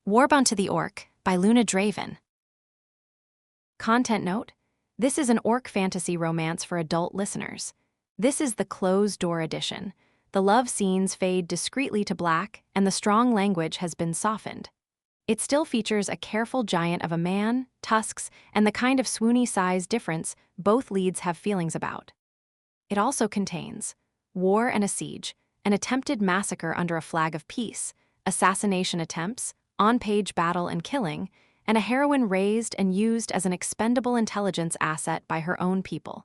Warbound to the Orc by Luna Draven. Content note: this is an orc fantasy romance for adult listeners. This is the closed-door edition. The love scenes fade discreetly to black, and the strong language has been softened. It still features a careful giant of a man, tusks, and the kind of swoony size difference both leads have feelings about. It also contains war and a siege, an attempted massacre under a flag of peace, assassination attempts, on-page battle and killing, and a heroine raised and used as an expendable intelligence asset by her own people.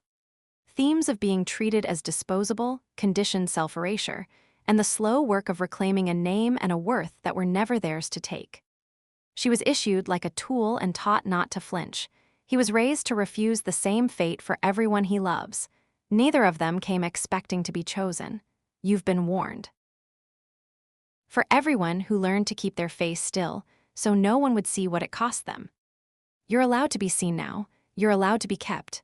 Themes of being treated as disposable, conditioned self-erasure, and the slow work of reclaiming a name and a worth that were never theirs to take. She was issued like a tool and taught not to flinch. He was raised to refuse the same fate for everyone he loves. Neither of them came expecting to be chosen. You've been warned. For everyone who learned to keep their face still, so no one would see what it cost them. You're allowed to be seen now. You're allowed to be kept.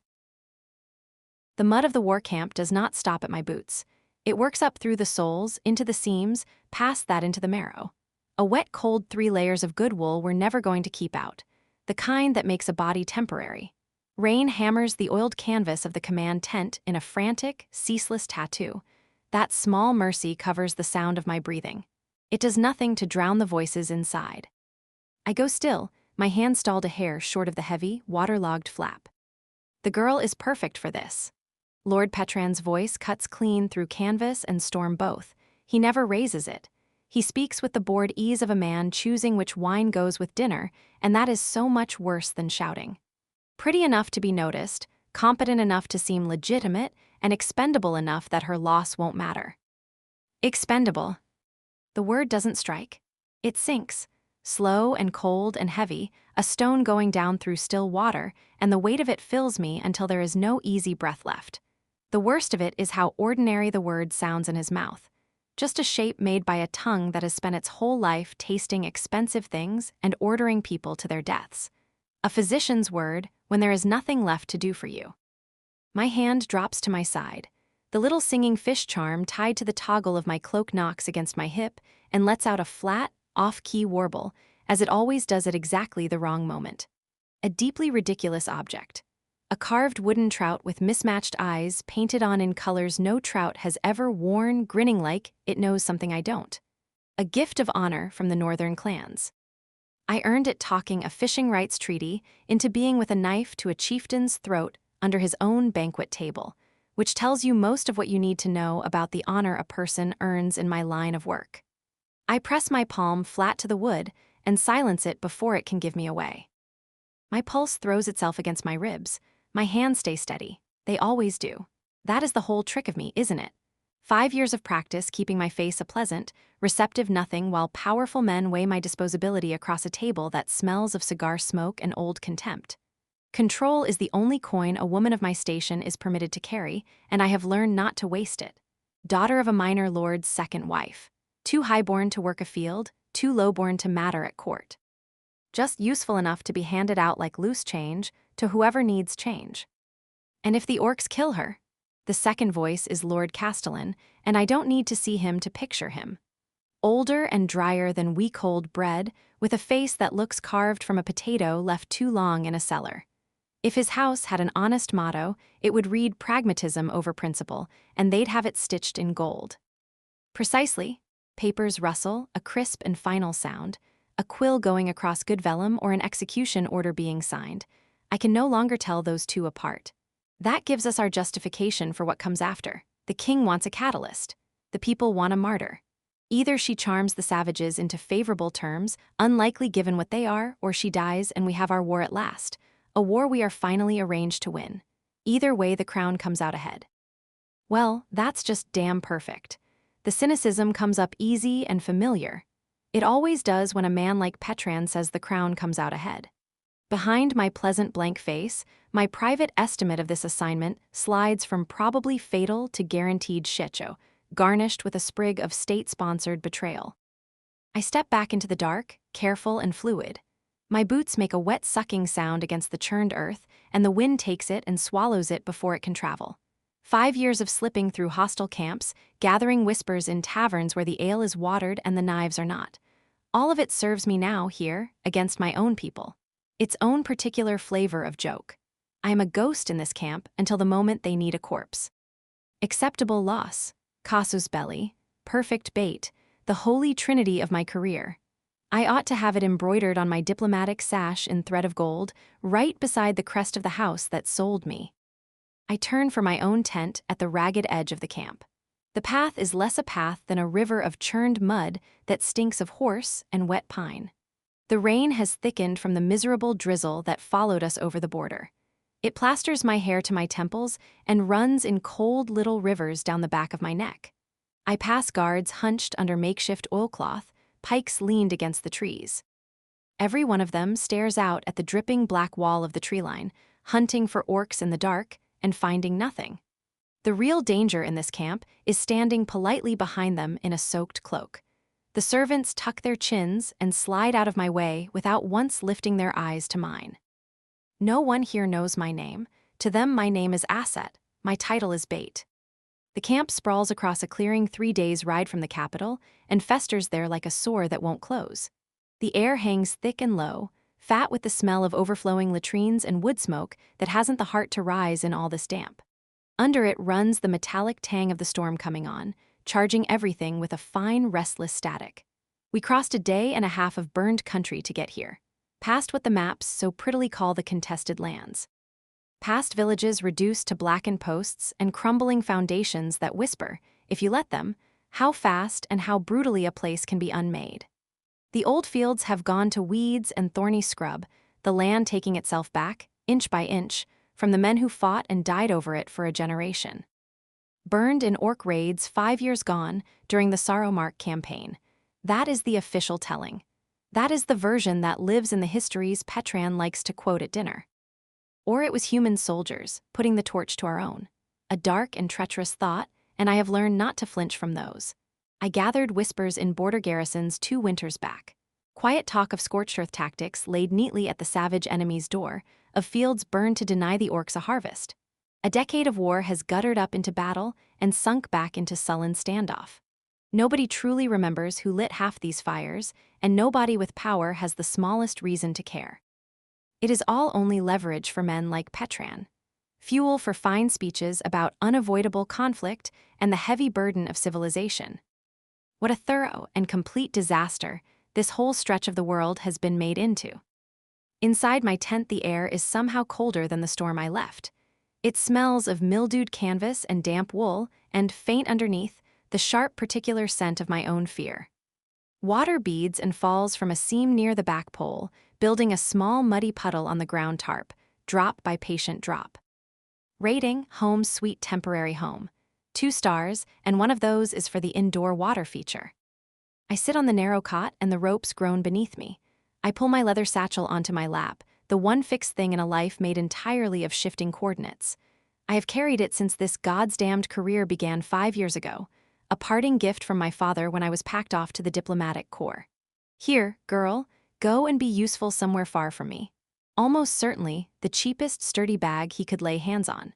The mud of the war camp does not stop at my boots. It works up through the soles, into the seams, past that into the marrow. A wet, cold 3 layers of good wool we're never going to keep out, the kind that makes a body temporary. Rain hammers the oiled canvas of the command tent in a frantic, ceaseless tattoo. That small mercy covers the sound of my breathing. It does nothing to drown the voices inside. I go still, my hand stalled a hair short of the heavy, waterlogged flap. The girl is perfect for this. Lord Petran's voice cuts clean through canvas and storm both. He never raises it. He speaks with the bored ease of a man choosing which wine goes with dinner, and that is so much worse than shouting. Pretty enough to be noticed, competent enough to seem legitimate, and expendable enough that her loss won't matter. Expendable. The word doesn't strike. It sinks, slow and cold and heavy, a stone going down through still water, and the weight of it fills me until there is no easy breath left. The worst of it is how ordinary the word sounds in his mouth. Just a shape made by a tongue that has spent its whole life tasting expensive things and ordering people to their deaths. A physician's word when there is nothing left to do for you. My hand drops to my side. The little singing fish charm tied to the toggle of my cloak knocks against my hip and lets out a flat, off-key warble, as it always does at exactly the wrong moment. A deeply ridiculous object. A carved wooden trout with mismatched eyes painted on in colors no trout has ever worn, grinning like it knows something I don't. A gift of honor from the northern clans. I earned it talking a fishing rights treaty into being with a knife to a chieftain's throat under his own banquet table, which tells you most of what you need to know about the honor a person earns in my line of work. I press my palm flat to the wood and silence it before it can give me away. My pulse throws itself against my ribs. My hands stay steady. They always do. That is the whole trick of me, isn't it? 5 years of practice keeping my face a pleasant, receptive nothing while powerful men weigh my disposability across a table that smells of cigar smoke and old contempt. Control is the only coin a woman of my station is permitted to carry, and I have learned not to waste it. Daughter of a minor lord's second wife. Too highborn to work afield, too lowborn to matter at court. Just useful enough to be handed out like loose change to whoever needs change. And if the orcs kill her? The second voice is Lord Castellan, and I don't need to see him to picture him. Older and drier than week-old bread, with a face that looks carved from a potato left too long in a cellar. If his house had an honest motto, it would read pragmatism over principle, and they'd have it stitched in gold. Precisely. Papers rustle, a crisp and final sound, a quill going across good vellum or an execution order being signed. I can no longer tell those two apart. That gives us our justification for what comes after. The king wants a catalyst. The people want a martyr. Either she charms the savages into favorable terms, unlikely given what they are, or she dies and we have our war at last. A war we are finally arranged to win. Either way, the crown comes out ahead. Well, that's just damn perfect. The cynicism comes up easy and familiar. It always does when a man like Petran says the crown comes out ahead. Behind my pleasant blank face, my private estimate of this assignment slides from probably fatal to guaranteed shitshow, garnished with a sprig of state-sponsored betrayal. I step back into the dark, careful and fluid. My boots make a wet sucking sound against the churned earth, and the wind takes it and swallows it before it can travel. 5 years of slipping through hostile camps, gathering whispers in taverns where the ale is watered and the knives are not. All of it serves me now, here, against my own people. Its own particular flavor of joke. I am a ghost in this camp until the moment they need a corpse. Acceptable loss, casus belli, perfect bait, the holy trinity of my career. I ought to have it embroidered on my diplomatic sash in thread of gold, right beside the crest of the house that sold me. I turn for my own tent at the ragged edge of the camp. The path is less a path than a river of churned mud that stinks of horse and wet pine. The rain has thickened from the miserable drizzle that followed us over the border. It plasters my hair to my temples and runs in cold little rivers down the back of my neck. I pass guards hunched under makeshift oilcloth, pikes leaned against the trees. Every one of them stares out at the dripping black wall of the tree line, hunting for orcs in the dark and finding nothing. The real danger in this camp is standing politely behind them in a soaked cloak. The servants tuck their chins and slide out of my way without once lifting their eyes to mine. No one here knows my name. To them, my name is Asset. My title is Bait. The camp sprawls across a clearing 3 days' ride from the capital and festers there like a sore that won't close. The air hangs thick and low, fat with the smell of overflowing latrines and wood smoke that hasn't the heart to rise in all this damp. Under it runs the metallic tang of the storm coming on, charging everything with a fine, restless static. We crossed a day and a half of burned country to get here, past what the maps so prettily call the contested lands. Past villages reduced to blackened posts and crumbling foundations that whisper, if you let them, how fast and how brutally a place can be unmade. The old fields have gone to weeds and thorny scrub, the land taking itself back, inch by inch, from the men who fought and died over it for a generation. Burned in orc raids 5 years gone during the Sorrowmark campaign. That is the official telling. That is the version that lives in the histories Petran likes to quote at dinner. Or it was human soldiers, putting the torch to our own. A dark and treacherous thought, and I have learned not to flinch from those. I gathered whispers in border garrisons 2 winters back. Quiet talk of scorched earth tactics laid neatly at the savage enemy's door, of fields burned to deny the orcs a harvest. A decade of war has guttered up into battle and sunk back into sullen standoff. Nobody truly remembers who lit half these fires, and nobody with power has the smallest reason to care. It is all only leverage for men like Petran. Fuel for fine speeches about unavoidable conflict and the heavy burden of civilization. What a thorough and complete disaster this whole stretch of the world has been made into. Inside my tent, the air is somehow colder than the storm I left. It smells of mildewed canvas and damp wool, and faint underneath, the sharp particular scent of my own fear. Water beads and falls from a seam near the back pole, building a small muddy puddle on the ground tarp, drop by patient drop. Rating, home sweet temporary home. 2 stars, and one of those is for the indoor water feature. I sit on the narrow cot and the ropes groan beneath me. I pull my leather satchel onto my lap, the one fixed thing in a life made entirely of shifting coordinates. I have carried it since this God's-damned career began 5 years ago, a parting gift from my father when I was packed off to the diplomatic corps. Here, girl, go and be useful somewhere far from me. Almost certainly the cheapest sturdy bag he could lay hands on.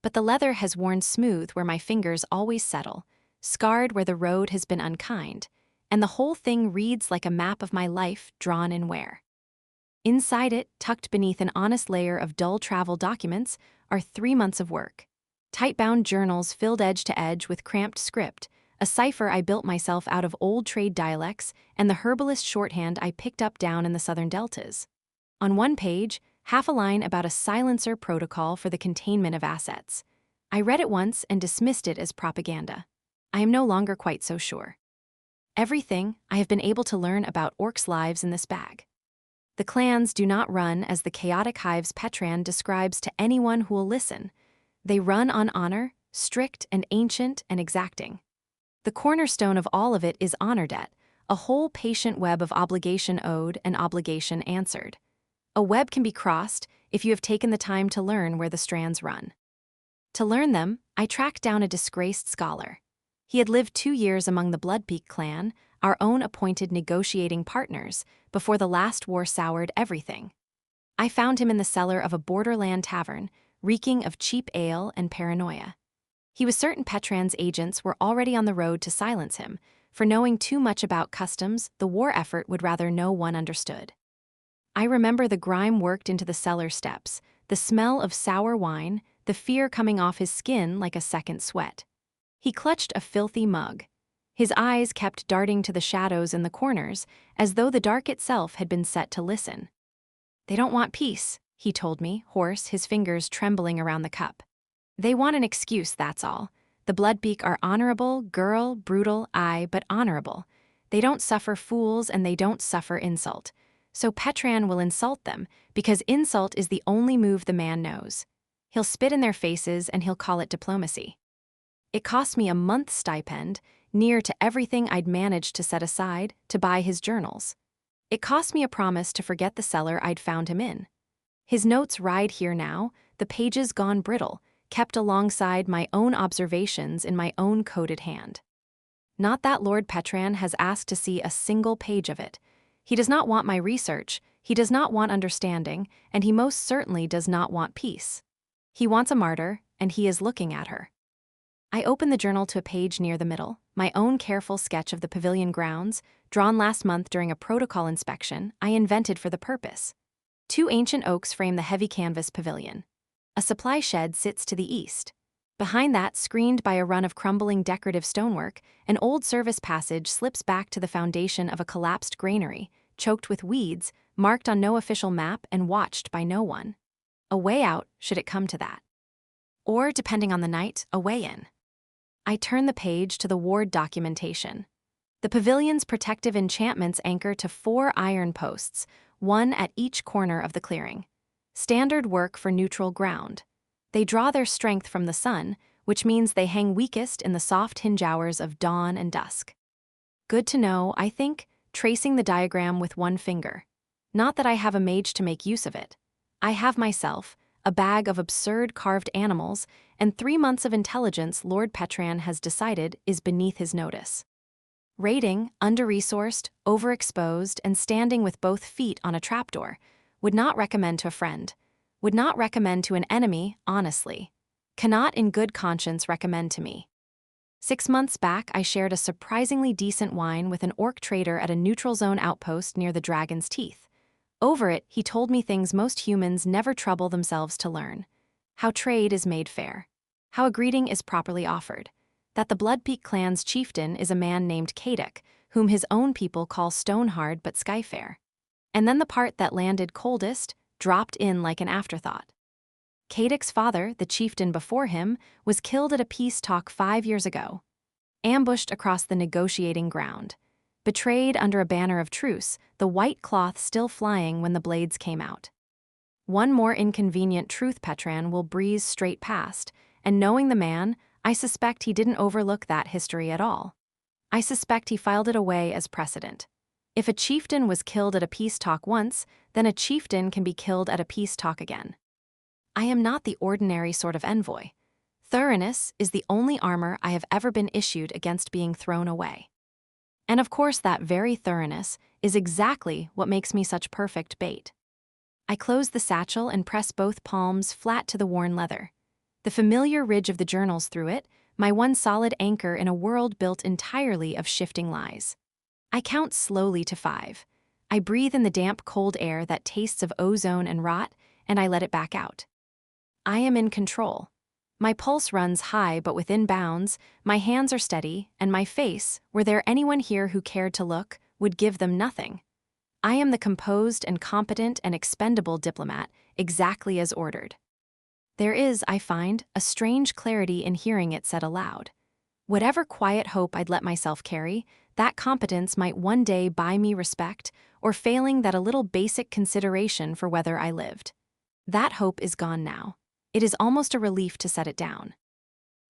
But the leather has worn smooth where my fingers always settle, scarred where the road has been unkind, and the whole thing reads like a map of my life drawn in wear. Inside it, tucked beneath an honest layer of dull travel documents, are 3 months of work. Tight-bound journals filled edge to edge with cramped script, a cipher I built myself out of old trade dialects, and the herbalist shorthand I picked up down in the southern deltas. On one page, half a line about a silencer protocol for the containment of assets. I read it once and dismissed it as propaganda. I am no longer quite so sure. Everything I have been able to learn about orcs' lives in this bag. The clans do not run as the chaotic hives Petran describes to anyone who will listen. They run on honor, strict and ancient and exacting. The cornerstone of all of it is honor debt, a whole patient web of obligation owed and obligation answered. A web can be crossed if you have taken the time to learn where the strands run. To learn them, I tracked down a disgraced scholar. He had lived 2 years among the Bloodpeak clan, our own appointed negotiating partners, before the last war soured everything. I found him in the cellar of a borderland tavern, reeking of cheap ale and paranoia. He was certain Petran's agents were already on the road to silence him, For knowing too much about customs, the war effort would rather no one understood. I remember the grime worked into the cellar steps, the smell of sour wine, the fear coming off his skin like a second sweat. He clutched a filthy mug. His eyes kept darting to the shadows in the corners, as though the dark itself had been set to listen. "They don't want peace," he told me, hoarse, his fingers trembling around the cup. "They want an excuse, that's all. The Bloodbeak are honorable, girl, brutal, aye, but honorable. They don't suffer fools and they don't suffer insult. So Petran will insult them, because insult is the only move the man knows. He'll spit in their faces and he'll call it diplomacy." It cost me a month's stipend, near to everything I'd managed to set aside, to buy his journals. It cost me a promise to forget the cellar I'd found him in. His notes ride here now, the pages gone brittle, kept alongside my own observations in my own coded hand. Not that Lord Petran has asked to see a single page of it. He does not want my research, he does not want understanding, and he most certainly does not want peace. He wants a martyr, and he is looking at her. I open the journal to a page near the middle, my own careful sketch of the pavilion grounds, drawn last month during a protocol inspection I invented for the purpose. 2 ancient oaks frame the heavy canvas pavilion. A supply shed sits to the east. Behind that, screened by a run of crumbling decorative stonework, an old service passage slips back to the foundation of a collapsed granary, choked with weeds, marked on no official map and watched by no one. A way out, should it come to that. Or, depending on the night, a way in. I turn the page to the ward documentation. The pavilion's protective enchantments anchor to 4 iron posts, 1 at each corner of the clearing. Standard work for neutral ground. They draw their strength from the sun, which means they hang weakest in the soft hinge hours of dawn and dusk. Good to know, I think, tracing the diagram with 1 finger. Not that I have a mage to make use of it. I have myself, a bag of absurd carved animals, and 3 months of intelligence Lord Petran has decided is beneath his notice. Rating, under-resourced, overexposed, and standing with both feet on a trapdoor. Would not recommend to a friend. Would not recommend to an enemy, honestly. Cannot in good conscience recommend to me. 6 months back, I shared a surprisingly decent wine with an orc trader at a neutral zone outpost near the Dragon's Teeth. Over it, he told me things most humans never trouble themselves to learn. How trade is made fair. How a greeting is properly offered. That the Bloodpeak clan's chieftain is a man named Kadok, whom his own people call Stonehard but Skyfair. And then the part that landed coldest, dropped in like an afterthought. Kadok's father, the chieftain before him, was killed at a peace talk 5 years ago. Ambushed across the negotiating ground. Betrayed under a banner of truce, the white cloth still flying when the blades came out. One more inconvenient truth Petran will breeze straight past, and knowing the man, I suspect he didn't overlook that history at all. I suspect he filed it away as precedent. If a chieftain was killed at a peace talk once, then a chieftain can be killed at a peace talk again. I am not the ordinary sort of envoy. Thoroughness is the only armor I have ever been issued against being thrown away. And of course that very thoroughness is exactly what makes me such perfect bait. I close the satchel and press both palms flat to the worn leather. The familiar ridge of the journals through it, my one solid anchor in a world built entirely of shifting lies. I count slowly to 5. I breathe in the damp, cold air that tastes of ozone and rot, and I let it back out. I am in control. My pulse runs high but within bounds, my hands are steady, and my face, were there anyone here who cared to look, would give them nothing. I am the composed and competent and expendable diplomat, exactly as ordered. There is, I find, a strange clarity in hearing it said aloud. Whatever quiet hope I'd let myself carry, that competence might one day buy me respect, or failing that a little basic consideration for whether I lived. That hope is gone now. It is almost a relief to set it down.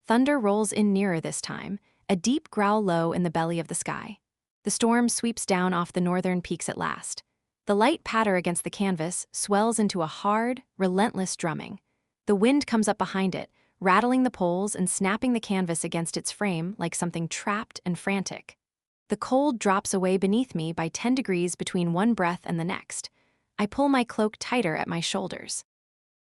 Thunder rolls in nearer this time, a deep growl low in the belly of the sky. The storm sweeps down off the northern peaks at last. The light patter against the canvas swells into a hard, relentless drumming. The wind comes up behind it, rattling the poles and snapping the canvas against its frame like something trapped and frantic. The cold drops away beneath me by 10 degrees between one breath and the next. I pull my cloak tighter at my shoulders.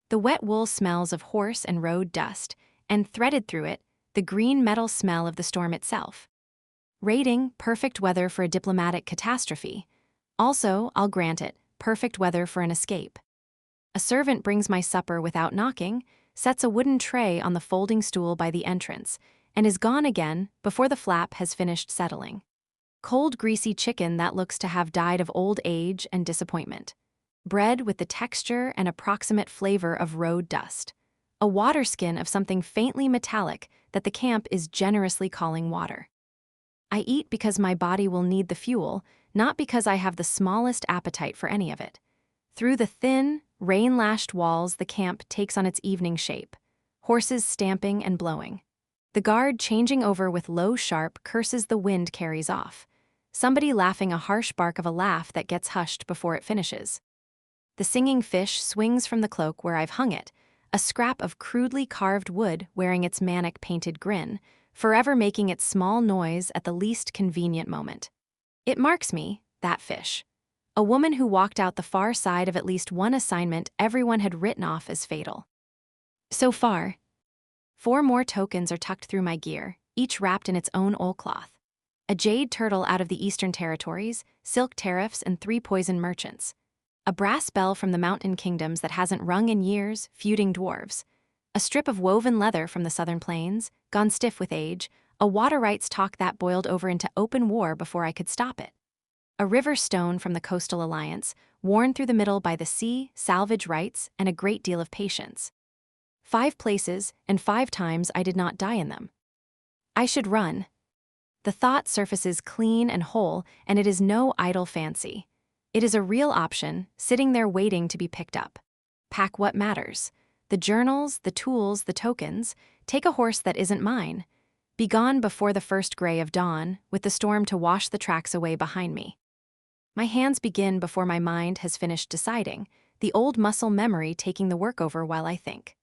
The wet wool smells of horse and road dust, and threaded through it, the green metal smell of the storm itself. Rating, perfect weather for a diplomatic catastrophe. Also, I'll grant it, perfect weather for an escape. A servant brings my supper without knocking, sets a wooden tray on the folding stool by the entrance, and is gone again before the flap has finished settling. Cold, greasy chicken that looks to have died of old age and disappointment. Bread with the texture and approximate flavor of road dust. A water skin of something faintly metallic that the camp is generously calling water. I eat because my body will need the fuel, not because I have the smallest appetite for any of it. Through the thin, rain-lashed walls, the camp takes on its evening shape, horses stamping and blowing. The guard changing over with low, sharp curses the wind carries off, somebody laughing a harsh bark of a laugh that gets hushed before it finishes. The singing fish swings from the cloak where I've hung it, a scrap of crudely carved wood wearing its manic painted grin, forever making its small noise at the least convenient moment. It marks me, that fish. A woman who walked out the far side of at least one assignment everyone had written off as fatal. So far, 4 more tokens are tucked through my gear, each wrapped in its own oilcloth. A jade turtle out of the Eastern Territories, silk tariffs, and 3 poison merchants. A brass bell from the Mountain Kingdoms that hasn't rung in years, feuding dwarves. A strip of woven leather from the Southern Plains, gone stiff with age, a water rights talk that boiled over into open war before I could stop it. A river stone from the Coastal Alliance, worn through the middle by the sea, salvage rights, and a great deal of patience. 5 places, and 5 times I did not die in them. I should run. The thought surfaces clean and whole, and it is no idle fancy. It is a real option, sitting there waiting to be picked up. Pack what matters. The journals, the tools, the tokens. Take a horse that isn't mine. Be gone before the first gray of dawn, with the storm to wash the tracks away behind me. My hands begin before my mind has finished deciding, the old muscle memory taking the work over while I think.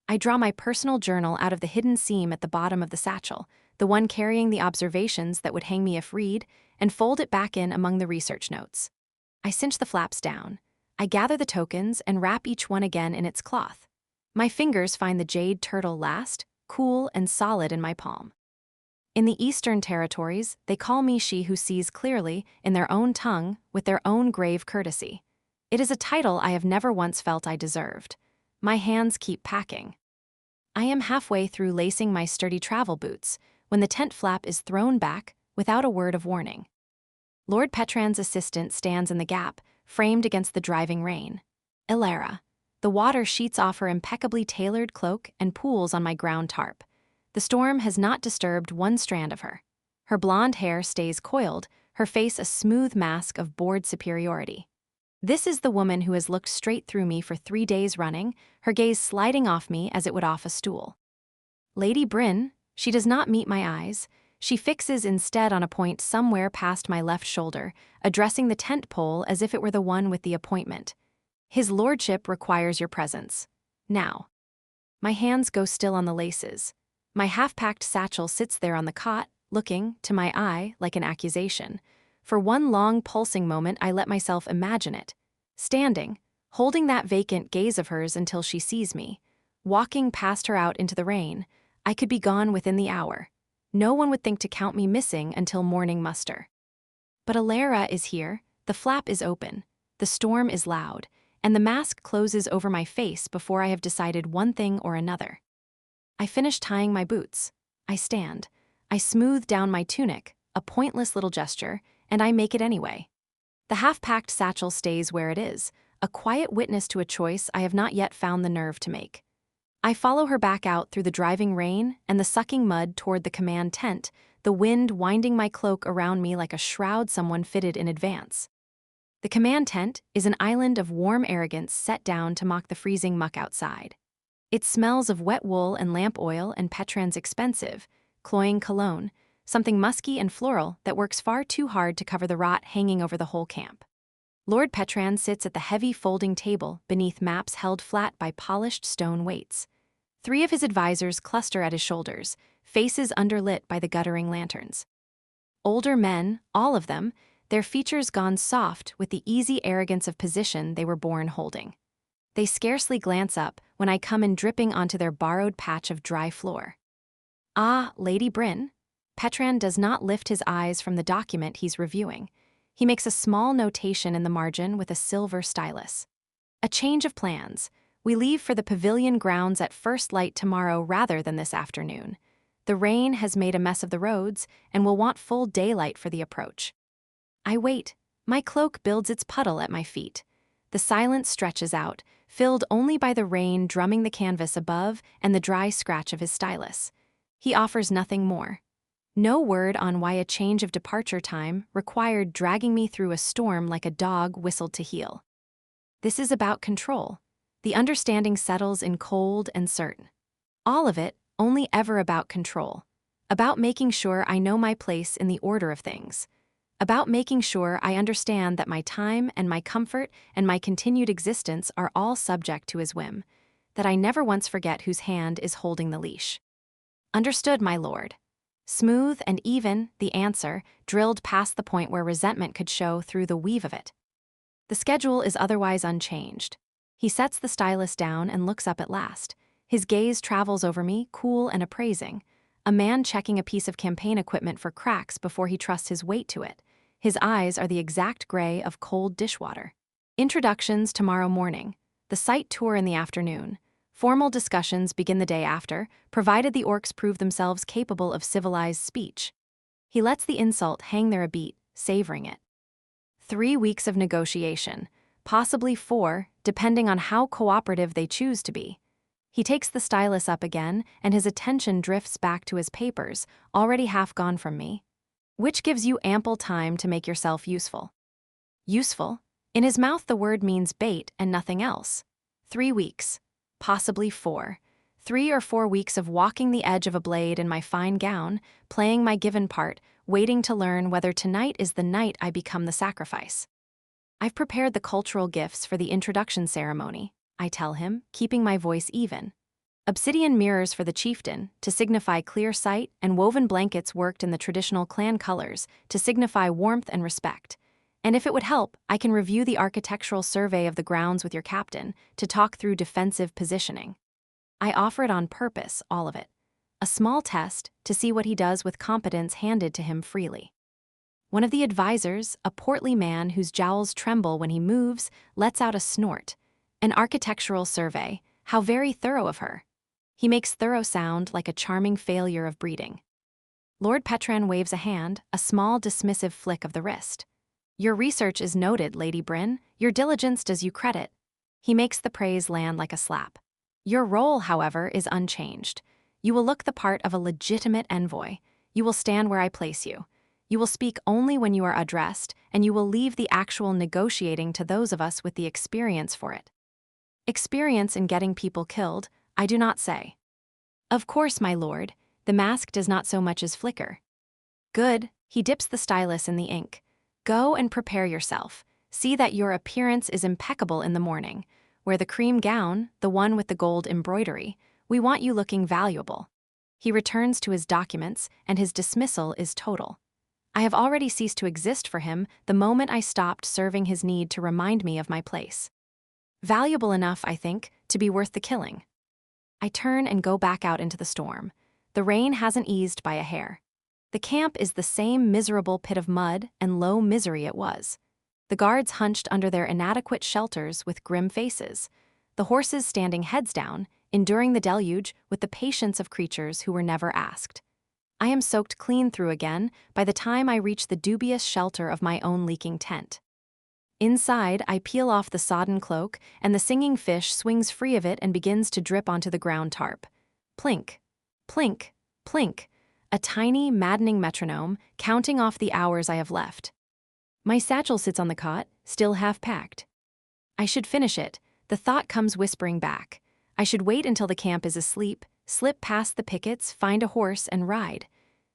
I draw my personal journal out of the hidden seam at the bottom of the satchel, the one carrying the observations that would hang me if read, and fold it back in among the research notes. I cinch the flaps down. I gather the tokens and wrap each one again in its cloth. My fingers find the jade turtle last, cool and solid in my palm. In the Eastern Territories, they call me she who sees clearly, in their own tongue, with their own grave courtesy. It is a title I have never once felt I deserved. My hands keep packing. I am halfway through lacing my sturdy travel boots, when the tent flap is thrown back, without a word of warning. Lord Petran's assistant stands in the gap, framed against the driving rain. Ilara. The water sheets off her impeccably tailored cloak and pools on my ground tarp. The storm has not disturbed one strand of her. Her blonde hair stays coiled, her face a smooth mask of bored superiority. This is the woman who has looked straight through me for 3 days running, her gaze sliding off me as it would off a stool. Lady Bryn, she does not meet my eyes. She fixes instead on a point somewhere past my left shoulder, addressing the tent pole as if it were the one with the appointment. His lordship requires your presence. Now. My hands go still on the laces. My half-packed satchel sits there on the cot, looking, to my eye, like an accusation. For one long pulsing moment I let myself imagine it. Standing, holding that vacant gaze of hers until she sees me. Walking past her out into the rain. I could be gone within the hour. No one would think to count me missing until morning muster. But Ilara is here, the flap is open, the storm is loud, and the mask closes over my face before I have decided one thing or another. I finish tying my boots. I stand. I smooth down my tunic, a pointless little gesture, and I make it anyway. The half-packed satchel stays where it is, a quiet witness to a choice I have not yet found the nerve to make. I follow her back out through the driving rain and the sucking mud toward the command tent, the wind winding my cloak around me like a shroud someone fitted in advance. The command tent is an island of warm arrogance set down to mock the freezing muck outside. It smells of wet wool and lamp oil and Petran's expensive, cloying cologne, something musky and floral that works far too hard to cover the rot hanging over the whole camp. Lord Petran sits at the heavy folding table beneath maps held flat by polished stone weights. 3 of his advisors cluster at his shoulders, faces underlit by the guttering lanterns. Older men, all of them, their features gone soft with the easy arrogance of position they were born holding. They scarcely glance up when I come in dripping onto their borrowed patch of dry floor. Ah, Lady Bryn? Petran does not lift his eyes from the document he's reviewing. He makes a small notation in the margin with a silver stylus. A change of plans. We leave for the pavilion grounds at first light tomorrow rather than this afternoon. The rain has made a mess of the roads and will want full daylight for the approach. I wait. My cloak builds its puddle at my feet. The silence stretches out, filled only by the rain drumming the canvas above and the dry scratch of his stylus. He offers nothing more. No word on why a change of departure time required dragging me through a storm like a dog whistled to heel. This is about control. The understanding settles in cold and certain. All of it only ever about control. About making sure I know my place in the order of things. About making sure I understand that my time and my comfort and my continued existence are all subject to his whim. That I never once forget whose hand is holding the leash. Understood, my lord. Smooth and even, the answer, drilled past the point where resentment could show through the weave of it. The schedule is otherwise unchanged. He sets the stylus down and looks up at last. His gaze travels over me, cool and appraising. A man checking a piece of campaign equipment for cracks before he trusts his weight to it. His eyes are the exact gray of cold dishwater. Introductions tomorrow morning. The site tour in the afternoon. Formal discussions begin the day after, provided the orcs prove themselves capable of civilized speech. He lets the insult hang there a beat, savoring it. 3 weeks of negotiation, possibly 4, depending on how cooperative they choose to be. He takes the stylus up again, and his attention drifts back to his papers, already half gone from me. Which gives you ample time to make yourself useful. Useful? In his mouth the word means bait and nothing else. 3 weeks. Possibly 4. 3 or 4 weeks of walking the edge of a blade in my fine gown, playing my given part, waiting to learn whether tonight is the night I become the sacrifice. I've prepared the cultural gifts for the introduction ceremony, I tell him, keeping my voice even. Obsidian mirrors for the chieftain, to signify clear sight, and woven blankets worked in the traditional clan colors, to signify warmth and respect. And if it would help, I can review the architectural survey of the grounds with your captain, to talk through defensive positioning. I offer it on purpose, all of it. A small test, to see what he does with competence handed to him freely. One of the advisors, a portly man whose jowls tremble when he moves, lets out a snort. An architectural survey, how very thorough of her. He makes thorough sound like a charming failure of breeding. Lord Petran waves a hand, a small dismissive flick of the wrist. Your research is noted, Lady Bryn. Your diligence does you credit. He makes the praise land like a slap. Your role, however, is unchanged. You will look the part of a legitimate envoy. You will stand where I place you. You will speak only when you are addressed, and you will leave the actual negotiating to those of us with the experience for it. Experience in getting people killed, I do not say. Of course, my lord, the mask does not so much as flicker. Good, he dips the stylus in the ink. Go and prepare yourself. See that your appearance is impeccable in the morning. Wear the cream gown, the one with the gold embroidery. We want you looking valuable. He returns to his documents, and his dismissal is total. I have already ceased to exist for him the moment I stopped serving his need to remind me of my place. Valuable enough, I think, to be worth the killing. I turn and go back out into the storm. The rain hasn't eased by a hair. The camp is the same miserable pit of mud and low misery it was. The guards hunched under their inadequate shelters with grim faces. The horses standing heads down, enduring the deluge with the patience of creatures who were never asked. I am soaked clean through again by the time I reach the dubious shelter of my own leaking tent. Inside, I peel off the sodden cloak, and the singing fish swings free of it and begins to drip onto the ground tarp. Plink, plink, plink, a tiny, maddening metronome, counting off the hours I have left. My satchel sits on the cot, still half-packed. I should finish it. The thought comes whispering back. I should wait until the camp is asleep, slip past the pickets, find a horse, and ride.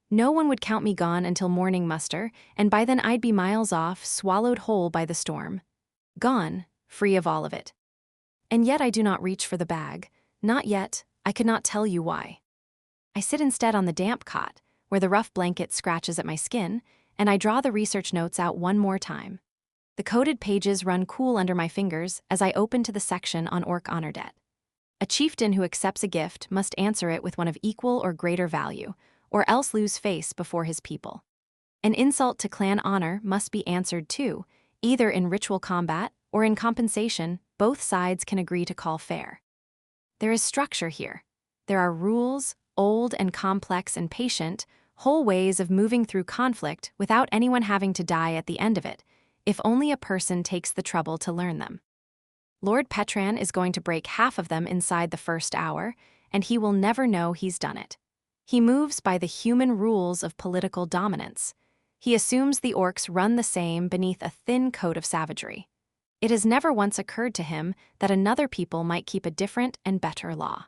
No one would count me gone until morning muster, and by then I'd be miles off, swallowed whole by the storm. Gone, free of all of it. And yet I do not reach for the bag. Not yet. I could not tell you why. I sit instead on the damp cot, where the rough blanket scratches at my skin, and I draw the research notes out one more time. The coded pages run cool under my fingers as I open to the section on orc honor debt. A chieftain who accepts a gift must answer it with one of equal or greater value, or else lose face before his people. An insult to clan honor must be answered too, either in ritual combat or in compensation. Both sides can agree to call fair. There is structure here. There are rules, old and complex and patient, whole ways of moving through conflict without anyone having to die at the end of it, if only a person takes the trouble to learn them. Lord Petran is going to break half of them inside the first hour, and he will never know he's done it. He moves by the human rules of political dominance. He assumes the orcs run the same beneath a thin coat of savagery. It has never once occurred to him that another people might keep a different and better law.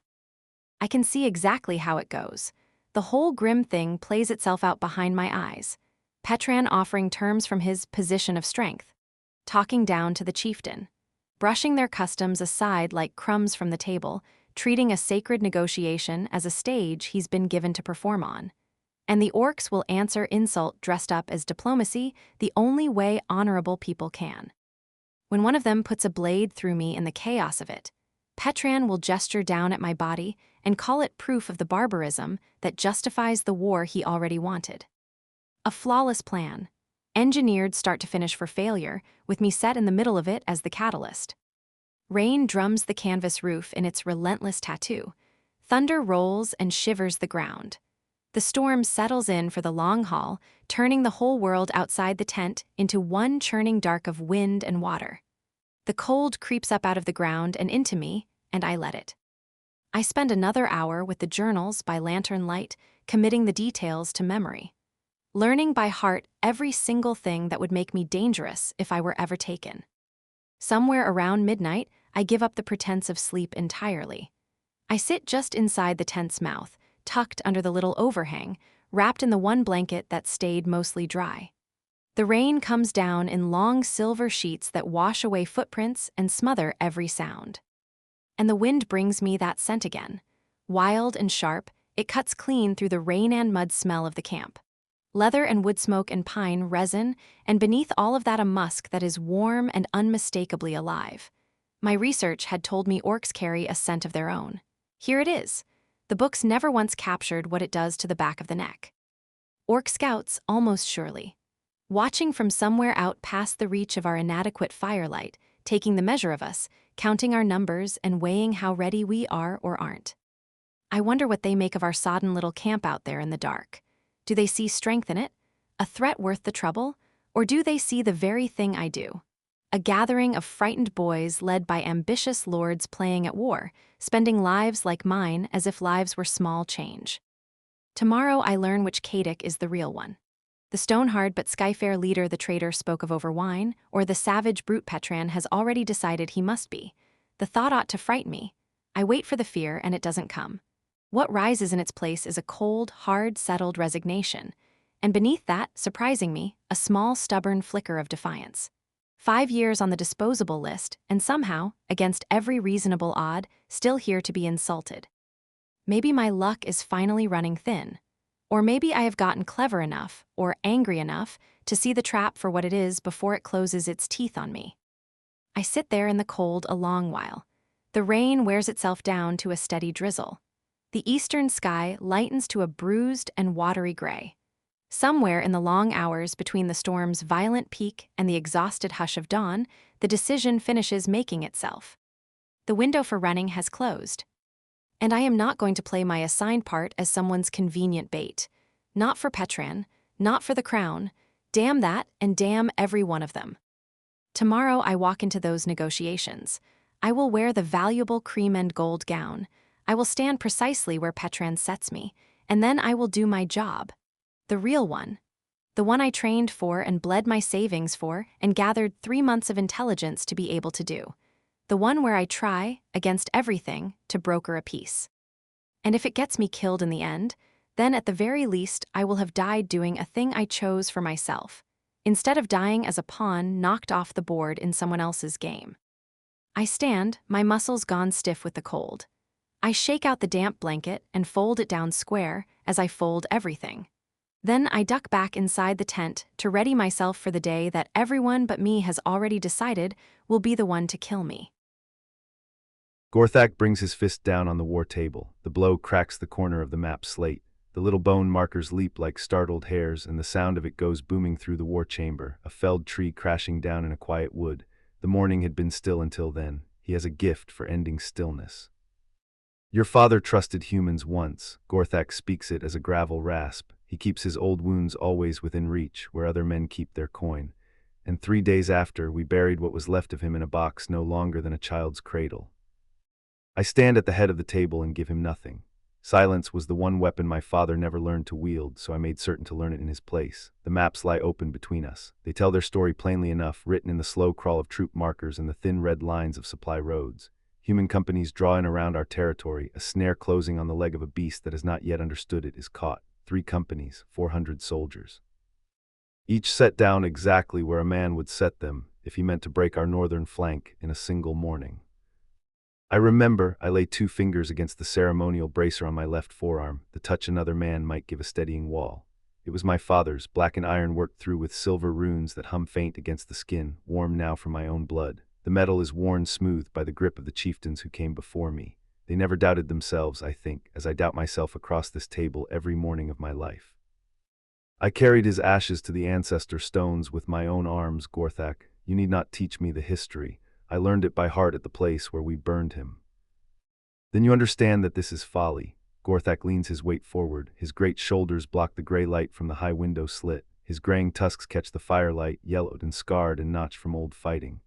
I can see exactly how it goes. The whole grim thing plays itself out behind my eyes. Petran offering terms from his position of strength, talking down to the chieftain, brushing their customs aside like crumbs from the table, treating a sacred negotiation as a stage he's been given to perform on. And the orcs will answer insult dressed up as diplomacy, the only way honorable people can. When one of them puts a blade through me in the chaos of it, Petran will gesture down at my body and call it proof of the barbarism that justifies the war he already wanted. A flawless plan, engineered start to finish for failure, with me set in the middle of it as the catalyst. Rain drums the canvas roof in its relentless tattoo. Thunder rolls and shivers the ground. The storm settles in for the long haul, turning the whole world outside the tent into one churning dark of wind and water. The cold creeps up out of the ground and into me, and I let it. I spend another hour with the journals by lantern light, committing the details to memory, learning by heart every single thing that would make me dangerous if I were ever taken. Somewhere around midnight, I give up the pretense of sleep entirely. I sit just inside the tent's mouth, tucked under the little overhang, wrapped in the one blanket that stayed mostly dry. The rain comes down in long silver sheets that wash away footprints and smother every sound. And the wind brings me that scent again. Wild and sharp, it cuts clean through the rain and mud smell of the camp. Leather and wood smoke and pine resin, and beneath all of that a musk that is warm and unmistakably alive. My research had told me orcs carry a scent of their own. Here it is. The books never once captured what it does to the back of the neck. Orc scouts, almost surely. Watching from somewhere out past the reach of our inadequate firelight, taking the measure of us, counting our numbers and weighing how ready we are or aren't. I wonder what they make of our sodden little camp out there in the dark. Do they see strength in it? A threat worth the trouble? Or do they see the very thing I do? A gathering of frightened boys led by ambitious lords playing at war, spending lives like mine as if lives were small change. Tomorrow I learn which Kadic is the real one. The stone-hard but sky-fair leader the traitor spoke of over wine, or the savage brute Petran has already decided he must be. The thought ought to frighten me. I wait for the fear and it doesn't come. What rises in its place is a cold, hard, settled resignation. And beneath that, surprising me, a small, stubborn flicker of defiance. 5 years on the disposable list, and somehow, against every reasonable odd, still here to be insulted. Maybe my luck is finally running thin. Or maybe I have gotten clever enough, or angry enough, to see the trap for what it is before it closes its teeth on me. I sit there in the cold a long while. The rain wears itself down to a steady drizzle. The eastern sky lightens to a bruised and watery gray. Somewhere in the long hours between the storm's violent peak and the exhausted hush of dawn, the decision finishes making itself. The window for running has closed. And I am not going to play my assigned part as someone's convenient bait. Not for Petran, not for the crown. Damn that, and damn every one of them. Tomorrow I walk into those negotiations. I will wear the valuable cream and gold gown. I will stand precisely where Petran sets me, and then I will do my job. The real one. The one I trained for and bled my savings for and gathered 3 months of intelligence to be able to do. The one where I try, against everything, to broker a peace. And if it gets me killed in the end, then at the very least I will have died doing a thing I chose for myself, instead of dying as a pawn knocked off the board in someone else's game. I stand, my muscles gone stiff with the cold. I shake out the damp blanket and fold it down square as I fold everything. Then I duck back inside the tent to ready myself for the day that everyone but me has already decided will be the one to kill me. Gorthak brings his fist down on the war table. The blow cracks the corner of the map slate. The The little bone markers leap like startled hares, and the sound of it goes booming through the war chamber, a felled tree crashing down in a quiet wood. The morning had been still until then. He has a gift for ending stillness. Your father trusted humans once. Gorthak speaks it as a gravel rasp. He keeps his old wounds always within reach, where other men keep their coin. And 3 days after, we buried what was left of him in a box no longer than a child's cradle. I stand at the head of the table and give him nothing. Silence was the one weapon my father never learned to wield, so I made certain to learn it in his place. The maps lie open between us. They tell their story plainly enough, written in the slow crawl of troop markers and the thin red lines of supply roads. Human companies draw in around our territory. A snare closing on the leg of a beast that has not yet understood it is caught. 3 companies, 400 soldiers. Each set down exactly where a man would set them if he meant to break our northern flank in a single morning. I remember I lay 2 fingers against the ceremonial bracer on my left forearm. The touch another man might give a steadying wall. It was my father's, black and iron worked through with silver runes that hum faint against the skin, warm now from my own blood. The metal is worn smooth by the grip of the chieftains who came before me. They never doubted themselves, I think, as I doubt myself across this table every morning of my life. I carried his ashes to the ancestor stones with my own arms, Gorthak. You need not teach me the history. I learned it by heart at the place where we burned him. Then you understand that this is folly. Gorthak leans his weight forward. His great shoulders block the gray light from the high window slit. His graying tusks catch the firelight, yellowed and scarred and notched from old fighting.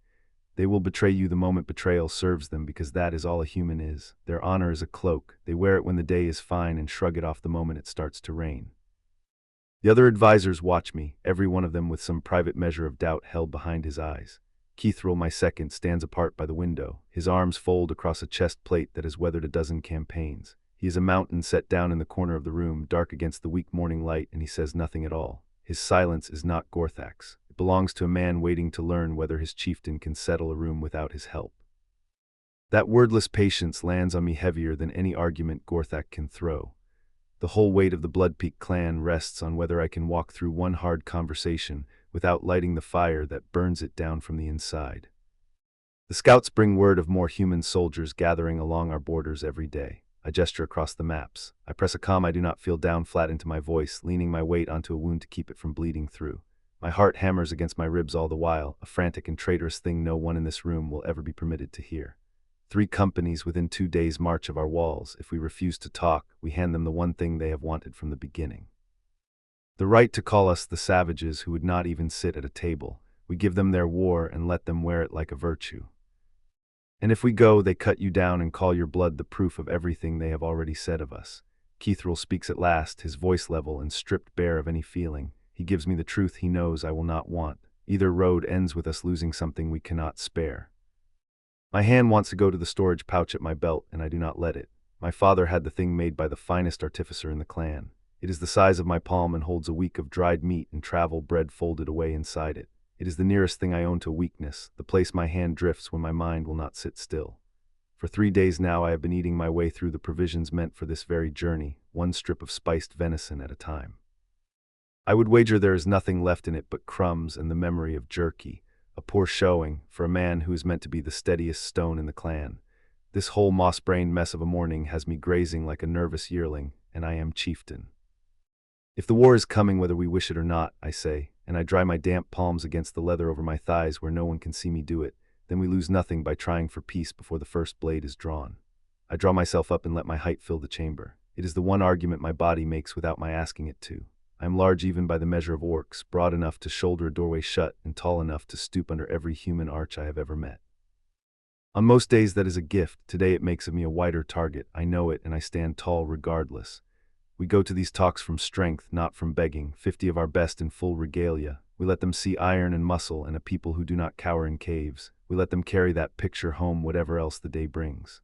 They will betray you the moment betrayal serves them, because that is all a human is. Their honor is a cloak. They wear it when the day is fine and shrug it off the moment it starts to rain. The other advisors watch me, every one of them with some private measure of doubt held behind his eyes. Keithril, my second, stands apart by the window. His arms fold across a chest plate that has weathered a dozen campaigns. He is a mountain set down in the corner of the room, dark against the weak morning light, and he says nothing at all. His silence is not Gorthak's. It belongs to a man waiting to learn whether his chieftain can settle a room without his help. That wordless patience lands on me heavier than any argument Gorthak can throw. The whole weight of the Bloodpeak clan rests on whether I can walk through one hard conversation without lighting the fire that burns it down from the inside. The scouts bring word of more human soldiers gathering along our borders every day. I gesture across the maps. I press a calm I do not feel down flat into my voice, leaning my weight onto a wound to keep it from bleeding through. My heart hammers against my ribs all the while, a frantic and traitorous thing no one in this room will ever be permitted to hear. 3 companies within 2 days' march of our walls. If we refuse to talk, we hand them the one thing they have wanted from the beginning. The right to call us the savages who would not even sit at a table. We give them their war and let them wear it like a virtue. And if we go, they cut you down and call your blood the proof of everything they have already said of us. Keithril speaks at last, his voice level and stripped bare of any feeling. He gives me the truth he knows I will not want. Either road ends with us losing something we cannot spare. My hand wants to go to the storage pouch at my belt, and I do not let it. My father had the thing made by the finest artificer in the clan. It is the size of my palm and holds a week of dried meat and travel bread folded away inside it. It is the nearest thing I own to weakness, the place my hand drifts when my mind will not sit still. For 3 days now I have been eating my way through the provisions meant for this very journey, one strip of spiced venison at a time. I would wager there is nothing left in it but crumbs and the memory of jerky, a poor showing for a man who is meant to be the steadiest stone in the clan. This whole moss-brained mess of a morning has me grazing like a nervous yearling, and I am chieftain. If the war is coming whether we wish it or not, I say, and I dry my damp palms against the leather over my thighs where no one can see me do it, then we lose nothing by trying for peace before the first blade is drawn. I draw myself up and let my height fill the chamber. It is the one argument my body makes without my asking it to. I am large even by the measure of orcs, broad enough to shoulder a doorway shut, and tall enough to stoop under every human arch I have ever met. On most days that is a gift. Today it makes of me a wider target. I know it, and I stand tall regardless. We go to these talks from strength, not from begging. 50 of our best in full regalia. We let them see iron and muscle and a people who do not cower in caves. We let them carry that picture home whatever else the day brings.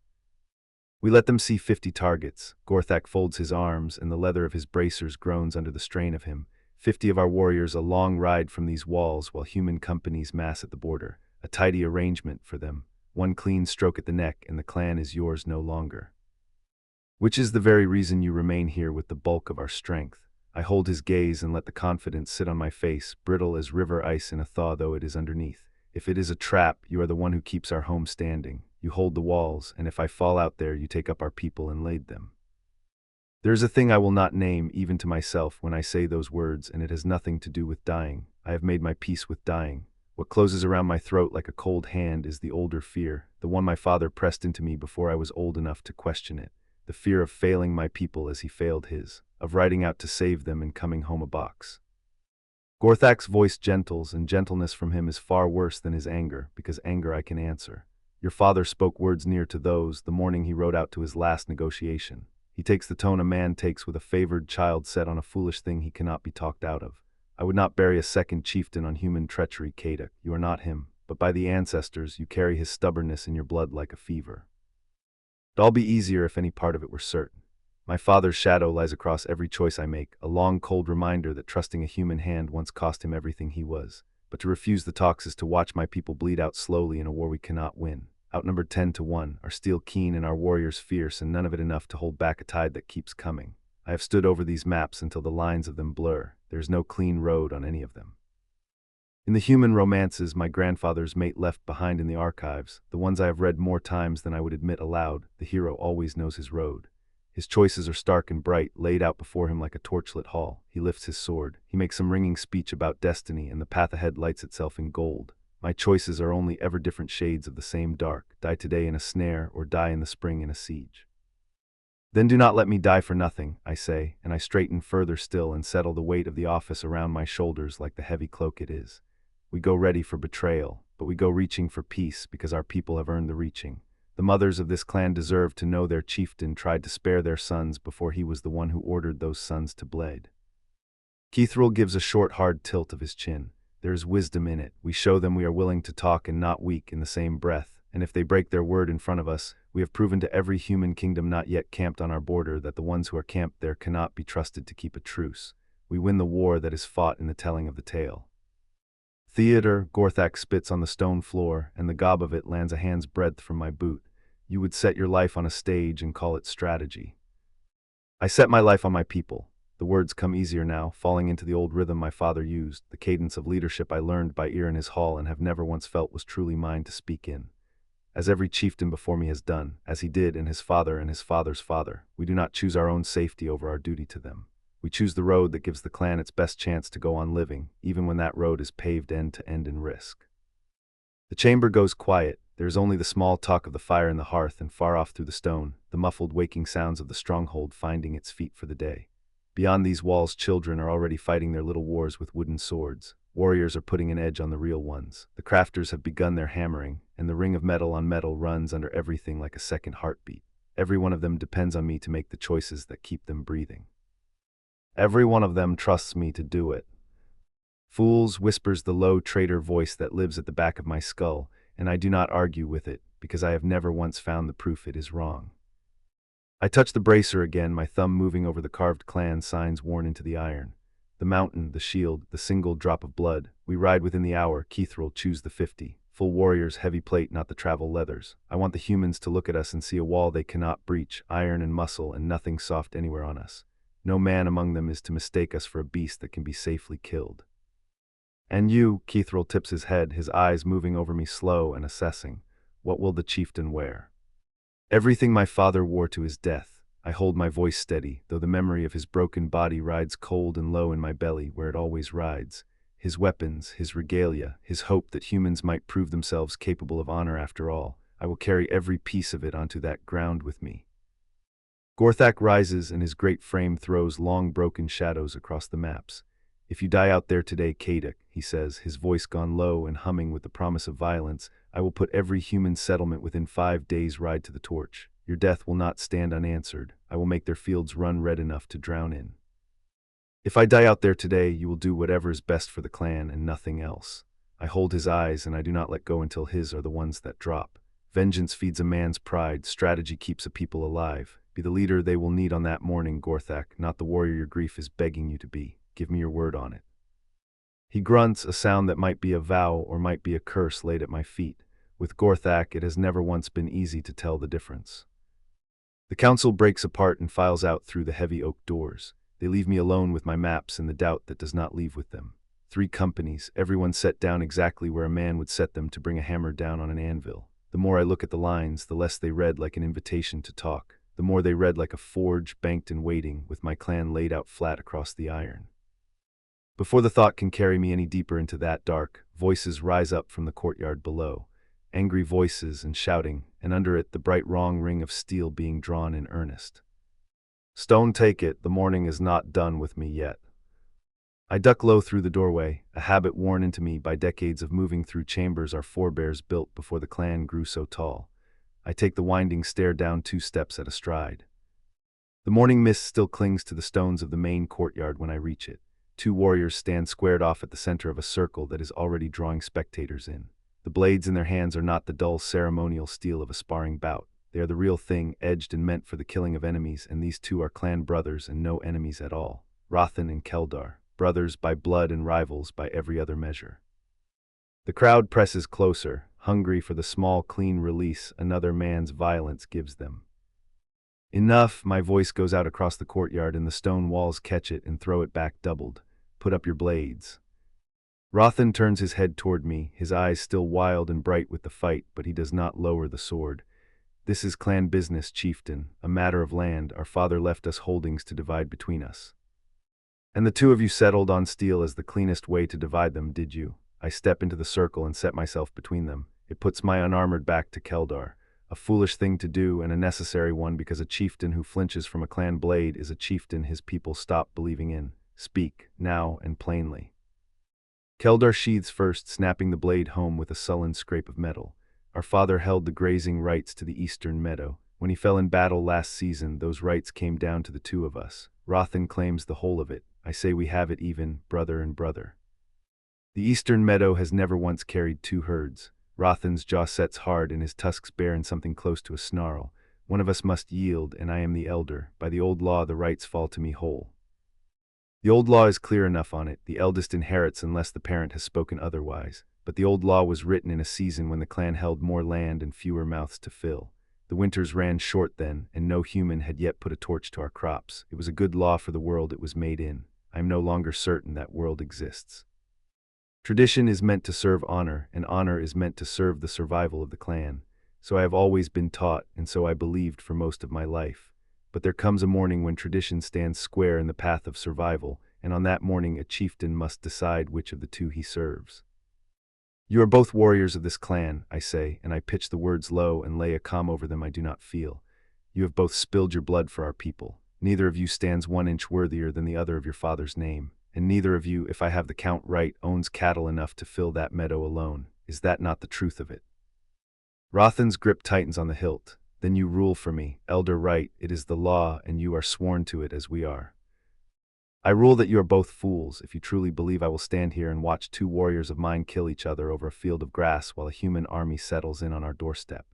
We let them see 50 targets. Gorthak folds his arms, and the leather of his bracers groans under the strain of him. 50 of our warriors, a long ride from these walls while human companies mass at the border. A tidy arrangement for them. One clean stroke at the neck, and the clan is yours no longer. Which is the very reason you remain here with the bulk of our strength. I hold his gaze and let the confidence sit on my face, brittle as river ice in a thaw though it is underneath. If it is a trap, you are the one who keeps our home standing. You hold the walls, and if I fall out there, you take up our people and laid them. There is a thing I will not name even to myself when I say those words, and it has nothing to do with dying. I have made my peace with dying. What closes around my throat like a cold hand is the older fear, the one my father pressed into me before I was old enough to question it. The fear of failing my people as he failed his, of riding out to save them and coming home a box. Gorthak's voice gentles, and gentleness from him is far worse than his anger, because anger I can answer. Your father spoke words near to those the morning he rode out to his last negotiation. He takes the tone a man takes with a favored child set on a foolish thing he cannot be talked out of. I would not bury a second chieftain on human treachery, Kaduk. You are not him, but by the ancestors you carry his stubbornness in your blood like a fever. It'd all be easier if any part of it were certain. My father's shadow lies across every choice I make, a long cold reminder that trusting a human hand once cost him everything he was. But to refuse the talks is to watch my people bleed out slowly in a war we cannot win. Outnumbered 10-1, our steel keen and our warriors fierce, and none of it enough to hold back a tide that keeps coming. I have stood over these maps until the lines of them blur. There is no clean road on any of them. In the human romances my grandfather's mate left behind in the archives, the ones I have read more times than I would admit aloud, the hero always knows his road. His choices are stark and bright, laid out before him like a torchlit hall. He lifts his sword. He makes some ringing speech about destiny, and the path ahead lights itself in gold. My choices are only ever different shades of the same dark. Die today in a snare, or die in the spring in a siege. Then do not let me die for nothing, I say, and I straighten further still and settle the weight of the office around my shoulders like the heavy cloak it is. We go ready for betrayal, but we go reaching for peace because our people have earned the reaching. The mothers of this clan deserve to know their chieftain tried to spare their sons before he was the one who ordered those sons to blade. Keithril gives a short hard tilt of his chin. There is wisdom in it. We show them we are willing to talk and not weak in the same breath, and if they break their word in front of us, we have proven to every human kingdom not yet camped on our border that the ones who are camped there cannot be trusted to keep a truce. We win the war that is fought in the telling of the tale. Theater, Gorthak spits on the stone floor, and the gob of it lands a hand's breadth from my boot. You would set your life on a stage and call it strategy. I set my life on my people. The words come easier now, falling into the old rhythm my father used, the cadence of leadership I learned by ear in his hall and have never once felt was truly mine to speak in. As every chieftain before me has done, as he did in his father and his father's father, we do not choose our own safety over our duty to them. We choose the road that gives the clan its best chance to go on living, even when that road is paved end to end in risk. The chamber goes quiet. There is only the small talk of the fire in the hearth, and far off through the stone, the muffled waking sounds of the stronghold finding its feet for the day. Beyond these walls, children are already fighting their little wars with wooden swords. Warriors are putting an edge on the real ones. The crafters have begun their hammering, and the ring of metal on metal runs under everything like a second heartbeat. Every one of them depends on me to make the choices that keep them breathing. Every one of them trusts me to do it. Fools, whispers the low traitor voice that lives at the back of my skull, and I do not argue with it, because I have never once found the proof it is wrong. I touch the bracer again, my thumb moving over the carved clan signs worn into the iron. The mountain, the shield, the single drop of blood. We ride within the hour. Keithril, choose the 50. Full warriors, heavy plate, not the travel leathers. I want the humans to look at us and see a wall they cannot breach, iron and muscle, and nothing soft anywhere on us. No man among them is to mistake us for a beast that can be safely killed. And you, Keithril tips his head, his eyes moving over me slow and assessing. What will the chieftain wear? Everything my father wore to his death. I hold my voice steady, though the memory of his broken body rides cold and low in my belly, where it always rides. His weapons, his regalia, his hope that humans might prove themselves capable of honor after all. I will carry every piece of it onto that ground with me. Gorthak rises, and his great frame throws long broken shadows across the maps. If you die out there today, Kaduk, he says, his voice gone low and humming with the promise of violence, I will put every human settlement within 5 days' ride to the torch. Your death will not stand unanswered. I will make their fields run red enough to drown in. If I die out there today, you will do whatever is best for the clan and nothing else. I hold his eyes, and I do not let go until his are the ones that drop. Vengeance feeds a man's pride. Strategy keeps a people alive. Be the leader they will need on that morning, Gorthak, not the warrior your grief is begging you to be. Give me your word on it. He grunts, a sound that might be a vow or might be a curse laid at my feet. With Gorthak, it has never once been easy to tell the difference. The council breaks apart and files out through the heavy oak doors. They leave me alone with my maps and the doubt that does not leave with them. 3 companies, everyone set down exactly where a man would set them to bring a hammer down on an anvil. The more I look at the lines, the less they read like an invitation to talk. the more they read like a forge banked in waiting, with my clan laid out flat across the iron. Before the thought can carry me any deeper into that dark, voices rise up from the courtyard below, angry voices and shouting, and under it the bright wrong ring of steel being drawn in earnest. "Stone take it, the morning is not done with me yet." I duck low through the doorway, a habit worn into me by decades of moving through chambers our forebears built before the clan grew so tall. I take the winding stair down 2 steps at a stride. The morning mist still clings to the stones of the main courtyard when I reach it. 2 warriors stand squared off at the center of a circle that is already drawing spectators in. The blades in their hands are not the dull ceremonial steel of a sparring bout. They are the real thing, edged and meant for the killing of enemies, and these 2 are clan brothers and no enemies at all. Rothan and Keldar, brothers by blood and rivals by every other measure. The crowd presses closer, hungry for the small, clean release another man's violence gives them. "Enough," my voice goes out across the courtyard, and the stone walls catch it and throw it back doubled. "Put up your blades." Rothan turns his head toward me, his eyes still wild and bright with the fight, but he does not lower the sword. "This is clan business, chieftain, a matter of land. Our father left us holdings to divide between us. And the 2 of you settled on steel as the cleanest way to divide them, did you?" I step into the circle and set myself between them. It puts my unarmored back to Keldar. A foolish thing to do and a necessary one, because a chieftain who flinches from a clan blade is a chieftain his people stop believing in. Speak, now and plainly. Keldar sheathes first, snapping the blade home with a sullen scrape of metal. "Our father held the grazing rights to the eastern meadow. When he fell in battle last season, those rights came down to the 2 of us. Rothan claims the whole of it. I say we have it even, brother and brother. The eastern meadow has never once carried 2 herds. Rothan's jaw sets hard and his tusks bare in something close to a snarl. One of us must yield, and I am the elder. By the old law, the rights fall to me whole. The old law is clear enough on it. The eldest inherits unless the parent has spoken otherwise. But the old law was written in a season when the clan held more land and fewer mouths to fill. The winters ran short then, and no human had yet put a torch to our crops. It was a good law for the world it was made in. I am no longer certain that world exists. Tradition is meant to serve honor, and honor is meant to serve the survival of the clan. So I have always been taught, and so I believed for most of my life. But there comes a morning when tradition stands square in the path of survival, and on that morning a chieftain must decide which of the 2 he serves. "You are both warriors of this clan," I say, and I pitch the words low and lay a calm over them I do not feel. "You have both spilled your blood for our people. Neither of you stands 1 inch worthier than the other of your father's name. And neither of you, if I have the count right, owns cattle enough to fill that meadow alone. Is that not the truth of it?" Rothan's grip tightens on the hilt. "Then you rule for me. Elder right, it is the law, and you are sworn to it as we are. I rule that you are both fools if you truly believe I will stand here and watch 2 warriors of mine kill each other over a field of grass while a human army settles in on our doorstep."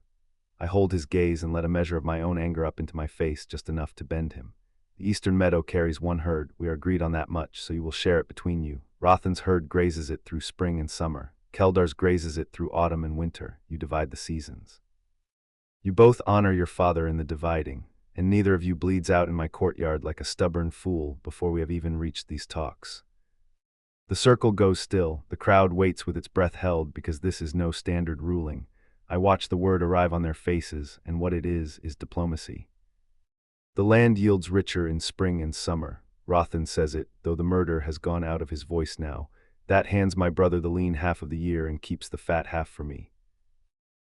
I hold his gaze and let a measure of my own anger up into my face, just enough to bend him. "The eastern meadow carries 1 herd. We are agreed on that much, so you will share it between you. Rothan's herd grazes it through spring and summer. Keldar's grazes it through autumn and winter. You divide the seasons. You both honor your father in the dividing, and neither of you bleeds out in my courtyard like a stubborn fool before we have even reached these talks." The circle goes still. The crowd waits with its breath held, because this is no standard ruling. I watch the word arrive on their faces, and what it is diplomacy. "The land yields richer in spring and summer," Rothan says it, though the murder has gone out of his voice now. "That hands my brother the lean half of the year and keeps the fat half for me.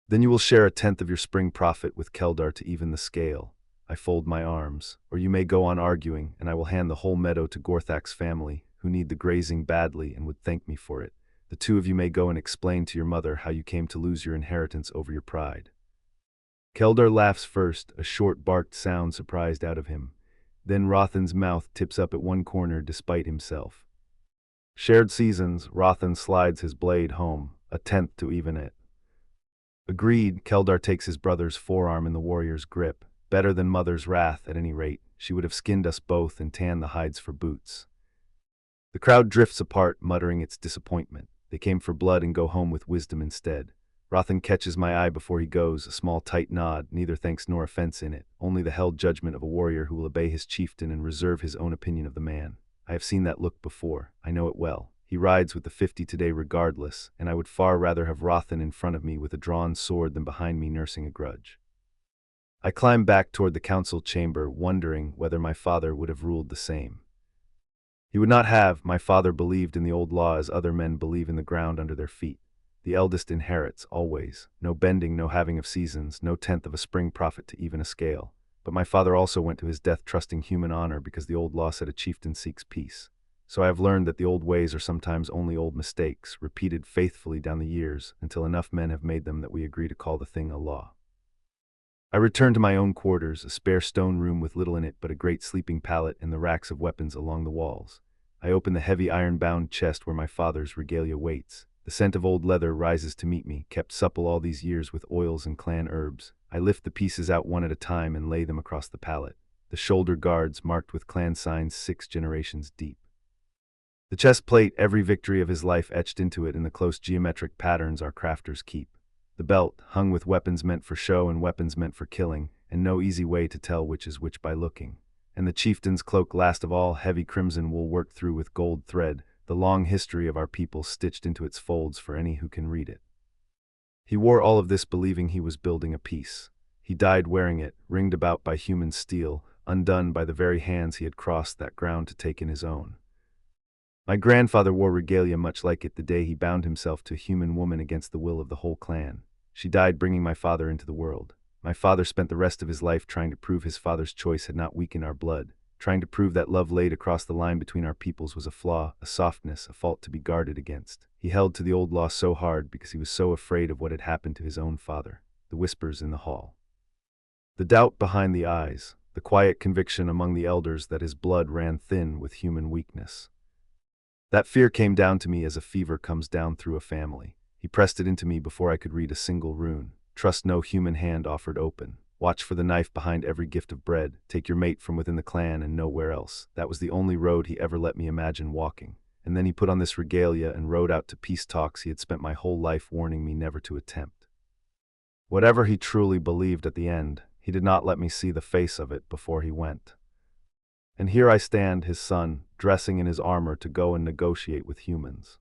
Then you will share 1/10 of your spring profit with Keldar to even the scale." I fold my arms. "Or you may go on arguing, and I will hand the whole meadow to Gorthak's family, who need the grazing badly and would thank me for it. The 2 of you may go and explain to your mother how you came to lose your inheritance over your pride." Keldar laughs first, a short barked sound surprised out of him. Then Rothan's mouth tips up at one corner despite himself. "Shared seasons," Rothan slides his blade home, 1/10 to even it. "Agreed." Keldar takes his brother's forearm in the warrior's grip. "Better than mother's wrath, at any rate. She would have skinned us both and tanned the hides for boots." The crowd drifts apart, muttering its disappointment. They came for blood and go home with wisdom instead. Rothan catches my eye before he goes, a small tight nod, neither thanks nor offense in it, only the held judgment of a warrior who will obey his chieftain and reserve his own opinion of the man. I have seen that look before. I know it well. He rides with the 50 today regardless, and I would far rather have Rothan in front of me with a drawn sword than behind me nursing a grudge. I climbed back toward the council chamber, wondering whether my father would have ruled the same. He would not have. My father believed in the old law as other men believe in the ground under their feet. The eldest inherits, always. No bending, no having of seasons, no tenth of a spring profit to even a scale. But my father also went to his death trusting human honor because the old law said a chieftain seeks peace. So I have learned that the old ways are sometimes only old mistakes, repeated faithfully down the years until enough men have made them that we agree to call the thing a law. I returned to my own quarters, a spare stone room with little in it but a great sleeping pallet and the racks of weapons along the walls. I open the heavy iron-bound chest where my father's regalia waits. The scent of old leather rises to meet me, kept supple all these years with oils and clan herbs. I lift the pieces out one at a time and lay them across the pallet. The shoulder guards marked with clan signs 6 generations deep. The chest plate, every victory of his life etched into it in the close geometric patterns our crafters keep. The belt, hung with weapons meant for show and weapons meant for killing, and no easy way to tell which is which by looking. And the chieftain's cloak, last of all, heavy crimson wool worked through with gold thread, the long history of our people stitched into its folds for any who can read it. He wore all of this believing he was building a peace. He died wearing it, ringed about by human steel, undone by the very hands he had crossed that ground to take in his own. My grandfather wore regalia much like it the day he bound himself to a human woman against the will of the whole clan. She died bringing my father into the world. My father spent the rest of his life trying to prove his father's choice had not weakened our blood, trying to prove that love laid across the line between our peoples was a flaw, a softness, a fault to be guarded against. He held to the old law so hard because he was so afraid of what had happened to his own father. The whispers in the hall. The doubt behind the eyes, the quiet conviction among the elders that his blood ran thin with human weakness. That fear came down to me as a fever comes down through a family. He pressed it into me before I could read a single rune. Trust no human hand offered open. Watch for the knife behind every gift of bread. Take your mate from within the clan and nowhere else. That was the only road he ever let me imagine walking. And then he put on this regalia and rode out to peace talks he had spent my whole life warning me never to attempt. Whatever he truly believed at the end, he did not let me see the face of it before he went. And here I stand, his son, dressing in his armor to go and negotiate with humans.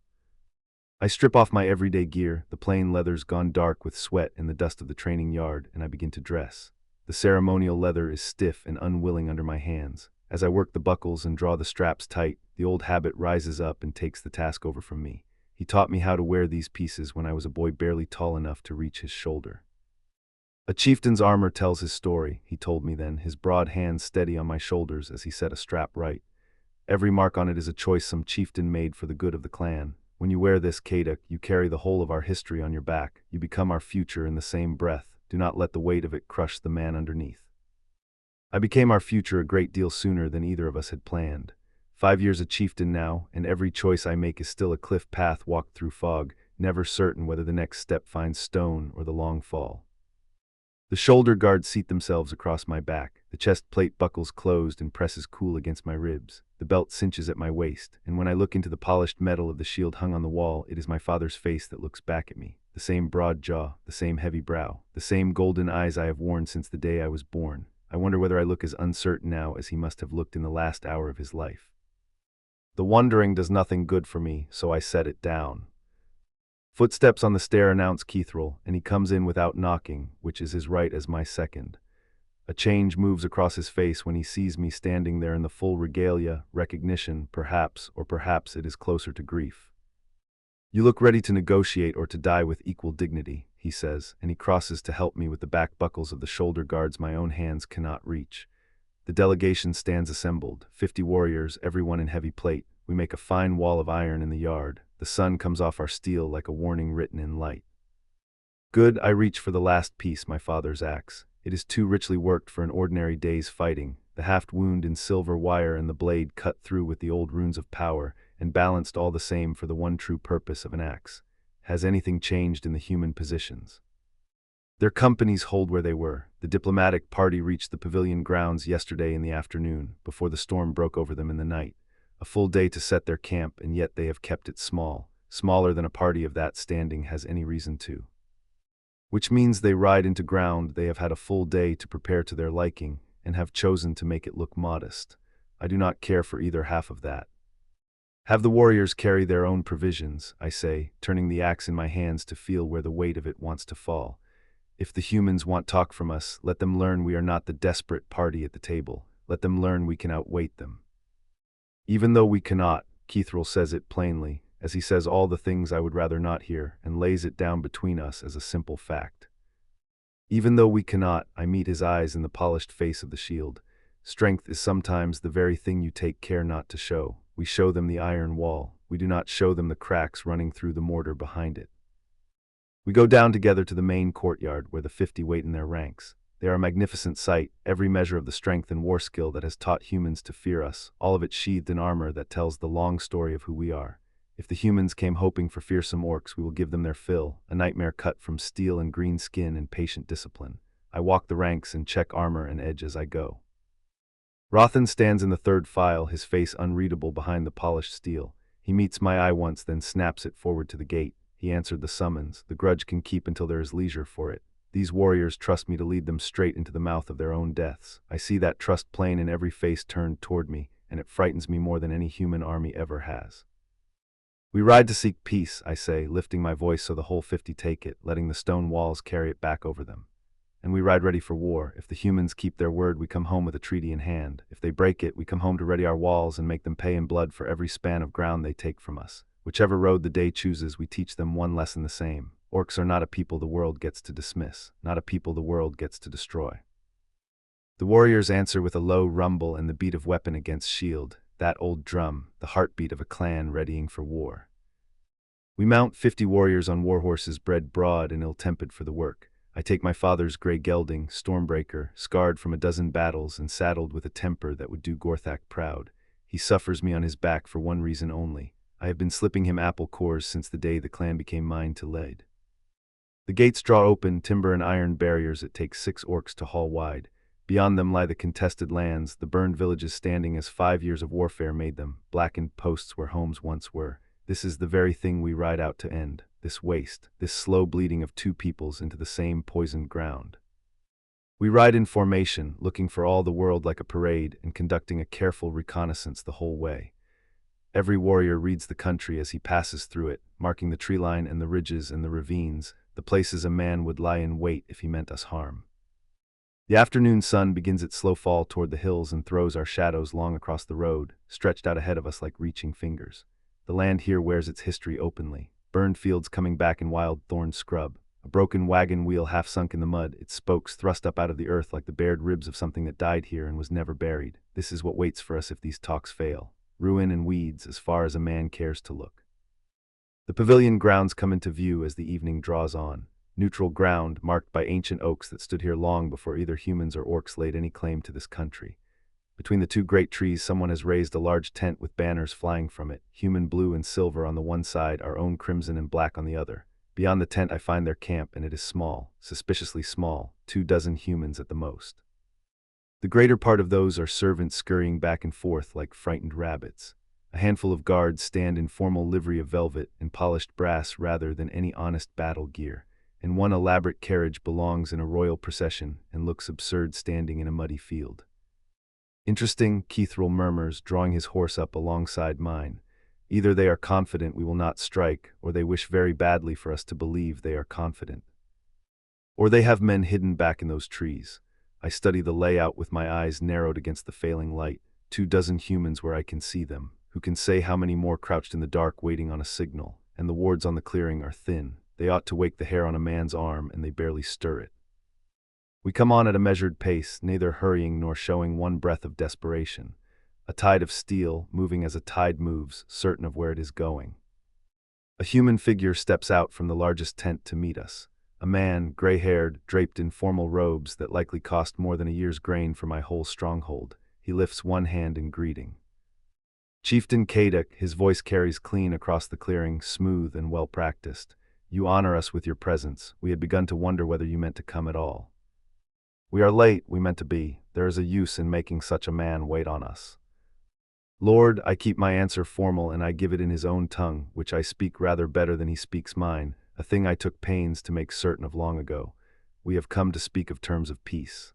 I strip off my everyday gear, the plain leather's gone dark with sweat and the dust of the training yard, and I begin to dress. The ceremonial leather is stiff and unwilling under my hands. As I work the buckles and draw the straps tight, the old habit rises up and takes the task over from me. He taught me how to wear these pieces when I was a boy barely tall enough to reach his shoulder. A chieftain's armor tells his story, he told me then, his broad hands steady on my shoulders as he set a strap right. Every mark on it is a choice some chieftain made for the good of the clan. When you wear this, Kaduk, you carry the whole of our history on your back. You become our future in the same breath. Do not let the weight of it crush the man underneath. I became our future a great deal sooner than either of us had planned. 5 years a chieftain now, and every choice I make is still a cliff path walked through fog, never certain whether the next step finds stone or the long fall. The shoulder guards seat themselves across my back. The chest plate buckles closed and presses cool against my ribs. The belt cinches at my waist, and when I look into the polished metal of the shield hung on the wall, it is my father's face that looks back at me. The same broad jaw, the same heavy brow, the same golden eyes I have worn since the day I was born. I wonder whether I look as uncertain now as he must have looked in the last hour of his life. The wondering does nothing good for me, so I set it down. Footsteps on the stair announce Keithrel, and he comes in without knocking, which is his right as my second. A change moves across his face when he sees me standing there in the full regalia, recognition, perhaps, or perhaps it is closer to grief. You look ready to negotiate or to die with equal dignity, he says, and he crosses to help me with the back buckles of the shoulder guards my own hands cannot reach. The delegation stands assembled, 50 warriors, everyone in heavy plate. We make a fine wall of iron in the yard. The sun comes off our steel like a warning written in light. Good, I reach for the last piece, my father's axe. It is too richly worked for an ordinary day's fighting, the haft wound in silver wire and the blade cut through with the old runes of power, and balanced all the same for the one true purpose of an axe. Has anything changed in the human positions? Their companies hold where they were. The diplomatic party reached the pavilion grounds yesterday in the afternoon, before the storm broke over them in the night. A full day to set their camp, and yet they have kept it small, smaller than a party of that standing has any reason to. Which means they ride into ground they have had a full day to prepare to their liking, and have chosen to make it look modest. I do not care for either half of that. Have the warriors carry their own provisions, I say, turning the axe in my hands to feel where the weight of it wants to fall. If the humans want talk from us, let them learn we are not the desperate party at the table. Let them learn we can outweight them. Even though we cannot, Keithril says it plainly, as he says all the things I would rather not hear, and lays it down between us as a simple fact. Even though we cannot, I meet his eyes in the polished face of the shield. Strength is sometimes the very thing you take care not to show. We show them the iron wall. We do not show them the cracks running through the mortar behind it. We go down together to the main courtyard where the 50 wait in their ranks. They are a magnificent sight, every measure of the strength and war skill that has taught humans to fear us, all of it sheathed in armor that tells the long story of who we are. If the humans came hoping for fearsome orcs, we will give them their fill, a nightmare cut from steel and green skin and patient discipline. I walk the ranks and check armor and edge as I go. Rothan stands in the third file, his face unreadable behind the polished steel. He meets my eye once, then snaps it forward to the gate. He answered the summons. The grudge can keep until there is leisure for it. These warriors trust me to lead them straight into the mouth of their own deaths. I see that trust plain in every face turned toward me, and it frightens me more than any human army ever has. We ride to seek peace, I say, lifting my voice so the whole 50 take it, letting the stone walls carry it back over them. And we ride ready for war. If the humans keep their word, we come home with a treaty in hand. If they break it, we come home to ready our walls and make them pay in blood for every span of ground they take from us. Whichever road the day chooses, we teach them one lesson the same. Orcs are not a people the world gets to dismiss, not a people the world gets to destroy. The warriors answer with a low rumble and the beat of weapon against shield, that old drum, the heartbeat of a clan readying for war. We mount 50 warriors on warhorses bred broad and ill-tempered for the work. I take my father's grey gelding, Stormbreaker, scarred from a dozen battles and saddled with a temper that would do Gorthak proud. He suffers me on his back for one reason only. I have been slipping him apple cores since the day the clan became mine to lead. The gates draw open, timber and iron barriers it takes 6 orcs to haul wide. Beyond them lie the contested lands, the burned villages standing as 5 years of warfare made them, blackened posts where homes once were. This is the very thing we ride out to end, this waste, this slow bleeding of 2 peoples into the same poisoned ground. We ride in formation, looking for all the world like a parade and conducting a careful reconnaissance the whole way. Every warrior reads the country as he passes through it, marking the tree line and the ridges and the ravines, the places a man would lie in wait if he meant us harm. The afternoon sun begins its slow fall toward the hills and throws our shadows long across the road, stretched out ahead of us like reaching fingers. The land here wears its history openly, burned fields coming back in wild thorn scrub, a broken wagon wheel half sunk in the mud, its spokes thrust up out of the earth like the bared ribs of something that died here and was never buried. This is what waits for us if these talks fail. Ruin and weeds as far as a man cares to look. The pavilion grounds come into view as the evening draws on. Neutral ground marked by ancient oaks that stood here long before either humans or orcs laid any claim to this country. Between the 2 great trees, someone has raised a large tent with banners flying from it, human blue and silver on the one side, our own crimson and black on the other. Beyond the tent I find their camp, and it is small, suspiciously small, 24 humans at the most. The greater part of those are servants scurrying back and forth like frightened rabbits. A handful of guards stand in formal livery of velvet and polished brass rather than any honest battle gear, and one elaborate carriage belongs in a royal procession and looks absurd standing in a muddy field. Interesting, Keithril murmurs, drawing his horse up alongside mine. Either they are confident we will not strike, or they wish very badly for us to believe they are confident. Or they have men hidden back in those trees. I study the layout with my eyes narrowed against the failing light, 24 humans where I can see them. Who can say how many more crouched in the dark waiting on a signal, and the wards on the clearing are thin. They ought to wake the hair on a man's arm, and they barely stir it. We come on at a measured pace, neither hurrying nor showing one breath of desperation. A tide of steel, moving as a tide moves, certain of where it is going. A human figure steps out from the largest tent to meet us. A man, gray-haired, draped in formal robes that likely cost more than a year's grain for my whole stronghold. He lifts one hand in greeting. Chieftain Kaduk, his voice carries clean across the clearing, smooth and well-practiced. You honor us with your presence. We had begun to wonder whether you meant to come at all. We are late, we meant to be. There is a use in making such a man wait on us. Lord, I keep my answer formal and I give it in his own tongue, which I speak rather better than he speaks mine, a thing I took pains to make certain of long ago. We have come to speak of terms of peace.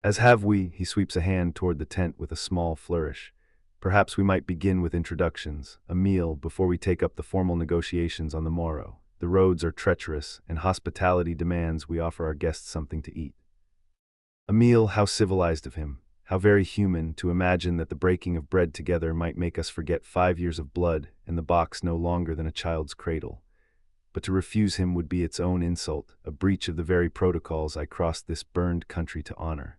As have we, he sweeps a hand toward the tent with a small flourish. Perhaps we might begin with introductions, a meal, before we take up the formal negotiations on the morrow. the roads are treacherous, and hospitality demands we offer our guests something to eat. A meal, how civilized of him, how very human to imagine that the breaking of bread together might make us forget 5 years of blood and the box no longer than a child's cradle. But to refuse him would be its own insult, a breach of the very protocols I crossed this burned country to honor.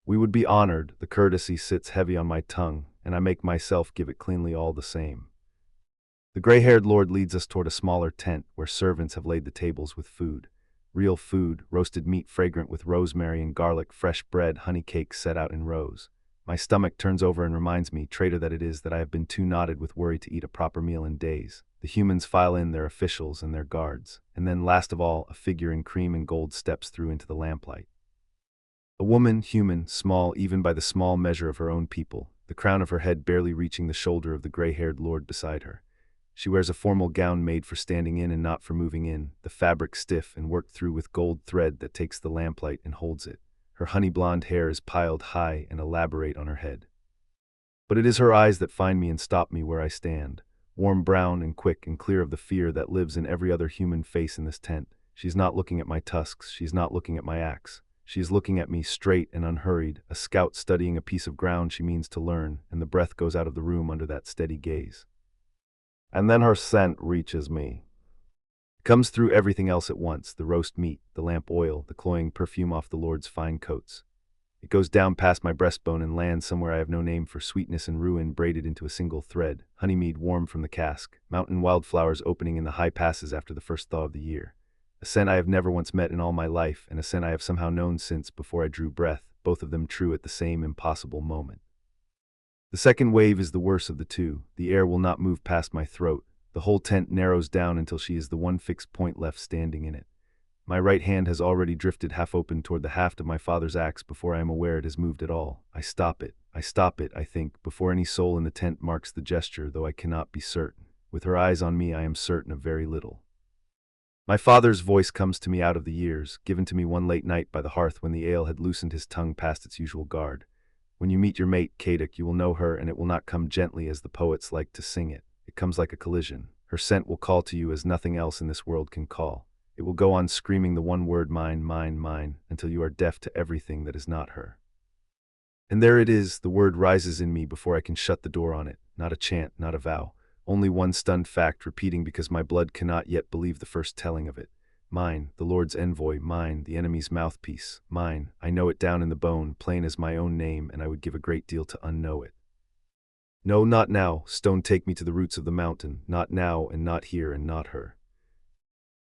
We would be honored, the courtesy sits heavy on my tongue, and I make myself give it cleanly all the same. The gray-haired lord leads us toward a smaller tent where servants have laid the tables with food. Real food, roasted meat fragrant with rosemary and garlic, fresh bread, honey cakes set out in rows. My stomach turns over and reminds me, traitor that it is, that I have been too knotted with worry to eat a proper meal in days. The humans file in their officials and their guards, and then last of all, a figure in cream and gold steps through into the lamplight. A woman, human, small even by the small measure of her own people, the crown of her head barely reaching the shoulder of the gray-haired lord beside her. She wears a formal gown made for standing in and not for moving in, the fabric stiff and worked through with gold thread that takes the lamplight and holds it. Her honey-blonde hair is piled high and elaborate on her head. But it is her eyes that find me and stop me where I stand, warm brown and quick and clear of the fear that lives in every other human face in this tent. She's not looking at my tusks, she's not looking at my axe. She is looking at me straight and unhurried, a scout studying a piece of ground she means to learn, and the breath goes out of the room under that steady gaze. And then her scent reaches me. It comes through everything else at once, the roast meat, the lamp oil, the cloying perfume off the lord's fine coats. It goes down past my breastbone and lands somewhere I have no name for, sweetness and ruin braided into a single thread, honeymead warm from the cask, mountain wildflowers opening in the high passes after the first thaw of the year. A scent I have never once met in all my life, and a scent I have somehow known since before I drew breath, both of them true at the same impossible moment. The second wave is the worse of the two. The air will not move past my throat. The whole tent narrows down until she is the one fixed point left standing in it. My right hand has already drifted half open toward the haft of my father's axe before I am aware it has moved at all. I stop it, I think, before any soul in the tent marks the gesture, though I cannot be certain. With her eyes on me, I am certain of very little. My father's voice comes to me out of the years, given to me one late night by the hearth when the ale had loosened his tongue past its usual guard. When you meet your mate, Kaduk, you will know her, and it will not come gently as the poets like to sing it. It comes like a collision. Her scent will call to you as nothing else in this world can call. It will go on screaming the one word mine, mine, mine, until you are deaf to everything that is not her. And there it is, the word rises in me before I can shut the door on it. Not a chant, not a vow. Only one stunned fact repeating because my blood cannot yet believe the first telling of it. Mine, the Lord's envoy, mine, the enemy's mouthpiece, mine. I know it down in the bone, plain as my own name, and I would give a great deal to unknow it. No, not now, stone take me to the roots of the mountain, not now and not here and not her.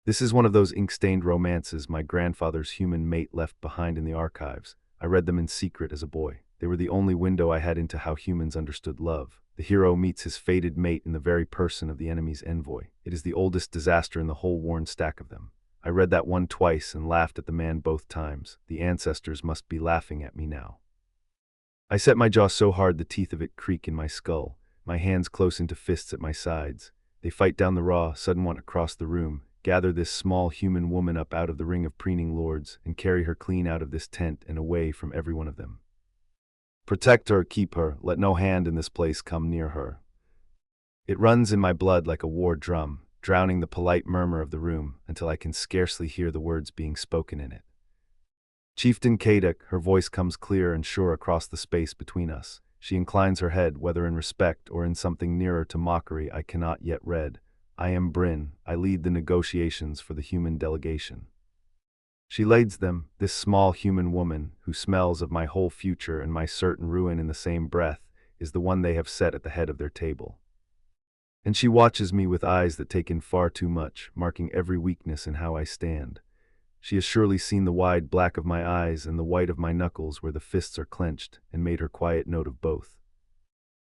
This is one of those ink-stained romances my grandfather's human mate left behind in the archives. I read them in secret as a boy. They were the only window I had into how humans understood love. The hero meets his fated mate in the very person of the enemy's envoy. It is the oldest disaster in the whole worn stack of them. I read that one twice and laughed at the man both times. The ancestors must be laughing at me now. I set my jaw so hard the teeth of it creak in my skull, my hands close into fists at my sides. They fight down the raw, sudden want across the room, gather this small human woman up out of the ring of preening lords, and carry her clean out of this tent and away from every one of them. Protect her, keep her, let no hand in this place come near her. It runs in my blood like a war drum, drowning the polite murmur of the room until I can scarcely hear the words being spoken in it. Chieftain Kaduk, her voice comes clear and sure across the space between us. She inclines her head, whether in respect or in something nearer to mockery I cannot yet read. I am Bryn, I lead the negotiations for the human delegation. She leads them, this small human woman, who smells of my whole future and my certain ruin in the same breath, is the one they have set at the head of their table. And she watches me with eyes that take in far too much, marking every weakness in how I stand. She has surely seen the wide black of my eyes and the white of my knuckles where the fists are clenched, and made her quiet note of both.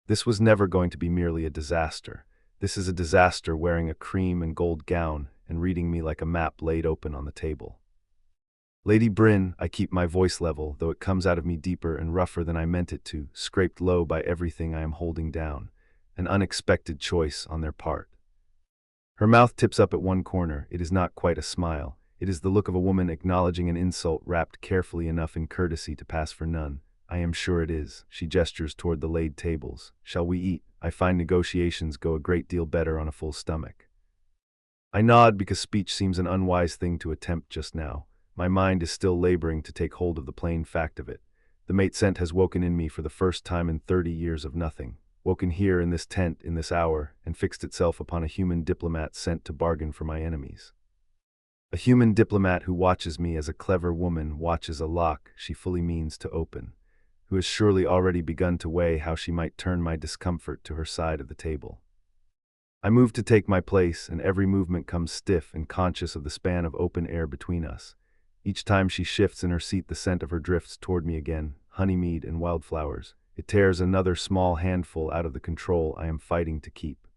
This was never going to be merely a disaster. This is a disaster wearing a cream and gold gown and reading me like a map laid open on the table. Lady Bryn, I keep my voice level, though it comes out of me deeper and rougher than I meant it to, scraped low by everything I am holding down. An unexpected choice on their part. Her mouth tips up at one corner. It is not quite a smile. It is the look of a woman acknowledging an insult wrapped carefully enough in courtesy to pass for none. I am sure it is. She gestures toward the laid tables. Shall we eat? I find negotiations go a great deal better on a full stomach. I nod because speech seems an unwise thing to attempt just now. My mind is still laboring to take hold of the plain fact of it. The mate scent has woken in me for the first time in 30 years of nothing, woken here in this tent in this hour, and fixed itself upon a human diplomat sent to bargain for my enemies. A human diplomat who watches me as a clever woman watches a lock she fully means to open, who has surely already begun to weigh how she might turn my discomfort to her side of the table. I move to take my place, and every movement comes stiff and conscious of the span of open air between us. Each time she shifts in her seat, the scent of her drifts toward me again, honeymead and wildflowers. It tears another small handful out of the control I am fighting to keep.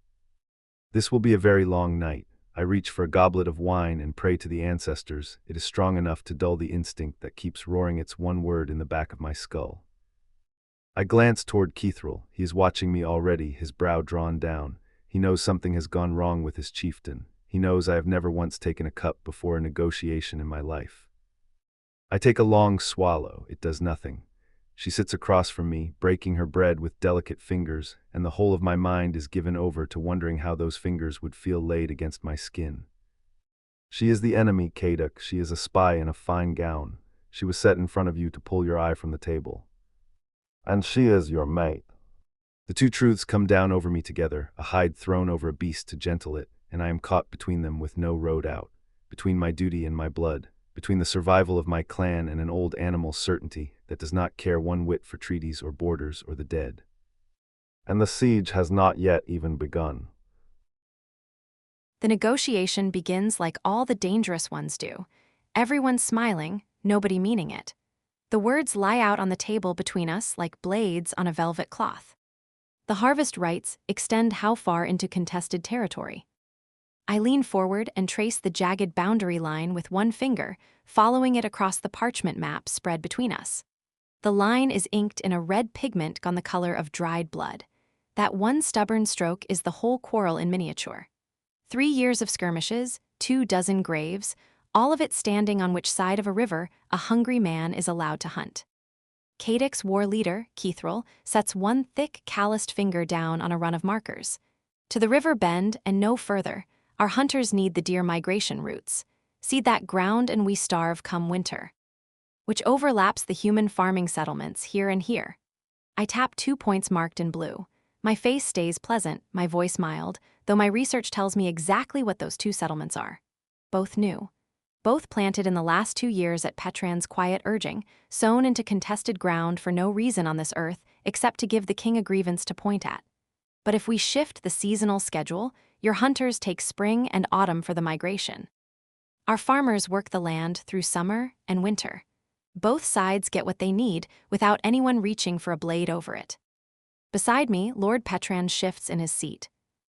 This will be a very long night. I reach for a goblet of wine and pray to the ancestors. It is strong enough to dull the instinct that keeps roaring its one word in the back of my skull. I glance toward Keithrel. He is watching me already, his brow drawn down. He knows something has gone wrong with his chieftain. He knows I have never once taken a cup before a negotiation in my life. I take a long swallow. It does nothing. She sits across from me, breaking her bread with delicate fingers, and the whole of my mind is given over to wondering how those fingers would feel laid against my skin. She is the enemy, Kaduk. She is a spy in a fine gown. She was set in front of you to pull your eye from the table. And she is your mate. The two truths come down over me together, a hide thrown over a beast to gentle it, and I am caught between them with no road out, between my duty and my blood, between the survival of my clan and an old animal's certainty that does not care one whit for treaties or borders or the dead. And the siege has not yet even begun. The negotiation begins like all the dangerous ones do. Everyone smiling, nobody meaning it. The words lie out on the table between us like blades on a velvet cloth. The harvest rights extend how far into contested territory? I lean forward and trace the jagged boundary line with one finger, following it across the parchment map spread between us. The line is inked in a red pigment gone the color of dried blood. That one stubborn stroke is the whole quarrel in miniature. 3 years of skirmishes, 24 graves, all of it standing on which side of a river a hungry man is allowed to hunt. Kaduk's war leader, Keithrel, sets one thick, calloused finger down on a run of markers. To the river bend and no further, our hunters need the deer migration routes. Seed that ground and we starve come winter. Which overlaps the human farming settlements here and here. I tap 2 points marked in blue. My face stays pleasant, my voice mild, though my research tells me exactly what those 2 settlements are. Both new. Both planted in the last 2 years at Petran's quiet urging, sown into contested ground for no reason on this earth except to give the king a grievance to point at. But if we shift the seasonal schedule, your hunters take spring and autumn for the migration. Our farmers work the land through summer and winter. Both sides get what they need without anyone reaching for a blade over it. Beside me, Lord Petran shifts in his seat.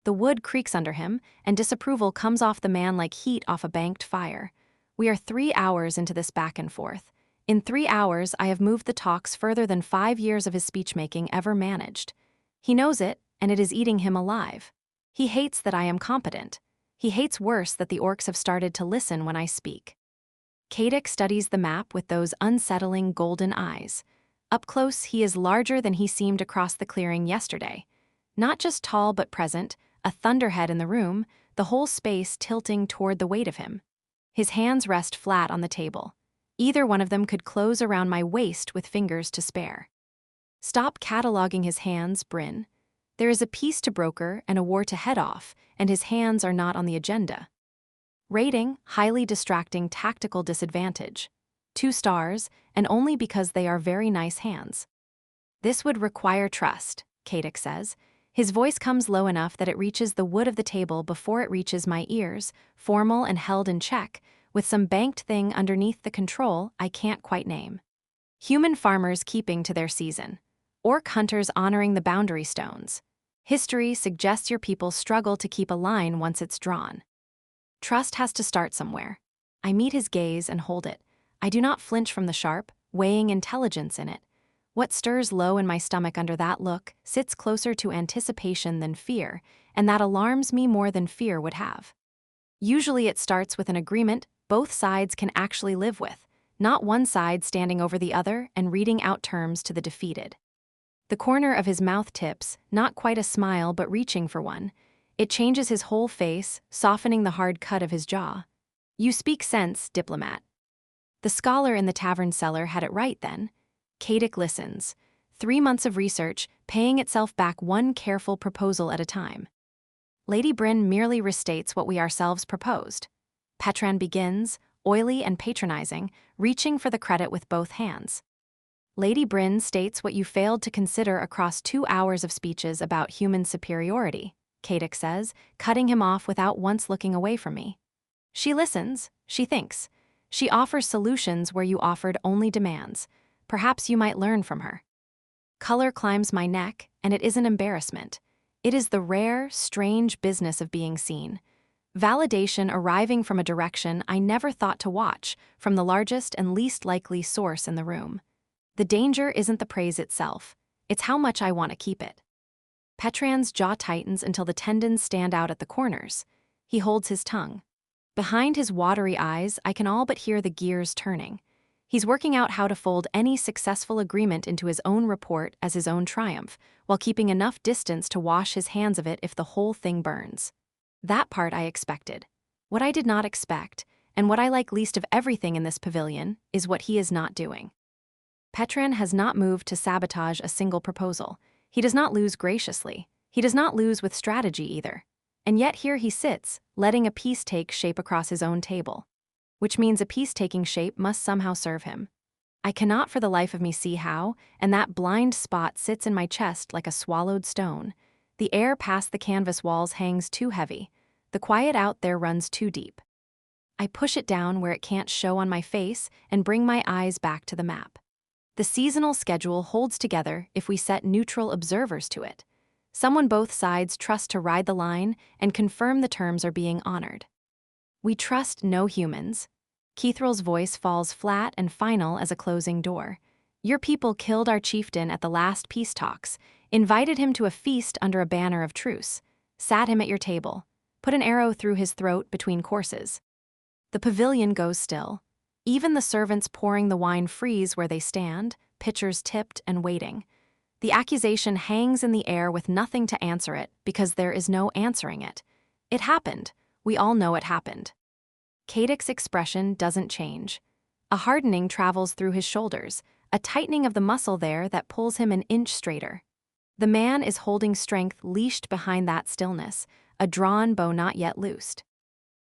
The wood creaks under him, and disapproval comes off the man like heat off a banked fire. We are 3 hours into this back and forth. In 3 hours, I have moved the talks further than 5 years of his speechmaking ever managed. He knows it, and it is eating him alive. He hates that I am competent. He hates worse that the orcs have started to listen when I speak. Kaduk studies the map with those unsettling golden eyes. Up close, he is larger than he seemed across the clearing yesterday. Not just tall but present, a thunderhead in the room, the whole space tilting toward the weight of him. His hands rest flat on the table. Either one of them could close around my waist with fingers to spare. Stop cataloging his hands, Bryn. There is a peace to broker and a war to head off, and his hands are not on the agenda. Rating, highly distracting tactical disadvantage. 2 stars, and only because they are very nice hands. This would require trust, Kaduk says. His voice comes low enough that it reaches the wood of the table before it reaches my ears, formal and held in check, with some banked thing underneath the control I can't quite name. Human farmers keeping to their season. Orc hunters honoring the boundary stones. History suggests your people struggle to keep a line once it's drawn. Trust has to start somewhere. I meet his gaze and hold it. I do not flinch from the sharp, weighing intelligence in it. What stirs low in my stomach under that look sits closer to anticipation than fear, and that alarms me more than fear would have. Usually it starts with an agreement both sides can actually live with, not one side standing over the other and reading out terms to the defeated. The corner of his mouth tips, not quite a smile but reaching for one. It changes his whole face, softening the hard cut of his jaw. You speak sense, diplomat. The scholar in the tavern cellar had it right then. Kadic listens. 3 months of research, paying itself back one careful proposal at a time. Lady Bryn merely restates what we ourselves proposed. Petran begins, oily and patronizing, reaching for the credit with both hands. Lady Bryn states what you failed to consider across 2 hours of speeches about human superiority, Kadic says, cutting him off without once looking away from me. She listens, she thinks. She offers solutions where you offered only demands. Perhaps you might learn from her. Color climbs my neck, and it isn't embarrassment. It is the rare, strange business of being seen. Validation arriving from a direction I never thought to watch, from the largest and least likely source in the room. The danger isn't the praise itself. It's how much I want to keep it. Petran's jaw tightens until the tendons stand out at the corners. He holds his tongue. Behind his watery eyes, I can all but hear the gears turning. He's working out how to fold any successful agreement into his own report as his own triumph, while keeping enough distance to wash his hands of it if the whole thing burns. That part I expected. What I did not expect, and what I like least of everything in this pavilion, is what he is not doing. Petran has not moved to sabotage a single proposal. He does not lose graciously. He does not lose with strategy either. And yet here he sits, letting a peace take shape across his own table. Which means a peace-taking shape must somehow serve him. I cannot for the life of me see how, and that blind spot sits in my chest like a swallowed stone. The air past the canvas walls hangs too heavy. The quiet out there runs too deep. I push it down where it can't show on my face and bring my eyes back to the map. The seasonal schedule holds together if we set neutral observers to it. Someone both sides trust to ride the line and confirm the terms are being honored. We trust no humans. Keithrel's voice falls flat and final as a closing door. Your people killed our chieftain at the last peace talks, invited him to a feast under a banner of truce, sat him at your table, put an arrow through his throat between courses. The pavilion goes still. Even the servants pouring the wine freeze where they stand, pitchers tipped and waiting. The accusation hangs in the air with nothing to answer it because there is no answering it. It happened. We all know it happened. Kadic's expression doesn't change. A hardening travels through his shoulders, a tightening of the muscle there that pulls him an inch straighter. The man is holding strength leashed behind that stillness, a drawn bow not yet loosed.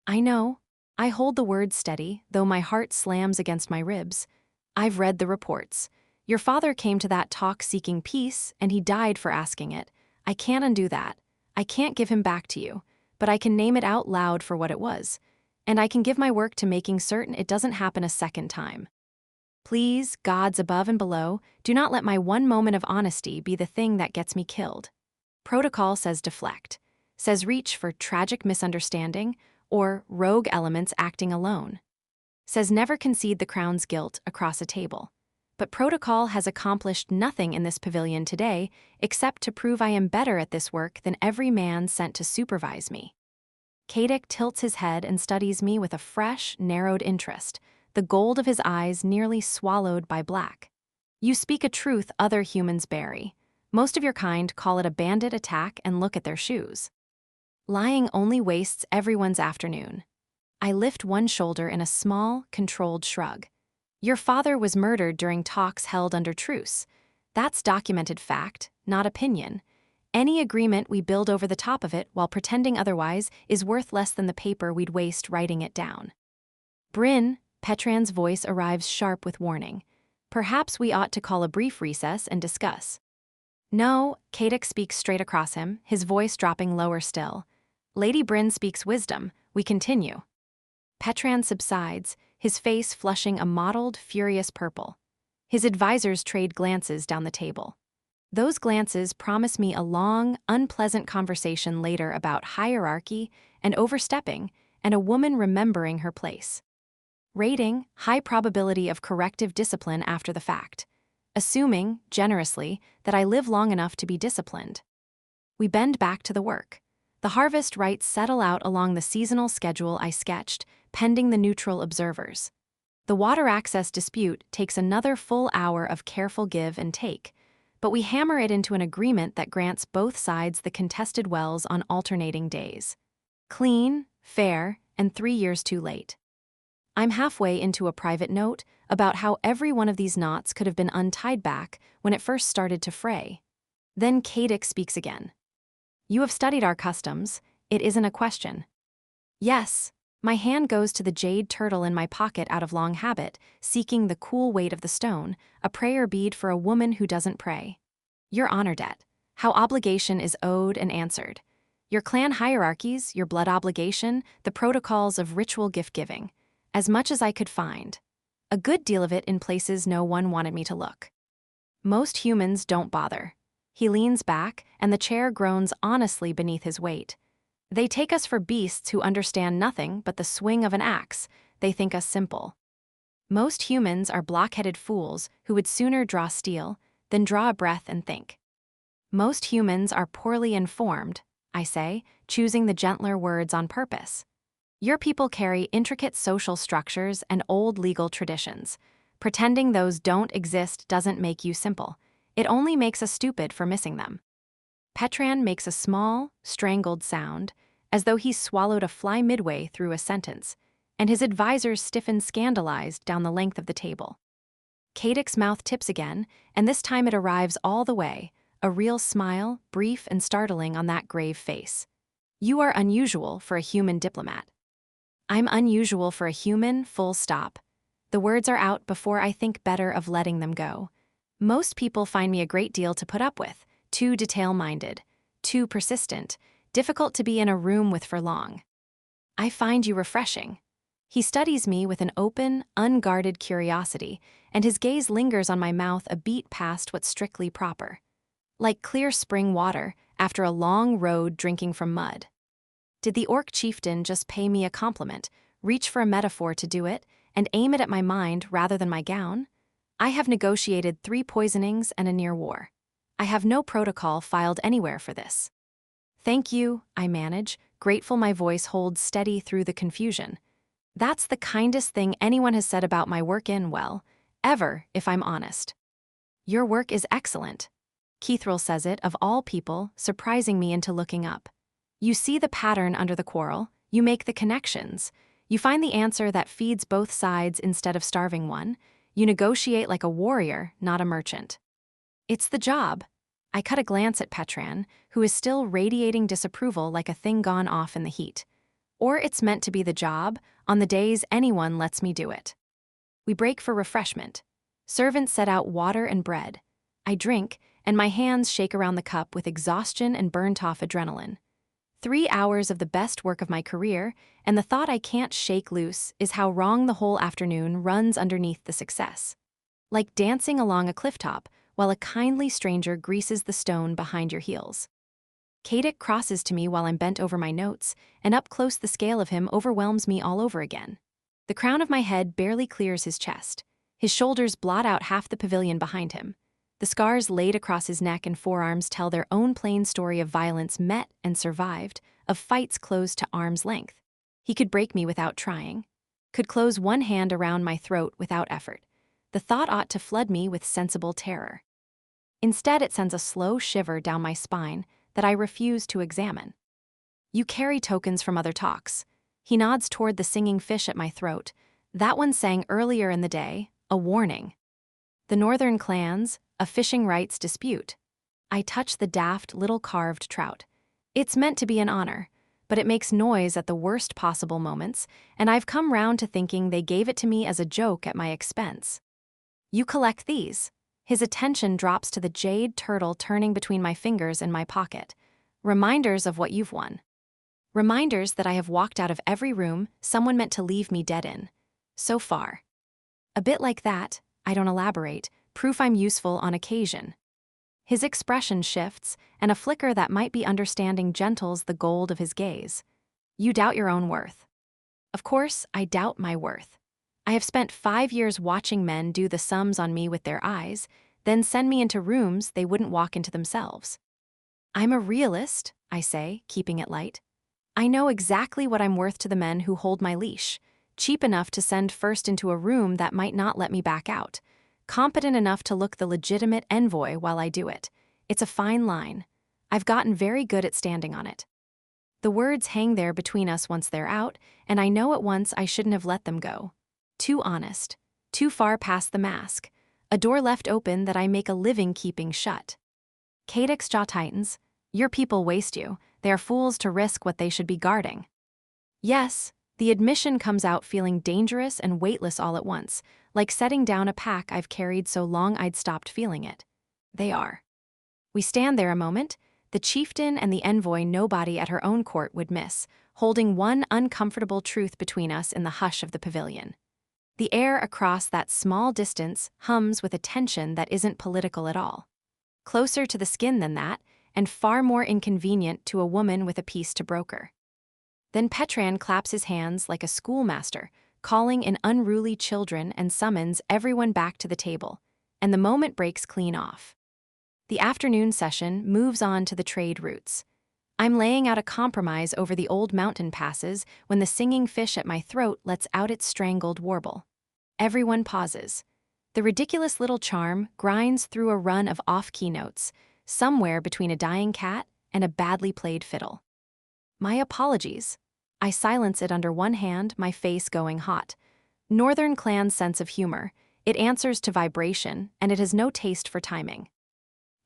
I know. I hold the words steady, though my heart slams against my ribs. I've read the reports. Your father came to that talk seeking peace, and he died for asking it. I can't undo that. I can't give him back to you, but I can name it out loud for what it was. And I can give my work to making certain it doesn't happen a second time. Please, gods above and below, do not let my one moment of honesty be the thing that gets me killed. Protocol says deflect, says reach for tragic misunderstanding, or rogue elements acting alone. Says never concede the crown's guilt across a table. But protocol has accomplished nothing in this pavilion today except to prove I am better at this work than every man sent to supervise me. Kadic tilts his head and studies me with a fresh, narrowed interest, the gold of his eyes nearly swallowed by black. You speak a truth other humans bury. Most of your kind call it a bandit attack and look at their shoes. Lying only wastes everyone's afternoon. I lift one shoulder in a small, controlled shrug. Your father was murdered during talks held under truce. That's documented fact, not opinion. Any agreement we build over the top of it while pretending otherwise is worth less than the paper we'd waste writing it down. Bryn, Petran's voice arrives sharp with warning. Perhaps we ought to call a brief recess and discuss. No, Kadic speaks straight across him, his voice dropping lower still. Lady Bryn speaks wisdom. We continue. Petran subsides, his face flushing a mottled, furious purple. His advisors trade glances down the table. Those glances promise me a long, unpleasant conversation later about hierarchy and overstepping and a woman remembering her place. Rating, high probability of corrective discipline after the fact. Assuming, generously, that I live long enough to be disciplined. We bend back to the work. The harvest rites settle out along the seasonal schedule I sketched, pending the neutral observers. The water access dispute takes another full hour of careful give and take, but we hammer it into an agreement that grants both sides the contested wells on alternating days. Clean, fair, and 3 years too late. I'm halfway into a private note about how every one of these knots could have been untied back when it first started to fray. Then Kadic speaks again. You have studied our customs. It isn't a question. Yes. My hand goes to the jade turtle in my pocket out of long habit, seeking the cool weight of the stone, a prayer bead for a woman who doesn't pray. Your honor debt. How obligation is owed and answered. Your clan hierarchies, your blood obligation, the protocols of ritual gift-giving. As much as I could find. A good deal of it in places no one wanted me to look. Most humans don't bother. He leans back, and the chair groans honestly beneath his weight. They take us for beasts who understand nothing but the swing of an axe. They think us simple. Most humans are block-headed fools who would sooner draw steel than draw a breath and think. Most humans are poorly informed, I say, choosing the gentler words on purpose. Your people carry intricate social structures and old legal traditions. Pretending those don't exist doesn't make you simple. It only makes us stupid for missing them. Petran makes a small, strangled sound, as though he swallowed a fly midway through a sentence, and his advisors stiffen scandalized down the length of the table. Kadic's mouth tips again, and this time it arrives all the way, a real smile, brief and startling on that grave face. You are unusual for a human diplomat. I'm unusual for a human, full stop. The words are out before I think better of letting them go. Most people find me a great deal to put up with, too detail-minded, too persistent, difficult to be in a room with for long. I find you refreshing. He studies me with an open, unguarded curiosity, and his gaze lingers on my mouth a beat past what's strictly proper. Like clear spring water after a long road drinking from mud. Did the orc chieftain just pay me a compliment, reach for a metaphor to do it, and aim it at my mind rather than my gown? I have negotiated 3 poisonings and a near war. I have no protocol filed anywhere for this. Thank you, I manage, grateful my voice holds steady through the confusion. That's the kindest thing anyone has said about my work ever, if I'm honest. Your work is excellent. Keithril says it, of all people, surprising me into looking up. You see the pattern under the quarrel, you make the connections. You find the answer that feeds both sides instead of starving one. You negotiate like a warrior, not a merchant. It's the job. I cut a glance at Petran, who is still radiating disapproval like a thing gone off in the heat. Or it's meant to be the job, on the days anyone lets me do it. We break for refreshment. Servants set out water and bread. I drink, and my hands shake around the cup with exhaustion and burnt-off adrenaline. 3 hours of the best work of my career, and the thought I can't shake loose is how wrong the whole afternoon runs underneath the success. Like dancing along a clifftop, while a kindly stranger greases the stone behind your heels. Kadic crosses to me while I'm bent over my notes, and up close the scale of him overwhelms me all over again. The crown of my head barely clears his chest. His shoulders blot out half the pavilion behind him. The scars laid across his neck and forearms tell their own plain story of violence met and survived, of fights closed to arm's length. He could break me without trying. Could close one hand around my throat without effort. The thought ought to flood me with sensible terror. Instead, it sends a slow shiver down my spine that I refuse to examine. You carry tokens from other talks. He nods toward the singing fish at my throat. That one sang earlier in the day, a warning. The northern clans, a fishing rights dispute. I touch the daft little carved trout. It's meant to be an honor, but it makes noise at the worst possible moments, and I've come round to thinking they gave it to me as a joke at my expense. You collect these. His attention drops to the jade turtle turning between my fingers in my pocket. Reminders of what you've won. Reminders that I have walked out of every room someone meant to leave me dead in. So far. A bit like that, I don't elaborate, proof I'm useful on occasion. His expression shifts, and a flicker that might be understanding gentles the gold of his gaze. You doubt your own worth. Of course, I doubt my worth. I have spent 5 years watching men do the sums on me with their eyes, then send me into rooms they wouldn't walk into themselves. I'm a realist, I say, keeping it light. I know exactly what I'm worth to the men who hold my leash, cheap enough to send first into a room that might not let me back out. competent enough to look the legitimate envoy while I do it. It's a fine line. I've gotten very good at standing on it. The words hang there between us once they're out, and I know at once I shouldn't have let them go. Too honest. Too far past the mask. A door left open that I make a living keeping shut. Cadic's jaw tightens. Your people waste you. They are fools to risk what they should be guarding. Yes, the admission comes out feeling dangerous and weightless all at once, like setting down a pack I've carried so long I'd stopped feeling it. They are. We stand there a moment, the chieftain and the envoy nobody at her own court would miss, holding one uncomfortable truth between us in the hush of the pavilion. The air across that small distance hums with a tension that isn't political at all. Closer to the skin than that, and far more inconvenient to a woman with a peace to broker. Then Petran claps his hands like a schoolmaster, calling in unruly children and summons everyone back to the table, and the moment breaks clean off. The afternoon session moves on to the trade routes. I'm laying out a compromise over the old mountain passes when the singing fish at my throat lets out its strangled warble. Everyone pauses. The ridiculous little charm grinds through a run of off-key notes, somewhere between a dying cat and a badly played fiddle. My apologies. I silence it under one hand, my face going hot. Northern clan's sense of humor. It answers to vibration, and it has no taste for timing.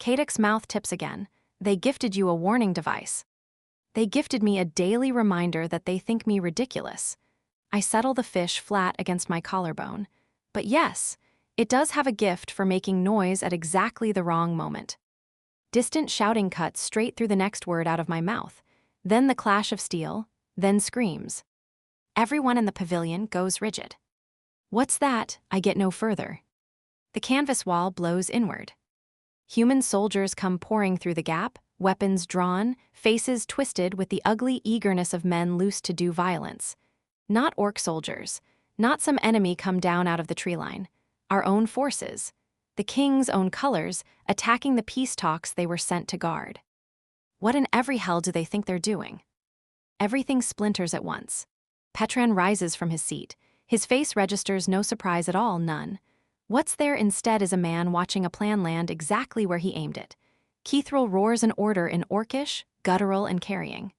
Cadic's mouth tips again. They gifted you a warning device. They gifted me a daily reminder that they think me ridiculous. I settle the fish flat against my collarbone. But yes, it does have a gift for making noise at exactly the wrong moment. Distant shouting cuts straight through the next word out of my mouth. Then the clash of steel, then screams. Everyone in the pavilion goes rigid. What's that? I get no further. The canvas wall blows inward. Human soldiers come pouring through the gap, weapons drawn, faces twisted with the ugly eagerness of men loosed to do violence. Not orc soldiers, not some enemy come down out of the tree line. Our own forces, the king's own colors, attacking the peace talks they were sent to guard. What in every hell do they think they're doing? Everything splinters at once. Petran rises from his seat. His face registers no surprise at all, none. What's there instead is a man watching a plan land exactly where he aimed it. Keithril roars an order in orcish, guttural, and carrying.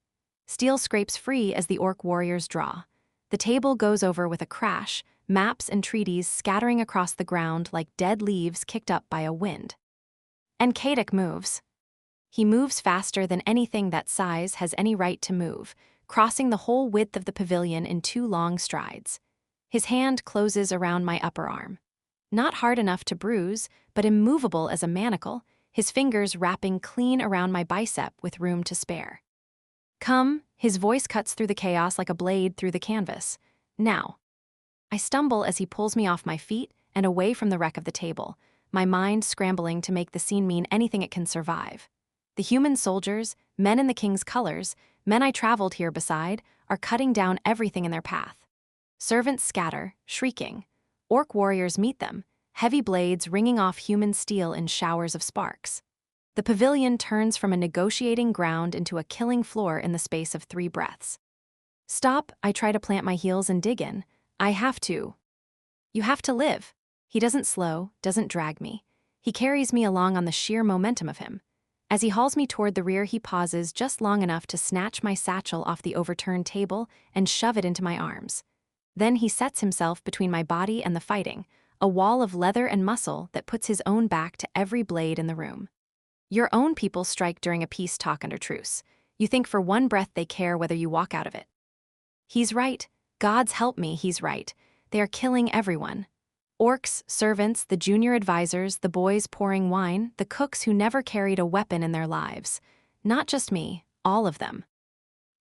Steel scrapes free as the orc warriors draw. The table goes over with a crash, maps and treaties scattering across the ground like dead leaves kicked up by a wind. And Cadic moves. He moves faster than anything that size has any right to move, crossing the whole width of the pavilion in 2 long strides. His hand closes around my upper arm. Not hard enough to bruise, but immovable as a manacle, his fingers wrapping clean around my bicep with room to spare. Come, his voice cuts through the chaos like a blade through the canvas. Now. I stumble as he pulls me off my feet and away from the wreck of the table, my mind scrambling to make the scene mean anything it can survive. The human soldiers, men in the king's colors, men I traveled here beside, are cutting down everything in their path. Servants scatter, shrieking. Orc warriors meet them, heavy blades ringing off human steel in showers of sparks. The pavilion turns from a negotiating ground into a killing floor in the space of 3 breaths. Stop, I try to plant my heels and dig in. I have to. You have to live. He doesn't slow, doesn't drag me. He carries me along on the sheer momentum of him. As he hauls me toward the rear, he pauses just long enough to snatch my satchel off the overturned table and shove it into my arms. Then he sets himself between my body and the fighting, a wall of leather and muscle that puts his own back to every blade in the room. Your own people strike during a peace talk under truce. You think for one breath they care whether you walk out of it. He's right. Gods help me, he's right. They are killing everyone. Orcs, servants, the junior advisors, the boys pouring wine, the cooks who never carried a weapon in their lives. Not just me, all of them.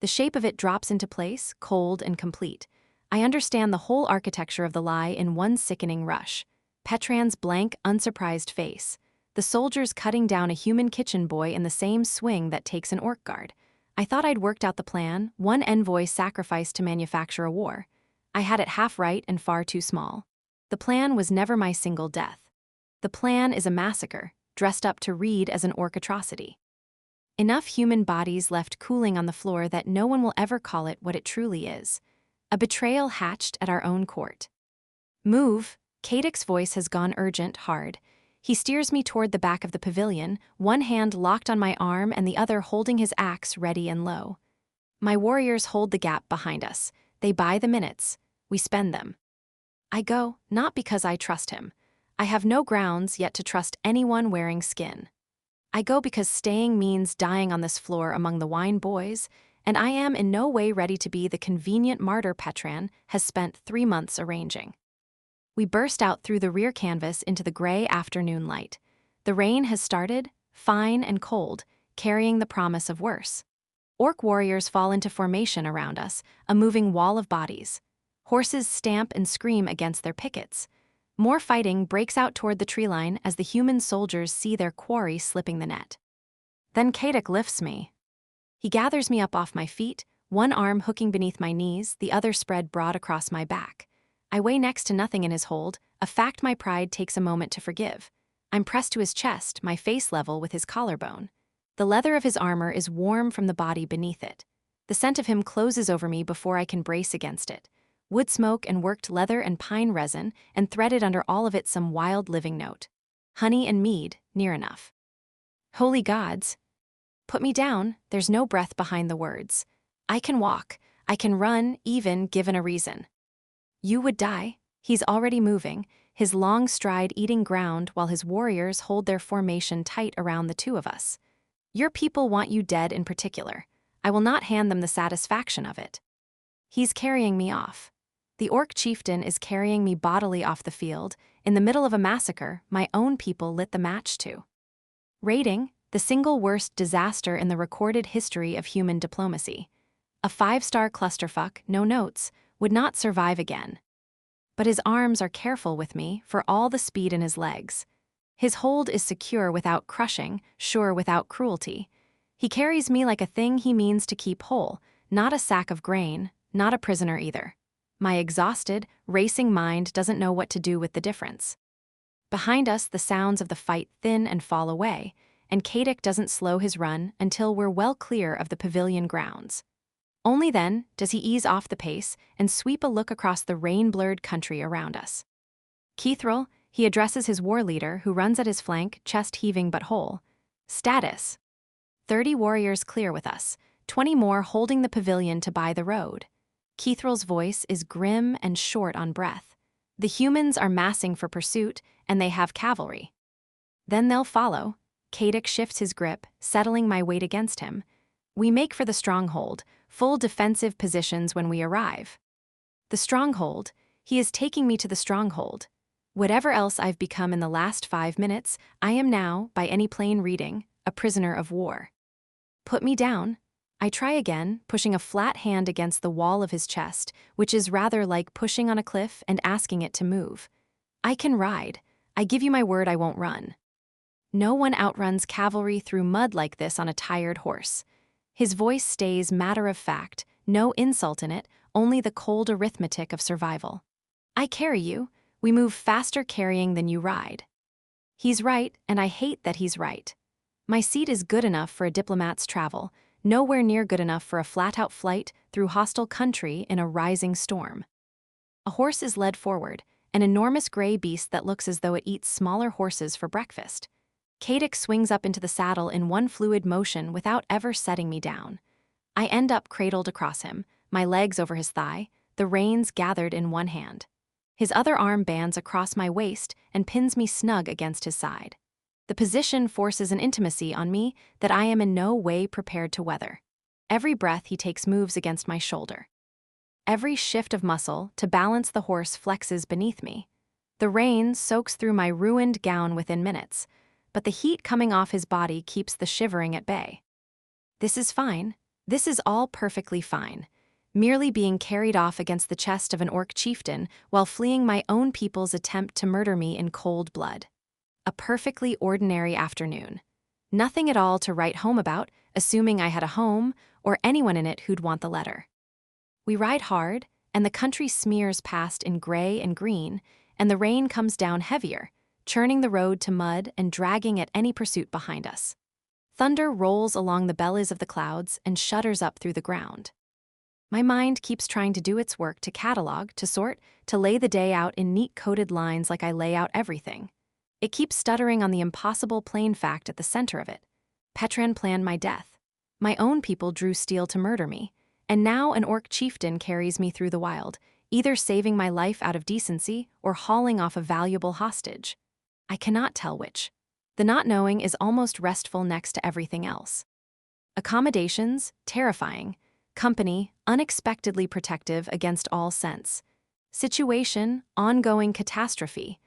The shape of it drops into place, cold and complete. I understand the whole architecture of the lie in one sickening rush. Petran's blank, unsurprised face. The soldiers cutting down a human kitchen boy in the same swing that takes an orc guard. I thought I'd worked out the plan, one envoy sacrificed to manufacture a war. I had it half right and far too small. The plan was never my single death. The plan is a massacre, dressed up to read as an orc atrocity. Enough human bodies left cooling on the floor that no one will ever call it what it truly is. A betrayal hatched at our own court. Move, Kadek's voice has gone urgent, hard. He steers me toward the back of the pavilion, one hand locked on my arm and the other holding his axe ready and low. My warriors hold the gap behind us. They buy the minutes. We spend them. I go, not because I trust him. I have no grounds yet to trust anyone wearing skin. I go because staying means dying on this floor among the wine boys, and I am in no way ready to be the convenient martyr Petran has spent 3 months arranging. We burst out through the rear canvas into the gray afternoon light. The rain has started, fine and cold, carrying the promise of worse. Orc warriors fall into formation around us, a moving wall of bodies. Horses stamp and scream against their pickets. More fighting breaks out toward the tree line as the human soldiers see their quarry slipping the net. Then Kadek lifts me. He gathers me up off my feet, one arm hooking beneath my knees, the other spread broad across my back. I weigh next to nothing in his hold, a fact my pride takes a moment to forgive. I'm pressed to his chest, my face level with his collarbone. The leather of his armor is warm from the body beneath it. The scent of him closes over me before I can brace against it. Wood smoke and worked leather and pine resin, and threaded under all of it some wild living note. Honey and mead, near enough. Holy gods! Put me down, there's no breath behind the words. I can walk, I can run, even given a reason. You would die. He's already moving, his long stride eating ground while his warriors hold their formation tight around the two of us. Your people want you dead in particular. I will not hand them the satisfaction of it. He's carrying me off. The orc chieftain is carrying me bodily off the field, in the middle of a massacre my own people lit the match to. Raiding, the single worst disaster in the recorded history of human diplomacy. A 5-star clusterfuck, no notes, would not survive again. But his arms are careful with me for all the speed in his legs. His hold is secure without crushing, sure without cruelty. He carries me like a thing he means to keep whole, not a sack of grain, not a prisoner either. My exhausted, racing mind doesn't know what to do with the difference. Behind us, the sounds of the fight thin and fall away, and Kadek doesn't slow his run until we're well clear of the pavilion grounds. Only then does he ease off the pace and sweep a look across the rain-blurred country around us. Keithril, he addresses his war leader who runs at his flank, chest heaving but whole. Status: 30 warriors clear with us, 20 more holding the pavilion to buy the road. Keithril's voice is grim and short on breath. The humans are massing for pursuit, and they have cavalry. Then they'll follow. Kadek shifts his grip, settling my weight against him. We make for the stronghold, full defensive positions when we arrive. The stronghold, he is taking me to the stronghold. Whatever else I've become in the last 5 minutes, I am now, by any plain reading, a prisoner of war. Put me down. I try again, pushing a flat hand against the wall of his chest, which is rather like pushing on a cliff and asking it to move. I can ride. I give you my word I won't run. No one outruns cavalry through mud like this on a tired horse. His voice stays matter of fact, no insult in it, only the cold arithmetic of survival. I carry you. We move faster carrying than you ride. He's right, and I hate that he's right. My seat is good enough for a diplomat's travel, nowhere near good enough for a flat-out flight through hostile country in a rising storm. A horse is led forward, an enormous gray beast that looks as though it eats smaller horses for breakfast. Kadek swings up into the saddle in one fluid motion without ever setting me down. I end up cradled across him, my legs over his thigh, the reins gathered in one hand. His other arm bands across my waist and pins me snug against his side. The position forces an intimacy on me that I am in no way prepared to weather. Every breath he takes moves against my shoulder. Every shift of muscle to balance the horse flexes beneath me. The rain soaks through my ruined gown within minutes, but the heat coming off his body keeps the shivering at bay. This is fine. This is all perfectly fine. Merely being carried off against the chest of an orc chieftain while fleeing my own people's attempt to murder me in cold blood. A perfectly ordinary afternoon. Nothing at all to write home about, assuming I had a home, or anyone in it who'd want the letter. We ride hard, and the country smears past in gray and green, and the rain comes down heavier, churning the road to mud and dragging at any pursuit behind us. Thunder rolls along the bellies of the clouds and shudders up through the ground. My mind keeps trying to do its work to catalog, to sort, to lay the day out in neat coded lines like I lay out everything. It keeps stuttering on the impossible plain fact at the center of it. Petran planned my death. My own people drew steel to murder me, and now an orc chieftain carries me through the wild, either saving my life out of decency or hauling off a valuable hostage. I cannot tell which. The not knowing is almost restful next to everything else. Accommodations, terrifying. Company, unexpectedly protective against all sense. Situation, ongoing catastrophe.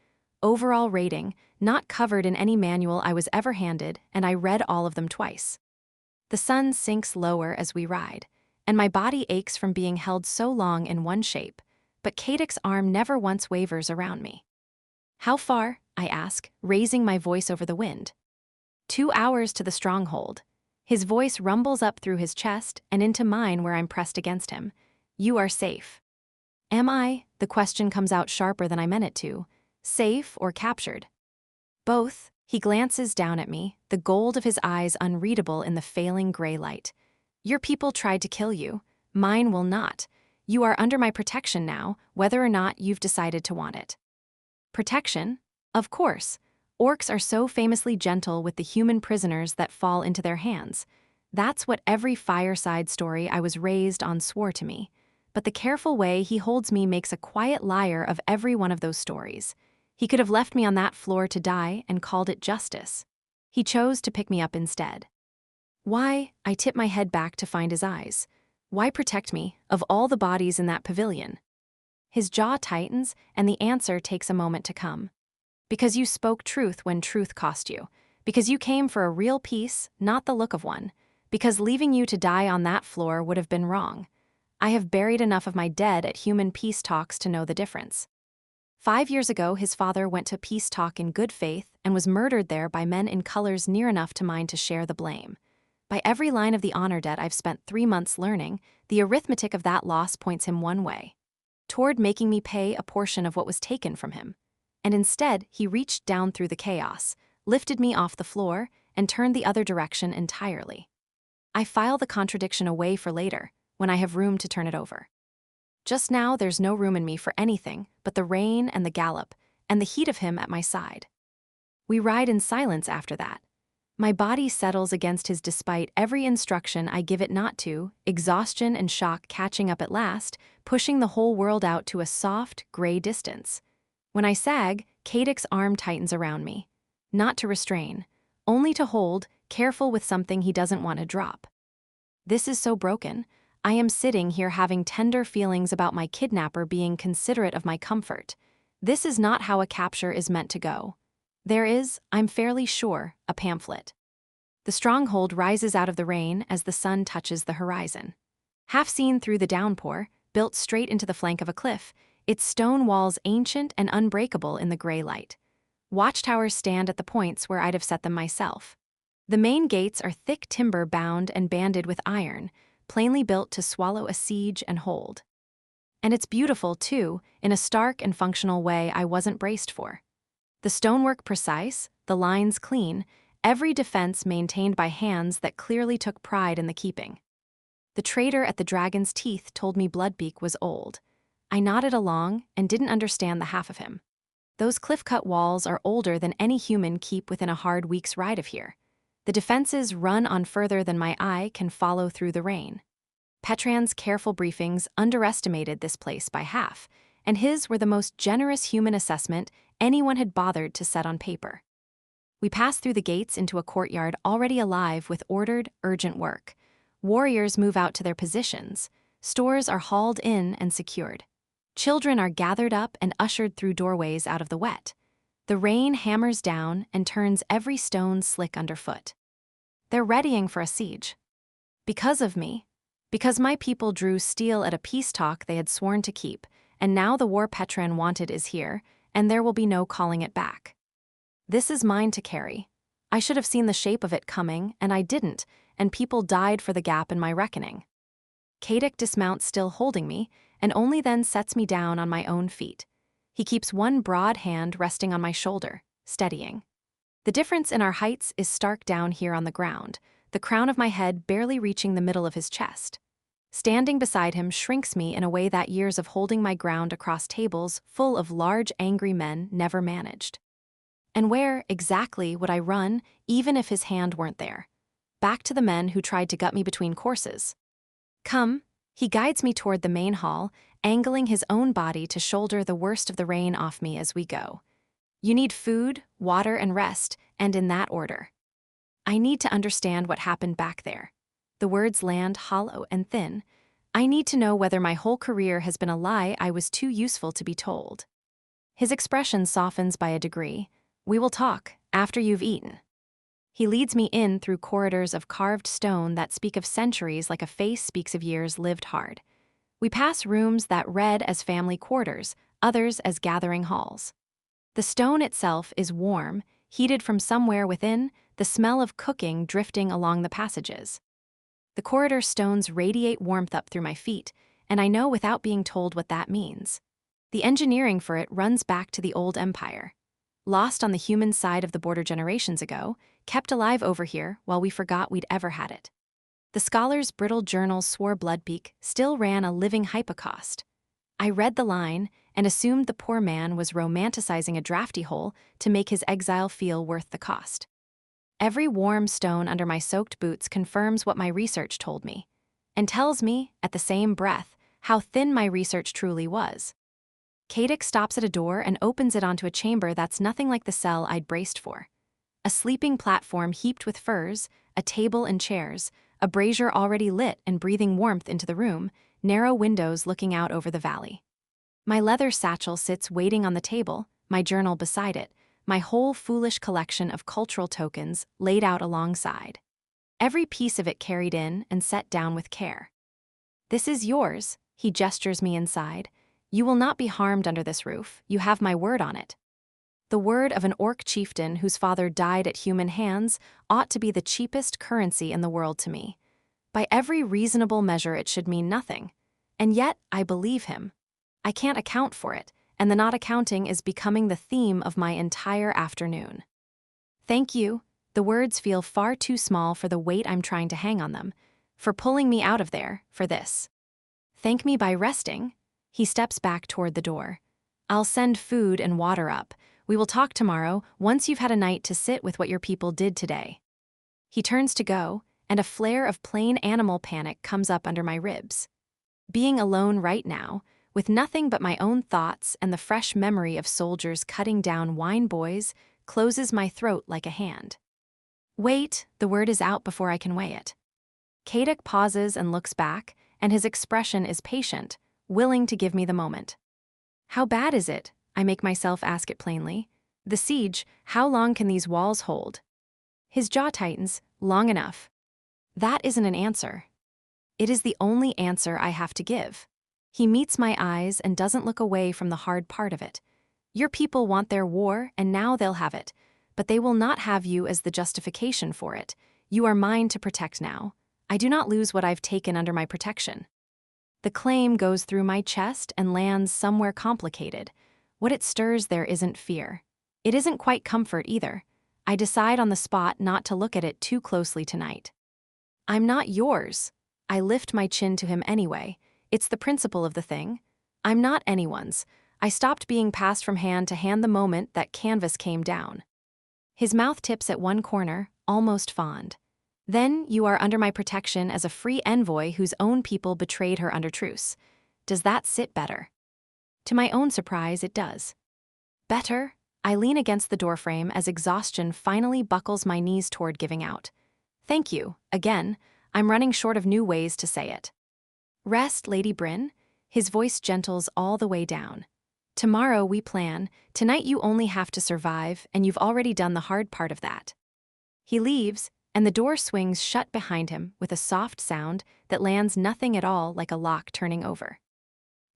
Overall rating, not covered in any manual I was ever handed, and I read all of them twice. The sun sinks lower as we ride, and my body aches from being held so long in one shape, but Kadek's arm never once wavers around me. How far? I ask, raising my voice over the wind. 2 hours to the stronghold. His voice rumbles up through his chest and into mine where I'm pressed against him. You are safe. Am I? The question comes out sharper than I meant it to. Safe or captured? Both. He glances down at me, the gold of his eyes unreadable in the failing gray light. Your people tried to kill you. Mine will not. You are under my protection now, whether or not you've decided to want it. Protection? Of course. Orcs are so famously gentle with the human prisoners that fall into their hands. That's what every fireside story I was raised on swore to me. But the careful way he holds me makes a quiet liar of every one of those stories. He could have left me on that floor to die and called it justice. He chose to pick me up instead. Why? I tip my head back to find his eyes. Why protect me, of all the bodies in that pavilion? His jaw tightens, and the answer takes a moment to come. Because you spoke truth when truth cost you. Because you came for a real peace, not the look of one. Because leaving you to die on that floor would have been wrong. I have buried enough of my dead at human peace talks to know the difference. 5 years ago, his father went to peace talk in good faith and was murdered there by men in colors near enough to mine to share the blame. By every line of the honor debt I've spent 3 months learning, the arithmetic of that loss points him one way. Toward making me pay a portion of what was taken from him. And instead, he reached down through the chaos, lifted me off the floor, and turned the other direction entirely. I file the contradiction away for later, when I have room to turn it over. Just now, there's no room in me for anything but the rain and the gallop, and the heat of him at my side. We ride in silence after that. My body settles against his despite every instruction I give it not to, exhaustion and shock catching up at last, pushing the whole world out to a soft, gray distance. When I sag, Kadek's arm tightens around me. Not to restrain, only to hold, careful with something he doesn't want to drop. This is so broken. I am sitting here having tender feelings about my kidnapper being considerate of my comfort. This is not how a capture is meant to go. There is, I'm fairly sure, a pamphlet. The stronghold rises out of the rain as the sun touches the horizon. Half seen through the downpour, built straight into the flank of a cliff, its stone walls ancient and unbreakable in the gray light. Watchtowers stand at the points where I'd have set them myself. The main gates are thick timber bound and banded with iron, plainly built to swallow a siege and hold. And it's beautiful, too, in a stark and functional way I wasn't braced for. The stonework precise, the lines clean, every defense maintained by hands that clearly took pride in the keeping. The trader at the dragon's teeth told me Bloodbeak was old. I nodded along and didn't understand the half of him. Those cliff-cut walls are older than any human keep within a hard week's ride of here. The defenses run on further than my eye can follow through the rain. Petran's careful briefings underestimated this place by half, and his were the most generous human assessment anyone had bothered to set on paper. We pass through the gates into a courtyard already alive with ordered, urgent work. Warriors move out to their positions. Stores are hauled in and secured. Children are gathered up and ushered through doorways out of the wet. The rain hammers down and turns every stone slick underfoot. They're readying for a siege. Because of me. Because my people drew steel at a peace talk they had sworn to keep, and now the war Petran wanted is here, and there will be no calling it back. This is mine to carry. I should have seen the shape of it coming, and I didn't, and people died for the gap in my reckoning. Kadek dismounts still holding me, and only then sets me down on my own feet. He keeps one broad hand resting on my shoulder, steadying. The difference in our heights is stark down here on the ground, the crown of my head barely reaching the middle of his chest. Standing beside him shrinks me in a way that years of holding my ground across tables full of large, angry men never managed. And where, exactly, would I run, even if his hand weren't there? Back to the men who tried to gut me between courses. Come, he guides me toward the main hall, angling his own body to shoulder the worst of the rain off me as we go. You need food, water, and rest, and in that order. I need to understand what happened back there. The words land hollow and thin. I need to know whether my whole career has been a lie I was too useful to be told. His expression softens by a degree. We will talk after you've eaten. He leads me in through corridors of carved stone that speak of centuries like a face speaks of years lived hard. We pass rooms that read as family quarters, others as gathering halls. The stone itself is warm, heated from somewhere within, the smell of cooking drifting along the passages. The corridor stones radiate warmth up through my feet, and I know without being told what that means. The engineering for it runs back to the old empire. Lost on the human side of the border generations ago, kept alive over here while we forgot we'd ever had it. The scholar's brittle journals swore Bloodpeak still ran a living hypocaust. I read the line and assumed the poor man was romanticizing a drafty hole to make his exile feel worth the cost. Every warm stone under my soaked boots confirms what my research told me, and tells me, at the same breath, how thin my research truly was. Kadek stops at a door and opens it onto a chamber that's nothing like the cell I'd braced for. A sleeping platform heaped with furs, a table and chairs, a brazier already lit and breathing warmth into the room, narrow windows looking out over the valley. My leather satchel sits waiting on the table, my journal beside it, my whole foolish collection of cultural tokens laid out alongside. Every piece of it carried in and set down with care. This is yours, he gestures me inside. You will not be harmed under this roof, you have my word on it. The word of an orc chieftain whose father died at human hands ought to be the cheapest currency in the world to me. By every reasonable measure it should mean nothing. And yet I believe him. I can't account for it, and the not accounting is becoming the theme of my entire afternoon. Thank you. The words feel far too small for the weight I'm trying to hang on them, for pulling me out of there, for this. Thank me by resting. He steps back toward the door. I'll send food and water up. We will talk tomorrow, once you've had a night to sit with what your people did today. He turns to go, and a flare of plain animal panic comes up under my ribs. Being alone right now, with nothing but my own thoughts and the fresh memory of soldiers cutting down wine boys, closes my throat like a hand. Wait, the word is out before I can weigh it. Kadek pauses and looks back, and his expression is patient, willing to give me the moment. How bad is it? I make myself ask it plainly. The siege, how long can these walls hold? His jaw tightens, long enough. That isn't an answer. It is the only answer I have to give. He meets my eyes and doesn't look away from the hard part of it. Your people want their war, and now they'll have it. But they will not have you as the justification for it. You are mine to protect now. I do not lose what I've taken under my protection. The claim goes through my chest and lands somewhere complicated. What it stirs there isn't fear. It isn't quite comfort either. I decide on the spot not to look at it too closely tonight. I'm not yours. I lift my chin to him anyway. It's the principle of the thing. I'm not anyone's. I stopped being passed from hand to hand the moment that canvas came down. His mouth tips at one corner, almost fond. Then you are under my protection as a free envoy whose own people betrayed her under truce. Does that sit better? To my own surprise, it does. Better? I lean against the doorframe as exhaustion finally buckles my knees toward giving out. Thank you, again. I'm running short of new ways to say it. Rest, Lady Bryn. His voice gentles all the way down. Tomorrow we plan. Tonight you only have to survive, and you've already done the hard part of that. He leaves, and the door swings shut behind him with a soft sound that lands nothing at all like a lock turning over.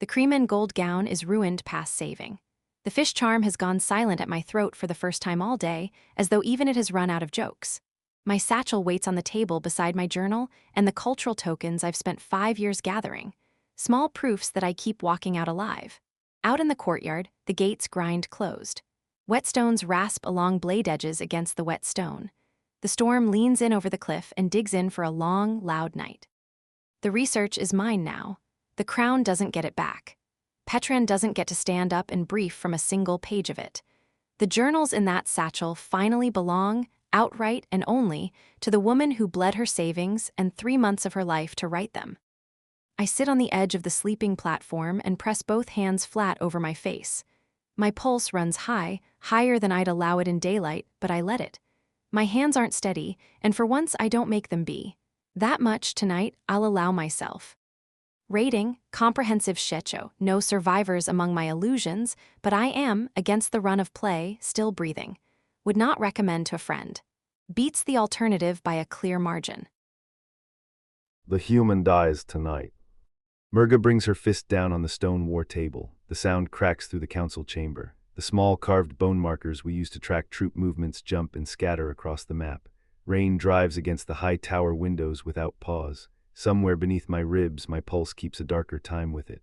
The cream and gold gown is ruined past saving. The fish charm has gone silent at my throat for the first time all day, as though even it has run out of jokes. My satchel waits on the table beside my journal and the cultural tokens I've spent 5 years gathering, small proofs that I keep walking out alive. Out in the courtyard, the gates grind closed. Whetstones rasp along blade edges against the wet stone. The storm leans in over the cliff and digs in for a long, loud night. The research is mine now. The crown doesn't get it back. Petran doesn't get to stand up and brief from a single page of it. The journals in that satchel finally belong, outright and only, to the woman who bled her savings and 3 months of her life to write them. I sit on the edge of the sleeping platform and press both hands flat over my face. My pulse runs high, higher than I'd allow it in daylight, but I let it. My hands aren't steady, and for once I don't make them be. That much tonight I'll allow myself. Rating, comprehensive shecho, no survivors among my illusions, but I am, against the run of play, still breathing. Would not recommend to a friend. Beats the alternative by a clear margin. The human dies tonight. Murga brings her fist down on the stone war table. The sound cracks through the council chamber. The small carved bone markers we use to track troop movements jump and scatter across the map. Rain drives against the high tower windows without pause. Somewhere beneath my ribs, my pulse keeps a darker time with it.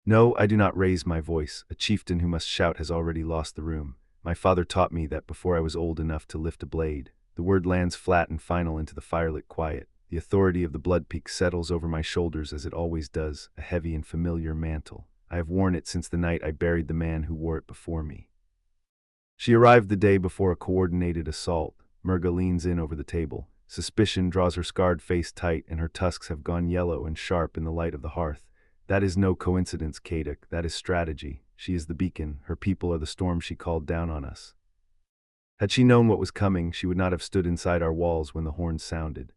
No, I do not raise my voice. A chieftain who must shout has already lost the room. My father taught me that before I was old enough to lift a blade. The word lands flat and final into the firelit quiet. The authority of the blood peak settles over my shoulders as it always does, a heavy and familiar mantle. I have worn it since the night I buried the man who wore it before me. She arrived the day before a coordinated assault. Murga leans in over the table. Suspicion draws her scarred face tight, and her tusks have gone yellow and sharp in the light of the hearth. That is no coincidence, Kaduk. That is strategy. She is the beacon. Her people are the storm she called down on us. Had she known what was coming, she would not have stood inside our walls when the horns sounded.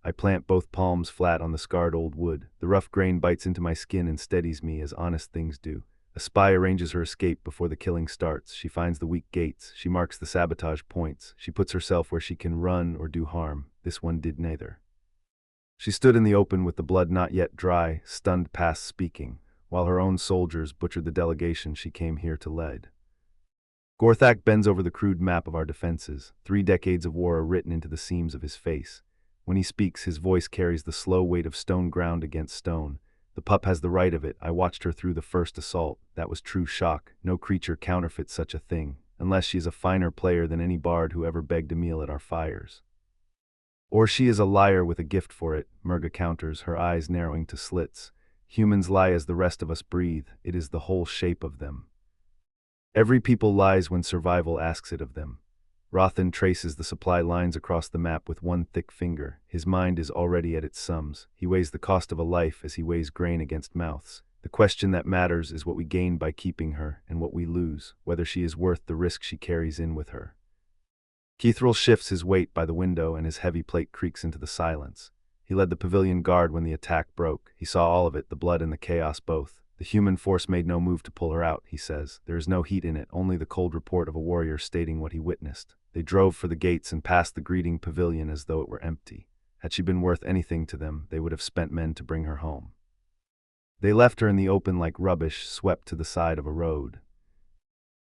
I plant both palms flat on the scarred old wood. The rough grain bites into my skin and steadies me as honest things do. A spy arranges her escape before the killing starts. She finds the weak gates. She marks the sabotage points. She puts herself where she can run or do harm. This one did neither. She stood in the open with the blood not yet dry, stunned past speaking, while her own soldiers butchered the delegation she came here to lead. Gorthak bends over the crude map of our defenses. 3 decades of war are written into the seams of his face. When he speaks, his voice carries the slow weight of stone ground against stone. The pup has the right of it. I watched her through the first assault. That was true shock. No creature counterfeits such a thing, unless she is a finer player than any bard who ever begged a meal at our fires. Or she is a liar with a gift for it, Murga counters, her eyes narrowing to slits. Humans lie as the rest of us breathe. It is the whole shape of them. Every people lies when survival asks it of them. Rothan traces the supply lines across the map with one thick finger. His mind is already at its sums. He weighs the cost of a life as he weighs grain against mouths. The question that matters is what we gain by keeping her, and what we lose, whether she is worth the risk she carries in with her. Keithril shifts his weight by the window, and his heavy plate creaks into the silence. He led the pavilion guard when the attack broke. He saw all of it, the blood and the chaos both. The human force made no move to pull her out, he says. There is no heat in it, only the cold report of a warrior stating what he witnessed. They drove for the gates and passed the greeting pavilion as though it were empty. Had she been worth anything to them, they would have spent men to bring her home. They left her in the open like rubbish swept to the side of a road.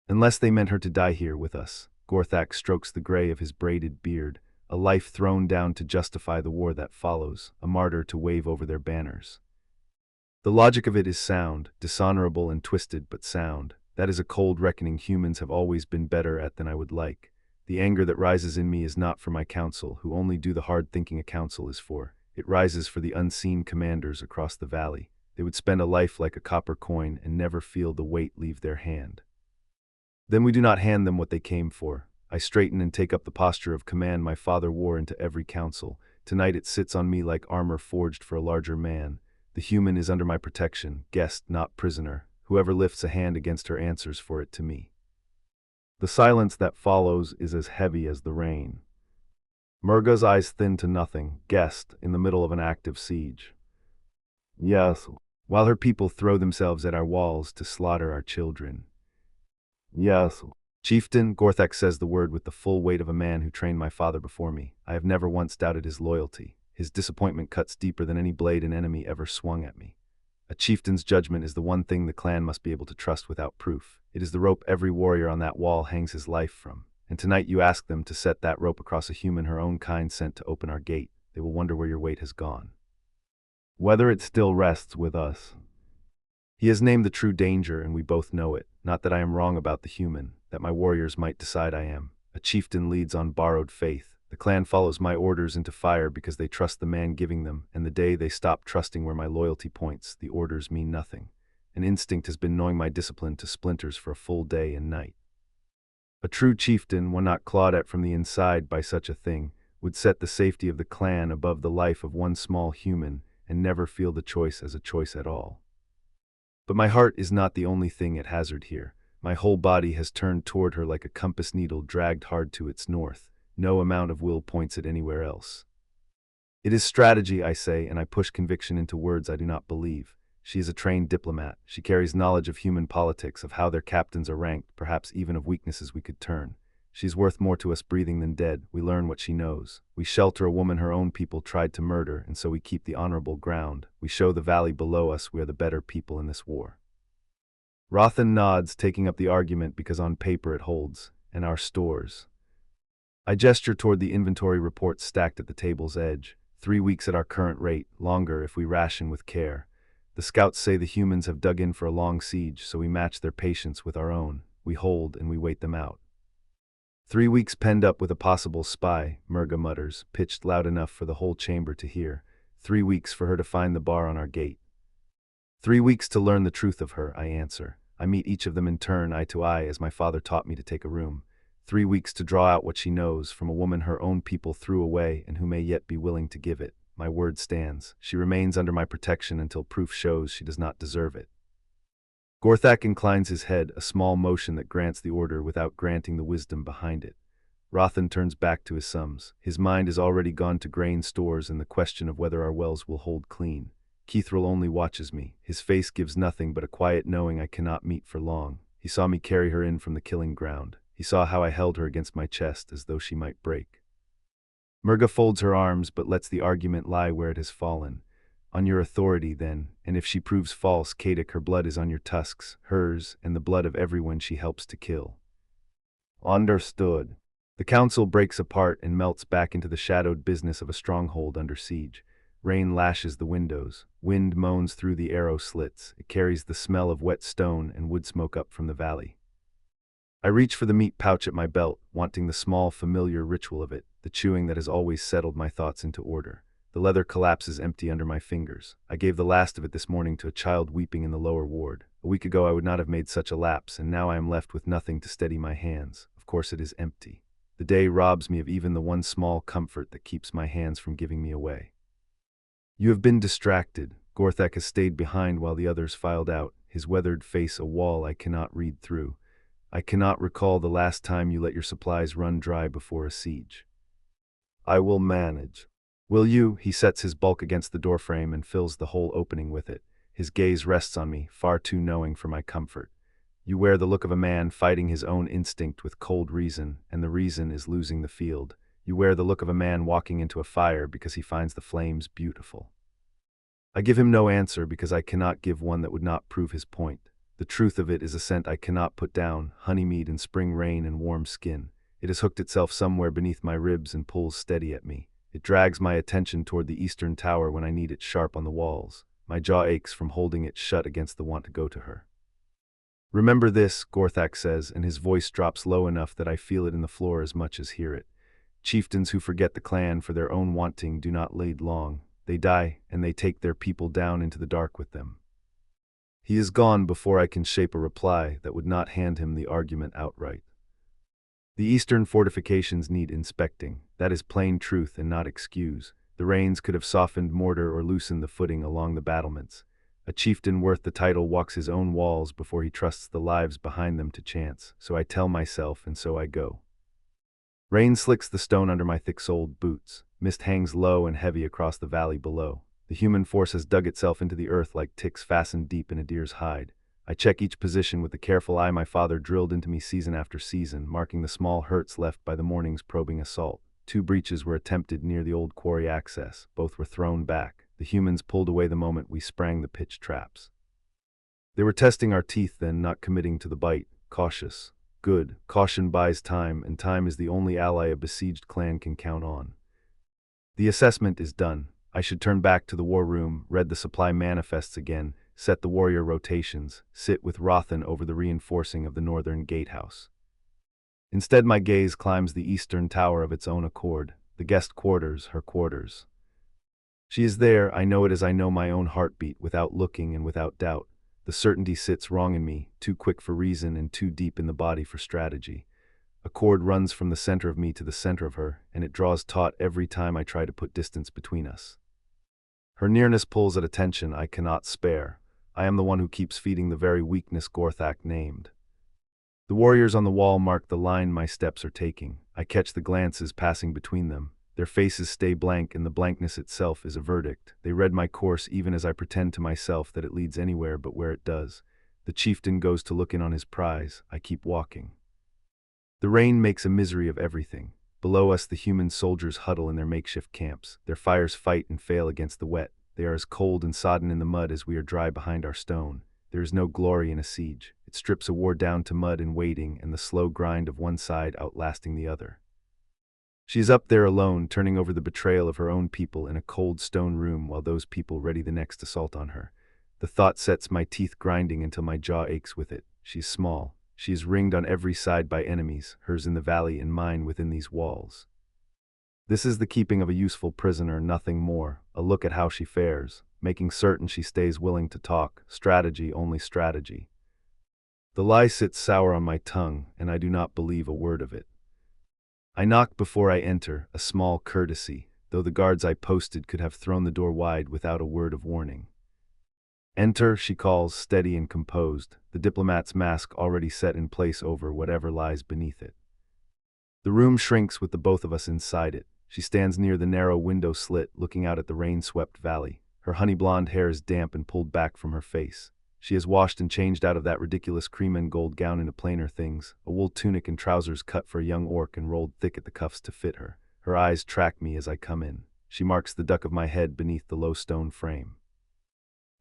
Unless they meant her to die here with us. Gorthak strokes the gray of his braided beard, a life thrown down to justify the war that follows, a martyr to wave over their banners. The logic of it is sound, dishonorable and twisted, but sound. That is a cold reckoning humans have always been better at than I would like. The anger that rises in me is not for my council, who only do the hard thinking a council is for. It rises for the unseen commanders across the valley. They would spend a life like a copper coin and never feel the weight leave their hand. Then we do not hand them what they came for. I straighten and take up the posture of command my father wore into every council. Tonight it sits on me like armor forged for a larger man. The human is under my protection, guest, not prisoner. Whoever lifts a hand against her answers for it to me. The silence that follows is as heavy as the rain. Murga's eyes thin to nothing, guest, in the middle of an active siege. Yes, while her people throw themselves at our walls to slaughter our children. Yes, chieftain, Gorthak says the word with the full weight of a man who trained my father before me. I have never once doubted his loyalty. His disappointment cuts deeper than any blade an enemy ever swung at me. A chieftain's judgment is the one thing the clan must be able to trust without proof. It is the rope every warrior on that wall hangs his life from. And tonight you ask them to set that rope across a human her own kind sent to open our gate. They will wonder where your weight has gone. Whether it still rests with us. He has named the true danger, and we both know it. Not that I am wrong about the human, that my warriors might decide I am. A chieftain leads on borrowed faith. The clan follows my orders into fire because they trust the man giving them, and the day they stop trusting where my loyalty points, the orders mean nothing. An instinct has been gnawing my discipline to splinters for a full day and night. A true chieftain, one not clawed at from the inside by such a thing, would set the safety of the clan above the life of one small human and never feel the choice as a choice at all. But my heart is not the only thing at hazard here. My whole body has turned toward her like a compass needle dragged hard to its north. No amount of will points it anywhere else. It is strategy, I say, and I push conviction into words I do not believe. She is a trained diplomat. She carries knowledge of human politics, of how their captains are ranked, perhaps even of weaknesses we could turn. She's worth more to us breathing than dead. We learn what she knows. We shelter a woman her own people tried to murder, and so we keep the honorable ground. We show the valley below us we are the better people in this war. Rothan nods, taking up the argument because on paper it holds, and our stores. I gesture toward the inventory reports stacked at the table's edge. 3 weeks at our current rate, longer if we ration with care. The scouts say the humans have dug in for a long siege, so we match their patience with our own. We hold and we wait them out. 3 weeks penned up with a possible spy, Murga mutters, pitched loud enough for the whole chamber to hear. 3 weeks for her to find the bar on our gate. 3 weeks to learn the truth of her, I answer. I meet each of them in turn, eye to eye, as my father taught me to take a room. 3 weeks to draw out what she knows from a woman her own people threw away and who may yet be willing to give it. My word stands. She remains under my protection until proof shows she does not deserve it. Gorthak inclines his head, a small motion that grants the order without granting the wisdom behind it. Rothan turns back to his sums. His mind has already gone to grain stores and the question of whether our wells will hold clean. Keithril only watches me. His face gives nothing but a quiet knowing I cannot meet for long. He saw me carry her in from the killing ground. He saw how I held her against my chest as though she might break. Murga folds her arms but lets the argument lie where it has fallen. On your authority, then, and if she proves false, Kadik, her blood is on your tusks, hers, and the blood of everyone she helps to kill. Understood. The council breaks apart and melts back into the shadowed business of a stronghold under siege. Rain lashes the windows. Wind moans through the arrow slits. It carries the smell of wet stone and wood smoke up from the valley. I reach for the meat pouch at my belt, wanting the small, familiar ritual of it, the chewing that has always settled my thoughts into order. The leather collapses empty under my fingers. I gave the last of it this morning to a child weeping in the lower ward. A week ago I would not have made such a lapse, and now I am left with nothing to steady my hands. Of course it is empty. The day robs me of even the one small comfort that keeps my hands from giving me away. You have been distracted. Gorthak has stayed behind while the others filed out, his weathered face a wall I cannot read through. I cannot recall the last time you let your supplies run dry before a siege. I will manage. Will you? He sets his bulk against the doorframe and fills the whole opening with it. His gaze rests on me, far too knowing for my comfort. You wear the look of a man fighting his own instinct with cold reason, and the reason is losing the field. You wear the look of a man walking into a fire because he finds the flames beautiful. I give him no answer because I cannot give one that would not prove his point. The truth of it is a scent I cannot put down, honeymead and spring rain and warm skin. It has hooked itself somewhere beneath my ribs and pulls steady at me. It drags my attention toward the eastern tower when I need it sharp on the walls. My jaw aches from holding it shut against the want to go to her. Remember this, Gorthak says, and his voice drops low enough that I feel it in the floor as much as hear it. Chieftains who forget the clan for their own wanting do not lead long. They die, and they take their people down into the dark with them. He is gone before I can shape a reply that would not hand him the argument outright. The eastern fortifications need inspecting. That is plain truth and not excuse. The rains could have softened mortar or loosened the footing along the battlements. A chieftain worth the title walks his own walls before he trusts the lives behind them to chance. So I tell myself, and so I go. Rain slicks the stone under my thick-soled boots. Mist hangs low and heavy across the valley below. The human force has dug itself into the earth like ticks fastened deep in a deer's hide. I check each position with the careful eye my father drilled into me season after season, marking the small hurts left by the morning's probing assault. 2 breaches were attempted near the old quarry access. Both were thrown back. The humans pulled away the moment we sprang the pitch traps. They were testing our teeth then, not committing to the bite. Cautious. Good. Caution buys time, and time is the only ally a besieged clan can count on. The assessment is done. I should turn back to the war room, read the supply manifests again, set the warrior rotations, sit with Rothan over the reinforcing of the northern gatehouse. Instead my gaze climbs the eastern tower of its own accord. The guest quarters, her quarters. She is there, I know it as I know my own heartbeat, without looking and without doubt. The certainty sits wrong in me, too quick for reason and too deep in the body for strategy. A cord runs from the center of me to the center of her, and it draws taut every time I try to put distance between us. Her nearness pulls at a tension I cannot spare. I am the one who keeps feeding the very weakness Gorthak named. The warriors on the wall mark the line my steps are taking. I catch the glances passing between them. Their faces stay blank, and the blankness itself is a verdict. They read my course even as I pretend to myself that it leads anywhere but where it does. The chieftain goes to look in on his prize. I keep walking. The rain makes a misery of everything. Below us the human soldiers huddle in their makeshift camps. Their fires fight and fail against the wet. They are as cold and sodden in the mud as we are dry behind our stone. There is no glory in a siege. It strips a war down to mud and waiting and the slow grind of one side outlasting the other. She is up there alone, turning over the betrayal of her own people in a cold stone room while those people ready the next assault on her. The thought sets my teeth grinding until my jaw aches with it. She is small. She is ringed on every side by enemies, hers in the valley and mine within these walls. This is the keeping of a useful prisoner, nothing more. A look at how she fares, making certain she stays willing to talk. Strategy, only strategy. The lie sits sour on my tongue, and I do not believe a word of it. I knock before I enter, a small courtesy, though the guards I posted could have thrown the door wide without a word of warning. Enter, she calls, steady and composed, the diplomat's mask already set in place over whatever lies beneath it. The room shrinks with the both of us inside it. She stands near the narrow window slit, looking out at the rain-swept valley. Her honey-blonde hair is damp and pulled back from her face. She has washed and changed out of that ridiculous cream and gold gown into plainer things, a wool tunic and trousers cut for a young orc and rolled thick at the cuffs to fit her. Her eyes track me as I come in. She marks the duck of my head beneath the low stone frame.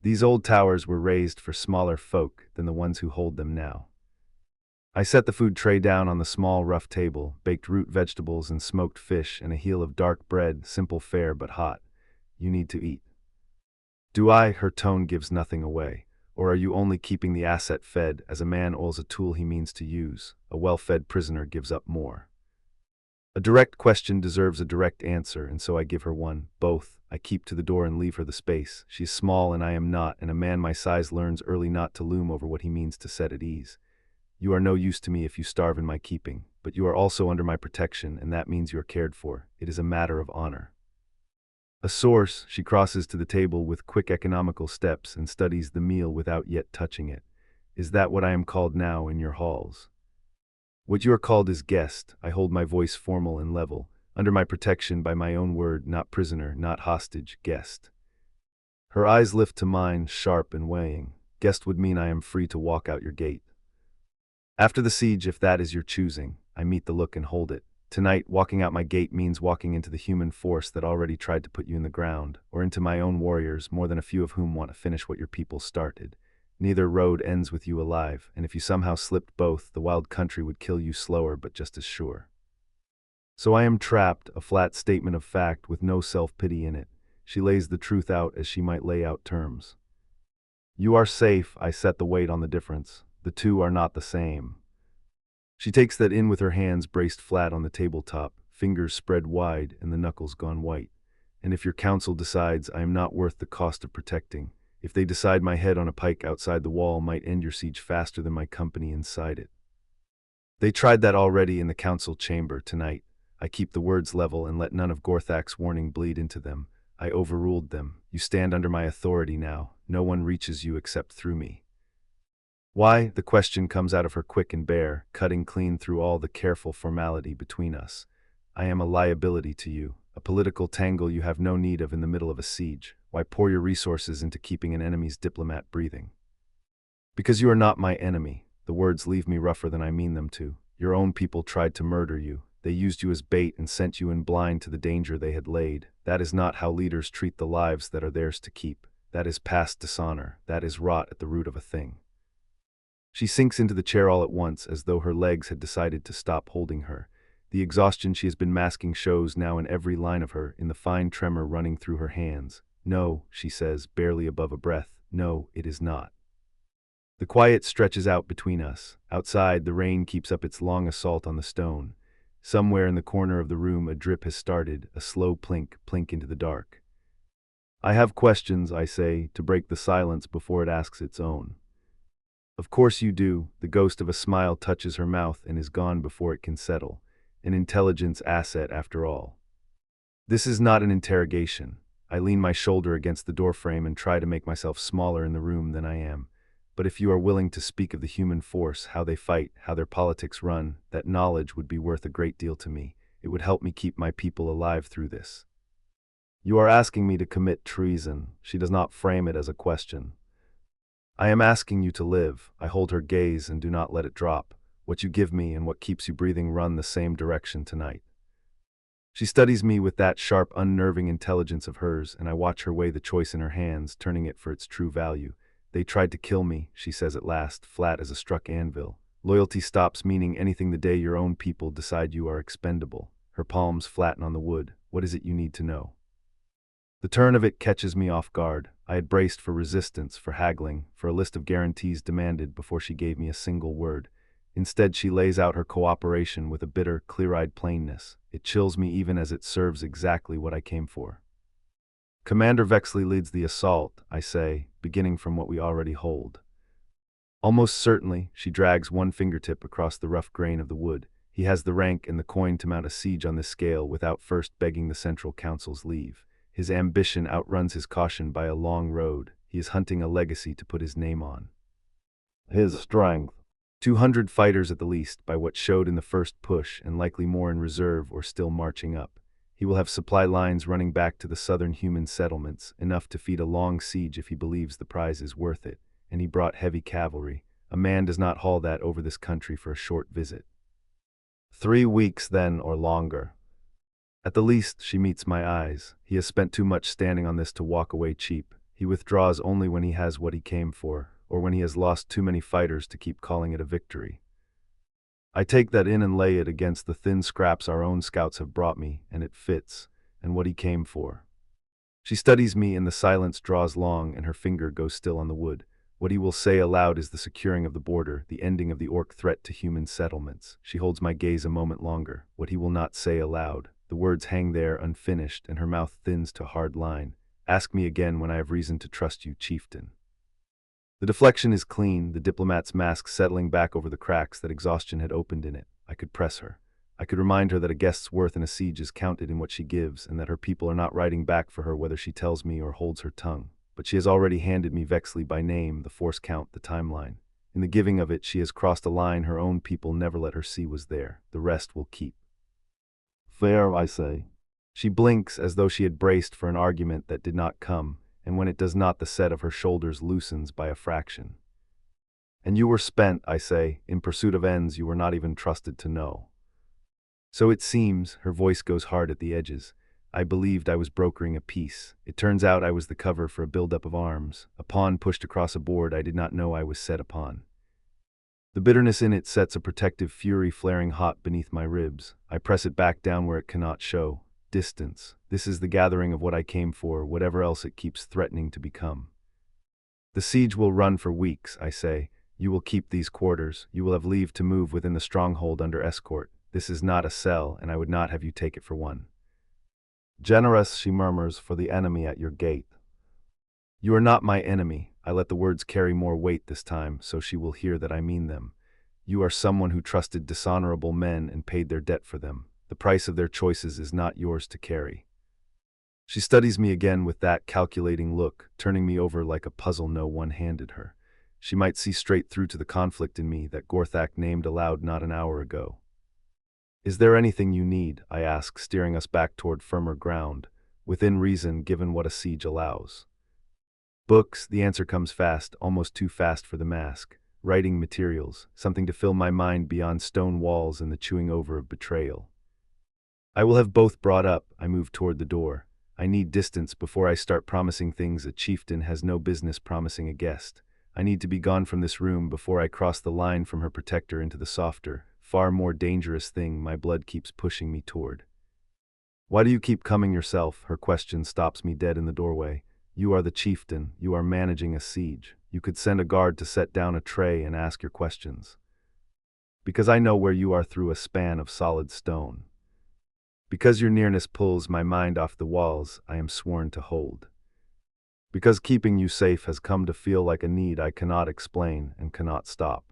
These old towers were raised for smaller folk than the ones who hold them now. I set the food tray down on the small, rough table, baked root vegetables and smoked fish and a heel of dark bread, simple fare but hot. You need to eat. Do I? Her tone gives nothing away. Or are you only keeping the asset fed as a man oils a tool he means to use? A well-fed prisoner gives up more. A direct question deserves a direct answer, and so I give her one, both. I keep to the door and leave her the space. She is small and I am not, and a man my size learns early not to loom over what he means to set at ease. You are no use to me if you starve in my keeping, but you are also under my protection, and that means you are cared for. It is a matter of honor. A source, she crosses to the table with quick economical steps and studies the meal without yet touching it. Is that what I am called now in your halls? What you are called is guest. I hold my voice formal and level, under my protection by my own word, not prisoner, not hostage, guest. Her eyes lift to mine, sharp and weighing. Guest would mean I am free to walk out your gate. After the siege, if that is your choosing, I meet the look and hold it. Tonight, walking out my gate means walking into the human force that already tried to put you in the ground, or into my own warriors, more than a few of whom want to finish what your people started. Neither road ends with you alive, and if you somehow slipped both, the wild country would kill you slower but just as sure. So I am trapped, a flat statement of fact with no self-pity in it. She lays the truth out as she might lay out terms. You are safe, I set the weight on the difference. The two are not the same. She takes that in with her hands braced flat on the tabletop, fingers spread wide and the knuckles gone white. And if your council decides I am not worth the cost of protecting, if they decide my head on a pike outside the wall might end your siege faster than my company inside it. They tried that already in the council chamber tonight. I keep the words level and let none of Gorthak's warning bleed into them. I overruled them. You stand under my authority now. No one reaches you except through me. Why? The question comes out of her quick and bare, cutting clean through all the careful formality between us. I am a liability to you, a political tangle you have no need of in the middle of a siege. Why pour your resources into keeping an enemy's diplomat breathing? Because you are not my enemy. The words leave me rougher than I mean them to. Your own people tried to murder you. They used you as bait and sent you in blind to the danger they had laid. That is not how leaders treat the lives that are theirs to keep. That is past dishonor. That is rot at the root of a thing. She sinks into the chair all at once, as though her legs had decided to stop holding her. The exhaustion she has been masking shows now in every line of her, in the fine tremor running through her hands. No, she says, barely above a breath. No, it is not. The quiet stretches out between us. Outside, the rain keeps up its long assault on the stone. Somewhere in the corner of the room a drip has started, a slow plink, plink into the dark. I have questions, I say, to break the silence before it asks its own. Of course you do. The ghost of a smile touches her mouth and is gone before it can settle. An intelligence asset after all. This is not an interrogation. I lean my shoulder against the doorframe and try to make myself smaller in the room than I am. But if you are willing to speak of the human force, how they fight, how their politics run, that knowledge would be worth a great deal to me. It would help me keep my people alive through this. You are asking me to commit treason. She does not frame it as a question. I am asking you to live. I hold her gaze and do not let it drop. What you give me and what keeps you breathing run the same direction tonight. She studies me with that sharp, unnerving intelligence of hers, and I watch her weigh the choice in her hands, turning it for its true value. They tried to kill me, she says at last, flat as a struck anvil. Loyalty stops meaning anything the day your own people decide you are expendable. Her palms flatten on the wood. What is it you need to know? The turn of it catches me off guard. I had braced for resistance, for haggling, for a list of guarantees demanded before she gave me a single word. Instead, she lays out her cooperation with a bitter, clear-eyed plainness. It chills me even as it serves exactly what I came for. Commander Vexley leads the assault, I say, beginning from what we already hold. Almost certainly, she drags one fingertip across the rough grain of the wood. He has the rank and the coin to mount a siege on this scale without first begging the Central Council's leave. His ambition outruns his caution by a long road. He is hunting a legacy to put his name on. His strength. 200 fighters at the least, by what showed in the first push, and likely more in reserve or still marching up. He will have supply lines running back to the southern human settlements, enough to feed a long siege if he believes the prize is worth it, and he brought heavy cavalry. A man does not haul that over this country for a short visit. 3 weeks, then, or longer. At the least, she meets my eyes. He has spent too much standing on this to walk away cheap. He withdraws only when he has what he came for, or when he has lost too many fighters to keep calling it a victory. I take that in and lay it against the thin scraps our own scouts have brought me, and it fits, and what he came for. She studies me and the silence draws long and her finger goes still on the wood. What he will say aloud is the securing of the border, the ending of the orc threat to human settlements. She holds my gaze a moment longer. What he will not say aloud. The words hang there unfinished and her mouth thins to a hard line. Ask me again when I have reason to trust you, chieftain. The deflection is clean, the diplomat's mask settling back over the cracks that exhaustion had opened in it. I could press her. I could remind her that a guest's worth in a siege is counted in what she gives, and that her people are not writing back for her whether she tells me or holds her tongue. But she has already handed me Vexley by name, the force count, the timeline. In the giving of it, she has crossed a line her own people never let her see was there. The rest will keep. Fair, I say. She blinks as though she had braced for an argument that did not come, and when it does not, the set of her shoulders loosens by a fraction. And you were spent, I say, in pursuit of ends you were not even trusted to know. So it seems, her voice goes hard at the edges. I believed I was brokering a peace. It turns out I was the cover for a buildup of arms, a pawn pushed across a board I did not know I was set upon. The bitterness in it sets a protective fury flaring hot beneath my ribs. I press it back down where it cannot show. Distance. This is the gathering of what I came for, whatever else it keeps threatening to become. The siege will run for weeks, I say. You will keep these quarters. You will have leave to move within the stronghold under escort. This is not a cell, and I would not have you take it for one. Generous, she murmurs, for the enemy at your gate. You are not my enemy. I let the words carry more weight this time, so she will hear that I mean them. You are someone who trusted dishonorable men and paid their debt for them. The price of their choices is not yours to carry. She studies me again with that calculating look, turning me over like a puzzle no one handed her. She might see straight through to the conflict in me that Gorthak named aloud not an hour ago. Is there anything you need? I ask, steering us back toward firmer ground, within reason given what a siege allows. Books, the answer comes fast, almost too fast for the mask. Writing materials, something to fill my mind beyond stone walls and the chewing over of betrayal. I will have both brought up. I move toward the door. I need distance before I start promising things a chieftain has no business promising a guest. I need to be gone from this room before I cross the line from her protector into the softer, far more dangerous thing my blood keeps pushing me toward. Why do you keep coming yourself? Her question stops me dead in the doorway. You are the chieftain. You are managing a siege. You could send a guard to set down a tray and ask your questions. Because I know where you are through a span of solid stone. Because your nearness pulls my mind off the walls I am sworn to hold. Because keeping you safe has come to feel like a need I cannot explain and cannot stop.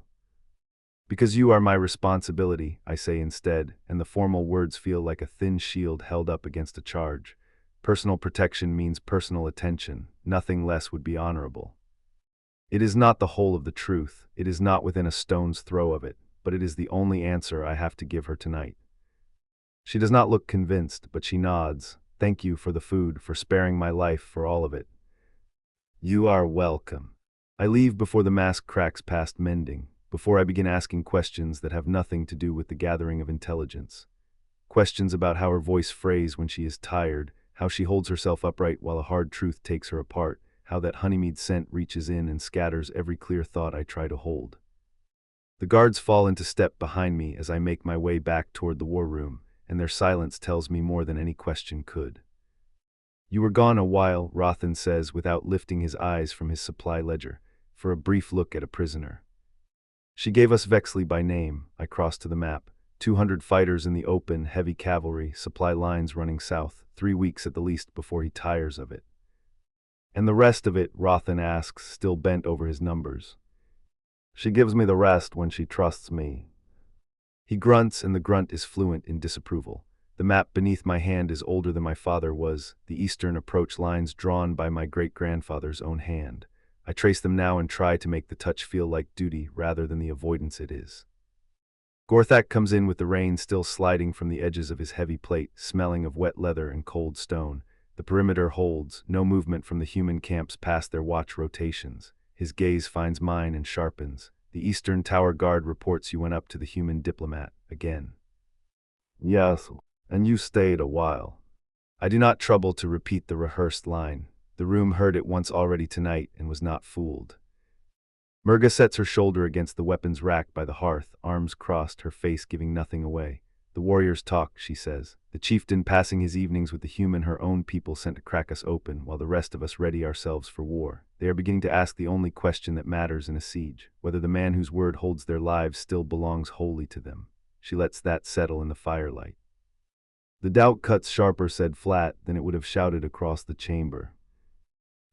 Because you are my responsibility, I say instead, and the formal words feel like a thin shield held up against a charge. Personal protection means personal attention. Nothing less would be honorable. It is not the whole of the truth. It is not within a stone's throw of it, but it is the only answer I have to give her tonight. She does not look convinced, but she nods. Thank you for the food, for sparing my life, for all of it. You are welcome. I leave before the mask cracks past mending, before I begin asking questions that have nothing to do with the gathering of intelligence. Questions about how her voice frays when she is tired, how she holds herself upright while a hard truth takes her apart, how that honeymead scent reaches in and scatters every clear thought I try to hold. The guards fall into step behind me as I make my way back toward the war room, and their silence tells me more than any question could. You were gone a while, Rothan says without lifting his eyes from his supply ledger, for a brief look at a prisoner. She gave us Vexley by name. I crossed to the map. 200 fighters in the open, heavy cavalry, supply lines running south, 3 weeks at the least before he tires of it. And the rest of it, Rothan asks, still bent over his numbers. She gives me the rest when she trusts me. He grunts, and the grunt is fluent in disapproval. The map beneath my hand is older than my father was, the eastern approach lines drawn by my great-grandfather's own hand. I trace them now and try to make the touch feel like duty rather than the avoidance it is. Gorthak comes in with the rain still sliding from the edges of his heavy plate, smelling of wet leather and cold stone. The perimeter holds, no movement from the human camps past their watch rotations. His gaze finds mine and sharpens. The Eastern Tower Guard reports you went up to the human diplomat again. Yes, and you stayed a while. I do not trouble to repeat the rehearsed line. The room heard it once already tonight and was not fooled. Murga sets her shoulder against the weapons rack by the hearth, arms crossed, her face giving nothing away. The warriors talk, she says. The chieftain passing his evenings with the human her own people sent to crack us open, while the rest of us ready ourselves for war. They are beginning to ask the only question that matters in a siege, whether the man whose word holds their lives still belongs wholly to them. She lets that settle in the firelight. The doubt cuts sharper said flat than it would have shouted across the chamber.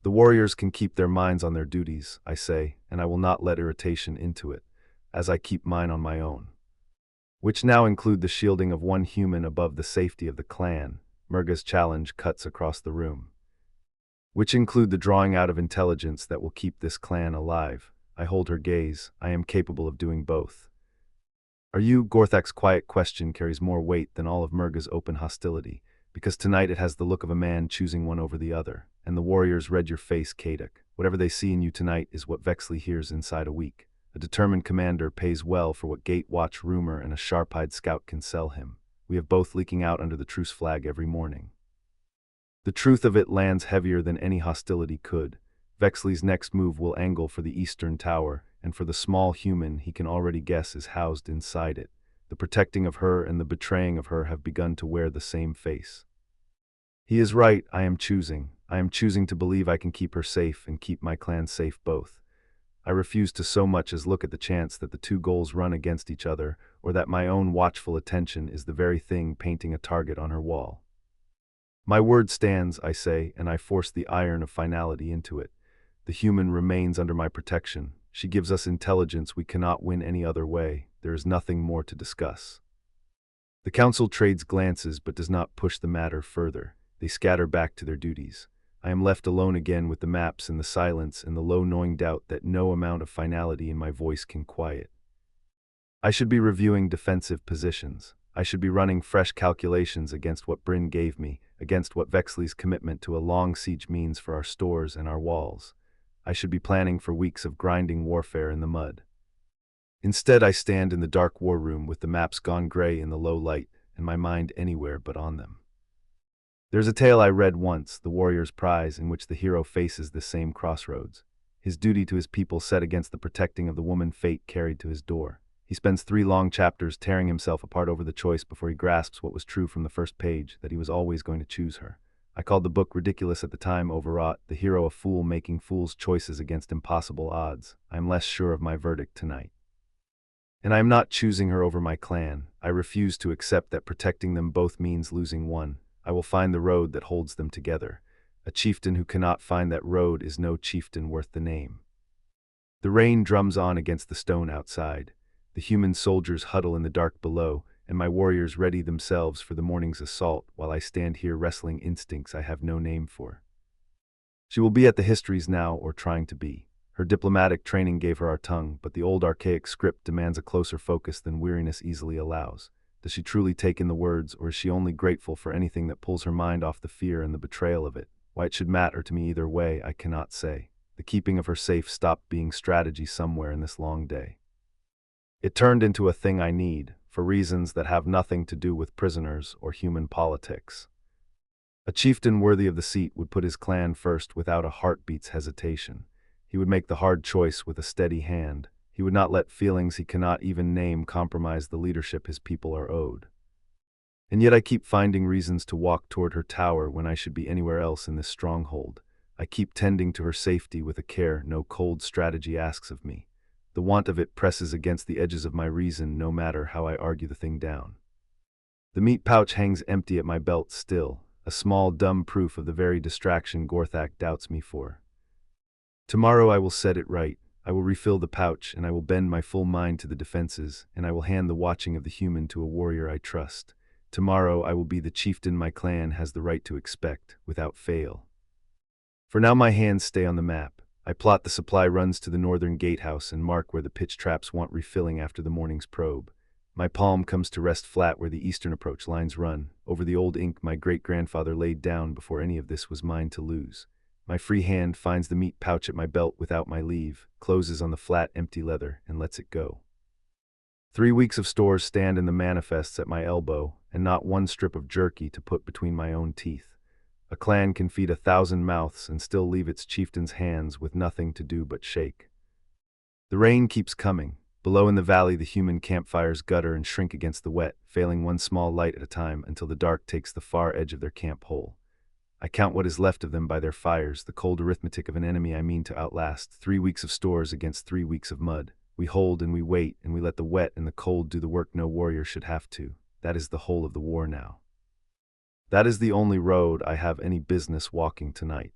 The warriors can keep their minds on their duties, I say, and I will not let irritation into it, as I keep mine on my own. Which now include the shielding of one human above the safety of the clan. Murga's challenge cuts across the room. Which include the drawing out of intelligence that will keep this clan alive. I hold her gaze. I am capable of doing both. Are you? Gorthak's quiet question carries more weight than all of Murga's open hostility, because tonight it has the look of a man choosing one over the other, and the warriors read your face, Kaduk. Whatever they see in you tonight is what Vexley hears inside a week. A determined commander pays well for what gate watch rumor and a sharp-eyed scout can sell him. We have both leaking out under the truce flag every morning. The truth of it lands heavier than any hostility could. Vexley's next move will angle for the eastern tower, and for the small human he can already guess is housed inside it. The protecting of her and the betraying of her have begun to wear the same face. He is right, I am choosing. I am choosing to believe I can keep her safe and keep my clan safe both. I refuse to so much as look at the chance that the two goals run against each other, or that my own watchful attention is the very thing painting a target on her wall. My word stands, I say, and I force the iron of finality into it. The human remains under my protection. She gives us intelligence we cannot win any other way. There is nothing more to discuss. The council trades glances but does not push the matter further. They scatter back to their duties. I am left alone again with the maps and the silence and the low gnawing doubt that no amount of finality in my voice can quiet. I should be reviewing defensive positions. I should be running fresh calculations against what Bryn gave me, against what Vexley's commitment to a long siege means for our stores and our walls. I should be planning for weeks of grinding warfare in the mud. Instead, I stand in the dark war room with the maps gone gray in the low light and my mind anywhere but on them. There's a tale I read once, The Warrior's Prize, in which the hero faces the same crossroads. His duty to his people set against the protecting of the woman fate carried to his door. He spends 3 long chapters tearing himself apart over the choice before he grasps what was true from the first page, that he was always going to choose her. I called the book ridiculous at the time, overwrought, the hero a fool making fool's choices against impossible odds. I am less sure of my verdict tonight. And I am not choosing her over my clan. I refuse to accept that protecting them both means losing one. I will find the road that holds them together. A chieftain who cannot find that road is no chieftain worth the name. The rain drums on against the stone outside. The human soldiers huddle in the dark below, and my warriors ready themselves for the morning's assault while I stand here wrestling instincts I have no name for. She will be at the histories now, or trying to be. Her diplomatic training gave her our tongue, but the old archaic script demands a closer focus than weariness easily allows. Does she truly take in the words, or is she only grateful for anything that pulls her mind off the fear and the betrayal of it? Why it should matter to me either way, I cannot say. The keeping of her safe stopped being strategy somewhere in this long day. It turned into a thing I need, for reasons that have nothing to do with prisoners or human politics. A chieftain worthy of the seat would put his clan first without a heartbeat's hesitation. He would make the hard choice with a steady hand. He would not let feelings he cannot even name compromise the leadership his people are owed. And yet I keep finding reasons to walk toward her tower when I should be anywhere else in this stronghold. I keep tending to her safety with a care no cold strategy asks of me. The want of it presses against the edges of my reason no matter how I argue the thing down. The meat pouch hangs empty at my belt still, a small dumb proof of the very distraction Gorthak doubts me for. Tomorrow I will set it right. I will refill the pouch, and I will bend my full mind to the defenses, and I will hand the watching of the human to a warrior I trust. Tomorrow I will be the chieftain my clan has the right to expect, without fail. For now my hands stay on the map. I plot the supply runs to the northern gatehouse and mark where the pitch traps want refilling after the morning's probe. My palm comes to rest flat where the eastern approach lines run, over the old ink my great-grandfather laid down before any of this was mine to lose. My free hand finds the meat pouch at my belt without my leave, closes on the flat, empty leather, and lets it go. 3 weeks of stores stand in the manifests at my elbow, and not one strip of jerky to put between my own teeth. A clan can feed 1,000 mouths and still leave its chieftain's hands with nothing to do but shake. The rain keeps coming. Below in the valley the human campfires gutter and shrink against the wet, failing one small light at a time until the dark takes the far edge of their camp hole. I count what is left of them by their fires, the cold arithmetic of an enemy I mean to outlast. 3 weeks of stores against 3 weeks of mud. We hold and we wait, and we let the wet and the cold do the work no warrior should have to. That is the whole of the war now. That is the only road I have any business walking tonight.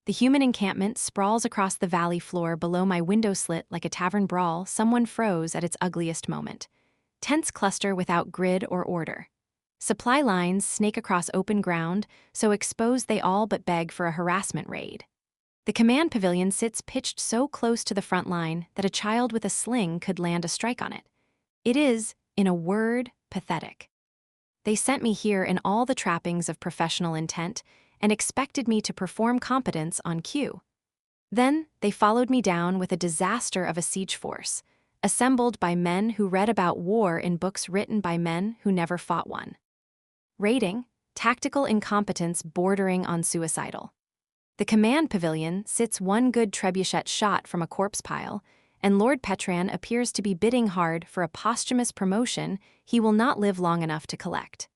The human encampment sprawls across the valley floor below my window slit like a tavern brawl someone froze at its ugliest moment. Tents cluster without grid or order. Supply lines snake across open ground, so exposed they all but beg for a harassment raid. The command pavilion sits pitched so close to the front line that a child with a sling could land a strike on it. It is, in a word, pathetic. They sent me here in all the trappings of professional intent and expected me to perform competence on cue. Then they followed me down with a disaster of a siege force, assembled by men who read about war in books written by men who never fought one. Rating: tactical incompetence bordering on suicidal. The command pavilion sits one good trebuchet shot from a corpse pile, and Lord Petran appears to be bidding hard for a posthumous promotion he will not live long enough to collect.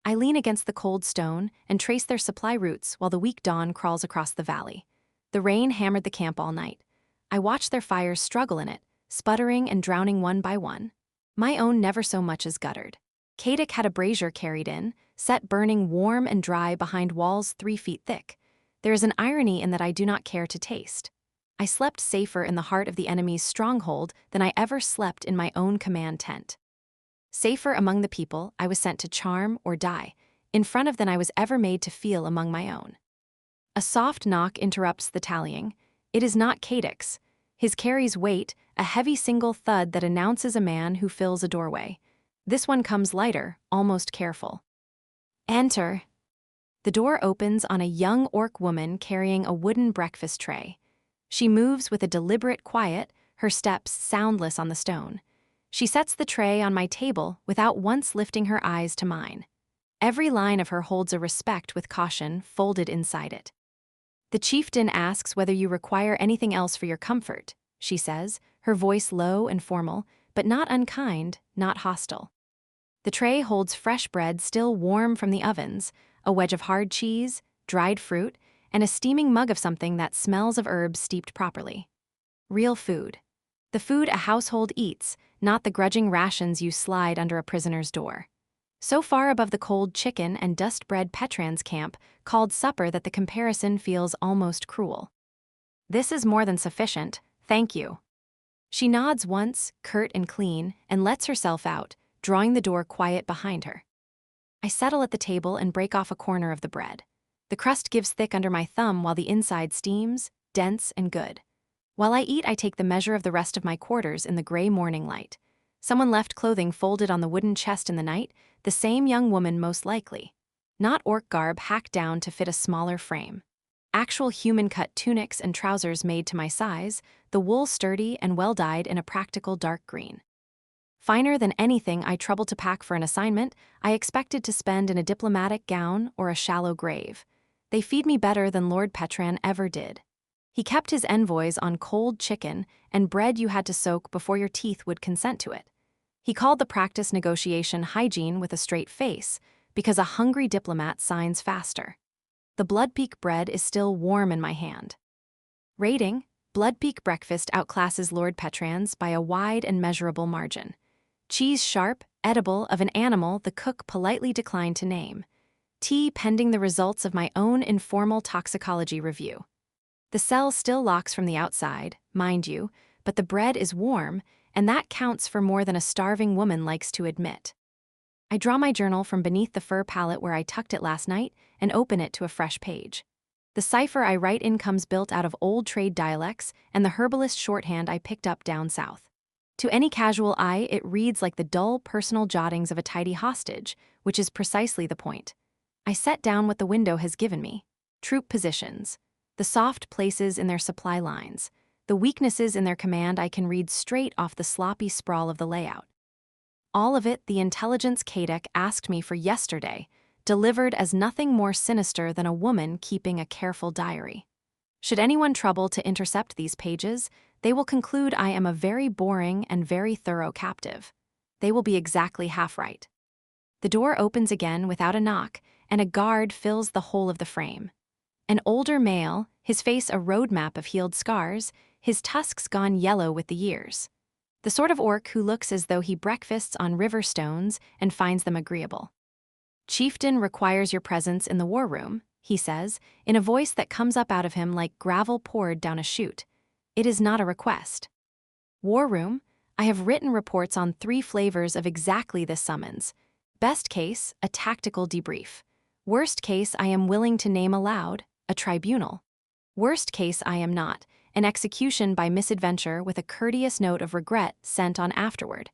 I lean against the cold stone and trace their supply routes while the weak dawn crawls across the valley. The rain hammered the camp all night. I watch their fires struggle in it, sputtering and drowning one by one. My own never so much as guttered. Kadic had a brazier carried in, set burning warm and dry behind walls 3 feet thick. There is an irony in that I do not care to taste. I slept safer in the heart of the enemy's stronghold than I ever slept in my own command tent. Safer among the people I was sent to charm or die, in front of than I was ever made to feel among my own. A soft knock interrupts the tallying. It is not Kadic's. His carries weight, a heavy single thud that announces a man who fills a doorway. This one comes lighter, almost careful. Enter. The door opens on a young orc woman carrying a wooden breakfast tray. She moves with a deliberate quiet, her steps soundless on the stone. She sets the tray on my table without once lifting her eyes to mine. Every line of her holds a respect with caution folded inside it. The chieftain asks whether you require anything else for your comfort, she says, her voice low and formal, but not unkind, not hostile. The tray holds fresh bread still warm from the ovens, a wedge of hard cheese, dried fruit, and a steaming mug of something that smells of herbs steeped properly. Real food. The food a household eats, not the grudging rations you slide under a prisoner's door. So far above the cold chicken and dust-bred Petran's camp called supper that the comparison feels almost cruel. This is more than sufficient, thank you. She nods once, curt and clean, and lets herself out, drawing the door quiet behind her. I settle at the table and break off a corner of the bread. The crust gives thick under my thumb while the inside steams, dense and good. While I eat, I take the measure of the rest of my quarters in the gray morning light. Someone left clothing folded on the wooden chest in the night, the same young woman most likely. Not orc garb hacked down to fit a smaller frame. Actual human-cut tunics and trousers made to my size, the wool sturdy and well-dyed in a practical dark green. Finer than anything I troubled to pack for an assignment, I expected to spend in a diplomatic gown or a shallow grave. They feed me better than Lord Petran ever did. He kept his envoys on cold chicken and bread you had to soak before your teeth would consent to it. He called the practice negotiation hygiene with a straight face, because a hungry diplomat signs faster. The Bloodpeak bread is still warm in my hand. Rating: Bloodpeak breakfast outclasses Lord Petran's by a wide and measurable margin. Cheese sharp, edible, of an animal the cook politely declined to name. Tea pending the results of my own informal toxicology review. The cell still locks from the outside, mind you, but the bread is warm, and that counts for more than a starving woman likes to admit. I draw my journal from beneath the fur pallet where I tucked it last night and open it to a fresh page. The cipher I write in comes built out of old trade dialects and the herbalist shorthand I picked up down south. To any casual eye, it reads like the dull personal jottings of a tidy hostage, which is precisely the point. I set down what the window has given me: troop positions, the soft places in their supply lines, the weaknesses in their command I can read straight off the sloppy sprawl of the layout. All of it the intelligence Kadek asked me for yesterday, delivered as nothing more sinister than a woman keeping a careful diary. Should anyone trouble to intercept these pages, they will conclude I am a very boring and very thorough captive. They will be exactly half right. The door opens again without a knock, and a guard fills the whole of the frame. An older male, his face a roadmap of healed scars, his tusks gone yellow with the years. The sort of orc who looks as though he breakfasts on river stones and finds them agreeable. Chieftain requires your presence in the war room, he says, in a voice that comes up out of him like gravel poured down a chute. It is not a request. War room? I have written reports on 3 flavors of exactly this summons. Best case, a tactical debrief. Worst case, I am willing to name aloud, a tribunal. Worst case, I am not, an execution by misadventure with a courteous note of regret sent on afterward.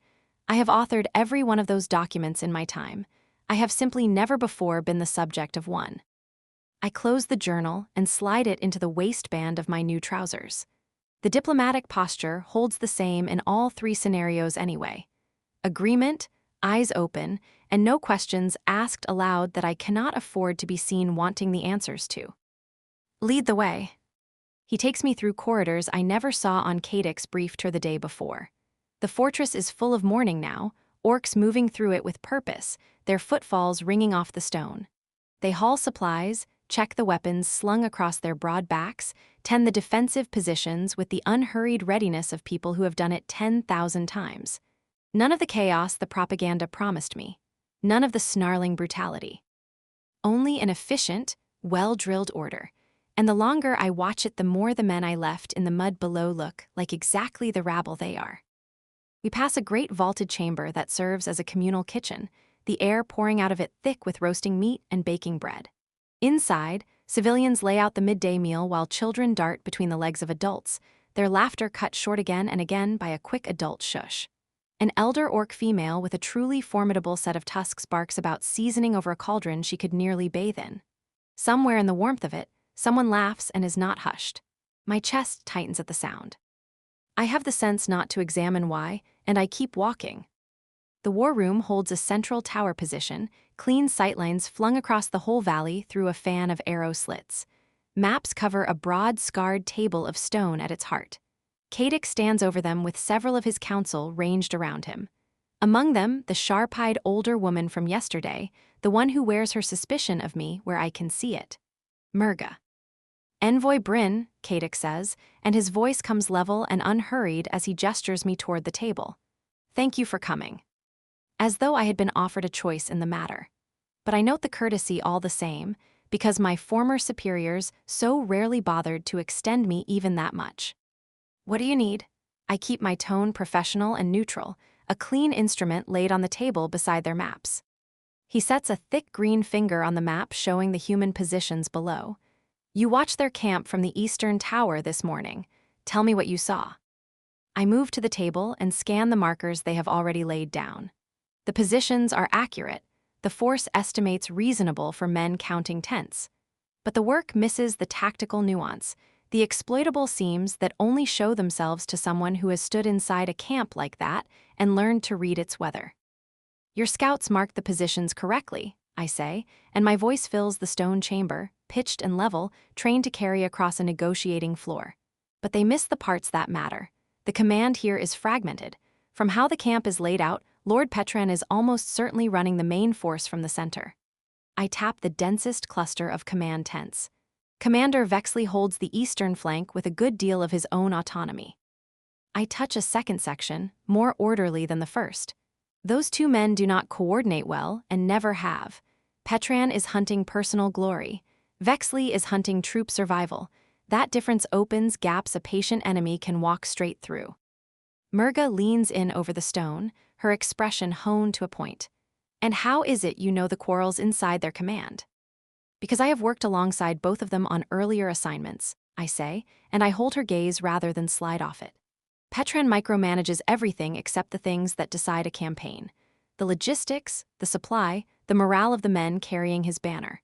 I have authored every one of those documents in my time. I have simply never before been the subject of one. I close the journal and slide it into the waistband of my new trousers. The diplomatic posture holds the same in all 3 scenarios anyway. Agreement, eyes open, and no questions asked aloud that I cannot afford to be seen wanting the answers to. Lead the way. He takes me through corridors I never saw on Kadek's brief tour the day before. The fortress is full of mourning now, orcs moving through it with purpose, their footfalls ringing off the stone. They haul supplies, check the weapons slung across their broad backs, tend the defensive positions with the unhurried readiness of people who have done it 10,000 times. None of the chaos the propaganda promised me. None of the snarling brutality. Only an efficient, well-drilled order. And the longer I watch it, the more the men I left in the mud below look like exactly the rabble they are. We pass a great vaulted chamber that serves as a communal kitchen, the air pouring out of it thick with roasting meat and baking bread. Inside, civilians lay out the midday meal while children dart between the legs of adults, their laughter cut short again and again by a quick adult shush. An elder orc female with a truly formidable set of tusks barks about seasoning over a cauldron she could nearly bathe in. Somewhere in the warmth of it, someone laughs and is not hushed. My chest tightens at the sound. I have the sense not to examine why, and I keep walking. The war room holds a central tower position, clean sightlines flung across the whole valley through a fan of arrow slits. Maps cover a broad, scarred table of stone at its heart. Kadek stands over them with several of his council ranged around him. Among them, the sharp-eyed older woman from yesterday, the one who wears her suspicion of me where I can see it. Murga. Envoy Bryn, Kadik says, and his voice comes level and unhurried as he gestures me toward the table. Thank you for coming. As though I had been offered a choice in the matter. But I note the courtesy all the same, because my former superiors so rarely bothered to extend me even that much. What do you need? I keep my tone professional and neutral, a clean instrument laid on the table beside their maps. He sets a thick green finger on the map showing the human positions below. You watched their camp from the eastern tower this morning. Tell me what you saw. I move to the table and scan the markers they have already laid down. The positions are accurate. The force estimates reasonable for men counting tents. But the work misses the tactical nuance, the exploitable seams that only show themselves to someone who has stood inside a camp like that and learned to read its weather. Your scouts marked the positions correctly, I say, and my voice fills the stone chamber, pitched and level, trained to carry across a negotiating floor. But they miss the parts that matter. The command here is fragmented. From how the camp is laid out, Lord Petran is almost certainly running the main force from the center. I tap the densest cluster of command tents. Commander Vexley holds the eastern flank with a good deal of his own autonomy. I touch a second section, more orderly than the first. Those two men do not coordinate well and never have. Petran is hunting personal glory. Vexley is hunting troop survival. That difference opens gaps a patient enemy can walk straight through. Murga leans in over the stone, her expression honed to a point. And how is it you know the quarrels inside their command? Because I have worked alongside both of them on earlier assignments, I say, and I hold her gaze rather than slide off it. Petran micromanages everything except the things that decide a campaign. The logistics, the supply, the morale of the men carrying his banner.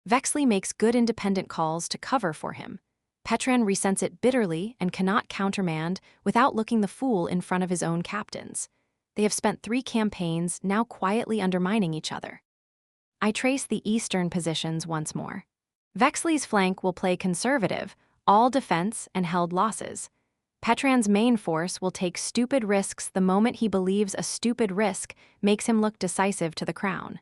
Vexley makes good independent calls to cover for him. Petran resents it bitterly and cannot countermand without looking the fool in front of his own captains. They have spent 3 campaigns now quietly undermining each other. I trace the eastern positions once more. Vexley's flank will play conservative, all defense and held losses. Petran's main force will take stupid risks the moment he believes a stupid risk makes him look decisive to the crown.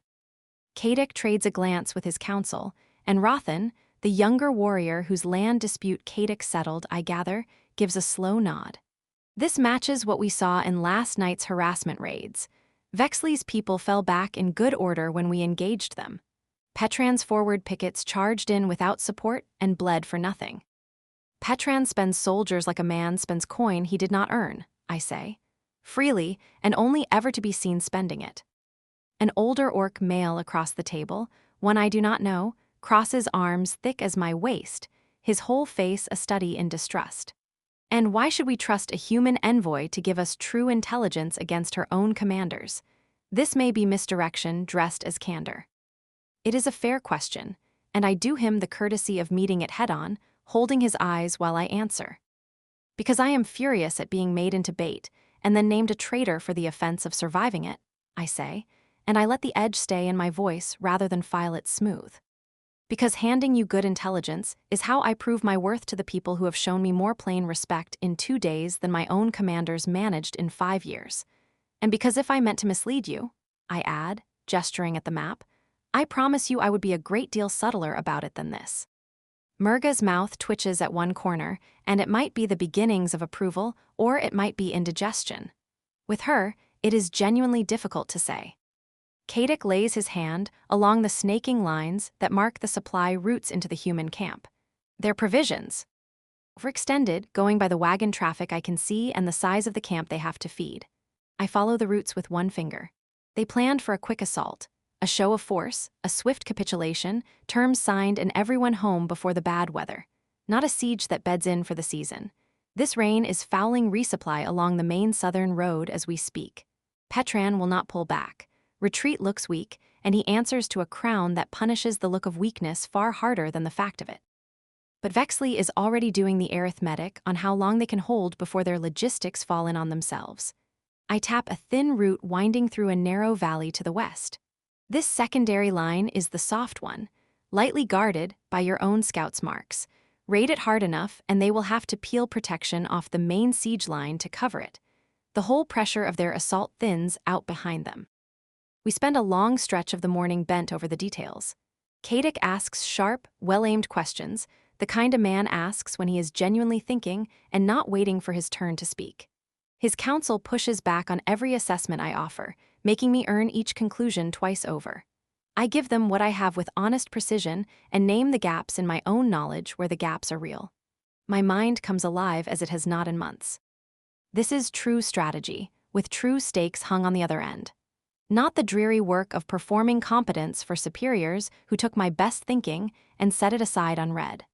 Kadik trades a glance with his council, and Rothan, the younger warrior whose land dispute Kadik settled, I gather, gives a slow nod. This matches what we saw in last night's harassment raids. Vexley's people fell back in good order when we engaged them. Petran's forward pickets charged in without support and bled for nothing. Petran spends soldiers like a man spends coin he did not earn, I say. Freely, and only ever to be seen spending it. An older orc male across the table, one I do not know, crosses arms thick as my waist, his whole face a study in distrust. And why should we trust a human envoy to give us true intelligence against her own commanders? This may be misdirection dressed as candor. It is a fair question, and I do him the courtesy of meeting it head-on, holding his eyes while I answer. Because I am furious at being made into bait, and then named a traitor for the offense of surviving it, I say, and I let the edge stay in my voice rather than file it smooth. Because handing you good intelligence is how I prove my worth to the people who have shown me more plain respect in 2 days than my own commanders managed in 5 years. And because if I meant to mislead you, I add, gesturing at the map, I promise you I would be a great deal subtler about it than this. Murga's mouth twitches at one corner, and it might be the beginnings of approval, or it might be indigestion. With her, it is genuinely difficult to say. Kadik lays his hand along the snaking lines that mark the supply routes into the human camp. They're provisions. Overextended, going by the wagon traffic I can see and the size of the camp they have to feed. I follow the routes with one finger. They planned for a quick assault, a show of force, a swift capitulation, terms signed and everyone home before the bad weather. Not a siege that beds in for the season. This rain is fouling resupply along the main southern road as we speak. Petran will not pull back. Retreat looks weak, and he answers to a crown that punishes the look of weakness far harder than the fact of it. But Vexley is already doing the arithmetic on how long they can hold before their logistics fall in on themselves. I tap a thin route winding through a narrow valley to the west. This secondary line is the soft one, lightly guarded by your own scouts' marks. Raid it hard enough, and they will have to peel protection off the main siege line to cover it. The whole pressure of their assault thins out behind them. We spend a long stretch of the morning bent over the details. Kadik asks sharp, well-aimed questions, the kind a man asks when he is genuinely thinking and not waiting for his turn to speak. His counsel pushes back on every assessment I offer, making me earn each conclusion twice over. I give them what I have with honest precision and name the gaps in my own knowledge where the gaps are real. My mind comes alive as it has not in months. This is true strategy, with true stakes hung on the other end. Not the dreary work of performing competence for superiors who took my best thinking and set it aside unread.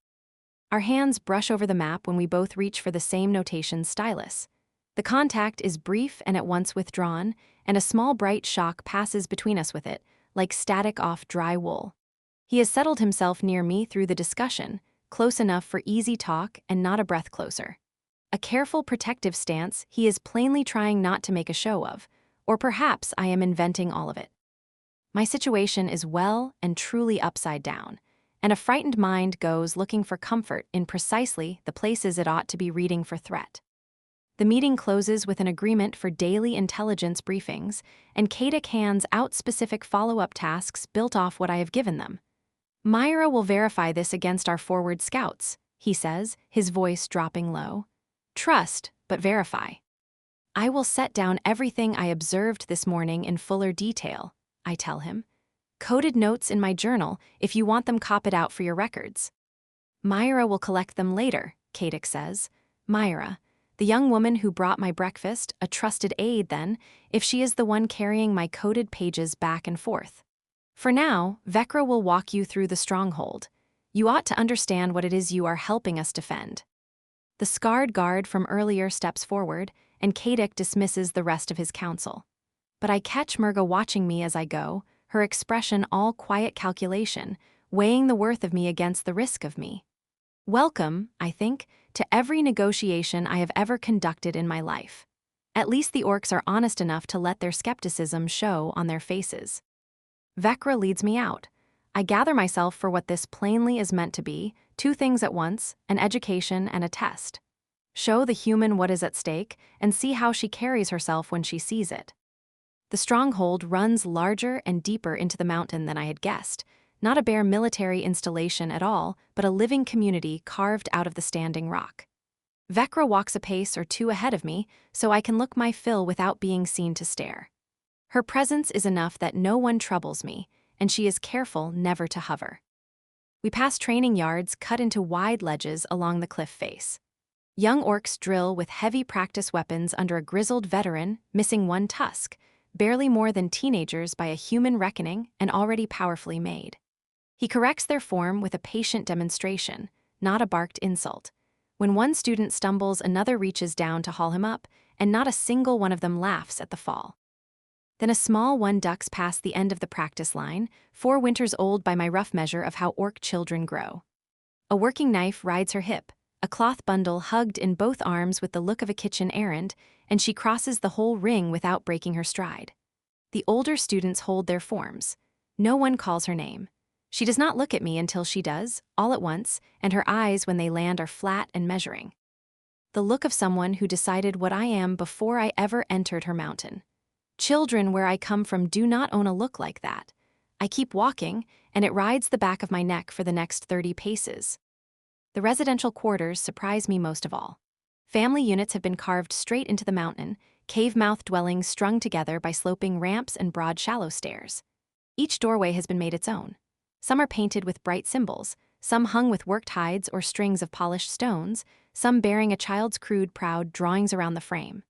Our hands brush over the map when we both reach for the same notation stylus. The contact is brief and at once withdrawn, and a small bright shock passes between us with it, like static off dry wool. He has settled himself near me through the discussion, close enough for easy talk and not a breath closer. A careful protective stance he is plainly trying not to make a show of, or perhaps I am inventing all of it. My situation is well and truly upside down, and a frightened mind goes looking for comfort in precisely the places it ought to be reading for threat. The meeting closes with an agreement for daily intelligence briefings, and Kadek hands out specific follow-up tasks built off what I have given them. Myra will verify this against our forward scouts, he says, his voice dropping low. Trust, but verify. I will set down everything I observed this morning in fuller detail, I tell him. Coded notes in my journal if you want them copied out for your records. Myra will collect them later, Kadek says. Myra, the young woman who brought my breakfast, a trusted aide then, if she is the one carrying my coded pages back and forth. For now, Vecra will walk you through the stronghold. You ought to understand what it is you are helping us defend. The scarred guard from earlier steps forward, and Kadek dismisses the rest of his counsel. But I catch Murga watching me as I go, her expression all quiet calculation, weighing the worth of me against the risk of me. Welcome, I think, to every negotiation I have ever conducted in my life. At least the orcs are honest enough to let their skepticism show on their faces. Vecra leads me out. I gather myself for what this plainly is meant to be, two things at once, an education and a test. Show the human what is at stake, and see how she carries herself when she sees it. The stronghold runs larger and deeper into the mountain than I had guessed, not a bare military installation at all, but a living community carved out of the standing rock. Vecra walks a pace or two ahead of me, so I can look my fill without being seen to stare. Her presence is enough that no one troubles me, and she is careful never to hover. We pass training yards cut into wide ledges along the cliff face. Young orcs drill with heavy practice weapons under a grizzled veteran, missing one tusk, barely more than teenagers by a human reckoning and already powerfully made. He corrects their form with a patient demonstration, not a barked insult. When one student stumbles, another reaches down to haul him up, and not a single one of them laughs at the fall. Then a small one ducks past the end of the practice line, 4 winters old by my rough measure of how orc children grow. A working knife rides her hip, a cloth bundle hugged in both arms with the look of a kitchen errand, and she crosses the whole ring without breaking her stride. The older students hold their forms. No one calls her name. She does not look at me until she does, all at once, and her eyes when they land are flat and measuring. The look of someone who decided what I am before I ever entered her mountain. Children where I come from do not own a look like that. I keep walking, and it rides the back of my neck for the next 30 paces. The residential quarters surprise me most of all. Family units have been carved straight into the mountain, cave-mouth dwellings strung together by sloping ramps and broad shallow stairs. Each doorway has been made its own. Some are painted with bright symbols, some hung with worked hides or strings of polished stones, some bearing a child's crude, proud drawings around the frame.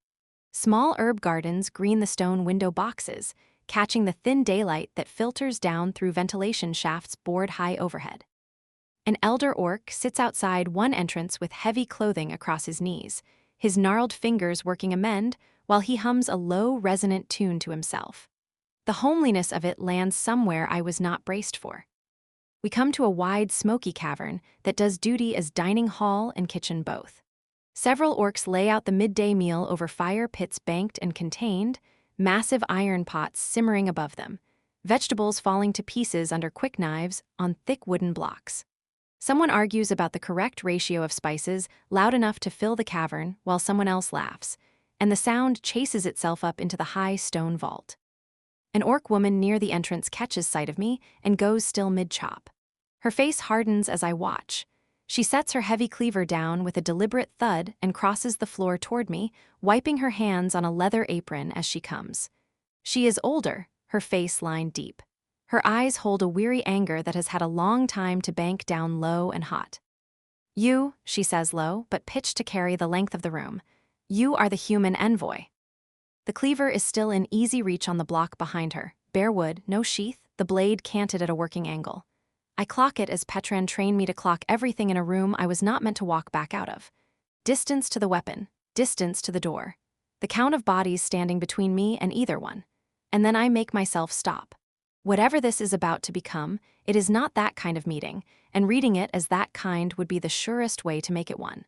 Small herb gardens green the stone window boxes, catching the thin daylight that filters down through ventilation shafts bored high overhead. An elder orc sits outside one entrance with heavy clothing across his knees, his gnarled fingers working a mend while he hums a low, resonant tune to himself. The homeliness of it lands somewhere I was not braced for. We come to a wide, smoky cavern that does duty as dining hall and kitchen both. Several orcs lay out the midday meal over fire pits banked and contained, massive iron pots simmering above them, vegetables falling to pieces under quick knives on thick wooden blocks. Someone argues about the correct ratio of spices loud enough to fill the cavern while someone else laughs, and the sound chases itself up into the high stone vault. An orc woman near the entrance catches sight of me and goes still mid-chop. Her face hardens as I watch. She sets her heavy cleaver down with a deliberate thud and crosses the floor toward me, wiping her hands on a leather apron as she comes. She is older, her face lined deep. Her eyes hold a weary anger that has had a long time to bank down low and hot. "You," she says low, but pitched to carry the length of the room. "You are the human envoy." The cleaver is still in easy reach on the block behind her. Bare wood, no sheath, the blade canted at a working angle. I clock it as Petran trained me to clock everything in a room I was not meant to walk back out of. Distance to the weapon, distance to the door. The count of bodies standing between me and either one. And then I make myself stop. Whatever this is about to become, it is not that kind of meeting, and reading it as that kind would be the surest way to make it one.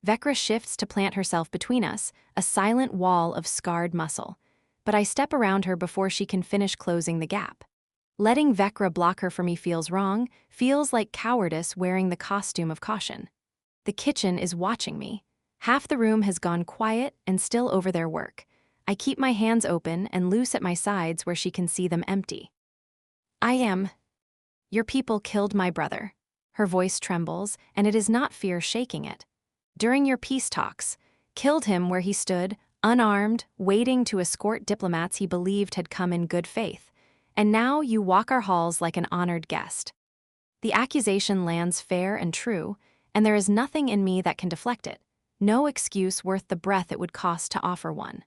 Vecra shifts to plant herself between us, a silent wall of scarred muscle. But I step around her before she can finish closing the gap. Letting Vecra block her for me feels wrong, feels like cowardice wearing the costume of caution. The kitchen is watching me. Half the room has gone quiet and still over their work. I keep my hands open and loose at my sides where she can see them empty. Your people killed my brother." Her voice trembles, and it is not fear shaking it. "During your peace talks, killed him where he stood, unarmed, waiting to escort diplomats he believed had come in good faith. And now you walk our halls like an honored guest." The accusation lands fair and true, and there is nothing in me that can deflect it. No excuse worth the breath it would cost to offer one.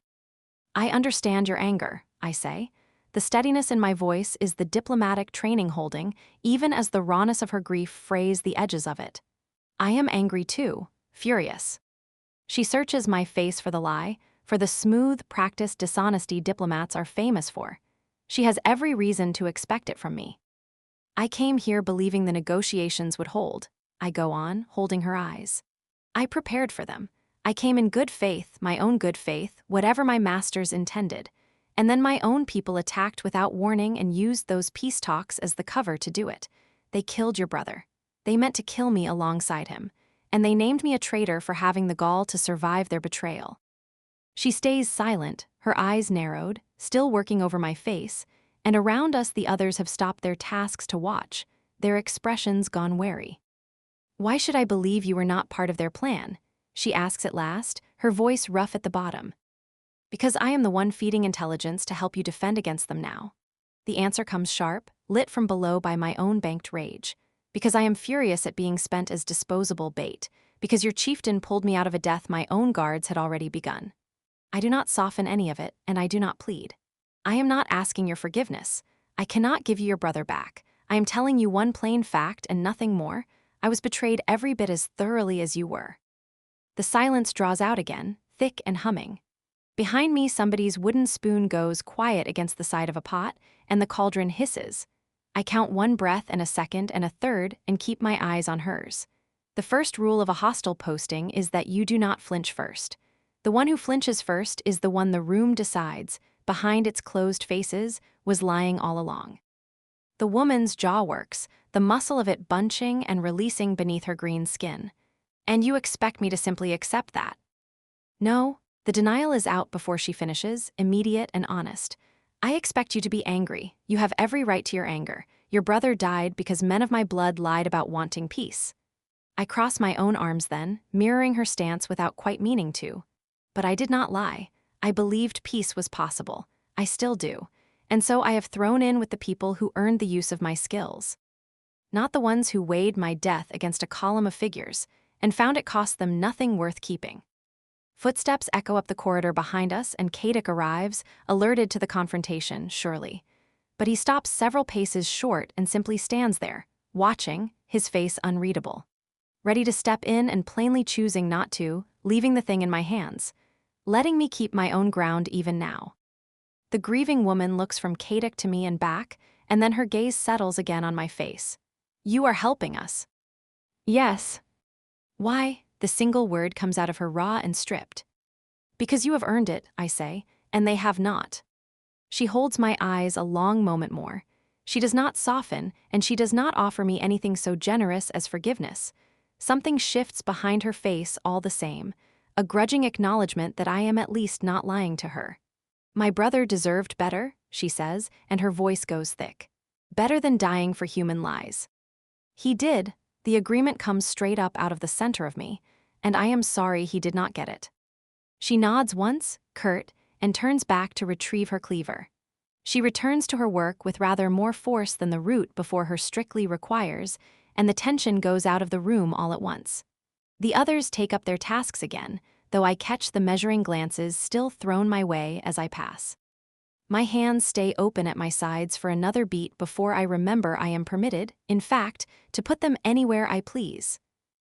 "I understand your anger," I say. The steadiness in my voice is the diplomatic training holding, even as the rawness of her grief frays the edges of it. "I am angry too, furious." She searches my face for the lie, for the smooth, practiced dishonesty diplomats are famous for. She has every reason to expect it from me. "I came here believing the negotiations would hold," I go on, holding her eyes. "I prepared for them. I came in good faith, my own good faith, whatever my masters intended. And then my own people attacked without warning and used those peace talks as the cover to do it. They killed your brother. They meant to kill me alongside him. And they named me a traitor for having the gall to survive their betrayal." She stays silent, her eyes narrowed, still working over my face, and around us the others have stopped their tasks to watch, their expressions gone wary. "Why should I believe you were not part of their plan?" she asks at last, her voice rough at the bottom. "Because I am the one feeding intelligence to help you defend against them now." The answer comes sharp, lit from below by my own banked rage. "Because I am furious at being spent as disposable bait, because your chieftain pulled me out of a death my own guards had already begun." I do not soften any of it, and I do not plead. I am not asking your forgiveness. I cannot give you your brother back. I am telling you one plain fact and nothing more. I was betrayed every bit as thoroughly as you were. The silence draws out again, thick and humming. Behind me, somebody's wooden spoon goes quiet against the side of a pot, and the cauldron hisses. I count one breath and a second and a third and keep my eyes on hers. The first rule of a hostile posting is that you do not flinch first. The one who flinches first is the one the room decides, behind its closed faces, was lying all along. The woman's jaw works, the muscle of it bunching and releasing beneath her green skin. "And you expect me to simply accept that?" No, the denial is out before she finishes, immediate and honest. "I expect you to be angry. You have every right to your anger. Your brother died because men of my blood lied about wanting peace." I cross my own arms then, mirroring her stance without quite meaning to. But I did not lie. I believed peace was possible. I still do. And so I have thrown in with the people who earned the use of my skills. Not the ones who weighed my death against a column of figures and found it cost them nothing worth keeping. Footsteps echo up the corridor behind us, and Kadik arrives, alerted to the confrontation, surely. But he stops several paces short and simply stands there, watching, his face unreadable. Ready to step in and plainly choosing not to, leaving the thing in my hands, letting me keep my own ground even now. The grieving woman looks from Kadik to me and back, and then her gaze settles again on my face. "You are helping us." "Yes." "Why?" The single word comes out of her raw and stripped. "Because you have earned it," I say, "and they have not." She holds my eyes a long moment more. She does not soften, and she does not offer me anything so generous as forgiveness. Something shifts behind her face all the same, a grudging acknowledgement that I am at least not lying to her. "My brother deserved better," she says, and her voice goes thick. "Better than dying for human lies." "He did," The agreement comes straight up out of the center of me, and I am sorry he did not get it. She nods once, curt, and turns back to retrieve her cleaver. She returns to her work with rather more force than the root before her strictly requires, and the tension goes out of the room all at once. The others take up their tasks again, though I catch the measuring glances still thrown my way as I pass. My hands stay open at my sides for another beat before I remember I am permitted, in fact, to put them anywhere I please.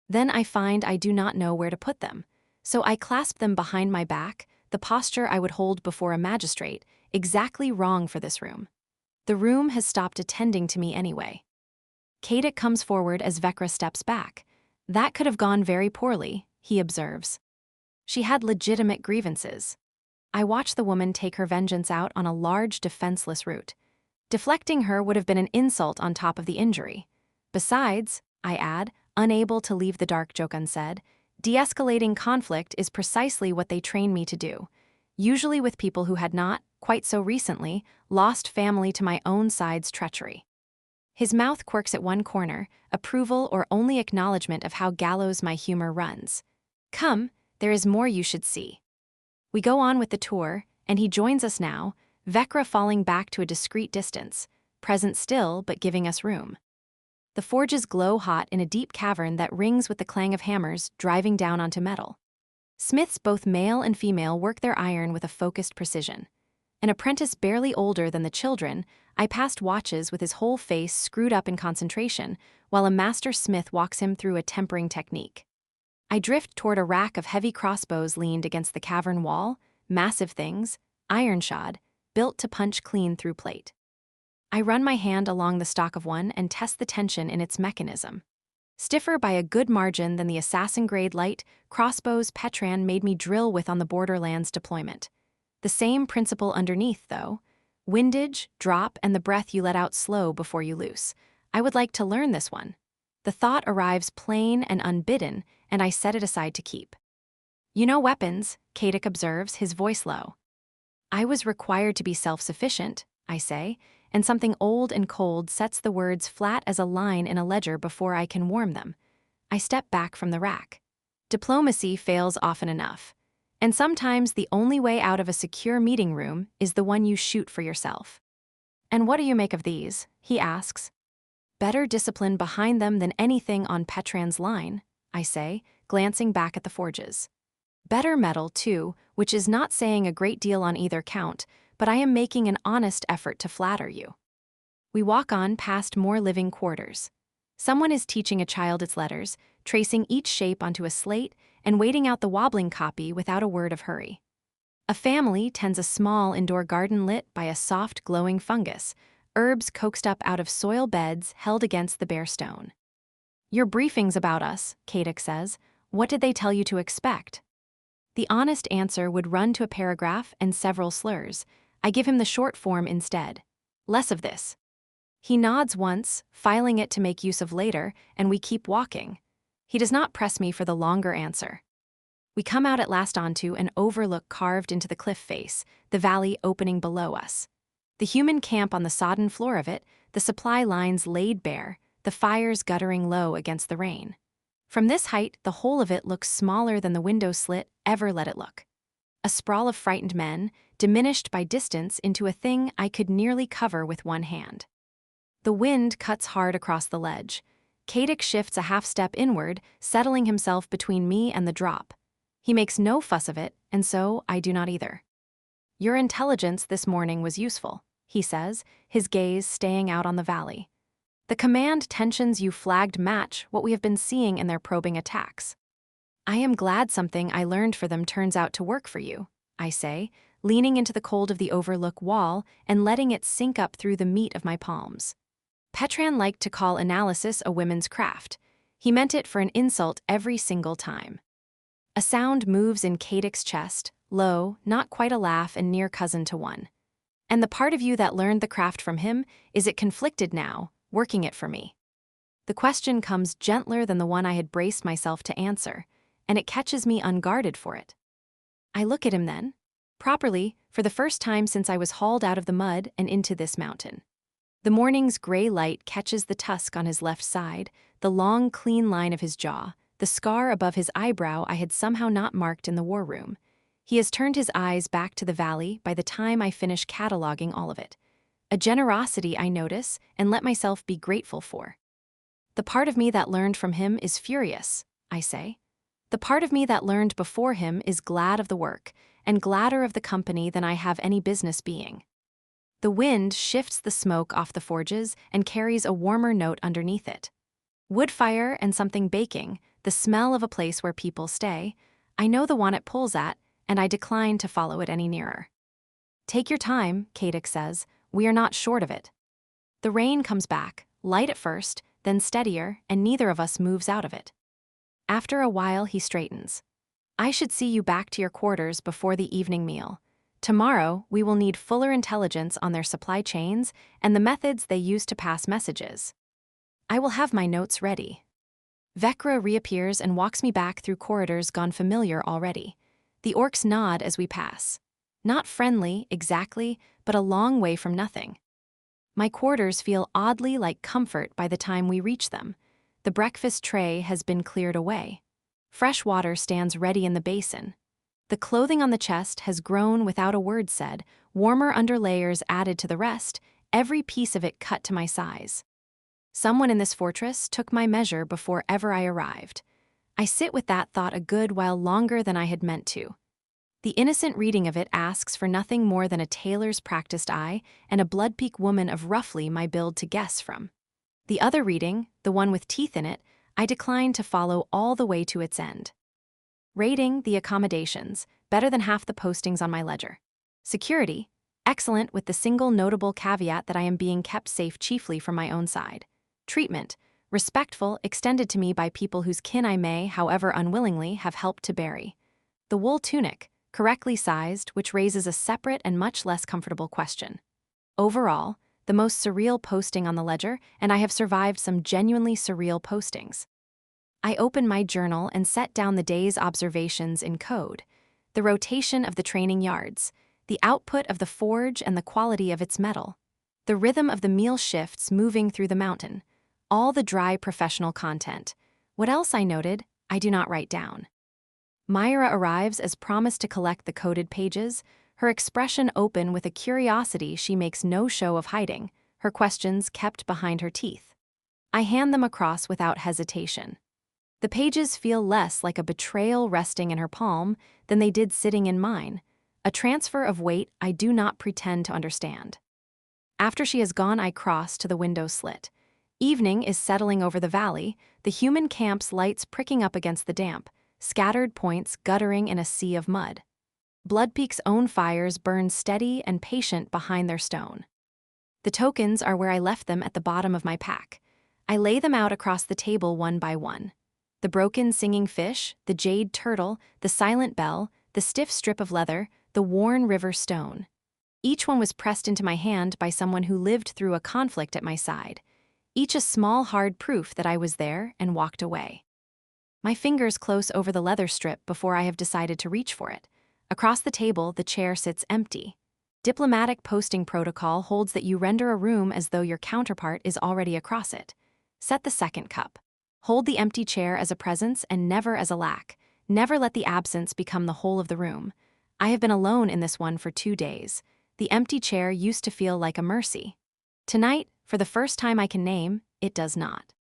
Then I find I do not know where to put them, so I clasp them behind my back, the posture I would hold before a magistrate, exactly wrong for this room. The room has stopped attending to me anyway. Kadek comes forward as Vecra steps back. That could have gone very poorly, he observes. She had legitimate grievances. I watch the woman take her vengeance out on a large defenseless root. Deflecting her would have been an insult on top of the injury. Besides, I add, unable to leave the dark joke unsaid, de-escalating conflict is precisely what they train me to do, usually with people who had not, quite so recently, lost family to my own side's treachery. His mouth quirks at one corner, approval or only acknowledgement of how gallows my humor runs. Come, there is more you should see. We go on with the tour, and he joins us now, Vecra falling back to a discreet distance, present still but giving us room. The forges glow hot in a deep cavern that rings with the clang of hammers driving down onto metal. Smiths both male and female work their iron with a focused precision. An apprentice barely older than the children, I passed watches with his whole face screwed up in concentration, while a master smith walks him through a tempering technique. I drift toward a rack of heavy crossbows leaned against the cavern wall, massive things, iron-shod, built to punch clean through plate. I run my hand along the stock of one and test the tension in its mechanism. Stiffer by a good margin than the assassin-grade light crossbows Petran made me drill with on the Borderlands deployment. The same principle underneath, though. Windage, drop, and the breath you let out slow before you loose. I would like to learn this one. The thought arrives plain and unbidden, and I set it aside to keep. You know weapons, Kadek observes, his voice low. I was required to be self-sufficient, I say, and something old and cold sets the words flat as a line in a ledger before I can warm them. I step back from the rack. Diplomacy fails often enough. And sometimes the only way out of a secure meeting room is the one you shoot for yourself. And what do you make of these? He asks. Better discipline behind them than anything on Petran's line, I say, glancing back at the forges. Better metal, too, which is not saying a great deal on either count, but I am making an honest effort to flatter you. We walk on past more living quarters. Someone is teaching a child its letters, tracing each shape onto a slate, and waiting out the wobbling copy without a word of hurry. A family tends a small indoor garden lit by a soft glowing fungus, herbs coaxed up out of soil beds held against the bare stone. Your briefings about us, Kadek says. What did they tell you to expect? The honest answer would run to a paragraph and several slurs. I give him the short form instead. Less of this. He nods once, filing it to make use of later, and we keep walking. He does not press me for the longer answer. We come out at last onto an overlook carved into the cliff face, the valley opening below us. The human camp on the sodden floor of it, the supply lines laid bare, the fires guttering low against the rain. From this height, the whole of it looks smaller than the window slit ever let it look. A sprawl of frightened men, diminished by distance into a thing I could nearly cover with one hand. The wind cuts hard across the ledge. Kadek shifts a half step inward, settling himself between me and the drop. He makes no fuss of it, and so I do not either. Your intelligence this morning was useful, he says, his gaze staying out on the valley. The command tensions you flagged match what we have been seeing in their probing attacks. I am glad something I learned for them turns out to work for you, I say, leaning into the cold of the overlook wall and letting it sink up through the meat of my palms. Petran liked to call analysis a women's craft. He meant it for an insult every single time. A sound moves in Kadek's chest, low, not quite a laugh and near cousin to one. And the part of you that learned the craft from him, is it conflicted now, working it for me? The question comes gentler than the one I had braced myself to answer, and it catches me unguarded for it. I look at him then, properly, for the first time since I was hauled out of the mud and into this mountain. The morning's gray light catches the tusk on his left side, the long, clean line of his jaw, the scar above his eyebrow I had somehow not marked in the war room. He has turned his eyes back to the valley by the time I finish cataloging all of it. A generosity I notice and let myself be grateful for. The part of me that learned from him is furious, I say. The part of me that learned before him is glad of the work, and gladder of the company than I have any business being. The wind shifts the smoke off the forges and carries a warmer note underneath it. Wood fire and something baking, the smell of a place where people stay. I know the one it pulls at, and I decline to follow it any nearer. Take your time, Kadek says. We are not short of it. The rain comes back, light at first, then steadier, and neither of us moves out of it. After a while, he straightens. I should see you back to your quarters before the evening meal. Tomorrow, we will need fuller intelligence on their supply chains and the methods they use to pass messages. I will have my notes ready. Vekra reappears and walks me back through corridors gone familiar already. The orcs nod as we pass. Not friendly, exactly, but a long way from nothing. My quarters feel oddly like comfort by the time we reach them. The breakfast tray has been cleared away. Fresh water stands ready in the basin. The clothing on the chest has grown without a word said, warmer underlayers added to the rest, every piece of it cut to my size. Someone in this fortress took my measure before ever I arrived. I sit with that thought a good while longer than I had meant to. The innocent reading of it asks for nothing more than a tailor's practiced eye and a blood-peak woman of roughly my build to guess from. The other reading, the one with teeth in it, I decline to follow all the way to its end. Rating the accommodations, better than half the postings on my ledger. Security, excellent with the single notable caveat that I am being kept safe chiefly from my own side. Treatment, respectful, extended to me by people whose kin I may, however unwillingly, have helped to bury. The wool tunic, correctly sized, which raises a separate and much less comfortable question. Overall, the most surreal posting on the ledger, and I have survived some genuinely surreal postings. I open my journal and set down the day's observations in code. The rotation of the training yards, the output of the forge and the quality of its metal, the rhythm of the meal shifts moving through the mountain, all the dry professional content. What else I noted, I do not write down. Myra arrives as promised to collect the coded pages, her expression open with a curiosity she makes no show of hiding, her questions kept behind her teeth. I hand them across without hesitation. The pages feel less like a betrayal resting in her palm than they did sitting in mine, a transfer of weight I do not pretend to understand. After she has gone, I cross to the window slit. Evening is settling over the valley, the human camp's lights pricking up against the damp, scattered points guttering in a sea of mud. Bloodpeak's own fires burn steady and patient behind their stone. The tokens are where I left them at the bottom of my pack. I lay them out across the table one by one. The broken singing fish, the jade turtle, the silent bell, the stiff strip of leather, the worn river stone. Each one was pressed into my hand by someone who lived through a conflict at my side. Each a small, hard proof that I was there and walked away. My fingers close over the leather strip before I have decided to reach for it. Across the table, the chair sits empty. Diplomatic posting protocol holds that you render a room as though your counterpart is already across it. Set the second cup. Hold the empty chair as a presence and never as a lack. Never let the absence become the whole of the room. I have been alone in this one for 2 days. The empty chair used to feel like a mercy. Tonight, for the first time I can name, it does not.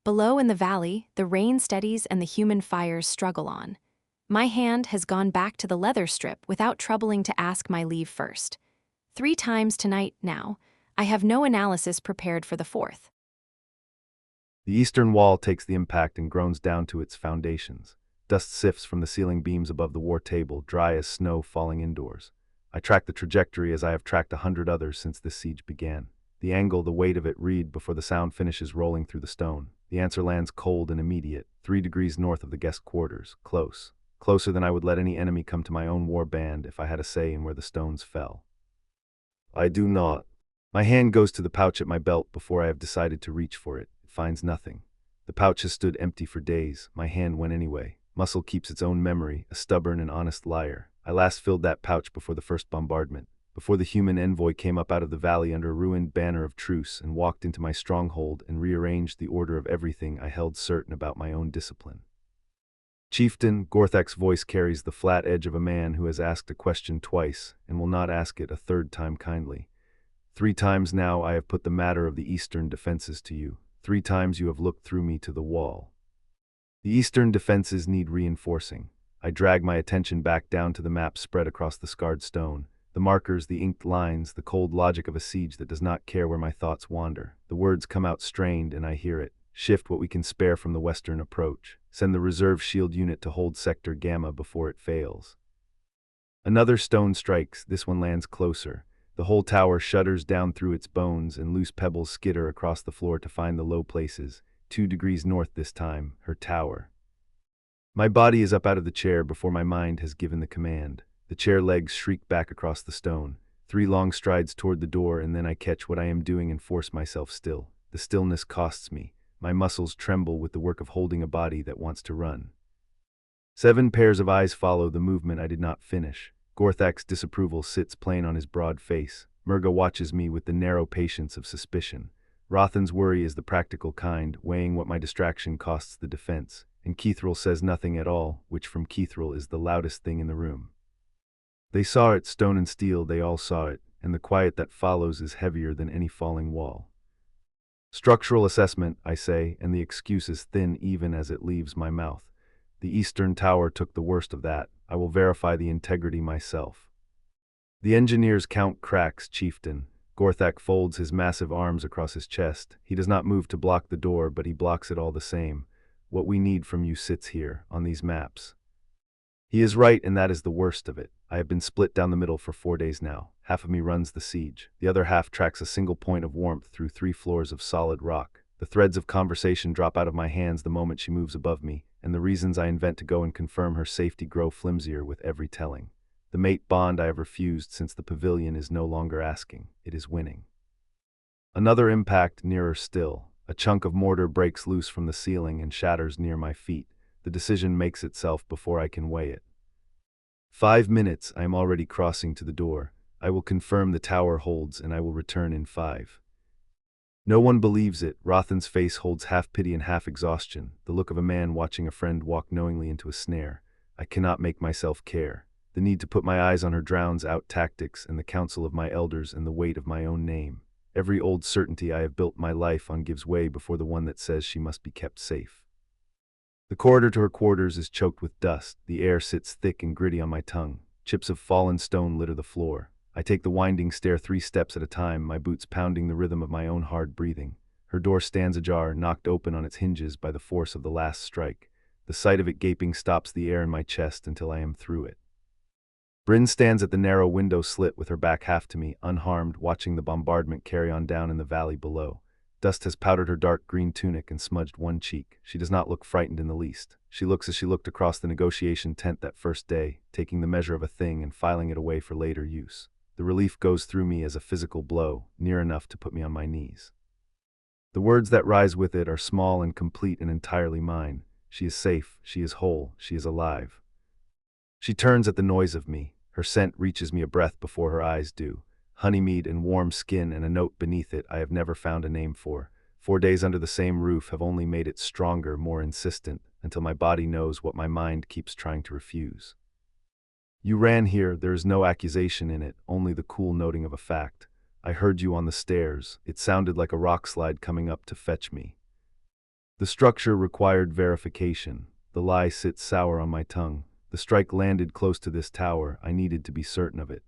Below in the valley, the rain steadies and the human fires struggle on. My hand has gone back to the leather strip without troubling to ask my leave first. 3 times tonight now, I have no analysis prepared for the 4th. The eastern wall takes the impact and groans down to its foundations. Dust sifts from the ceiling beams above the war table, dry as snow falling indoors. I track the trajectory as I have tracked 100 others since this siege began. The angle, the weight of it read before the sound finishes rolling through the stone. The answer lands cold and immediate, 3 degrees north of the guest quarters, close. Closer than I would let any enemy come to my own war band if I had a say in where the stones fell. I do not. My hand goes to the pouch at my belt before I have decided to reach for it. It finds nothing. The pouch has stood empty for days. My hand went anyway. Muscle keeps its own memory, a stubborn and honest liar. I last filled that pouch before the first bombardment. before the human envoy came up out of the valley under a ruined banner of truce and walked into my stronghold and rearranged the order of everything I held certain about my own discipline. Chieftain, Gorthak's voice carries the flat edge of a man who has asked a question twice and will not ask it a third time kindly. 3 times now I have put the matter of the eastern defenses to you. 3 times you have looked through me to the wall. The eastern defenses need reinforcing. I drag my attention back down to the map spread across the scarred stone. The markers, the inked lines, the cold logic of a siege that does not care where my thoughts wander. The words come out strained and I hear it. Shift what we can spare from the western approach. Send the reserve shield unit to hold Sector Gamma before it fails. Another stone strikes, this one lands closer. The whole tower shudders down through its bones and loose pebbles skitter across the floor to find the low places. 2 degrees north this time, her tower. My body is up out of the chair before my mind has given the command. The chair legs shriek back across the stone. 3 long strides toward the door and then I catch what I am doing and force myself still. The stillness costs me. My muscles tremble with the work of holding a body that wants to run. 7 pairs of eyes follow the movement I did not finish. Gorthak's disapproval sits plain on his broad face. Murga watches me with the narrow patience of suspicion. Rothan's worry is the practical kind, weighing what my distraction costs the defense. And Keithril says nothing at all, which from Keithril is the loudest thing in the room. They saw it, stone and steel, they all saw it, and the quiet that follows is heavier than any falling wall. Structural assessment, I say, and the excuse is thin even as it leaves my mouth. The eastern tower took the worst of that. I will verify the integrity myself. The engineers count cracks, chieftain. Gorthak folds his massive arms across his chest. He does not move to block the door, but he blocks it all the same. What we need from you sits here, on these maps. He is right, and that is the worst of it. I have been split down the middle for 4 days now. Half of me runs the siege. The other half tracks a single point of warmth through 3 floors of solid rock. The threads of conversation drop out of my hands the moment she moves above me, and the reasons I invent to go and confirm her safety grow flimsier with every telling. The mate bond I have refused since the pavilion is no longer asking. It is winning. Another impact nearer still. A chunk of mortar breaks loose from the ceiling and shatters near my feet. The decision makes itself before I can weigh it. 5 minutes, I am already crossing to the door. I will confirm the tower holds and I will return in 5. No one believes it. Rothan's face holds half pity and half exhaustion, the look of a man watching a friend walk knowingly into a snare. I cannot make myself care. The need to put my eyes on her drowns out tactics and the counsel of my elders and the weight of my own name. Every old certainty I have built my life on gives way before the one that says she must be kept safe. The corridor to her quarters is choked with dust. The air sits thick and gritty on my tongue. Chips of fallen stone litter the floor. I take the winding stair 3 steps at a time, my boots pounding the rhythm of my own hard breathing. Her door stands ajar, knocked open on its hinges by the force of the last strike. The sight of it gaping stops the air in my chest until I am through it. Bryn stands at the narrow window slit with her back half to me, unharmed, watching the bombardment carry on down in the valley below. Dust has powdered her dark green tunic and smudged one cheek. She does not look frightened in the least. She looks as she looked across the negotiation tent that first day, taking the measure of a thing and filing it away for later use. The relief goes through me as a physical blow, near enough to put me on my knees. The words that rise with it are small and complete and entirely mine. She is safe, she is whole, she is alive. She turns at the noise of me. Her scent reaches me a breath before her eyes do. Honeymead and warm skin and a note beneath it I have never found a name for. 4 days under the same roof have only made it stronger, more insistent, until my body knows what my mind keeps trying to refuse. You ran here, there is no accusation in it, only the cool noting of a fact. I heard you on the stairs. It sounded like a rock slide coming up to fetch me. The structure required verification. The lie sits sour on my tongue. The strike landed close to this tower. I needed to be certain of it.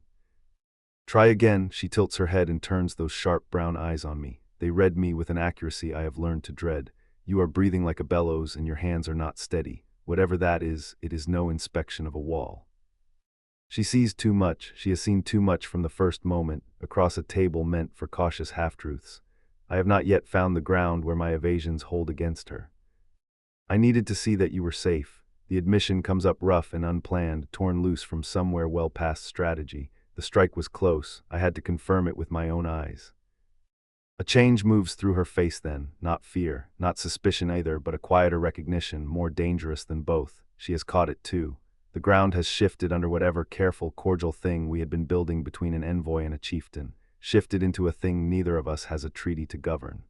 Try again. She tilts her head and turns those sharp brown eyes on me. They read me with an accuracy I have learned to dread. You are breathing like a bellows and your hands are not steady. Whatever that is, it is no inspection of a wall. She sees too much. She has seen too much from the first moment, across a table meant for cautious half-truths. I have not yet found the ground where my evasions hold against her. I needed to see that you were safe. The admission comes up rough and unplanned, torn loose from somewhere well past strategy. The strike was close. I had to confirm it with my own eyes. A change moves through her face then, not fear, not suspicion either, but a quieter recognition, more dangerous than both. She has caught it too. The ground has shifted under whatever careful, cordial thing we had been building between an envoy and a chieftain, shifted into a thing neither of us has a treaty to govern.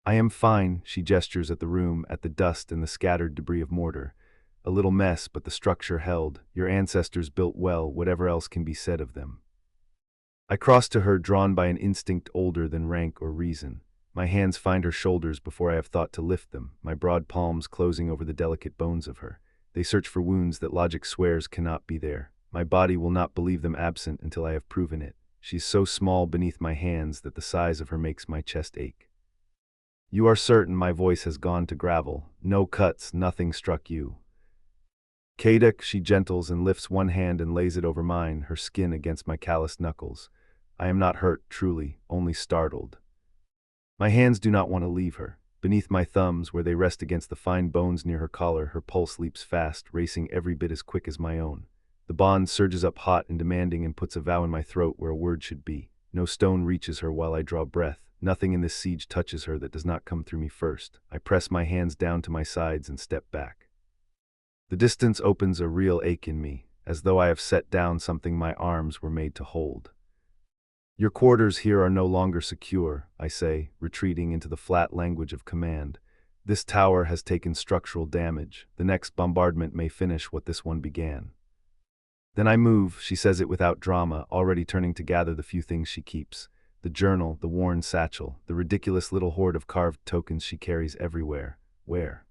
I am fine, she gestures at the room, at the dust and the scattered debris of mortar. A little mess, but the structure held. Your ancestors built well, whatever else can be said of them. I cross to her, drawn by an instinct older than rank or reason. My hands find her shoulders before I have thought to lift them, my broad palms closing over the delicate bones of her. They search for wounds that logic swears cannot be there. My body will not believe them absent until I have proven it. She is so small beneath my hands that the size of her makes my chest ache. You are certain? My voice has gone to gravel. No cuts, nothing struck you. Kaduk, she gentles and lifts one hand and lays it over mine, her skin against my calloused knuckles. I am not hurt, truly, only startled. My hands do not want to leave her. Beneath my thumbs, where they rest against the fine bones near her collar, her pulse leaps fast, racing every bit as quick as my own. The bond surges up hot and demanding and puts a vow in my throat where a word should be. No stone reaches her while I draw breath. Nothing in this siege touches her that does not come through me first. I press my hands down to my sides and step back. The distance opens a real ache in me, as though I have set down something my arms were made to hold. Your quarters here are no longer secure, I say, retreating into the flat language of command. This tower has taken structural damage. The next bombardment may finish what this one began. Then I move, she says it without drama, already turning to gather the few things she keeps. The journal, the worn satchel, the ridiculous little hoard of carved tokens she carries everywhere. Where?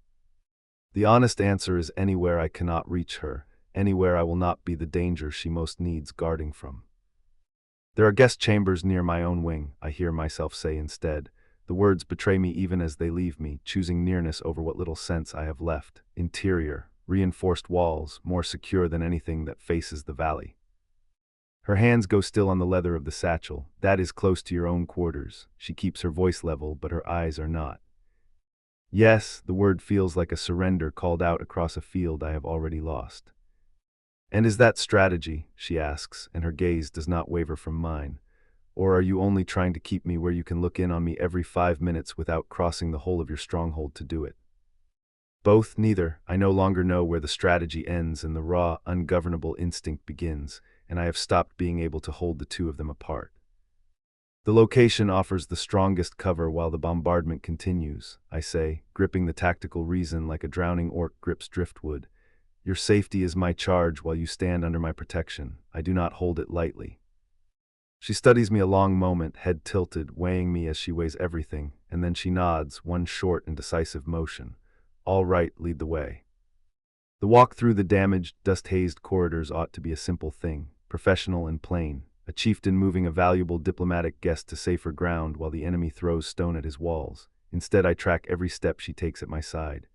The honest answer is anywhere I cannot reach her, anywhere I will not be the danger she most needs guarding from. There are guest chambers near my own wing, I hear myself say instead. The words betray me even as they leave me, choosing nearness over what little sense I have left. Interior, reinforced walls, more secure than anything that faces the valley. Her hands go still on the leather of the satchel. That is close to your own quarters. She keeps her voice level, but her eyes are not. Yes, the word feels like a surrender called out across a field I have already lost. And is that strategy, she asks, and her gaze does not waver from mine. Or are you only trying to keep me where you can look in on me every 5 minutes without crossing the whole of your stronghold to do it? Both, neither. I no longer know where the strategy ends and the raw, ungovernable instinct begins, and I have stopped being able to hold the two of them apart. The location offers the strongest cover while the bombardment continues, I say, gripping the tactical reason like a drowning orc grips driftwood. Your safety is my charge while you stand under my protection. I do not hold it lightly. She studies me a long moment, head tilted, weighing me as she weighs everything, and then she nods, one short and decisive motion. All right, lead the way. The walk through the damaged, dust-hazed corridors ought to be a simple thing, professional and plain, a chieftain moving a valuable diplomatic guest to safer ground while the enemy throws stone at his walls. Instead, I track every step she takes at my side.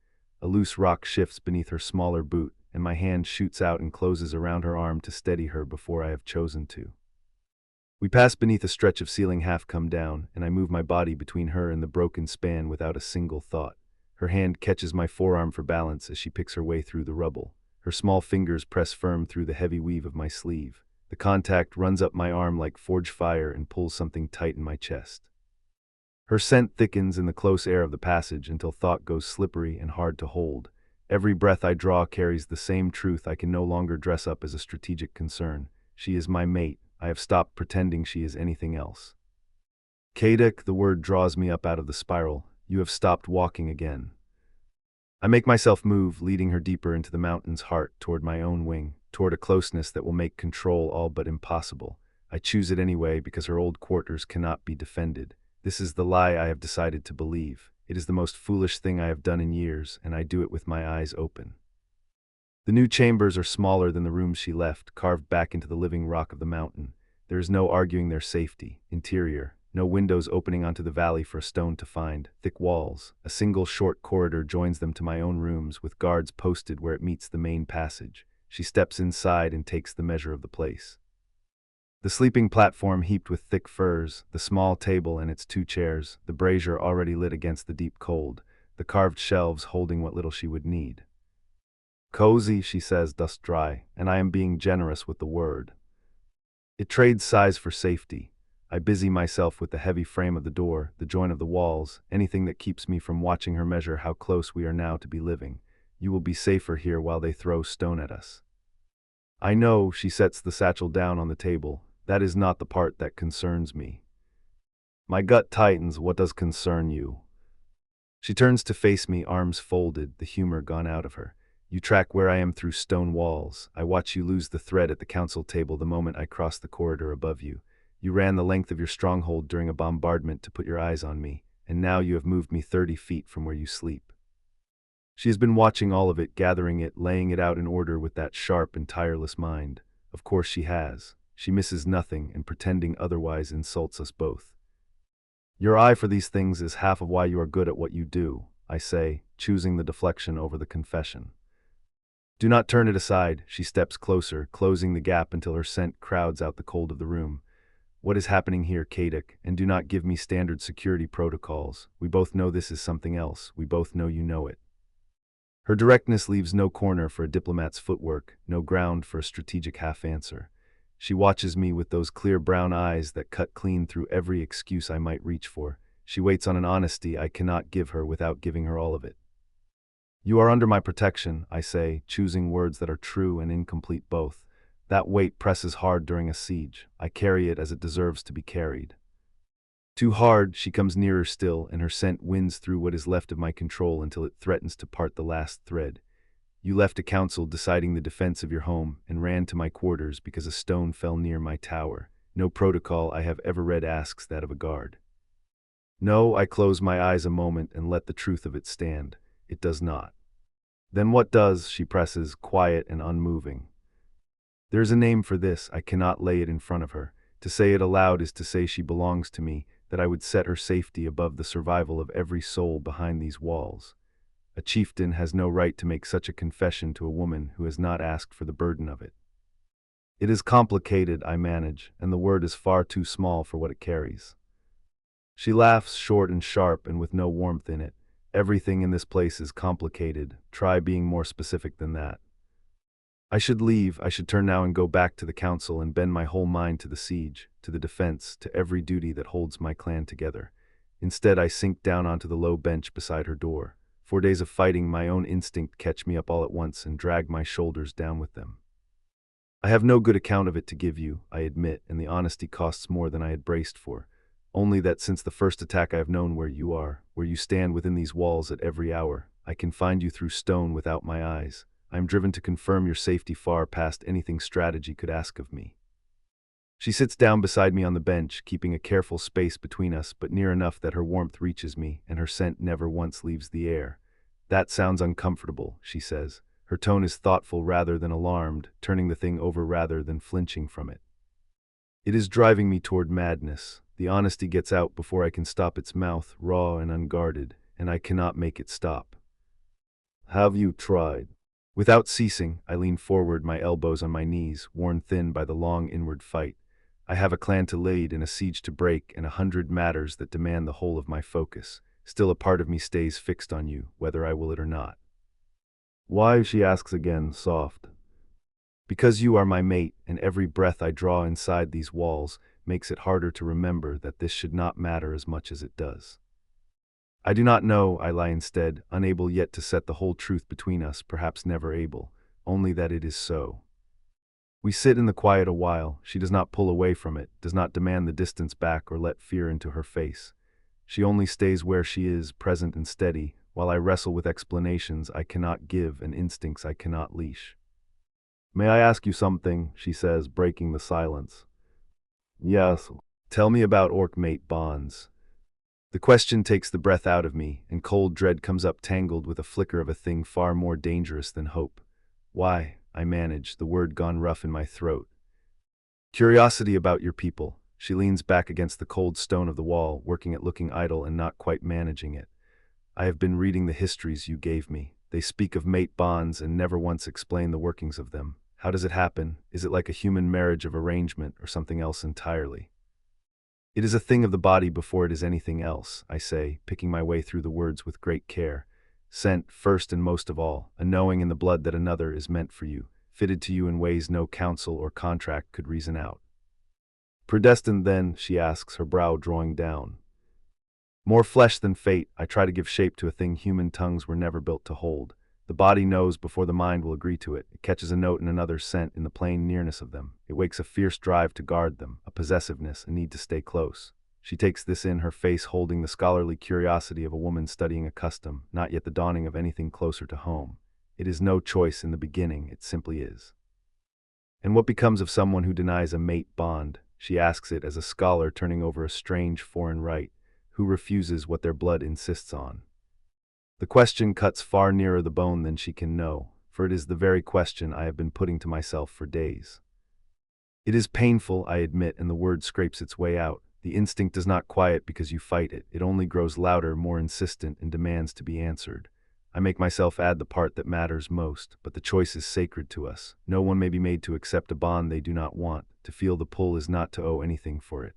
A loose rock shifts beneath her smaller boot, and my hand shoots out and closes around her arm to steady her before I have chosen to. We pass beneath a stretch of ceiling half come down, and I move my body between her and the broken span without a single thought. Her hand catches my forearm for balance as she picks her way through the rubble. Her small fingers press firm through the heavy weave of my sleeve. The contact runs up my arm like forged fire and pulls something tight in my chest. Her scent thickens in the close air of the passage until thought goes slippery and hard to hold. Every breath I draw carries the same truth I can no longer dress up as a strategic concern. She is my mate. I have stopped pretending she is anything else. Kaduk, the word draws me up out of the spiral. You have stopped walking again. I make myself move, leading her deeper into the mountain's heart, toward my own wing, toward a closeness that will make control all but impossible. I choose it anyway because her old quarters cannot be defended. This is the lie I have decided to believe. It is the most foolish thing I have done in years, and I do it with my eyes open. The new chambers are smaller than the rooms she left, carved back into the living rock of the mountain. There is no arguing their safety. Interior, no windows opening onto the valley for a stone to find. Thick walls. A single short corridor joins them to my own rooms, with guards posted where it meets the main passage. She steps inside and takes the measure of the place. The sleeping platform heaped with thick furs, the small table and its 2 chairs, the brazier already lit against the deep cold, the carved shelves holding what little she would need. Cozy, she says, dust dry, and I am being generous with the word. It trades size for safety. I busy myself with the heavy frame of the door, the joint of the walls, anything that keeps me from watching her measure how close we are now to be living. You will be safer here while they throw stone at us. I know, she sets the satchel down on the table. That is not the part that concerns me. My gut tightens. What does concern you? She turns to face me, arms folded, the humor gone out of her. You track where I am through stone walls. I watch you lose the thread at the council table the moment I cross the corridor above you. You ran the length of your stronghold during a bombardment to put your eyes on me, and now you have moved me 30 feet from where you sleep. She has been watching all of it, gathering it, laying it out in order with that sharp and tireless mind. Of course she has. She misses nothing, and pretending otherwise insults us both. Your eye for these things is half of why you are good at what you do, I say, choosing the deflection over the confession. Do not turn it aside. She steps closer, closing the gap until her scent crowds out the cold of the room. What is happening here, Kadek? And do not give me standard security protocols. We both know this is something else. We both know you know it. Her directness leaves no corner for a diplomat's footwork, no ground for a strategic half-answer. She watches me with those clear brown eyes that cut clean through every excuse I might reach for. She waits on an honesty I cannot give her without giving her all of it. You are under my protection, I say, choosing words that are true and incomplete both. That weight presses hard during a siege. I carry it as it deserves to be carried. Too hard, she comes nearer still, and her scent wins through what is left of my control until it threatens to part the last thread. You left a council deciding the defense of your home and ran to my quarters because a stone fell near my tower. No protocol I have ever read asks that of a guard. No, I close my eyes a moment and let the truth of it stand. It does not. Then what does? She presses, quiet and unmoving. There is a name for this. I cannot lay it in front of her. To say it aloud is to say she belongs to me, that I would set her safety above the survival of every soul behind these walls. A chieftain has no right to make such a confession to a woman who has not asked for the burden of it. It is complicated, I manage, and the word is far too small for what it carries. She laughs, short and sharp and with no warmth in it. Everything in this place is complicated. Try being more specific than that. I should leave. I should turn now and go back to the council and bend my whole mind to the siege, to the defense, to every duty that holds my clan together. Instead, I sink down onto the low bench beside her door. 4 days of fighting, my own instinct catch me up all at once and drag my shoulders down with them. I have no good account of it to give you, I admit, and the honesty costs more than I had braced for. Only that since the first attack I have known where you are, where you stand within these walls at every hour. I can find you through stone without my eyes. I am driven to confirm your safety far past anything strategy could ask of me. She sits down beside me on the bench, keeping a careful space between us, but near enough that her warmth reaches me, and her scent never once leaves the air. That sounds uncomfortable, she says. Her tone is thoughtful rather than alarmed, turning the thing over rather than flinching from it. It is driving me toward madness. The honesty gets out before I can stop its mouth, raw and unguarded, and I cannot make it stop. Have you tried? Without ceasing, I lean forward, my elbows on my knees, worn thin by the long inward fight. I have a clan to lead and a siege to break and 100 matters that demand the whole of my focus. Still a part of me stays fixed on you, whether I will it or not. Why? She asks again, soft. Because you are my mate, and every breath I draw inside these walls makes it harder to remember that this should not matter as much as it does. I do not know, I lie instead, unable yet to set the whole truth between us, perhaps never able, only that it is so. We sit in the quiet a while. She does not pull away from it, does not demand the distance back or let fear into her face. She only stays where she is, present and steady, while I wrestle with explanations I cannot give and instincts I cannot leash. May I ask you something? She says, breaking the silence. Yes. Tell me about orc-mate bonds. The question takes the breath out of me, and cold dread comes up tangled with a flicker of a thing far more dangerous than hope. Why? I manage, the word gone rough in my throat. Curiosity about your people. She leans back against the cold stone of the wall, working at looking idle and not quite managing it. I have been reading the histories you gave me. They speak of mate bonds and never once explain the workings of them. How does it happen? Is it like a human marriage of arrangement or something else entirely? It is a thing of the body before it is anything else, I say, picking my way through the words with great care. Scent, first and most of all, a knowing in the blood that another is meant for you, fitted to you in ways no counsel or contract could reason out. Predestined then, she asks, her brow drawing down. More flesh than fate, I try to give shape to a thing human tongues were never built to hold. The body knows before the mind will agree to it. It catches a note and another scent in the plain nearness of them. It wakes a fierce drive to guard them, a possessiveness, a need to stay close. She takes this in, her face holding the scholarly curiosity of a woman studying a custom, not yet the dawning of anything closer to home. It is no choice in the beginning, it simply is. And what becomes of someone who denies a mate bond? She asks it as a scholar turning over a strange foreign rite, who refuses what their blood insists on. The question cuts far nearer the bone than she can know, for it is the very question I have been putting to myself for days. It is painful, I admit, and the word scrapes its way out. The instinct does not quiet because you fight it. It only grows louder, more insistent, and demands to be answered. I make myself add the part that matters most, but the choice is sacred to us. No one may be made to accept a bond they do not want. To feel the pull is not to owe anything for it.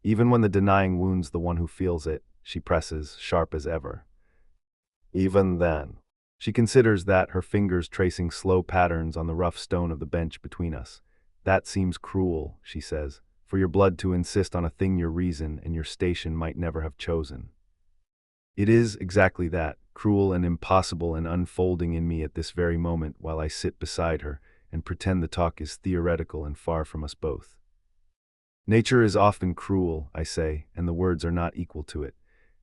Even when the denying wounds the one who feels it, she presses, sharp as ever. Even then, she considers that, her fingers tracing slow patterns on the rough stone of the bench between us. That seems cruel, she says, for your blood to insist on a thing your reason and your station might never have chosen. It is exactly that, cruel and impossible, and unfolding in me at this very moment while I sit beside her and pretend the talk is theoretical and far from us both. Nature is often cruel, I say, and the words are not equal to it.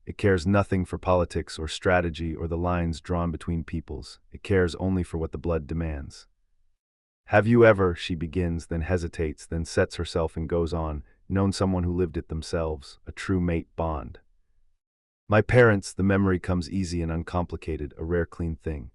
It cares nothing for politics or strategy or the lines drawn between peoples. It cares only for what the blood demands. Have you ever, she begins, then hesitates, then sets herself and goes on, known someone who lived it themselves, a true mate bond? My parents, the memory comes easy and uncomplicated, a rare clean thing.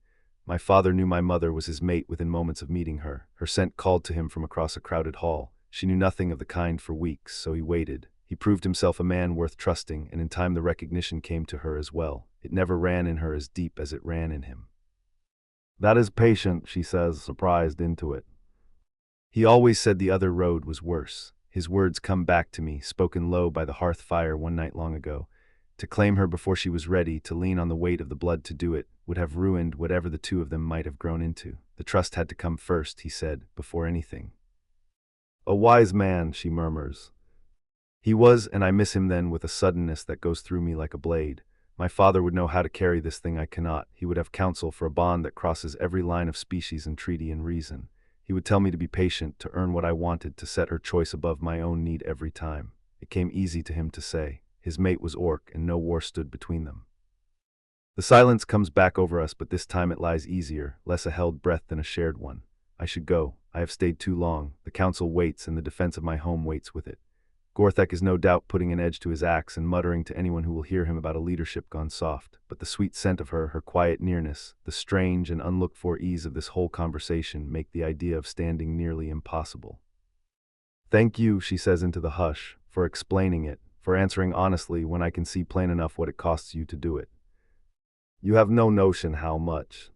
My father knew my mother was his mate within moments of meeting her. Her scent called to him from across a crowded hall. She knew nothing of the kind for weeks, so he waited. He proved himself a man worth trusting, and in time the recognition came to her as well. It never ran in her as deep as it ran in him. That is patient, she says, surprised into it. He always said the other road was worse. His words come back to me, spoken low by the hearth fire one night long ago. To claim her before she was ready, to lean on the weight of the blood to do it, would have ruined whatever the two of them might have grown into. The trust had to come first, he said, before anything. A wise man, she murmurs. He was, and I miss him then with a suddenness that goes through me like a blade. My father would know how to carry this thing I cannot. He would have counsel for a bond that crosses every line of species and treaty and reason. He would tell me to be patient, to earn what I wanted, to set her choice above my own need every time. It came easy to him to say. His mate was Orc, and no war stood between them. The silence comes back over us, but this time it lies easier, less a held breath than a shared one. I should go. I have stayed too long. The council waits, and the defense of my home waits with it. Gorthek is no doubt putting an edge to his axe and muttering to anyone who will hear him about a leadership gone soft. But the sweet scent of her, her quiet nearness, the strange and unlooked-for ease of this whole conversation make the idea of standing nearly impossible. Thank you, she says into the hush, for explaining it, for answering honestly when I can see plain enough what it costs you to do it. You have no notion how much.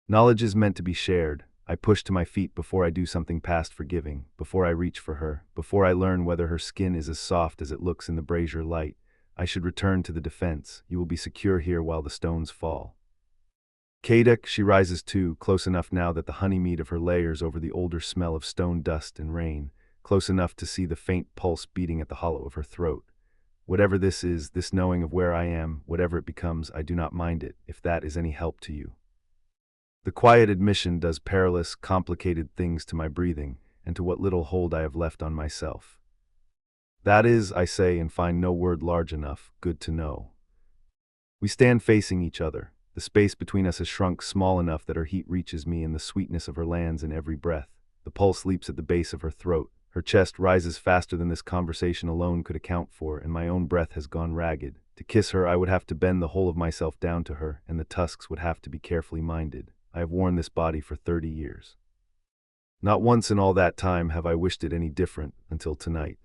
Knowledge is meant to be shared. I push to my feet before I do something past forgiving, before I reach for her, before I learn whether her skin is as soft as it looks in the brazier light. I should return to the defense. You will be secure here while the stones fall. Kadek, she rises too, close enough now that the honeymead of her layers over the older smell of stone dust and rain, close enough to see the faint pulse beating at the hollow of her throat. Whatever this is, this knowing of where I am, whatever it becomes, I do not mind it, if that is any help to you. The quiet admission does perilous, complicated things to my breathing, and to what little hold I have left on myself. That is, I say, and find no word large enough, good to know. We stand facing each other. The space between us has shrunk small enough that her heat reaches me, and the sweetness of her lands in every breath. The pulse leaps at the base of her throat. Her chest rises faster than this conversation alone could account for, and my own breath has gone ragged. To kiss her, I would have to bend the whole of myself down to her, and the tusks would have to be carefully minded. I have worn this body for 30 years. Not once in all that time have I wished it any different, until tonight.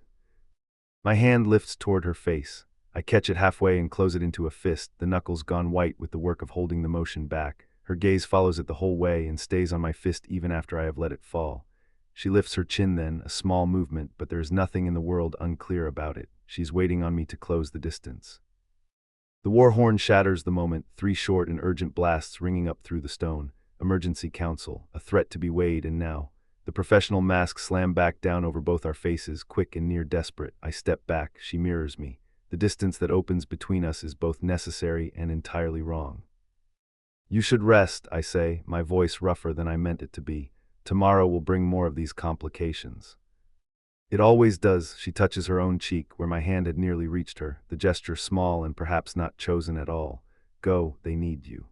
My hand lifts toward her face. I catch it halfway and close it into a fist, the knuckles gone white with the work of holding the motion back. Her gaze follows it the whole way and stays on my fist even after I have let it fall. She lifts her chin then, a small movement, but there is nothing in the world unclear about it. She is waiting on me to close the distance. The war horn shatters the moment, 3 short and urgent blasts ringing up through the stone. Emergency council, a threat to be weighed, and now. The professional masks slam back down over both our faces, quick and near desperate. I step back, she mirrors me. The distance that opens between us is both necessary and entirely wrong. You should rest, I say, my voice rougher than I meant it to be. Tomorrow will bring more of these complications. It always does. She touches her own cheek, where my hand had nearly reached her, the gesture small and perhaps not chosen at all. Go, they need you.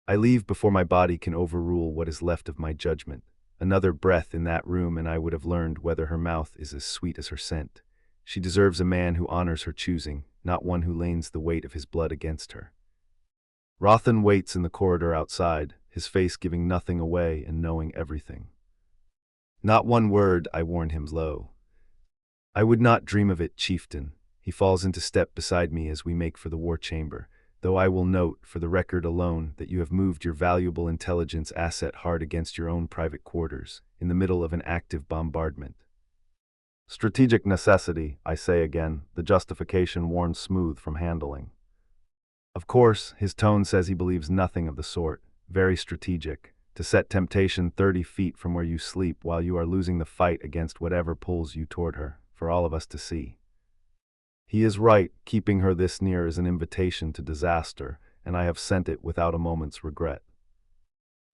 I leave before my body can overrule what is left of my judgment. Another breath in that room and I would have learned whether her mouth is as sweet as her scent. She deserves a man who honors her choosing, not one who lays the weight of his blood against her. Rothan waits in the corridor outside, his face giving nothing away and knowing everything. Not one word, I warn him low. I would not dream of it, chieftain. He falls into step beside me as we make for the war chamber, though I will note, for the record alone, that you have moved your valuable intelligence asset hard against your own private quarters, in the middle of an active bombardment. Strategic necessity, I say again, the justification worn smooth from handling. Of course, his tone says he believes nothing of the sort. Very strategic, to set temptation 30 feet from where you sleep while you are losing the fight against whatever pulls you toward her, for all of us to see. He is right, keeping her this near is an invitation to disaster, and I have sent it without a moment's regret.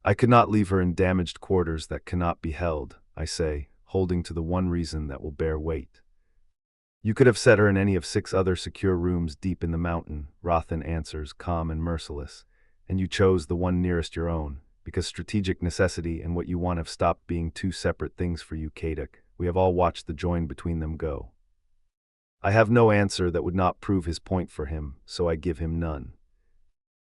I could not leave her in damaged quarters that cannot be held, I say, holding to the one reason that will bear weight. You could have set her in any of 6 other secure rooms deep in the mountain, Rothan answers, calm and merciless, and you chose the one nearest your own, because strategic necessity and what you want have stopped being 2 separate things for you, Kaduk. We have all watched the join between them go. I have no answer that would not prove his point for him, so I give him none.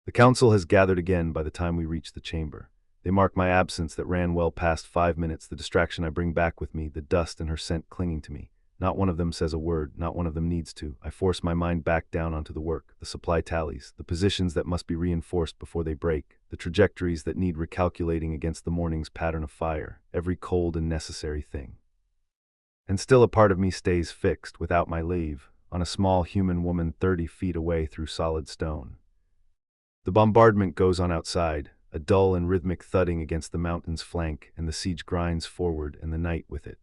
The council has gathered again by the time we reach the chamber. They mark my absence that ran well past 5 minutes, the distraction I bring back with me, the dust and her scent clinging to me. Not one of them says a word, not one of them needs to. I force my mind back down onto the work, the supply tallies, the positions that must be reinforced before they break, the trajectories that need recalculating against the morning's pattern of fire, every cold and necessary thing. And still a part of me stays fixed, without my leave, on a small human woman 30 feet away through solid stone. The bombardment goes on outside, a dull and rhythmic thudding against the mountain's flank, and the siege grinds forward and the night with it.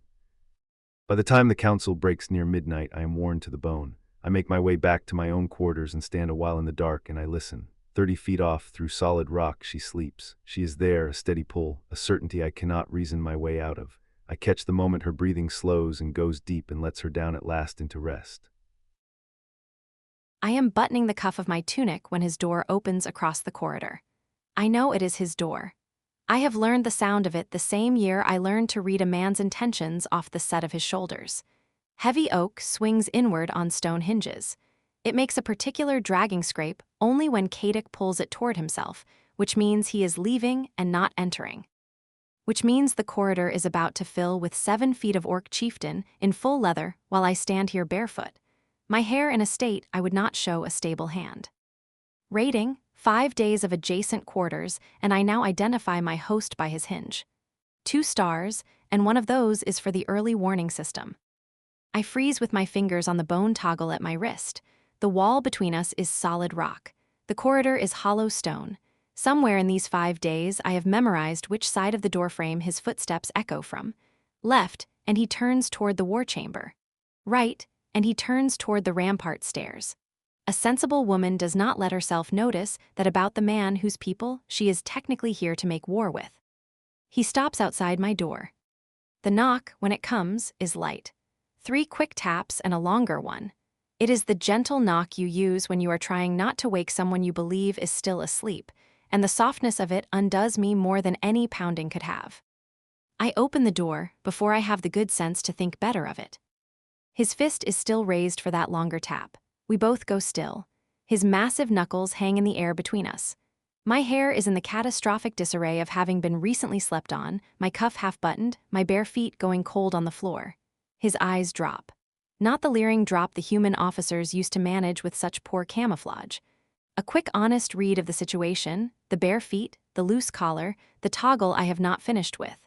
By the time the council breaks near midnight, I am worn to the bone. I make my way back to my own quarters and stand a while in the dark, and I listen. 30 feet off, through solid rock, she sleeps. She is there, a steady pull, a certainty I cannot reason my way out of. I catch the moment her breathing slows and goes deep and lets her down at last into rest. I am buttoning the cuff of my tunic when his door opens across the corridor. I know it is his door. I have learned the sound of it the same year I learned to read a man's intentions off the set of his shoulders. Heavy oak swings inward on stone hinges. It makes a particular dragging scrape only when Kaduk pulls it toward himself, which means he is leaving and not entering. Which means the corridor is about to fill with 7 feet of orc chieftain in full leather while I stand here barefoot. My hair in a state I would not show a stable hand. Rating, 5 days of adjacent quarters, and I now identify my host by his hinge. 2 stars, and one of those is for the early warning system. I freeze with my fingers on the bone toggle at my wrist. The wall between us is solid rock. The corridor is hollow stone. Somewhere in these 5 days, I have memorized which side of the doorframe his footsteps echo from. Left, and he turns toward the war chamber. Right, and he turns toward the rampart stairs. A sensible woman does not let herself notice that about the man whose people she is technically here to make war with. He stops outside my door. The knock, when it comes, is light. 3 quick taps and a longer one. It is the gentle knock you use when you are trying not to wake someone you believe is still asleep, and the softness of it undoes me more than any pounding could have. I open the door before I have the good sense to think better of it. His fist is still raised for that longer tap. We both go still. His massive knuckles hang in the air between us. My hair is in the catastrophic disarray of having been recently slept on, my cuff half-buttoned, my bare feet going cold on the floor. His eyes drop. Not the leering drop the human officers used to manage with such poor camouflage. A quick honest read of the situation, the bare feet, the loose collar, the toggle I have not finished with.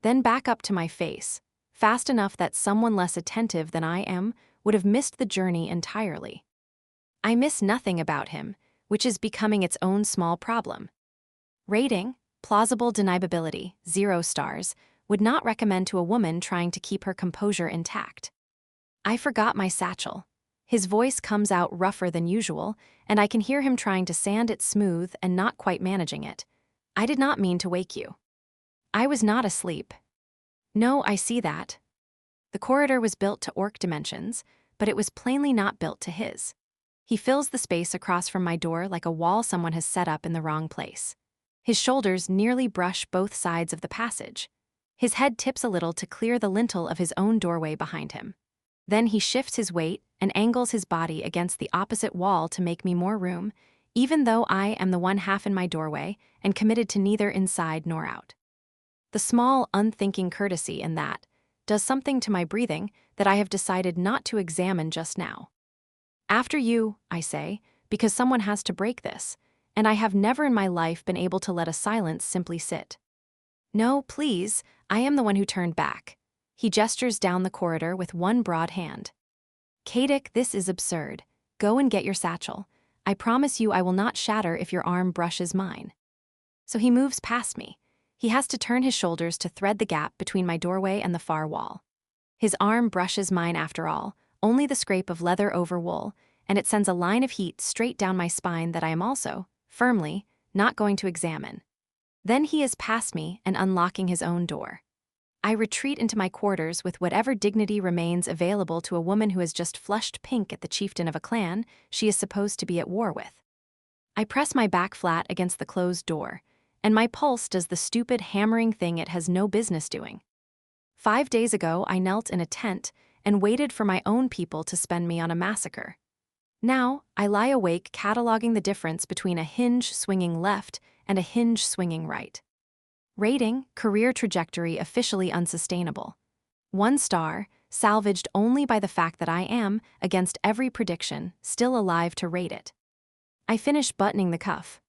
Then back up to my face, fast enough that someone less attentive than I am would have missed the journey entirely. I miss nothing about him, which is becoming its own small problem. Rating, plausible deniability, 0 stars, would not recommend to a woman trying to keep her composure intact. I forgot my satchel. His voice comes out rougher than usual, and I can hear him trying to sand it smooth and not quite managing it. I did not mean to wake you. I was not asleep. No, I see that. The corridor was built to orc dimensions, but it was plainly not built to his. He fills the space across from my door like a wall someone has set up in the wrong place. His shoulders nearly brush both sides of the passage. His head tips a little to clear the lintel of his own doorway behind him. Then he shifts his weight and angles his body against the opposite wall to make me more room, even though I am the one half in my doorway and committed to neither inside nor out. The small, unthinking courtesy in that does something to my breathing that I have decided not to examine just now. After you, I say, because someone has to break this, and I have never in my life been able to let a silence simply sit. No, please, I am the one who turned back. He gestures down the corridor with one broad hand. Kadik, this is absurd. Go and get your satchel. I promise you I will not shatter if your arm brushes mine. So he moves past me. He has to turn his shoulders to thread the gap between my doorway and the far wall. His arm brushes mine after all, only the scrape of leather over wool, and it sends a line of heat straight down my spine that I am also, firmly, not going to examine. Then he is past me and unlocking his own door. I retreat into my quarters with whatever dignity remains available to a woman who has just flushed pink at the chieftain of a clan she is supposed to be at war with. I press my back flat against the closed door, and my pulse does the stupid hammering thing it has no business doing. 5 days ago, I knelt in a tent and waited for my own people to spend me on a massacre. Now, I lie awake cataloging the difference between a hinge swinging left and a hinge swinging right. Rating, career trajectory officially unsustainable. 1 star, salvaged only by the fact that I am, against every prediction, still alive to rate it. I finish buttoning the cuff.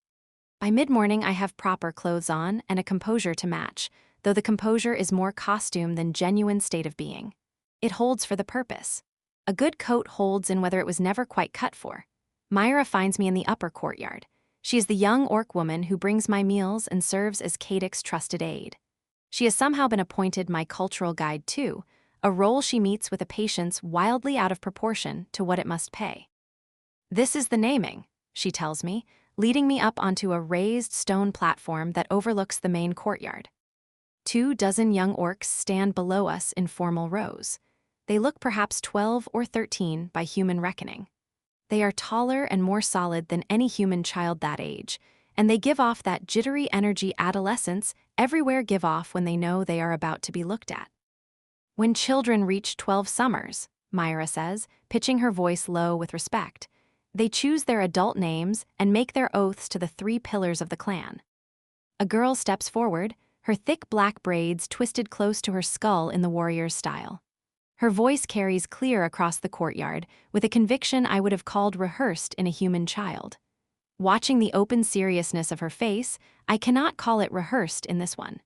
By mid-morning I have proper clothes on and a composure to match, though the composure is more costume than genuine state of being. It holds for the purpose. A good coat holds in whether it was never quite cut for. Myra finds me in the upper courtyard. She is the young orc woman who brings my meals and serves as Kadik's trusted aide. She has somehow been appointed my cultural guide too, a role she meets with a patience wildly out of proportion to what it must pay. This is the naming, she tells me, leading me up onto a raised stone platform that overlooks the main courtyard. 24 young orcs stand below us in formal rows. They look perhaps 12 or 13 by human reckoning. They are taller and more solid than any human child that age, and they give off that jittery energy adolescents everywhere give off when they know they are about to be looked at. When children reach 12 summers, Myra says, pitching her voice low with respect, they choose their adult names and make their oaths to the 3 pillars of the clan. A girl steps forward, her thick black braids twisted close to her skull in the warrior's style. Her voice carries clear across the courtyard with a conviction I would have called rehearsed in a human child. Watching the open seriousness of her face, I cannot call it rehearsed in this one.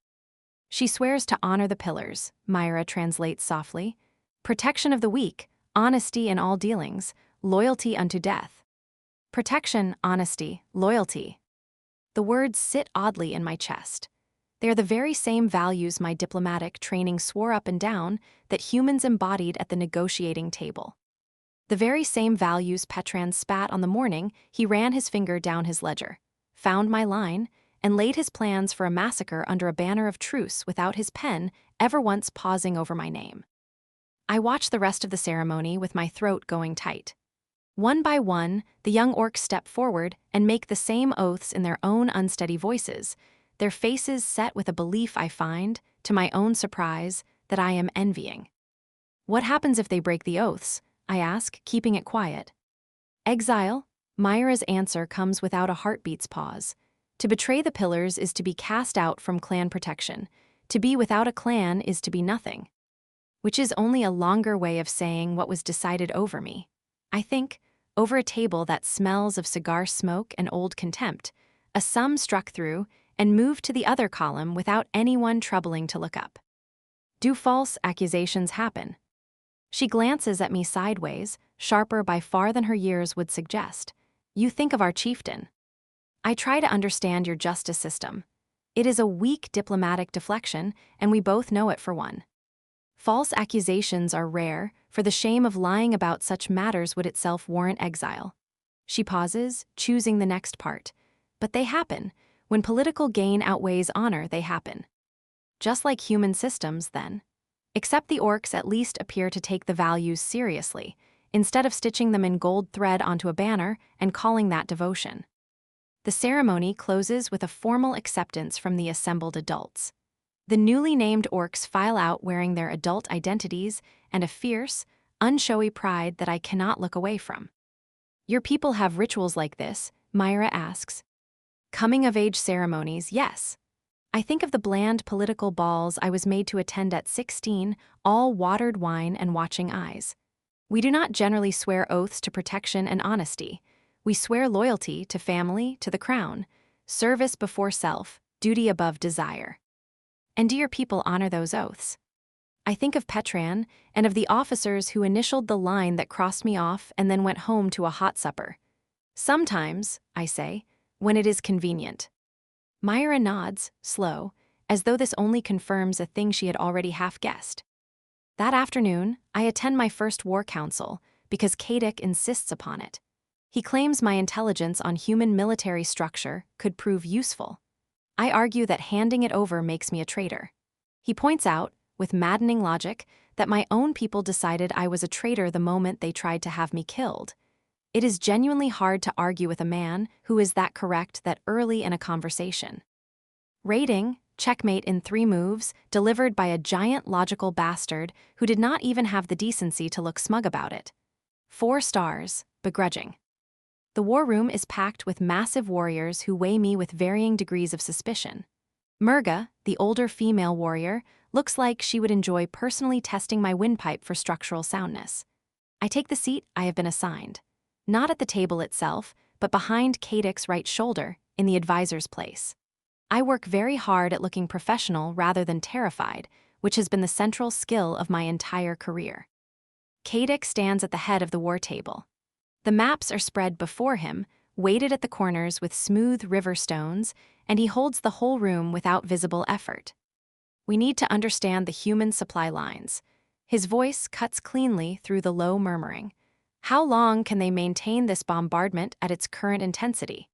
She swears to honor the pillars, Myra translates softly. Protection of the weak, honesty in all dealings, loyalty unto death. Protection, honesty, loyalty. The words sit oddly in my chest. They are the very same values my diplomatic training swore up and down that humans embodied at the negotiating table. The very same values Petran spat on the morning he ran his finger down his ledger, found my line, and laid his plans for a massacre under a banner of truce without his pen ever once pausing over my name. I watch the rest of the ceremony with my throat going tight. One by one, the young orcs step forward and make the same oaths in their own unsteady voices, their faces set with a belief I find, to my own surprise, that I am envying. What happens if they break the oaths? I ask, keeping it quiet. Exile? Myra's answer comes without a heartbeat's pause. To betray the pillars is to be cast out from clan protection. To be without a clan is to be nothing. Which is only a longer way of saying what was decided over me. I think, over a table that smells of cigar smoke and old contempt, a sum struck through and moved to the other column without anyone troubling to look up. Do false accusations happen? She glances at me sideways, sharper by far than her years would suggest. You think of our chieftain. I try to understand your justice system. It is a weak diplomatic deflection, and we both know it for one. False accusations are rare, for the shame of lying about such matters would itself warrant exile. She pauses, choosing the next part. But they happen. When political gain outweighs honor, they happen. Just like human systems, then. Except the orcs at least appear to take the values seriously, instead of stitching them in gold thread onto a banner and calling that devotion. The ceremony closes with a formal acceptance from the assembled adults. The newly named orcs file out wearing their adult identities and a fierce, unshowy pride that I cannot look away from. Your people have rituals like this, Myra asks. Coming-of-age ceremonies, yes. I think of the bland political balls I was made to attend at 16, all watered wine and watching eyes. We do not generally swear oaths to protection and honesty. We swear loyalty to family, to the crown, service before self, duty above desire. And do your people honor those oaths? I think of Petran and of the officers who initialed the line that crossed me off and then went home to a hot supper. Sometimes, I say, when it is convenient. Myra nods, slow, as though this only confirms a thing she had already half-guessed. That afternoon, I attend my first war council because Kadic insists upon it. He claims my intelligence on human military structure could prove useful. I argue that handing it over makes me a traitor. He points out, with maddening logic, that my own people decided I was a traitor the moment they tried to have me killed. It is genuinely hard to argue with a man who is that correct that early in a conversation. Rating, checkmate in 3 moves, delivered by a giant logical bastard who did not even have the decency to look smug about it. 4 stars, begrudging. The war room is packed with massive warriors who weigh me with varying degrees of suspicion. Murga, the older female warrior, looks like she would enjoy personally testing my windpipe for structural soundness. I take the seat I have been assigned. Not at the table itself, but behind Kadic's right shoulder, in the advisor's place. I work very hard at looking professional rather than terrified, which has been the central skill of my entire career. Kadic stands at the head of the war table. The maps are spread before him, weighted at the corners with smooth river stones, and he holds the whole room without visible effort. We need to understand the human supply lines. His voice cuts cleanly through the low murmuring. How long can they maintain this bombardment at its current intensity?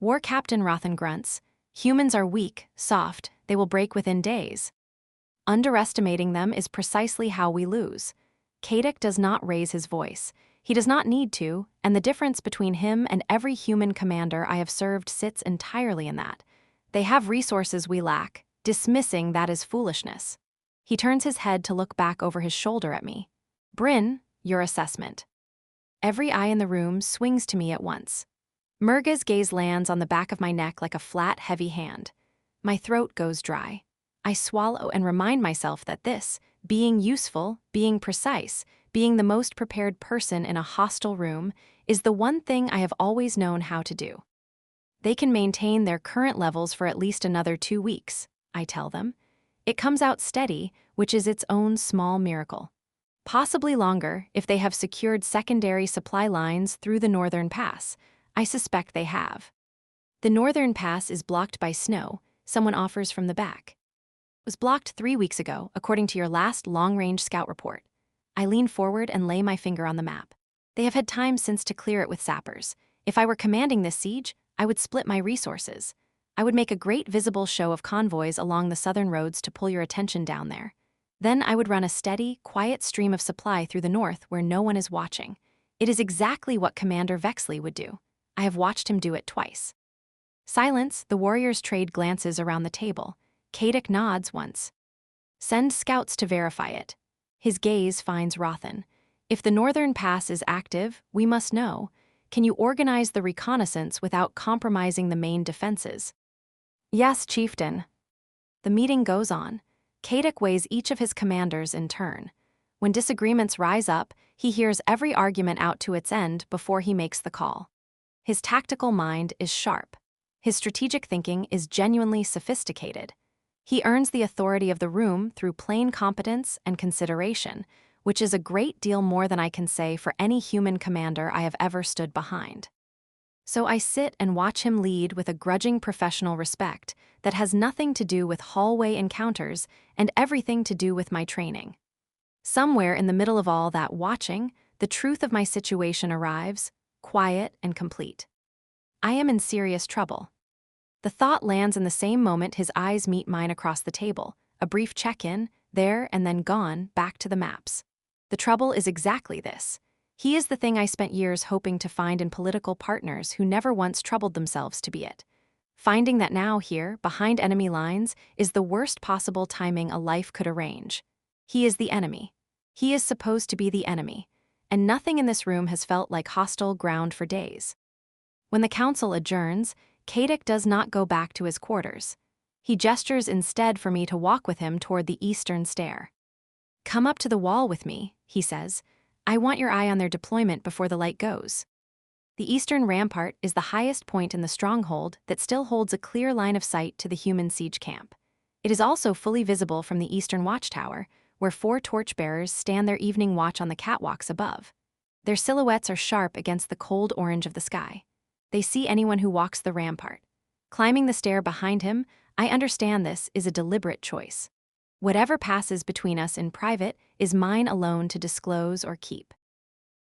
War Captain Rothan grunts. Humans are weak, soft, they will break within days. Underestimating them is precisely how we lose. Kadic does not raise his voice. He does not need to, and the difference between him and every human commander I have served sits entirely in that. They have resources we lack, dismissing that as foolishness. He turns his head to look back over his shoulder at me. Bryn, your assessment. Every eye in the room swings to me at once. Murga's gaze lands on the back of my neck like a flat, heavy hand. My throat goes dry. I swallow and remind myself that this, being useful, being precise, being the most prepared person in a hostile room, is the one thing I have always known how to do. They can maintain their current levels for at least another 2 weeks, I tell them. It comes out steady, which is its own small miracle. Possibly longer if they have secured secondary supply lines through the Northern Pass. I suspect they have. The Northern Pass is blocked by snow, someone offers from the back. It was blocked 3 weeks ago, according to your last long-range scout report. I lean forward and lay my finger on the map. They have had time since to clear it with sappers. If I were commanding this siege, I would split my resources. I would make a great visible show of convoys along the southern roads to pull your attention down there. Then I would run a steady, quiet stream of supply through the north where no one is watching. It is exactly what Commander Vexley would do. I have watched him do it twice. Silence, the warriors trade glances around the table. Kadic nods once. Send scouts to verify it. His gaze finds Rothan. If the Northern Pass is active, we must know. Can you organize the reconnaissance without compromising the main defenses? Yes, Chieftain. The meeting goes on. Kadic weighs each of his commanders in turn. When disagreements rise up, he hears every argument out to its end before he makes the call. His tactical mind is sharp. His strategic thinking is genuinely sophisticated. He earns the authority of the room through plain competence and consideration, which is a great deal more than I can say for any human commander I have ever stood behind. So I sit and watch him lead with a grudging professional respect that has nothing to do with hallway encounters and everything to do with my training. Somewhere in the middle of all that watching, the truth of my situation arrives, quiet and complete. I am in serious trouble. The thought lands in the same moment his eyes meet mine across the table, a brief check-in, there and then gone, back to the maps. The trouble is exactly this. He is the thing I spent years hoping to find in political partners who never once troubled themselves to be it. Finding that now here, behind enemy lines, is the worst possible timing a life could arrange. He is the enemy. He is supposed to be the enemy, and nothing in this room has felt like hostile ground for days. When the council adjourns, Kadek does not go back to his quarters. He gestures instead for me to walk with him toward the eastern stair. "Come up to the wall with me," he says. "I want your eye on their deployment before the light goes." The eastern rampart is the highest point in the stronghold that still holds a clear line of sight to the human siege camp. It is also fully visible from the eastern watchtower, where 4 torchbearers stand their evening watch on the catwalks above. Their silhouettes are sharp against the cold orange of the sky. They see anyone who walks the rampart. Climbing the stair behind him, I understand this is a deliberate choice. Whatever passes between us in private is mine alone to disclose or keep.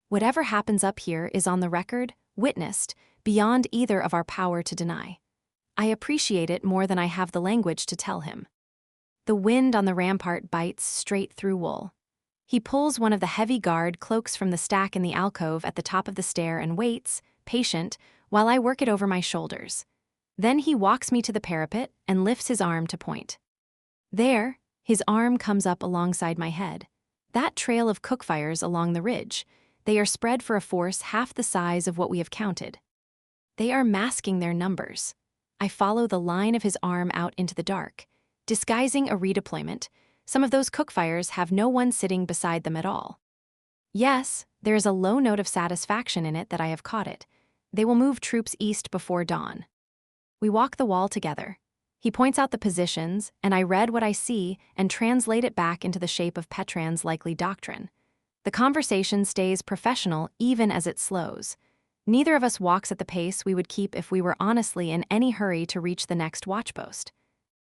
Whatever happens up here is on the record, witnessed, beyond either of our power to deny. I appreciate it more than I have the language to tell him. The wind on the rampart bites straight through wool. He pulls one of the heavy guard cloaks from the stack in the alcove at the top of the stair and waits, patient, while I work it over my shoulders. Then he walks me to the parapet and lifts his arm to point. There, his arm comes up alongside my head. That trail of cookfires along the ridge, they are spread for a force half the size of what we have counted. They are masking their numbers. I follow the line of his arm out into the dark, disguising a redeployment. Some of those cookfires have no one sitting beside them at all. Yes, there is a low note of satisfaction in it that I have caught it. They will move troops east before dawn. We walk the wall together. He points out the positions, and I read what I see and translate it back into the shape of Petran's likely doctrine. The conversation stays professional even as it slows. Neither of us walks at the pace we would keep if we were honestly in any hurry to reach the next watchpost.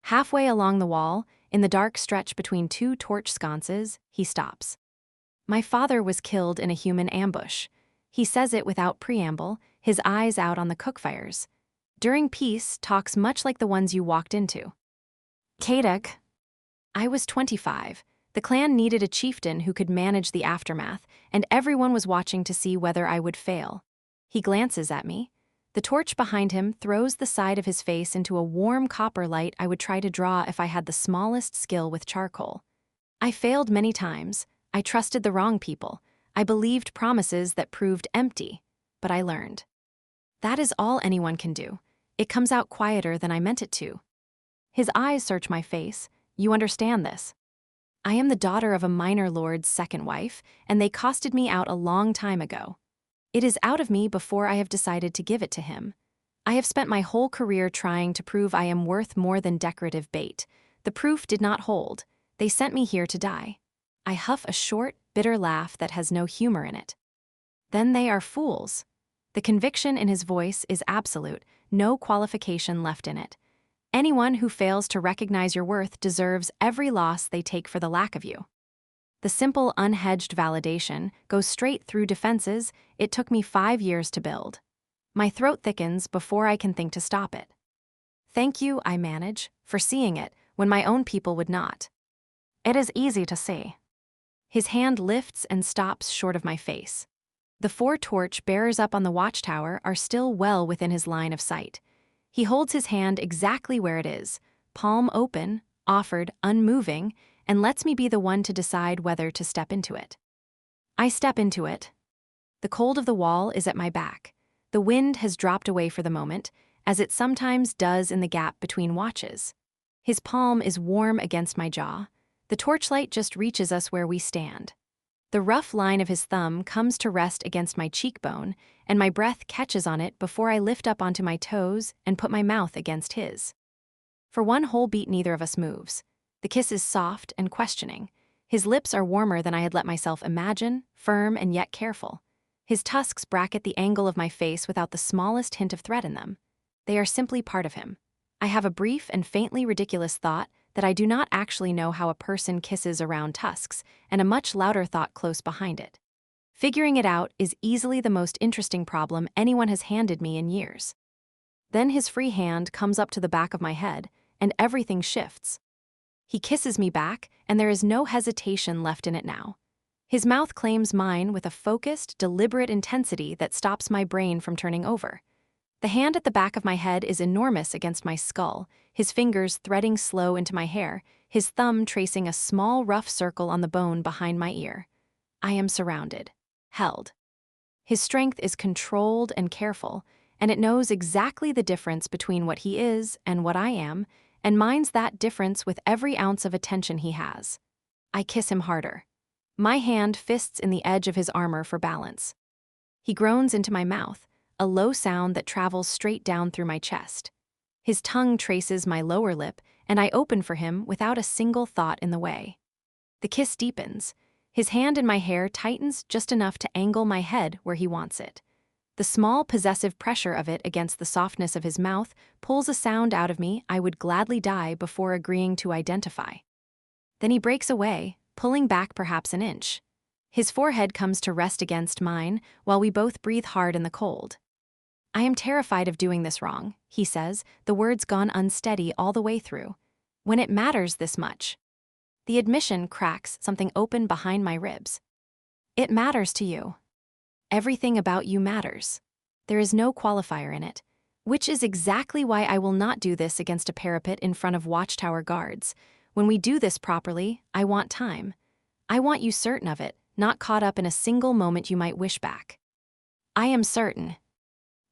Halfway along the wall, in the dark stretch between 2 torch sconces, he stops. "My father was killed in a human ambush." He says it without preamble, his eyes out on the cookfires. During peace, talks much like the ones you walked into. Kadek. I was 25. The clan needed a chieftain who could manage the aftermath, and everyone was watching to see whether I would fail. He glances at me. The torch behind him throws the side of his face into a warm copper light I would try to draw if I had the smallest skill with charcoal. I failed many times. I trusted the wrong people. I believed promises that proved empty, but I learned. That is all anyone can do. It comes out quieter than I meant it to. His eyes search my face. You understand this. I am the daughter of a minor lord's second wife, and they costed me out a long time ago. It is out of me before I have decided to give it to him. I have spent my whole career trying to prove I am worth more than decorative bait. The proof did not hold. They sent me here to die. I huff a short, bitter laugh that has no humor in it. Then they are fools. The conviction in his voice is absolute, no qualification left in it. Anyone who fails to recognize your worth deserves every loss they take for the lack of you. The simple, unhedged validation goes straight through defenses it took me 5 years to build. My throat thickens before I can think to stop it. Thank you, I manage, for seeing it when my own people would not. It is easy to see. His hand lifts and stops short of my face. The 4 torch bearers up on the watchtower are still well within his line of sight. He holds his hand exactly where it is, palm open, offered, unmoving, and lets me be the one to decide whether to step into it. I step into it. The cold of the wall is at my back. The wind has dropped away for the moment, as it sometimes does in the gap between watches. His palm is warm against my jaw. The torchlight just reaches us where we stand. The rough line of his thumb comes to rest against my cheekbone, and my breath catches on it before I lift up onto my toes and put my mouth against his. For one whole beat, neither of us moves. The kiss is soft and questioning. His lips are warmer than I had let myself imagine, firm and yet careful. His tusks bracket the angle of my face without the smallest hint of threat in them. They are simply part of him. I have a brief and faintly ridiculous thought that I do not actually know how a person kisses around tusks, and a much louder thought close behind it. Figuring it out is easily the most interesting problem anyone has handed me in years. Then his free hand comes up to the back of my head, and everything shifts. He kisses me back, and there is no hesitation left in it now. His mouth claims mine with a focused, deliberate intensity that stops my brain from turning over. The hand at the back of my head is enormous against my skull, his fingers threading slow into my hair, his thumb tracing a small rough circle on the bone behind my ear. I am surrounded, held. His strength is controlled and careful, and it knows exactly the difference between what he is and what I am, and minds that difference with every ounce of attention he has. I kiss him harder. My hand fists in the edge of his armor for balance. He groans into my mouth, a low sound that travels straight down through my chest. His tongue traces my lower lip, and I open for him without a single thought in the way. The kiss deepens. His hand in my hair tightens just enough to angle my head where he wants it. The small possessive pressure of it against the softness of his mouth pulls a sound out of me I would gladly die before agreeing to identify. Then he breaks away, pulling back perhaps an inch. His forehead comes to rest against mine while we both breathe hard in the cold. I am terrified of doing this wrong, he says, the words gone unsteady all the way through. When it matters this much. The admission cracks something open behind my ribs. It matters to you. Everything about you matters. There is no qualifier in it, which is exactly why I will not do this against a parapet in front of watchtower guards. When we do this properly, I want time. I want you certain of it, not caught up in a single moment you might wish back. I am certain.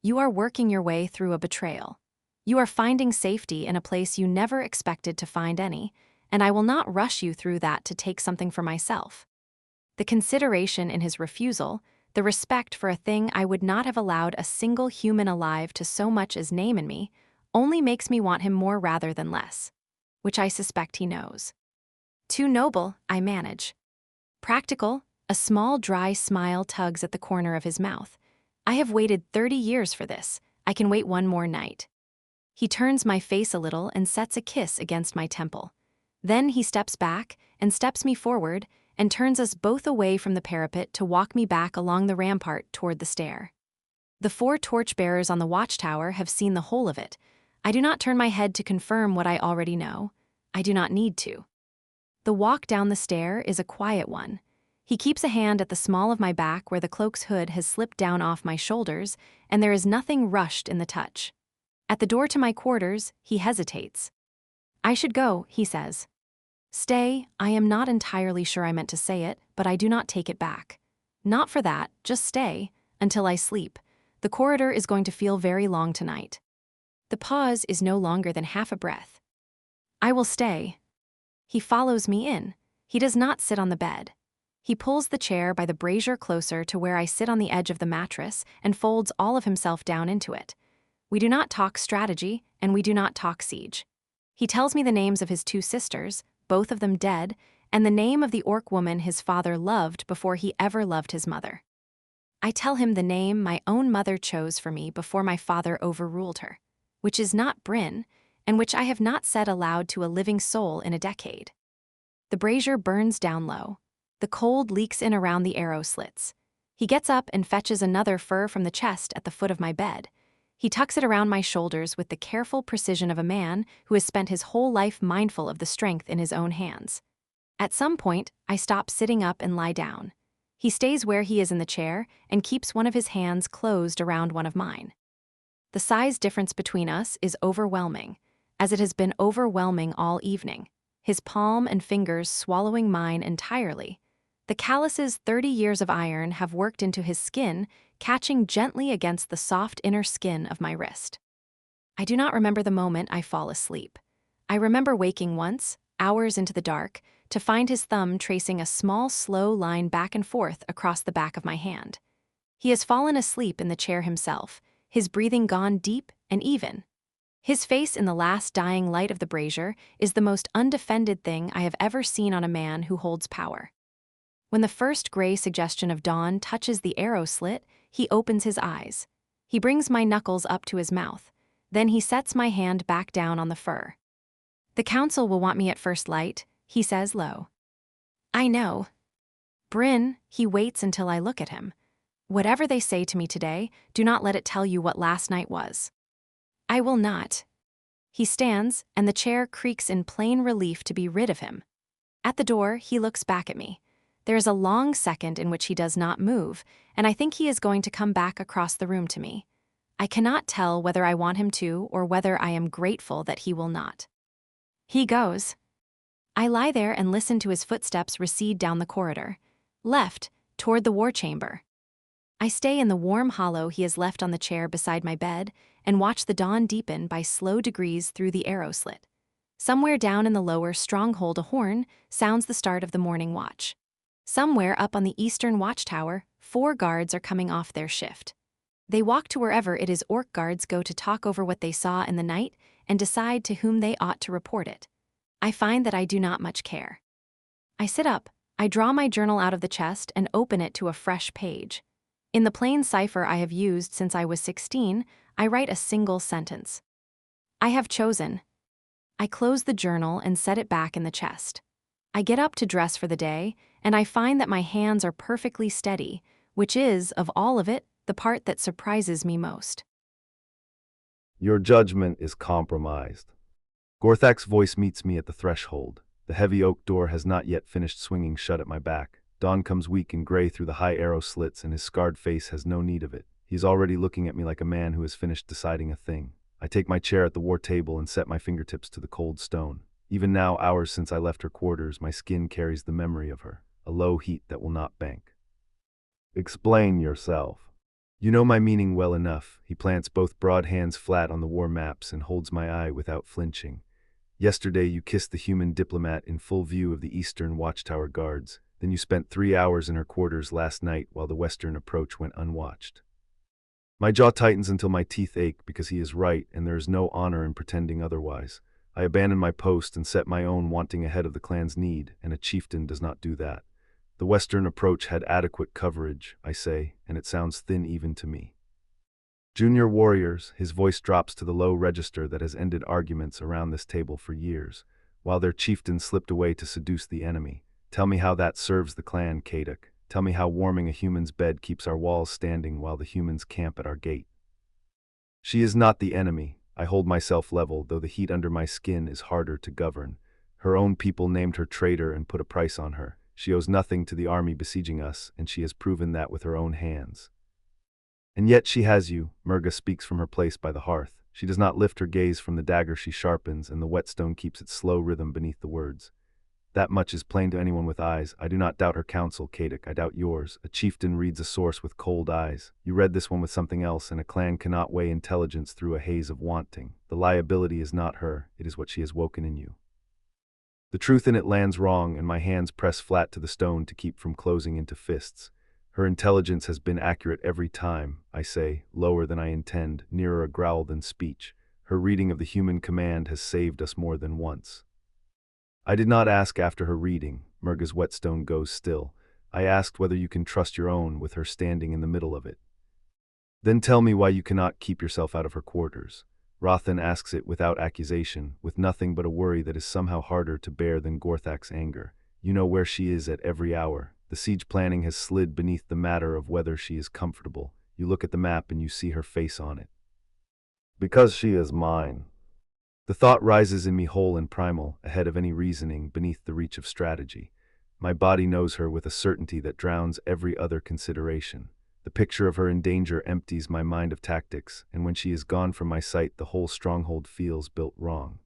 You are working your way through a betrayal. You are finding safety in a place you never expected to find any, and I will not rush you through that to take something for myself. The consideration in his refusal, the respect for a thing I would not have allowed a single human alive to so much as name in me, only makes me want him more rather than less, which I suspect he knows. Too noble, I manage. Practical, a small dry smile tugs at the corner of his mouth. I have waited 30 years for this. I can wait one more night. He turns my face a little and sets a kiss against my temple. Then he steps back and steps me forward and turns us both away from the parapet to walk me back along the rampart toward the stair. The 4 torchbearers on the watchtower have seen the whole of it. I do not turn my head to confirm what I already know. I do not need to. The walk down the stair is a quiet one. He keeps a hand at the small of my back where the cloak's hood has slipped down off my shoulders, and there is nothing rushed in the touch. At the door to my quarters, he hesitates. I should go, he says. Stay, I am not entirely sure I meant to say it, but I do not take it back. Not for that, just stay, until I sleep. The corridor is going to feel very long tonight. The pause is no longer than half a breath. I will stay. He follows me in. He does not sit on the bed. He pulls the chair by the brazier closer to where I sit on the edge of the mattress and folds all of himself down into it. We do not talk strategy, and we do not talk siege. He tells me the names of his 2 sisters, both of them dead, and the name of the orc woman his father loved before he ever loved his mother. I tell him the name my own mother chose for me before my father overruled her, which is not Bryn, and which I have not said aloud to a living soul in a decade. The brazier burns down low. The cold leaks in around the arrow slits. He gets up and fetches another fur from the chest at the foot of my bed. He tucks it around my shoulders with the careful precision of a man who has spent his whole life mindful of the strength in his own hands. At some point, I stop sitting up and lie down. He stays where he is in the chair and keeps one of his hands closed around one of mine. The size difference between us is overwhelming, as it has been overwhelming all evening, his palm and fingers swallowing mine entirely. The calluses 30 years of iron have worked into his skin, catching gently against the soft inner skin of my wrist. I do not remember the moment I fall asleep. I remember waking once, hours into the dark, to find his thumb tracing a small, slow line back and forth across the back of my hand. He has fallen asleep in the chair himself, his breathing gone deep and even. His face in the last dying light of the brazier is the most undefended thing I have ever seen on a man who holds power. When the first gray suggestion of dawn touches the arrow slit, he opens his eyes. He brings my knuckles up to his mouth. Then he sets my hand back down on the fur. The council will want me at first light, he says low. I know. Bryn, he waits until I look at him. Whatever they say to me today, do not let it tell you what last night was. I will not. He stands, and the chair creaks in plain relief to be rid of him. At the door, he looks back at me. There is a long second in which he does not move, and I think he is going to come back across the room to me. I cannot tell whether I want him to or whether I am grateful that he will not. He goes. I lie there and listen to his footsteps recede down the corridor, left, toward the war chamber. I stay in the warm hollow he has left on the chair beside my bed and watch the dawn deepen by slow degrees through the arrow slit. Somewhere down in the lower stronghold a horn sounds the start of the morning watch. Somewhere up on the eastern watchtower, 4 guards are coming off their shift. They walk to wherever it is orc guards go to talk over what they saw in the night and decide to whom they ought to report it. I find that I do not much care. I sit up, I draw my journal out of the chest and open it to a fresh page. In the plain cipher I have used since I was 16, I write a single sentence. I have chosen. I close the journal and set it back in the chest. I get up to dress for the day, and I find that my hands are perfectly steady, which is, of all of it, the part that surprises me most. Your judgment is compromised. Gorthak's voice meets me at the threshold. The heavy oak door has not yet finished swinging shut at my back. Dawn comes weak and gray through the high arrow slits, and his scarred face has no need of it. He's already looking at me like a man who has finished deciding a thing. I take my chair at the war table and set my fingertips to the cold stone. Even now, hours since I left her quarters, my skin carries the memory of her, a low heat that will not bank. Explain yourself. You know my meaning well enough. He plants both broad hands flat on the war maps and holds my eye without flinching. Yesterday you kissed the human diplomat in full view of the eastern watchtower guards. Then you spent 3 hours in her quarters last night while the western approach went unwatched. My jaw tightens until my teeth ache because he is right and there is no honor in pretending otherwise. I abandon my post and set my own wanting ahead of the clan's need, and a chieftain does not do that. The western approach had adequate coverage, I say, and it sounds thin even to me. Junior warriors, his voice drops to the low register that has ended arguments around this table for years, while their chieftain slipped away to seduce the enemy. Tell me how that serves the clan, Kaduk. Tell me how warming a human's bed keeps our walls standing while the humans camp at our gate. She is not the enemy. I hold myself level, though the heat under my skin is harder to govern. Her own people named her traitor and put a price on her. She owes nothing to the army besieging us, and she has proven that with her own hands. And yet she has you. Murga speaks from her place by the hearth. She does not lift her gaze from the dagger she sharpens, and the whetstone keeps its slow rhythm beneath the words. That much is plain to anyone with eyes. I do not doubt her counsel, Kaduk. I doubt yours. A chieftain reads a source with cold eyes. You read this one with something else, and a clan cannot weigh intelligence through a haze of wanting. The liability is not her. It is what she has woken in you. The truth in it lands wrong, and my hands press flat to the stone to keep from closing into fists. Her intelligence has been accurate every time, I say, lower than I intend, nearer a growl than speech. Her reading of the human command has saved us more than once. I did not ask after her reading. Murga's whetstone goes still. I asked whether you can trust your own with her standing in the middle of it. Then tell me why you cannot keep yourself out of her quarters. Rothan asks it without accusation, with nothing but a worry that is somehow harder to bear than Gorthak's anger. You know where she is at every hour. The siege planning has slid beneath the matter of whether she is comfortable. You look at the map and you see her face on it. Because she is mine. The thought rises in me whole and primal, ahead of any reasoning, beneath the reach of strategy. My body knows her with a certainty that drowns every other consideration. The picture of her in danger empties my mind of tactics, and when she is gone from my sight, the whole stronghold feels built wrong.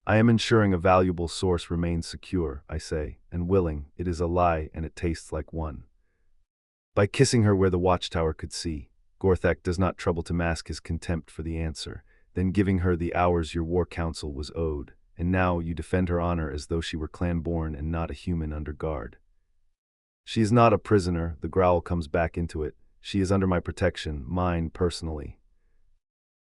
I am ensuring a valuable source remains secure, I say, and willing. It is a lie, and it tastes like one. By kissing her where the watchtower could see, Gorthak does not trouble to mask his contempt for the answer, then giving her the hours your war council was owed, and now you defend her honor as though she were clan-born and not a human under guard. She is not a prisoner, the growl comes back into it. She is under my protection, mine personally.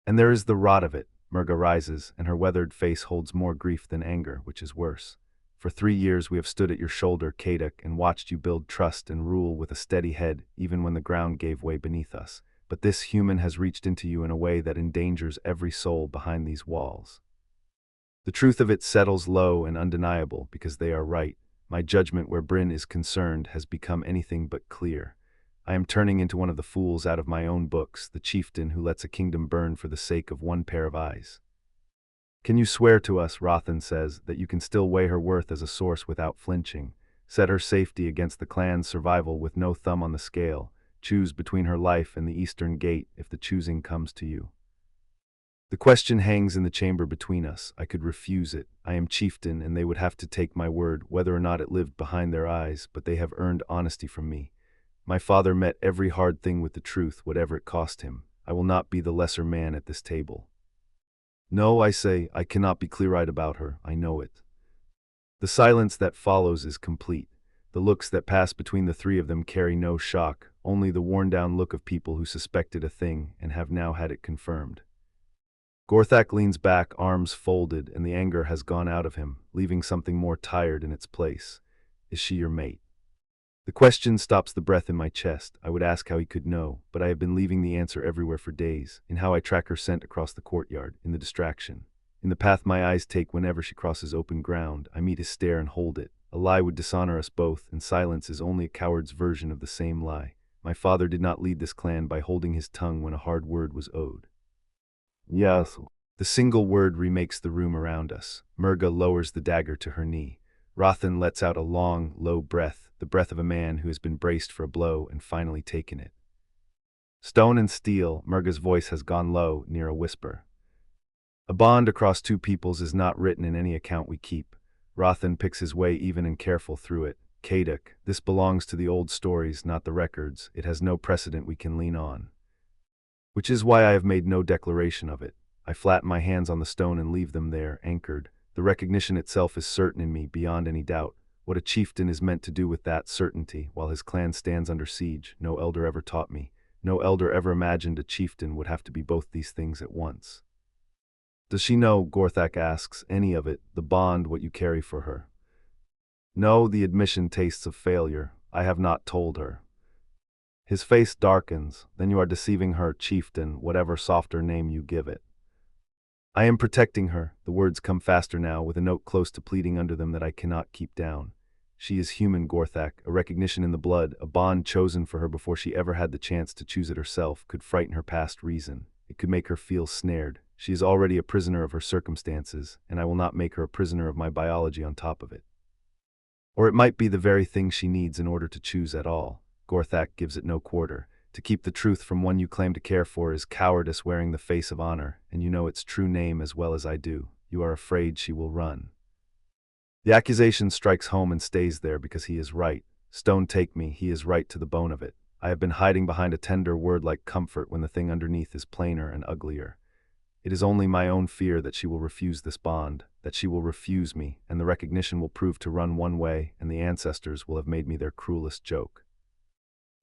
And there is the rot of it. Murga rises, and her weathered face holds more grief than anger, which is worse. For 3 years we have stood at your shoulder, Kaduk, and watched you build trust and rule with a steady head, even when the ground gave way beneath us. But this human has reached into you in a way that endangers every soul behind these walls. The truth of it settles low and undeniable because they are right. My judgment where Bryn is concerned has become anything but clear. I am turning into one of the fools out of my own books, the chieftain who lets a kingdom burn for the sake of one pair of eyes. Can you swear to us, Rothan says, that you can still weigh her worth as a source without flinching, set her safety against the clan's survival with no thumb on the scale, choose between her life and the eastern gate if the choosing comes to you? The question hangs in the chamber between us. I could refuse it. I am chieftain, and they would have to take my word, whether or not it lived behind their eyes, but they have earned honesty from me. My father met every hard thing with the truth, whatever it cost him. I will not be the lesser man at this table. No, I say, I cannot be clear-eyed about her. I know it. The silence that follows is complete. The looks that pass between the three of them carry no shock, only the worn-down look of people who suspected a thing and have now had it confirmed. Gorthak leans back, arms folded, and the anger has gone out of him, leaving something more tired in its place. Is she your mate? The question stops the breath in my chest. I would ask how he could know, but I have been leaving the answer everywhere for days, in how I track her scent across the courtyard, in the distraction, in the path my eyes take whenever she crosses open ground. I meet his stare and hold it. A lie would dishonor us both, and silence is only a coward's version of the same lie. My father did not lead this clan by holding his tongue when a hard word was owed. Yes. The single word remakes the room around us. Murga lowers the dagger to her knee. Rothan lets out a long, low breath, the breath of a man who has been braced for a blow and finally taken it. Stone and steel, Murga's voice has gone low, near a whisper. A bond across two peoples is not written in any account we keep. Rothan picks his way even and careful through it. Kaduk, this belongs to the old stories, not the records. It has no precedent we can lean on. Which is why I have made no declaration of it. I flatten my hands on the stone and leave them there, anchored. The recognition itself is certain in me, beyond any doubt. What a chieftain is meant to do with that certainty, while his clan stands under siege, no elder ever taught me. No elder ever imagined a chieftain would have to be both these things at once. Does she know, Gorthak asks, any of it, the bond, what you carry for her? No, the admission tastes of failure. I have not told her. His face darkens. Then you are deceiving her, chieftain, whatever softer name you give it. I am protecting her. The words come faster now, with a note close to pleading under them that I cannot keep down. She is human, Gorthak, a recognition in the blood, a bond chosen for her before she ever had the chance to choose it herself, could frighten her past reason. It could make her feel snared. She is already a prisoner of her circumstances, and I will not make her a prisoner of my biology on top of it. Or it might be the very thing she needs in order to choose at all. Gorthak gives it no quarter. To keep the truth from one you claim to care for is cowardice wearing the face of honor, and you know its true name as well as I do. You are afraid she will run. The accusation strikes home and stays there because he is right. Stone take me, he is right to the bone of it. I have been hiding behind a tender word like comfort when the thing underneath is plainer and uglier. It is only my own fear that she will refuse this bond, that she will refuse me, and the recognition will prove to run one way, and the ancestors will have made me their cruelest joke.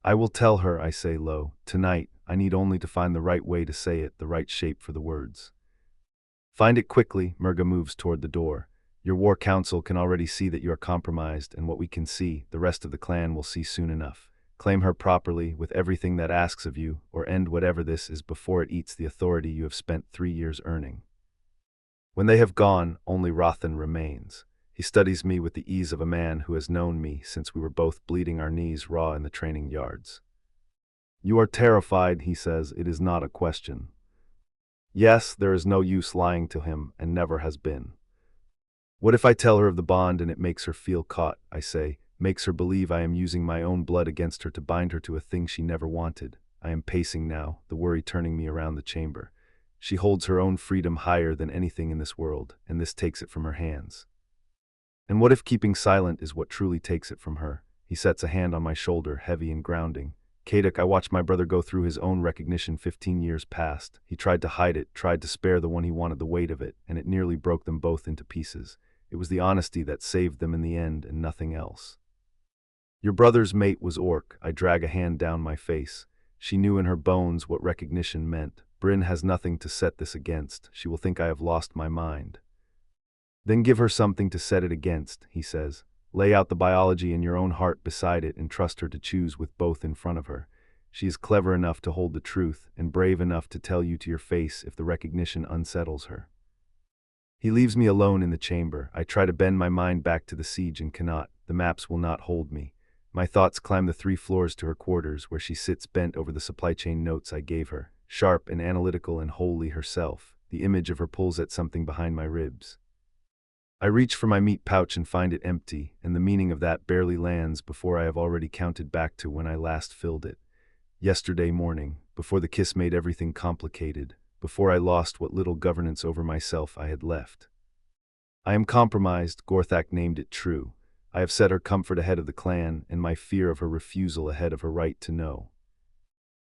I will tell her, I say low. Tonight, I need only to find the right way to say it, the right shape for the words. Find it quickly, Murga moves toward the door. Your war council can already see that you are compromised, and what we can see, the rest of the clan will see soon enough. Claim her properly, with everything that asks of you, or end whatever this is before it eats the authority you have spent 3 years earning. When they have gone, only Rothan remains. He studies me with the ease of a man who has known me since we were both bleeding our knees raw in the training yards. You are terrified, he says. It is not a question. Yes, there is no use lying to him, and never has been. What if I tell her of the bond and it makes her feel caught, I say, makes her believe I am using my own blood against her to bind her to a thing she never wanted? I am pacing now, the worry turning me around the chamber. She holds her own freedom higher than anything in this world, and this takes it from her hands. And what if keeping silent is what truly takes it from her? He sets a hand on my shoulder, heavy and grounding. Kaduk, I watched my brother go through his own recognition 15 years past. He tried to hide it, tried to spare the one he wanted the weight of it, and it nearly broke them both into pieces. It was the honesty that saved them in the end, and nothing else. Your brother's mate was Orc. I drag a hand down my face. She knew in her bones what recognition meant. Bryn has nothing to set this against. She will think I have lost my mind. Then give her something to set it against, he says. Lay out the biology in your own heart beside it and trust her to choose with both in front of her. She is clever enough to hold the truth and brave enough to tell you to your face if the recognition unsettles her. He leaves me alone in the chamber. I try to bend my mind back to the siege and cannot. The maps will not hold me. My thoughts climb the 3 floors to her quarters, where she sits bent over the supply chain notes I gave her, sharp and analytical and wholly herself. The image of her pulls at something behind my ribs. I reach for my meat pouch and find it empty, and the meaning of that barely lands before I have already counted back to when I last filled it. Yesterday morning, before the kiss made everything complicated, before I lost what little governance over myself I had left. I am compromised, Gorthak named it true. I have set her comfort ahead of the clan, and my fear of her refusal ahead of her right to know.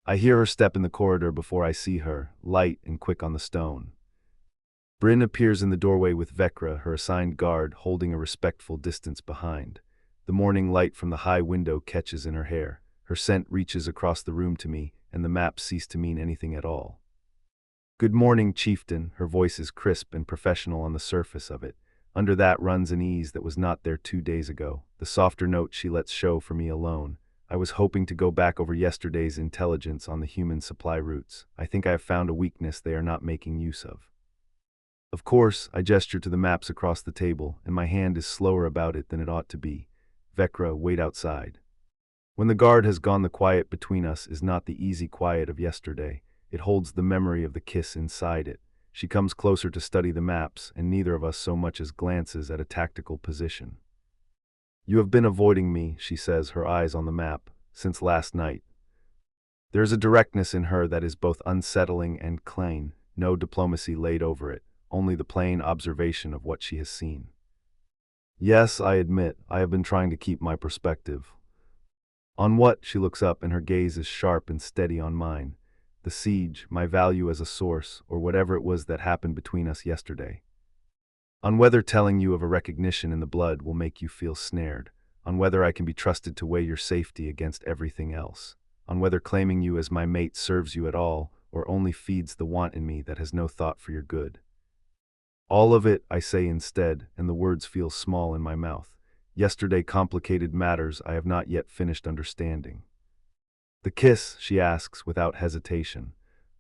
I hear her step in the corridor before I see her, light and quick on the stone. Bryn appears in the doorway with Vecra, her assigned guard, holding a respectful distance behind. The morning light from the high window catches in her hair. Her scent reaches across the room to me, and the maps cease to mean anything at all. "Good morning, chieftain." Her voice is crisp and professional on the surface of it. Under that runs an ease that was not there 2 days ago, the softer note she lets show for me alone. I was hoping to go back over yesterday's intelligence on the human supply routes. I think I have found a weakness they are not making use of. Of course, I gesture to the maps across the table, and my hand is slower about it than it ought to be. Vecra, wait outside. When the guard has gone, the quiet between us is not the easy quiet of yesterday. It holds the memory of the kiss inside it. She comes closer to study the maps, and neither of us so much as glances at a tactical position. "You have been avoiding me," she says, her eyes on the map, "since last night." There is a directness in her that is both unsettling and plain, no diplomacy laid over it, only the plain observation of what she has seen. "Yes, I admit, I have been trying to keep my perspective." "On what?" She looks up, and her gaze is sharp and steady on mine. "The siege, my value as a source, or whatever it was that happened between us yesterday. On whether telling you of a recognition in the blood will make you feel snared. On whether I can be trusted to weigh your safety against everything else. On whether claiming you as my mate serves you at all, or only feeds the want in me that has no thought for your good." "All of it," I say instead, and the words feel small in my mouth. Yesterday complicated matters I have not yet finished understanding. "The kiss," she asks without hesitation,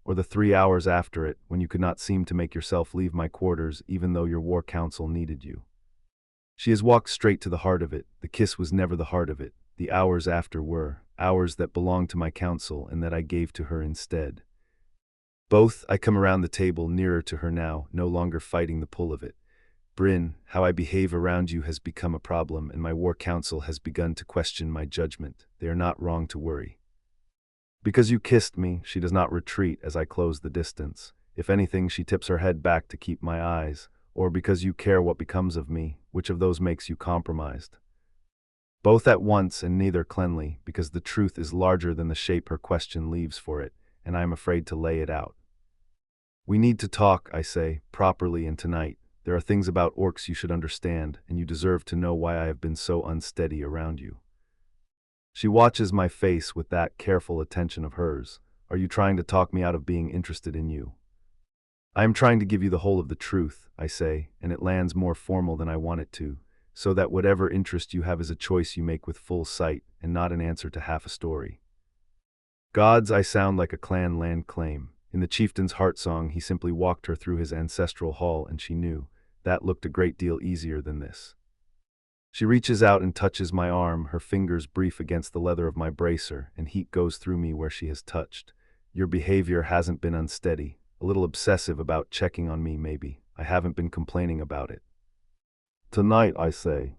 "or the 3 hours after it, when you could not seem to make yourself leave my quarters even though your war council needed you." She has walked straight to the heart of it. The kiss was never the heart of it. The hours after were, hours that belonged to my council and that I gave to her instead. Both. I come around the table, nearer to her now, no longer fighting the pull of it. "Bryn, how I behave around you has become a problem, and my war council has begun to question my judgment. They are not wrong to worry." "Because you kissed me," she does not retreat as I close the distance. If anything, she tips her head back to keep my eyes. "Or because you care what becomes of me, which of those makes you compromised?" Both at once, and neither cleanly, because the truth is larger than the shape her question leaves for it, and I am afraid to lay it out. "We need to talk," I say, "properly and tonight. There are things about orcs you should understand, and you deserve to know why I have been so unsteady around you." She watches my face with that careful attention of hers. "Are you trying to talk me out of being interested in you?" "I am trying to give you the whole of the truth," I say, and it lands more formal than I want it to, so that whatever interest you have is a choice you make with full sight, and not an answer to half a story. "Gods," I sound like a clan land claim. In the chieftain's heart song, he simply walked her through his ancestral hall, and she knew. That looked a great deal easier than this. She reaches out and touches my arm, her fingers brief against the leather of my bracer, and heat goes through me where she has touched. "Your behavior hasn't been unsteady. A little obsessive about checking on me, maybe. I haven't been complaining about it." "Tonight," I say.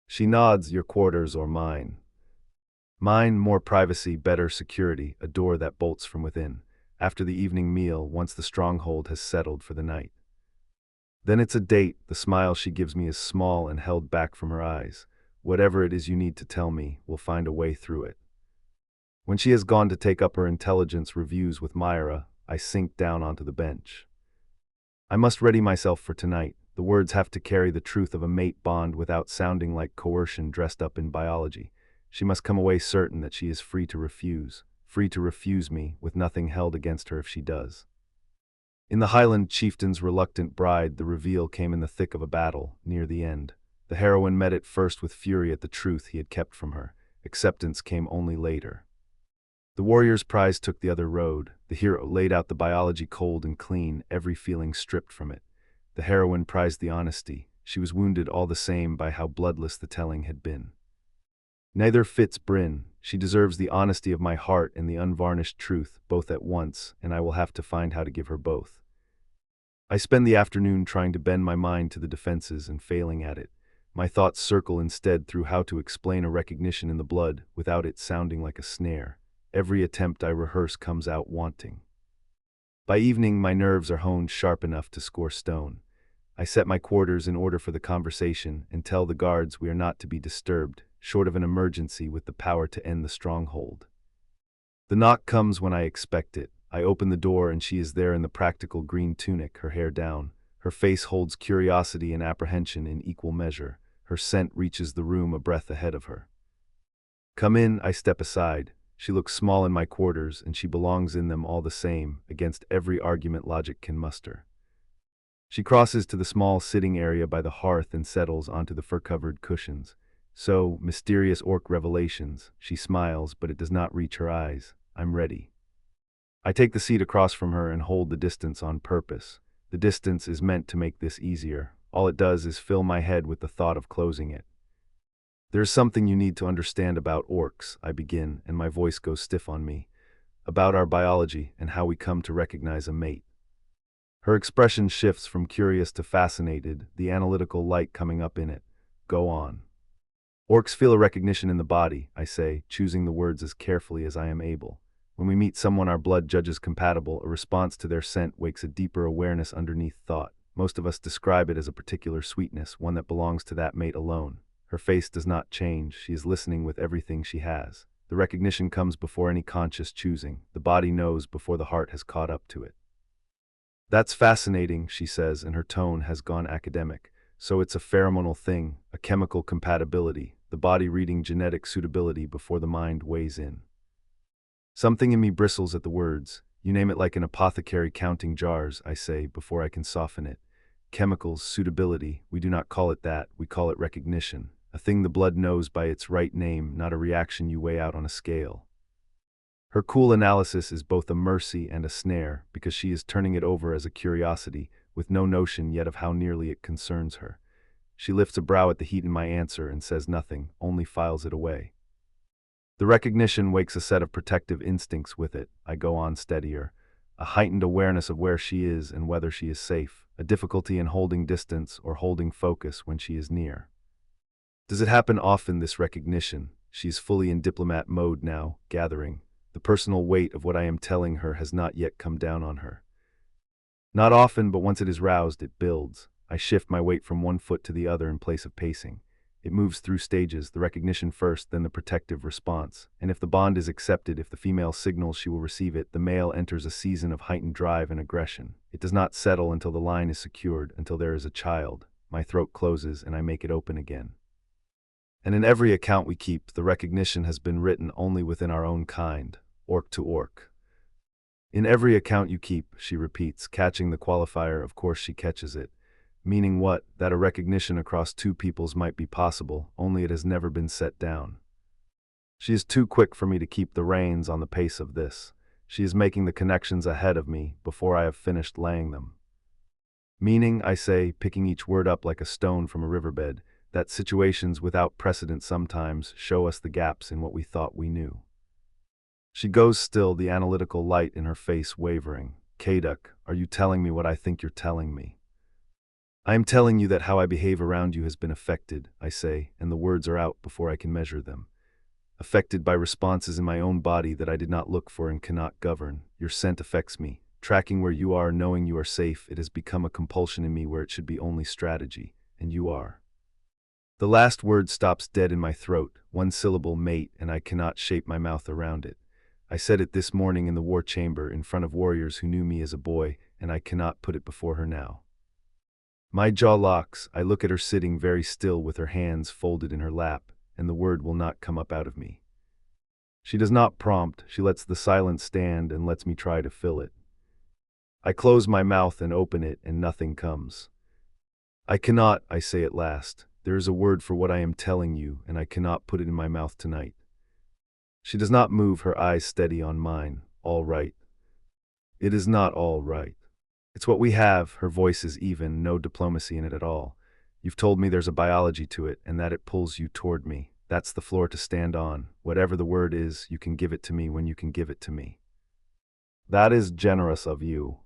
She nods. "Your quarters or mine?" "Mine, more privacy, better security, a door that bolts from within. After the evening meal, once the stronghold has settled for the night. Then it's a date." The smile she gives me is small and held back from her eyes. "Whatever it is you need to tell me, we'll find a way through it." When she has gone to take up her intelligence reviews with Myra, I sink down onto the bench. I must ready myself for tonight. The words have to carry the truth of a mate bond without sounding like coercion dressed up in biology. She must come away certain that she is free to refuse me, with nothing held against her if she does. In the Highland chieftain's reluctant bride, the reveal came in the thick of a battle, near the end. The heroine met it first with fury at the truth he had kept from her. Acceptance came only later. The warrior's prize took the other road. The hero laid out the biology cold and clean, every feeling stripped from it. The heroine prized the honesty. She was wounded all the same by how bloodless the telling had been. Neither fits Bryn. She deserves the honesty of my heart and the unvarnished truth, both at once, and I will have to find how to give her both. I spend the afternoon trying to bend my mind to the defenses and failing at it. My thoughts circle instead through how to explain a recognition in the blood without it sounding like a snare. Every attempt I rehearse comes out wanting. By evening, my nerves are honed sharp enough to score stone. I set my quarters in order for the conversation and tell the guards we are not to be disturbed, short of an emergency with the power to end the stronghold. The knock comes when I expect it. I open the door and she is there in the practical green tunic, her hair down. Her face holds curiosity and apprehension in equal measure. Her scent reaches the room a breath ahead of her. "Come in," I step aside. She looks small in my quarters, and she belongs in them all the same, against every argument logic can muster. She crosses to the small sitting area by the hearth and settles onto the fur-covered cushions. So, mysterious orc revelations. She smiles, but it does not reach her eyes. I'm ready. I take the seat across from her and hold the distance on purpose. The distance is meant to make this easier. All it does is fill my head with the thought of closing it. "There's something you need to understand about orcs," I begin, and my voice goes stiff on me. "About our biology and how we come to recognize a mate." Her expression shifts from curious to fascinated, the analytical light coming up in it. "Go on." "Orcs feel a recognition in the body," I say, choosing the words as carefully as I am able. "When we meet someone our blood judges compatible, a response to their scent wakes a deeper awareness underneath thought. Most of us describe it as a particular sweetness, one that belongs to that mate alone." Her face does not change. She is listening with everything she has. The recognition comes before any conscious choosing. The body knows before the heart has caught up to it. "That's fascinating," she says, and her tone has gone academic. "So it's a pheromonal thing, a chemical compatibility, the body reading genetic suitability before the mind weighs in." Something in me bristles at the words. "You name it like an apothecary counting jars," I say, before I can soften it. "Chemicals, suitability, we do not call it that, we call it recognition. A thing the blood knows by its right name, not a reaction you weigh out on a scale." Her cool analysis is both a mercy and a snare, because she is turning it over as a curiosity, with no notion yet of how nearly it concerns her. She lifts a brow at the heat in my answer and says nothing, only files it away. "The recognition wakes a set of protective instincts with it," I go on steadier. "A heightened awareness of where she is and whether she is safe, a difficulty in holding distance or holding focus when she is near." "Does it happen often, this recognition?" She is fully in diplomat mode now, gathering. The personal weight of what I am telling her has not yet come down on her. "Not often, but once it is roused, it builds." I shift my weight from one foot to the other in place of pacing. It moves through stages, the recognition first, then the protective response. And if the bond is accepted, if the female signals she will receive it, the male enters a season of heightened drive and aggression. It does not settle until the line is secured, until there is a child. My throat closes and I make it open again. "And in every account we keep, the recognition has been written only within our own kind, orc to orc." "In every account you keep," she repeats, catching the qualifier. Of course she catches it. Meaning what? That a recognition across two peoples might be possible, only it has never been set down. She is too quick for me to keep the reins on the pace of this. She is making the connections ahead of me, before I have finished laying them. "Meaning," I say, picking each word up like a stone from a riverbed, "that situations without precedent sometimes show us the gaps in what we thought we knew." She goes still, the analytical light in her face wavering. "Kaduk, are you telling me what I think you're telling me?" "I am telling you that how I behave around you has been affected," I say, and the words are out before I can measure them. "Affected by responses in my own body that I did not look for and cannot govern. Your scent affects me. Tracking where you are, knowing you are safe, it has become a compulsion in me where it should be only strategy, and you are." The last word stops dead in my throat, one syllable, "mate," and I cannot shape my mouth around it. I said it this morning in the war chamber in front of warriors who knew me as a boy, and I cannot put it before her now. My jaw locks. I look at her sitting very still with her hands folded in her lap, and the word will not come up out of me. She does not prompt. She lets the silence stand and lets me try to fill it. I close my mouth and open it, and nothing comes. "I cannot," I say at last. "There is a word for what I am telling you, and I cannot put it in my mouth tonight." She does not move, her eyes steady on mine. "All right." "It is not all right. It's what we have, her voice is even, no diplomacy in it at all. You've told me there's a biology to it, and that it pulls you toward me. That's the floor to stand on. Whatever the word is, you can give it to me when you can give it to me. That is generous of you.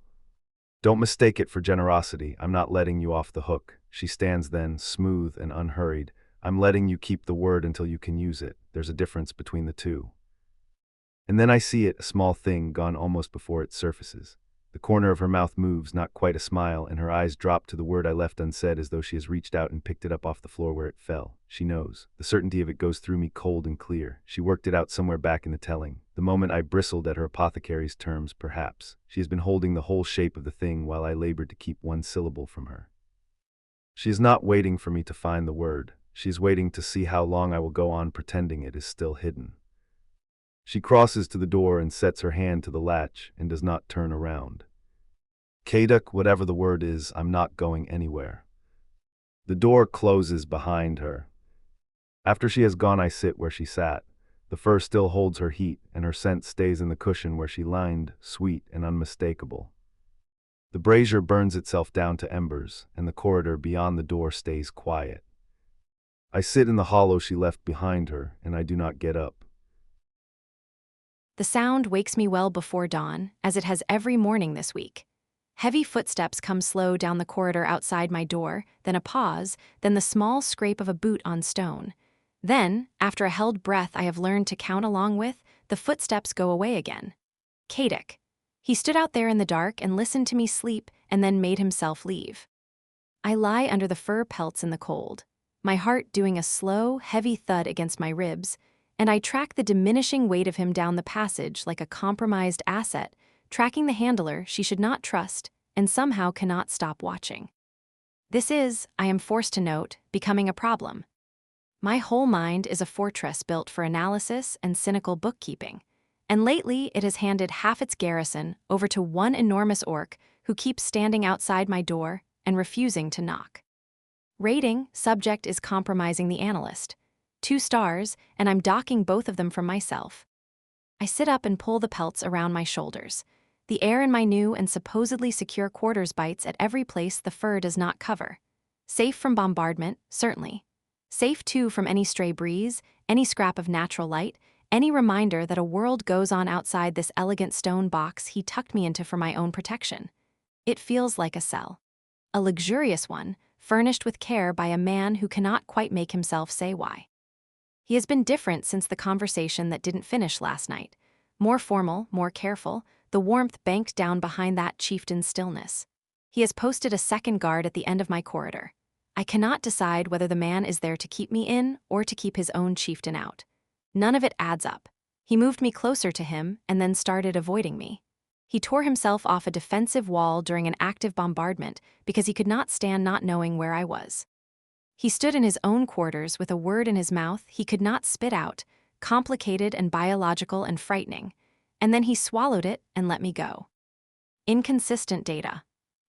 Don't mistake it for generosity. I'm not letting you off the hook. She stands then, smooth and unhurried. I'm letting you keep the word until you can use it. There's a difference between the two. And then I see it, a small thing gone almost before it surfaces. The corner of her mouth moves, not quite a smile, and her eyes drop to the word I left unsaid as though she has reached out and picked it up off the floor where it fell. She knows. The certainty of it goes through me cold and clear. She worked it out somewhere back in the telling. The moment I bristled at her apothecary's terms, perhaps. She has been holding the whole shape of the thing while I labored to keep one syllable from her. She is not waiting for me to find the word. She is waiting to see how long I will go on pretending it is still hidden. She crosses to the door and sets her hand to the latch and does not turn around. Kaduk, whatever the word is, I'm not going anywhere. The door closes behind her. After she has gone, I sit where she sat. The fur still holds her heat, and her scent stays in the cushion where she lined, sweet and unmistakable. The brazier burns itself down to embers, and the corridor beyond the door stays quiet. I sit in the hollow she left behind her, and I do not get up. The sound wakes me well before dawn, as it has every morning this week. Heavy footsteps come slow down the corridor outside my door, then a pause, then the small scrape of a boot on stone. Then, after a held breath I have learned to count along with, the footsteps go away again. Kaduk. He stood out there in the dark and listened to me sleep and then made himself leave. I lie under the fur pelts in the cold, my heart doing a slow, heavy thud against my ribs, and I track the diminishing weight of him down the passage like a compromised asset, tracking the handler she should not trust and somehow cannot stop watching. This is, I am forced to note, becoming a problem. My whole mind is a fortress built for analysis and cynical bookkeeping, and lately it has handed half its garrison over to one enormous orc who keeps standing outside my door and refusing to knock. Rating, subject is compromising the analyst. 2 stars, and I'm docking both of them from myself. I sit up and pull the pelts around my shoulders. The air in my new and supposedly secure quarters bites at every place the fur does not cover. Safe from bombardment, certainly. Safe, too, from any stray breeze, any scrap of natural light, any reminder that a world goes on outside this elegant stone box he tucked me into for my own protection. It feels like a cell. A luxurious one, furnished with care by a man who cannot quite make himself say why. He has been different since the conversation that didn't finish last night. More formal, more careful, the warmth banked down behind that chieftain's stillness. He has posted a second guard at the end of my corridor. I cannot decide whether the man is there to keep me in or to keep his own chieftain out. None of it adds up. He moved me closer to him and then started avoiding me. He tore himself off a defensive wall during an active bombardment because he could not stand not knowing where I was. He stood in his own quarters with a word in his mouth he could not spit out, complicated and biological and frightening, and then he swallowed it and let me go. Inconsistent data.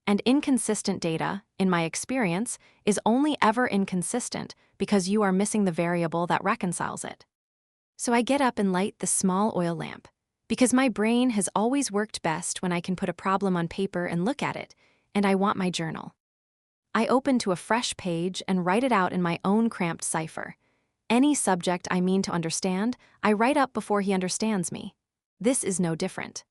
And inconsistent data, in my experience, is only ever inconsistent because you are missing the variable that reconciles it. So I get up and light the small oil lamp, because my brain has always worked best when I can put a problem on paper and look at it, and I want my journal. I open to a fresh page and write it out in my own cramped cipher. Any subject I mean to understand, I write up before he understands me. This is no different.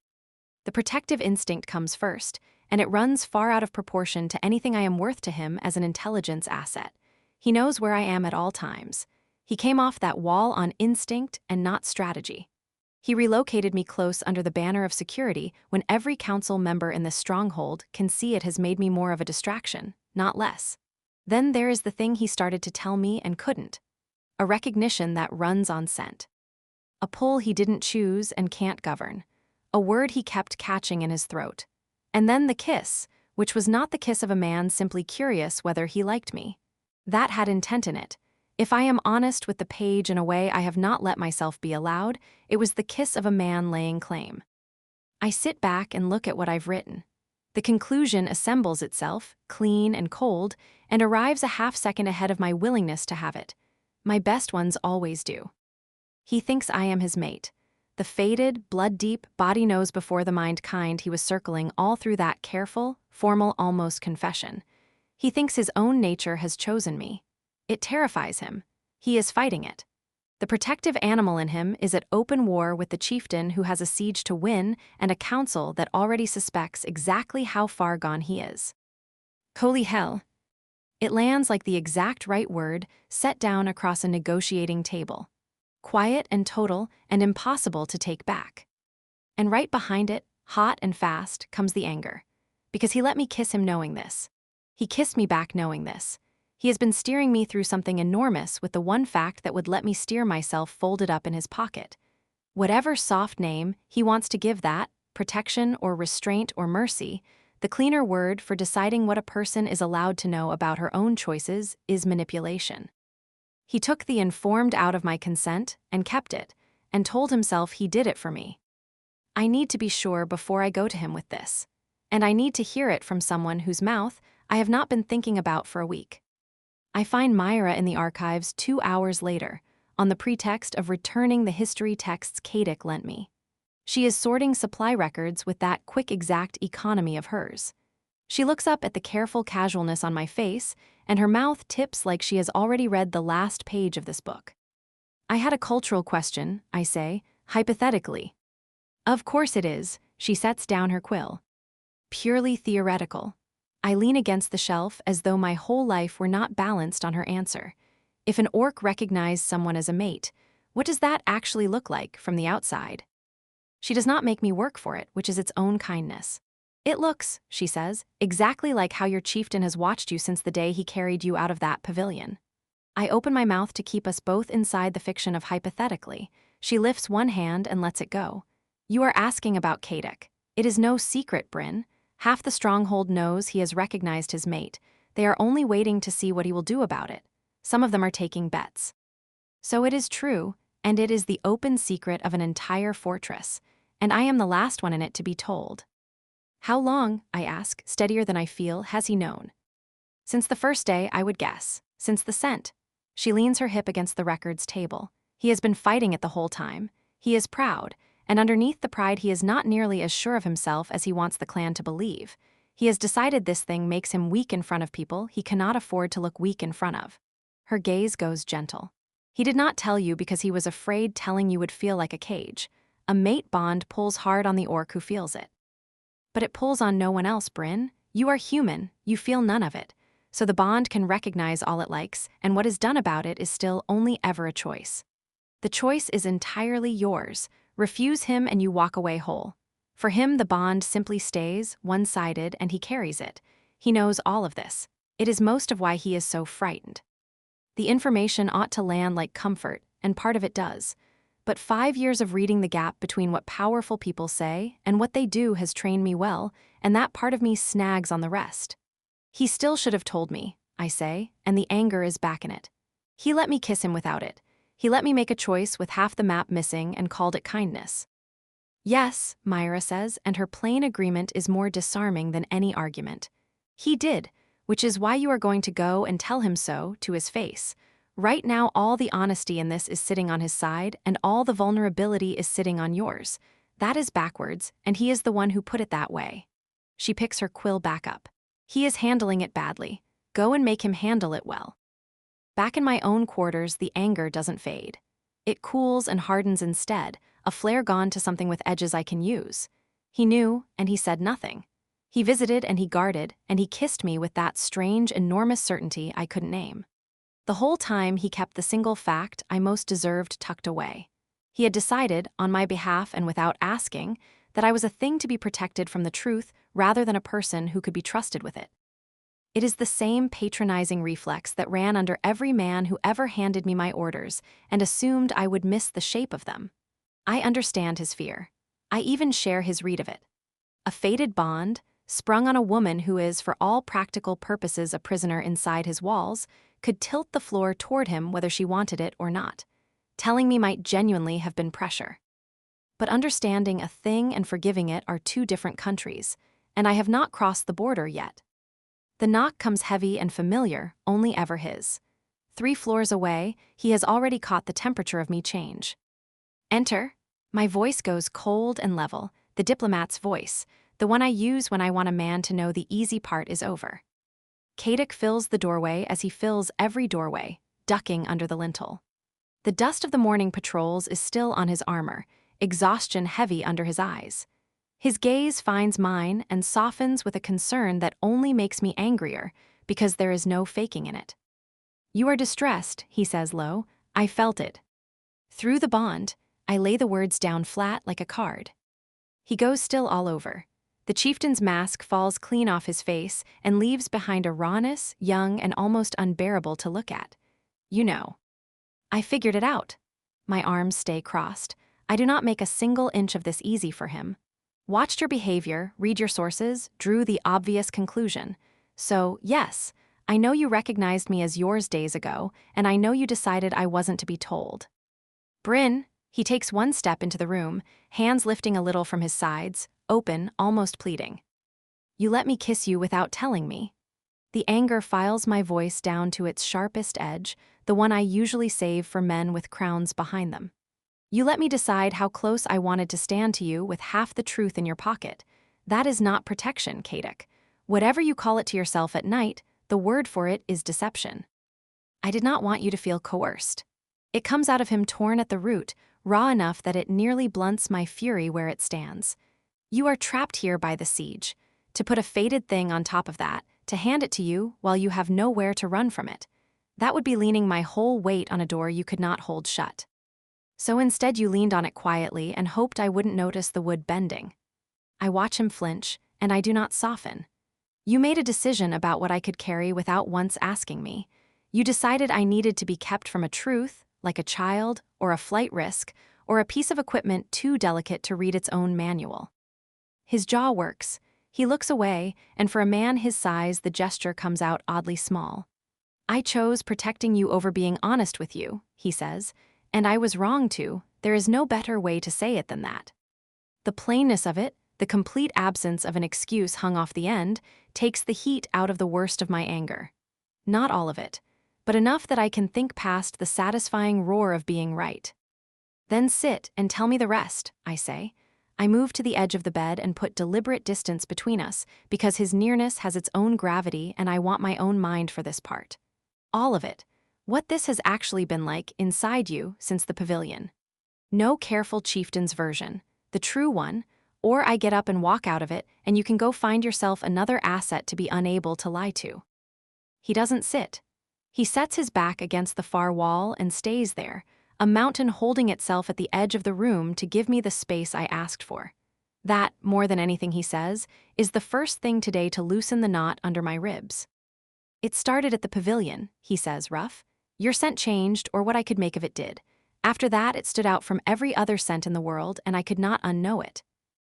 The protective instinct comes first, and it runs far out of proportion to anything I am worth to him as an intelligence asset. He knows where I am at all times. He came off that wall on instinct and not strategy. He relocated me close under the banner of security when every council member in this stronghold can see it has made me more of a distraction, not less. Then there is the thing he started to tell me and couldn't. A recognition that runs on scent. A pull he didn't choose and can't govern. A word he kept catching in his throat. And then the kiss, which was not the kiss of a man simply curious whether he liked me. That had intent in it. If I am honest with the page in a way I have not let myself be allowed, it was the kiss of a man laying claim. I sit back and look at what I've written. The conclusion assembles itself, clean and cold, and arrives a half-second ahead of my willingness to have it. My best ones always do. He thinks I am his mate. the faded, blood-deep, body-knows-before-the-mind kind he was circling all through that careful, formal, almost confession. He thinks his own nature has chosen me. It terrifies him. He is fighting it. The protective animal in him is at open war with the chieftain who has a siege to win and a council that already suspects exactly how far gone he is. Holy hell. It lands like the exact right word set down across a negotiating table. Quiet and total and impossible to take back. And right behind it, hot and fast, comes the anger. Because he let me kiss him knowing this. He kissed me back knowing this. He has been steering me through something enormous with the one fact that would let me steer myself folded up in his pocket. Whatever soft name he wants to give that, protection or restraint or mercy, the cleaner word for deciding what a person is allowed to know about her own choices is manipulation. He took the informed out of my consent and kept it, and told himself he did it for me. I need to be sure before I go to him with this. And I need to hear it from someone whose mouth I have not been thinking about for a week. I find Myra in the archives 2 hours later, on the pretext of returning the history texts Kadic lent me. She is sorting supply records with that quick exact economy of hers. She looks up at the careful casualness on my face, and her mouth tips like she has already read the last page of this book. I had a cultural question, I say, hypothetically. Of course it is, she sets down her quill. Purely theoretical. I lean against the shelf as though my whole life were not balanced on her answer. If an orc recognized someone as a mate, what does that actually look like from the outside? She does not make me work for it, which is its own kindness. It looks, she says, exactly like how your chieftain has watched you since the day he carried you out of that pavilion. I open my mouth to keep us both inside the fiction of hypothetically. She lifts one hand and lets it go. You are asking about Kadic. It is no secret, Bryn. Half the stronghold knows he has recognized his mate. They are only waiting to see what he will do about it. Some of them are taking bets. So it is true, and it is the open secret of an entire fortress, and I am the last one in it to be told. How long, I ask, steadier than I feel, has he known? Since the first day, I would guess. Since the scent. She leans her hip against the records table. He has been fighting it the whole time. He is proud, and underneath the pride he is not nearly as sure of himself as he wants the clan to believe. He has decided this thing makes him weak in front of people he cannot afford to look weak in front of. Her gaze goes gentle. He did not tell you because he was afraid telling you would feel like a cage. A mate bond pulls hard on the orc who feels it. But it pulls on no one else, Bryn. You are human, you feel none of it. So the bond can recognize all it likes, and what is done about it is still only ever a choice. The choice is entirely yours. Refuse him and you walk away whole. For him, the bond simply stays, one-sided, and he carries it. He knows all of this. It is most of why he is so frightened. The information ought to land like comfort, and part of it does. But 5 years of reading the gap between what powerful people say and what they do has trained me well, and that part of me snags on the rest. He still should have told me, I say, and the anger is back in it. He let me kiss him without it. He let me make a choice with half the map missing and called it kindness. Yes, Myra says, and her plain agreement is more disarming than any argument. He did, which is why you are going to go and tell him so to his face. Right now, all the honesty in this is sitting on his side, and all the vulnerability is sitting on yours. That is backwards, and he is the one who put it that way. She picks her quill back up. He is handling it badly. Go and make him handle it well. Back in my own quarters, the anger doesn't fade. It cools and hardens instead, a flare gone to something with edges I can use. He knew, and he said nothing. He visited and he guarded, and he kissed me with that strange, enormous certainty I couldn't name. The whole time he kept the single fact I most deserved tucked away. He had decided, on my behalf and without asking, that I was a thing to be protected from the truth rather than a person who could be trusted with it. It is the same patronizing reflex that ran under every man who ever handed me my orders and assumed I would miss the shape of them. I understand his fear. I even share his read of it. A fated bond, sprung on a woman who is, for all practical purposes, a prisoner inside his walls, could tilt the floor toward him whether she wanted it or not. Telling me might genuinely have been pressure. But understanding a thing and forgiving it are two different countries, and I have not crossed the border yet. The knock comes heavy and familiar, only ever his. 3 floors away, he has already caught the temperature of me change. Enter. My voice goes cold and level, the diplomat's voice, the one I use when I want a man to know the easy part is over. Kadek fills the doorway as he fills every doorway, ducking under the lintel. The dust of the morning patrols is still on his armor, exhaustion heavy under his eyes. His gaze finds mine and softens with a concern that only makes me angrier, because there is no faking in it. "You are distressed," he says low. "I felt it." Through the bond, I lay the words down flat like a card. He goes still all over. The chieftain's mask falls clean off his face and leaves behind a rawness, young and almost unbearable to look at. "You know." I figured it out. My arms stay crossed. I do not make a single inch of this easy for him. Watched your behavior, read your sources, drew the obvious conclusion. So, yes, I know you recognized me as yours days ago, and I know you decided I wasn't to be told. Bryn, he takes one step into the room, hands lifting a little from his sides, open, almost pleading. "You let me kiss you without telling me." The anger files my voice down to its sharpest edge, the one I usually save for men with crowns behind them. "You let me decide how close I wanted to stand to you with half the truth in your pocket. That is not protection, Kadek. Whatever you call it to yourself at night, the word for it is deception. I did not want you to feel coerced." It comes out of him torn at the root, raw enough that it nearly blunts my fury where it stands. "You are trapped here by the siege. To put a fated thing on top of that, to hand it to you while you have nowhere to run from it, that would be leaning my whole weight on a door you could not hold shut. So instead you leaned on it quietly and hoped I wouldn't notice the wood bending." I watch him flinch, and I do not soften. "You made a decision about what I could carry without once asking me. You decided I needed to be kept from a truth, like a child, or a flight risk, or a piece of equipment too delicate to read its own manual." His jaw works. He looks away, and for a man his size, the gesture comes out oddly small. "I chose protecting you over being honest with you," he says, "and I was wrong to. There is no better way to say it than that." The plainness of it, the complete absence of an excuse hung off the end, takes the heat out of the worst of my anger. Not all of it, but enough that I can think past the satisfying roar of being right. "Then sit and tell me the rest," I say. I move to the edge of the bed and put deliberate distance between us, because his nearness has its own gravity and I want my own mind for this part. All of it. What this has actually been like inside you since the pavilion. No careful chieftain's version, the true one, or I get up and walk out of it and you can go find yourself another asset to be unable to lie to. He doesn't sit. He sets his back against the far wall and stays there, a mountain holding itself at the edge of the room to give me the space I asked for. That, more than anything he says, is the first thing today to loosen the knot under my ribs. "It started at the pavilion," he says, rough. "Your scent changed, or what I could make of it did. After that, it stood out from every other scent in the world, and I could not unknow it."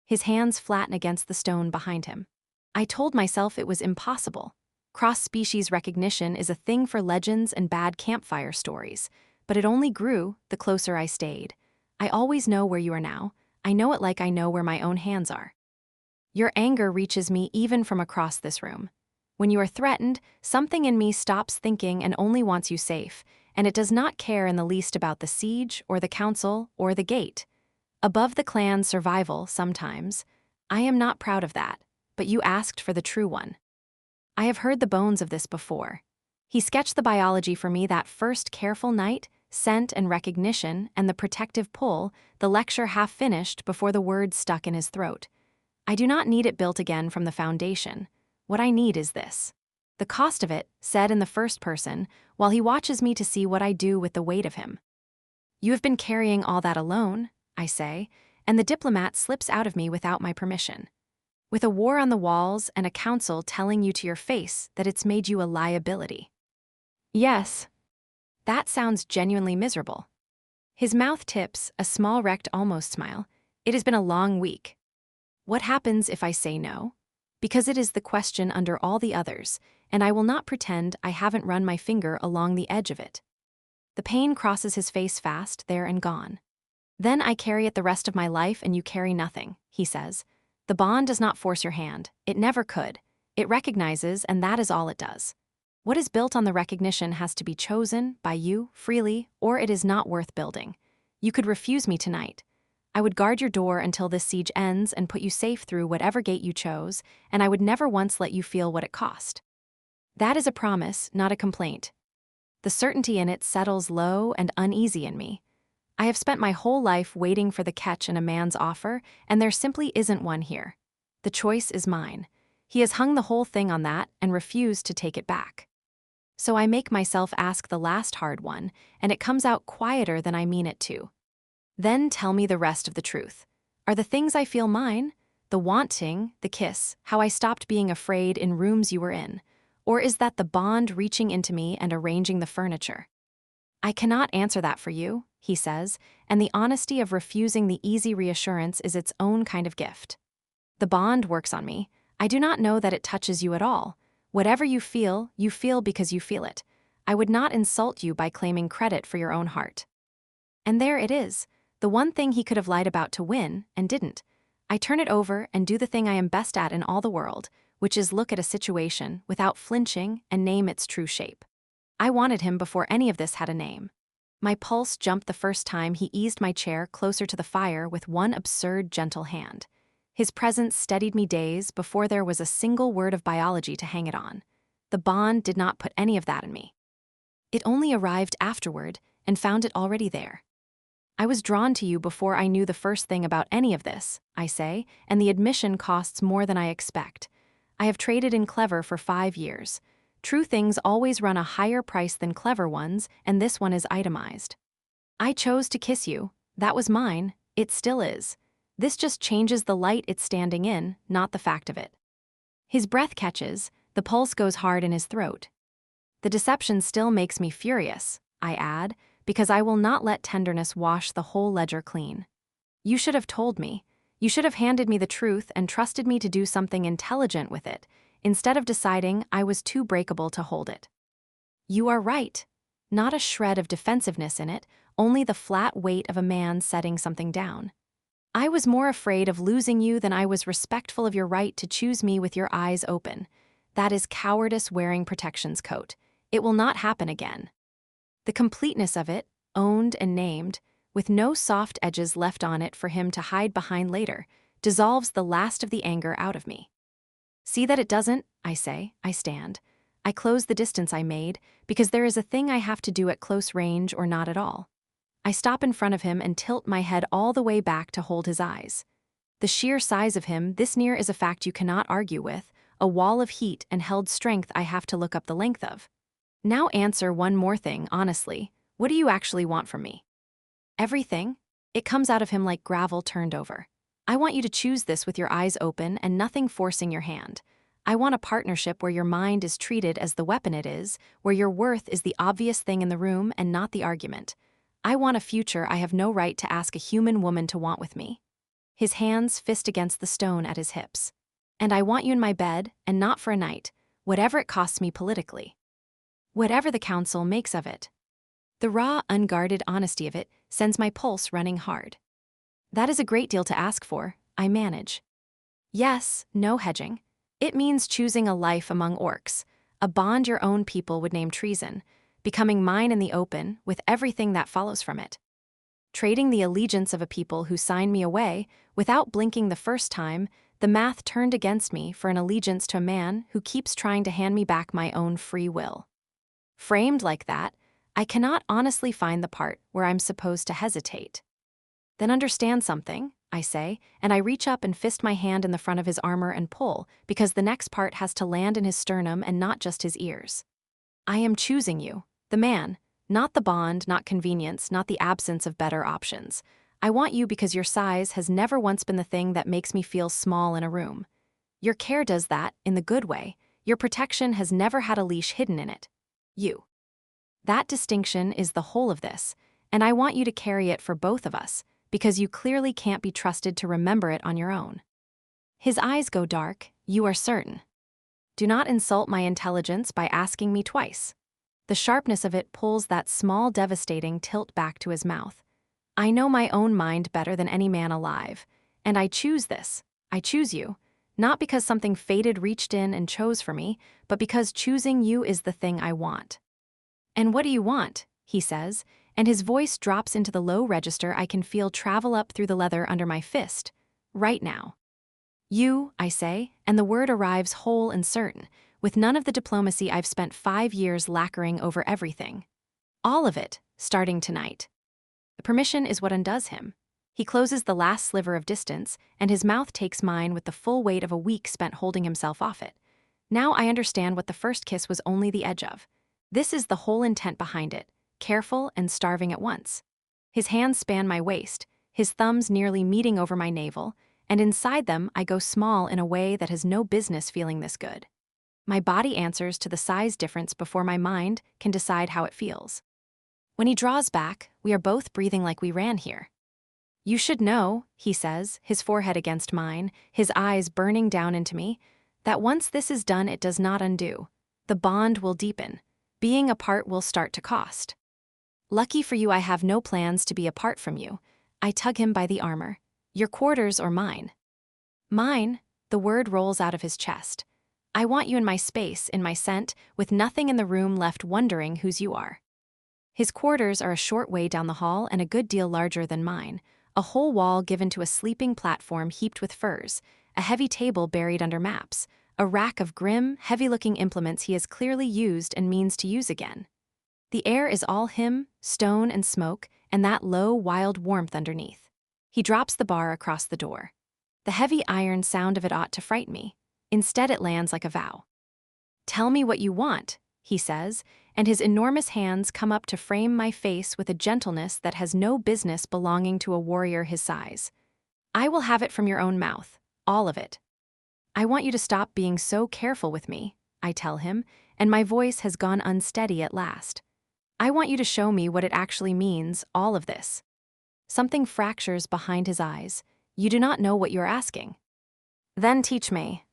His hands flatten against the stone behind him. "I told myself it was impossible. Cross-species recognition is a thing for legends and bad campfire stories, but it only grew the closer I stayed. I always know where you are now. I know it like I know where my own hands are. Your anger reaches me even from across this room. When you are threatened, something in me stops thinking and only wants you safe, and it does not care in the least about the siege or the council or the gate. Above the clan's survival, sometimes. I am not proud of that, but you asked for the true one. I have heard the bones of this before. He sketched the biology for me that first careful night, scent and recognition and the protective pull, the lecture half finished before the words stuck in his throat. I do not need it built again from the foundation. What I need is this. The cost of it, said in the first person, while he watches me to see what I do with the weight of him. "You have been carrying all that alone," I say, and the diplomat slips out of me without my permission. "With a war on the walls and a council telling you to your face that it's made you a liability." "Yes." That sounds genuinely miserable. His mouth tips, a small wrecked almost smile. "It has been a long week." What happens if I say no? Because it is the question under all the others, and I will not pretend I haven't run my finger along the edge of it. The pain crosses his face fast, there and gone. "Then I carry it the rest of my life and you carry nothing," he says. "The bond does not force your hand. It never could. It recognizes, and that is all it does. What is built on the recognition has to be chosen by you freely, or it is not worth building. You could refuse me tonight. I would guard your door until this siege ends and put you safe through whatever gate you chose, and I would never once let you feel what it cost. That is a promise, not a complaint. The certainty in it settles low and uneasy in me. I have spent my whole life waiting for the catch in a man's offer, and there simply isn't one here. The choice is mine. He has hung the whole thing on that and refused to take it back. So I make myself ask the last hard one, and it comes out quieter than I mean it to. Then tell me the rest of the truth. Are the things I feel mine? The wanting, the kiss, how I stopped being afraid in rooms you were in? Or is that the bond reaching into me and arranging the furniture? I cannot answer that for you, he says, and the honesty of refusing the easy reassurance is its own kind of gift. The bond works on me. I do not know that it touches you at all. Whatever you feel because you feel it. I would not insult you by claiming credit for your own heart. And there it is, the one thing he could have lied about to win, and didn't. I turn it over and do the thing I am best at in all the world, which is look at a situation without flinching and name its true shape. I wanted him before any of this had a name. My pulse jumped the first time he eased my chair closer to the fire with one absurd, gentle hand. His presence steadied me days before there was a single word of biology to hang it on. The bond did not put any of that in me. It only arrived afterward and found it already there. I was drawn to you before I knew the first thing about any of this, I say, and the admission costs more than I expect. I have traded in clever for 5 years. True things always run a higher price than clever ones, and this one is itemized. I chose to kiss you. That was mine. It still is. This just changes the light it's standing in, not the fact of it. His breath catches, the pulse goes hard in his throat. The deception still makes me furious, I add, because I will not let tenderness wash the whole ledger clean. You should have told me. You should have handed me the truth and trusted me to do something intelligent with it, instead of deciding I was too breakable to hold it. You are right. Not a shred of defensiveness in it, only the flat weight of a man setting something down. I was more afraid of losing you than I was respectful of your right to choose me with your eyes open. That is cowardice wearing protection's coat. It will not happen again. The completeness of it, owned and named, with no soft edges left on it for him to hide behind later, dissolves the last of the anger out of me. See that it doesn't, I say, I stand. I close the distance I made, because there is a thing I have to do at close range or not at all. I stop in front of him and tilt my head all the way back to hold his eyes. The sheer size of him this near is a fact you cannot argue with, a wall of heat and held strength I have to look up the length of. Now answer one more thing, honestly. What do you actually want from me? Everything? It comes out of him like gravel turned over. I want you to choose this with your eyes open and nothing forcing your hand. I want a partnership where your mind is treated as the weapon it is, where your worth is the obvious thing in the room and not the argument. I want a future I have no right to ask a human woman to want with me. His hands fist against the stone at his hips. And I want you in my bed, and not for a night, whatever it costs me politically. Whatever the council makes of it. The raw, unguarded honesty of it sends my pulse running hard. That is a great deal to ask for, I manage. Yes, no hedging. It means choosing a life among orcs, a bond your own people would name treason, becoming mine in the open with everything that follows from it. Trading the allegiance of a people who signed me away, without blinking the first time, the math turned against me for an allegiance to a man who keeps trying to hand me back my own free will. Framed like that, I cannot honestly find the part where I'm supposed to hesitate. Then understand something, I say, and I reach up and fist my hand in the front of his armor and pull, because the next part has to land in his sternum and not just his ears. I am choosing you, the man, not the bond, not convenience, not the absence of better options. I want you because your size has never once been the thing that makes me feel small in a room. Your care does that, in the good way. Your protection has never had a leash hidden in it. You. That distinction is the whole of this, and I want you to carry it for both of us, because you clearly can't be trusted to remember it on your own. His eyes go dark, you are certain. Do not insult my intelligence by asking me twice. The sharpness of it pulls that small devastating tilt back to his mouth. I know my own mind better than any man alive, and I choose this. I choose you, not because something fated reached in and chose for me, but because choosing you is the thing I want. And what do you want? He says, and his voice drops into the low register I can feel travel up through the leather under my fist. Right now. You, I say, and the word arrives whole and certain, with none of the diplomacy I've spent 5 years lacquering over everything. All of it, starting tonight. The permission is what undoes him. He closes the last sliver of distance, and his mouth takes mine with the full weight of a week spent holding himself off it. Now I understand what the first kiss was only the edge of. This is the whole intent behind it, careful and starving at once. His hands span my waist, his thumbs nearly meeting over my navel, and inside them I go small in a way that has no business feeling this good. My body answers to the size difference before my mind can decide how it feels. When he draws back, we are both breathing like we ran here. You should know, he says, his forehead against mine, his eyes burning down into me, that once this is done it does not undo. The bond will deepen. Being apart will start to cost. Lucky for you I have no plans to be apart from you. I tug him by the armor. Your quarters or mine? Mine, the word rolls out of his chest. I want you in my space, in my scent, with nothing in the room left wondering whose you are. His quarters are a short way down the hall and a good deal larger than mine, a whole wall given to a sleeping platform heaped with furs, a heavy table buried under maps, a rack of grim, heavy-looking implements he has clearly used and means to use again. The air is all him, stone and smoke, and that low, wild warmth underneath. He drops the bar across the door. The heavy iron sound of it ought to frighten me. Instead it lands like a vow. Tell me what you want, he says, and his enormous hands come up to frame my face with a gentleness that has no business belonging to a warrior his size. I will have it from your own mouth, all of it. I want you to stop being so careful with me, I tell him, and my voice has gone unsteady at last. I want you to show me what it actually means, all of this. Something fractures behind his eyes. You do not know what you're asking. Then teach me.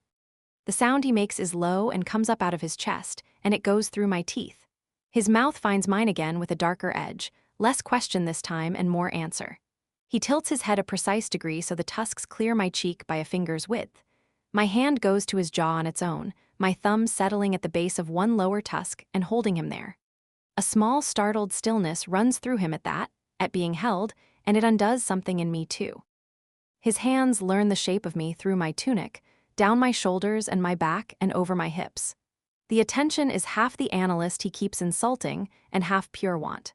The sound he makes is low and comes up out of his chest, and it goes through my teeth. His mouth finds mine again with a darker edge, less question this time and more answer. He tilts his head a precise degree so the tusks clear my cheek by a finger's width. My hand goes to his jaw on its own, my thumb settling at the base of one lower tusk and holding him there. A small startled stillness runs through him at that, at being held, and it undoes something in me too. His hands learn the shape of me through my tunic, down my shoulders and my back and over my hips. The attention is half the analyst he keeps insulting and half pure want.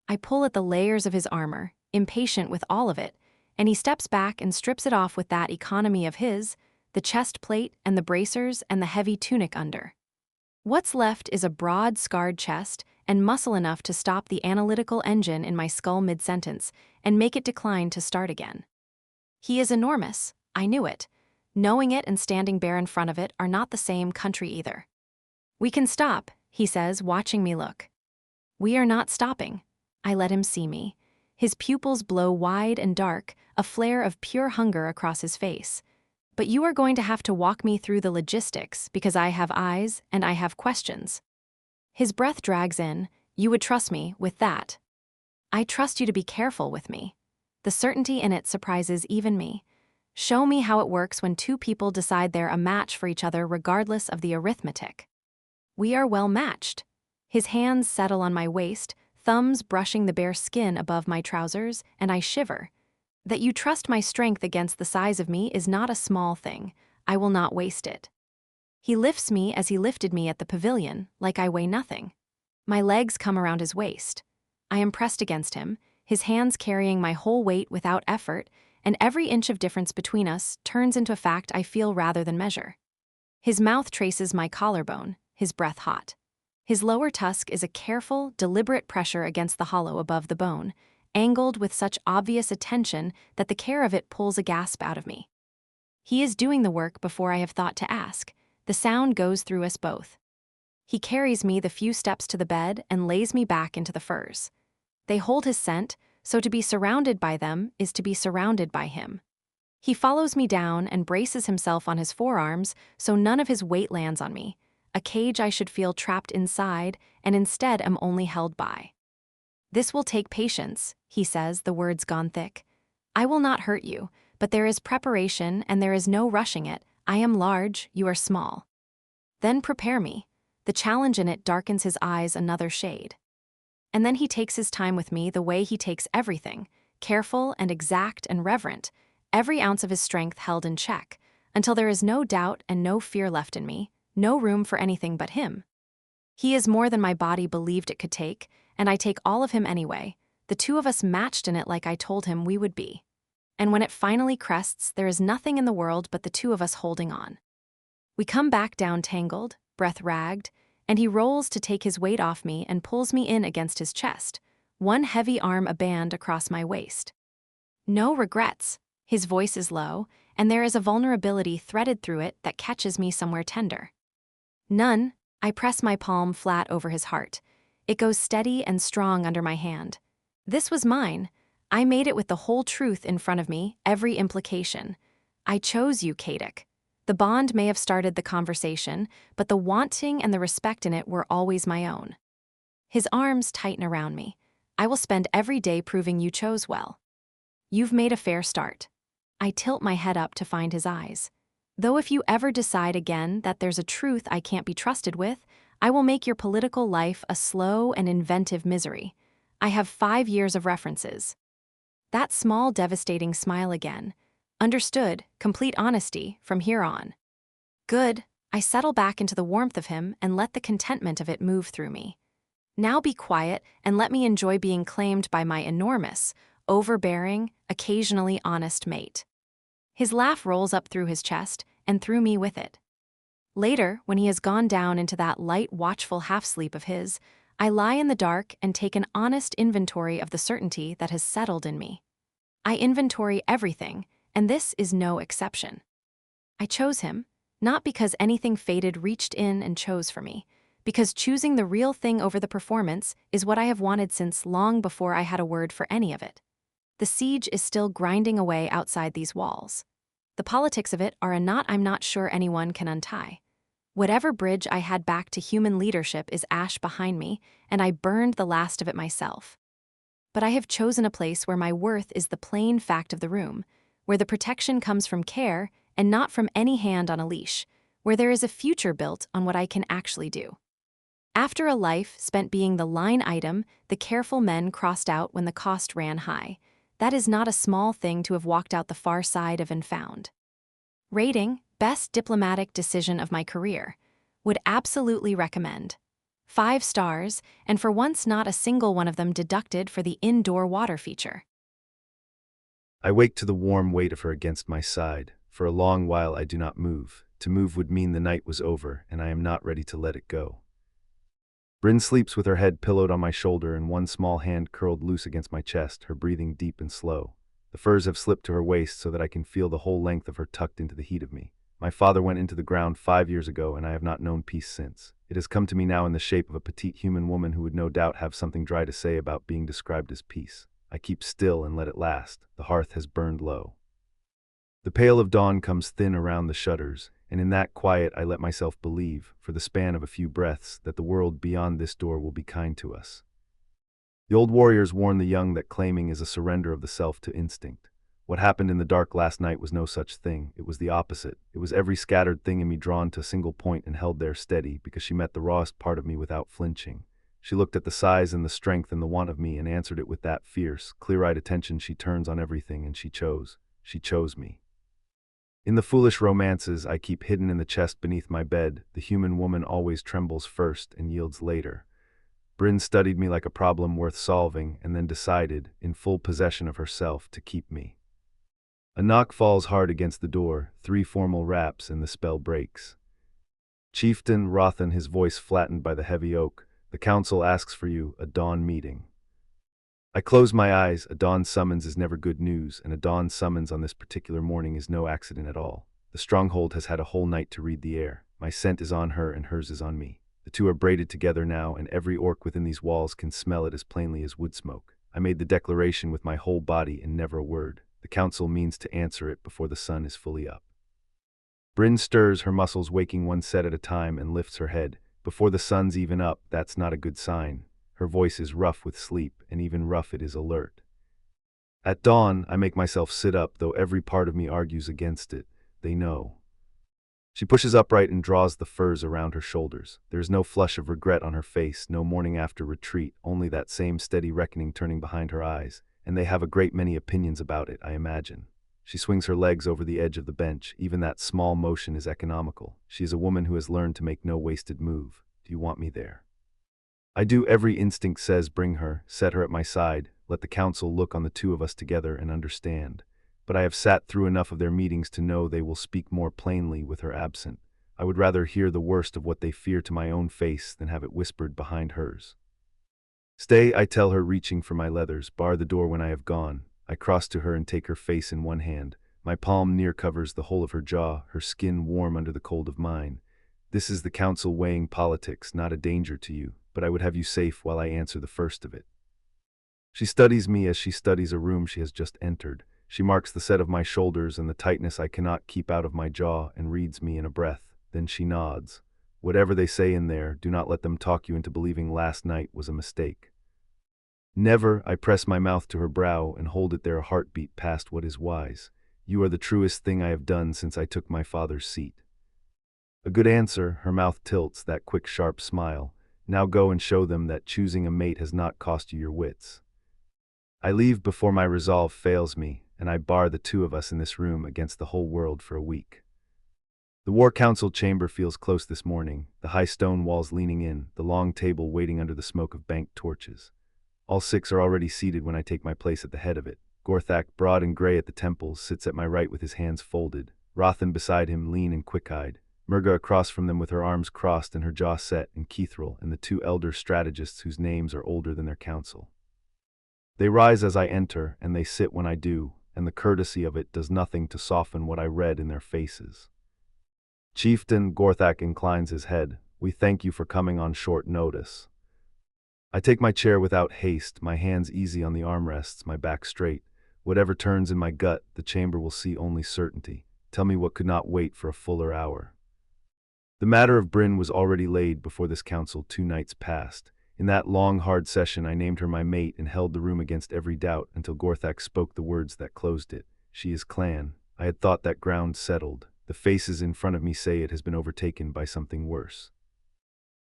I pull at the layers of his armor, impatient with all of it, and he steps back and strips it off with that economy of his, the chest plate and the bracers and the heavy tunic under. What's left is a broad, scarred chest and muscle enough to stop the analytical engine in my skull mid-sentence and make it decline to start again. He is enormous, I knew it. Knowing it and standing bare in front of it are not the same country either. We can stop, he says, watching me look. We are not stopping. I let him see me. His pupils blow wide and dark, a flare of pure hunger across his face. But you are going to have to walk me through the logistics because I have eyes and I have questions. His breath drags in. You would trust me with that. I trust you to be careful with me. The certainty in it surprises even me. Show me how it works when two people decide they're a match for each other regardless of the arithmetic. We are well matched. His hands settle on my waist, thumbs brushing the bare skin above my trousers, and I shiver. That you trust my strength against the size of me is not a small thing. I will not waste it. He lifts me as he lifted me at the pavilion, like I weigh nothing. My legs come around his waist. I am pressed against him, his hands carrying my whole weight without effort, and every inch of difference between us turns into a fact I feel rather than measure. His mouth traces my collarbone, his breath hot. His lower tusk is a careful, deliberate pressure against the hollow above the bone, angled with such obvious attention that the care of it pulls a gasp out of me. He is doing the work before I have thought to ask. The sound goes through us both. He carries me the few steps to the bed and lays me back into the furs. They hold his scent, so to be surrounded by them is to be surrounded by him. He follows me down and braces himself on his forearms so none of his weight lands on me, a cage I should feel trapped inside and instead am only held by. This will take patience, he says, the words gone thick. I will not hurt you, but there is preparation and there is no rushing it. I am large, you are small. Then prepare me. The challenge in it darkens his eyes another shade. And then he takes his time with me the way he takes everything, careful and exact and reverent, every ounce of his strength held in check, until there is no doubt and no fear left in me, no room for anything but him. He is more than my body believed it could take, and I take all of him anyway, the two of us matched in it like I told him we would be. And when it finally crests, there is nothing in the world but the two of us holding on. We come back down tangled, breath ragged, and he rolls to take his weight off me and pulls me in against his chest, one heavy arm a band across my waist. No regrets. His voice is low, and there is a vulnerability threaded through it that catches me somewhere tender. None. I press my palm flat over his heart. It goes steady and strong under my hand. This was mine. I made it with the whole truth in front of me, every implication. I chose you, Kadic. The bond may have started the conversation, but the wanting and the respect in it were always my own. His arms tighten around me. I will spend every day proving you chose well. You've made a fair start. I tilt my head up to find his eyes. Though if you ever decide again that there's a truth I can't be trusted with, I will make your political life a slow and inventive misery. I have 5 years of references. That small, devastating smile again. Understood, complete honesty from here on. Good. I settle back into the warmth of him and let the contentment of it move through me. Now be quiet and let me enjoy being claimed by my enormous, overbearing, occasionally honest mate. His laugh rolls up through his chest and through me with it. Later, when he has gone down into that light, watchful half-sleep of his, I lie in the dark and take an honest inventory of the certainty that has settled in me. I inventory everything, and this is no exception. I chose him, not because anything fated reached in and chose for me, because choosing the real thing over the performance is what I have wanted since long before I had a word for any of it. The siege is still grinding away outside these walls. The politics of it are a knot I'm not sure anyone can untie. Whatever bridge I had back to human leadership is ash behind me, and I burned the last of it myself. But I have chosen a place where my worth is the plain fact of the room, where the protection comes from care and not from any hand on a leash, where there is a future built on what I can actually do. After a life spent being the line item the careful men crossed out when the cost ran high, that is not a small thing to have walked out the far side of and found. Rating, best diplomatic decision of my career. Would absolutely recommend. 5 stars, and for once not a single one of them deducted for the indoor water feature. I wake to the warm weight of her against my side. For a long while I do not move. To move would mean the night was over, and I am not ready to let it go. Bryn sleeps with her head pillowed on my shoulder and one small hand curled loose against my chest, her breathing deep and slow. The furs have slipped to her waist so that I can feel the whole length of her tucked into the heat of me. My father went into the ground 5 years ago, and I have not known peace since. It has come to me now in the shape of a petite human woman who would no doubt have something dry to say about being described as peace. I keep still and let it last. The hearth has burned low. The pale of dawn comes thin around the shutters, and in that quiet I let myself believe, for the span of a few breaths, that the world beyond this door will be kind to us. The old warriors warn the young that claiming is a surrender of the self to instinct. What happened in the dark last night was no such thing. It was the opposite. It was every scattered thing in me drawn to a single point and held there steady, because she met the rawest part of me without flinching. She looked at the size and the strength and the want of me and answered it with that fierce, clear-eyed attention she turns on everything, and she chose. She chose me. In the foolish romances I keep hidden in the chest beneath my bed, the human woman always trembles first and yields later. Bryn studied me like a problem worth solving and then decided, in full possession of herself, to keep me. A knock falls hard against the door, 3 formal raps, and the spell breaks. Chieftain Rothan, his voice flattened by the heavy oak, the council asks for you, a dawn meeting. I close my eyes. A dawn summons is never good news, and a dawn summons on this particular morning is no accident at all. The stronghold has had a whole night to read the air. My scent is on her and hers is on me. The two are braided together now, and every orc within these walls can smell it as plainly as wood smoke. I made the declaration with my whole body and never a word. The council means to answer it before the sun is fully up. Bryn stirs, her muscles waking one set at a time, and lifts her head. Before the sun's even up, that's not a good sign. Her voice is rough with sleep, and even rough it is alert. At dawn, I make myself sit up, though every part of me argues against it. They know. She pushes upright and draws the furs around her shoulders. There is no flush of regret on her face, no mourning after retreat, only that same steady reckoning turning behind her eyes, and they have a great many opinions about it, I imagine. She swings her legs over the edge of the bench. Even that small motion is economical. She is a woman who has learned to make no wasted move. Do you want me there? I do. Every instinct says bring her, set her at my side, let the council look on the two of us together and understand. But I have sat through enough of their meetings to know they will speak more plainly with her absent. I would rather hear the worst of what they fear to my own face than have it whispered behind hers. Stay, I tell her, reaching for my leathers. Bar the door when I have gone. I cross to her and take her face in one hand. My palm near covers the whole of her jaw, her skin warm under the cold of mine. This is the council weighing politics, not a danger to you, but I would have you safe while I answer the first of it. She studies me as she studies a room she has just entered. She marks the set of my shoulders and the tightness I cannot keep out of my jaw and reads me in a breath. Then she nods. Whatever they say in there, do not let them talk you into believing last night was a mistake. Never. I press my mouth to her brow and hold it there, a heartbeat past what is wise. You are the truest thing I have done since I took my father's seat. A good answer. Her mouth tilts, that quick sharp smile. Now go and show them that choosing a mate has not cost you your wits. I leave before my resolve fails me, and I bar the two of us in this room against the whole world for a week. The War Council chamber feels close this morning, the high stone walls leaning in, the long table waiting under the smoke of banked torches. All six are already seated when I take my place at the head of it. Gorthak, broad and gray at the temples, sits at my right with his hands folded. Rothan beside him, lean and quick-eyed. Murga across from them with her arms crossed and her jaw set, and Keithril and the two elder strategists whose names are older than their council. They rise as I enter, and they sit when I do, and the courtesy of it does nothing to soften what I read in their faces. Chieftain, Gorthak inclines his head. We thank you for coming on short notice. I take my chair without haste, my hands easy on the armrests, my back straight. Whatever turns in my gut, the chamber will see only certainty. Tell me what could not wait for a fuller hour. The matter of Bryn was already laid before this council 2 nights past. In that long, hard session I named her my mate and held the room against every doubt until Gorthak spoke the words that closed it. She is clan. I had thought that ground settled. The faces in front of me say it has been overtaken by something worse.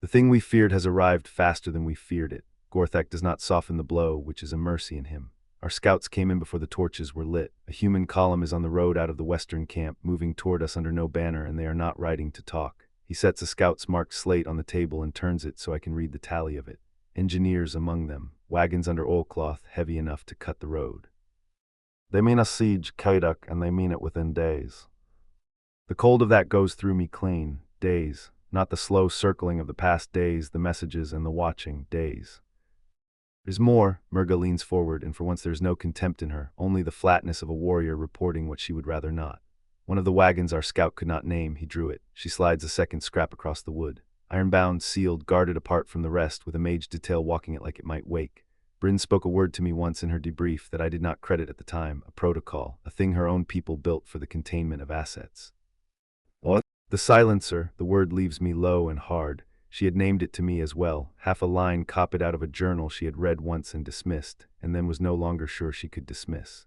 The thing we feared has arrived faster than we feared it. Gorthak does not soften the blow, which is a mercy in him. Our scouts came in before the torches were lit. A human column is on the road out of the western camp, moving toward us under no banner, and they are not riding to talk. He sets a scout's marked slate on the table and turns it so I can read the tally of it. Engineers among them, wagons under oilcloth heavy enough to cut the road. They mean a siege, Kaidak, and they mean it within days. The cold of that goes through me clean. Days. Not the slow circling of the past days, the messages and the watching days. There's more. Murga leans forward, and for once there's no contempt in her, only the flatness of a warrior reporting what she would rather not. One of the wagons our scout could not name, he drew it. She slides a second scrap across the wood. Ironbound, sealed, guarded apart from the rest, with a mage detail walking it like it might wake. Bryn spoke a word to me once in her debrief that I did not credit at the time, a protocol, a thing her own people built for the containment of assets. What? The silencer, the word leaves me low and hard. She had named it to me as well, half a line copied out of a journal she had read once and dismissed, and then was no longer sure she could dismiss.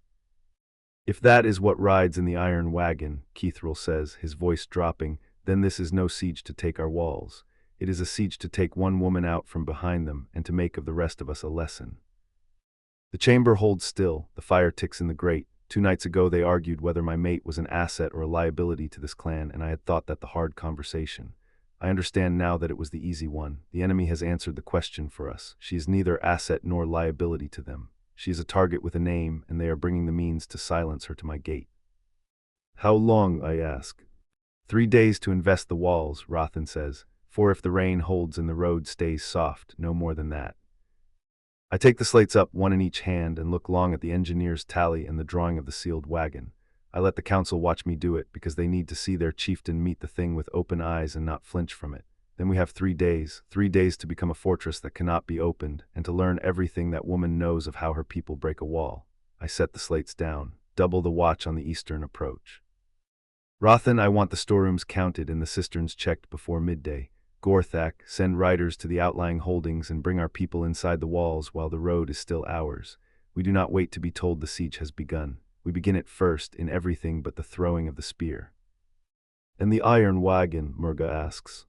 If that is what rides in the iron wagon, Keithril says, his voice dropping, then this is no siege to take our walls. It is a siege to take one woman out from behind them and to make of the rest of us a lesson. The chamber holds still, the fire ticks in the grate. 2 nights ago they argued whether my mate was an asset or a liability to this clan, and I had thought that the hard conversation. I understand now that it was the easy one. The enemy has answered the question for us. She is neither asset nor liability to them. She is a target with a name, and they are bringing the means to silence her to my gate. How long, I ask. 3 days to invest the walls, Rothan says, 4 if the rain holds and the road stays soft, no more than that. I take the slates up, 1 in each hand, and look long at the engineer's tally and the drawing of the sealed wagon. I let the council watch me do it, because they need to see their chieftain meet the thing with open eyes and not flinch from it. Then we have 3 days to become a fortress that cannot be opened, and to learn everything that woman knows of how her people break a wall. I set the slates down, double the watch on the eastern approach. Rothan, I want the storerooms counted and the cisterns checked before midday. Gorthak, send riders to the outlying holdings and bring our people inside the walls while the road is still ours. We do not wait to be told the siege has begun. We begin it first in everything but the throwing of the spear. And the iron wagon, Murga asks.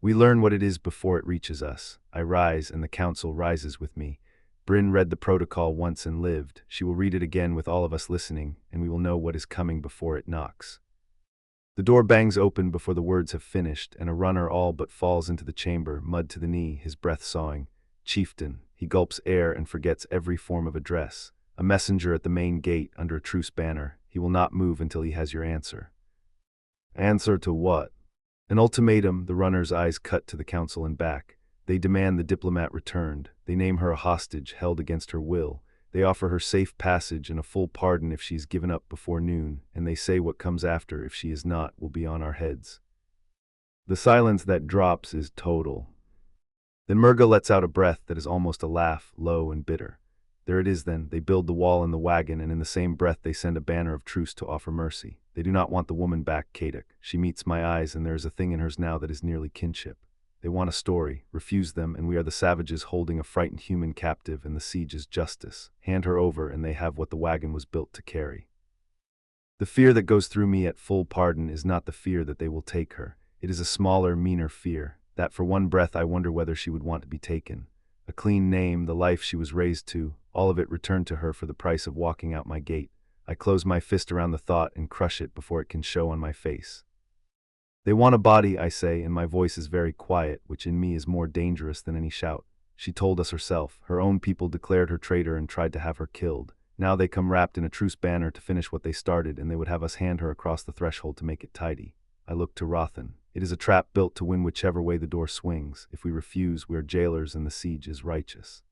We learn what it is before it reaches us. I rise, and the council rises with me. Bryn read the protocol once and lived. She will read it again with all of us listening, and we will know what is coming before it knocks. The door bangs open before the words have finished, and a runner all but falls into the chamber, mud to the knee, his breath sawing. Chieftain. He gulps air and forgets every form of address. A messenger at the main gate under a truce banner. He will not move until he has your answer. Answer to what? An ultimatum. The runner's eyes cut to the council and back. They demand the diplomat returned. They name her a hostage held against her will. They offer her safe passage and a full pardon if she is given up before noon, and they say what comes after if she is not will be on our heads. The silence that drops is total. Then Murga lets out a breath that is almost a laugh, low and bitter. There it is then. They build the wall and the wagon, and in the same breath they send a banner of truce to offer mercy. They do not want the woman back, Kaduk. She meets my eyes, and there is a thing in hers now that is nearly kinship. They want a story. Refuse them, and we are the savages holding a frightened human captive, and the siege is justice. Hand her over, and they have what the wagon was built to carry. The fear that goes through me at full pardon is not the fear that they will take her. It is a smaller, meaner fear, that for one breath I wonder whether she would want to be taken. A clean name, the life she was raised to, all of it returned to her for the price of walking out my gate. I close my fist around the thought and crush it before it can show on my face. They want a body, I say, and my voice is very quiet, which in me is more dangerous than any shout. She told us herself. Her own people declared her traitor and tried to have her killed. Now they come wrapped in a truce banner to finish what they started, and they would have us hand her across the threshold to make it tidy. I look to Rothan. It is a trap built to win whichever way the door swings. If we refuse, we are jailers and the siege is righteous.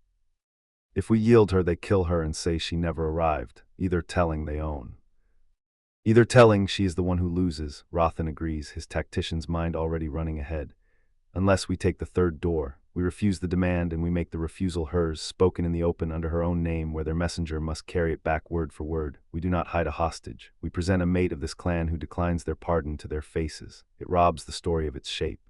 If we yield her, they kill her and say she never arrived, either telling they own. Either telling she is the one who loses, Rothan agrees, his tactician's mind already running ahead. Unless we take the third door, we refuse the demand and we make the refusal hers, spoken in the open under her own name where their messenger must carry it back word for word. We do not hide a hostage. We present a mate of this clan who declines their pardon to their faces. It robs the story of its shape.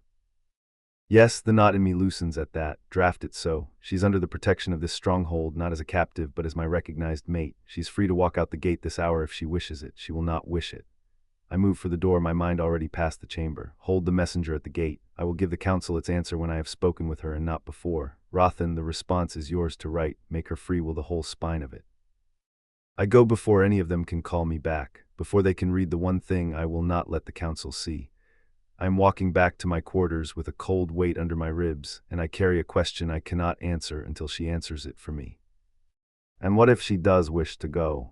Yes, the knot in me loosens at that. Draft it so. She's under the protection of this stronghold, not as a captive, but as my recognized mate. She's free to walk out the gate this hour if she wishes it. She will not wish it. I move for the door, my mind already past the chamber. Hold the messenger at the gate. I will give the council its answer when I have spoken with her and not before. Rothan, the response is yours to write. Make her free will the whole spine of it. I go before any of them can call me back. Before they can read the one thing I will not let the council see. I am walking back to my quarters with a cold weight under my ribs, and I carry a question I cannot answer until she answers it for me. And what if she does wish to go?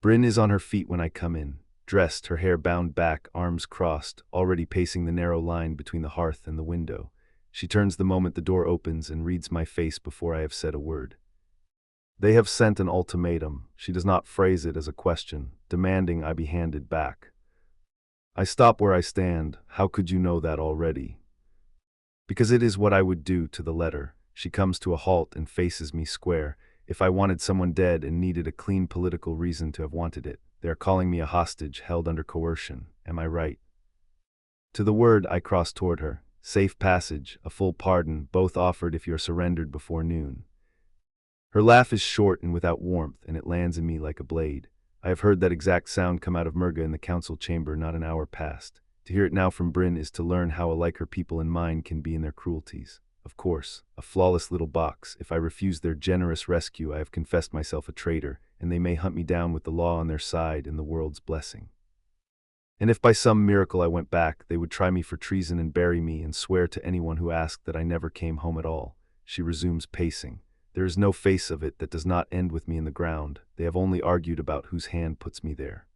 Bryn is on her feet when I come in, dressed, her hair bound back, arms crossed, already pacing the narrow line between the hearth and the window. She turns the moment the door opens and reads my face before I have said a word. They have sent an ultimatum. She does not phrase it as a question, demanding I be handed back. I stop where I stand. How could you know that already? Because it is what I would do to the letter. She comes to a halt and faces me square. If I wanted someone dead and needed a clean political reason to have wanted it, they are calling me a hostage held under coercion. Am I right? To the word, I cross toward her. Safe passage, a full pardon, both offered if you are surrendered before noon. Her laugh is short and without warmth, and it lands in me like a blade. I have heard that exact sound come out of Murga in the council chamber not an hour past. To hear it now from Bryn is to learn how alike her people and mine can be in their cruelties. Of course, a flawless little box. If I refuse their generous rescue, I have confessed myself a traitor, and they may hunt me down with the law on their side and the world's blessing. And if by some miracle I went back, they would try me for treason and bury me and swear to anyone who asked that I never came home at all. She resumes pacing. There is no face of it that does not end with me in the ground. They have only argued about whose hand puts me there.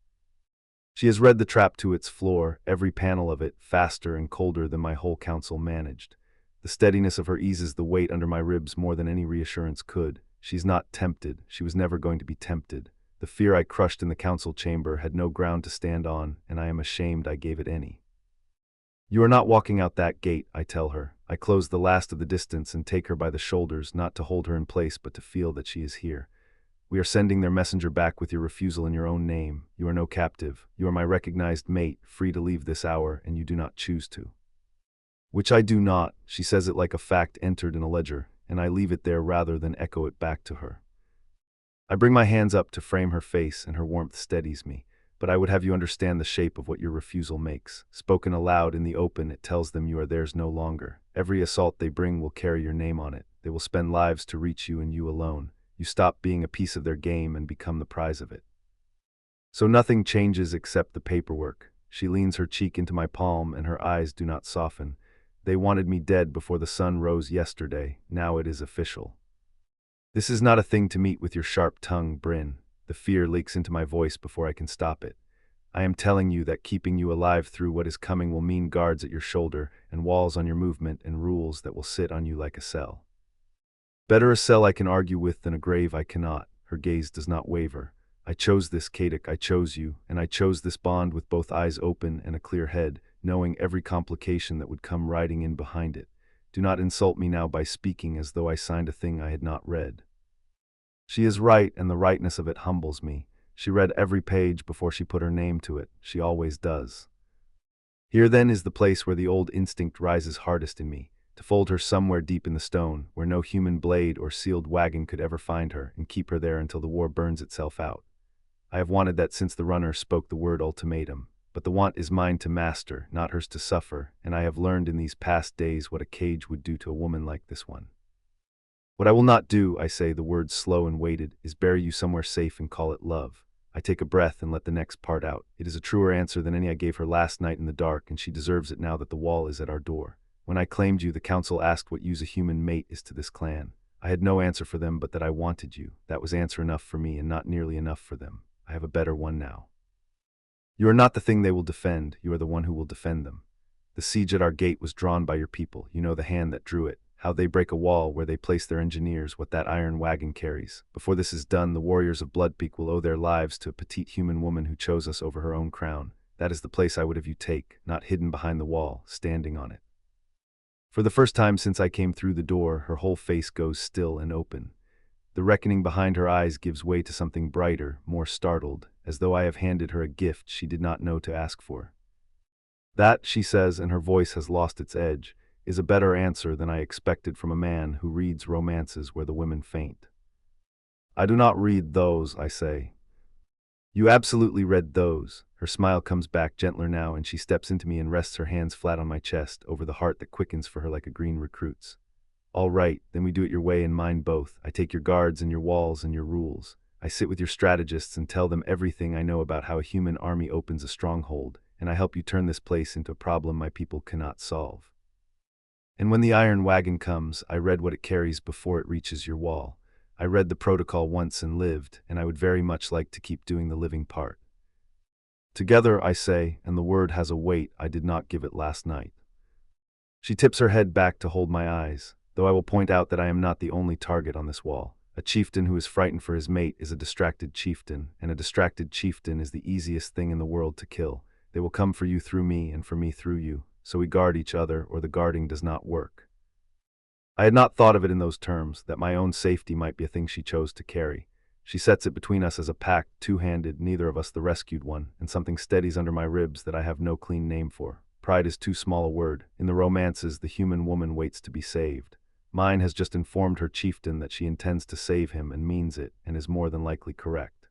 She has read the trap to its floor, every panel of it, faster and colder than my whole council managed. The steadiness of her eases the weight under my ribs more than any reassurance could. She's not tempted. She was never going to be tempted. The fear I crushed in the council chamber had no ground to stand on, and I am ashamed I gave it any. You are not walking out that gate, I tell her. I close the last of the distance and take her by the shoulders, not to hold her in place, but to feel that she is here. We are sending their messenger back with your refusal in your own name. You are no captive. You are my recognized mate, free to leave this hour, and you do not choose to. Which I do not. She says it like a fact entered in a ledger, and I leave it there rather than echo it back to her. I bring my hands up to frame her face, and her warmth steadies me. but I would have you understand the shape of what your refusal makes. Spoken aloud in the open, it tells them you are theirs no longer. Every assault they bring will carry your name on it. They will spend lives to reach you and you alone. You stop being a piece of their game and become the prize of it. So nothing changes except the paperwork. She leans her cheek into my palm and her eyes do not soften. They wanted me dead before the sun rose yesterday. Now it is official. This is not a thing to meet with your sharp tongue, Bryn. The fear leaks into my voice before I can stop it. I am telling you that keeping you alive through what is coming will mean guards at your shoulder and walls on your movement and rules that will sit on you like a cell. Better a cell I can argue with than a grave I cannot. Her gaze does not waver. I chose this, Kadik, I chose you, and I chose this bond with both eyes open and a clear head, knowing every complication that would come riding in behind it. Do not insult me now by speaking as though I signed a thing I had not read. She is right, and the rightness of it humbles me. She read every page before she put her name to it. She always does. Here then is the place where the old instinct rises hardest in me, to fold her somewhere deep in the stone, where no human blade or sealed wagon could ever find her, and keep her there until the war burns itself out. I have wanted that since the runner spoke the word ultimatum, but the want is mine to master, not hers to suffer, and I have learned in these past days what a cage would do to a woman like this one. What I will not do, I say, the words slow and weighted, is bury you somewhere safe and call it love. I take a breath and let the next part out. It is a truer answer than any I gave her last night in the dark, and she deserves it now that the wall is at our door. When I claimed you, the council asked what use a human mate is to this clan. I had no answer for them but that I wanted you. That was answer enough for me and not nearly enough for them. I have a better one now. You are not the thing they will defend, you are the one who will defend them. The siege at our gate was drawn by your people, you know the hand that drew it, how they break a wall, where they place their engineers, what that iron wagon carries. Before this is done, the warriors of Bloodpeak will owe their lives to a petite human woman who chose us over her own crown. That is the place I would have you take, not hidden behind the wall, standing on it. For the first time since I came through the door, her whole face goes still and open. The reckoning behind her eyes gives way to something brighter, more startled, as though I have handed her a gift she did not know to ask for. That, she says, and her voice has lost its edge, is a better answer than I expected from a man who reads romances where the women faint. I do not read those, I say. You absolutely read those. Her smile comes back gentler now, and she steps into me and rests her hands flat on my chest, over the heart that quickens for her like a green recruit's. All right, then we do it your way and mine both. I take your guards and your walls and your rules. I sit with your strategists and tell them everything I know about how a human army opens a stronghold, and I help you turn this place into a problem my people cannot solve. And when the iron wagon comes, I read what it carries before it reaches your wall. I read the protocol once and lived, and I would very much like to keep doing the living part. Together, I say, and the word has a weight I did not give it last night. She tips her head back to hold my eyes, though I will point out that I am not the only target on this wall. A chieftain who is frightened for his mate is a distracted chieftain, and a distracted chieftain is the easiest thing in the world to kill. They will come for you through me and for me through you, so we guard each other or the guarding does not work. I had not thought of it in those terms, that my own safety might be a thing she chose to carry. She sets it between us as a pact, two-handed, neither of us the rescued one, and something steadies under my ribs that I have no clean name for. Pride is too small a word. In the romances, the human woman waits to be saved. Mine has just informed her chieftain that she intends to save him and means it, and is more than likely correct.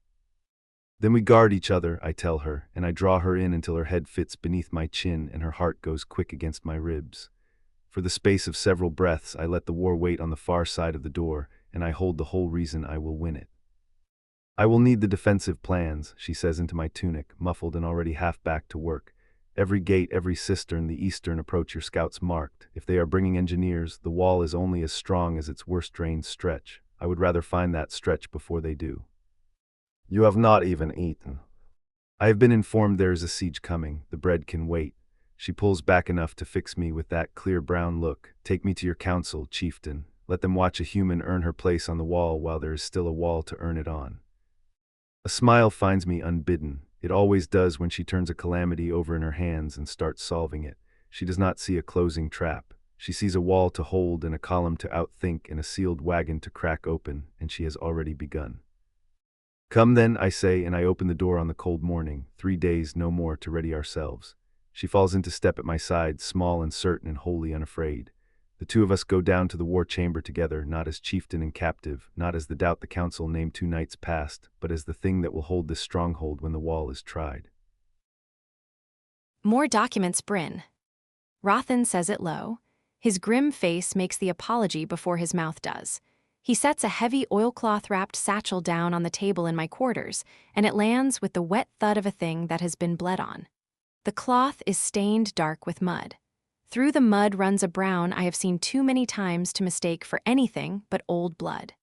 Then we guard each other, I tell her, and I draw her in until her head fits beneath my chin and her heart goes quick against my ribs. For the space of several breaths, I let the war wait on the far side of the door, and I hold the whole reason I will win it. I will need the defensive plans, she says into my tunic, muffled and already half back to work. Every gate, every cistern, the eastern approach your scouts marked. If they are bringing engineers, the wall is only as strong as its worst drained stretch. I would rather find that stretch before they do. You have not even eaten. I have been informed there is a siege coming. The bread can wait. She pulls back enough to fix me with that clear brown look. Take me to your council, chieftain. Let them watch a human earn her place on the wall while there is still a wall to earn it on. A smile finds me unbidden. It always does when she turns a calamity over in her hands and starts solving it. She does not see a closing trap. She sees a wall to hold and a column to outthink and a sealed wagon to crack open, and she has already begun. Come then, I say, and I open the door on the cold morning. 3 days, no more, to ready ourselves. She falls into step at my side, small and certain and wholly unafraid. The two of us go down to the war chamber together, not as chieftain and captive, not as the doubt the council named 2 nights past, but as the thing that will hold this stronghold when the wall is tried. More documents, Bryn. Rothan says it low. His grim face makes the apology before his mouth does. He sets a heavy oilcloth-wrapped satchel down on the table in my quarters, and it lands with the wet thud of a thing that has been bled on. The cloth is stained dark with mud. Through the mud runs a brown I have seen too many times to mistake for anything but old blood.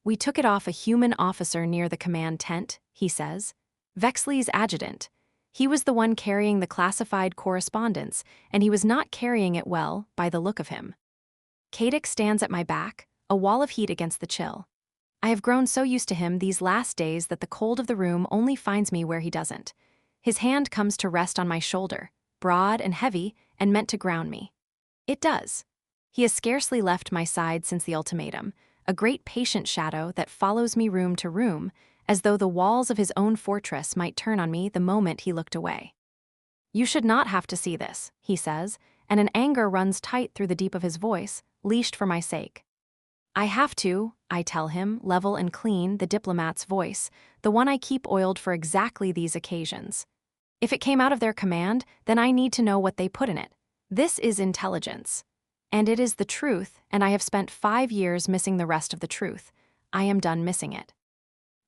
We took it off a human officer near the command tent, he says. Vexley's adjutant. He was the one carrying the classified correspondence, and he was not carrying it well, by the look of him. Cadix stands at my back, a wall of heat against the chill. I have grown so used to him these last days that the cold of the room only finds me where he doesn't. His hand comes to rest on my shoulder, broad and heavy, and meant to ground me. It does. He has scarcely left my side since the ultimatum, a great patient shadow that follows me room to room, as though the walls of his own fortress might turn on me the moment he looked away. You should not have to see this, he says, and an anger runs tight through the deep of his voice, leashed for my sake. I have to, I tell him, level and clean, the diplomat's voice, the one I keep oiled for exactly these occasions. If it came out of their command, then I need to know what they put in it. This is intelligence. And it is the truth, and I have spent 5 years missing the rest of the truth. I am done missing it.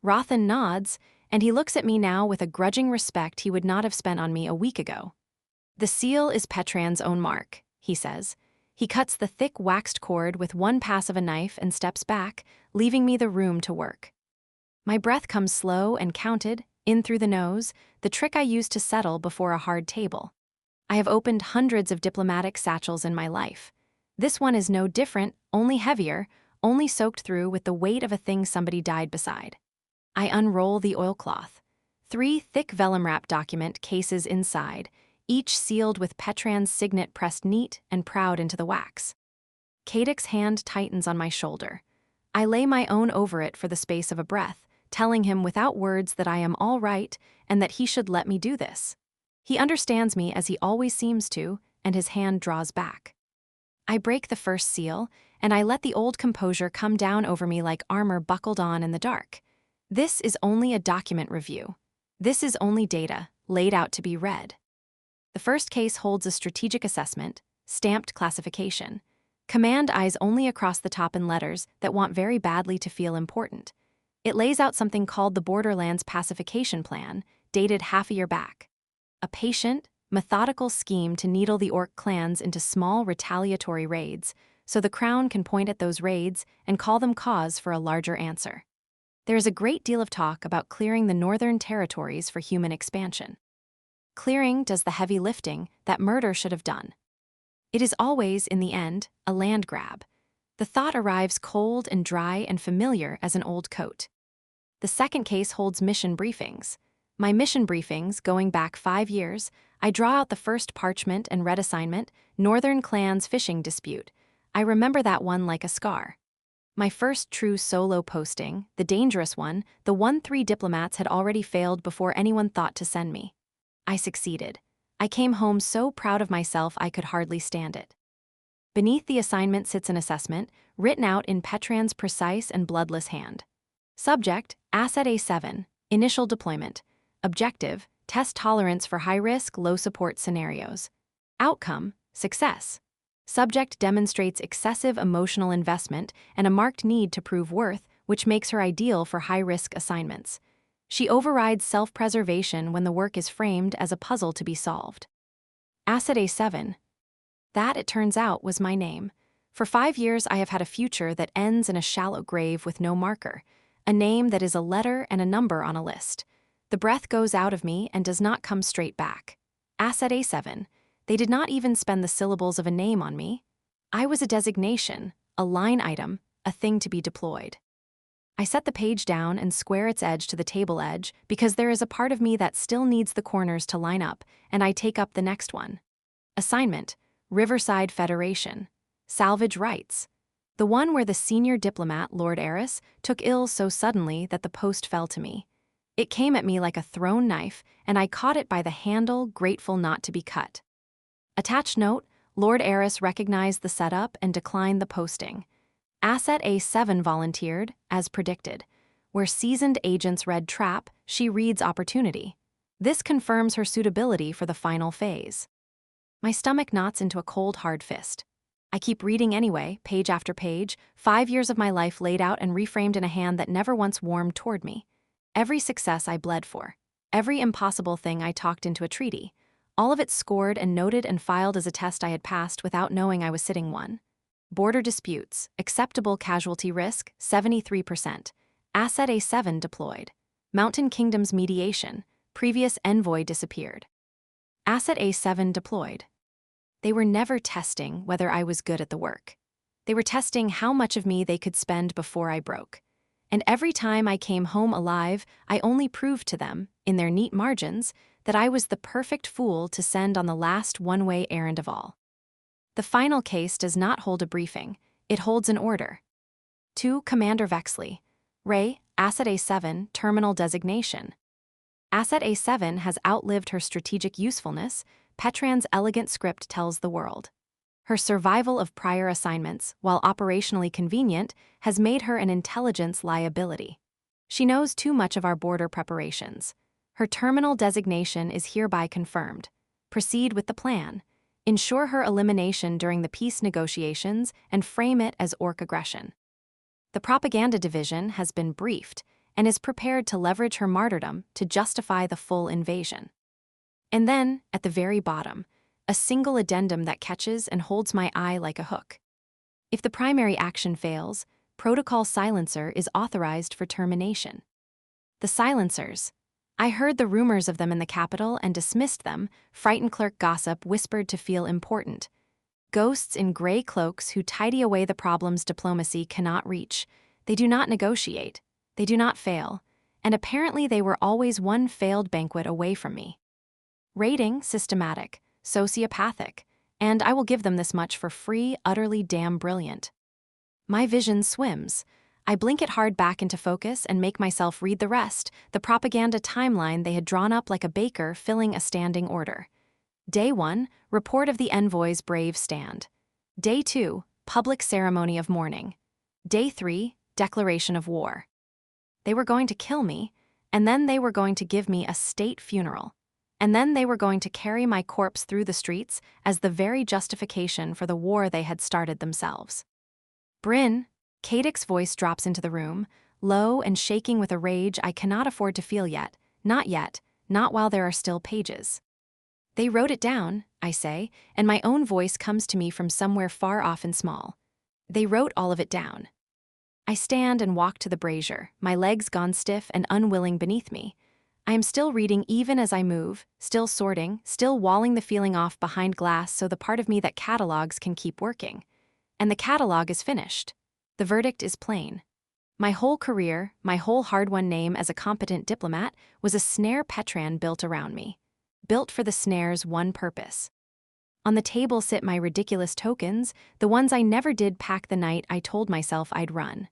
Rothan nods, and he looks at me now with a grudging respect he would not have spent on me a week ago. The seal is Petran's own mark, he says. He cuts the thick waxed cord with one pass of a knife and steps back, leaving me the room to work. My breath comes slow and counted, in through the nose, the trick I use to settle before a hard table. I have opened hundreds of diplomatic satchels in my life. This one is no different, only heavier, only soaked through with the weight of a thing somebody died beside. I unroll the oilcloth. 3 thick vellum-wrapped document cases inside, each sealed with Petran's signet pressed neat and proud into the wax. Cadix's hand tightens on my shoulder. I lay my own over it for the space of a breath, telling him without words that I am all right and that he should let me do this. He understands me as he always seems to, and his hand draws back. I break the first seal, and I let the old composure come down over me like armor buckled on in the dark. This is only a document review. This is only data, laid out to be read. The first case holds a strategic assessment, stamped classification. Command eyes only across the top in letters that want very badly to feel important. It lays out something called the Borderlands Pacification Plan, dated half a year back. A patient, methodical scheme to needle the orc clans into small retaliatory raids, so the Crown can point at those raids and call them cause for a larger answer. There is a great deal of talk about clearing the northern territories for human expansion. Clearing does the heavy lifting that murder should have done. It is always, in the end, a land grab. The thought arrives cold and dry and familiar as an old coat. The second case holds mission briefings. My mission briefings, going back 5 years, I draw out the first parchment and red assignment, Northern Clans Fishing Dispute. I remember that one like a scar. My first true solo posting, the dangerous one, the one 3 diplomats had already failed before anyone thought to send me. I succeeded. I came home so proud of myself I could hardly stand it. Beneath the assignment sits an assessment, written out in Petran's precise and bloodless hand. Subject, Asset A7, Initial Deployment. Objective, Test tolerance for high-risk, low-support scenarios. Outcome, Success. Subject demonstrates excessive emotional investment and a marked need to prove worth, which makes her ideal for high-risk assignments. She overrides self-preservation when the work is framed as a puzzle to be solved. Asset A7. That, it turns out, was my name. For 5 years I have had a future that ends in a shallow grave with no marker, a name that is a letter and a number on a list. The breath goes out of me and does not come straight back. Asset A7. They did not even spend the syllables of a name on me. I was a designation, a line item, a thing to be deployed. I set the page down and square its edge to the table edge because there is a part of me that still needs the corners to line up, and I take up the next one. Assignment, Riverside Federation. Salvage rights. The one where the senior diplomat, Lord Eris, took ill so suddenly that the post fell to me. It came at me like a thrown knife, and I caught it by the handle, grateful not to be cut. Attached note, Lord Eris recognized the setup and declined the posting. Asset A7 volunteered, as predicted. Where seasoned agents read trap, she reads opportunity. This confirms her suitability for the final phase. My stomach knots into a cold, hard fist. I keep reading anyway, page after page, 5 years of my life laid out and reframed in a hand that never once warmed toward me. Every success I bled for. Every impossible thing I talked into a treaty. All of it scored and noted and filed as a test I had passed without knowing I was sitting one. Border disputes, acceptable casualty risk, 73%. Asset A7 deployed. Mountain Kingdoms mediation, previous envoy disappeared. Asset A7 deployed. They were never testing whether I was good at the work. They were testing how much of me they could spend before I broke. And every time I came home alive, I only proved to them, in their neat margins, that I was the perfect fool to send on the last one-way errand of all. The final case does not hold a briefing, it holds an order. To Commander Vexley. Ray, Asset A7, terminal designation. Asset A7 has outlived her strategic usefulness, Petran's elegant script tells the world. Her survival of prior assignments, while operationally convenient, has made her an intelligence liability. She knows too much of our border preparations. Her terminal designation is hereby confirmed. Proceed with the plan. Ensure her elimination during the peace negotiations and frame it as orc aggression. The propaganda division has been briefed and is prepared to leverage her martyrdom to justify the full invasion. And then, at the very bottom, a single addendum that catches and holds my eye like a hook. If the primary action fails, Protocol Silencer is authorized for termination. The Silencers. I heard the rumors of them in the capital and dismissed them, frightened clerk gossip whispered to feel important. Ghosts in gray cloaks who tidy away the problems diplomacy cannot reach. They do not negotiate. They do not fail. And apparently they were always one failed banquet away from me. Rating, systematic, sociopathic, and I will give them this much for free, utterly damn brilliant. My vision swims. I blink it hard back into focus and make myself read the rest, the propaganda timeline they had drawn up like a baker filling a standing order. Day 1, report of the envoy's brave stand. Day 2, public ceremony of mourning. Day 3, declaration of war. They were going to kill me, and then they were going to give me a state funeral. And then they were going to carry my corpse through the streets as the very justification for the war they had started themselves. Bryn, Cadic's voice drops into the room, low and shaking with a rage I cannot afford to feel yet, not while there are still pages. They wrote it down, I say, and my own voice comes to me from somewhere far off and small. They wrote all of it down. I stand and walk to the brazier, my legs gone stiff and unwilling beneath me. I am still reading even as I move, still sorting, still walling the feeling off behind glass so the part of me that catalogs can keep working. And the catalog is finished. The verdict is plain. My whole career, my whole hard-won name as a competent diplomat was a snare Petran built around me. Built for the snare's one purpose. On the table sit my ridiculous tokens, the ones I never did pack the night I told myself I'd run.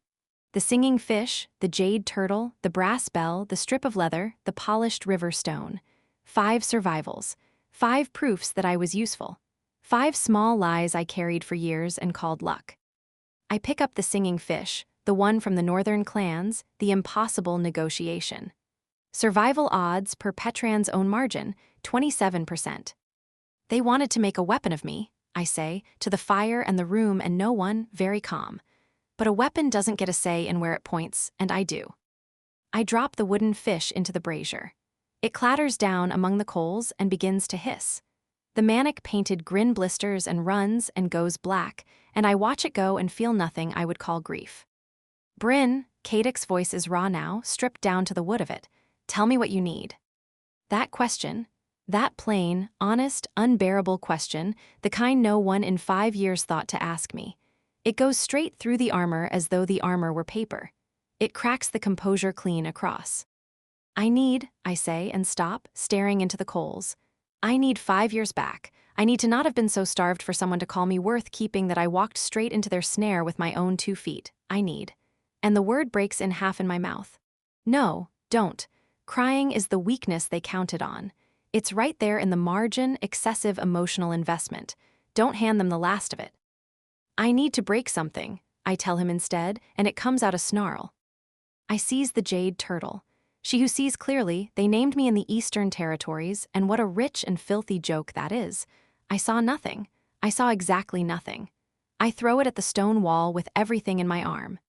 The singing fish, the jade turtle, the brass bell, the strip of leather, the polished river stone. 5 survivals. 5 proofs that I was useful. 5 small lies I carried for years and called luck. I pick up the singing fish, the one from the northern clans, the impossible negotiation. Survival odds per Petran's own margin, 27%. They wanted to make a weapon of me, I say, to the fire and the room and no one, very calm. But a weapon doesn't get a say in where it points, and I do. I drop the wooden fish into the brazier. It clatters down among the coals and begins to hiss. The manic painted grin blisters and runs and goes black, and I watch it go and feel nothing I would call grief. Bryn, Cadic's voice is raw now, stripped down to the wood of it. Tell me what you need. That question, that plain, honest, unbearable question, the kind no one in 5 years thought to ask me. It goes straight through the armor as though the armor were paper. It cracks the composure clean across. I need, I say, and stop, staring into the coals. I need 5 years back. I need to not have been so starved for someone to call me worth keeping that I walked straight into their snare with my own 2 feet. I need. And the word breaks in half in my mouth. No, don't. Crying is the weakness they counted on. It's right there in the margin, excessive emotional investment. Don't hand them the last of it. I need to break something, I tell him instead, and it comes out a snarl. I seize the jade turtle. She who sees clearly, they named me in the Eastern Territories, and what a rich and filthy joke that is. I saw nothing. I saw exactly nothing. I throw it at the stone wall with everything in my arm.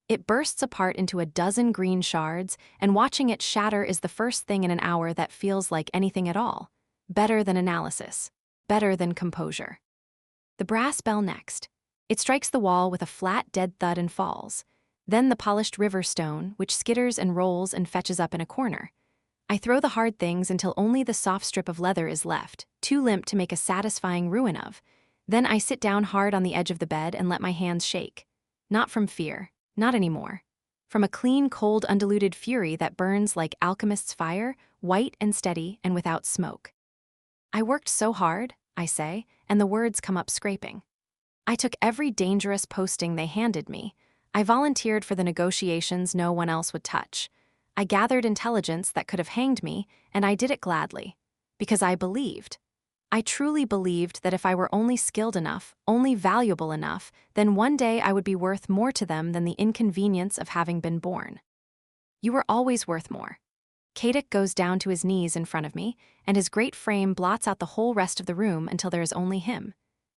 It bursts apart into a dozen green shards, and watching it shatter is the first thing in an hour that feels like anything at all. Better than analysis. Better than composure. The brass bell next. It strikes the wall with a flat, dead thud and falls. Then the polished river stone, which skitters and rolls and fetches up in a corner. I throw the hard things until only the soft strip of leather is left, too limp to make a satisfying ruin of. Then I sit down hard on the edge of the bed and let my hands shake. Not from fear, not anymore. From a clean, cold, undiluted fury that burns like alchemist's fire, white and steady and without smoke. I worked so hard, I say, and the words come up scraping. I took every dangerous posting they handed me. I volunteered for the negotiations no one else would touch. I gathered intelligence that could have hanged me, and I did it gladly. Because I believed. I truly believed that if I were only skilled enough, only valuable enough, then one day I would be worth more to them than the inconvenience of having been born. You were always worth more. Kadic goes down to his knees in front of me, and his great frame blots out the whole rest of the room until there is only him.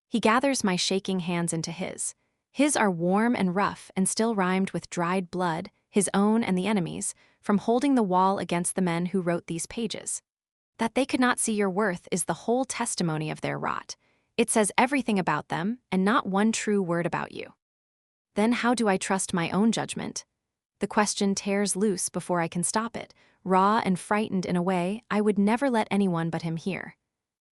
He gathers my shaking hands into his. His are warm and rough and still rhymed with dried blood, his own and the enemy's, from holding the wall against the men who wrote these pages. That they could not see your worth is the whole testimony of their rot. It says everything about them and not one true word about you. Then how do I trust my own judgment? The question tears loose before I can stop it, raw and frightened in a way I would never let anyone but him hear.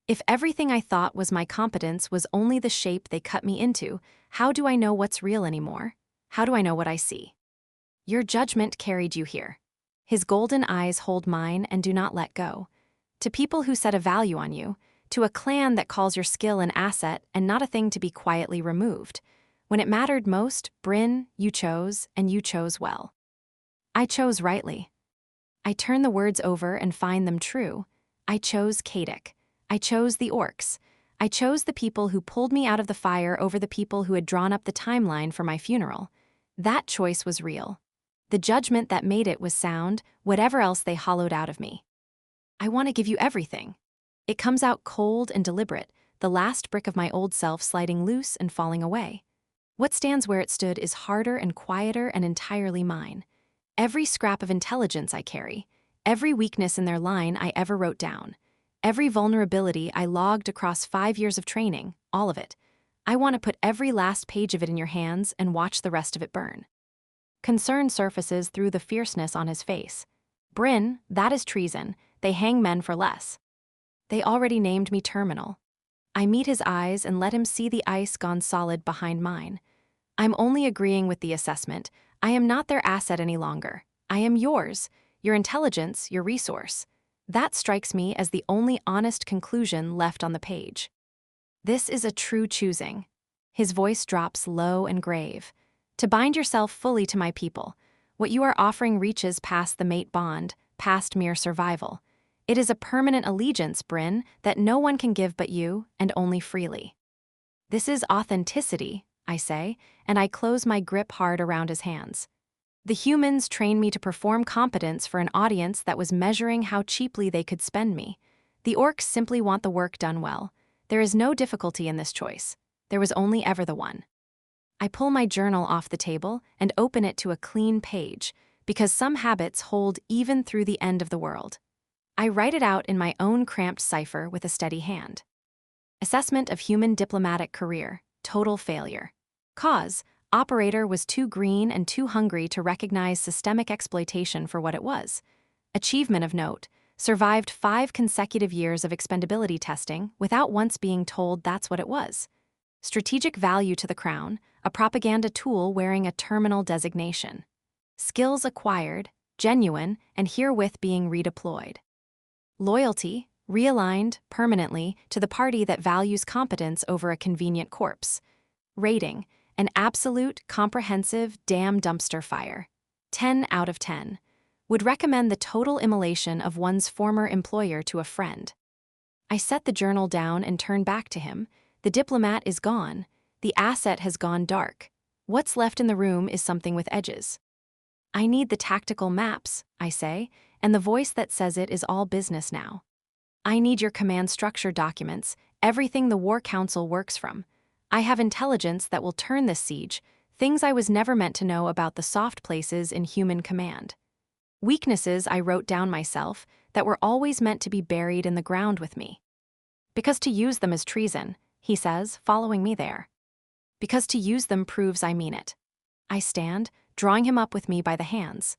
If everything I thought was my competence was only the shape they cut me into, how do I know what's real anymore? How do I know what I see? Your judgment carried you here. His golden eyes hold mine and do not let go. To people who set a value on you, to a clan that calls your skill an asset and not a thing to be quietly removed. When it mattered most, Bryn, you chose, and you chose well. I chose rightly. I turn the words over and find them true. I chose Kadic. I chose the orcs. I chose the people who pulled me out of the fire over the people who had drawn up the timeline for my funeral. That choice was real. The judgment that made it was sound, whatever else they hollowed out of me. I want to give you everything. It comes out cold and deliberate, the last brick of my old self sliding loose and falling away. What stands where it stood is harder and quieter and entirely mine. Every scrap of intelligence I carry, every weakness in their line I ever wrote down, every vulnerability I logged across 5 years of training, all of it. I want to put every last page of it in your hands and watch the rest of it burn. Concern surfaces through the fierceness on his face. Bryn, that is treason. They hang men for less. They already named me terminal. I meet his eyes and let him see the ice gone solid behind mine. I'm only agreeing with the assessment. I am not their asset any longer. I am yours, your intelligence, your resource. That strikes me as the only honest conclusion left on the page. This is a true choosing. His voice drops low and grave. To bind yourself fully to my people. What you are offering reaches past the mate bond, past mere survival. It is a permanent allegiance, Bryn, that no one can give but you, and only freely. This is authenticity, I say, and I close my grip hard around his hands. The humans trained me to perform competence for an audience that was measuring how cheaply they could spend me. The orcs simply want the work done well. There is no difficulty in this choice. There was only ever the one. I pull my journal off the table and open it to a clean page, because some habits hold even through the end of the world. I write it out in my own cramped cipher with a steady hand. Assessment of human diplomatic career, total failure. Cause, operator was too green and too hungry to recognize systemic exploitation for what it was. Achievement of note, survived 5 consecutive years of expendability testing without once being told that's what it was. Strategic value to the crown, a propaganda tool wearing a terminal designation. Skills acquired, genuine, and herewith being redeployed. Loyalty, realigned, permanently, to the party that values competence over a convenient corpse. Rating, an absolute, comprehensive, damn dumpster fire. 10 out of 10. Would recommend the total immolation of one's former employer to a friend. I set the journal down and turn back to him. The diplomat is gone. The asset has gone dark. What's left in the room is something with edges. I need the tactical maps, I say, and the voice that says it is all business now. I need your command structure documents, everything the War Council works from. I have intelligence that will turn this siege, things I was never meant to know about the soft places in human command. Weaknesses I wrote down myself that were always meant to be buried in the ground with me. Because to use them is treason, he says, following me there. Because to use them proves I mean it. I stand, drawing him up with me by the hands.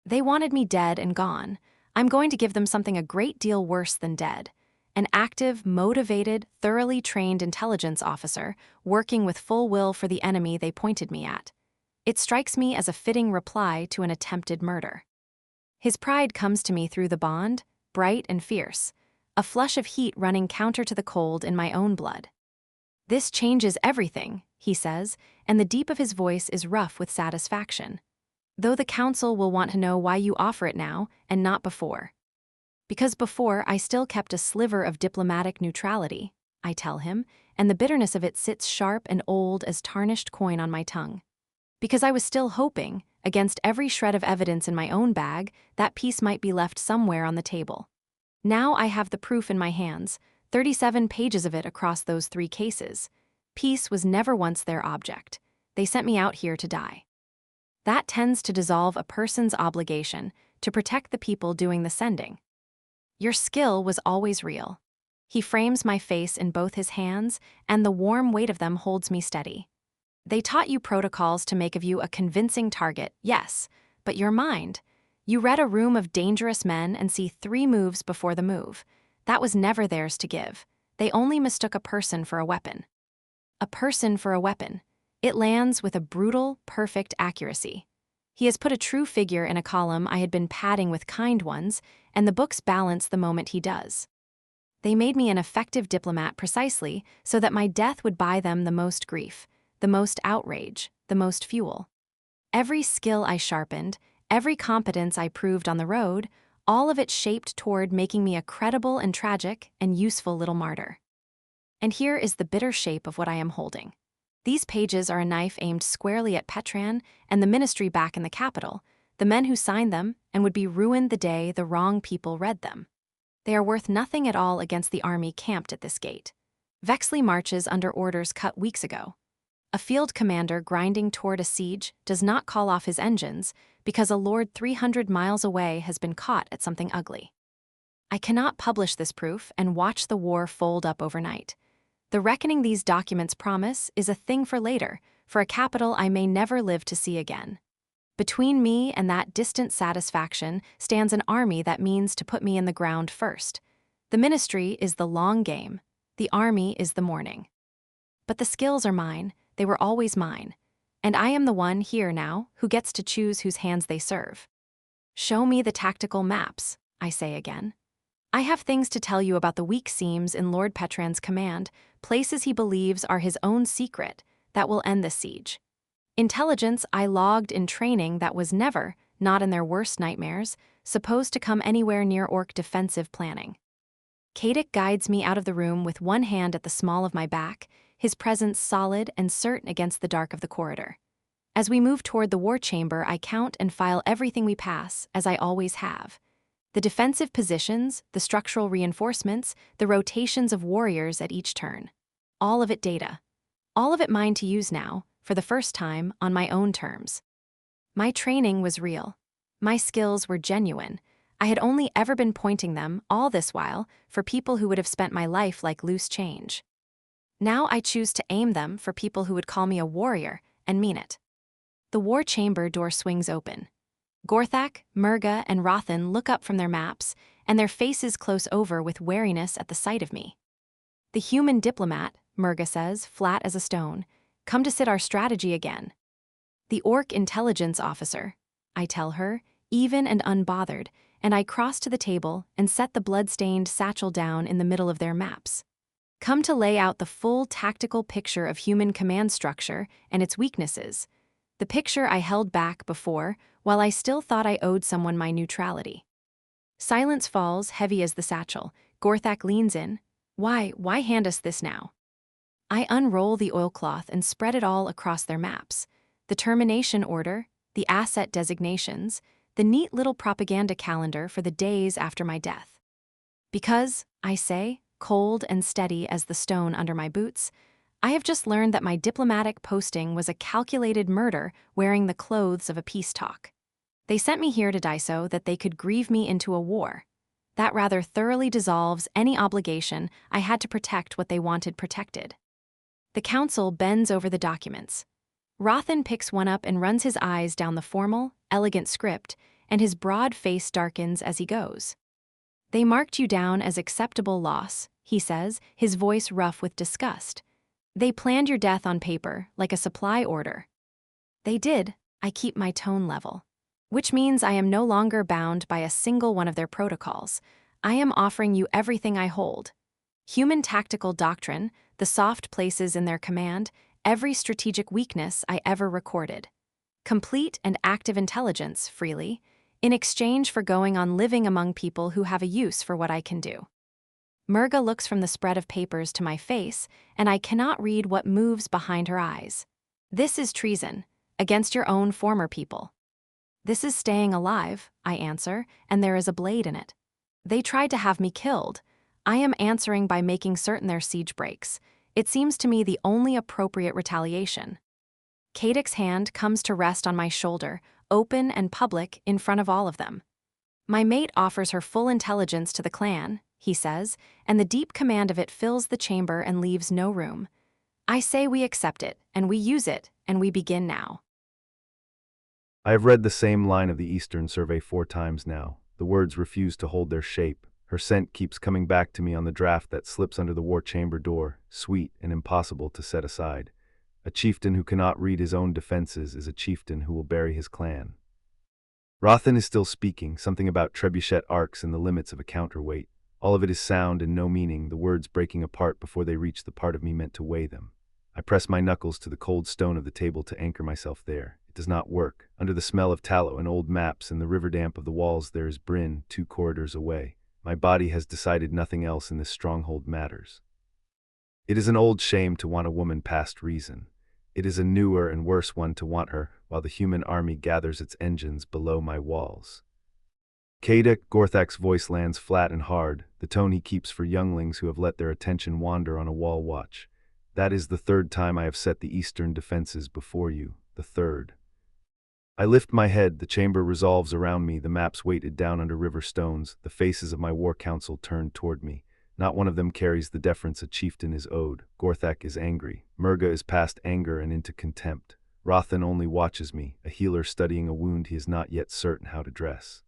They wanted me dead and gone. I'm going to give them something a great deal worse than dead. An active, motivated, thoroughly trained intelligence officer working with full will for the enemy they pointed me at. It strikes me as a fitting reply to an attempted murder. His pride comes to me through the bond, bright and fierce, a flush of heat running counter to the cold in my own blood. This changes everything, he says, and the deep of his voice is rough with satisfaction. Though the council will want to know why you offer it now and not before. Because before I still kept a sliver of diplomatic neutrality, I tell him, and the bitterness of it sits sharp and old as tarnished coin on my tongue. Because I was still hoping, against every shred of evidence in my own bag, that piece might be left somewhere on the table. Now I have the proof in my hands, 37 pages of it across those 3 cases. Peace was never once their object. They sent me out here to die. That tends to dissolve a person's obligation to protect the people doing the sending. Your skill was always real. He frames my face in both his hands, and the warm weight of them holds me steady. They taught you protocols to make of you a convincing target, yes, but your mind. You read a room of dangerous men and see 3 moves before the move. That was never theirs to give. They only mistook a person for a weapon. A person for a weapon. It lands with a brutal, perfect accuracy. He has put a true figure in a column I had been padding with kind ones, and the books balance the moment he does. They made me an effective diplomat precisely so that my death would buy them the most grief, the most outrage, the most fuel. Every skill I sharpened, every competence I proved on the road, all of it shaped toward making me a credible and tragic and useful little martyr. And here is the bitter shape of what I am holding. These pages are a knife aimed squarely at Petran and the ministry back in the capital, the men who signed them and would be ruined the day the wrong people read them. They are worth nothing at all against the army camped at this gate. Vexley marches under orders cut weeks ago. A field commander grinding toward a siege does not call off his engines because a lord 300 miles away has been caught at something ugly. I cannot publish this proof and watch the war fold up overnight. The reckoning these documents promise is a thing for later, for a capital I may never live to see again. Between me and that distant satisfaction stands an army that means to put me in the ground first. The ministry is the long game. The army is the morning. But the skills are mine. They were always mine. And I am the one here now who gets to choose whose hands they serve. Show me the tactical maps, I say again. I have things to tell you about the weak seams in Lord Petran's command, places he believes are his own secret, that will end the siege. Intelligence I logged in training that was never, not in their worst nightmares, supposed to come anywhere near Orc defensive planning. Kadic guides me out of the room with one hand at the small of my back, his presence solid and certain against the dark of the corridor. As we move toward the war chamber, I count and file everything we pass, as I always have. The defensive positions, the structural reinforcements, the rotations of warriors at each turn. All of it data. All of it mine to use now, for the first time, on my own terms. My training was real. My skills were genuine. I had only ever been pointing them, all this while, for people who would have spent my life like loose change. Now I choose to aim them for people who would call me a warrior, and mean it. The war chamber door swings open. Gorthak, Murga, and Rothan look up from their maps, and their faces close over with wariness at the sight of me. The human diplomat, Murga says, flat as a stone, come to sit our strategy again. The Orc intelligence officer, I tell her, even and unbothered, and I cross to the table and set the blood-stained satchel down in the middle of their maps. Come to lay out the full tactical picture of human command structure and its weaknesses, the picture I held back before while I still thought I owed someone my neutrality. Silence falls, heavy as the satchel. Gorthak leans in. Why hand us this now? I unroll the oilcloth and spread it all across their maps. The termination order, the asset designations, the neat little propaganda calendar for the days after my death. Because, I say, cold and steady as the stone under my boots, I have just learned that my diplomatic posting was a calculated murder wearing the clothes of a peace talk. They sent me here to die so that they could grieve me into a war. That rather thoroughly dissolves any obligation I had to protect what they wanted protected. The council bends over the documents. Rothan picks one up and runs his eyes down the formal, elegant script, and his broad face darkens as he goes. They marked you down as acceptable loss, he says, his voice rough with disgust. They planned your death on paper, like a supply order. They did. I keep my tone level. Which means I am no longer bound by a single one of their protocols. I am offering you everything I hold. Human tactical doctrine, the soft places in their command, every strategic weakness I ever recorded. Complete and active intelligence, freely, in exchange for going on living among people who have a use for what I can do. Murga looks from the spread of papers to my face, and I cannot read what moves behind her eyes. This is treason, against your own former people. This is staying alive, I answer, and there is a blade in it. They tried to have me killed. I am answering by making certain their siege breaks. It seems to me the only appropriate retaliation. Kadek's hand comes to rest on my shoulder, open and public in front of all of them. My mate offers her full intelligence to the clan, he says, and the deep command of it fills the chamber and leaves no room. I say we accept it, and we use it, and we begin now. I have read the same line of the Eastern Survey 4 times now. The words refuse to hold their shape. Her scent keeps coming back to me on the draft that slips under the war chamber door, sweet and impossible to set aside. A chieftain who cannot read his own defenses is a chieftain who will bury his clan. Rothan is still speaking, something about trebuchet arcs and the limits of a counterweight. All of it is sound and no meaning, the words breaking apart before they reach the part of me meant to weigh them. I press my knuckles to the cold stone of the table to anchor myself there. It does not work. Under the smell of tallow and old maps and the river damp of the walls there is Bryn, 2 corridors away. My body has decided nothing else in this stronghold matters. It is an old shame to want a woman past reason. It is a newer and worse one to want her, while the human army gathers its engines below my walls. Kadek, Gorthak's voice lands flat and hard, the tone he keeps for younglings who have let their attention wander on a wall watch. That is the 3rd time I have set the eastern defenses before you, the 3rd. I lift my head, the chamber resolves around me, the maps weighted down under river stones, the faces of my war council turned toward me. Not one of them carries the deference a chieftain is owed. Gorthak is angry. Murga is past anger and into contempt. Rothan only watches me, a healer studying a wound he is not yet certain how to dress.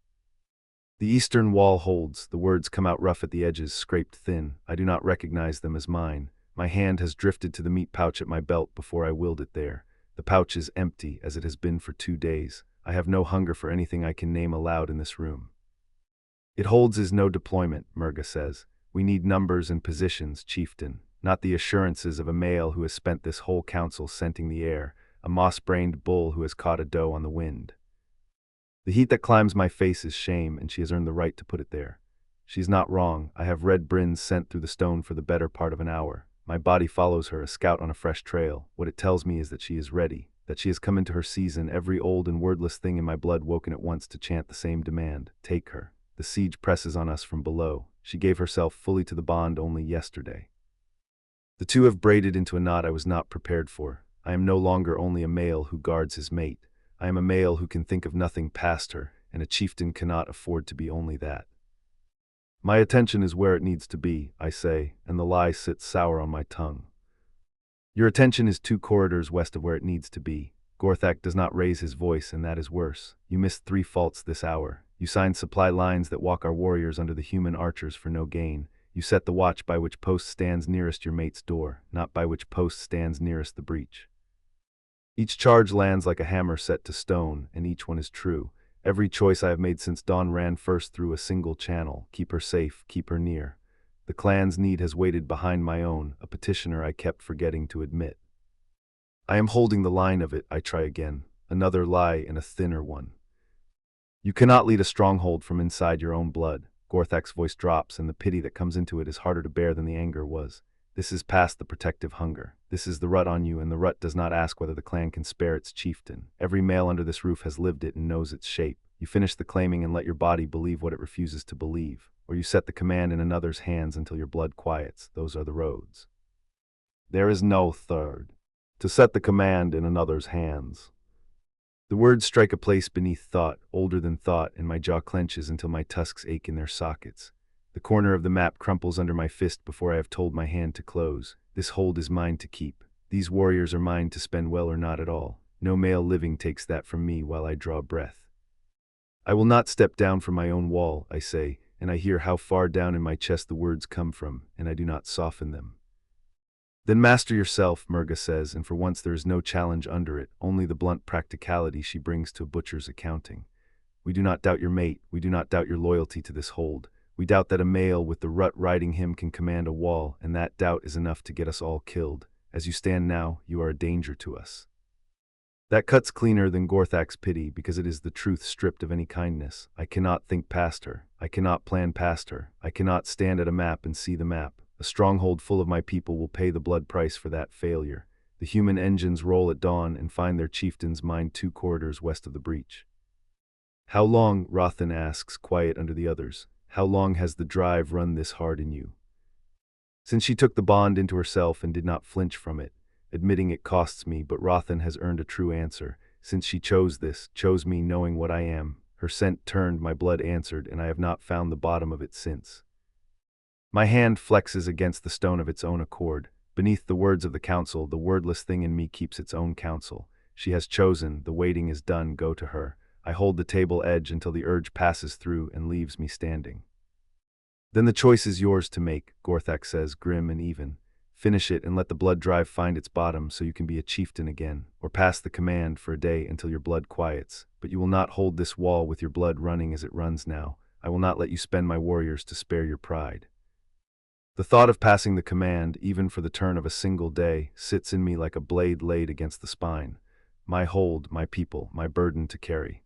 The eastern wall holds, the words come out rough at the edges, scraped thin. I do not recognize them as mine. My hand has drifted to the meat pouch at my belt before I willed it there. The pouch is empty, as it has been for 2 days. I have no hunger for anything I can name aloud in this room. It holds is no deployment, Murga says. We need numbers and positions, chieftain, not the assurances of a male who has spent this whole council scenting the air, a moss-brained bull who has caught a doe on the wind. The heat that climbs my face is shame, and she has earned the right to put it there. She's not wrong. I have read Bryn's scent through the stone for the better part of an hour. My body follows her, a scout on a fresh trail. What it tells me is that she is ready, that she has come into her season, every old and wordless thing in my blood woken at once to chant the same demand. Take her. The siege presses on us from below. She gave herself fully to the bond only yesterday. The two have braided into a knot I was not prepared for. I am no longer only a male who guards his mate. I am a male who can think of nothing past her, and a chieftain cannot afford to be only that. My attention is where it needs to be, I say, and the lie sits sour on my tongue. Your attention is 2 corridors west of where it needs to be. Gorthak does not raise his voice, and that is worse. You missed 3 faults this hour. You signed supply lines that walk our warriors under the human archers for no gain. You set the watch by which post stands nearest your mate's door, not by which post stands nearest the breach. Each charge lands like a hammer set to stone, and each one is true. Every choice I have made since dawn ran first through a single channel. Keep her safe, keep her near. The clan's need has waited behind my own, a petitioner I kept forgetting to admit. I am holding the line of it, I try again. Another lie and a thinner one. You cannot lead a stronghold from inside your own blood. Gorthak's voice drops, and the pity that comes into it is harder to bear than the anger was. This is past the protective hunger. This is the rut on you, and the rut does not ask whether the clan can spare its chieftain. Every male under this roof has lived it and knows its shape. You finish the claiming and let your body believe what it refuses to believe, or you set the command in another's hands until your blood quiets. Those are the roads. There is no third. To set the command in another's hands. The words strike a place beneath thought, older than thought, and my jaw clenches until my tusks ache in their sockets. The corner of the map crumples under my fist before I have told my hand to close. This hold is mine to keep. These warriors are mine to spend well or not at all. No male living takes that from me while I draw breath. I will not step down from my own wall, I say, and I hear how far down in my chest the words come from, and I do not soften them. Then master yourself, Murga says, and for once there is no challenge under it, only the blunt practicality she brings to a butcher's accounting. We do not doubt your mate, we do not doubt your loyalty to this hold. We doubt that a male with the rut riding him can command a wall, and that doubt is enough to get us all killed. As you stand now, you are a danger to us. That cuts cleaner than Gorthak's pity, because it is the truth stripped of any kindness. I cannot think past her. I cannot plan past her. I cannot stand at a map and see the map. A stronghold full of my people will pay the blood price for that failure. The human engines roll at dawn and find their chieftains mined 2 corridors west of the breach. How long, Rothan asks, quiet under the others, how long has the drive run this hard in you? Since she took the bond into herself and did not flinch from it, admitting it costs me, but Rothan has earned a true answer. Since she chose this, chose me knowing what I am, her scent turned, my blood answered, and I have not found the bottom of it since. My hand flexes against the stone of its own accord. Beneath the words of the council, the wordless thing in me keeps its own counsel. She has chosen, the waiting is done, go to her. I hold the table edge until the urge passes through and leaves me standing. Then the choice is yours to make, Gorthak says, grim and even. Finish it and let the blood drive find its bottom so you can be a chieftain again, or pass the command for a day until your blood quiets. But you will not hold this wall with your blood running as it runs now. I will not let you spend my warriors to spare your pride. The thought of passing the command, even for the turn of a single day, sits in me like a blade laid against the spine. My hold, my people, my burden to carry.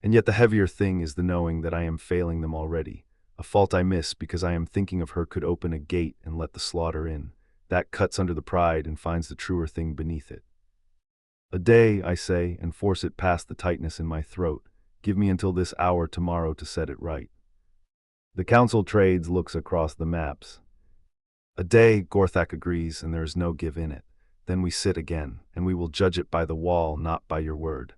And yet the heavier thing is the knowing that I am failing them already. A fault I miss because I am thinking of her could open a gate and let the slaughter in. That cuts under the pride and finds the truer thing beneath it. A day, I say, and force it past the tightness in my throat. Give me until this hour tomorrow to set it right. The council trades, looks across the maps. A day, Gorthak agrees, and there is no give in it. Then we sit again, and we will judge it by the wall, not by your word.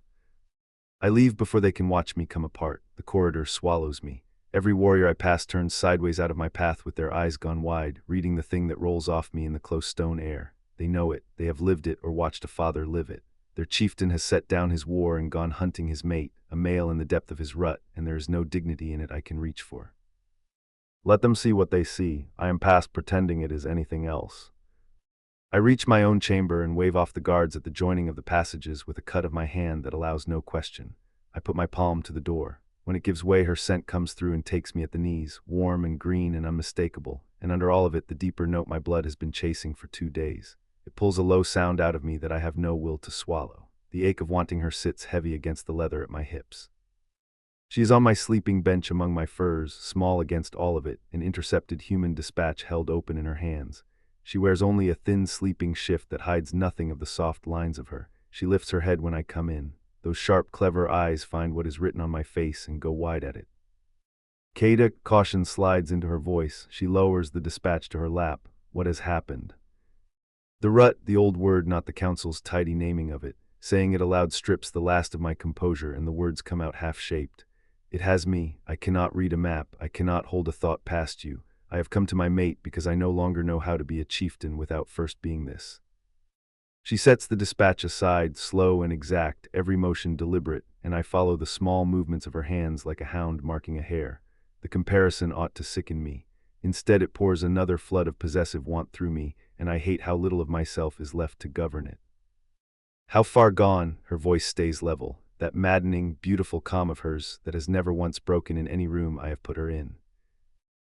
I leave before they can watch me come apart. The corridor swallows me. Every warrior I pass turns sideways out of my path with their eyes gone wide, reading the thing that rolls off me in the close stone air. They know it, they have lived it or watched a father live it. Their chieftain has set down his war and gone hunting his mate, a male in the depth of his rut, and there is no dignity in it I can reach for. Let them see what they see. I am past pretending it is anything else. I reach my own chamber and wave off the guards at the joining of the passages with a cut of my hand that allows no question. I put my palm to the door. When it gives way, her scent comes through and takes me at the knees, warm and green and unmistakable, and under all of it the deeper note my blood has been chasing for 2 days. It pulls a low sound out of me that I have no will to swallow. The ache of wanting her sits heavy against the leather at my hips. She is on my sleeping bench among my furs, small against all of it, an intercepted human dispatch held open in her hands. She wears only a thin sleeping shift that hides nothing of the soft lines of her. She lifts her head when I come in. Those sharp, clever eyes find what is written on my face and go wide at it. Kada, caution slides into her voice. She lowers the dispatch to her lap. What has happened? The rut, the old word, not the council's tidy naming of it. Saying it aloud strips the last of my composure, and the words come out half-shaped. It has me. I cannot read a map. I cannot hold a thought past you. I have come to my mate because I no longer know how to be a chieftain without first being this. She sets the dispatch aside, slow and exact, every motion deliberate, and I follow the small movements of her hands like a hound marking a hare. The comparison ought to sicken me. Instead, it pours another flood of possessive want through me, and I hate how little of myself is left to govern it. How far gone, her voice stays level, that maddening, beautiful calm of hers that has never once broken in any room I have put her in.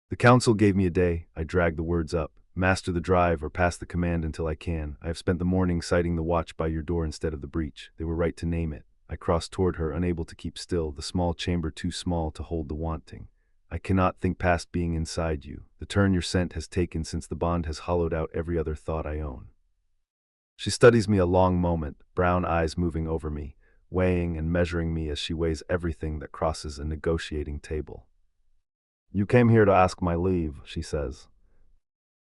The council gave me a day. I drag the words up. Master the drive or pass the command until I can. I have spent the morning sighting the watch by your door instead of the breach. They were right to name it. I crossed toward her, unable to keep still, the small chamber too small to hold the wanting. I cannot think past being inside you, the turn your scent has taken since the bond has hollowed out every other thought I own. She studies me a long moment, brown eyes moving over me, weighing and measuring me as she weighs everything that crosses a negotiating table. You came here to ask my leave, she says.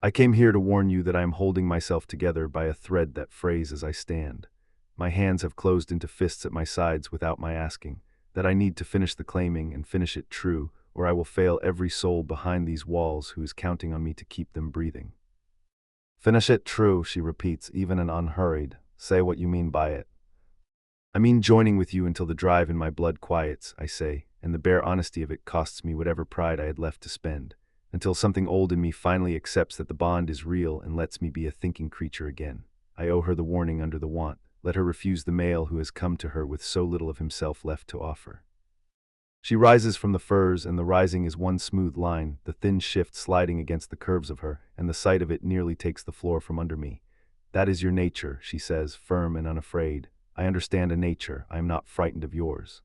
I came here to warn you that I am holding myself together by a thread that frays as I stand. My hands have closed into fists at my sides without my asking, that I need to finish the claiming and finish it true, or I will fail every soul behind these walls who is counting on me to keep them breathing. Finish it true, she repeats, even and unhurried. Say what you mean by it. I mean joining with you until the drive in my blood quiets, I say, and the bare honesty of it costs me whatever pride I had left to spend, until something old in me finally accepts that the bond is real and lets me be a thinking creature again. I owe her the warning under the want. Let her refuse the male who has come to her with so little of himself left to offer. She rises from the furs, and the rising is one smooth line, the thin shift sliding against the curves of her, and the sight of it nearly takes the floor from under me. That is your nature, she says, firm and unafraid. I understand a nature. I am not frightened of yours.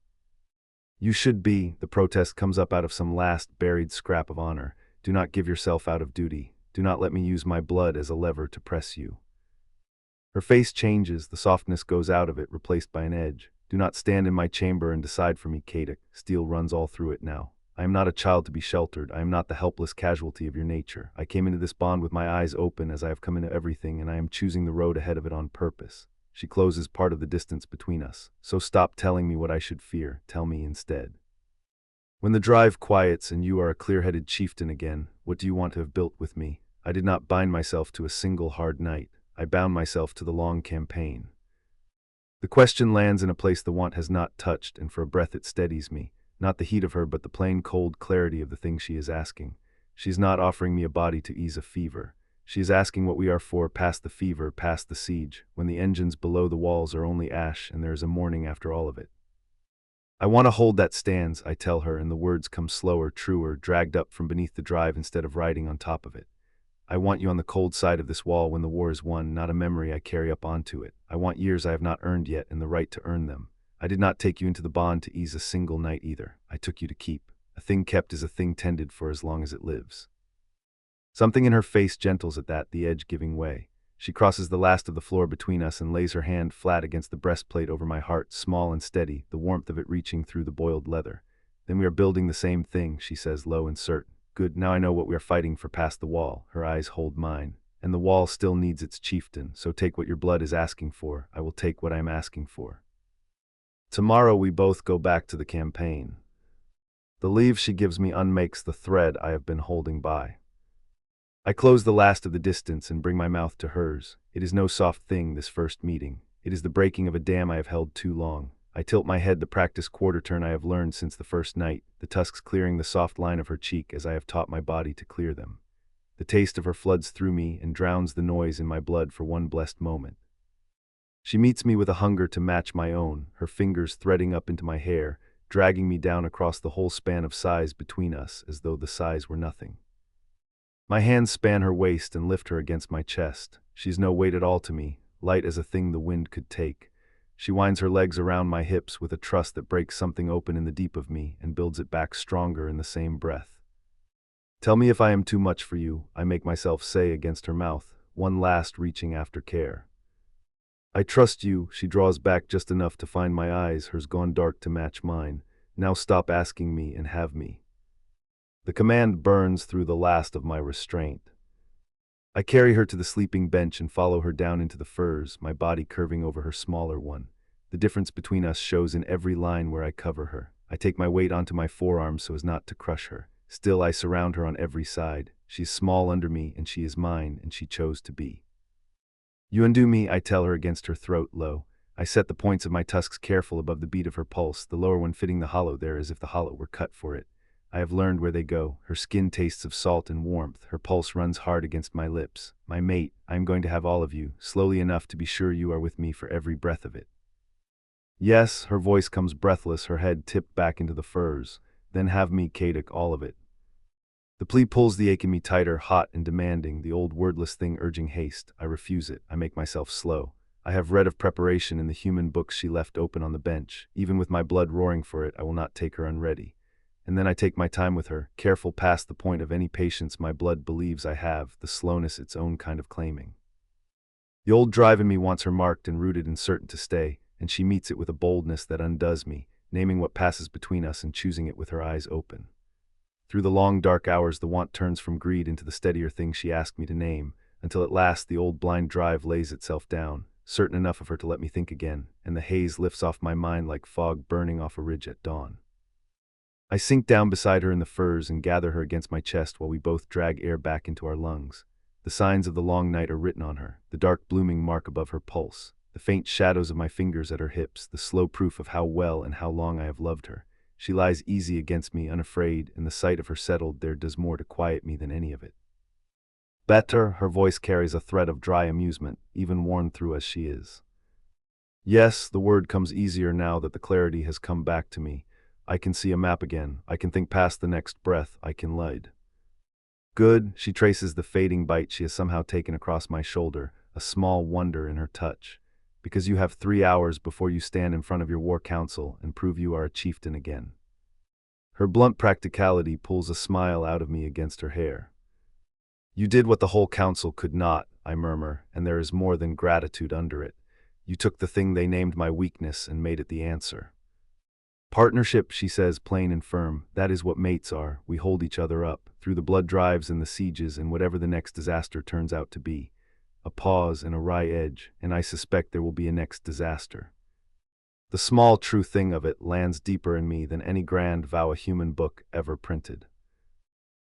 You should be. The protest comes up out of some last buried scrap of honor. Do not give yourself out of duty. Do not let me use my blood as a lever to press you. Her face changes, the softness goes out of it, replaced by an edge. Do not stand in my chamber and decide for me, Kadek. Steel runs all through it now. I am not a child to be sheltered. I am not the helpless casualty of your nature. I came into this bond with my eyes open as I have come into everything, and I am choosing the road ahead of it on purpose. She closes part of the distance between us. So stop telling me what I should fear. Tell me instead. When the drive quiets and you are a clear-headed chieftain again, what do you want to have built with me? I did not bind myself to a single hard night. I bound myself to the long campaign. The question lands in a place the want has not touched, and for a breath it steadies me. Not the heat of her, but the plain cold clarity of the thing she is asking. She is not offering me a body to ease a fever. She is asking what we are for, past the fever, past the siege, when the engines below the walls are only ash and there is a morning after all of it. I want to hold that stands, I tell her, and the words come slower, truer, dragged up from beneath the drive instead of riding on top of it. I want you on the cold side of this wall when the war is won, not a memory I carry up onto it. I want years I have not earned yet and the right to earn them. I did not take you into the bond to ease a single night either. I took you to keep. A thing kept is a thing tended for as long as it lives. Something in her face gentles at that, the edge giving way. She crosses the last of the floor between us and lays her hand flat against the breastplate over my heart, small and steady, the warmth of it reaching through the boiled leather. Then we are building the same thing, she says, low and certain. Good, now I know what we are fighting for past the wall. Her eyes hold mine. And the wall still needs its chieftain, so take what your blood is asking for. I will take what I am asking for. Tomorrow we both go back to the campaign. The leave she gives me unmakes the thread I have been holding by. I close the last of the distance and bring my mouth to hers. It is no soft thing, this first meeting. It is the breaking of a dam I have held too long. I tilt my head, the practiced quarter turn I have learned since the first night, the tusks clearing the soft line of her cheek as I have taught my body to clear them. The taste of her floods through me and drowns the noise in my blood for one blessed moment. She meets me with a hunger to match my own, her fingers threading up into my hair, dragging me down across the whole span of size between us as though the size were nothing. My hands span her waist and lift her against my chest. She's no weight at all to me, light as a thing the wind could take. She winds her legs around my hips with a trust that breaks something open in the deep of me and builds it back stronger in the same breath. Tell me if I am too much for you, I make myself say against her mouth, one last reaching after care. I trust you, she draws back just enough to find my eyes, hers gone dark to match mine. Now stop asking me and have me. The command burns through the last of my restraint. I carry her to the sleeping bench and follow her down into the furs, my body curving over her smaller one. The difference between us shows in every line where I cover her. I take my weight onto my forearms so as not to crush her. Still I surround her on every side. She is small under me, and she is mine, and she chose to be. You undo me, I tell her against her throat, low. I set the points of my tusks careful above the beat of her pulse, the lower one fitting the hollow there as if the hollow were cut for it. I have learned where they go. Her skin tastes of salt and warmth. Her pulse runs hard against my lips. My mate, I am going to have all of you, slowly enough to be sure you are with me for every breath of it. Yes, her voice comes breathless, her head tipped back into the furs. Then have me, Kadek, all of it. The plea pulls the ache in me tighter, hot and demanding, the old wordless thing urging haste. I refuse it. I make myself slow. I have read of preparation in the human books she left open on the bench. Even with my blood roaring for it, I will not take her unready. and then I take my time with her, careful past the point of any patience my blood believes I have, the slowness its own kind of claiming. The old drive in me wants her marked and rooted and certain to stay, and she meets it with a boldness that undoes me, naming what passes between us and choosing it with her eyes open. Through the long dark hours the want turns from greed into the steadier thing she asked me to name, until at last the old blind drive lays itself down, certain enough of her to let me think again, and the haze lifts off my mind like fog burning off a ridge at dawn. I sink down beside her in the furs and gather her against my chest while we both drag air back into our lungs. The signs of the long night are written on her, the dark blooming mark above her pulse, the faint shadows of my fingers at her hips, the slow proof of how well and how long I have loved her. She lies easy against me, unafraid, and the sight of her settled there does more to quiet me than any of it. Better, her voice carries a thread of dry amusement, even worn through as she is. Yes, the word comes easier now that the clarity has come back to me. I can see a map again. I can think past the next breath. I can lead. Good, she traces the fading bite she has somehow taken across my shoulder, a small wonder in her touch. Because you have 3 hours before you stand in front of your war council and prove you are a chieftain again. Her blunt practicality pulls a smile out of me against her hair. You did what the whole council could not, I murmur, and there is more than gratitude under it. You took the thing they named my weakness and made it the answer. Partnership, she says, plain and firm, that is what mates are. We hold each other up, through the blood drives and the sieges and whatever the next disaster turns out to be. A pause and a wry edge, and I suspect there will be a next disaster. The small true thing of it lands deeper in me than any grand vow a human book ever printed.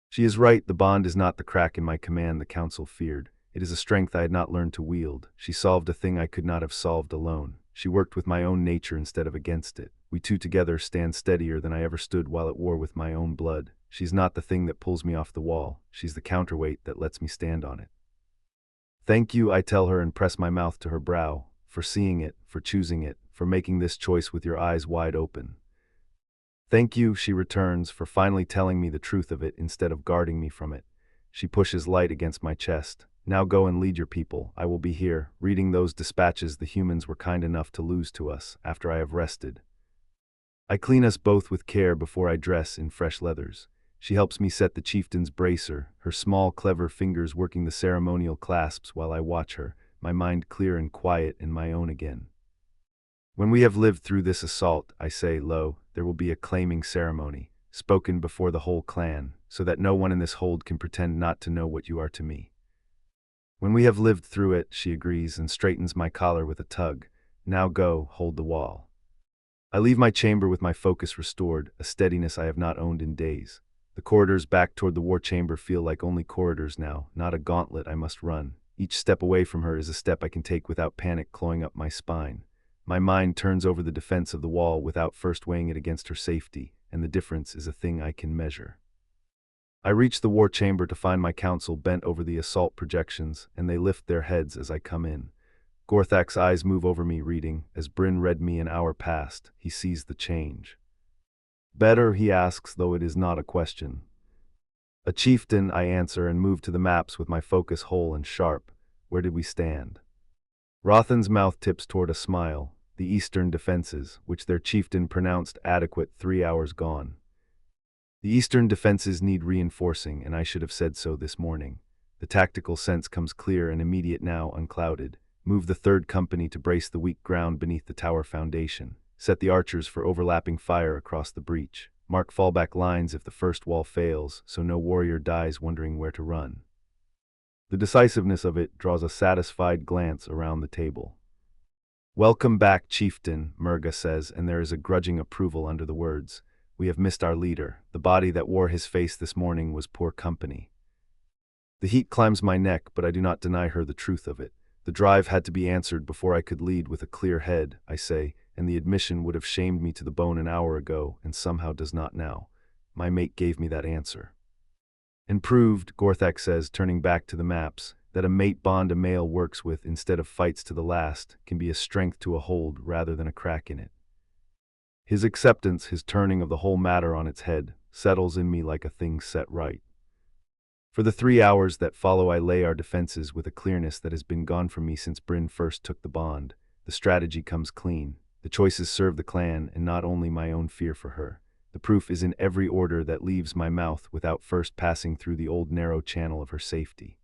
She is right, the bond is not the crack in my command the council feared. It is a strength I had not learned to wield. She solved a thing I could not have solved alone. She worked with my own nature instead of against it. We two together stand steadier than I ever stood while at war with my own blood. She's not the thing that pulls me off the wall. She's the counterweight that lets me stand on it. Thank you, I tell her and press my mouth to her brow, for seeing it, for choosing it, for making this choice with your eyes wide open. Thank you, she returns, for finally telling me the truth of it instead of guarding me from it. She pushes light against my chest. Now go and lead your people. I will be here, reading those dispatches the humans were kind enough to lose to us, after I have rested. I clean us both with care before I dress in fresh leathers. She helps me set the chieftain's bracer, her small, clever fingers working the ceremonial clasps while I watch her, my mind clear and quiet and my own again. When we have lived through this assault, I say, lo, there will be a claiming ceremony, spoken before the whole clan, so that no one in this hold can pretend not to know what you are to me. When we have lived through it, she agrees and straightens my collar with a tug. Now go, hold the wall. I leave my chamber with my focus restored, a steadiness I have not owned in days. The corridors back toward the war chamber feel like only corridors now, not a gauntlet I must run. Each step away from her is a step I can take without panic clawing up my spine. My mind turns over the defense of the wall without first weighing it against her safety, and the difference is a thing I can measure. I reach the war chamber to find my council bent over the assault projections, and they lift their heads as I come in. Gorthak's eyes move over me reading. As Bryn read me an hour past, he sees the change. Better, he asks, though it is not a question. A chieftain, I answer, and move to the maps with my focus whole and sharp. Where did we stand? Rothan's mouth tips toward a smile. The eastern defenses, which their chieftain pronounced adequate 3 hours gone. The eastern defenses need reinforcing, and I should have said so this morning. The tactical sense comes clear and immediate now, unclouded. Move the 3rd Company to brace the weak ground beneath the tower foundation. Set the archers for overlapping fire across the breach. Mark fallback lines if the first wall fails, so no warrior dies wondering where to run. The decisiveness of it draws a satisfied glance around the table. Welcome back, chieftain, Murga says, and there is a grudging approval under the words. We have missed our leader. The body that wore his face this morning was poor company. The heat climbs my neck, but I do not deny her the truth of it. The drive had to be answered before I could lead with a clear head, I say, and the admission would have shamed me to the bone an hour ago, and somehow does not now. My mate gave me that answer. And proved, Gorthak says, turning back to the maps, that a mate bond a male works with instead of fights to the last can be a strength to a hold rather than a crack in it. His acceptance, his turning of the whole matter on its head, settles in me like a thing set right. For the 3 hours that follow I lay our defenses with a clearness that has been gone from me since Bryn first took the bond. The strategy comes clean. The choices serve the clan and not only my own fear for her. The proof is in every order that leaves my mouth without first passing through the old narrow channel of her safety.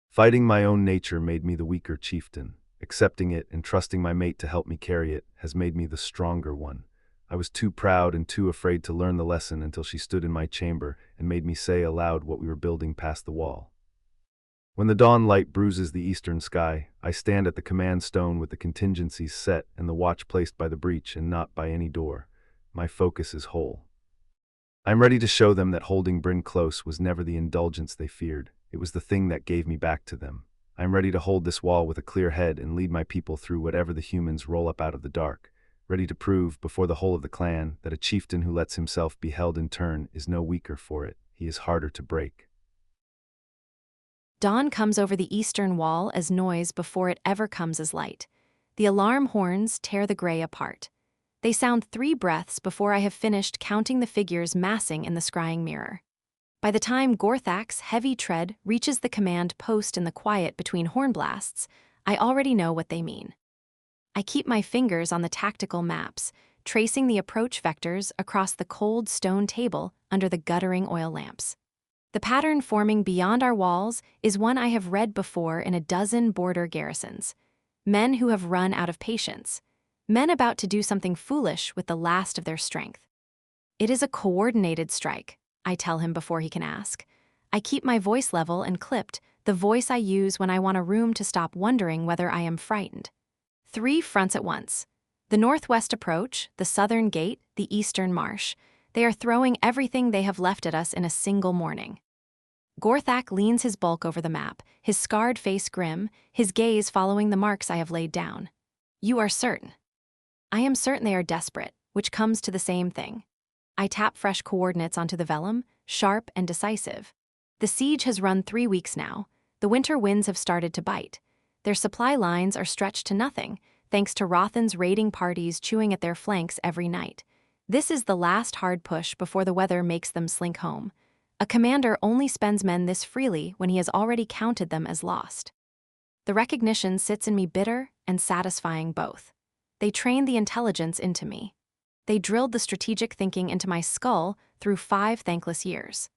Fighting my own nature made me the weaker chieftain. Accepting it and trusting my mate to help me carry it has made me the stronger one. I was too proud and too afraid to learn the lesson until she stood in my chamber and made me say aloud what we were building past the wall. When the dawn light bruises the eastern sky, I stand at the command stone with the contingencies set and the watch placed by the breach and not by any door. My focus is whole. I am ready to show them that holding Bryn close was never the indulgence they feared. It was the thing that gave me back to them. I am ready to hold this wall with a clear head and lead my people through whatever the humans roll up out of the dark, ready to prove before the whole of the clan that a chieftain who lets himself be held in turn is no weaker for it. He is harder to break. Dawn comes over the eastern wall as noise before it ever comes as light. The alarm horns tear the gray apart. They sound 3 breaths before I have finished counting the figures massing in the scrying mirror. By the time Gorthak's heavy tread reaches the command post in the quiet between horn blasts, I already know what they mean. I keep my fingers on the tactical maps, tracing the approach vectors across the cold stone table under the guttering oil lamps. The pattern forming beyond our walls is one I have read before in a dozen border garrisons. Men who have run out of patience. Men about to do something foolish with the last of their strength. It is a coordinated strike, I tell him before he can ask. I keep my voice level and clipped, the voice I use when I want a room to stop wondering whether I am frightened. 3 fronts at once. The northwest approach, the southern gate, the eastern marsh. They are throwing everything they have left at us in a single morning. Gorthak leans his bulk over the map, his scarred face grim, his gaze following the marks I have laid down. You are certain. I am certain they are desperate, which comes to the same thing. I tap fresh coordinates onto the vellum, sharp and decisive. The siege has run 3 weeks now. The winter winds have started to bite. Their supply lines are stretched to nothing, thanks to Rothan's raiding parties chewing at their flanks every night. This is the last hard push before the weather makes them slink home. A commander only spends men this freely when he has already counted them as lost. The recognition sits in me bitter and satisfying both. They trained the intelligence into me. They drilled the strategic thinking into my skull through 5 thankless years.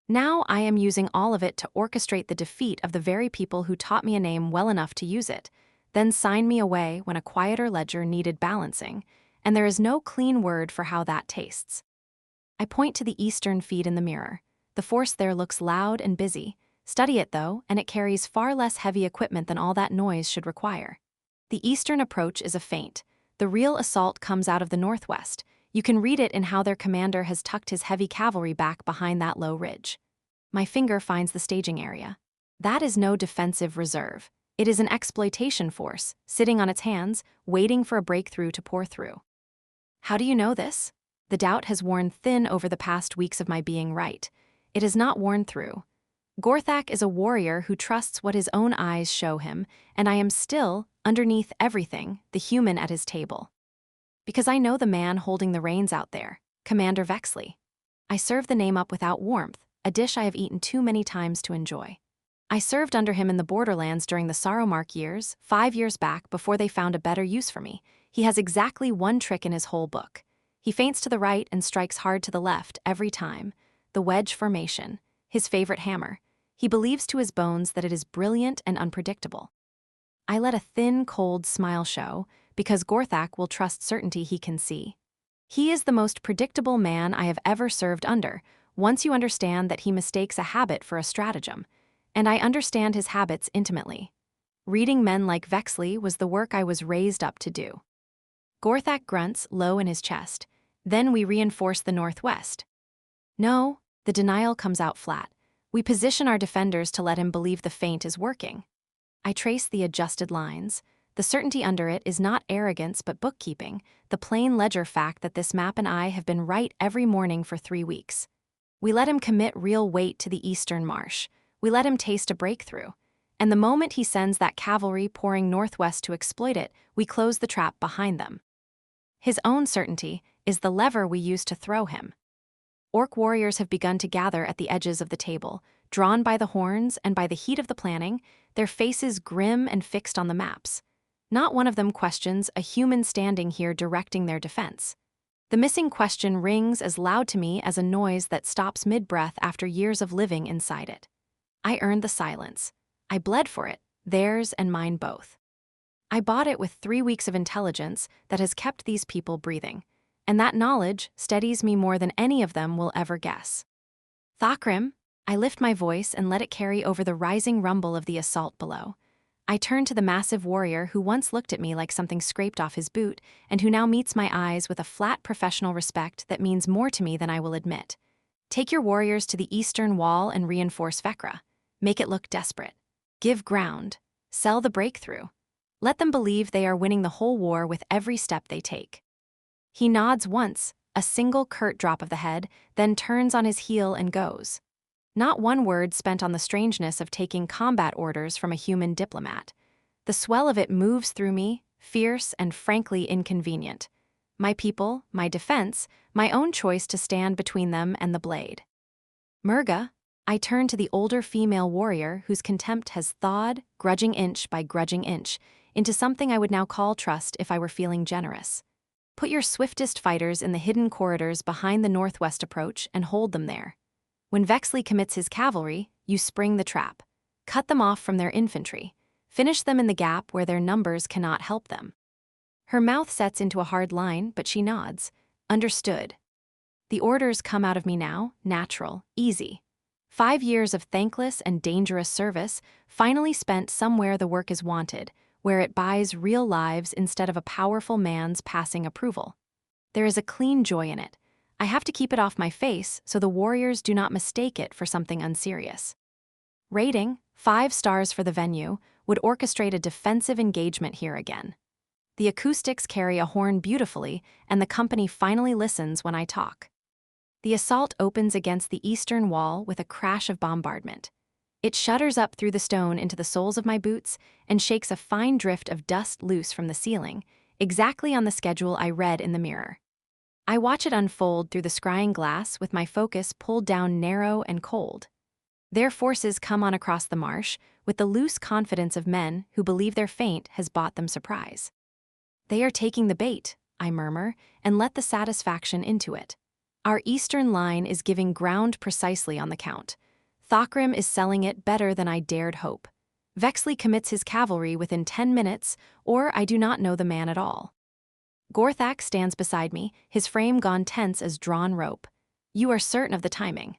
Now I am using all of it to orchestrate the defeat of the very people who taught me a name well enough to use it, then signed me away when a quieter ledger needed balancing, and there is no clean word for how that tastes. I point to the eastern feed in the mirror. The force there looks loud and busy. Study it, though, and it carries far less heavy equipment than all that noise should require. The eastern approach is a feint. The real assault comes out of the northwest. You can read it in how their commander has tucked his heavy cavalry back behind that low ridge. My finger finds the staging area. That is no defensive reserve. It is an exploitation force, sitting on its hands, waiting for a breakthrough to pour through. How do you know this? The doubt has worn thin over the past weeks of my being right. It has not worn through. Gorthak is a warrior who trusts what his own eyes show him, and I am still, underneath everything, the human at his table. Because I know the man holding the reins out there, Commander Vexley. I serve the name up without warmth, a dish I have eaten too many times to enjoy. I served under him in the borderlands during the Sorrowmark years, 5 years back before they found a better use for me. He has exactly one trick in his whole book. He feints to the right and strikes hard to the left every time. The wedge formation, his favorite hammer. He believes to his bones that it is brilliant and unpredictable. I let a thin, cold smile show, because Gorthak will trust certainty he can see. He is the most predictable man I have ever served under, once you understand that he mistakes a habit for a stratagem, and I understand his habits intimately. Reading men like Vexley was the work I was raised up to do. Gorthak grunts low in his chest. Then we reinforce the northwest. No, the denial comes out flat. We position our defenders to let him believe the feint is working. I trace the adjusted lines. The certainty under it is not arrogance but bookkeeping, the plain ledger fact that this map and I have been right every morning for 3 weeks. We let him commit real weight to the eastern marsh. We let him taste a breakthrough. And the moment he sends that cavalry pouring northwest to exploit it, we close the trap behind them. His own certainty is the lever we use to throw him. Orc warriors have begun to gather at the edges of the table, drawn by the horns and by the heat of the planning, their faces grim and fixed on the maps. Not one of them questions a human standing here directing their defense. The missing question rings as loud to me as a noise that stops mid-breath after years of living inside it. I earned the silence. I bled for it, theirs and mine both. I bought it with 3 weeks of intelligence that has kept these people breathing, and that knowledge steadies me more than any of them will ever guess. Thakrim, I lift my voice and let it carry over the rising rumble of the assault below. I turn to the massive warrior who once looked at me like something scraped off his boot and who now meets my eyes with a flat professional respect that means more to me than I will admit. Take your warriors to the eastern wall and reinforce Vekra. Make it look desperate. Give ground. Sell the breakthrough. Let them believe they are winning the whole war with every step they take. He nods once, a single curt drop of the head, then turns on his heel and goes. Not one word spent on the strangeness of taking combat orders from a human diplomat. The swell of it moves through me, fierce and frankly inconvenient. My people, my defense, my own choice to stand between them and the blade. Murga, I turn to the older female warrior whose contempt has thawed, grudging inch by grudging inch, into something I would now call trust if I were feeling generous. Put your swiftest fighters in the hidden corridors behind the northwest approach and hold them there. When Vexley commits his cavalry, you spring the trap. Cut them off from their infantry. Finish them in the gap where their numbers cannot help them. Her mouth sets into a hard line, but she nods. Understood. The orders come out of me now, natural, easy. 5 years of thankless and dangerous service, finally spent somewhere the work is wanted, where it buys real lives instead of a powerful man's passing approval. There is a clean joy in it. I have to keep it off my face so the warriors do not mistake it for something unserious. Rating, 5 stars for the venue, would orchestrate a defensive engagement here again. The acoustics carry a horn beautifully, and the company finally listens when I talk. The assault opens against the eastern wall with a crash of bombardment. It shudders up through the stone into the soles of my boots and shakes a fine drift of dust loose from the ceiling, exactly on the schedule I read in the mirror. I watch it unfold through the scrying glass with my focus pulled down narrow and cold. Their forces come on across the marsh with the loose confidence of men who believe their feint has bought them surprise. They are taking the bait, I murmur, and let the satisfaction into it. Our eastern line is giving ground precisely on the count. Thakrim is selling it better than I dared hope. Vexley commits his cavalry within 10 minutes, or I do not know the man at all. Gorthak stands beside me, his frame gone tense as drawn rope. You are certain of the timing.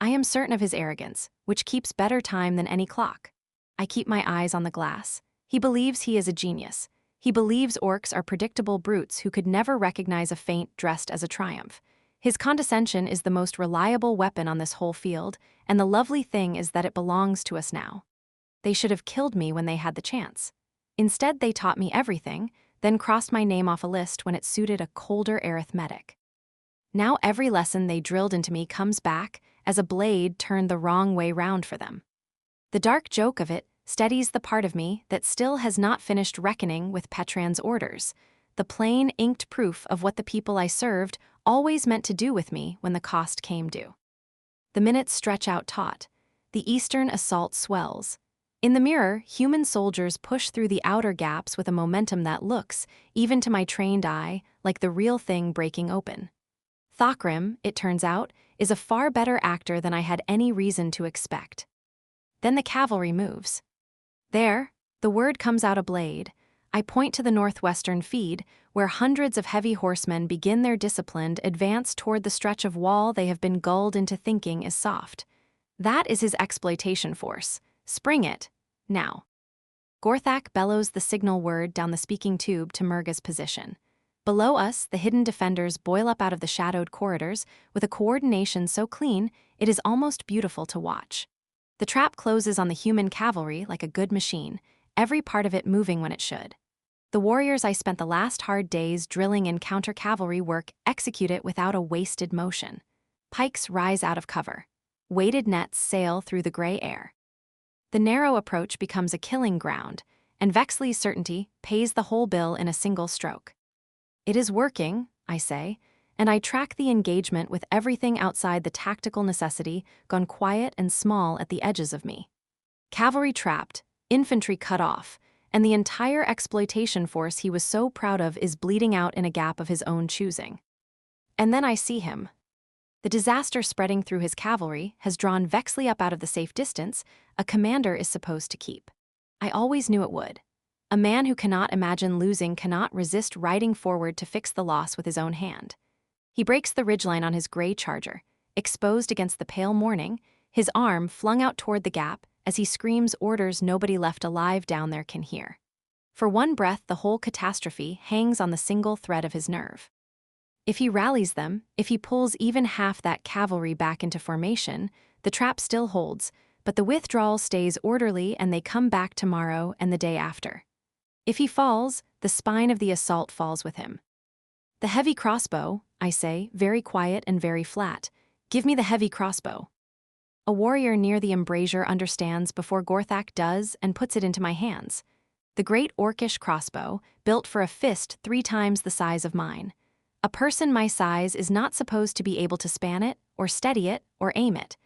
I am certain of his arrogance, which keeps better time than any clock. I keep my eyes on the glass. He believes he is a genius. He believes orcs are predictable brutes who could never recognize a feint dressed as a triumph. His condescension is the most reliable weapon on this whole field, and the lovely thing is that it belongs to us now. They should have killed me when they had the chance. Instead, they taught me everything, then crossed my name off a list when it suited a colder arithmetic. Now every lesson they drilled into me comes back as a blade turned the wrong way round for them. The dark joke of it steadies the part of me that still has not finished reckoning with Petran's orders, the plain inked proof of what the people I served always meant to do with me when the cost came due. The minutes stretch out taut. The eastern assault swells. In the mirror, human soldiers push through the outer gaps with a momentum that looks, even to my trained eye, like the real thing breaking open. Thakrim, it turns out, is a far better actor than I had any reason to expect. Then the cavalry moves. There, the word comes out a blade. I point to the northwestern feed, where hundreds of heavy horsemen begin their disciplined advance toward the stretch of wall they have been gulled into thinking is soft. That is his exploitation force. Spring it, now. Gorthak bellows the signal word down the speaking tube to Murga's position. Below us, the hidden defenders boil up out of the shadowed corridors with a coordination so clean it is almost beautiful to watch. The trap closes on the human cavalry like a good machine, every part of it moving when it should. The warriors I spent the last hard days drilling in counter-cavalry work execute it without a wasted motion. Pikes rise out of cover. Weighted nets sail through the gray air. The narrow approach becomes a killing ground, and Vexley's certainty pays the whole bill in a single stroke. It is working, I say, and I track the engagement with everything outside the tactical necessity gone quiet and small at the edges of me. Cavalry trapped, infantry cut off, and the entire exploitation force he was so proud of is bleeding out in a gap of his own choosing. And then I see him. The disaster spreading through his cavalry has drawn Vexley up out of the safe distance a commander is supposed to keep. I always knew it would. A man who cannot imagine losing cannot resist riding forward to fix the loss with his own hand. He breaks the ridgeline on his gray charger, exposed against the pale morning, his arm flung out toward the gap as he screams orders nobody left alive down there can hear. For one breath, the whole catastrophe hangs on the single thread of his nerve. If he rallies them, if he pulls even half that cavalry back into formation, the trap still holds, but the withdrawal stays orderly and they come back tomorrow and the day after. If he falls, the spine of the assault falls with him. The heavy crossbow, I say, very quiet and very flat. Give me the heavy crossbow. A warrior near the embrasure understands before Gorthak does and puts it into my hands. The great orcish crossbow, built for a fist 3 times the size of mine. A person my size is not supposed to be able to span it, or steady it, or aim it.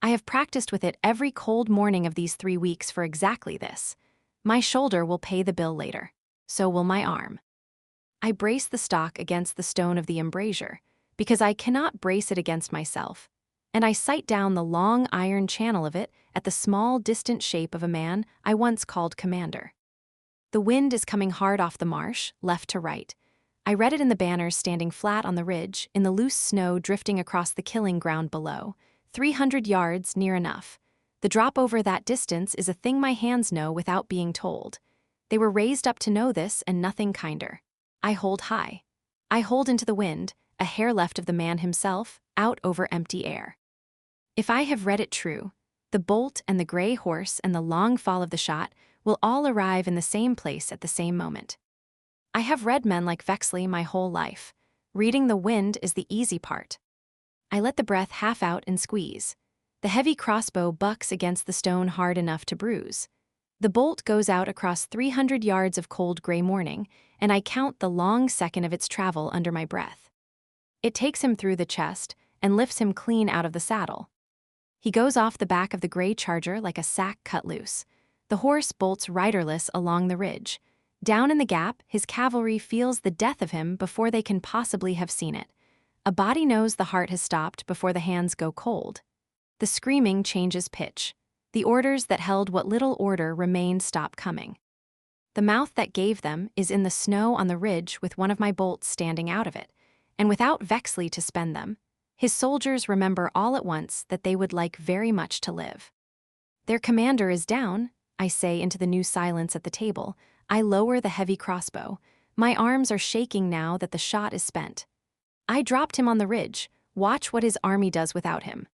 I have practiced with it every cold morning of these 3 weeks for exactly this. My shoulder will pay the bill later. So will my arm. I brace the stock against the stone of the embrasure, because I cannot brace it against myself, and I sight down the long iron channel of it at the small, distant shape of a man I once called commander. The wind is coming hard off the marsh, left to right. I read it in the banners standing flat on the ridge, in the loose snow drifting across the killing ground below. 300 yards, near enough. The drop over that distance is a thing my hands know without being told. They were raised up to know this and nothing kinder. I hold high. I hold into the wind, a hair left of the man himself, out over empty air. If I have read it true, the bolt and the gray horse and the long fall of the shot will all arrive in the same place at the same moment. I have read men like Vexley my whole life. Reading the wind is the easy part. I let the breath half out and squeeze. The heavy crossbow bucks against the stone hard enough to bruise. The bolt goes out across 300 yards of cold gray morning, and I count the long second of its travel under my breath. It takes him through the chest and lifts him clean out of the saddle. He goes off the back of the gray charger like a sack cut loose. The horse bolts riderless along the ridge. Down in the gap, his cavalry feels the death of him before they can possibly have seen it. A body knows the heart has stopped before the hands go cold. The screaming changes pitch. The orders that held what little order remained stop coming. The mouth that gave them is in the snow on the ridge with one of my bolts standing out of it, and without Vexley to spend them, his soldiers remember all at once that they would like very much to live. Their commander is down, I say into the new silence at the table. I lower the heavy crossbow. My arms are shaking now that the shot is spent. I dropped him on the ridge. Watch what his army does without him.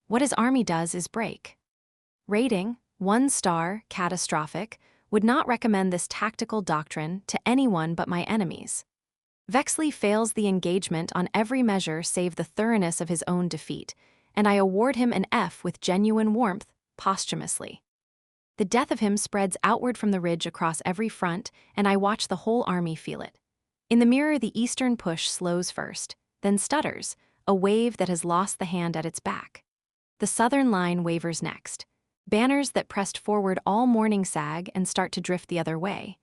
What his army does is break. Rating, 1 star, catastrophic, would not recommend this tactical doctrine to anyone but my enemies. Vexley fails the engagement on every measure save the thoroughness of his own defeat, and I award him an F with genuine warmth, posthumously. The death of him spreads outward from the ridge across every front, and I watch the whole army feel it. In the mirror, the eastern push slows first, then stutters, a wave that has lost the hand at its back. The southern line wavers next. Banners that pressed forward all morning sag and start to drift the other way.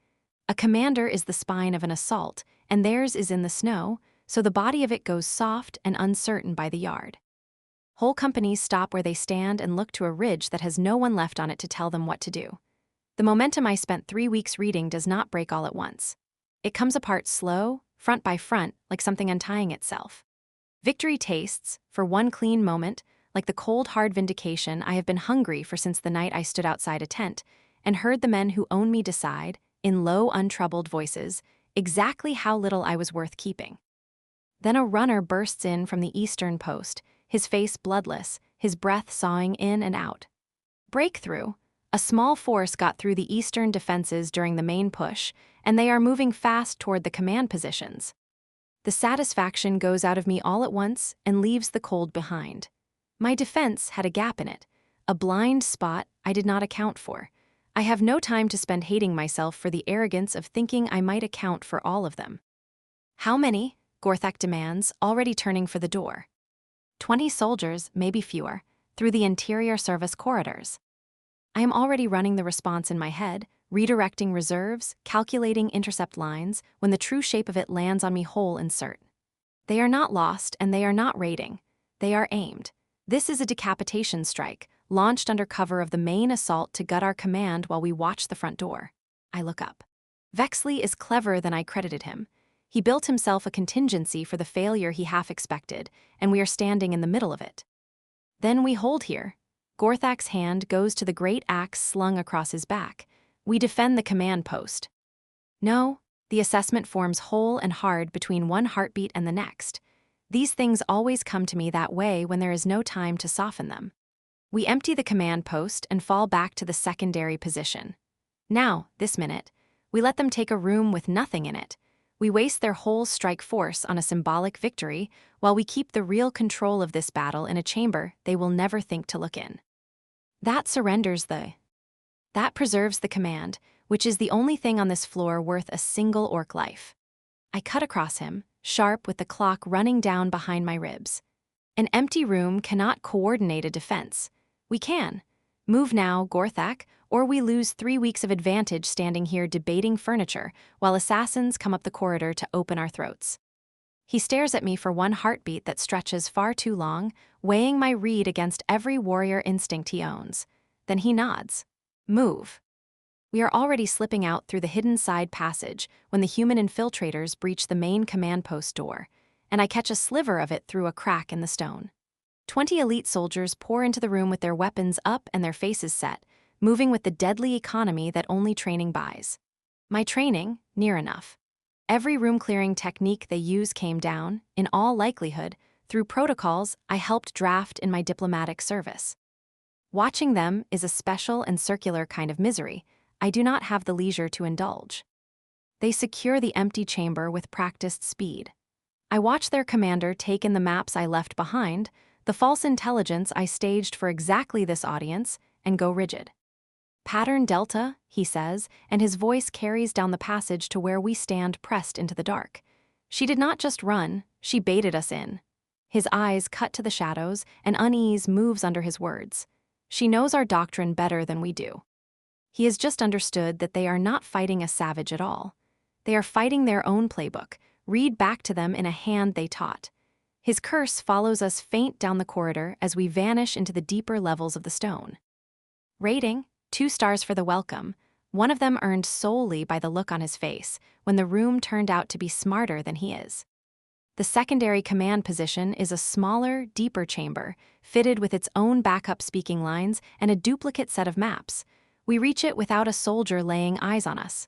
A commander is the spine of an assault, and theirs is in the snow, so the body of it goes soft and uncertain by the yard. Whole companies stop where they stand and look to a ridge that has no one left on it to tell them what to do. The momentum I spent 3 weeks reading does not break all at once. It comes apart slow, front by front, like something untying itself. Victory tastes, for one clean moment, like the cold hard vindication I have been hungry for since the night I stood outside a tent and heard the men who own me decide, in low, untroubled voices, exactly how little I was worth keeping. Then a runner bursts in from the eastern post, his face bloodless, his breath sawing in and out. Breakthrough. A small force got through the eastern defenses during the main push, and they are moving fast toward the command positions. The satisfaction goes out of me all at once and leaves the cold behind. My defense had a gap in it, a blind spot I did not account for. I have no time to spend hating myself for the arrogance of thinking I might account for all of them. How many? Gorthak demands, already turning for the door. 20 soldiers, maybe fewer, through the interior service corridors. I am already running the response in my head, redirecting reserves, calculating intercept lines, when the true shape of it lands on me whole insert. They are not lost and they are not raiding. They are aimed. This is a decapitation strike, launched under cover of the main assault to gut our command while we watch the front door. I look up. Vexley is cleverer than I credited him. He built himself a contingency for the failure he half expected, and we are standing in the middle of it. Then we hold here. Gorthak's hand goes to the great axe slung across his back. We defend the command post. No, the assessment forms whole and hard between one heartbeat and the next. These things always come to me that way when there is no time to soften them. We empty the command post and fall back to the secondary position. Now, this minute, we let them take a room with nothing in it. We waste their whole strike force on a symbolic victory while we keep the real control of this battle in a chamber they will never think to look in. That preserves the command, which is the only thing on this floor worth a single orc life. I cut across him, sharp with the clock running down behind my ribs. An empty room cannot coordinate a defense. We can. Move now, Gorthak, or we lose 3 weeks of advantage standing here debating furniture while assassins come up the corridor to open our throats. He stares at me for one heartbeat that stretches far too long, weighing my reed against every warrior instinct he owns. Then he nods. Move. We are already slipping out through the hidden side passage when the human infiltrators breach the main command post door, and I catch a sliver of it through a crack in the stone. 20 elite soldiers pour into the room with their weapons up and their faces set, moving with the deadly economy that only training buys. My training, near enough. Every room-clearing technique they use came down, in all likelihood, through protocols I helped draft in my diplomatic service. Watching them is a special and circular kind of misery I do not have the leisure to indulge. They secure the empty chamber with practiced speed. I watch their commander take in the maps I left behind, the false intelligence I staged for exactly this audience, and go rigid. Pattern Delta, he says, and his voice carries down the passage to where we stand pressed into the dark. She did not just run, she baited us in. His eyes cut to the shadows, and unease moves under his words. She knows our doctrine better than we do. He has just understood that they are not fighting a savage at all. They are fighting their own playbook, read back to them in a hand they taught. His curse follows us faint down the corridor as we vanish into the deeper levels of the stone. Rating, 2 stars for the welcome, one of them earned solely by the look on his face when the room turned out to be smarter than he is. The secondary command position is a smaller, deeper chamber, fitted with its own backup speaking lines and a duplicate set of maps. We reach it without a soldier laying eyes on us.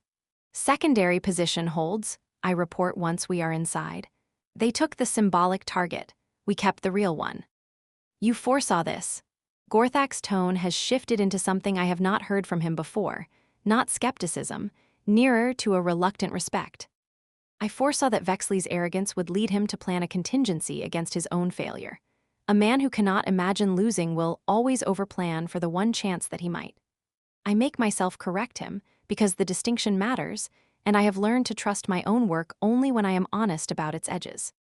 Secondary position holds, I report once we are inside. They took the symbolic target. We kept the real one. You foresaw this. Gorthak's tone has shifted into something I have not heard from him before, not skepticism, nearer to a reluctant respect. I foresaw that Vexley's arrogance would lead him to plan a contingency against his own failure. A man who cannot imagine losing will always overplan for the one chance that he might. I make myself correct him because the distinction matters, and I have learned to trust my own work only when I am honest about its edges.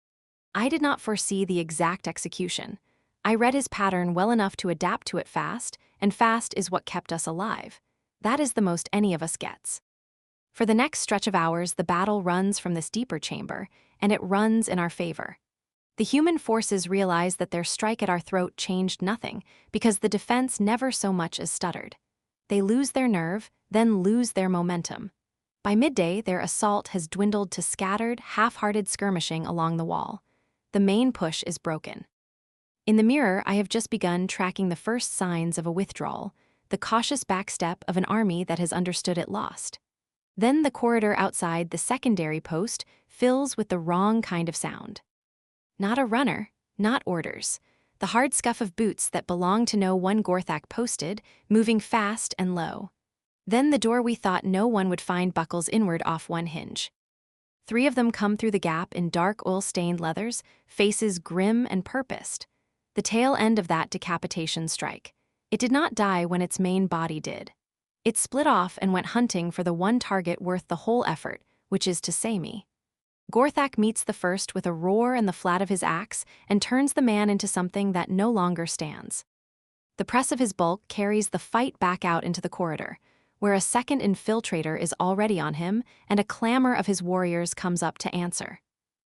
I did not foresee the exact execution. I read his pattern well enough to adapt to it fast, and fast is what kept us alive. That is the most any of us gets. For the next stretch of hours, the battle runs from this deeper chamber, and it runs in our favor. The human forces realize that their strike at our throat changed nothing because the defense never so much as stuttered. They lose their nerve, then lose their momentum. By midday, their assault has dwindled to scattered, half-hearted skirmishing along the wall. The main push is broken. In the mirror, I have just begun tracking the first signs of a withdrawal, the cautious backstep of an army that has understood it lost. Then the corridor outside the secondary post fills with the wrong kind of sound. Not a runner, not orders. The hard scuff of boots that belong to no one Gorthak posted, moving fast and low. Then the door we thought no one would find buckles inward off one hinge. 3 of them come through the gap in dark oil-stained leathers, faces grim and purposed. The tail end of that decapitation strike. It did not die when its main body did. It split off and went hunting for the one target worth the whole effort, which is to say me. Gorthak meets the first with a roar and the flat of his axe and turns the man into something that no longer stands. The press of his bulk carries the fight back out into the corridor, where a second infiltrator is already on him and a clamor of his warriors comes up to answer.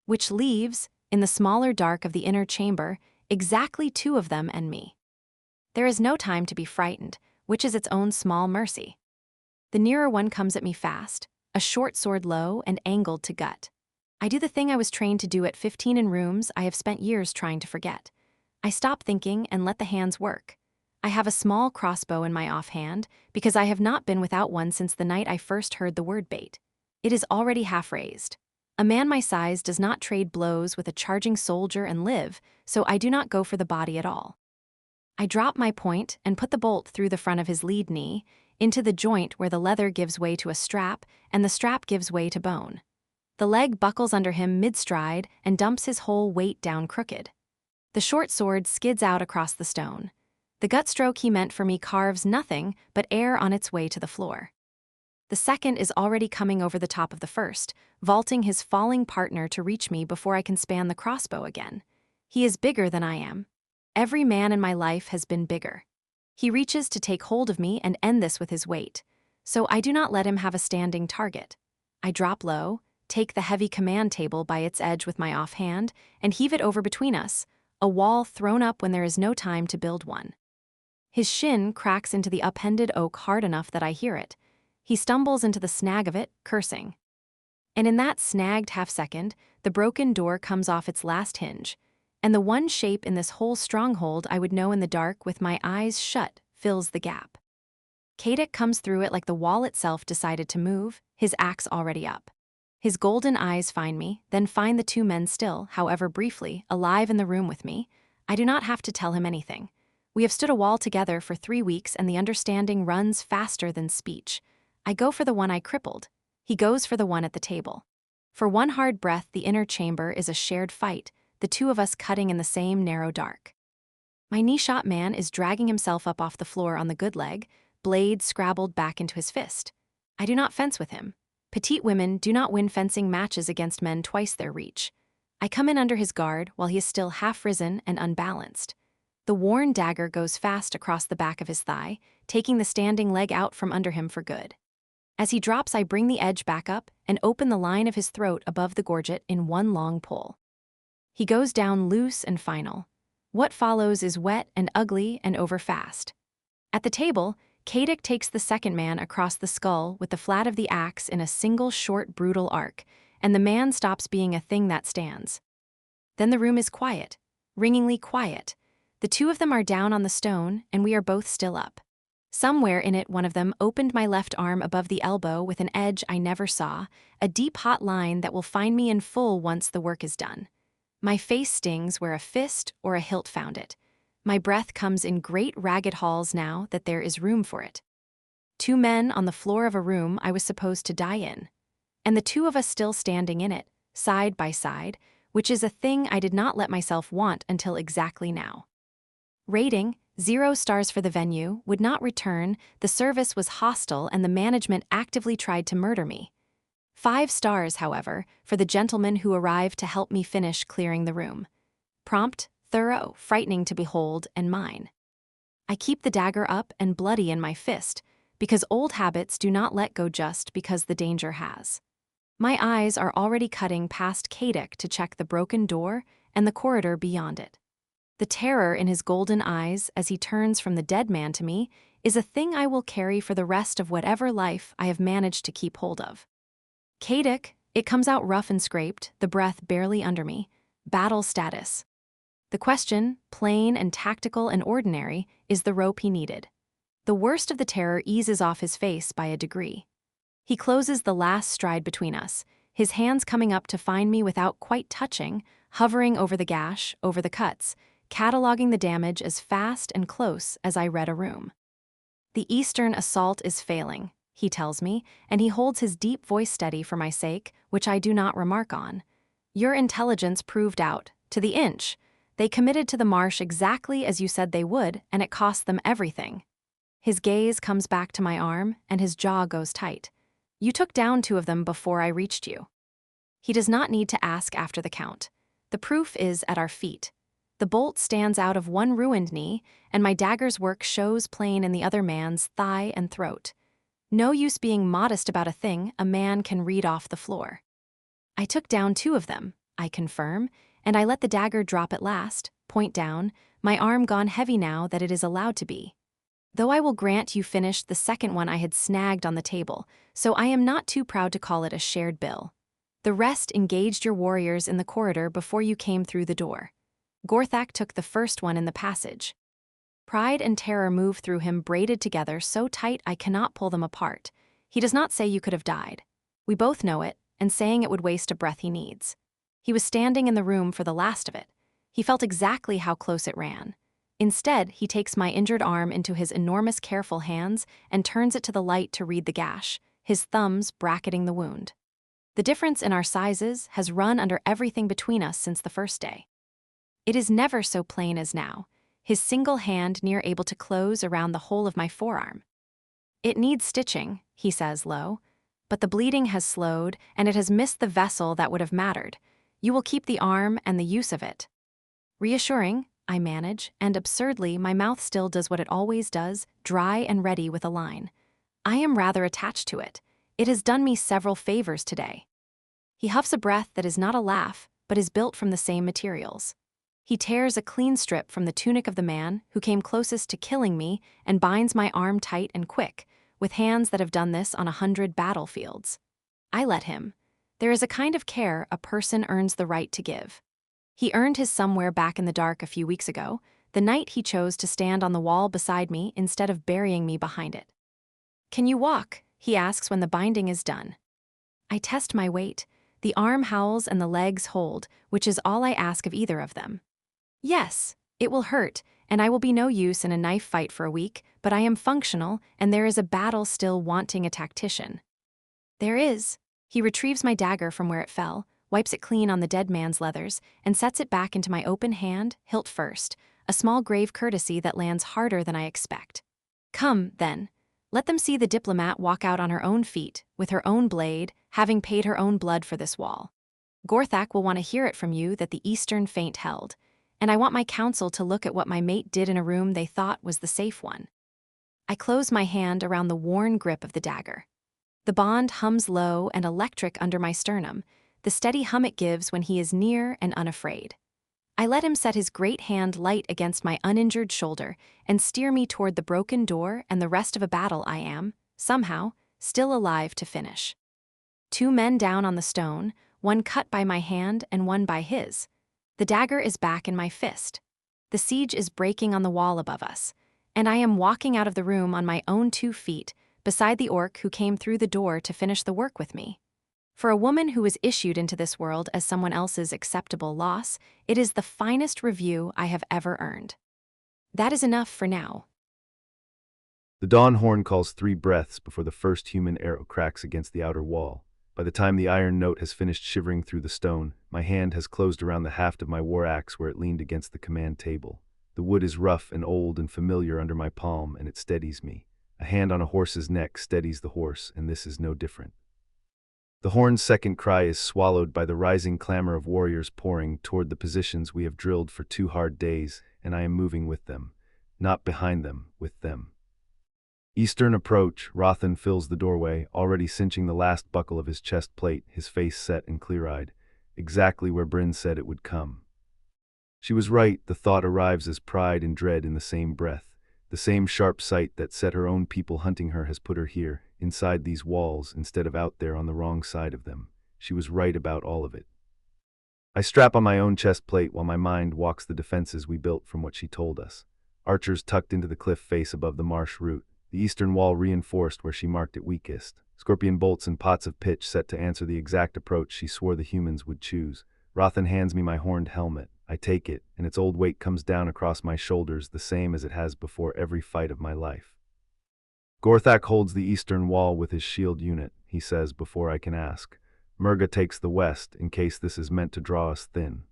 Which leaves, in the smaller dark of the inner chamber, exactly 2 of them and me. There is no time to be frightened, which is its own small mercy. The nearer one comes at me fast, a short sword low and angled to gut. I do the thing I was trained to do at 15 in rooms I have spent years trying to forget. I stop thinking and let the hands work. I have a small crossbow in my offhand, because I have not been without one since the night I first heard the word bait. It is already half raised. A man my size does not trade blows with a charging soldier and live, so I do not go for the body at all. I drop my point and put the bolt through the front of his lead knee, into the joint where the leather gives way to a strap and the strap gives way to bone. The leg buckles under him mid-stride and dumps his whole weight down crooked. The short sword skids out across the stone. The gut stroke he meant for me carves nothing but air on its way to the floor. The second is already coming over the top of the first, vaulting his falling partner to reach me before I can span the crossbow again. He is bigger than I am. Every man in my life has been bigger. He reaches to take hold of me and end this with his weight, so I do not let him have a standing target. I drop low, take the heavy command table by its edge with my offhand, and heave it over between us, a wall thrown up when there is no time to build one. His shin cracks into the upended oak hard enough that I hear it. He stumbles into the snag of it, cursing. And in that snagged half-second, the broken door comes off its last hinge, and the one shape in this whole stronghold I would know in the dark with my eyes shut fills the gap. Kadek comes through it like the wall itself decided to move, his axe already up. His golden eyes find me, then find the 2 men still, however briefly, alive in the room with me. I do not have to tell him anything. We have stood a wall together for 3 weeks and the understanding runs faster than speech. I go for the one I crippled. He goes for the one at the table. For one hard breath, the inner chamber is a shared fight, the 2 of us cutting in the same narrow dark. My knee-shot man is dragging himself up off the floor on the good leg, blade scrabbled back into his fist. I do not fence with him. Petite women do not win fencing matches against men twice their reach. I come in under his guard while he is still half risen and unbalanced. The worn dagger goes fast across the back of his thigh, taking the standing leg out from under him for good. As he drops, I bring the edge back up and open the line of his throat above the gorget in one long pull. He goes down loose and final. What follows is wet and ugly and over fast. At the table, Kadek takes the second man across the skull with the flat of the axe in a single short brutal arc, and the man stops being a thing that stands. Then the room is quiet, ringingly quiet. The 2 of them are down on the stone, and we are both still up. Somewhere in it, one of them opened my left arm above the elbow with an edge I never saw, a deep hot line that will find me in full once the work is done. My face stings where a fist or a hilt found it. My breath comes in great ragged hauls now that there is room for it. 2 men on the floor of a room I was supposed to die in. And the 2 of us still standing in it, side by side, which is a thing I did not let myself want until exactly now. Rating, 0 stars for the venue, would not return, the service was hostile and the management actively tried to murder me. 5 stars, however, for the gentleman who arrived to help me finish clearing the room. Prompt, thorough, frightening to behold, and mine. I keep the dagger up and bloody in my fist, because old habits do not let go just because the danger has. My eyes are already cutting past Kadek to check the broken door and the corridor beyond it. The terror in his golden eyes as he turns from the dead man to me is a thing I will carry for the rest of whatever life I have managed to keep hold of. Kadek, it comes out rough and scraped, the breath barely under me. Battle status. The question, plain and tactical and ordinary, is the rope he needed. The worst of the terror eases off his face by a degree. He closes the last stride between us, his hands coming up to find me without quite touching, hovering over the gash, over the cuts, cataloging the damage as fast and close as I read a room. The Eastern assault is failing, he tells me, and he holds his deep voice steady for my sake, which I do not remark on. Your intelligence proved out, to the inch. They committed to the marsh exactly as you said they would, and it cost them everything. His gaze comes back to my arm, and his jaw goes tight. You took down 2 of them before I reached you. He does not need to ask after the count. The proof is at our feet. The bolt stands out of one ruined knee, and my dagger's work shows plain in the other man's thigh and throat. No use being modest about a thing a man can read off the floor. I took down 2 of them, I confirm, and I let the dagger drop at last, point down, my arm gone heavy now that it is allowed to be. Though I will grant you finished the second one I had snagged on the table, so I am not too proud to call it a shared bill. The rest engaged your warriors in the corridor before you came through the door. Gorthak took the first one in the passage. Pride and terror move through him, braided together so tight I cannot pull them apart. He does not say you could have died. We both know it, and saying it would waste a breath he needs. He was standing in the room for the last of it. He felt exactly how close it ran. Instead, he takes my injured arm into his enormous, careful hands and turns it to the light to read the gash, his thumbs bracketing the wound. The difference in our sizes has run under everything between us since the first day. It is never so plain as now, his single hand near able to close around the whole of my forearm. It needs stitching, he says low, but the bleeding has slowed and it has missed the vessel that would have mattered. You will keep the arm and the use of it. Reassuring, I manage, and absurdly, my mouth still does what it always does, dry and ready with a line. I am rather attached to it. It has done me several favors today. He huffs a breath that is not a laugh, but is built from the same materials. He tears a clean strip from the tunic of the man who came closest to killing me and binds my arm tight and quick, with hands that have done this on 100 battlefields. I let him. There is a kind of care a person earns the right to give. He earned his somewhere back in the dark a few weeks ago, the night he chose to stand on the wall beside me instead of burying me behind it. Can you walk? He asks when the binding is done. I test my weight. The arm howls and the legs hold, which is all I ask of either of them. Yes, it will hurt, and I will be no use in a knife fight for a week, but I am functional, and there is a battle still wanting a tactician. There is. He retrieves my dagger from where it fell, wipes it clean on the dead man's leathers, and sets it back into my open hand, hilt first, a small grave courtesy that lands harder than I expect. Come, then. Let them see the diplomat walk out on her own feet, with her own blade, having paid her own blood for this wall. Gorthak will want to hear it from you that the Eastern feint held, and I want my council to look at what my mate did in a room they thought was the safe one. I close my hand around the worn grip of the dagger. The bond hums low and electric under my sternum, the steady hum it gives when he is near and unafraid. I let him set his great hand light against my uninjured shoulder and steer me toward the broken door and the rest of a battle I am, somehow, still alive to finish. 2 men down on the stone, one cut by my hand and one by his. The dagger is back in my fist. The siege is breaking on the wall above us, and I am walking out of the room on my own 2 feet, beside the orc who came through the door to finish the work with me. For a woman who was issued into this world as someone else's acceptable loss, it is the finest review I have ever earned. That is enough for now. The dawn horn calls 3 breaths before the first human arrow cracks against the outer wall. By the time the iron note has finished shivering through the stone, my hand has closed around the haft of my war axe where it leaned against the command table. The wood is rough and old and familiar under my palm, and it steadies me. A hand on a horse's neck steadies the horse, and this is no different. The horn's second cry is swallowed by the rising clamor of warriors pouring toward the positions we have drilled for 2 hard days, and I am moving with them, not behind them, with them. Eastern approach, Rothan fills the doorway, already cinching the last buckle of his chest plate, his face set and clear-eyed, exactly where Bryn said it would come. She was right, the thought arrives as pride and dread in the same breath. The same sharp sight that set her own people hunting her has put her here, inside these walls, instead of out there on the wrong side of them. She was right about all of it. I strap on my own chest plate while my mind walks the defenses we built from what she told us. Archers tucked into the cliff face above the marsh root, the eastern wall reinforced where she marked it weakest, scorpion bolts and pots of pitch set to answer the exact approach she swore the humans would choose. Rothan hands me my horned helmet. I take it, and its old weight comes down across my shoulders the same as it has before every fight of my life. Gorthak holds the eastern wall with his shield unit, he says before I can ask. Murga takes the west, in case this is meant to draw us thin.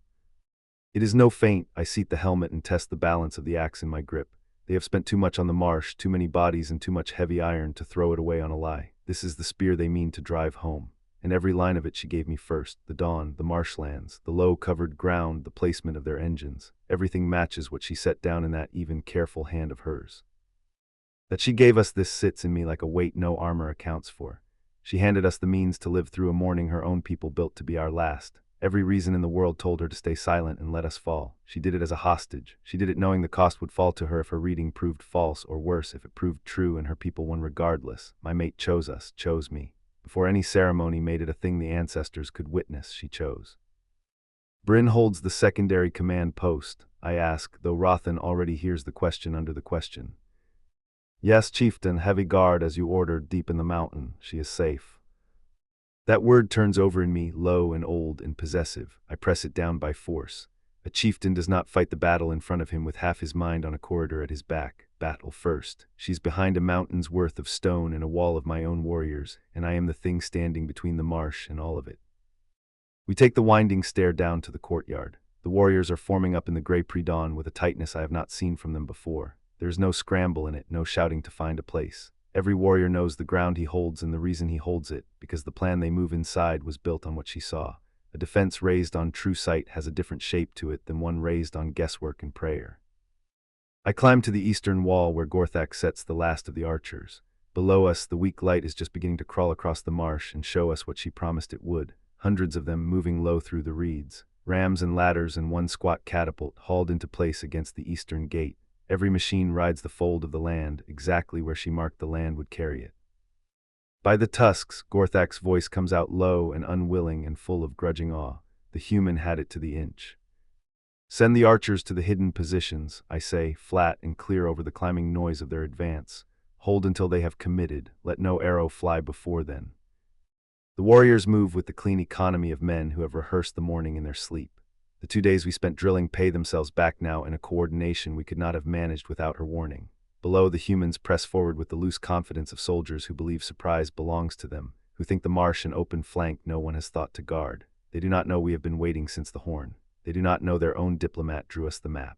It is no feint. I seat the helmet and test the balance of the axe in my grip. They have spent too much on the marsh, too many bodies and too much heavy iron to throw it away on a lie. This is the spear they mean to drive home. And every line of it she gave me first, the dawn, the marshlands, the low-covered ground, the placement of their engines. Everything matches what she set down in that even, careful hand of hers. That she gave us this sits in me like a weight no armor accounts for. She handed us the means to live through a morning her own people built to be our last. Every reason in the world told her to stay silent and let us fall. She did it as a hostage. She did it knowing the cost would fall to her if her reading proved false, or worse, if it proved true and her people won regardless. My mate chose us, chose me. Before any ceremony made it a thing the ancestors could witness, she chose. Bryn holds the secondary command post, I ask, though Rothan already hears the question under the question. Yes, chieftain, heavy guard as you ordered, deep in the mountain. She is safe. That word turns over in me, low and old and possessive. I press it down by force. A chieftain does not fight the battle in front of him with half his mind on a corridor at his back. Battle first. She's behind a mountain's worth of stone and a wall of my own warriors, and I am the thing standing between the marsh and all of it. We take the winding stair down to the courtyard. The warriors are forming up in the gray pre-dawn with a tightness I have not seen from them before. There is no scramble in it, no shouting to find a place. Every warrior knows the ground he holds and the reason he holds it, because the plan they move inside was built on what she saw. A defense raised on true sight has a different shape to it than one raised on guesswork and prayer. I climb to the eastern wall where Gorthak sets the last of the archers. Below us, the weak light is just beginning to crawl across the marsh and show us what she promised it would. Hundreds of them moving low through the reeds. Rams and ladders and one squat catapult hauled into place against the eastern gate. Every machine rides the fold of the land, exactly where she marked the land would carry it. By the tusks, Gorthak's voice comes out low and unwilling and full of grudging awe. The human had it to the inch. Send the archers to the hidden positions, I say, flat and clear over the climbing noise of their advance. Hold until they have committed, let no arrow fly before then. The warriors move with the clean economy of men who have rehearsed the morning in their sleep. The 2 days we spent drilling pay themselves back now in a coordination we could not have managed without her warning. Below, the humans press forward with the loose confidence of soldiers who believe surprise belongs to them, who think the marsh an open flank no one has thought to guard. They do not know we have been waiting since the horn. They do not know their own diplomat drew us the map.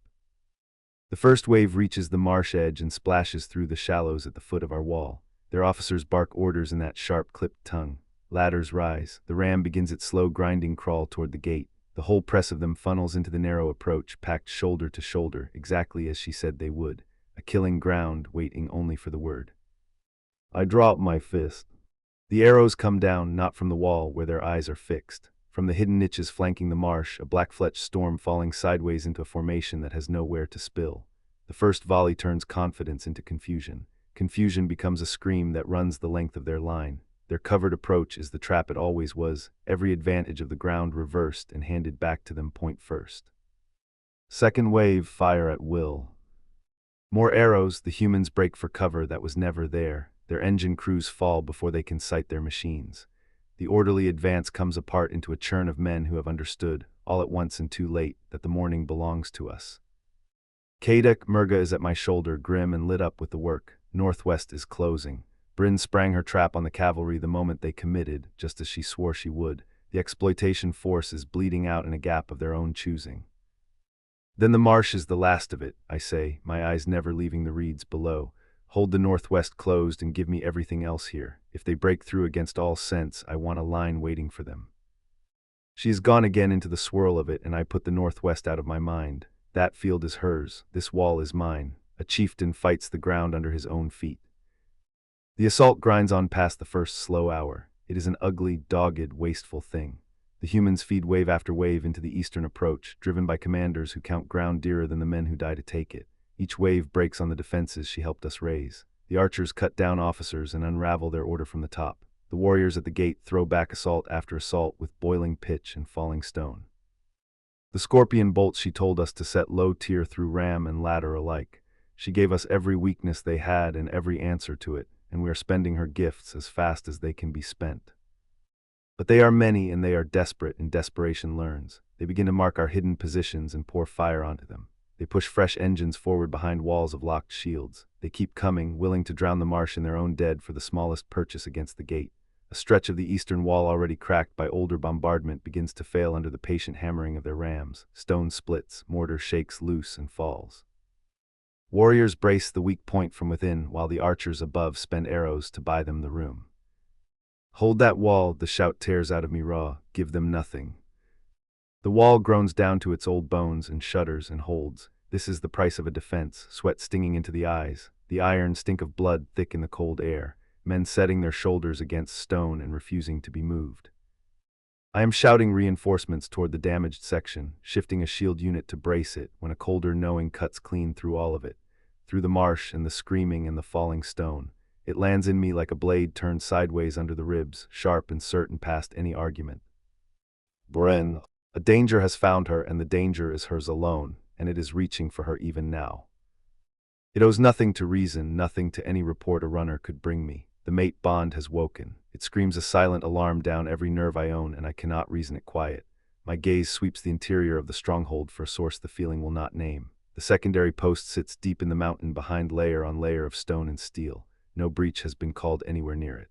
The first wave reaches the marsh edge and splashes through the shallows at the foot of our wall. Their officers bark orders in that sharp, clipped tongue. Ladders rise. The ram begins its slow grinding crawl toward the gate. The whole press of them funnels into the narrow approach, packed shoulder to shoulder, exactly as she said they would. A killing ground, waiting only for the word. I drop my fist. The arrows come down, not from the wall where their eyes are fixed. From the hidden niches flanking the marsh, a black-fletched storm falling sideways into a formation that has nowhere to spill. The first volley turns confidence into confusion. Confusion becomes a scream that runs the length of their line. Their covered approach is the trap it always was, every advantage of the ground reversed and handed back to them point first. Second wave, fire at will. More arrows, the humans break for cover that was never there. Their engine crews fall before they can sight their machines. The orderly advance comes apart into a churn of men who have understood, all at once and too late, that the morning belongs to us. Kadek Murga is at my shoulder, grim and lit up with the work. Northwest is closing. Bryn sprang her trap on the cavalry the moment they committed, just as she swore she would. The exploitation force is bleeding out in a gap of their own choosing. Then the marsh is the last of it, I say, my eyes never leaving the reeds below. Hold the northwest closed and give me everything else here. If they break through against all sense, I want a line waiting for them. She is gone again into the swirl of it, and I put the northwest out of my mind. That field is hers, this wall is mine. A chieftain fights the ground under his own feet. The assault grinds on past the first slow hour. It is an ugly, dogged, wasteful thing. The humans feed wave after wave into the eastern approach, driven by commanders who count ground dearer than the men who die to take it. Each wave breaks on the defenses she helped us raise. The archers cut down officers and unravel their order from the top. The warriors at the gate throw back assault after assault with boiling pitch and falling stone. The scorpion bolts she told us to set low tier through ram and ladder alike. She gave us every weakness they had and every answer to it, and we are spending her gifts as fast as they can be spent. But they are many and they are desperate, and desperation learns. They begin to mark our hidden positions and pour fire onto them. They push fresh engines forward behind walls of locked shields. They keep coming, willing to drown the marsh in their own dead for the smallest purchase against the gate. A stretch of the eastern wall already cracked by older bombardment begins to fail under the patient hammering of their rams. Stone splits, mortar shakes loose and falls. Warriors brace the weak point from within, while the archers above spend arrows to buy them the room. Hold that wall, the shout tears out of me raw, give them nothing. The wall groans down to its old bones and shudders and holds. This is the price of a defense, sweat stinging into the eyes, the iron stink of blood thick in the cold air, men setting their shoulders against stone and refusing to be moved. I am shouting reinforcements toward the damaged section, shifting a shield unit to brace it, when a colder knowing cuts clean through all of it, through the marsh and the screaming and the falling stone. It lands in me like a blade turned sideways under the ribs, sharp and certain past any argument. Bren, a danger has found her, and the danger is hers alone, and it is reaching for her even now. It owes nothing to reason, nothing to any report a runner could bring me. The mate bond has woken. It screams a silent alarm down every nerve I own, and I cannot reason it quiet. My gaze sweeps the interior of the stronghold for a source the feeling will not name. The secondary post sits deep in the mountain behind layer on layer of stone and steel. No breach has been called anywhere near it.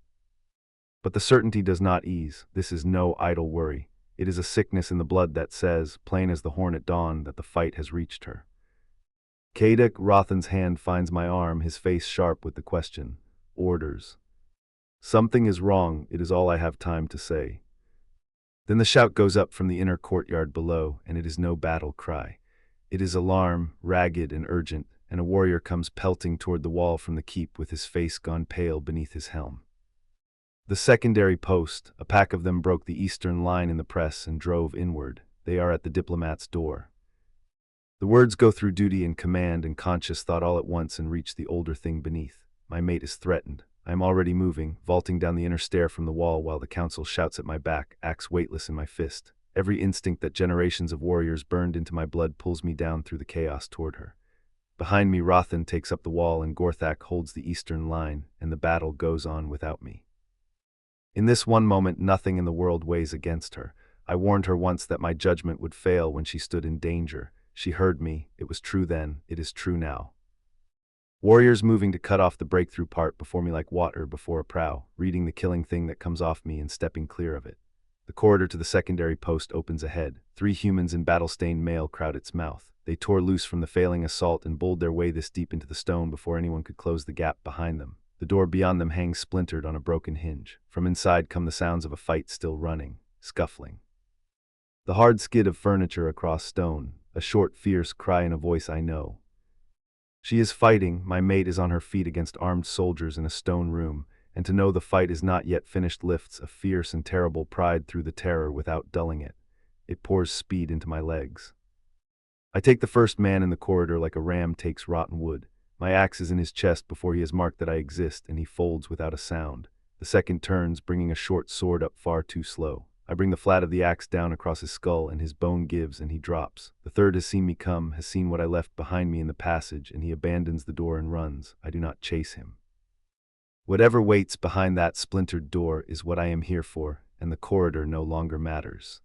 But the certainty does not ease. This is no idle worry. It is a sickness in the blood that says, plain as the horn at dawn, that the fight has reached her. Kadek Rothan's hand finds my arm, his face sharp with the question. Orders. Something is wrong, it is all I have time to say. Then the shout goes up from the inner courtyard below, and it is no battle cry. It is alarm, ragged and urgent, and a warrior comes pelting toward the wall from the keep with his face gone pale beneath his helm. The secondary post, a pack of them, broke the eastern line in the press and drove inward. They are at the diplomat's door. The words go through duty and command and conscious thought all at once and reach the older thing beneath. My mate is threatened. I am already moving, vaulting down the inner stair from the wall while the council shouts at my back, axe weightless in my fist. Every instinct that generations of warriors burned into my blood pulls me down through the chaos toward her. Behind me, Rothan takes up the wall and Gorthak holds the eastern line, and the battle goes on without me. In this one moment, nothing in the world weighs against her. I warned her once that my judgment would fail when she stood in danger. She heard me. It was true then. It is true now. Warriors moving to cut off the breakthrough part before me like water before a prow, reading the killing thing that comes off me and stepping clear of it. The corridor to the secondary post opens ahead. 3 humans in battle-stained mail crowd its mouth. They tore loose from the failing assault and bowled their way this deep into the stone before anyone could close the gap behind them. The door beyond them hangs splintered on a broken hinge. From inside come the sounds of a fight still running, scuffling. The hard skid of furniture across stone, a short, fierce cry in a voice I know. She is fighting. My mate is on her feet against armed soldiers in a stone room, and to know the fight is not yet finished lifts a fierce and terrible pride through the terror without dulling it. It pours speed into my legs. I take the first man in the corridor like a ram takes rotten wood. My axe is in his chest before he has marked that I exist, and he folds without a sound. The second turns, bringing a short sword up far too slow. I bring the flat of the axe down across his skull, and his bone gives, and he drops. The third has seen me come, has seen what I left behind me in the passage, and he abandons the door and runs. I do not chase him. Whatever waits behind that splintered door is what I am here for, and the corridor no longer matters.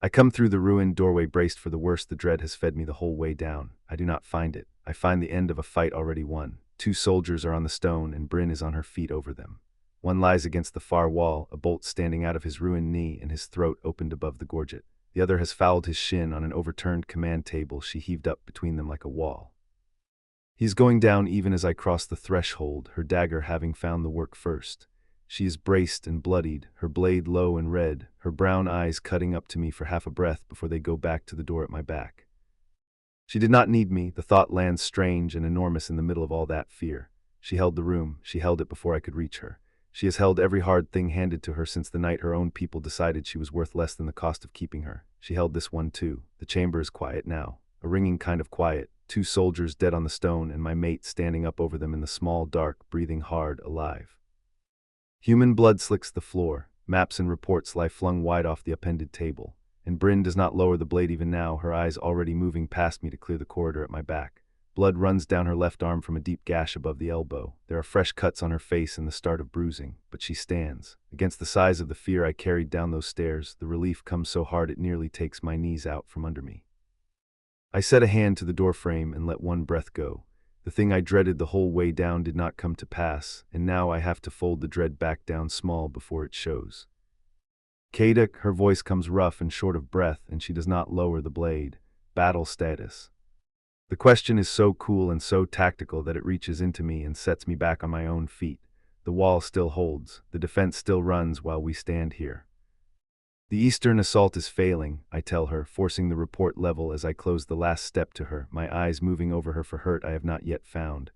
I come through the ruined doorway braced for the worst. The dread has fed me the whole way down. I do not find it. I find the end of a fight already won. 2 soldiers are on the stone, and Bryn is on her feet over them. One lies against the far wall, a bolt standing out of his ruined knee and his throat opened above the gorget. The other has fouled his shin on an overturned command table she heaved up between them like a wall. He's going down even as I cross the threshold, her dagger having found the work first. She is braced and bloodied, her blade low and red, her brown eyes cutting up to me for half a breath before they go back to the door at my back. She did not need me. The thought lands strange and enormous in the middle of all that fear. She held the room. She held it before I could reach her. She has held every hard thing handed to her since the night her own people decided she was worth less than the cost of keeping her. She held this one too. The chamber is quiet now, a ringing kind of quiet. 2 soldiers dead on the stone and my mate standing up over them in the small dark, breathing hard, alive. Human blood slicks the floor. Maps and reports lie flung wide off the appended table. And Bryn does not lower the blade even now, her eyes already moving past me to clear the corridor at my back. Blood runs down her left arm from a deep gash above the elbow. There are fresh cuts on her face and the start of bruising, but she stands. Against the size of the fear I carried down those stairs, the relief comes so hard it nearly takes my knees out from under me. I set a hand to the doorframe and let one breath go. The thing I dreaded the whole way down did not come to pass, and now I have to fold the dread back down small before it shows. Kadek, her voice comes rough and short of breath, and she does not lower the blade. Battle status. The question is so cool and so tactical that it reaches into me and sets me back on my own feet. The wall still holds. The defense still runs while we stand here. The eastern assault is failing, I tell her, forcing the report level as I close the last step to her, my eyes moving over her for hurt I have not yet found.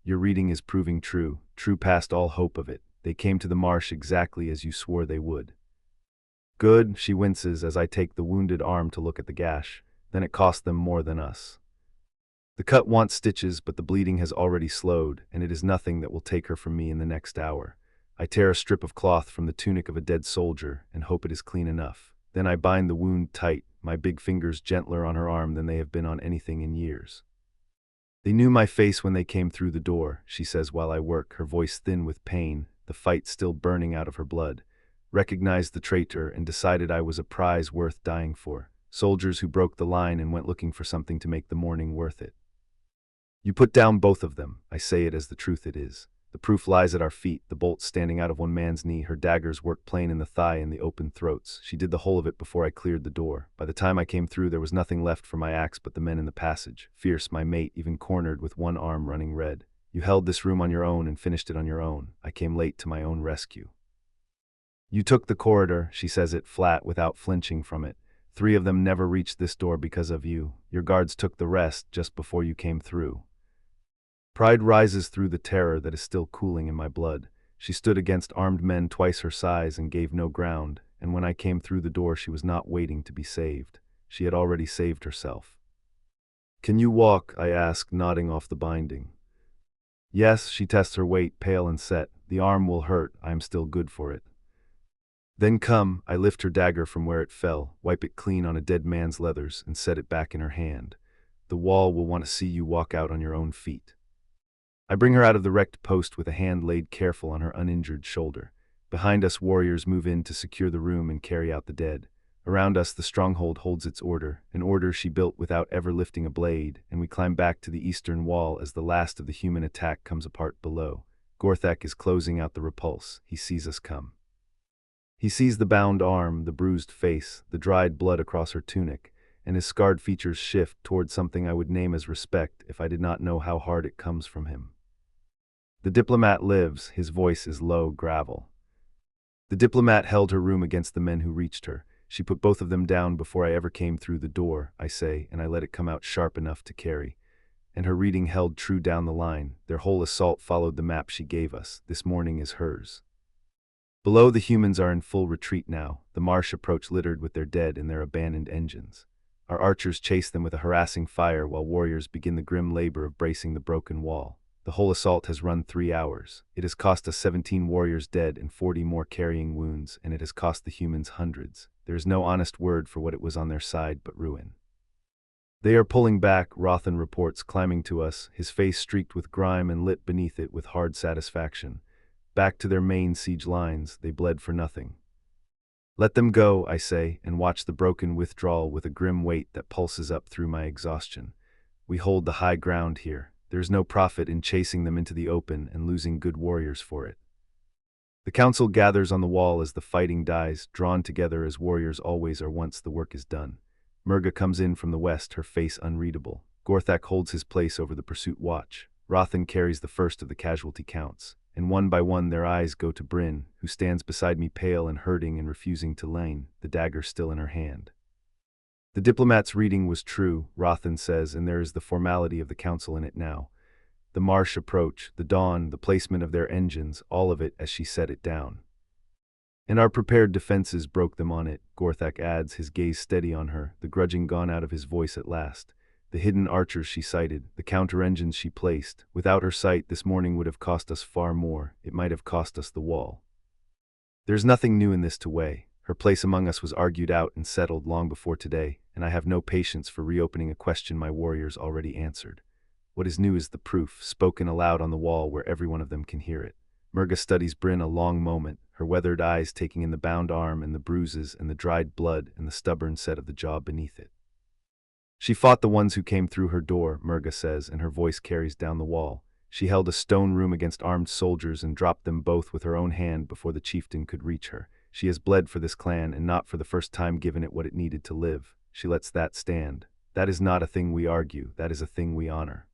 Your reading is proving true, true past all hope of it. They came to the marsh exactly as you swore they would. Good, she winces as I take the wounded arm to look at the gash. Then it cost them more than us. The cut wants stitches, but the bleeding has already slowed, and it is nothing that will take her from me in the next hour. I tear a strip of cloth from the tunic of a dead soldier and hope it is clean enough. Then I bind the wound tight, my big fingers gentler on her arm than they have been on anything in years. They knew my face when they came through the door, she says while I work, her voice thin with pain, the fight still burning out of her blood. Recognized the traitor and decided I was a prize worth dying for. Soldiers who broke the line and went looking for something to make the morning worth it. You put down both of them. I say it as the truth it is. The proof lies at our feet, the bolt standing out of one man's knee, her daggers worked plain in the thigh and the open throats. She did the whole of it before I cleared the door. By the time I came through, there was nothing left for my axe but the men in the passage. Fierce, my mate, even cornered with one arm running red. You held this room on your own and finished it on your own. I came late to my own rescue. You took the corridor, she says it flat without flinching from it. 3 of them never reached this door because of you. Your guards took the rest just before you came through. Pride rises through the terror that is still cooling in my blood. She stood against armed men twice her size and gave no ground, and when I came through the door she was not waiting to be saved. She had already saved herself. Can you walk? I ask, nodding off the binding. Yes, she tests her weight, pale and set. The arm will hurt, I am still good for it. Then come, I lift her dagger from where it fell, wipe it clean on a dead man's leathers, and set it back in her hand. The wall will want to see you walk out on your own feet. I bring her out of the wrecked post with a hand laid careful on her uninjured shoulder. Behind us, warriors move in to secure the room and carry out the dead. Around us, the stronghold holds its order, an order she built without ever lifting a blade, and we climb back to the eastern wall as the last of the human attack comes apart below. Gorthak is closing out the repulse. He sees us come. He sees the bound arm, the bruised face, the dried blood across her tunic, and his scarred features shift toward something I would name as respect if I did not know how hard it comes from him. The diplomat lives, his voice is low gravel. The diplomat held her room against the men who reached her. She put both of them down before I ever came through the door, I say, and I let it come out sharp enough to carry. And her reading held true down the line. Their whole assault followed the map she gave us. This morning is hers. Below, the humans are in full retreat now, the marsh approach littered with their dead and their abandoned engines. Our archers chase them with a harassing fire while warriors begin the grim labor of bracing the broken wall. The whole assault has run 3 hours. It has cost us 17 warriors dead and 40 more carrying wounds, and it has cost the humans hundreds. There is no honest word for what it was on their side but ruin. They are pulling back, Rothan reports, climbing to us, his face streaked with grime and lit beneath it with hard satisfaction. Back to their main siege lines, they bled for nothing. Let them go, I say, and watch the broken withdrawal with a grim weight that pulses up through my exhaustion. We hold the high ground here. There is no profit in chasing them into the open and losing good warriors for it. The council gathers on the wall as the fighting dies, drawn together as warriors always are once the work is done. Murga comes in from the west, her face unreadable. Gorthak holds his place over the pursuit watch. Rothan carries the first of the casualty counts. And one by one their eyes go to Bryn, who stands beside me pale and hurting and refusing to lane, the dagger still in her hand. The diplomat's reading was true, Rothan says, and there is the formality of the council in it now. The marsh approach, the dawn, the placement of their engines, all of it as she set it down. And our prepared defenses broke them on it, Gorthak adds, his gaze steady on her, the grudging gone out of his voice at last. The hidden archers she sighted, the counter-engines she placed. Without her sight, this morning would have cost us far more. It might have cost us the wall. There's nothing new in this to weigh. Her place among us was argued out and settled long before today, and I have no patience for reopening a question my warriors already answered. What is new is the proof, spoken aloud on the wall where every one of them can hear it. Murga studies Bryn a long moment, her weathered eyes taking in the bound arm and the bruises and the dried blood and the stubborn set of the jaw beneath it. She fought the ones who came through her door, Murga says, and her voice carries down the wall. She held a stone room against armed soldiers and dropped them both with her own hand before the chieftain could reach her. She has bled for this clan and not for the first time given it what it needed to live. She lets that stand. That is not a thing we argue, that is a thing we honor.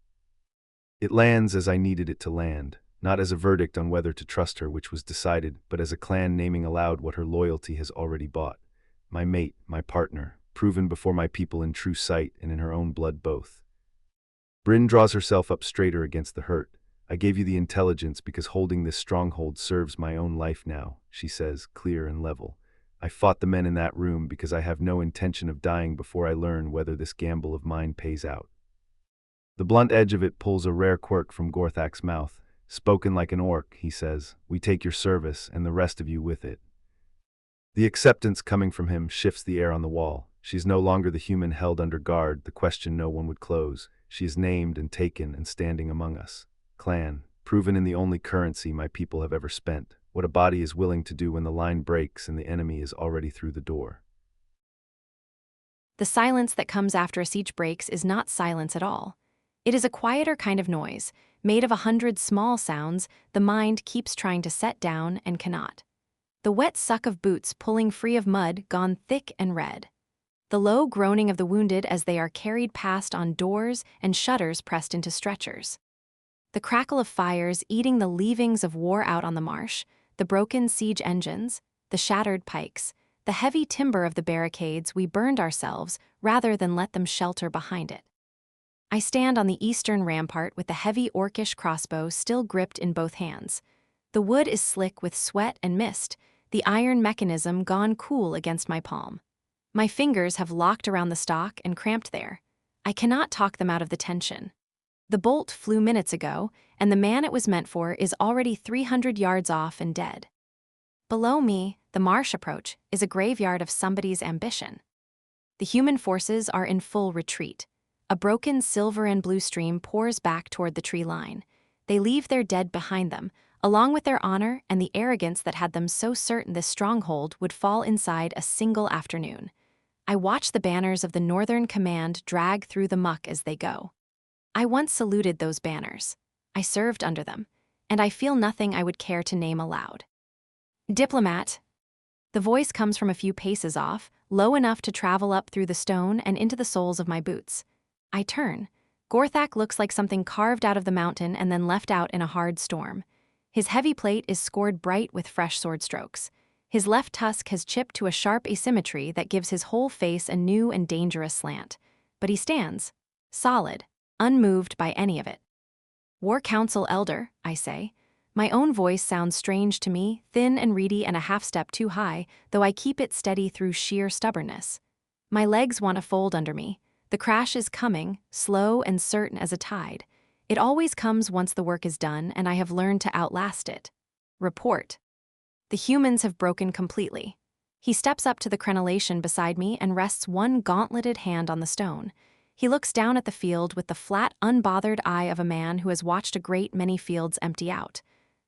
It lands as I needed it to land, not as a verdict on whether to trust her, which was decided, but as a clan naming aloud what her loyalty has already bought. My mate, my partner, proven before my people in true sight and in her own blood both. Bryn draws herself up straighter against the hurt. I gave you the intelligence because holding this stronghold serves my own life now, she says, clear and level. I fought the men in that room because I have no intention of dying before I learn whether this gamble of mine pays out. The blunt edge of it pulls a rare quirk from Gorthak's mouth. Spoken like an orc, he says, we take your service and the rest of you with it. The acceptance coming from him shifts the air on the wall. She's no longer the human held under guard, the question no one would close. She is named and taken and standing among us. Clan, proven in the only currency my people have ever spent. What a body is willing to do when the line breaks and the enemy is already through the door. The silence that comes after a siege breaks is not silence at all. It is a quieter kind of noise, made of 100 small sounds the mind keeps trying to set down and cannot. The wet suck of boots pulling free of mud gone thick and red. The low groaning of the wounded as they are carried past on doors and shutters pressed into stretchers. The crackle of fires eating the leavings of war out on the marsh, the broken siege engines, the shattered pikes, the heavy timber of the barricades we burned ourselves rather than let them shelter behind it. I stand on the eastern rampart with the heavy orcish crossbow still gripped in both hands. The wood is slick with sweat and mist, the iron mechanism gone cool against my palm. My fingers have locked around the stock and cramped there. I cannot talk them out of the tension. The bolt flew minutes ago, and the man it was meant for is already 300 yards off and dead. Below me, the marsh approach is a graveyard of somebody's ambition. The human forces are in full retreat. A broken silver and blue stream pours back toward the tree line. They leave their dead behind them, along with their honor and the arrogance that had them so certain this stronghold would fall inside a single afternoon. I watch the banners of the Northern Command drag through the muck as they go. I once saluted those banners. I served under them, and I feel nothing I would care to name aloud. Diplomat. The voice comes from a few paces off, low enough to travel up through the stone and into the soles of my boots. I turn. Gorthak looks like something carved out of the mountain and then left out in a hard storm. His heavy plate is scored bright with fresh sword strokes. His left tusk has chipped to a sharp asymmetry that gives his whole face a new and dangerous slant. But he stands, solid, unmoved by any of it. War Council Elder, I say. My own voice sounds strange to me, thin and reedy and a half-step too high, though I keep it steady through sheer stubbornness. My legs want to fold under me. The crash is coming, slow and certain as a tide. It always comes once the work is done, and I have learned to outlast it. Report. The humans have broken completely. He steps up to the crenellation beside me and rests one gauntleted hand on the stone. He looks down at the field with the flat, unbothered eye of a man who has watched a great many fields empty out.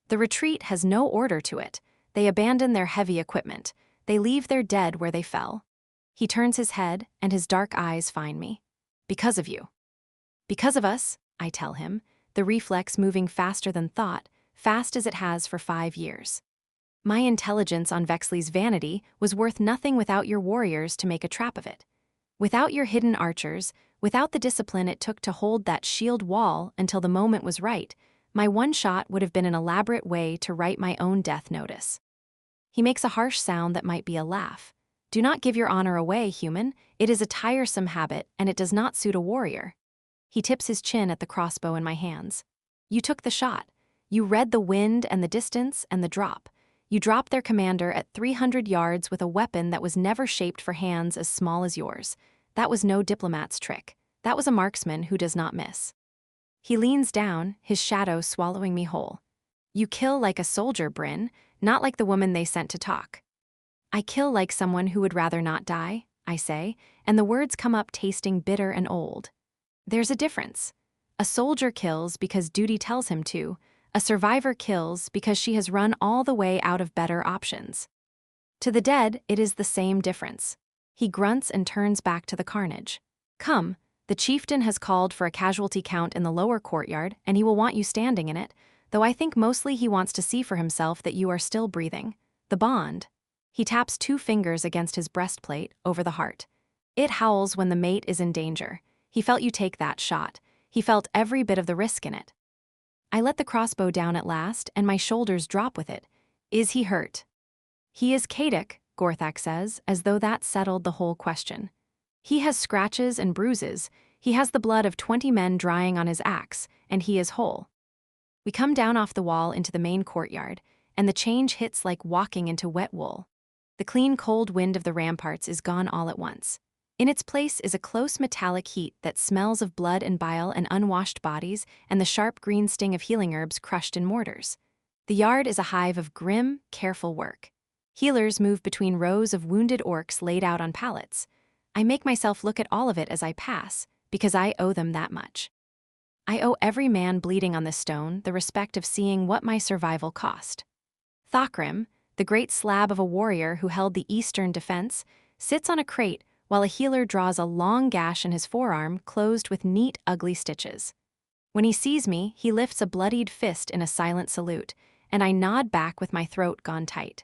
The retreat has no order to it. They abandon their heavy equipment. They leave their dead where they fell. He turns his head, and his dark eyes find me. Because of you. Because of us, I tell him, the reflex moving faster than thought, fast as it has for 5 years. My intelligence on Vexley's vanity was worth nothing without your warriors to make a trap of it. Without your hidden archers, without the discipline it took to hold that shield wall until the moment was right, my one shot would have been an elaborate way to write my own death notice. He makes a harsh sound that might be a laugh. Do not give your honor away, human. It is a tiresome habit, and it does not suit a warrior. He tips his chin at the crossbow in my hands. You took the shot. You read the wind and the distance and the drop. You dropped their commander at 300 yards with a weapon that was never shaped for hands as small as yours. That was no diplomat's trick. That was a marksman who does not miss. He leans down, his shadow swallowing me whole. You kill like a soldier, Bryn, not like the woman they sent to talk. I kill like someone who would rather not die, I say, and the words come up tasting bitter and old. There's a difference. A soldier kills because duty tells him to. A survivor kills because she has run all the way out of better options. To the dead, it is the same difference. He grunts and turns back to the carnage. Come, the chieftain has called for a casualty count in the lower courtyard, and he will want you standing in it, though I think mostly he wants to see for himself that you are still breathing. The bond. He taps 2 fingers against his breastplate, over the heart. It howls when the mate is in danger. He felt you take that shot. He felt every bit of the risk in it. I let the crossbow down at last, and my shoulders drop with it. Is he hurt? He is Kadic, Gorthak says, as though that settled the whole question. He has scratches and bruises. He has the blood of 20 men drying on his axe, and he is whole. We come down off the wall into the main courtyard, and the change hits like walking into wet wool. The clean, cold wind of the ramparts is gone all at once. In its place is a close metallic heat that smells of blood and bile and unwashed bodies and the sharp green sting of healing herbs crushed in mortars. The yard is a hive of grim, careful work. Healers move between rows of wounded orcs laid out on pallets. I make myself look at all of it as I pass, because I owe them that much. I owe every man bleeding on this stone the respect of seeing what my survival cost. Thokrim, the great slab of a warrior who held the eastern defense, sits on a crate while a healer draws a long gash in his forearm closed with neat, ugly stitches. When he sees me, he lifts a bloodied fist in a silent salute, and I nod back with my throat gone tight.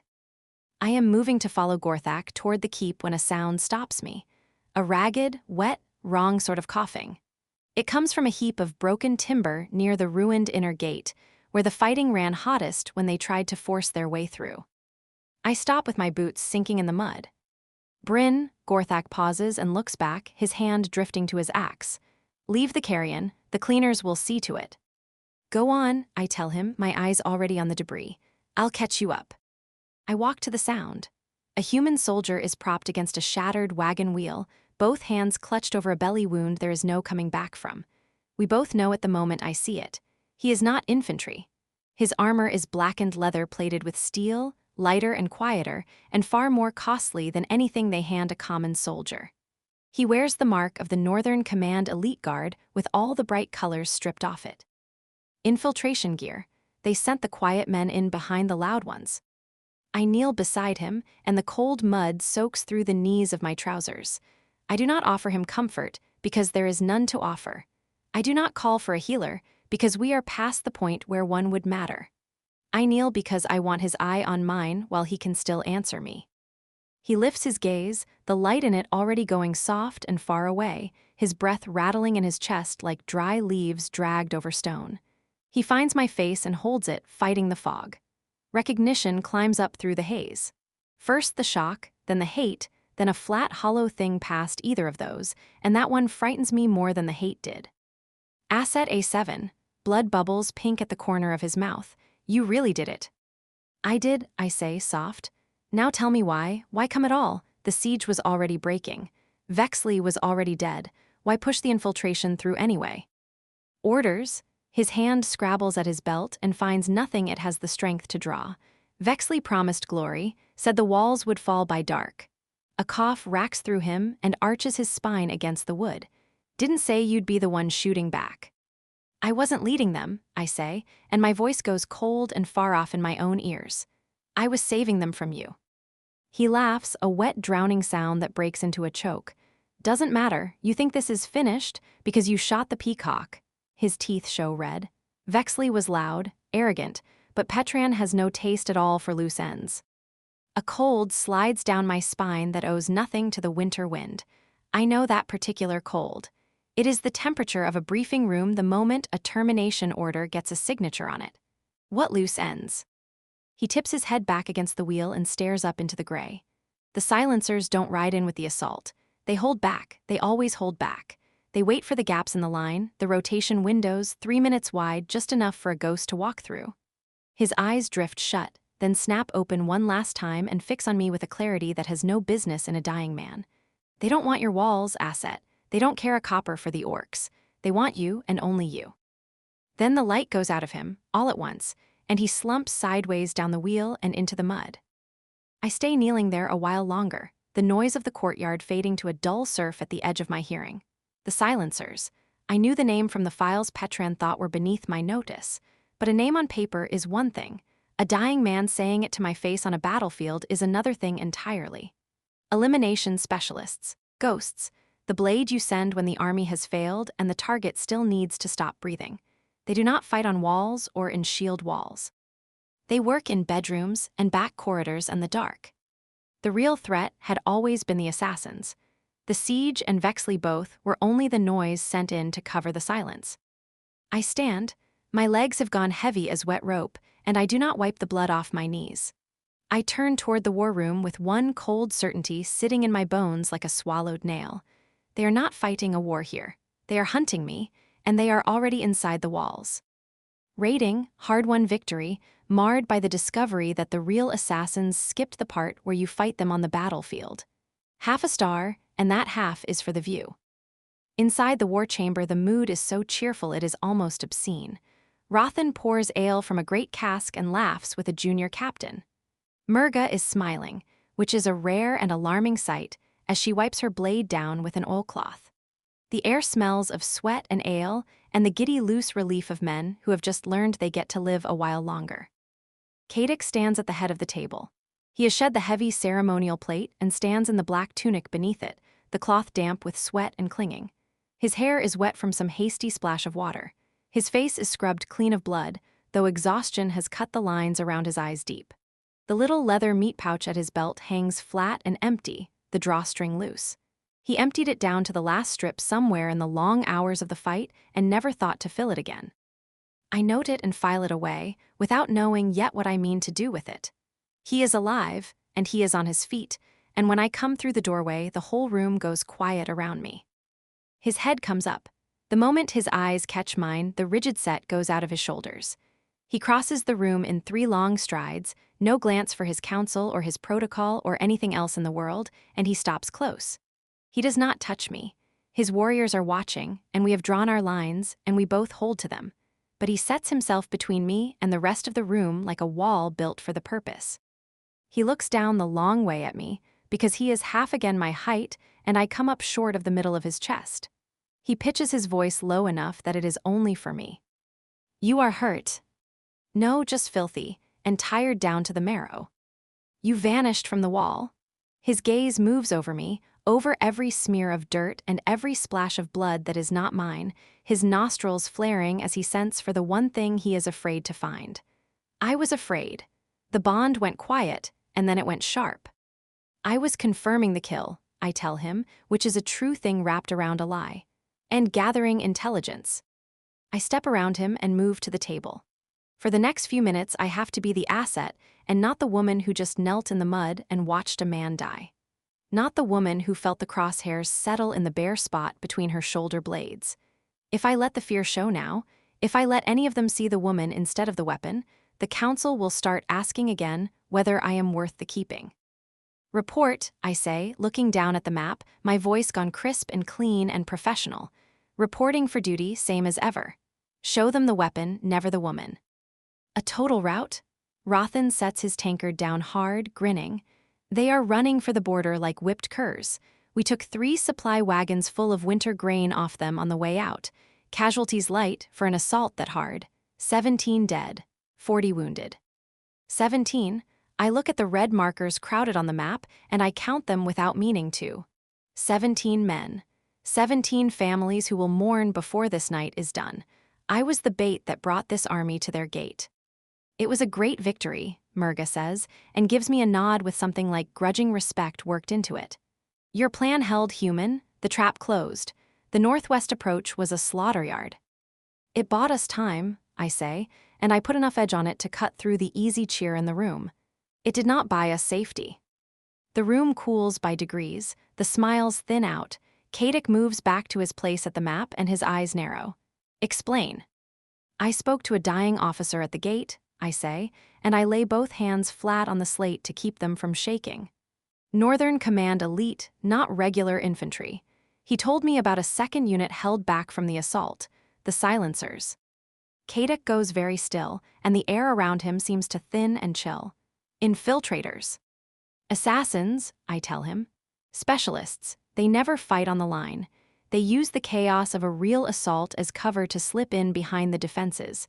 I am moving to follow Gorthak toward the keep when a sound stops me. A ragged, wet, wrong sort of coughing. It comes from a heap of broken timber near the ruined inner gate, where the fighting ran hottest when they tried to force their way through. I stop with my boots sinking in the mud. Bryn, Gorthak pauses and looks back, his hand drifting to his axe. Leave the carrion, the cleaners will see to it. Go on, I tell him, my eyes already on the debris. I'll catch you up. I walk to the sound. A human soldier is propped against a shattered wagon wheel, both hands clutched over a belly wound there is no coming back from. We both know at the moment I see it. He is not infantry. His armor is blackened leather plated with steel, lighter and quieter, and far more costly than anything they hand a common soldier. He wears the mark of the Northern Command Elite Guard with all the bright colors stripped off it. Infiltration gear. They sent the quiet men in behind the loud ones. I kneel beside him, and the cold mud soaks through the knees of my trousers. I do not offer him comfort, because there is none to offer. I do not call for a healer, because we are past the point where one would matter. I kneel because I want his eye on mine while he can still answer me. He lifts his gaze, the light in it already going soft and far away, his breath rattling in his chest like dry leaves dragged over stone. He finds my face and holds it, fighting the fog. Recognition climbs up through the haze. First the shock, then the hate, then a flat, hollow thing past either of those, and that one frightens me more than the hate did. Asset A7, blood bubbles pink at the corner of his mouth. You really did it. I did, I say, soft. Now tell me why come at all? The siege was already breaking. Vexley was already dead. Why push the infiltration through anyway? Orders? His hand scrabbles at his belt and finds nothing it has the strength to draw. Vexley promised glory, said the walls would fall by dark. A cough racks through him and arches his spine against the wood. Didn't say you'd be the one shooting back. I wasn't leading them, I say, and my voice goes cold and far off in my own ears. I was saving them from you. He laughs, a wet, drowning sound that breaks into a choke. Doesn't matter, you think this is finished because you shot the peacock. His teeth show red. Vexley was loud, arrogant, but Petran has no taste at all for loose ends. A cold slides down my spine that owes nothing to the winter wind. I know that particular cold. It is the temperature of a briefing room the moment a termination order gets a signature on it. What loose ends? He tips his head back against the wheel and stares up into the gray. The silencers don't ride in with the assault. They hold back. They always hold back. They wait for the gaps in the line, the rotation windows 3 minutes wide, just enough for a ghost to walk through. His eyes drift shut, then snap open one last time and fix on me with a clarity that has no business in a dying man. They don't want your walls, Asset. They don't care a copper for the orcs. They want you and only you. Then the light goes out of him, all at once, and he slumps sideways down the wheel and into the mud. I stay kneeling there a while longer, the noise of the courtyard fading to a dull surf at the edge of my hearing. The silencers. I knew the name from the files Petran thought were beneath my notice, but a name on paper is one thing. A dying man saying it to my face on a battlefield is another thing entirely. Elimination specialists. Ghosts. The blade you send when the army has failed and the target still needs to stop breathing. They do not fight on walls or in shield walls. They work in bedrooms and back corridors and the dark. The real threat had always been the assassins. The siege and Vexley both were only the noise sent in to cover the silence. I stand. My legs have gone heavy as wet rope, and I do not wipe the blood off my knees. I turn toward the war room with one cold certainty sitting in my bones like a swallowed nail. They are not fighting a war here. They are hunting me, and they are already inside the walls. Raiding, hard-won victory, marred by the discovery that the real assassins skipped the part where you fight them on the battlefield. Half a star, and that half is for the view. Inside the war chamber, the mood is so cheerful it is almost obscene. Rothan pours ale from a great cask and laughs with a junior captain. Murga is smiling, which is a rare and alarming sight, as she wipes her blade down with an oilcloth. The air smells of sweat and ale and the giddy loose relief of men who have just learned they get to live a while longer. Kadek stands at the head of the table. He has shed the heavy ceremonial plate and stands in the black tunic beneath it, the cloth damp with sweat and clinging. His hair is wet from some hasty splash of water. His face is scrubbed clean of blood, though exhaustion has cut the lines around his eyes deep. The little leather meat pouch at his belt hangs flat and empty, the drawstring loose. He emptied it down to the last strip somewhere in the long hours of the fight and never thought to fill it again. I note it and file it away, without knowing yet what I mean to do with it. He is alive, and he is on his feet, and when I come through the doorway, the whole room goes quiet around me. His head comes up. The moment his eyes catch mine, the rigid set goes out of his shoulders. He crosses the room in 3 long strides, no glance for his counsel or his protocol or anything else in the world, and he stops close. He does not touch me. His warriors are watching, and we have drawn our lines, and we both hold to them. But he sets himself between me and the rest of the room like a wall built for the purpose. He looks down the long way at me, because he is half again my height, and I come up short of the middle of his chest. He pitches his voice low enough that it is only for me. You are hurt. No, just filthy, and tired down to the marrow. You vanished from the wall. His gaze moves over me, over every smear of dirt and every splash of blood that is not mine, his nostrils flaring as he scents for the one thing he is afraid to find. I was afraid. The bond went quiet, and then it went sharp. I was confirming the kill, I tell him, which is a true thing wrapped around a lie, and gathering intelligence. I step around him and move to the table. For the next few minutes, I have to be the asset and not the woman who just knelt in the mud and watched a man die. Not the woman who felt the crosshairs settle in the bare spot between her shoulder blades. If I let the fear show now, if I let any of them see the woman instead of the weapon, the council will start asking again whether I am worth the keeping. Report, I say, looking down at the map, my voice gone crisp and clean and professional. Reporting for duty, same as ever. Show them the weapon, never the woman. A total rout? Rothan sets his tankard down hard, grinning. They are running for the border like whipped curs. We took 3 supply wagons full of winter grain off them on the way out. Casualties light for an assault that hard. 17 dead, 40 wounded. 17? I look at the red markers crowded on the map, and I count them without meaning to. 17 men. 17 families who will mourn before this night is done. I was the bait that brought this army to their gate. It was a great victory, Murga says, and gives me a nod with something like grudging respect worked into it. Your plan held, human, the trap closed. The northwest approach was a slaughter yard. It bought us time, I say, and I put enough edge on it to cut through the easy cheer in the room. It did not buy us safety. The room cools by degrees, the smiles thin out. Kadek moves back to his place at the map and his eyes narrow. Explain. I spoke to a dying officer at the gate, I say, and I lay both hands flat on the slate to keep them from shaking. Northern Command elite, not regular infantry. He told me about a second unit held back from the assault, the silencers. Kadek goes very still, and the air around him seems to thin and chill. Infiltrators. Assassins, I tell him. Specialists, they never fight on the line. They use the chaos of a real assault as cover to slip in behind the defenses.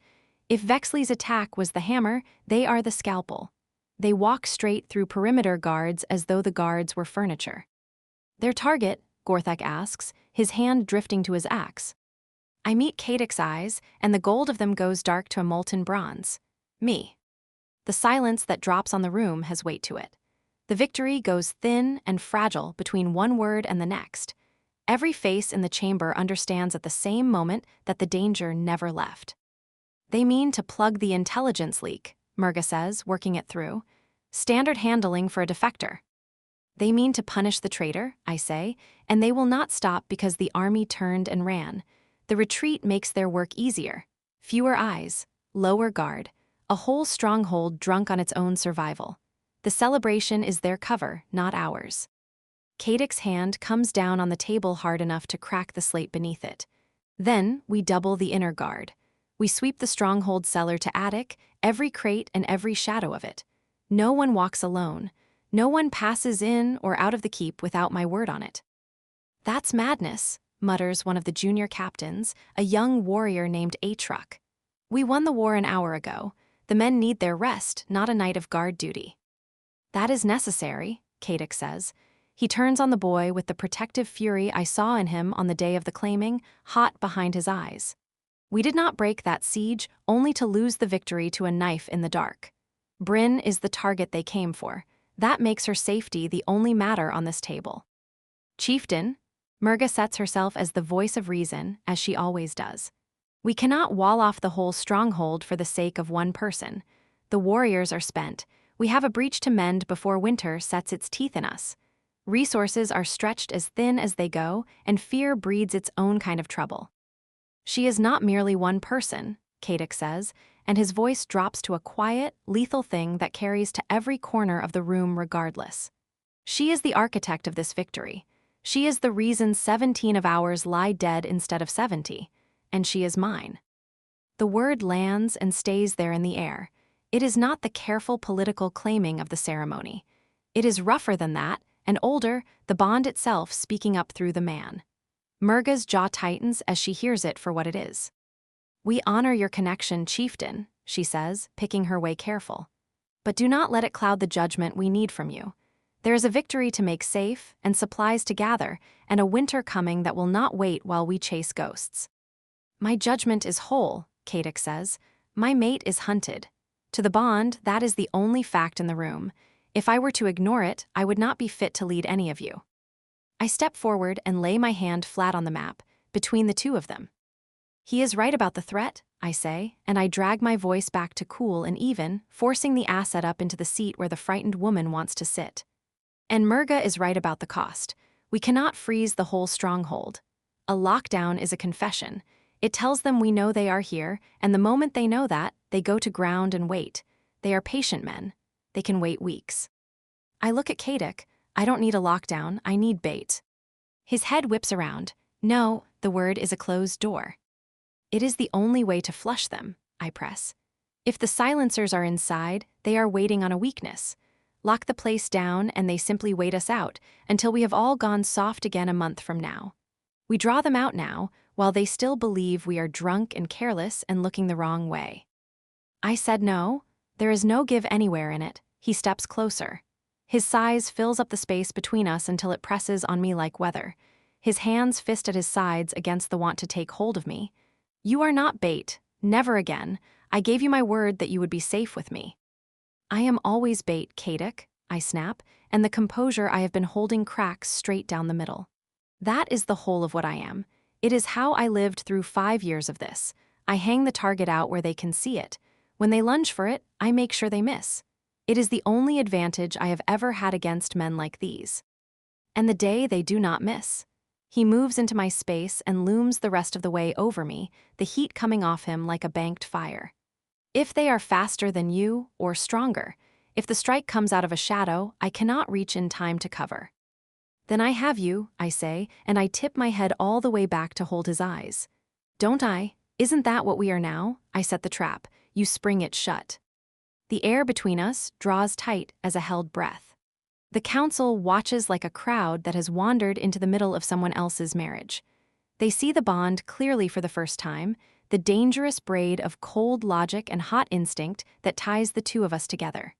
If Vexley's attack was the hammer, they are the scalpel. They walk straight through perimeter guards as though the guards were furniture. Their target, Gorthek asks, his hand drifting to his axe. I meet Kadek's eyes, and the gold of them goes dark to a molten bronze. Me. The silence that drops on the room has weight to it. The victory goes thin and fragile between one word and the next. Every face in the chamber understands at the same moment that the danger never left. They mean to plug the intelligence leak, Murga says, working it through. Standard handling for a defector. They mean to punish the traitor, I say, and they will not stop because the army turned and ran. The retreat makes their work easier. Fewer eyes, lower guard. a whole stronghold drunk on its own survival. The celebration is their cover, not ours. Kadek's hand comes down on the table hard enough to crack the slate beneath it. Then, we double the inner guard. We sweep the stronghold cellar to attic, every crate and every shadow of it. No one walks alone. No one passes in or out of the keep without my word on it. That's madness, mutters one of the junior captains, a young warrior named Atruk. We won the war an hour ago. The men need their rest, not a night of guard duty. That is necessary, Kadek says. He turns on the boy with the protective fury I saw in him on the day of the claiming, hot behind his eyes. We did not break that siege, only to lose the victory to a knife in the dark. Bryn is the target they came for. That makes her safety the only matter on this table. Chieftain, Murga sets herself as the voice of reason, as she always does. We cannot wall off the whole stronghold for the sake of one person. The warriors are spent. We have a breach to mend before winter sets its teeth in us. Resources are stretched as thin as they go, and fear breeds its own kind of trouble. She is not merely one person, Kadek says, and his voice drops to a quiet, lethal thing that carries to every corner of the room regardless. She is the architect of this victory. She is the reason 17 of ours lie dead instead of 70, and she is mine. The word lands and stays there in the air. It is not the careful political claiming of the ceremony. It is rougher than that, and older, the bond itself speaking up through the man. Murga's jaw tightens as she hears it for what it is. We honor your connection, chieftain, she says, picking her way careful. But do not let it cloud the judgment we need from you. There is a victory to make safe, and supplies to gather, and a winter coming that will not wait while we chase ghosts. My judgment is whole, Kadek says. My mate is hunted. To the bond, that is the only fact in the room. If I were to ignore it, I would not be fit to lead any of you. I step forward and lay my hand flat on the map, between the two of them. He is right about the threat, I say, and I drag my voice back to cool and even, forcing the asset up into the seat where the frightened woman wants to sit. And Murga is right about the cost. We cannot freeze the whole stronghold. A lockdown is a confession. It tells them we know they are here, and the moment they know that, they go to ground and wait. They are patient men. They can wait weeks. I look at Kadek. I don't need a lockdown, I need bait. His head whips around. No, the word is a closed door. It is the only way to flush them, I press. If the silencers are inside, they are waiting on a weakness. Lock the place down and they simply wait us out until we have all gone soft again a month from now. We draw them out now, while they still believe we are drunk and careless and looking the wrong way. I said no. There is no give anywhere in it. He steps closer. His size fills up the space between us until it presses on me like weather. His hands fist at his sides against the want to take hold of me. You are not bait. Never again. I gave you my word that you would be safe with me. I am always bait, Kadek, I snap, and the composure I have been holding cracks straight down the middle. That is the whole of what I am. It is how I lived through 5 years of this. I hang the target out where they can see it. When they lunge for it, I make sure they miss. It is the only advantage I have ever had against men like these. And the day they do not miss. He moves into my space and looms the rest of the way over me, the heat coming off him like a banked fire. If they are faster than you, or stronger, if the strike comes out of a shadow, I cannot reach in time to cover. Then I have you, I say, and I tip my head all the way back to hold his eyes. Don't I? Isn't that what we are now? I set the trap. You spring it shut. The air between us draws tight as a held breath. The council watches like a crowd that has wandered into the middle of someone else's marriage. They see the bond clearly for the first time, the dangerous braid of cold logic and hot instinct that ties the two of us together.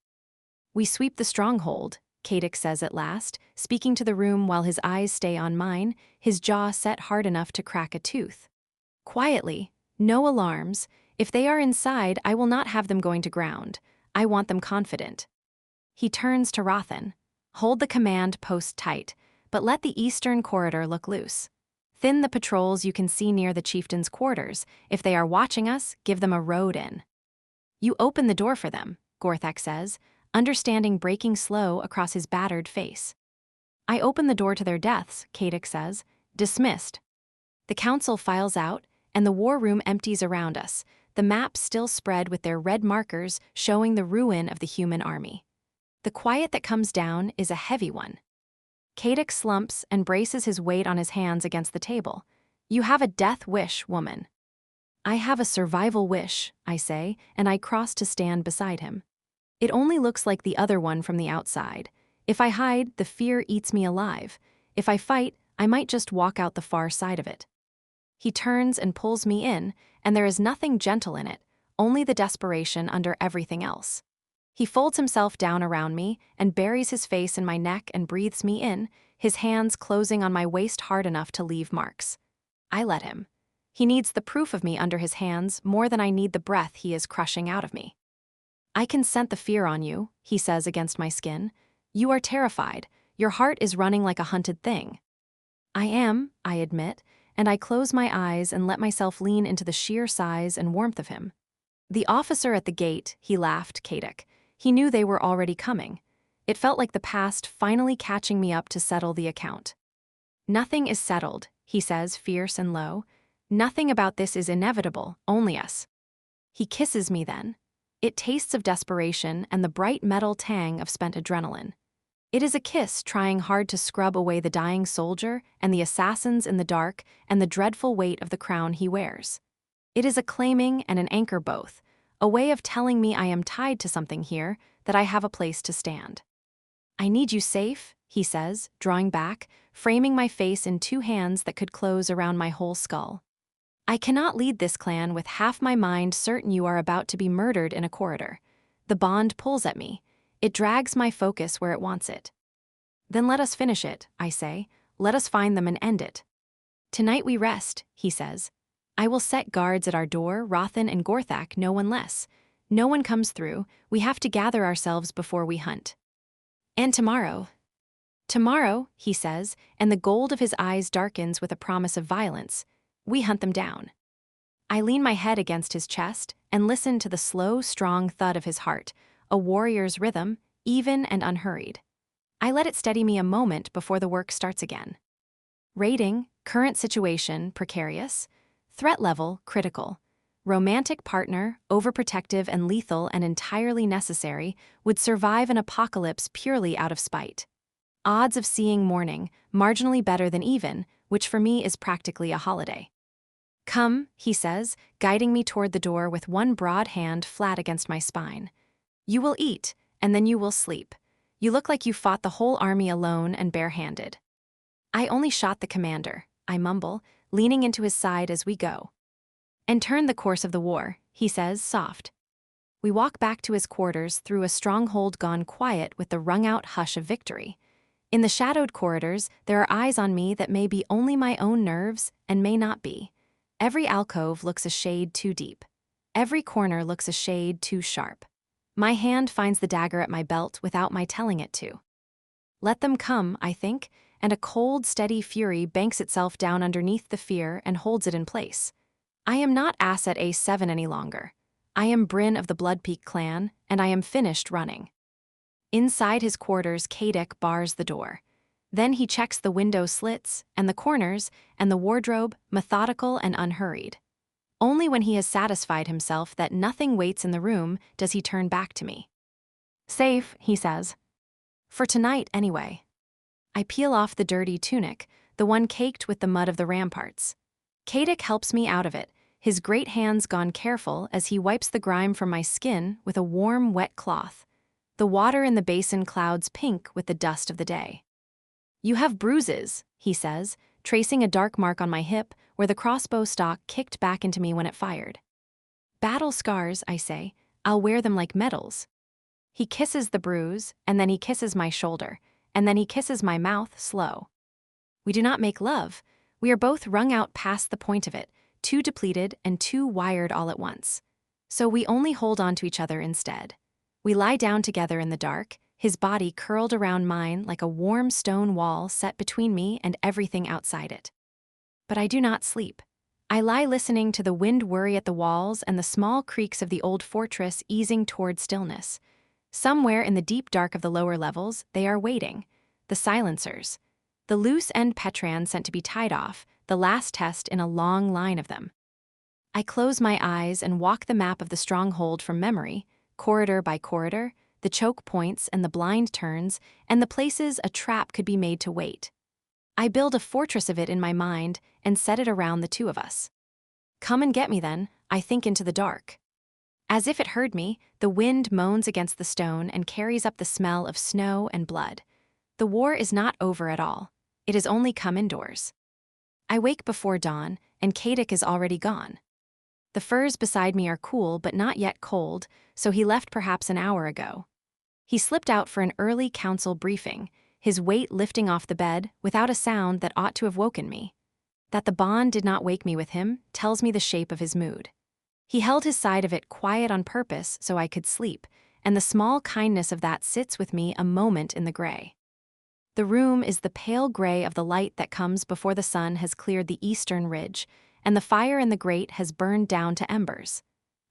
We sweep the stronghold, Kadek says at last, speaking to the room while his eyes stay on mine, his jaw set hard enough to crack a tooth. Quietly, no alarms. If they are inside, I will not have them going to ground. I want them confident. He turns to Rothan. Hold the command post tight, but let the eastern corridor look loose. Thin the patrols you can see near the chieftain's quarters. If they are watching us, give them a road in. You open the door for them, Gorthak says, understanding breaking slow across his battered face. I open the door to their deaths, Kadek says, dismissed. The council files out, and the war room empties around us, the maps still spread with their red markers showing the ruin of the human army. The quiet that comes down is a heavy one. Kadek slumps and braces his weight on his hands against the table. "You have a death wish, woman." "I have a survival wish," I say, and I cross to stand beside him. It only looks like the other one from the outside. If I hide, the fear eats me alive. If I fight, I might just walk out the far side of it. He turns and pulls me in, and there is nothing gentle in it, only the desperation under everything else. He folds himself down around me and buries his face in my neck and breathes me in, his hands closing on my waist hard enough to leave marks. I let him. He needs the proof of me under his hands more than I need the breath he is crushing out of me. "I can scent the fear on you," he says against my skin. "You are terrified. Your heart is running like a hunted thing." "I am," I admit, and I close my eyes and let myself lean into the sheer size and warmth of him. "The officer at the gate," he laughed, Kadek. He knew they were already coming. It felt like the past finally catching me up to settle the account. "Nothing is settled," he says, fierce and low. "Nothing about this is inevitable, only us." He kisses me then. It tastes of desperation and the bright metal tang of spent adrenaline. It is a kiss trying hard to scrub away the dying soldier and the assassins in the dark and the dreadful weight of the crown he wears. It is a claiming and an anchor both, a way of telling me I am tied to something here, that I have a place to stand. "I need you safe," he says, drawing back, framing my face in two hands that could close around my whole skull. "I cannot lead this clan with half my mind certain you are about to be murdered in a corridor." The bond pulls at me. It drags my focus where it wants it. "Then let us finish it," I say. "Let us find them and end it." "Tonight we rest," he says. "I will set guards at our door, Rothan and Gorthak, no one less. No one comes through, we have to gather ourselves before we hunt." "And tomorrow." "Tomorrow," he says, and the gold of his eyes darkens with a promise of violence. "We hunt them down." I lean my head against his chest and listen to the slow, strong thud of his heart, a warrior's rhythm, even and unhurried. I let it steady me a moment before the work starts again. Rating, current situation, precarious. Threat level, critical. Romantic partner, overprotective and lethal and entirely necessary, would survive an apocalypse purely out of spite. Odds of seeing morning, marginally better than even, which for me is practically a holiday. "Come," he says, guiding me toward the door with one broad hand flat against my spine. "You will eat, and then you will sleep. You look like you fought the whole army alone and barehanded." "I only shot the commander," I mumble, leaning into his side as we go. "And turn the course of the war," he says, soft. We walk back to his quarters through a stronghold gone quiet with the wrung-out hush of victory. In the shadowed corridors, there are eyes on me that may be only my own nerves and may not be. Every alcove looks a shade too deep. Every corner looks a shade too sharp. My hand finds the dagger at my belt without my telling it to. Let them come, I think, and a cold, steady fury banks itself down underneath the fear and holds it in place. I am not Asset A7 any longer. I am Bryn of the Bloodpeak clan, and I am finished running. Inside his quarters, Kadek bars the door. Then he checks the window slits, and the corners, and the wardrobe, methodical and unhurried. Only when he has satisfied himself that nothing waits in the room does he turn back to me. "Safe," he says. "For tonight, anyway." I peel off the dirty tunic, the one caked with the mud of the ramparts. Kadek helps me out of it, his great hands gone careful as he wipes the grime from my skin with a warm, wet cloth. The water in the basin clouds pink with the dust of the day. "You have bruises," he says, tracing a dark mark on my hip where the crossbow stock kicked back into me when it fired. "Battle scars," I say. "I'll wear them like medals." He kisses the bruise, and then he kisses my shoulder, and then he kisses my mouth slow. We do not make love. We are both wrung out past the point of it, too depleted and too wired all at once. So we only hold on to each other instead. We lie down together in the dark, his body curled around mine like a warm stone wall set between me and everything outside it. But I do not sleep. I lie listening to the wind worry at the walls and the small creaks of the old fortress easing toward stillness. Somewhere in the deep dark of the lower levels, they are waiting. The silencers. The loose-end Petran sent to be tied off, the last test in a long line of them. I close my eyes and walk the map of the stronghold from memory, corridor by corridor, the choke points and the blind turns, and the places a trap could be made to wait. I build a fortress of it in my mind and set it around the two of us. Come and get me then, I think into the dark. As if it heard me, the wind moans against the stone and carries up the smell of snow and blood. The war is not over at all. It has only come indoors. I wake before dawn, and Kadic is already gone. The furs beside me are cool but not yet cold, so he left perhaps an hour ago. He slipped out for an early council briefing, his weight lifting off the bed without a sound that ought to have woken me. That the bond did not wake me with him tells me the shape of his mood. He held his side of it quiet on purpose so I could sleep, and the small kindness of that sits with me a moment in the gray. The room is the pale gray of the light that comes before the sun has cleared the eastern ridge, and the fire in the grate has burned down to embers.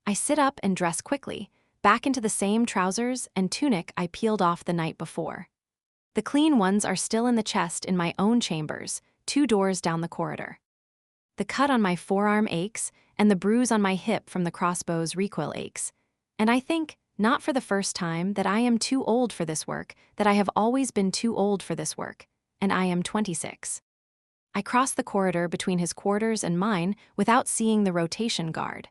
I sit up and dress quickly, back into the same trousers and tunic I peeled off the night before. The clean ones are still in the chest in my own chambers, 2 doors down the corridor. The cut on my forearm aches, and the bruise on my hip from the crossbow's recoil aches. And I think, not for the first time, that I am too old for this work, that I have always been too old for this work, and I am 26. I cross the corridor between his quarters and mine without seeing the rotation guard.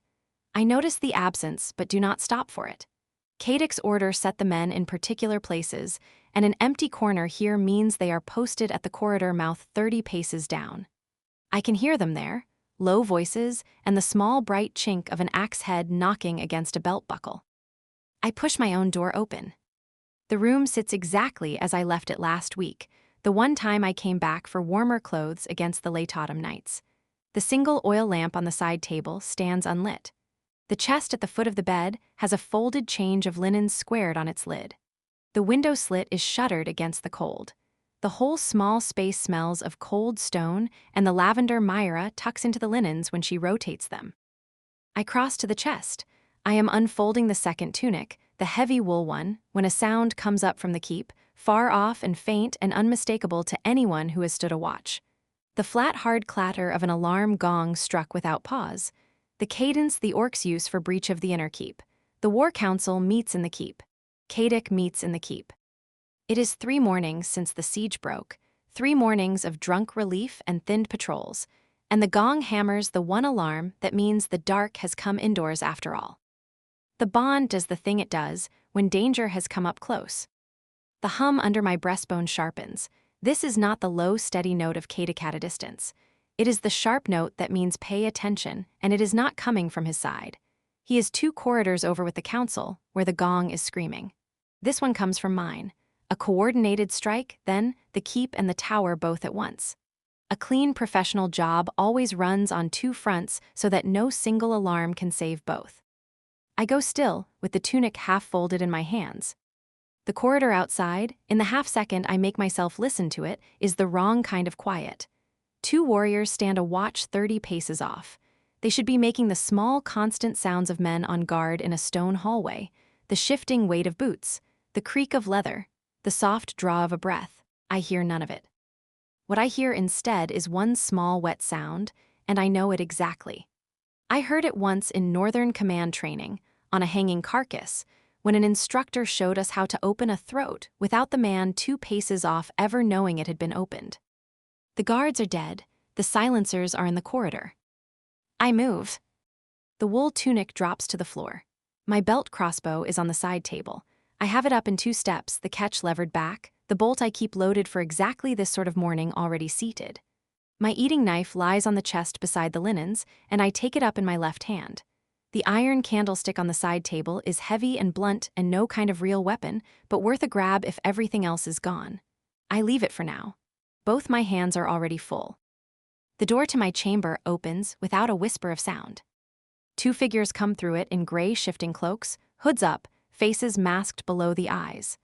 I notice the absence but do not stop for it. Kadic's order set the men in particular places, and an empty corner here means they are posted at the corridor mouth 30 paces down. I can hear them there, low voices and the small bright chink of an axe head knocking against a belt buckle. I push my own door open. The room sits exactly as I left it last week, the one time I came back for warmer clothes against the late autumn nights. The single oil lamp on the side table stands unlit. The chest at the foot of the bed has a folded change of linen squared on its lid. The window slit is shuttered against the cold. The whole small space smells of cold stone, and the lavender Myra tucks into the linens when she rotates them. I cross to the chest. I am unfolding the second tunic, the heavy wool one, when a sound comes up from the keep, far off and faint and unmistakable to anyone who has stood a watch. The flat, hard clatter of an alarm gong struck without pause. The cadence the orcs use for breach of the inner keep. The war council meets in the keep. Kadic meets in the keep. It is 3 mornings since the siege broke, 3 mornings of drunk relief and thinned patrols, and the gong hammers the one alarm that means the dark has come indoors after all. The bond does the thing it does when danger has come up close. The hum under my breastbone sharpens. This is not the low, steady note of Kadic at a distance. It is the sharp note that means pay attention, and it is not coming from his side. He is 2 corridors over with the council, where the gong is screaming. This one comes from mine. A coordinated strike, then, the keep and the tower both at once. A clean professional job always runs on 2 fronts so that no single alarm can save both. I go still, with the tunic half folded in my hands. The corridor outside, in the half-second I make myself listen to it, is the wrong kind of quiet. 2 warriors stand a watch 30 paces off. They should be making the small, constant sounds of men on guard in a stone hallway, the shifting weight of boots, the creak of leather, the soft draw of a breath. I hear none of it. What I hear instead is one small wet sound, and I know it exactly. I heard it once in Northern Command training, on a hanging carcass, when an instructor showed us how to open a throat without the man 2 paces off ever knowing it had been opened. The guards are dead, the silencers are in the corridor. I move. The wool tunic drops to the floor. My belt crossbow is on the side table. I have it up in 2 steps, the catch levered back, the bolt I keep loaded for exactly this sort of morning already seated. My eating knife lies on the chest beside the linens, and I take it up in my left hand. The iron candlestick on the side table is heavy and blunt and no kind of real weapon, but worth a grab if everything else is gone. I leave it for now. Both my hands are already full. The door to my chamber opens without a whisper of sound. 2 figures come through it in gray shifting cloaks, hoods up, faces masked below the eyes.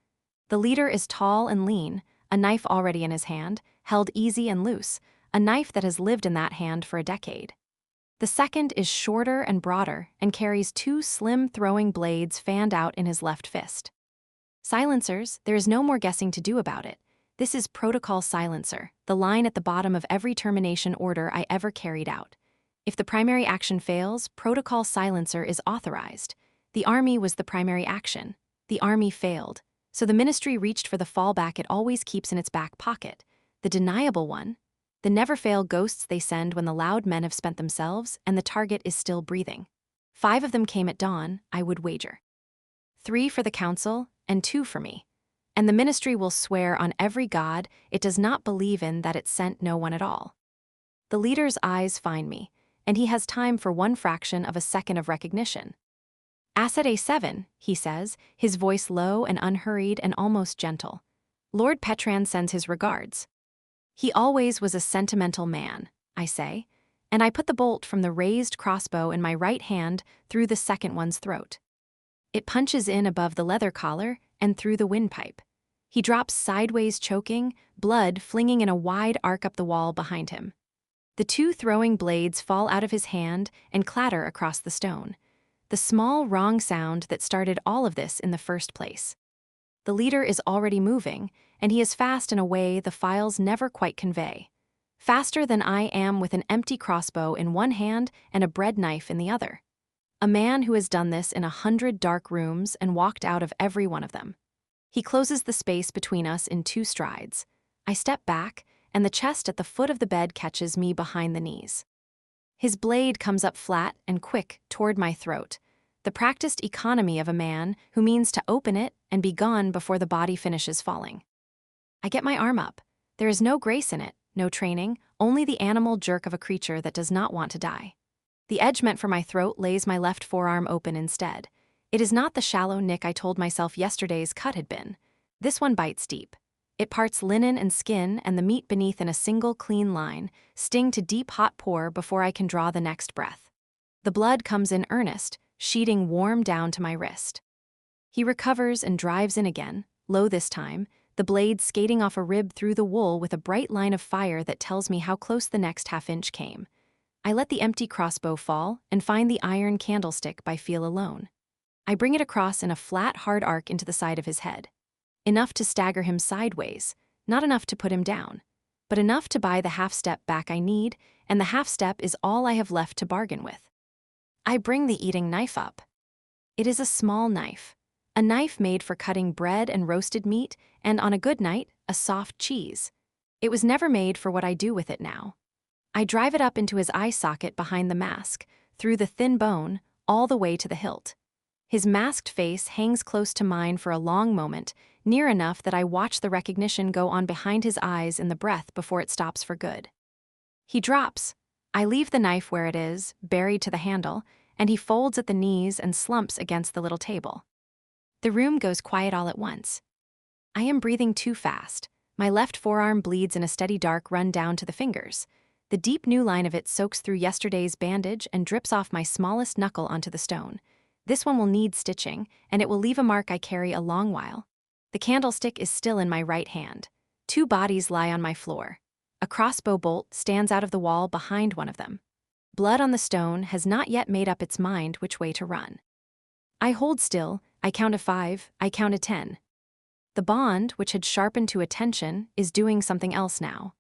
The leader is tall and lean, a knife already in his hand, held easy and loose, a knife that has lived in that hand for a decade. The second is shorter and broader and carries 2 slim throwing blades fanned out in his left fist. Silencers, there is no more guessing to do about it. This is protocol silencer, the line at the bottom of every termination order I ever carried out. If the primary action fails, protocol silencer is authorized. The army was the primary action. The army failed, so the ministry reached for the fallback it always keeps in its back pocket, the deniable one, the never-fail ghosts they send when the loud men have spent themselves and the target is still breathing. 5 of them came at dawn, I would wager. 3 for the council, and 2 for me. And the ministry will swear on every god it does not believe in that it sent no one at all. The leader's eyes find me, and he has time for 1 fraction of a second of recognition. Asset A7, he says, his voice low and unhurried and almost gentle. Lord Petran sends his regards. He always was a sentimental man, I say, and I put the bolt from the raised crossbow in my right hand through the second one's throat. It punches in above the leather collar and through the windpipe. He drops sideways choking, blood flinging in a wide arc up the wall behind him. The 2 throwing blades fall out of his hand and clatter across the stone. The small, wrong sound that started all of this in the first place. The leader is already moving, and he is fast in a way the files never quite convey. Faster than I am with an empty crossbow in one hand and a bread knife in the other. A man who has done this in 100 dark rooms and walked out of every one of them. He closes the space between us in 2 strides. I step back, and the chest at the foot of the bed catches me behind the knees. His blade comes up flat and quick toward my throat, the practiced economy of a man who means to open it and be gone before the body finishes falling. I get my arm up. There is no grace in it, no training, only the animal jerk of a creature that does not want to die. The edge meant for my throat lays my left forearm open instead. It is not the shallow nick I told myself yesterday's cut had been. This one bites deep. It parts linen and skin and the meat beneath in a single clean line, sting to deep hot pour before I can draw the next breath. The blood comes in earnest, sheeting warm down to my wrist. He recovers and drives in again, low this time, the blade skating off a rib through the wool with a bright line of fire that tells me how close the next half-inch came. I let the empty crossbow fall and find the iron candlestick by feel alone. I bring it across in a flat, hard arc into the side of his head. Enough to stagger him sideways, not enough to put him down, but enough to buy the half-step back I need, and the half-step is all I have left to bargain with. I bring the eating knife up. It is a small knife, a knife made for cutting bread and roasted meat, and on a good night, a soft cheese. It was never made for what I do with it now. I drive it up into his eye socket behind the mask, through the thin bone, all the way to the hilt. His masked face hangs close to mine for a long moment, near enough that I watch the recognition go on behind his eyes in the breath before it stops for good. He drops. I leave the knife where it is, buried to the handle, and he folds at the knees and slumps against the little table. The room goes quiet all at once. I am breathing too fast. My left forearm bleeds in a steady dark run down to the fingers. The deep new line of it soaks through yesterday's bandage and drips off my smallest knuckle onto the stone. This one will need stitching, and it will leave a mark I carry a long while. The candlestick is still in my right hand. 2 bodies lie on my floor. A crossbow bolt stands out of the wall behind one of them. Blood on the stone has not yet made up its mind which way to run. I hold still, I count to 5, I count to 10. The bond, which had sharpened to attention, is doing something else now.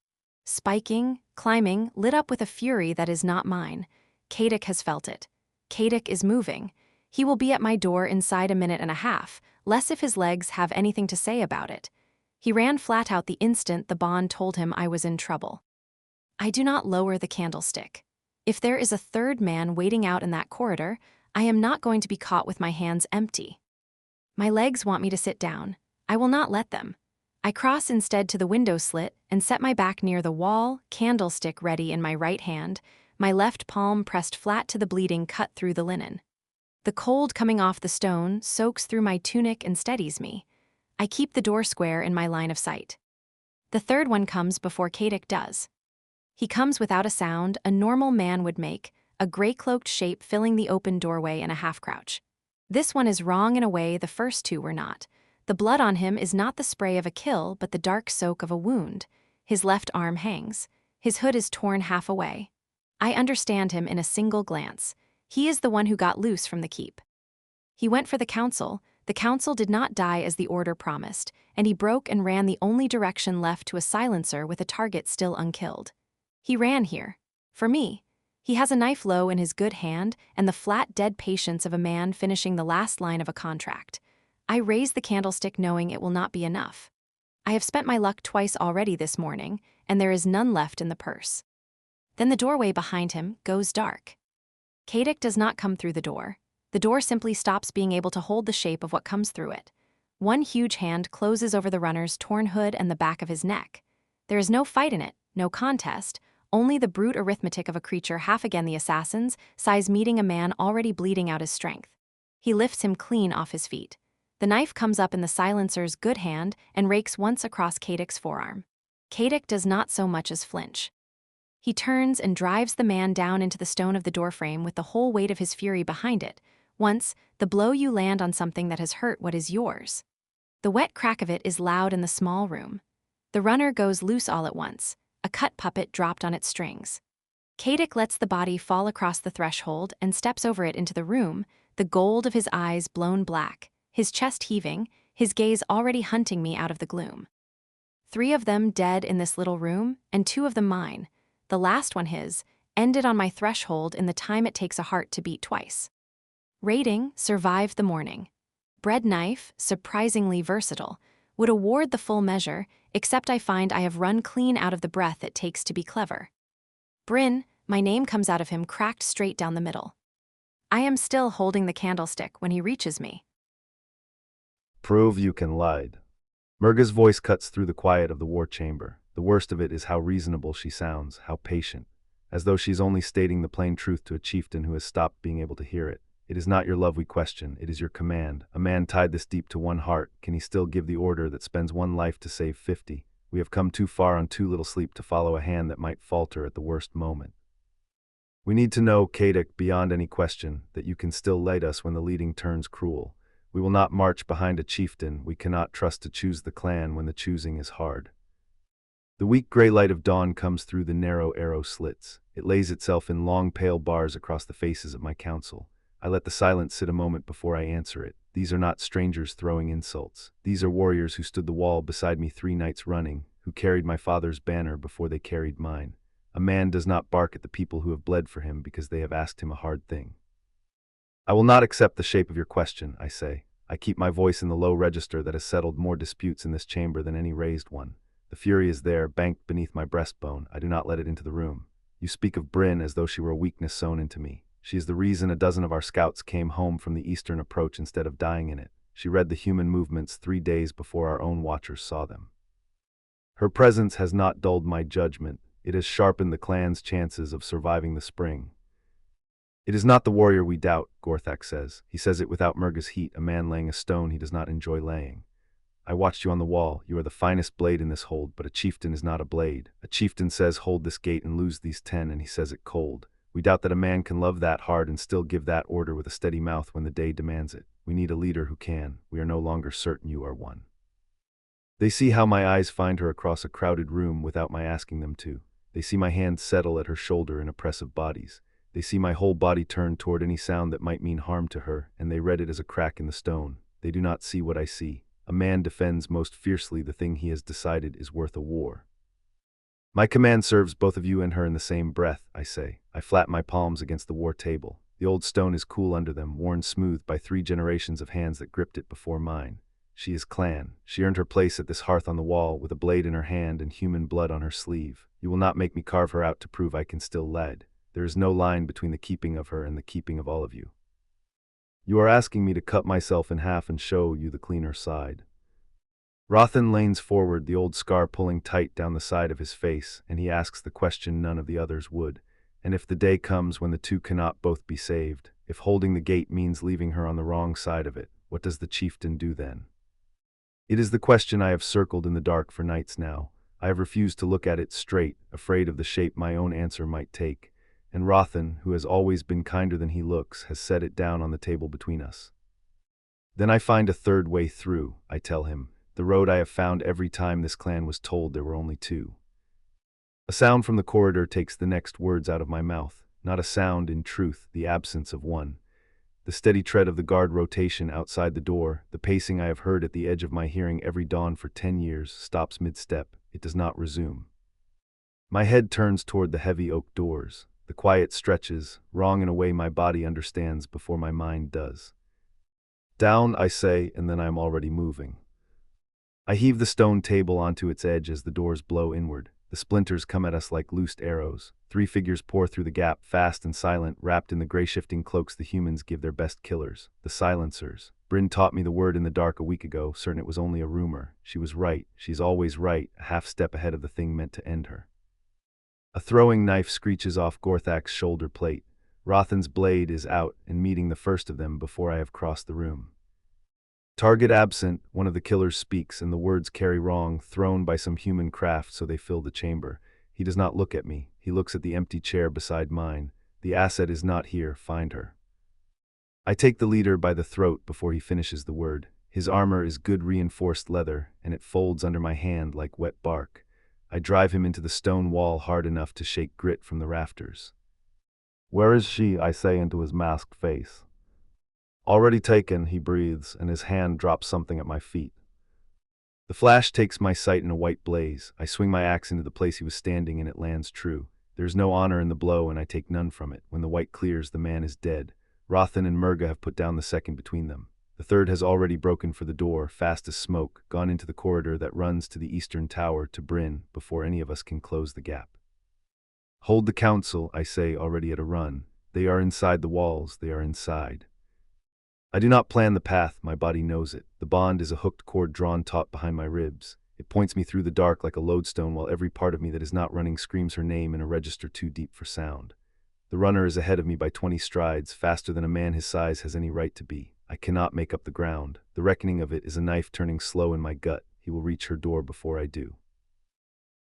Spiking, climbing, lit up with a fury that is not mine. Kadic has felt it. Kadic is moving. He will be at my door inside a minute and a half, less if his legs have anything to say about it. He ran flat out the instant the bond told him I was in trouble. I do not lower the candlestick. If there is a third man waiting out in that corridor, I am not going to be caught with my hands empty. My legs want me to sit down. I will not let them. I cross instead to the window slit and set my back near the wall, candlestick ready in my right hand, my left palm pressed flat to the bleeding cut through the linen. The cold coming off the stone soaks through my tunic and steadies me. I keep the door square in my line of sight. The third one comes before Kadic does. He comes without a sound a normal man would make, a gray-cloaked shape filling the open doorway in a half-crouch. This one is wrong in a way the first 2 were not. The blood on him is not the spray of a kill but the dark soak of a wound. His left arm hangs. His hood is torn half away. I understand him in a single glance. He is the one who got loose from the keep. He went for the council. The council did not die as the order promised, and he broke and ran the only direction left to a silencer with a target still unkilled. He ran here. For me. He has a knife low in his good hand and the flat, dead patience of a man finishing the last line of a contract. I raise the candlestick knowing it will not be enough. I have spent my luck twice already this morning, and there is none left in the purse. Then the doorway behind him goes dark. Kadic does not come through the door. The door simply stops being able to hold the shape of what comes through it. One huge hand closes over the runner's torn hood and the back of his neck. There is no fight in it, no contest, only the brute arithmetic of a creature half again the assassin's size meeting a man already bleeding out his strength. He lifts him clean off his feet. The knife comes up in the silencer's good hand and rakes once across Kadic's forearm. Kadic does not so much as flinch. He turns and drives the man down into the stone of the doorframe with the whole weight of his fury behind it. Once, the blow you land on something that has hurt what is yours. The wet crack of it is loud in the small room. The runner goes loose all at once, a cut puppet dropped on its strings. Kadic lets the body fall across the threshold and steps over it into the room, the gold of his eyes blown black, his chest heaving, his gaze already hunting me out of the gloom. 3 of them dead in this little room, and 2 of them mine. The last one his, ended on my threshold in the time it takes a heart to beat twice. Rating, survived the morning. Bread knife, surprisingly versatile, would award the full measure, except I find I have run clean out of the breath it takes to be clever. Bryn, my name comes out of him cracked straight down the middle. I am still holding the candlestick when he reaches me. Prove you can lie. Murga's voice cuts through the quiet of the war chamber. The worst of it is how reasonable she sounds, how patient, as though she's only stating the plain truth to a chieftain who has stopped being able to hear it. It is not your love we question, it is your command. A man tied this deep to one heart, can he still give the order that spends one life to save 50? We have come too far on too little sleep to follow a hand that might falter at the worst moment. We need to know, Kadic, beyond any question, that you can still lead us when the leading turns cruel. We will not march behind a chieftain we cannot trust to choose the clan when the choosing is hard. The weak gray light of dawn comes through the narrow arrow slits. It lays itself in long pale bars across the faces of my council. I let the silence sit a moment before I answer it. These are not strangers throwing insults. These are warriors who stood the wall beside me 3 nights running, who carried my father's banner before they carried mine. A man does not bark at the people who have bled for him because they have asked him a hard thing. I will not accept the shape of your question, I say. I keep my voice in the low register that has settled more disputes in this chamber than any raised one. The fury is there, banked beneath my breastbone. I do not let it into the room. You speak of Bryn as though she were a weakness sewn into me. She is the reason a dozen of our scouts came home from the eastern approach instead of dying in it. She read the human movements 3 days before our own watchers saw them. Her presence has not dulled my judgment. It has sharpened the clan's chances of surviving the spring. It is not the warrior we doubt, Gorthak says. He says it without Murga's heat, a man laying a stone he does not enjoy laying. I watched you on the wall. You are the finest blade in this hold, but a chieftain is not a blade. A chieftain says hold this gate and lose these 10, and he says it cold. We doubt that a man can love that hard and still give that order with a steady mouth when the day demands it. We need a leader who can. We are no longer certain you are one. They see how my eyes find her across a crowded room without my asking them to. They see my hand settle at her shoulder in oppressive bodies. They see my whole body turn toward any sound that might mean harm to her, and they read it as a crack in the stone. They do not see what I see. A man defends most fiercely the thing he has decided is worth a war. My command serves both of you and her in the same breath, I say. I flatten my palms against the war table. The old stone is cool under them, worn smooth by 3 generations of hands that gripped it before mine. She is clan. She earned her place at this hearth on the wall, with a blade in her hand and human blood on her sleeve. You will not make me carve her out to prove I can still lead. There is no line between the keeping of her and the keeping of all of you. You are asking me to cut myself in half and show you the cleaner side. Rothan leans forward, the old scar pulling tight down the side of his face, and he asks the question none of the others would. And if the day comes when the 2 cannot both be saved, if holding the gate means leaving her on the wrong side of it, what does the chieftain do then? It is the question I have circled in the dark for nights now. I have refused to look at it straight, afraid of the shape my own answer might take. And Rothan, who has always been kinder than he looks, has set it down on the table between us. Then I find a third way through, I tell him, the road I have found every time this clan was told there were only 2. A sound from the corridor takes the next words out of my mouth, not a sound, in truth, the absence of one. The steady tread of the guard rotation outside the door, the pacing I have heard at the edge of my hearing every dawn for 10 years, stops mid-step. It does not resume. My head turns toward the heavy oak doors. The quiet stretches, wrong in a way my body understands before my mind does. Down, I say, and then I am already moving. I heave the stone table onto its edge as the doors blow inward. The splinters come at us like loosed arrows. 3 figures pour through the gap, fast and silent, wrapped in the gray shifting cloaks the humans give their best killers, the silencers. Bryn taught me the word in the dark a week ago, certain it was only a rumor. She was right. She's always right, a half step ahead of the thing meant to end her. A throwing knife screeches off Gorthak's shoulder plate. Rothan's blade is out and meeting the first of them before I have crossed the room. Target absent, one of the killers speaks, and the words carry wrong, thrown by some human craft so they fill the chamber. He does not look at me. He looks at the empty chair beside mine. The asset is not here. Find her. I take the leader by the throat before he finishes the word. His armor is good reinforced leather, and it folds under my hand like wet bark. I drive him into the stone wall hard enough to shake grit from the rafters. Where is she? I say into his masked face. Already taken, he breathes, and his hand drops something at my feet. The flash takes my sight in a white blaze. I swing my axe into the place he was standing, and it lands true. There is no honor in the blow, and I take none from it. When the white clears, the man is dead. Rothan and Murga have put down the second between them. The third has already broken for the door, fast as smoke, gone into the corridor that runs to the eastern tower to Bryn before any of us can close the gap. Hold the council, I say, already at a run. They are inside the walls, they are inside. I do not plan the path, my body knows it. The bond is a hooked cord drawn taut behind my ribs. It points me through the dark like a lodestone while every part of me that is not running screams her name in a register too deep for sound. The runner is ahead of me by 20 strides, faster than a man his size has any right to be. I cannot make up the ground. The reckoning of it is a knife turning slow in my gut. He will reach her door before I do.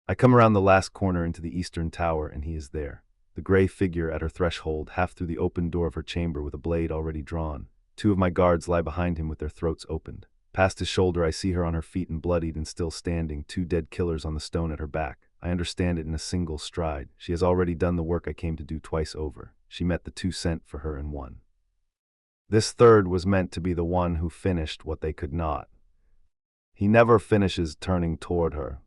I come around the last corner into the eastern tower, and he is there. The gray figure at her threshold, half through the open door of her chamber with a blade already drawn. 2 of my guards lie behind him with their throats opened. Past his shoulder I see her on her feet and bloodied and still standing, 2 dead killers on the stone at her back. I understand it in a single stride. She has already done the work I came to do twice over. She met the 2 sent for her in one. This third was meant to be the one who finished what they could not. He never finishes turning toward her.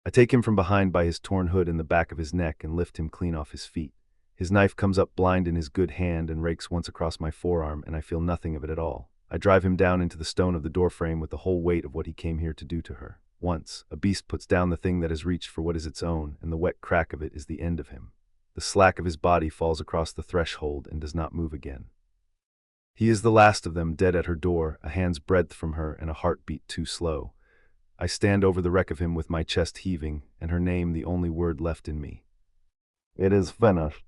I take him from behind by his torn hood in the back of his neck and lift him clean off his feet. His knife comes up blind in his good hand and rakes once across my forearm, and I feel nothing of it at all. I drive him down into the stone of the doorframe with the whole weight of what he came here to do to her. Once, a beast puts down the thing that has reached for what is its own, and the wet crack of it is the end of him. The slack of his body falls across the threshold and does not move again. He is the last of them, dead at her door, a hand's breadth from her and a heartbeat too slow. I stand over the wreck of him with my chest heaving, and her name the only word left in me. It is finished.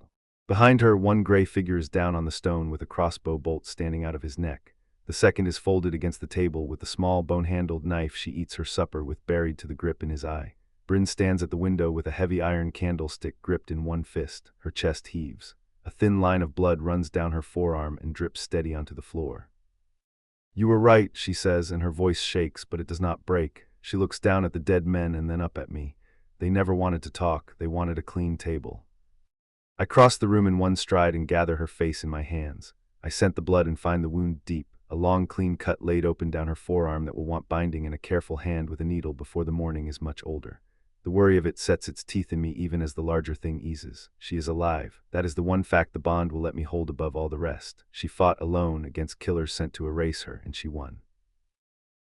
Behind her, 1 gray figure is down on the stone with a crossbow bolt standing out of his neck. The second is folded against the table with the small bone-handled knife she eats her supper with buried to the grip in his eye. Bryn stands at the window with a heavy iron candlestick gripped in one fist. Her chest heaves. A thin line of blood runs down her forearm and drips steady onto the floor. You were right, she says, and her voice shakes, but it does not break. She looks down at the dead men and then up at me. They never wanted to talk. They wanted a clean table. I cross the room in one stride and gather her face in my hands. I scent the blood and find the wound deep, a long clean cut laid open down her forearm that will want binding and a careful hand with a needle before the morning is much older. The worry of it sets its teeth in me even as the larger thing eases. She is alive. That is the one fact the bond will let me hold above all the rest. She fought alone against killers sent to erase her, and she won.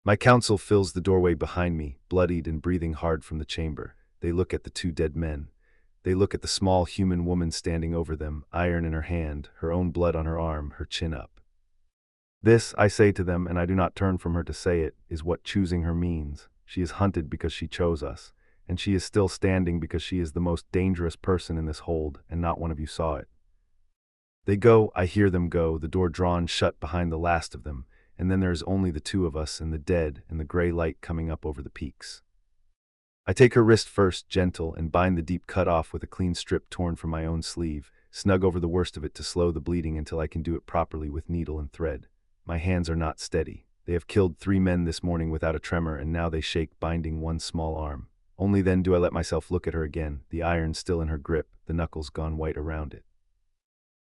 My council fills the doorway behind me, bloodied and breathing hard from the chamber. They look at the 2 dead men. They look at the small human woman standing over them, iron in her hand, her own blood on her arm, her chin up. This, I say to them, and I do not turn from her to say it, is what choosing her means. She is hunted because she chose us, and she is still standing because she is the most dangerous person in this hold, and not one of you saw it. They go, I hear them go, the door drawn shut behind the last of them, and then there is only the 2 of us and the dead and the gray light coming up over the peaks. I take her wrist first, gentle, and bind the deep cut off with a clean strip torn from my own sleeve, snug over the worst of it to slow the bleeding until I can do it properly with needle and thread. My hands are not steady. They have killed 3 men this morning without a tremor, and now they shake, binding one small arm. Only then do I let myself look at her again, the iron still in her grip, the knuckles gone white around it.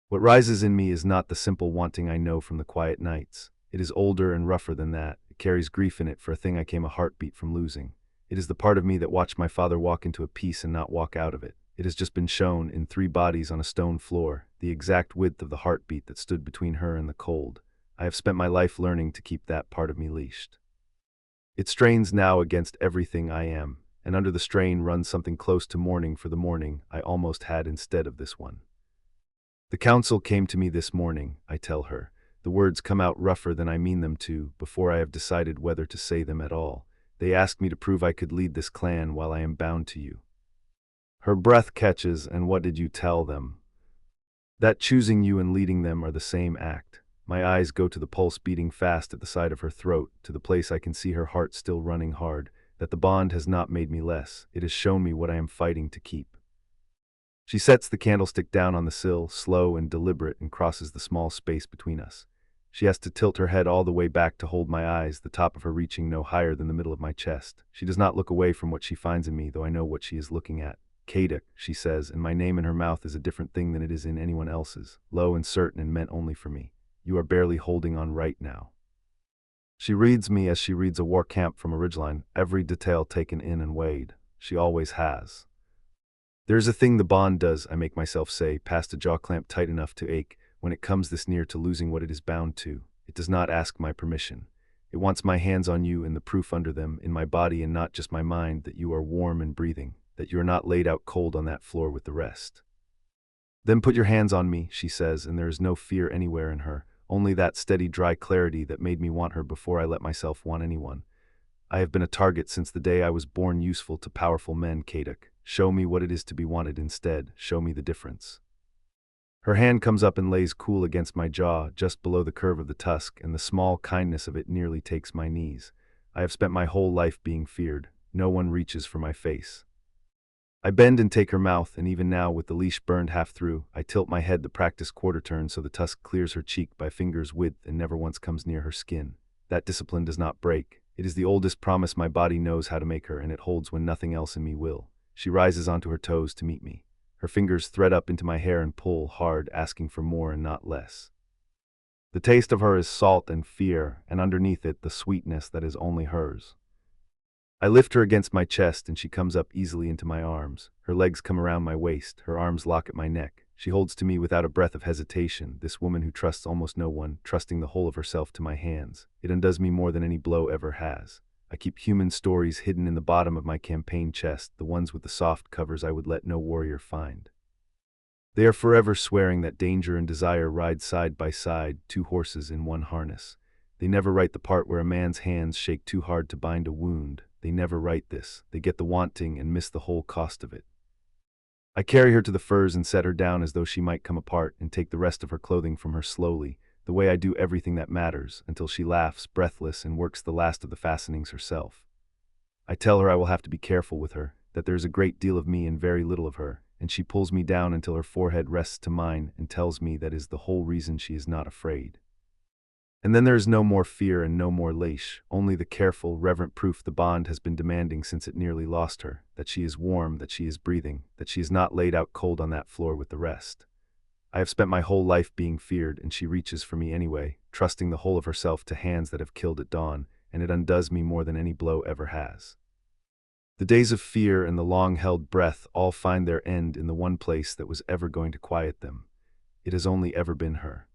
What rises in me is not the simple wanting I know from the quiet nights. It is older and rougher than that. It carries grief in it for a thing I came a heartbeat from losing. It is the part of me that watched my father walk into a peace and not walk out of it. It has just been shown in 3 bodies on a stone floor, the exact width of the heartbeat that stood between her and the cold. I have spent my life learning to keep that part of me leashed. It strains now against everything I am, and under the strain runs something close to mourning for the morning I almost had instead of this one. The council came to me this morning, I tell her. The words come out rougher than I mean them to, before I have decided whether to say them at all. They asked me to prove I could lead this clan while I am bound to you. Her breath catches, and what did you tell them? That choosing you and leading them are the same act. My eyes go to the pulse beating fast at the side of her throat, to the place I can see her heart still running hard, that the bond has not made me less, it has shown me what I am fighting to keep. She sets the candlestick down on the sill, slow and deliberate, and crosses the small space between us. She has to tilt her head all the way back to hold my eyes, the top of her reaching no higher than the middle of my chest. She does not look away from what she finds in me, though I know what she is looking at. Kaduk, she says, and my name in her mouth is a different thing than it is in anyone else's, low and certain and meant only for me. You are barely holding on right now. She reads me as she reads a war camp from a ridgeline, every detail taken in and weighed. She always has. There's a thing the bond does, I make myself say, past a jaw clamp tight enough to ache, when it comes this near to losing what it is bound to. It does not ask my permission. It wants my hands on you and the proof under them, in my body and not just my mind, that you are warm and breathing, that you are not laid out cold on that floor with the rest. Then put your hands on me, she says, and there is no fear anywhere in her, only that steady, dry clarity that made me want her before I let myself want anyone. I have been a target since the day I was born, useful to powerful men, Kaduk. Show me what it is to be wanted instead. Show me the difference. Her hand comes up and lays cool against my jaw, just below the curve of the tusk, and the small kindness of it nearly takes my knees. I have spent my whole life being feared. No one reaches for my face. I bend and take her mouth, and even now, with the leash burned half through, I tilt my head the practiced quarter turn so the tusk clears her cheek by finger's width and never once comes near her skin. That discipline does not break. It is the oldest promise my body knows how to make her, and it holds when nothing else in me will. She rises onto her toes to meet me. Her fingers thread up into my hair and pull hard, asking for more and not less. The taste of her is salt and fear, and underneath it the sweetness that is only hers. I lift her against my chest, and she comes up easily into my arms. Her legs come around my waist, her arms lock at my neck. She holds to me without a breath of hesitation, this woman who trusts almost no one, trusting the whole of herself to my hands. It undoes me more than any blow ever has. I keep human stories hidden in the bottom of my campaign chest, the ones with the soft covers I would let no warrior find. They are forever swearing that danger and desire ride side by side, 2 horses in one harness. They never write the part where a man's hands shake too hard to bind a wound. They never write this. They get the wanting and miss the whole cost of it. I carry her to the furs and set her down as though she might come apart, and take the rest of her clothing from her slowly, the way I do everything that matters, until she laughs, breathless, and works the last of the fastenings herself. I tell her I will have to be careful with her, that there is a great deal of me and very little of her, and she pulls me down until her forehead rests to mine and tells me that is the whole reason she is not afraid. And then there is no more fear and no more leash, only the careful, reverent proof the bond has been demanding since it nearly lost her, that she is warm, that she is breathing, that she is not laid out cold on that floor with the rest. I have spent my whole life being feared, and she reaches for me anyway, trusting the whole of herself to hands that have killed at dawn, and it undoes me more than any blow ever has. The days of fear and the long-held breath all find their end in the one place that was ever going to quiet them. It has only ever been her.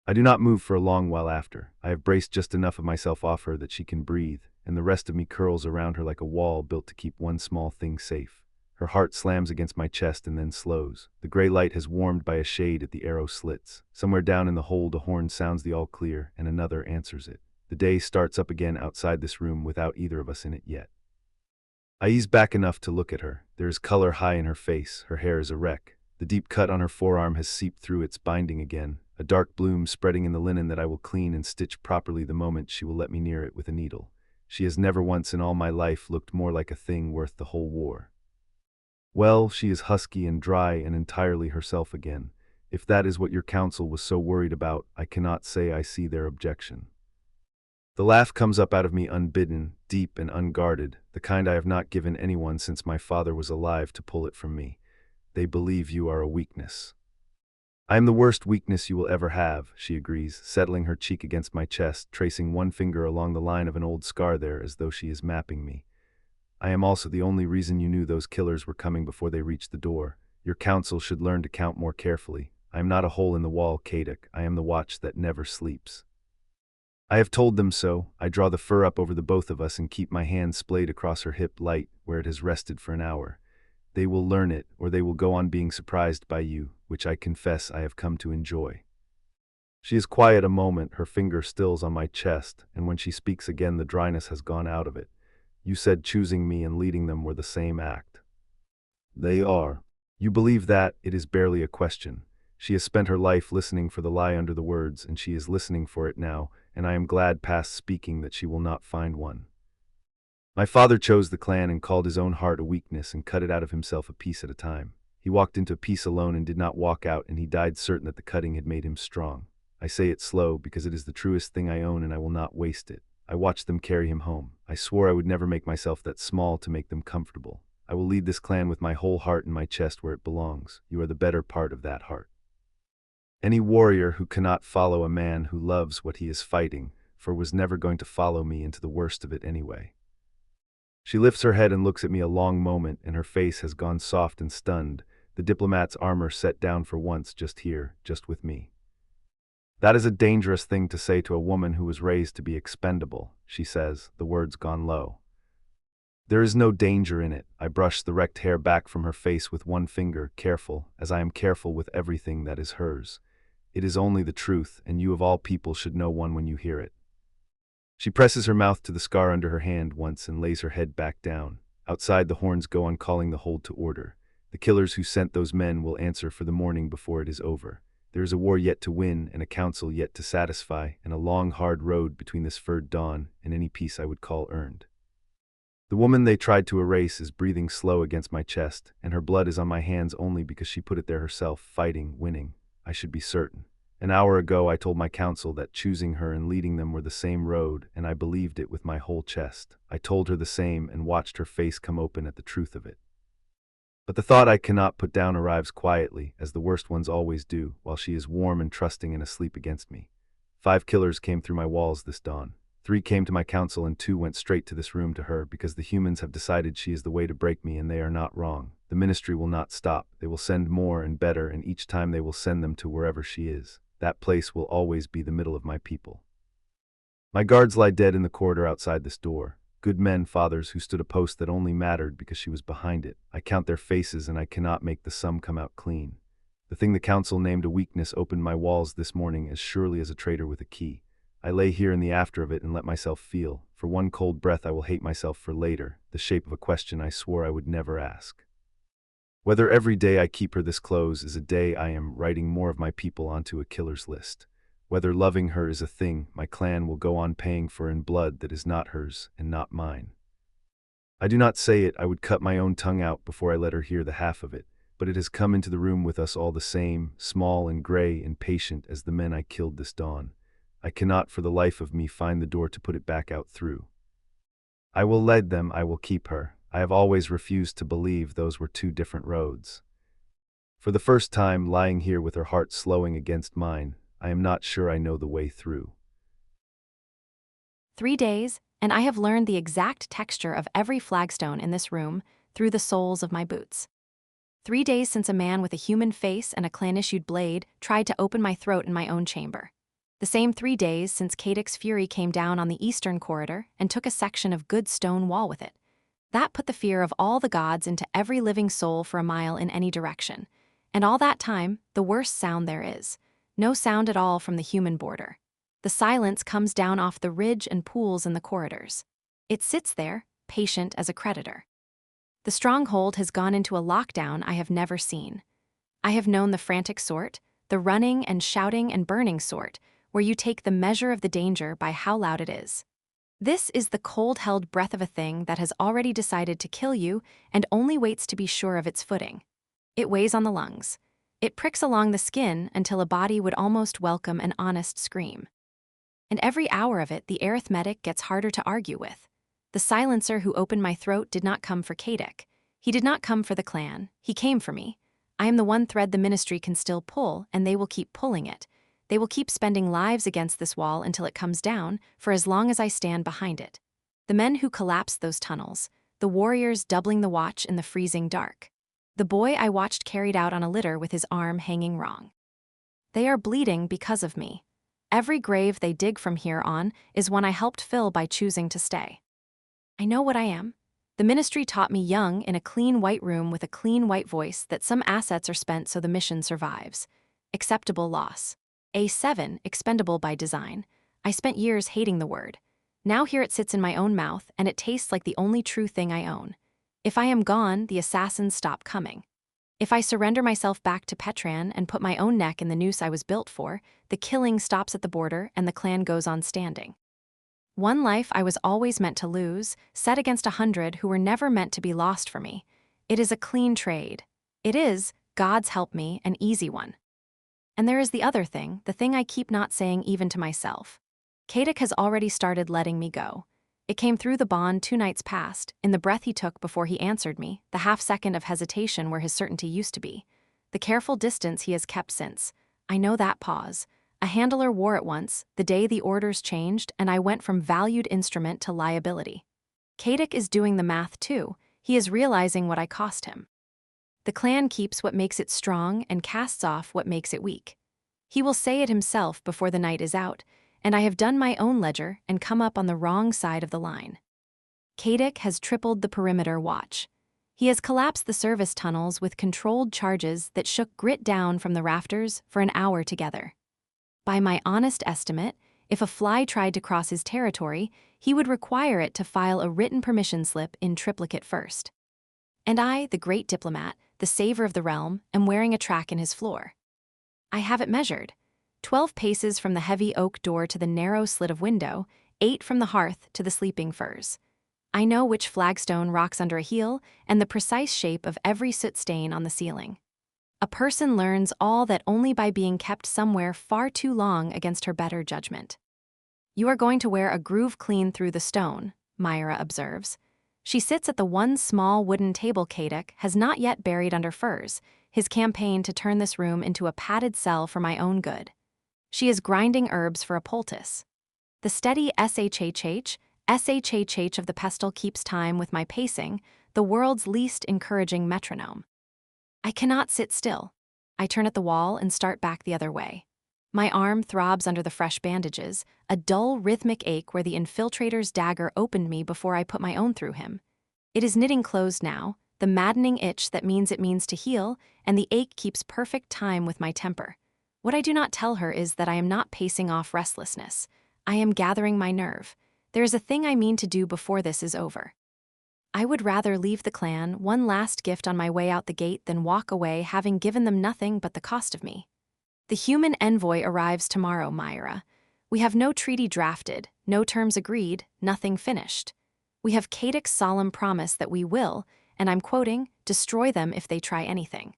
I do not move for a long while after. I have braced just enough of myself off her that she can breathe, and the rest of me curls around her like a wall built to keep one small thing safe. Her heart slams against my chest and then slows. The gray light has warmed by a shade at the arrow slits. Somewhere down in the hold a horn sounds the all clear, and another answers it. The day starts up again outside this room without either of us in it yet. I ease back enough to look at her. There is color high in her face. Her hair is a wreck. The deep cut on her forearm has seeped through its binding again, a dark bloom spreading in the linen that I will clean and stitch properly the moment she will let me near it with a needle. She has never once in all my life looked more like a thing worth the whole war. Well, she is husky and dry and entirely herself again. If that is what your council was so worried about, I cannot say I see their objection. The laugh comes up out of me unbidden, deep and unguarded, the kind I have not given anyone since my father was alive to pull it from me. They believe you are a weakness. I am the worst weakness you will ever have, she agrees, settling her cheek against my chest, tracing one finger along the line of an old scar there as though she is mapping me. I am also the only reason you knew those killers were coming before they reached the door. Your council should learn to count more carefully. I am not a hole in the wall, Kadok. I am the watch that never sleeps. I have told them so. I draw the fur up over the both of us and keep my hand splayed across her hip light where it has rested for an hour. They will learn it, or they will go on being surprised by you, which I confess I have come to enjoy. She is quiet a moment, her finger stills on my chest, and when she speaks again the dryness has gone out of it. You said choosing me and leading them were the same act. They are. You believe that? It is barely a question. She has spent her life listening for the lie under the words, and she is listening for it now, and I am glad past speaking that she will not find one. My father chose the clan and called his own heart a weakness and cut it out of himself a piece at a time. He walked into peace alone and did not walk out, and he died certain that the cutting had made him strong. I say it slow because it is the truest thing I own and I will not waste it. I watched them carry him home. I swore I would never make myself that small to make them comfortable. I will lead this clan with my whole heart in my chest where it belongs. You are the better part of that heart. Any warrior who cannot follow a man who loves what he is fighting for was never going to follow me into the worst of it anyway. She lifts her head and looks at me a long moment, and her face has gone soft and stunned, the diplomat's armor set down for once just here, just with me. That is a dangerous thing to say to a woman who was raised to be expendable, she says, the words gone low. There is no danger in it. I brush the wrecked hair back from her face with one finger, careful, as I am careful with everything that is hers. It is only the truth, and you of all people should know one when you hear it. She presses her mouth to the scar under her hand once and lays her head back down. Outside the horns go on calling the hold to order. The killers who sent those men will answer for the morning before it is over. There is a war yet to win, and a council yet to satisfy, and a long hard road between this furred dawn and any peace I would call earned. The woman they tried to erase is breathing slow against my chest, and her blood is on my hands only because she put it there herself, fighting, winning. I should be certain. An hour ago I told my council that choosing her and leading them were the same road, and I believed it with my whole chest. I told her the same and watched her face come open at the truth of it. But the thought I cannot put down arrives quietly, as the worst ones always do, while she is warm and trusting and asleep against me. 5 killers came through my walls this dawn. 3 came to my council and 2 went straight to this room to her because the humans have decided she is the way to break me, and they are not wrong. The ministry will not stop. They will send more and better, and each time they will send them to wherever she is. That place will always be the middle of my people. My guards lie dead in the corridor outside this door. Good men, fathers, who stood a post that only mattered because she was behind it. I count their faces and I cannot make the sum come out clean. The thing the council named a weakness opened my walls this morning as surely as a traitor with a key. I lay here in the after of it and let myself feel. For one cold breath I will hate myself for later, the shape of a question I swore I would never ask. Whether every day I keep her this close is a day I am writing more of my people onto a killer's list. Whether loving her is a thing my clan will go on paying for in blood that is not hers and not mine. I do not say it, I would cut my own tongue out before I let her hear the half of it, but it has come into the room with us all the same, small and gray and patient as the men I killed this dawn. I cannot for the life of me find the door to put it back out through. I will lead them, I will keep her. I have always refused to believe those were 2 different roads. For the first time, lying here with her heart slowing against mine, I am not sure I know the way through. 3 days, and I have learned the exact texture of every flagstone in this room through the soles of my boots. 3 days since a man with a human face and a clan-issued blade tried to open my throat in my own chamber. The same 3 days since Kadok's fury came down on the eastern corridor and took a section of good stone wall with it. That put the fear of all the gods into every living soul for a mile in any direction. And all that time, the worst sound there is. No sound at all from the human border. The silence comes down off the ridge and pools in the corridors. It sits there, patient as a creditor. The stronghold has gone into a lockdown I have never seen. I have known the frantic sort, the running and shouting and burning sort, where you take the measure of the danger by how loud it is. This is the cold-held breath of a thing that has already decided to kill you and only waits to be sure of its footing. It weighs on the lungs. It pricks along the skin until a body would almost welcome an honest scream. And every hour of it, the arithmetic gets harder to argue with. The silencer who opened my throat did not come for Kadok. He did not come for the clan. He came for me. I am the one thread the ministry can still pull, and they will keep pulling it. They will keep spending lives against this wall until it comes down, for as long as I stand behind it. The men who collapsed those tunnels, the warriors doubling the watch in the freezing dark. The boy I watched carried out on a litter with his arm hanging wrong. They are bleeding because of me. Every grave they dig from here on is one I helped fill by choosing to stay. I know what I am. The ministry taught me young in a clean white room with a clean white voice that some assets are spent so the mission survives. Acceptable loss. A7, expendable by design. I spent years hating the word. Now here it sits in my own mouth, and it tastes like the only true thing I own. If I am gone, the assassins stop coming. If I surrender myself back to Petran and put my own neck in the noose I was built for, the killing stops at the border and the clan goes on standing. One life I was always meant to lose, set against 100 who were never meant to be lost for me. It is a clean trade. It is, God's help me, an easy one. And there is the other thing, the thing I keep not saying even to myself. Kadek has already started letting me go. It came through the bond 2 nights past, in the breath he took before he answered me, the half-second of hesitation where his certainty used to be. The careful distance he has kept since. I know that pause. A handler wore it once, the day the orders changed, and I went from valued instrument to liability. Kadek is doing the math too. He is realizing what I cost him. The clan keeps what makes it strong and casts off what makes it weak. He will say it himself before the night is out, and I have done my own ledger and come up on the wrong side of the line. Kadek has tripled the perimeter watch. He has collapsed the service tunnels with controlled charges that shook grit down from the rafters for an hour together. By my honest estimate, if a fly tried to cross his territory, he would require it to file a written permission slip in triplicate first. And I, the great diplomat, the saver of the realm, am wearing a track in his floor. I have it measured. 12 paces from the heavy oak door to the narrow slit of window, 8 from the hearth to the sleeping furs. I know which flagstone rocks under a heel and the precise shape of every soot stain on the ceiling. A person learns all that only by being kept somewhere far too long against her better judgment. You are going to wear a groove clean through the stone, Myra observes. She sits at the one small wooden table Kadek has not yet buried under furs, his campaign to turn this room into a padded cell for my own good. She is grinding herbs for a poultice. The steady SHHH of the pestle keeps time with my pacing, the world's least encouraging metronome. I cannot sit still. I turn at the wall and start back the other way. My arm throbs under the fresh bandages, a dull rhythmic ache where the infiltrator's dagger opened me before I put my own through him. It is knitting closed now, the maddening itch that means it means to heal, and the ache keeps perfect time with my temper. What I do not tell her is that I am not pacing off restlessness. I am gathering my nerve. There is a thing I mean to do before this is over. I would rather leave the clan one last gift on my way out the gate than walk away having given them nothing but the cost of me. The human envoy arrives tomorrow, Myra. We have no treaty drafted, no terms agreed, nothing finished. We have Kadek's solemn promise that we will, and I'm quoting, destroy them if they try anything.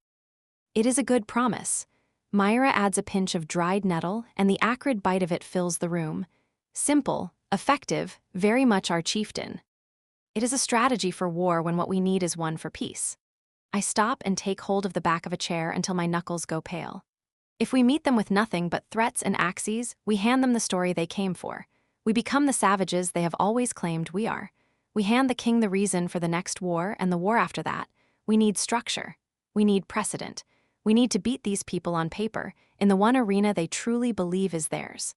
It is a good promise. Myra adds a pinch of dried nettle, and the acrid bite of it fills the room. Simple, effective, very much our chieftain. It is a strategy for war when what we need is one for peace. I stop and take hold of the back of a chair until my knuckles go pale. If we meet them with nothing but threats and axes, we hand them the story they came for. We become the savages they have always claimed we are. We hand the king the reason for the next war and the war after that. We need structure. We need precedent. We need to beat these people on paper, in the one arena they truly believe is theirs.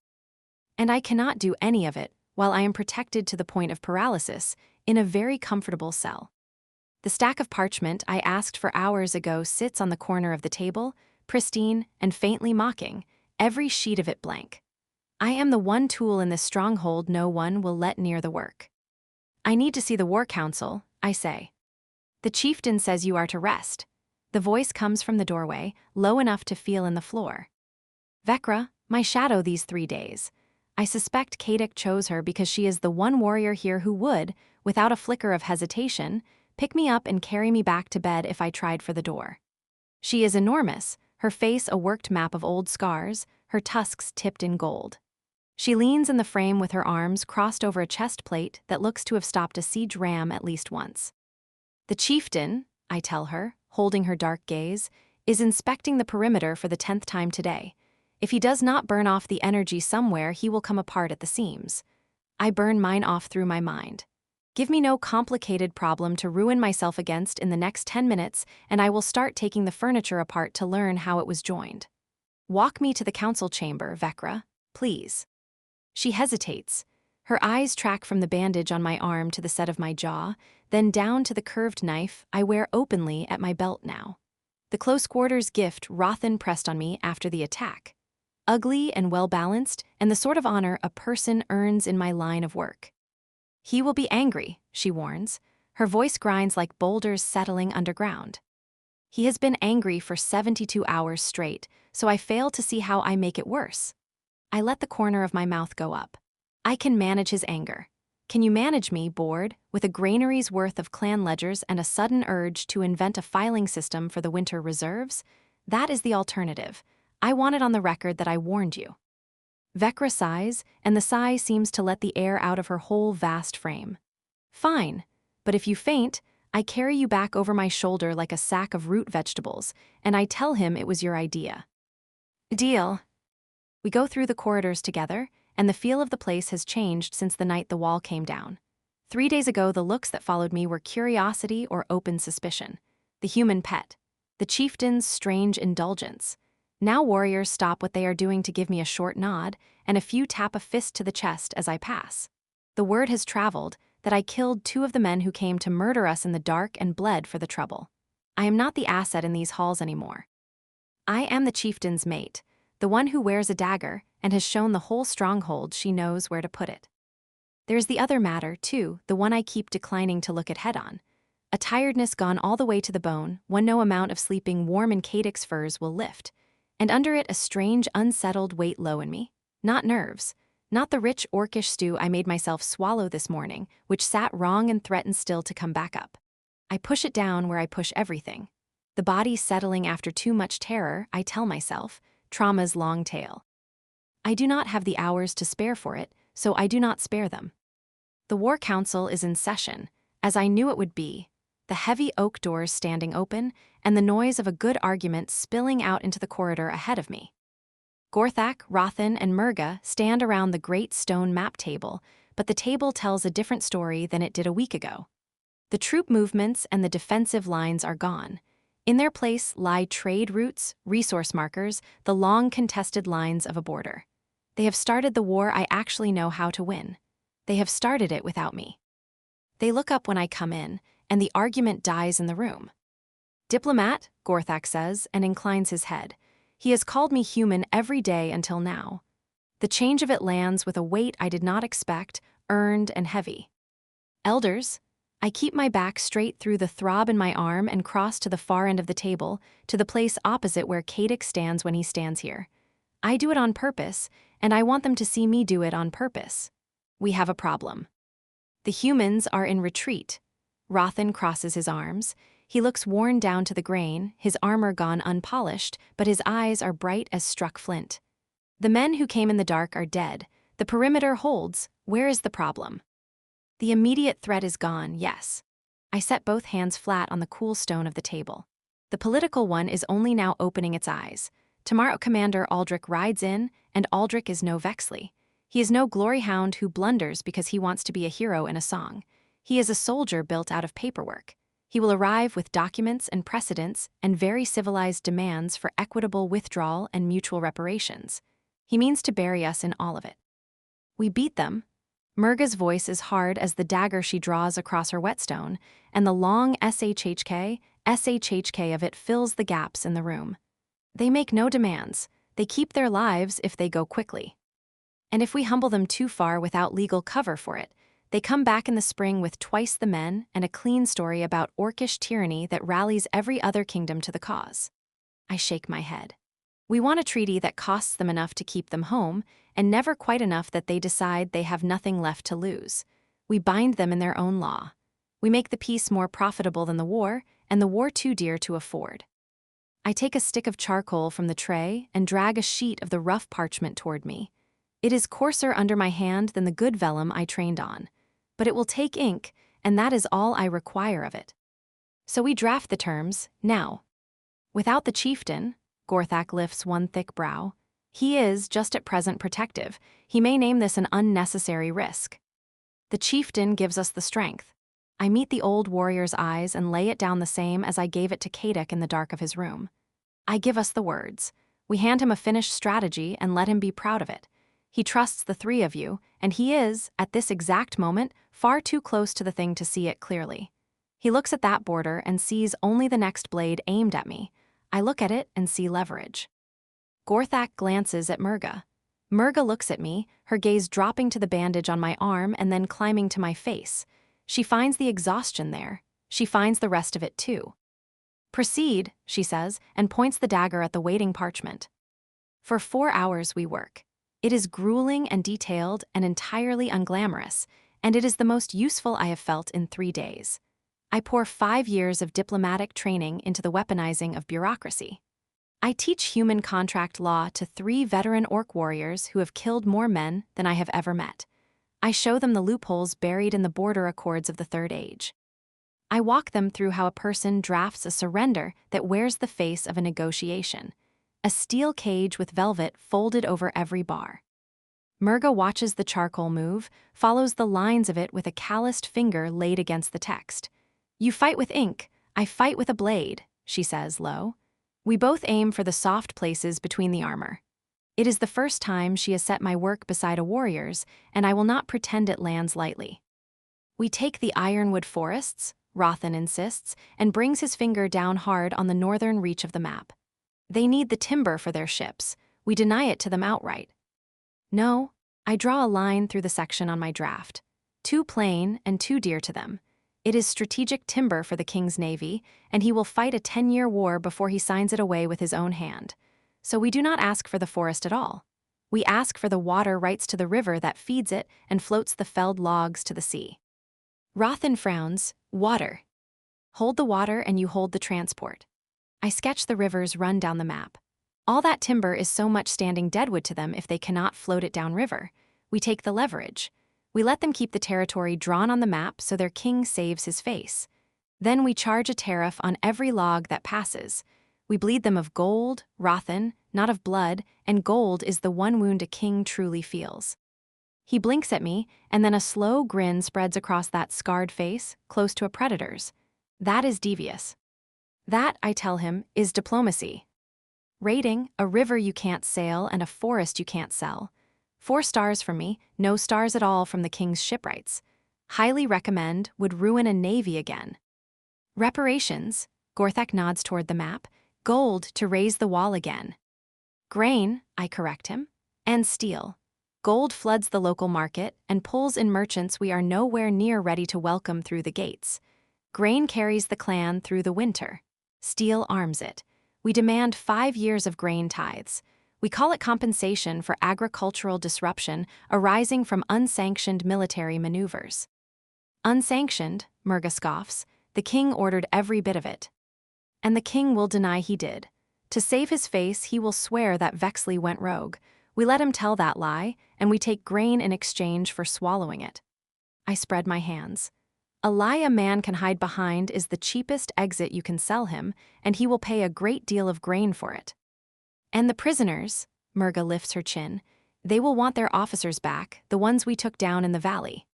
And I cannot do any of it while I am protected to the point of paralysis in a very comfortable cell. The stack of parchment I asked for hours ago sits on the corner of the table, pristine and faintly mocking, every sheet of it blank. I am the one tool in this stronghold no one will let near the work. I need to see the war council, I say. The chieftain says you are to rest. The voice comes from the doorway, low enough to feel in the floor. Vekra, my shadow these 3 days. I suspect Kadek chose her because she is the one warrior here who would, without a flicker of hesitation, pick me up and carry me back to bed if I tried for the door. She is enormous, her face a worked map of old scars, her tusks tipped in gold. She leans in the frame with her arms crossed over a chest plate that looks to have stopped a siege ram at least once. The chieftain, I tell her, holding her dark gaze, is inspecting the perimeter for the 10th time today. If he does not burn off the energy somewhere, he will come apart at the seams. I burn mine off through my mind. Give me no complicated problem to ruin myself against in the next 10 minutes, and I will start taking the furniture apart to learn how it was joined. Walk me to the council chamber, Vecra, please. She hesitates. Her eyes track from the bandage on my arm to the set of my jaw, then down to the curved knife I wear openly at my belt now. The close quarters gift Rothan pressed on me after the attack. Ugly and well-balanced, and the sort of honor a person earns in my line of work. He will be angry, she warns. Her voice grinds like boulders settling underground. He has been angry for 72 hours straight, so I fail to see how I make it worse. I let the corner of my mouth go up. I can manage his anger. Can you manage me, bored, with a granary's worth of clan ledgers and a sudden urge to invent a filing system for the winter reserves? That is the alternative. I want it on the record that I warned you. Vecra sighs, and the sigh seems to let the air out of her whole vast frame. Fine, but if you faint, I carry you back over my shoulder like a sack of root vegetables, and I tell him it was your idea. Deal. We go through the corridors together, and the feel of the place has changed since the night the wall came down. 3 days ago, the looks that followed me were curiosity or open suspicion. The human pet. The chieftain's strange indulgence. Now warriors stop what they are doing to give me a short nod, and a few tap a fist to the chest as I pass. The word has traveled that I killed 2 of the men who came to murder us in the dark and bled for the trouble. I am not the asset in these halls anymore. I am the chieftain's mate, the one who wears a dagger and has shown the whole stronghold she knows where to put it. There's the other matter, too, the one I keep declining to look at head-on. A tiredness gone all the way to the bone, one no amount of sleeping warm in Cadix furs will lift. And under it a strange, unsettled weight low in me. Not nerves. Not the rich orcish stew I made myself swallow this morning, which sat wrong and threatened still to come back up. I push it down where I push everything. The body settling after too much terror, I tell myself, trauma's long tail. I do not have the hours to spare for it, so I do not spare them. The War Council is in session, as I knew it would be, the heavy oak doors standing open, and the noise of a good argument spilling out into the corridor ahead of me. Gorthak, Rothan, and Murga stand around the great stone map table, but the table tells a different story than it did a week ago. The troop movements and the defensive lines are gone. In their place lie trade routes, resource markers, the long contested lines of a border. They have started the war I actually know how to win. They have started it without me. They look up when I come in, and the argument dies in the room. Diplomat, Gorthak says, and inclines his head. He has called me human every day until now. The change of it lands with a weight I did not expect, earned and heavy. Elders, I keep my back straight through the throb in my arm and cross to the far end of the table, to the place opposite where Cadix stands when he stands here. I do it on purpose, and I want them to see me do it on purpose. We have a problem. The humans are in retreat. Rothan crosses his arms. He looks worn down to the grain, his armor gone unpolished, but his eyes are bright as struck flint. The men who came in the dark are dead. The perimeter holds. Where is the problem? The immediate threat is gone, yes. I set both hands flat on the cool stone of the table. The political one is only now opening its eyes. Tomorrow Commander Aldrich rides in, and Aldrich is no Vexley. He is no glory hound who blunders because he wants to be a hero in a song. He is a soldier built out of paperwork. He will arrive with documents and precedents and very civilized demands for equitable withdrawal and mutual reparations. He means to bury us in all of it. We beat them. Murga's voice is hard as the dagger she draws across her whetstone, and the long SHHK of it fills the gaps in the room. They make no demands. They keep their lives if they go quickly. And if we humble them too far without legal cover for it, they come back in the spring with twice the men and a clean story about orcish tyranny that rallies every other kingdom to the cause. I shake my head. We want a treaty that costs them enough to keep them home, and never quite enough that they decide they have nothing left to lose. We bind them in their own law. We make the peace more profitable than the war, and the war too dear to afford. I take a stick of charcoal from the tray and drag a sheet of the rough parchment toward me. It is coarser under my hand than the good vellum I trained on. But it will take ink, and that is all I require of it. So we draft the terms, now. Without the chieftain, Gorthak lifts one thick brow. He is, just at present, protective. He may name this an unnecessary risk. The chieftain gives us the strength. I meet the old warrior's eyes and lay it down the same as I gave it to Kadek in the dark of his room. I give us the words. We hand him a finished strategy and let him be proud of it. He trusts the three of you, and he is, at this exact moment, far too close to the thing to see it clearly. He looks at that border and sees only the next blade aimed at me. I look at it and see leverage. Gorthak glances at Murga. Murga looks at me, her gaze dropping to the bandage on my arm and then climbing to my face. She finds the exhaustion there. She finds the rest of it too. Proceed, she says, and points the dagger at the waiting parchment. For 4 hours we work. It is grueling and detailed and entirely unglamorous, and it is the most useful I have felt in 3 days. I pour 5 years of diplomatic training into the weaponizing of bureaucracy. I teach human contract law to 3 veteran orc warriors who have killed more men than I have ever met. I show them the loopholes buried in the border accords of the Third Age. I walk them through how a person drafts a surrender that wears the face of a negotiation, a steel cage with velvet folded over every bar. Murga watches the charcoal move, follows the lines of it with a calloused finger laid against the text. You fight with ink, I fight with a blade, she says low. We both aim for the soft places between the armor. It is the first time she has set my work beside a warrior's, and I will not pretend it lands lightly. We take the ironwood forests, Rothan insists, and brings his finger down hard on the northern reach of the map. They need the timber for their ships. We deny it to them outright. No, I draw a line through the section on my draft. Too plain and too dear to them. It is strategic timber for the king's navy, and he will fight a 10-year war before he signs it away with his own hand. So we do not ask for the forest at all. We ask for the water rights to the river that feeds it and floats the felled logs to the sea. Rothan frowns. Water. Hold the water and you hold the transport. I sketch the rivers run down the map. All that timber is so much standing deadwood to them if they cannot float it downriver. We take the leverage. We let them keep the territory drawn on the map so their king saves his face. Then we charge a tariff on every log that passes. We bleed them of gold, Rothan, not of blood, and gold is the one wound a king truly feels. He blinks at me, and then a slow grin spreads across that scarred face, close to a predator's. That is devious. That, I tell him, is diplomacy. Rating, a river you can't sail and a forest you can't sell. 4 stars from me, no stars at all from the king's shipwrights. Highly recommend, would ruin a navy again. Reparations, Gorthak nods toward the map, gold to raise the wall again. Grain, I correct him, and steel. Gold floods the local market and pulls in merchants we are nowhere near ready to welcome through the gates. Grain carries the clan through the winter. Steel arms it. We demand 5 years of grain tithes. We call it compensation for agricultural disruption arising from unsanctioned military maneuvers. Unsanctioned, Murga scoffs, the king ordered every bit of it. And the king will deny he did. To save his face, he will swear that Vexley went rogue. We let him tell that lie, and we take grain in exchange for swallowing it. I spread my hands. A lie a man can hide behind is the cheapest exit you can sell him, and he will pay a great deal of grain for it. And the prisoners, Murga lifts her chin, they will want their officers back, the ones we took down in the valley.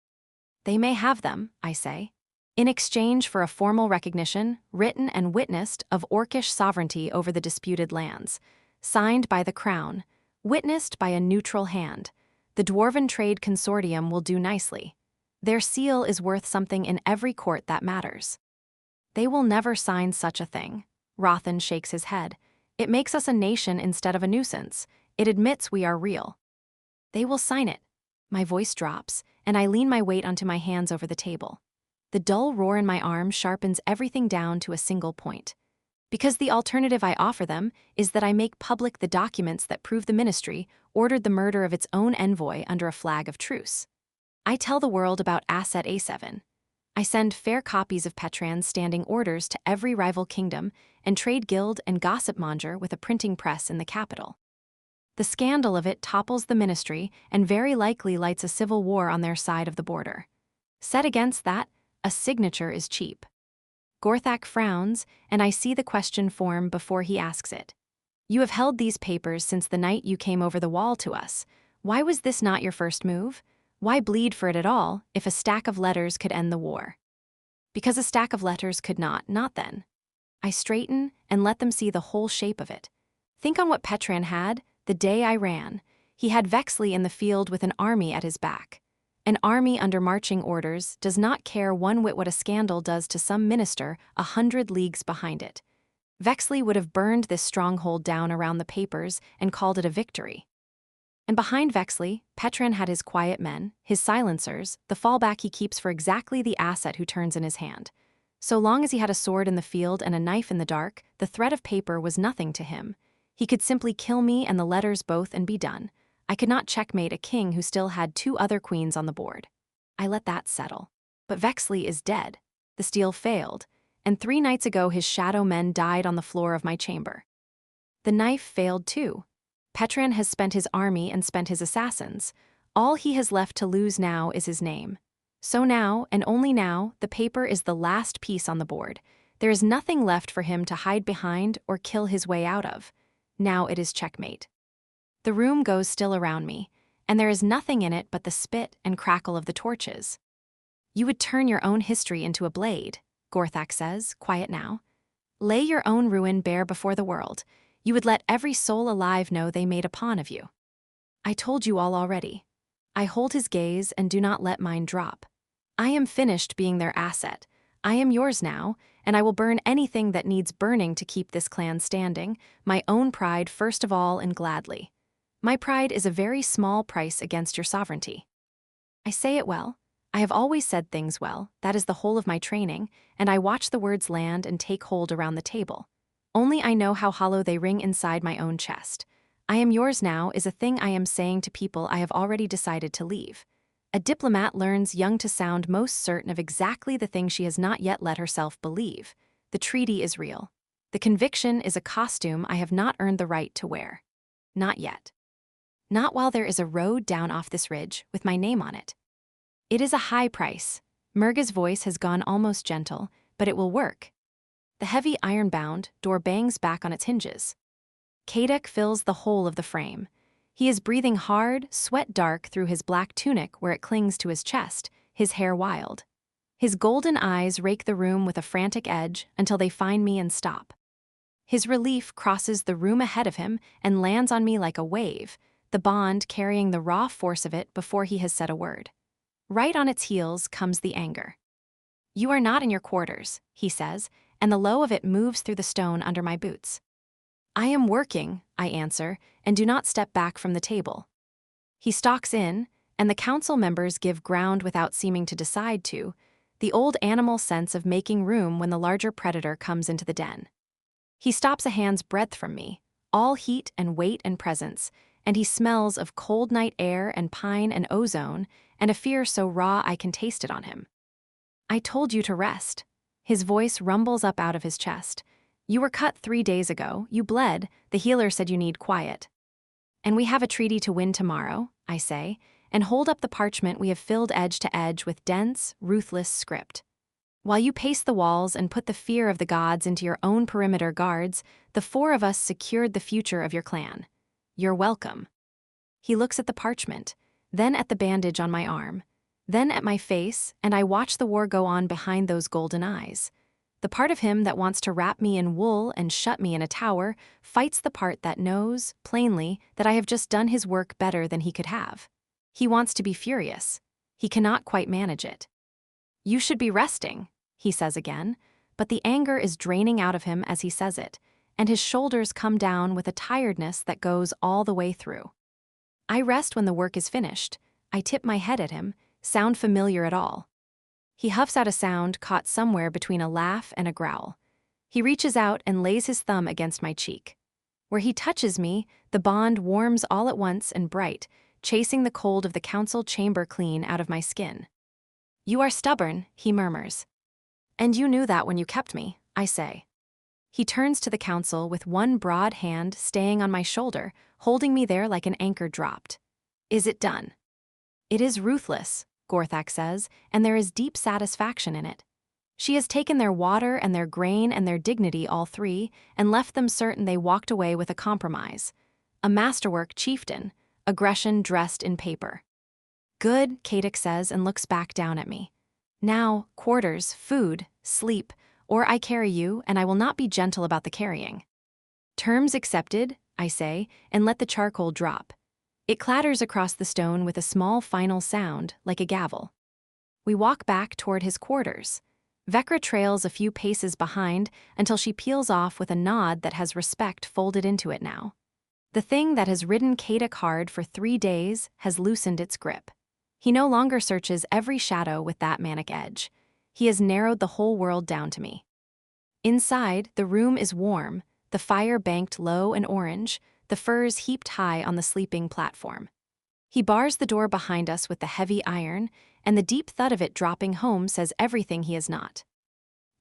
They may have them, I say, in exchange for a formal recognition, written and witnessed, of Orcish sovereignty over the disputed lands, signed by the crown, witnessed by a neutral hand. The Dwarven Trade Consortium will do nicely. Their seal is worth something in every court that matters. They will never sign such a thing. Rothan shakes his head. It makes us a nation instead of a nuisance. It admits we are real. They will sign it. My voice drops, and I lean my weight onto my hands over the table. The dull roar in my arm sharpens everything down to a single point. Because the alternative I offer them is that I make public the documents that prove the ministry ordered the murder of its own envoy under a flag of truce. I tell the world about Asset A7. I send fair copies of Petran's standing orders to every rival kingdom and trade guild and gossip monger with a printing press in the capital. The scandal of it topples the ministry and very likely lights a civil war on their side of the border. Set against that, a signature is cheap. Gorthak frowns, and I see the question form before he asks it. You have held these papers since the night you came over the wall to us. Why was this not your first move? Why bleed for it at all if a stack of letters could end the war? Because a stack of letters could not then. I straighten and let them see the whole shape of it. Think on what Petran had the day I ran. He had Vexley in the field with an army at his back. An army under marching orders does not care one whit what a scandal does to some minister 100 leagues behind it. Vexley would have burned this stronghold down around the papers and called it a victory. And behind Vexley, Petran had his quiet men, his silencers, the fallback he keeps for exactly the asset who turns in his hand. So long as he had a sword in the field and a knife in the dark, the threat of paper was nothing to him. He could simply kill me and the letters both and be done. I could not checkmate a king who still had 2 other queens on the board. I let that settle. But Vexley is dead. The steel failed, and 3 nights ago his shadow men died on the floor of my chamber. The knife failed too. Petran has spent his army and spent his assassins. All he has left to lose now is his name. So now, and only now, the paper is the last piece on the board. There is nothing left for him to hide behind or kill his way out of. Now it is checkmate. The room goes still around me, and there is nothing in it but the spit and crackle of the torches. You would turn your own history into a blade, Gorthak says, quiet now. Lay your own ruin bare before the world. You would let every soul alive know they made a pawn of you. I told you all already. I hold his gaze and do not let mine drop. I am finished being their asset. I am yours now, and I will burn anything that needs burning to keep this clan standing, my own pride first of all and gladly. My pride is a very small price against your sovereignty. I say it well. I have always said things well, that is the whole of my training, and I watch the words land and take hold around the table. Only I know how hollow they ring inside my own chest. I am yours now is a thing I am saying to people I have already decided to leave. A diplomat learns young to sound most certain of exactly the thing she has not yet let herself believe. The treaty is real. The conviction is a costume I have not earned the right to wear. Not yet. Not while there is a road down off this ridge with my name on it. It is a high price. Murga's voice has gone almost gentle, but it will work. The heavy iron-bound door bangs back on its hinges. Kadek fills the whole of the frame. He is breathing hard, sweat dark through his black tunic where it clings to his chest, his hair wild. His golden eyes rake the room with a frantic edge until they find me and stop. His relief crosses the room ahead of him and lands on me like a wave, the bond carrying the raw force of it before he has said a word. Right on its heels comes the anger. You are not in your quarters, he says, and the low of it moves through the stone under my boots. I am working, I answer, and do not step back from the table. He stalks in, and the council members give ground without seeming to decide to, the old animal sense of making room when the larger predator comes into the den. He stops a hand's breadth from me, all heat and weight and presence, and he smells of cold night air and pine and ozone, and a fear so raw I can taste it on him. I told you to rest. His voice rumbles up out of his chest. You were cut 3 days ago, you bled, the healer said you need quiet. And we have a treaty to win tomorrow, I say, and hold up the parchment we have filled edge to edge with dense, ruthless script. While you pace the walls and put the fear of the gods into your own perimeter guards, the 4 of us secured the future of your clan. You're welcome. He looks at the parchment, then at the bandage on my arm, then at my face, and I watch the war go on behind those golden eyes. The part of him that wants to wrap me in wool and shut me in a tower fights the part that knows, plainly, that I have just done his work better than he could have. He wants to be furious. He cannot quite manage it. You should be resting, he says again, but the anger is draining out of him as he says it, and his shoulders come down with a tiredness that goes all the way through. I rest when the work is finished. I tip my head at him, sound familiar at all. He huffs out a sound caught somewhere between a laugh and a growl. He reaches out and lays his thumb against my cheek. Where he touches me, the bond warms all at once and bright, chasing the cold of the council chamber clean out of my skin. You are stubborn, he murmurs. And you knew that when you kept me, I say. He turns to the council with one broad hand staying on my shoulder, holding me there like an anchor dropped. Is it done? It is ruthless, Gorthak says, and there is deep satisfaction in it. She has taken their water and their grain and their dignity, all 3, and left them certain they walked away with a compromise. A masterwork chieftain, aggression dressed in paper. Good, Kadik says and looks back down at me. Now, quarters, food, sleep, or I carry you, and I will not be gentle about the carrying. Terms accepted, I say, and let the charcoal drop. It clatters across the stone with a small final sound, like a gavel. We walk back toward his quarters. Vecra trails a few paces behind until she peels off with a nod that has respect folded into it now. The thing that has ridden Kadik hard for 3 days has loosened its grip. He no longer searches every shadow with that manic edge. He has narrowed the whole world down to me. Inside, the room is warm, the fire banked low and orange, the furs heaped high on the sleeping platform. He bars the door behind us with the heavy iron, and the deep thud of it dropping home says everything he is not.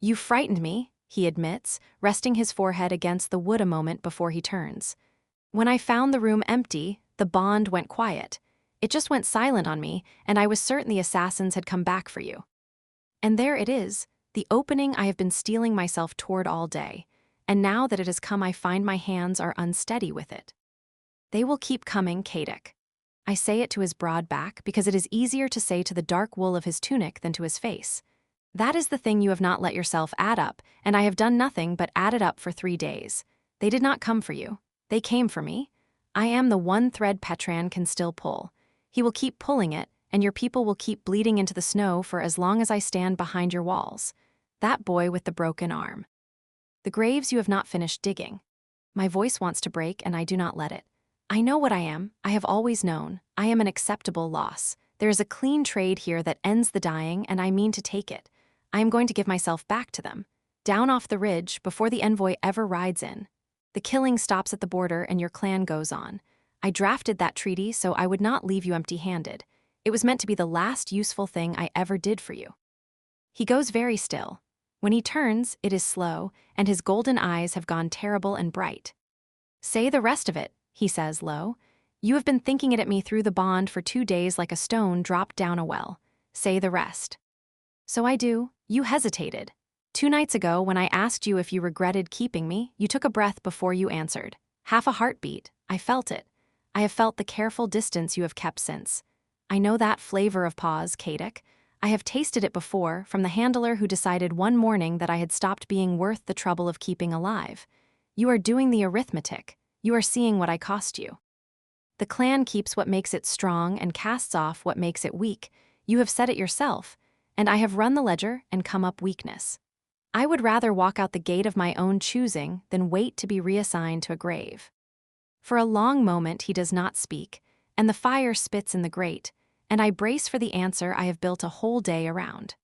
You frightened me, he admits, resting his forehead against the wood a moment before he turns. When I found the room empty, the bond went quiet. It just went silent on me, and I was certain the assassins had come back for you. And there it is, the opening I have been steeling myself toward all day, and now that it has come I find my hands are unsteady with it. They will keep coming, Kadik. I say it to his broad back because it is easier to say to the dark wool of his tunic than to his face. That is the thing you have not let yourself add up, and I have done nothing but add it up for 3 days. They did not come for you. They came for me. I am the one thread Petran can still pull. He will keep pulling it, and your people will keep bleeding into the snow for as long as I stand behind your walls. That boy with the broken arm. The graves you have not finished digging. My voice wants to break, and I do not let it. I know what I am. I have always known. I am an acceptable loss. There is a clean trade here that ends the dying, and I mean to take it. I am going to give myself back to them. Down off the ridge, before the envoy ever rides in. The killing stops at the border, and your clan goes on. I drafted that treaty so I would not leave you empty-handed. It was meant to be the last useful thing I ever did for you. He goes very still. When he turns, it is slow, and his golden eyes have gone terrible and bright. Say the rest of it, he says low. You have been thinking it at me through the bond for 2 days like a stone dropped down a well. Say the rest. So I do. You hesitated. 2 nights ago, when I asked you if you regretted keeping me, you took a breath before you answered. Half a heartbeat. I felt it. I have felt the careful distance you have kept since. I know that flavor of pause, Kadik. I have tasted it before from the handler who decided one morning that I had stopped being worth the trouble of keeping alive. You are doing the arithmetic. You are seeing what I cost you. The clan keeps what makes it strong and casts off what makes it weak. You have said it yourself, and I have run the ledger and come up weakness. I would rather walk out the gate of my own choosing than wait to be reassigned to a grave. For a long moment he does not speak, and the fire spits in the grate, and I brace for the answer I have built a whole day around.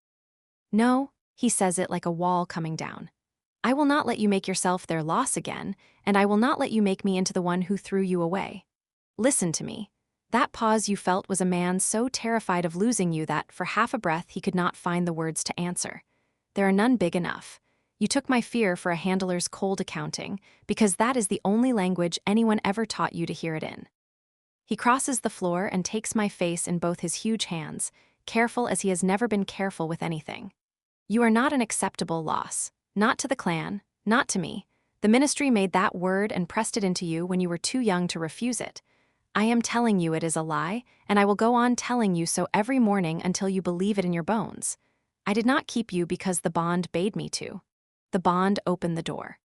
No, he says it like a wall coming down. I will not let you make yourself their loss again, and I will not let you make me into the one who threw you away. Listen to me. That pause you felt was a man so terrified of losing you that, for half a breath, he could not find the words to answer. There are none big enough. You took my fear for a handler's cold accounting, because that is the only language anyone ever taught you to hear it in. He crosses the floor and takes my face in both his huge hands, careful as he has never been careful with anything. You are not an acceptable loss. Not to the clan, not to me. The ministry made that word and pressed it into you when you were too young to refuse it. I am telling you it is a lie, and I will go on telling you so every morning until you believe it in your bones. I did not keep you because the bond bade me to. The bond opened the door.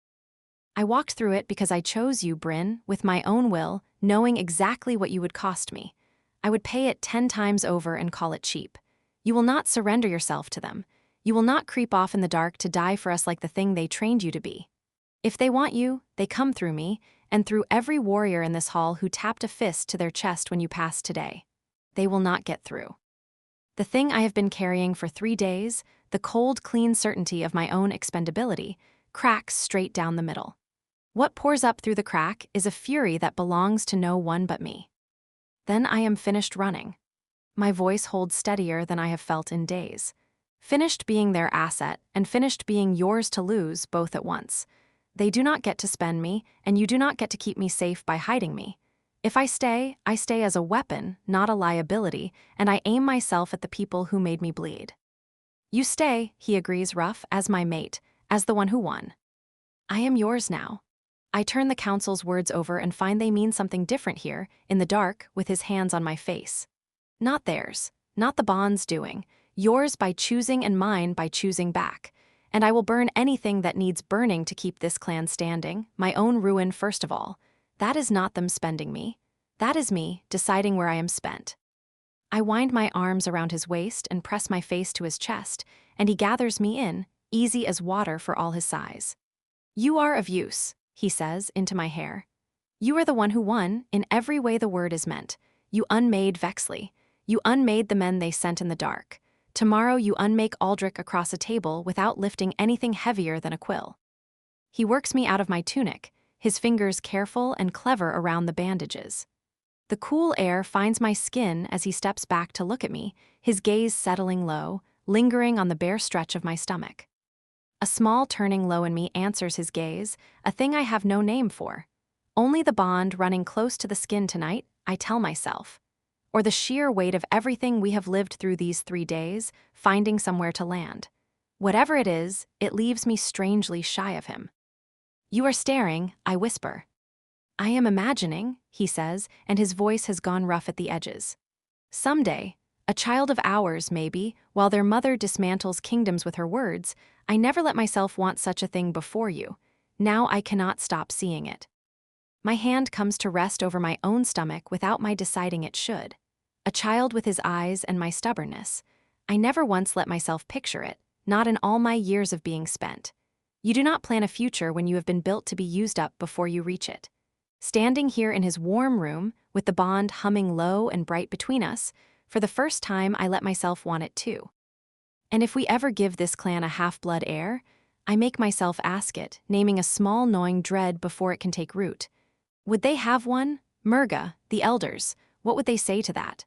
I walked through it because I chose you, Bryn, with my own will, knowing exactly what you would cost me. I would pay it 10 times over and call it cheap. You will not surrender yourself to them. You will not creep off in the dark to die for us like the thing they trained you to be. If they want you, they come through me, and through every warrior in this hall who tapped a fist to their chest when you passed today. They will not get through. The thing I have been carrying for 3 days, the cold, clean certainty of my own expendability, cracks straight down the middle. What pours up through the crack is a fury that belongs to no one but me. Then I am finished running. My voice holds steadier than I have felt in days. Finished being their asset, and finished being yours to lose both at once. They do not get to spend me, and you do not get to keep me safe by hiding me. If I stay as a weapon, not a liability, and I aim myself at the people who made me bleed. You stay, he agrees rough, as my mate, as the one who won. I am yours now. I turn the council's words over and find they mean something different here, in the dark, with his hands on my face. Not theirs, not the bond's doing, yours by choosing and mine by choosing back. And I will burn anything that needs burning to keep this clan standing, my own ruin first of all. That is not them spending me. That is me deciding where I am spent. I wind my arms around his waist and press my face to his chest, and he gathers me in, easy as water for all his size. You are of use, he says, into my hair. You are the one who won, in every way the word is meant. You unmade Vexley. You unmade the men they sent in the dark. Tomorrow you unmake Aldrich across a table without lifting anything heavier than a quill. He works me out of my tunic, his fingers careful and clever around the bandages. The cool air finds my skin as he steps back to look at me, his gaze settling low, lingering on the bare stretch of my stomach. A small turning low in me answers his gaze, a thing I have no name for. Only the bond running close to the skin tonight, I tell myself. Or the sheer weight of everything we have lived through these 3 days, finding somewhere to land. Whatever it is, it leaves me strangely shy of him. You are staring, I whisper. I am imagining, he says, and his voice has gone rough at the edges. Someday, a child of ours, maybe, while their mother dismantles kingdoms with her words, I never let myself want such a thing before you. Now I cannot stop seeing it. My hand comes to rest over my own stomach without my deciding it should. A child with his eyes and my stubbornness. I never once let myself picture it, not in all my years of being spent. You do not plan a future when you have been built to be used up before you reach it. Standing here in his warm room, with the bond humming low and bright between us, for the first time I let myself want it too. And if we ever give this clan a half-blood heir, I make myself ask it, naming a small gnawing dread before it can take root. Would they have one? Murga, the elders, what would they say to that?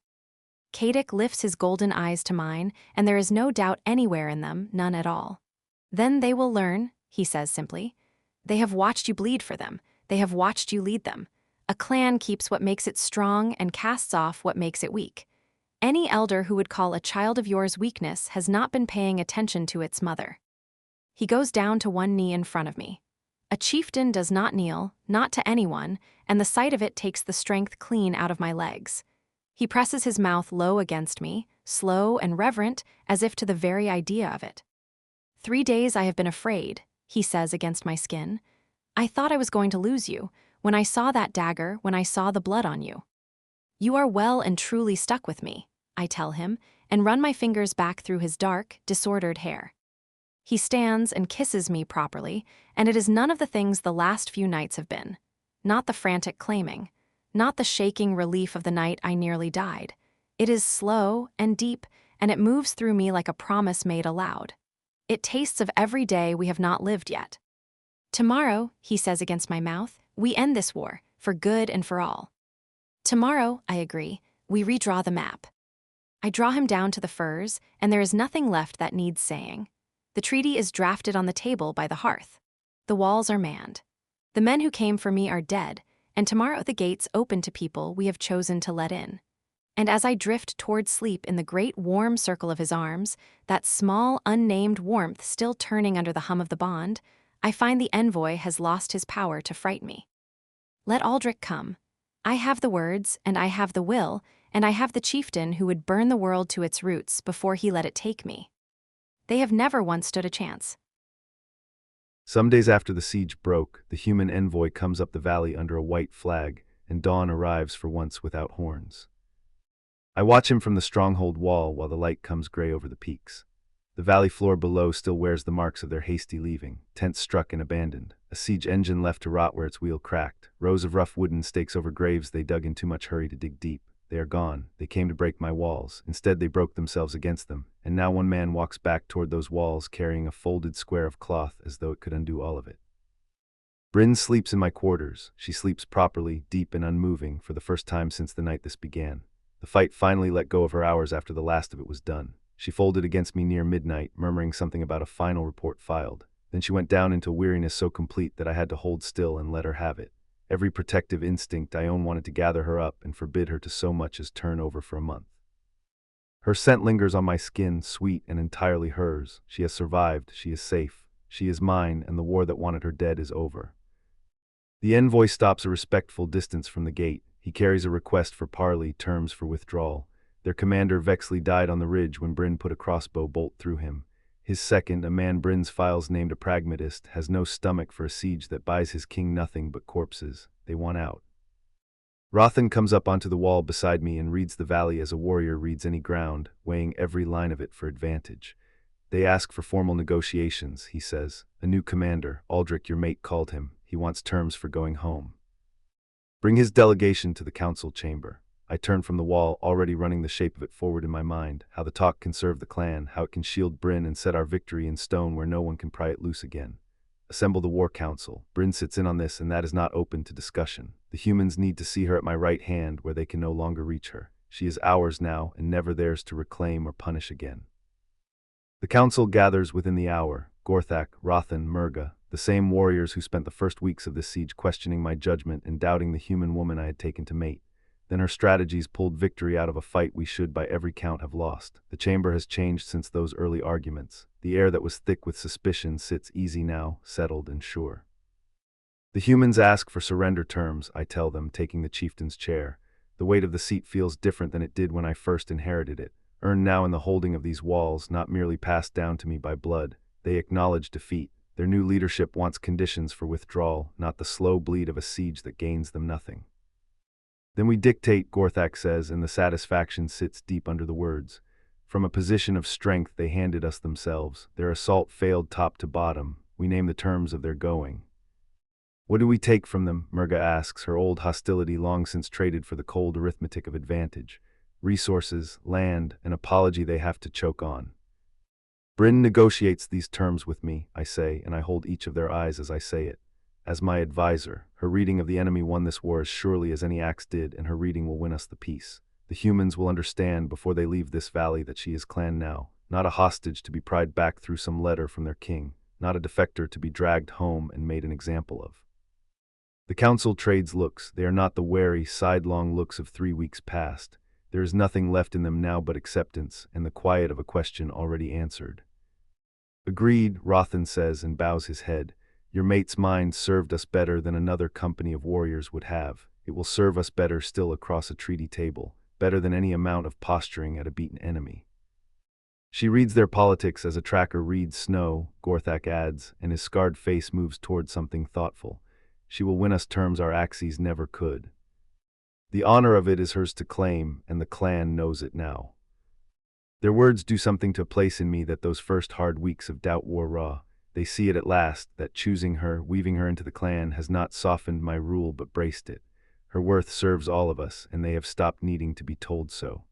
Kadic lifts his golden eyes to mine, and there is no doubt anywhere in them, none at all. Then they will learn, he says simply. They have watched you bleed for them. They have watched you lead them. A clan keeps what makes it strong and casts off what makes it weak. Any elder who would call a child of yours weakness has not been paying attention to its mother. He goes down to one knee in front of me. A chieftain does not kneel, not to anyone, and the sight of it takes the strength clean out of my legs. He presses his mouth low against me, slow and reverent, as if to the very idea of it. 3 days I have been afraid, he says against my skin. I thought I was going to lose you, when I saw that dagger, when I saw the blood on you. You are well and truly stuck with me, I tell him, and run my fingers back through his dark, disordered hair. He stands and kisses me properly, and it is none of the things the last few nights have been. Not the frantic claiming, not the shaking relief of the night I nearly died. It is slow and deep, and it moves through me like a promise made aloud. It tastes of every day we have not lived yet. Tomorrow, he says against my mouth, we end this war, for good and for all. Tomorrow, I agree, we redraw the map. I draw him down to the furs, and there is nothing left that needs saying. The treaty is drafted on the table by the hearth. The walls are manned. The men who came for me are dead, and tomorrow the gates open to people we have chosen to let in. And as I drift toward sleep in the great warm circle of his arms, that small, unnamed warmth still turning under the hum of the bond, I find the envoy has lost his power to fright me. Let Aldrich come. I have the words, and I have the will, and I have the chieftain who would burn the world to its roots before he let it take me. They have never once stood a chance. Some days after the siege broke, the human envoy comes up the valley under a white flag, and dawn arrives for once without horns. I watch him from the stronghold wall while the light comes gray over the peaks. The valley floor below still wears the marks of their hasty leaving, tents struck and abandoned, a siege engine left to rot where its wheel cracked, rows of rough wooden stakes over graves they dug in too much hurry to dig deep. They are gone. They came to break my walls. Instead, they broke themselves against them, and now one man walks back toward those walls carrying a folded square of cloth as though it could undo all of it. Bryn sleeps in my quarters. She sleeps properly, deep and unmoving, for the first time since the night this began. The fight finally let go of her hours after the last of it was done. She folded against me near midnight, murmuring something about a final report filed. Then she went down into weariness so complete that I had to hold still and let her have it. Every protective instinct I own wanted to gather her up and forbid her to so much as turn over for a month. Her scent lingers on my skin, sweet and entirely hers. She has survived, she is safe, she is mine, and the war that wanted her dead is over. The envoy stops a respectful distance from the gate. He carries a request for parley, terms for withdrawal. Their commander Vexley died on the ridge when Bryn put a crossbow bolt through him. His second, a man Bryn's files named a pragmatist, has no stomach for a siege that buys his king nothing but corpses. They want out. Rothan comes up onto the wall beside me and reads the valley as a warrior reads any ground, weighing every line of it for advantage. They ask for formal negotiations, he says. A new commander, Aldrich, your mate, called him. He wants terms for going home. Bring his delegation to the council chamber. I turn from the wall, already running the shape of it forward in my mind, how the talk can serve the clan, how it can shield Bryn and set our victory in stone where no one can pry it loose again. Assemble the war council. Bryn sits in on this, and that is not open to discussion. The humans need to see her at my right hand where they can no longer reach her. She is ours now, and never theirs to reclaim or punish again. The council gathers within the hour. Gorthak, Rothan, Murga, the same warriors who spent the first weeks of this siege questioning my judgment and doubting the human woman I had taken to mate. Then her strategies pulled victory out of a fight we should by every count have lost. The chamber has changed since those early arguments. The air that was thick with suspicion sits easy now, settled and sure. The humans ask for surrender terms, I tell them, taking the chieftain's chair. The weight of the seat feels different than it did when I first inherited it. Earned now in the holding of these walls, not merely passed down to me by blood. They acknowledge defeat. Their new leadership wants conditions for withdrawal, not the slow bleed of a siege that gains them nothing. Then we dictate, Gorthak says, and the satisfaction sits deep under the words. From a position of strength they handed us themselves. Their assault failed top to bottom. We name the terms of their going. What do we take from them? Murga asks, her old hostility long since traded for the cold arithmetic of advantage. Resources, land, an apology they have to choke on. Bryn negotiates these terms with me, I say, and I hold each of their eyes as I say it. As my advisor, her reading of the enemy won this war as surely as any axe did, and her reading will win us the peace. The humans will understand before they leave this valley that she is clan now, not a hostage to be pried back through some letter from their king, not a defector to be dragged home and made an example of. The council trades looks. They are not the wary, sidelong looks of 3 weeks past. There is nothing left in them now but acceptance and the quiet of a question already answered. Agreed, Rothan says and bows his head. Your mate's mind served us better than another company of warriors would have. It will serve us better still across a treaty table, better than any amount of posturing at a beaten enemy. She reads their politics as a tracker reads snow, Gorthak adds, and his scarred face moves toward something thoughtful. She will win us terms our axes never could. The honor of it is hers to claim, and the clan knows it now. Their words do something to a place in me that those first hard weeks of doubt wore raw. They see it at last, that choosing her, weaving her into the clan, has not softened my rule but braced it. Her worth serves all of us, and they have stopped needing to be told so.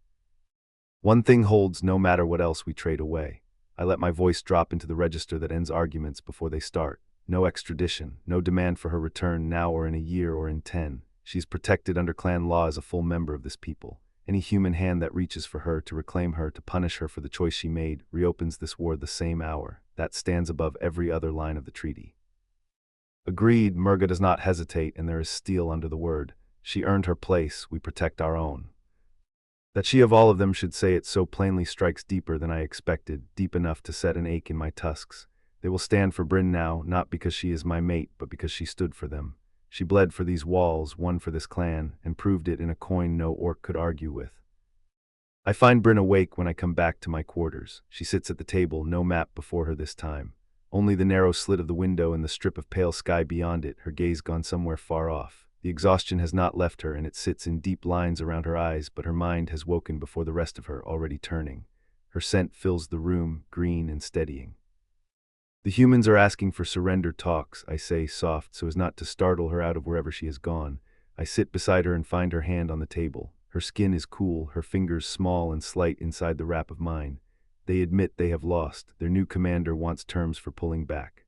One thing holds no matter what else we trade away. I let my voice drop into the register that ends arguments before they start. No extradition, no demand for her return now or in a year or in 10. She's protected under clan law as a full member of this people. Any human hand that reaches for her, to reclaim her, to punish her for the choice she made, reopens this war the same hour. That stands above every other line of the treaty. Agreed, Murga does not hesitate, and there is steel under the word. She earned her place, we protect our own. That she of all of them should say it so plainly strikes deeper than I expected, deep enough to set an ache in my tusks. They will stand for Bryn now, not because she is my mate, but because she stood for them. She bled for these walls, won for this clan, and proved it in a coin no orc could argue with. I find Bryn awake when I come back to my quarters. She sits at the table, no map before her this time. Only the narrow slit of the window and the strip of pale sky beyond it, her gaze gone somewhere far off. The exhaustion has not left her, and it sits in deep lines around her eyes, but her mind has woken before the rest of her, already turning. Her scent fills the room, green and steadying. The humans are asking for surrender talks, I say soft, so as not to startle her out of wherever she has gone. I sit beside her and find her hand on the table. Her skin is cool, her fingers small and slight inside the wrap of mine. They admit they have lost. Their new commander wants terms for pulling back.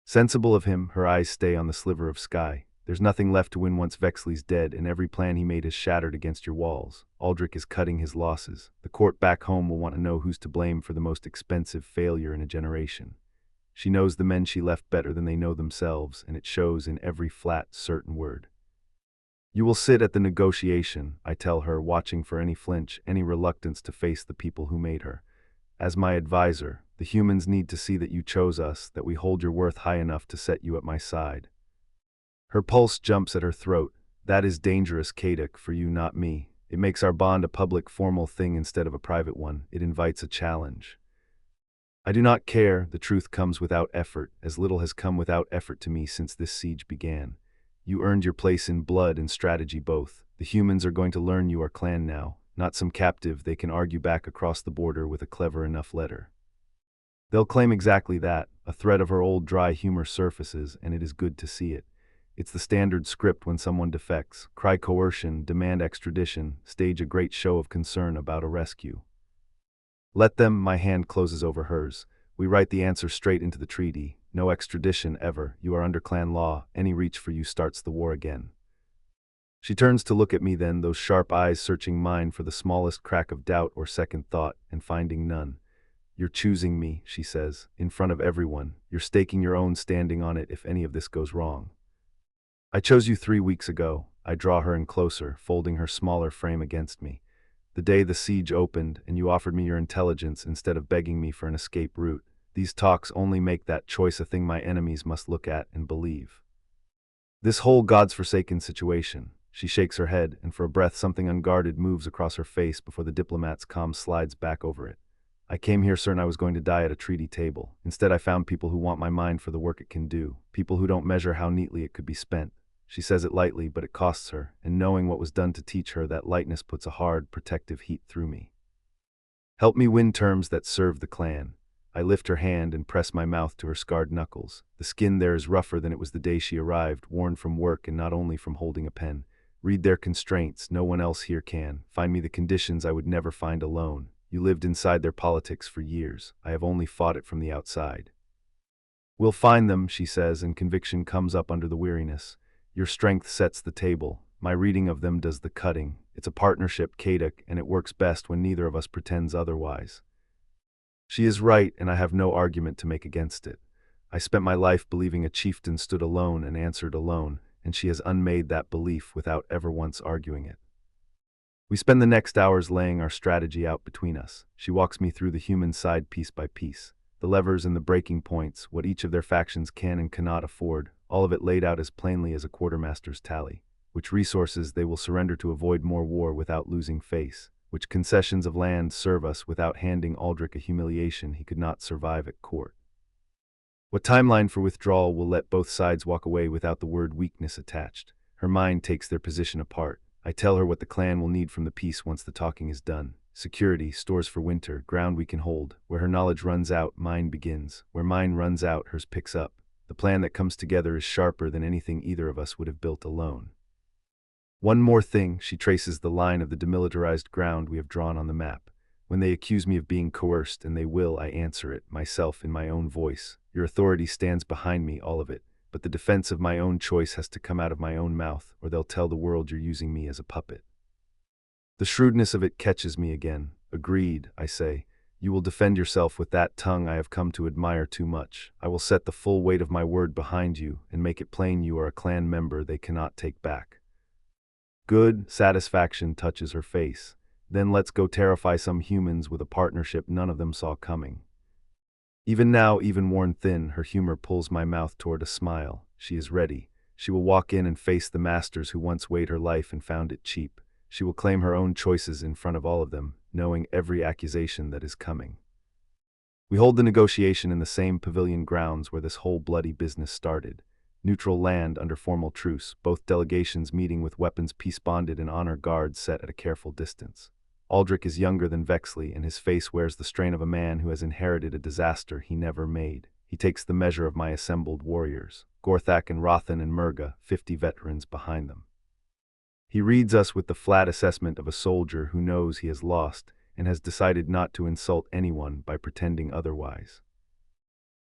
Sensible of him, her eyes stay on the sliver of sky. There's nothing left to win once Vexley's dead, and every plan he made has shattered against your walls. Aldrich is cutting his losses. The court back home will want to know who's to blame for the most expensive failure in a generation. She knows the men she left better than they know themselves, and it shows in every flat, certain word. You will sit at the negotiation, I tell her, watching for any flinch, any reluctance to face the people who made her. As my advisor, the humans need to see that you chose us, that we hold your worth high enough to set you at my side. Her pulse jumps at her throat. That is dangerous, Kaduk, for you, not me. It makes our bond a public, formal thing instead of a private one. It invites a challenge. I do not care. The truth comes without effort. As little has come without effort to me since this siege began. You earned your place in blood and strategy both. The humans are going to learn you are clan now, not some captive they can argue back across the border with a clever enough letter. They'll claim exactly that. A thread of her old dry humor surfaces, and it is good to see it. It's the standard script when someone defects. Cry coercion, demand extradition, stage a great show of concern about a rescue. Let them. My hand closes over hers. We write the answer straight into the treaty. No extradition ever. You are under clan law. Any reach for you starts the war again. She turns to look at me then, those sharp eyes searching mine for the smallest crack of doubt or second thought, and finding none. You're choosing me, she says, in front of everyone. You're staking your own standing on it if any of this goes wrong. I chose you 3 weeks ago. I draw her in closer, folding her smaller frame against me. The day the siege opened, and you offered me your intelligence instead of begging me for an escape route. These talks only make that choice a thing my enemies must look at and believe. This whole God's-forsaken situation. She shakes her head, and for a breath something unguarded moves across her face before the diplomat's calm slides back over it. I came here certain I was going to die at a treaty table. Instead, I found people who want my mind for the work it can do, people who don't measure how neatly it could be spent. She says it lightly, but it costs her, and knowing what was done to teach her, that lightness puts a hard, protective heat through me. Help me win terms that serve the clan. I lift her hand and press my mouth to her scarred knuckles. The skin there is rougher than it was the day she arrived, worn from work and not only from holding a pen. Read their constraints. No one else here can. Find me the conditions I would never find alone. You lived inside their politics for years. I have only fought it from the outside. We'll find them, she says, and conviction comes up under the weariness. Your strength sets the table. My reading of them does the cutting. It's a partnership, Kaduk, and it works best when neither of us pretends otherwise. She is right, and I have no argument to make against it. I spent my life believing a chieftain stood alone and answered alone, and she has unmade that belief without ever once arguing it. We spend the next hours laying our strategy out between us. She walks me through the human side piece by piece. The levers and the breaking points, what each of their factions can and cannot afford, all of it laid out as plainly as a quartermaster's tally. Which resources they will surrender to avoid more war without losing face. Which concessions of land serve us without handing Aldrich a humiliation he could not survive at court. What timeline for withdrawal will let both sides walk away without the word weakness attached. Her mind takes their position apart. I tell her what the clan will need from the peace once the talking is done. Security, stores for winter, ground we can hold. Where her knowledge runs out, mine begins. Where mine runs out, hers picks up. The plan that comes together is sharper than anything either of us would have built alone. One more thing, she traces the line of the demilitarized ground we have drawn on the map. When they accuse me of being coerced, and they will, I answer it, myself in my own voice. Your authority stands behind me, all of it. But the defense of my own choice has to come out of my own mouth, or they'll tell the world you're using me as a puppet. The shrewdness of it catches me again. Agreed, I say. You will defend yourself with that tongue I have come to admire too much. I will set the full weight of my word behind you, and make it plain you are a clan member they cannot take back. Good, satisfaction touches her face. Then let's go terrify some humans with a partnership none of them saw coming. Even now, even worn thin, her humor pulls my mouth toward a smile. She is ready. She will walk in and face the masters who once weighed her life and found it cheap. She will claim her own choices in front of all of them, knowing every accusation that is coming. We hold the negotiation in the same pavilion grounds where this whole bloody business started. Neutral land under formal truce, both delegations meeting with weapons peace-bonded and honor guards set at a careful distance. Aldrich is younger than Vexley, and his face wears the strain of a man who has inherited a disaster he never made. He takes the measure of my assembled warriors, Gorthak and Rothan and Murga, 50 veterans behind them. He reads us with the flat assessment of a soldier who knows he has lost and has decided not to insult anyone by pretending otherwise.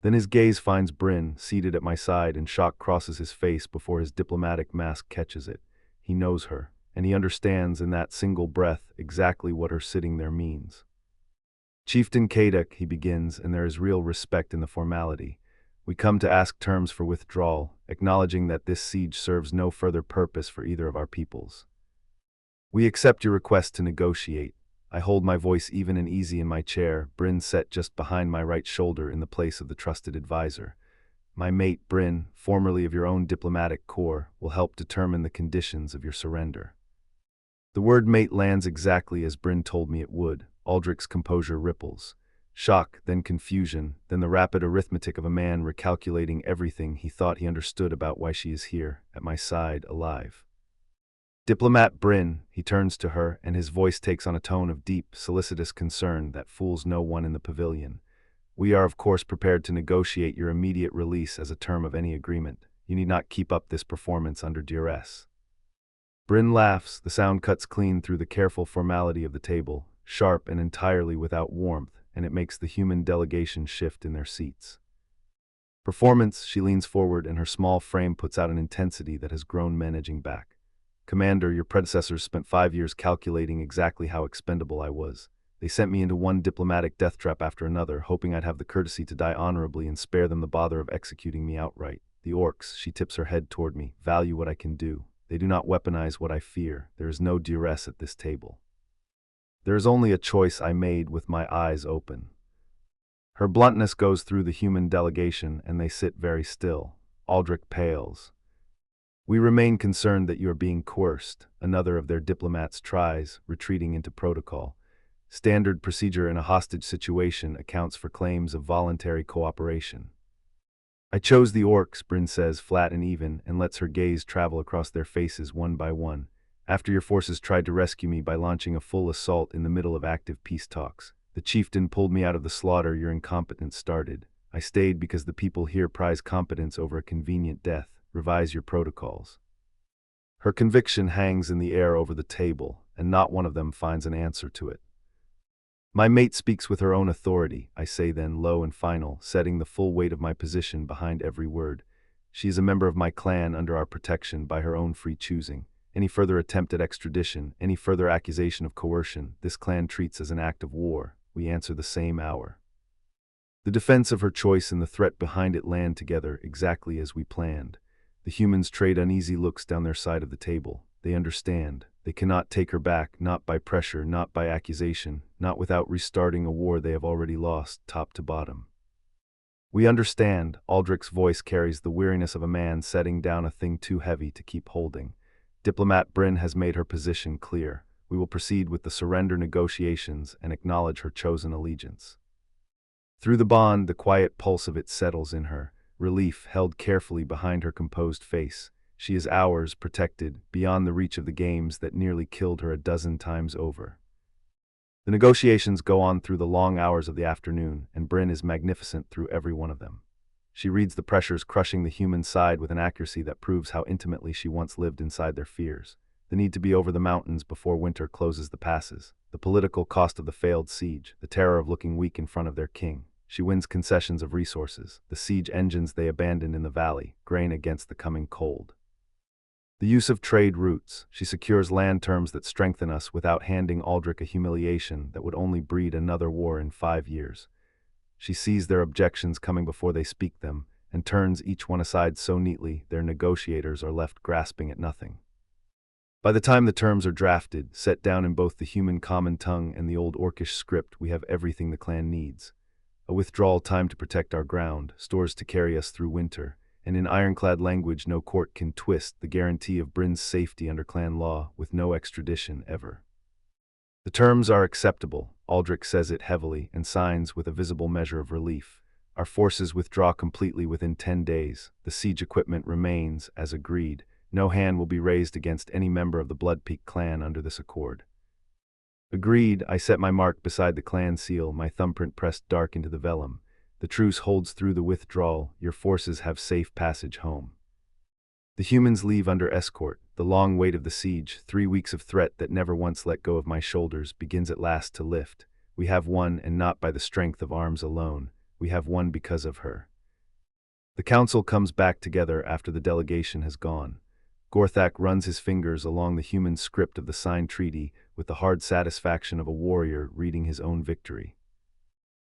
Then his gaze finds Bryn, seated at my side, and shock crosses his face before his diplomatic mask catches it. He knows her, and he understands in that single breath exactly what her sitting there means. Chieftain Kaduk, he begins, and there is real respect in the formality. We come to ask terms for withdrawal, acknowledging that this siege serves no further purpose for either of our peoples. We accept your request to negotiate. I hold my voice even and easy in my chair, Bryn set just behind my right shoulder in the place of the trusted advisor. My mate, Bryn, formerly of your own diplomatic corps, will help determine the conditions of your surrender. The word mate lands exactly as Bryn told me it would. Aldrich's composure ripples. Shock, then confusion, then the rapid arithmetic of a man recalculating everything he thought he understood about why she is here, at my side, alive. Diplomat Bryn, he turns to her, and his voice takes on a tone of deep, solicitous concern that fools no one in the pavilion. We are of course prepared to negotiate your immediate release as a term of any agreement. You need not keep up this performance under duress. Bryn laughs, the sound cuts clean through the careful formality of the table, sharp and entirely without warmth, and it makes the human delegation shift in their seats. Performance, she leans forward and her small frame puts out an intensity that has grown men edging back. Commander, your predecessors spent 5 years calculating exactly how expendable I was. They sent me into one diplomatic death trap after another, hoping I'd have the courtesy to die honorably and spare them the bother of executing me outright. The orcs, she tips her head toward me, value what I can do. They do not weaponize what I fear. There is no duress at this table. There is only a choice I made with my eyes open. Her bluntness goes through the human delegation, and they sit very still. Aldrich pales. We remain concerned that you are being coerced. Another of their diplomats tries, retreating into protocol. Standard procedure in a hostage situation accounts for claims of voluntary cooperation. I chose the orcs, Bryn says, flat and even, and lets her gaze travel across their faces one by one. After your forces tried to rescue me by launching a full assault in the middle of active peace talks, the chieftain pulled me out of the slaughter your incompetence started. I stayed because the people here prize competence over a convenient death. Revise your protocols. Her conviction hangs in the air over the table, and not one of them finds an answer to it. My mate speaks with her own authority, I say then, low and final, setting the full weight of my position behind every word. She is a member of my clan under our protection by her own free choosing. Any further attempt at extradition, any further accusation of coercion, this clan treats as an act of war. We answer the same hour. The defense of her choice and the threat behind it land together exactly as we planned. The humans trade uneasy looks down their side of the table. They understand. They cannot take her back, not by pressure, not by accusation, not without restarting a war they have already lost, top to bottom. We understand. Aldrich's voice carries the weariness of a man setting down a thing too heavy to keep holding. Diplomat Bryn has made her position clear. We will proceed with the surrender negotiations and acknowledge her chosen allegiance. Through the bond, the quiet pulse of it settles in her, relief held carefully behind her composed face. She is ours, protected, beyond the reach of the games that nearly killed her a dozen times over. The negotiations go on through the long hours of the afternoon, and Bryn is magnificent through every one of them. She reads the pressures crushing the human side with an accuracy that proves how intimately she once lived inside their fears. The need to be over the mountains before winter closes the passes, the political cost of the failed siege, the terror of looking weak in front of their king. She wins concessions of resources, the siege engines they abandoned in the valley, grain against the coming cold. The use of trade routes, she secures land terms that strengthen us without handing Aldrich a humiliation that would only breed another war in 5 years. She sees their objections coming before they speak them, and turns each one aside so neatly their negotiators are left grasping at nothing. By the time the terms are drafted, set down in both the human common tongue and the old orcish script, we have everything the clan needs. A withdrawal time to protect our ground, stores to carry us through winter, and in ironclad language no court can twist the guarantee of Bryn's safety under clan law with no extradition ever. The terms are acceptable, Aldrich says it heavily and signs with a visible measure of relief. Our forces withdraw completely within 10 days. The siege equipment remains, as agreed. No hand will be raised against any member of the Bloodpeak clan under this accord. Agreed, I set my mark beside the clan seal, my thumbprint pressed dark into the vellum. The truce holds through the withdrawal. Your forces have safe passage home. The humans leave under escort. The long weight of the siege, 3 weeks of threat that never once let go of my shoulders, begins at last to lift. We have won, and not by the strength of arms alone. We have won because of her. The council comes back together after the delegation has gone. Gorthak runs his fingers along the human script of the signed treaty with the hard satisfaction of a warrior reading his own victory.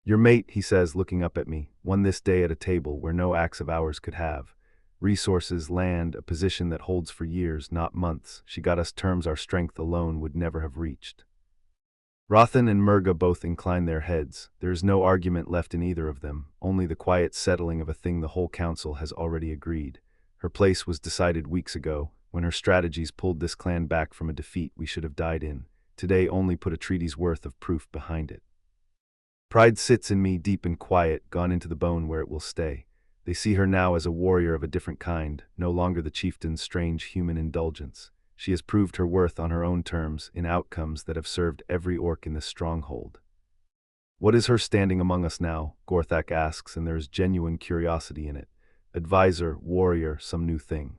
Your mate, he says, looking up at me, won this day at a table where no axe of ours could have. Resources, land, a position that holds for years, not months. She got us terms our strength alone would never have reached. Rothan and Murga both incline their heads. There is no argument left in either of them, only the quiet settling of a thing the whole council has already agreed. Her place was decided weeks ago. when her strategies pulled this clan back from a defeat we should have died in. Today only put a treaty's worth of proof behind it. Pride sits in me deep and quiet, gone into the bone where it will stay. They see her now as a warrior of a different kind, no longer the chieftain's strange human indulgence. She has proved her worth on her own terms, in outcomes that have served every orc in this stronghold. What is her standing among us now? Gorthak asks, and there is genuine curiosity in it. Advisor, warrior, some new thing.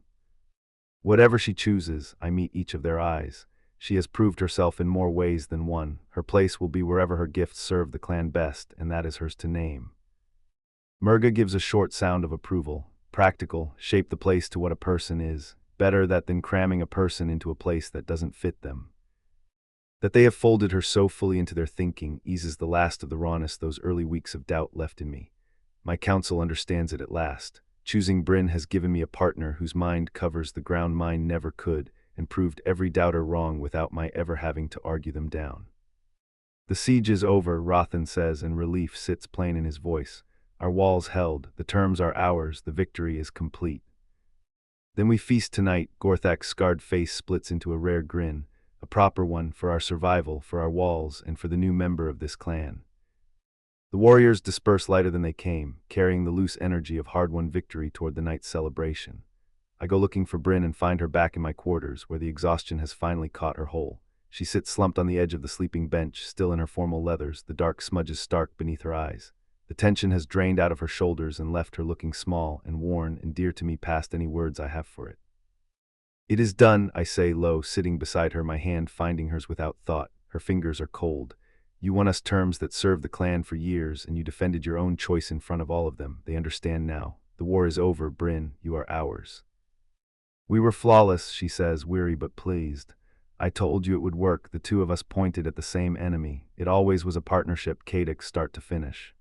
Whatever she chooses, I meet each of their eyes. She has proved herself in more ways than one. Her place will be wherever her gifts serve the clan best, and that is hers to name. Murga gives a short sound of approval. Practical, shape the place to what a person is. Better that than cramming a person into a place that doesn't fit them. That they have folded her so fully into their thinking eases the last of the rawness those early weeks of doubt left in me. My council understands it at last. Choosing Bryn has given me a partner whose mind covers the ground mine never could, and proved every doubter wrong without my ever having to argue them down. The siege is over, Rothan says, and relief sits plain in his voice. Our walls held, the terms are ours, the victory is complete. Then we feast tonight. Gorthak's scarred face splits into a rare grin, a proper one for our survival, for our walls, and for the new member of this clan. The warriors disperse lighter than they came, carrying the loose energy of hard-won victory toward the night's celebration. I go looking for Bryn and find her back in my quarters, where the exhaustion has finally caught her whole. She sits slumped on the edge of the sleeping bench, still in her formal leathers, the dark smudges stark beneath her eyes. The tension has drained out of her shoulders and left her looking small and worn and dear to me past any words I have for it. It is done, I say low, sitting beside her, my hand finding hers without thought. Her fingers are cold. You won us terms that served the clan for years, and you defended your own choice in front of all of them. They understand now. The war is over, Bryn. You are ours. We were flawless, she says, weary but pleased. I told you it would work. The two of us pointed at the same enemy. It always was a partnership, Kadok, start to finish.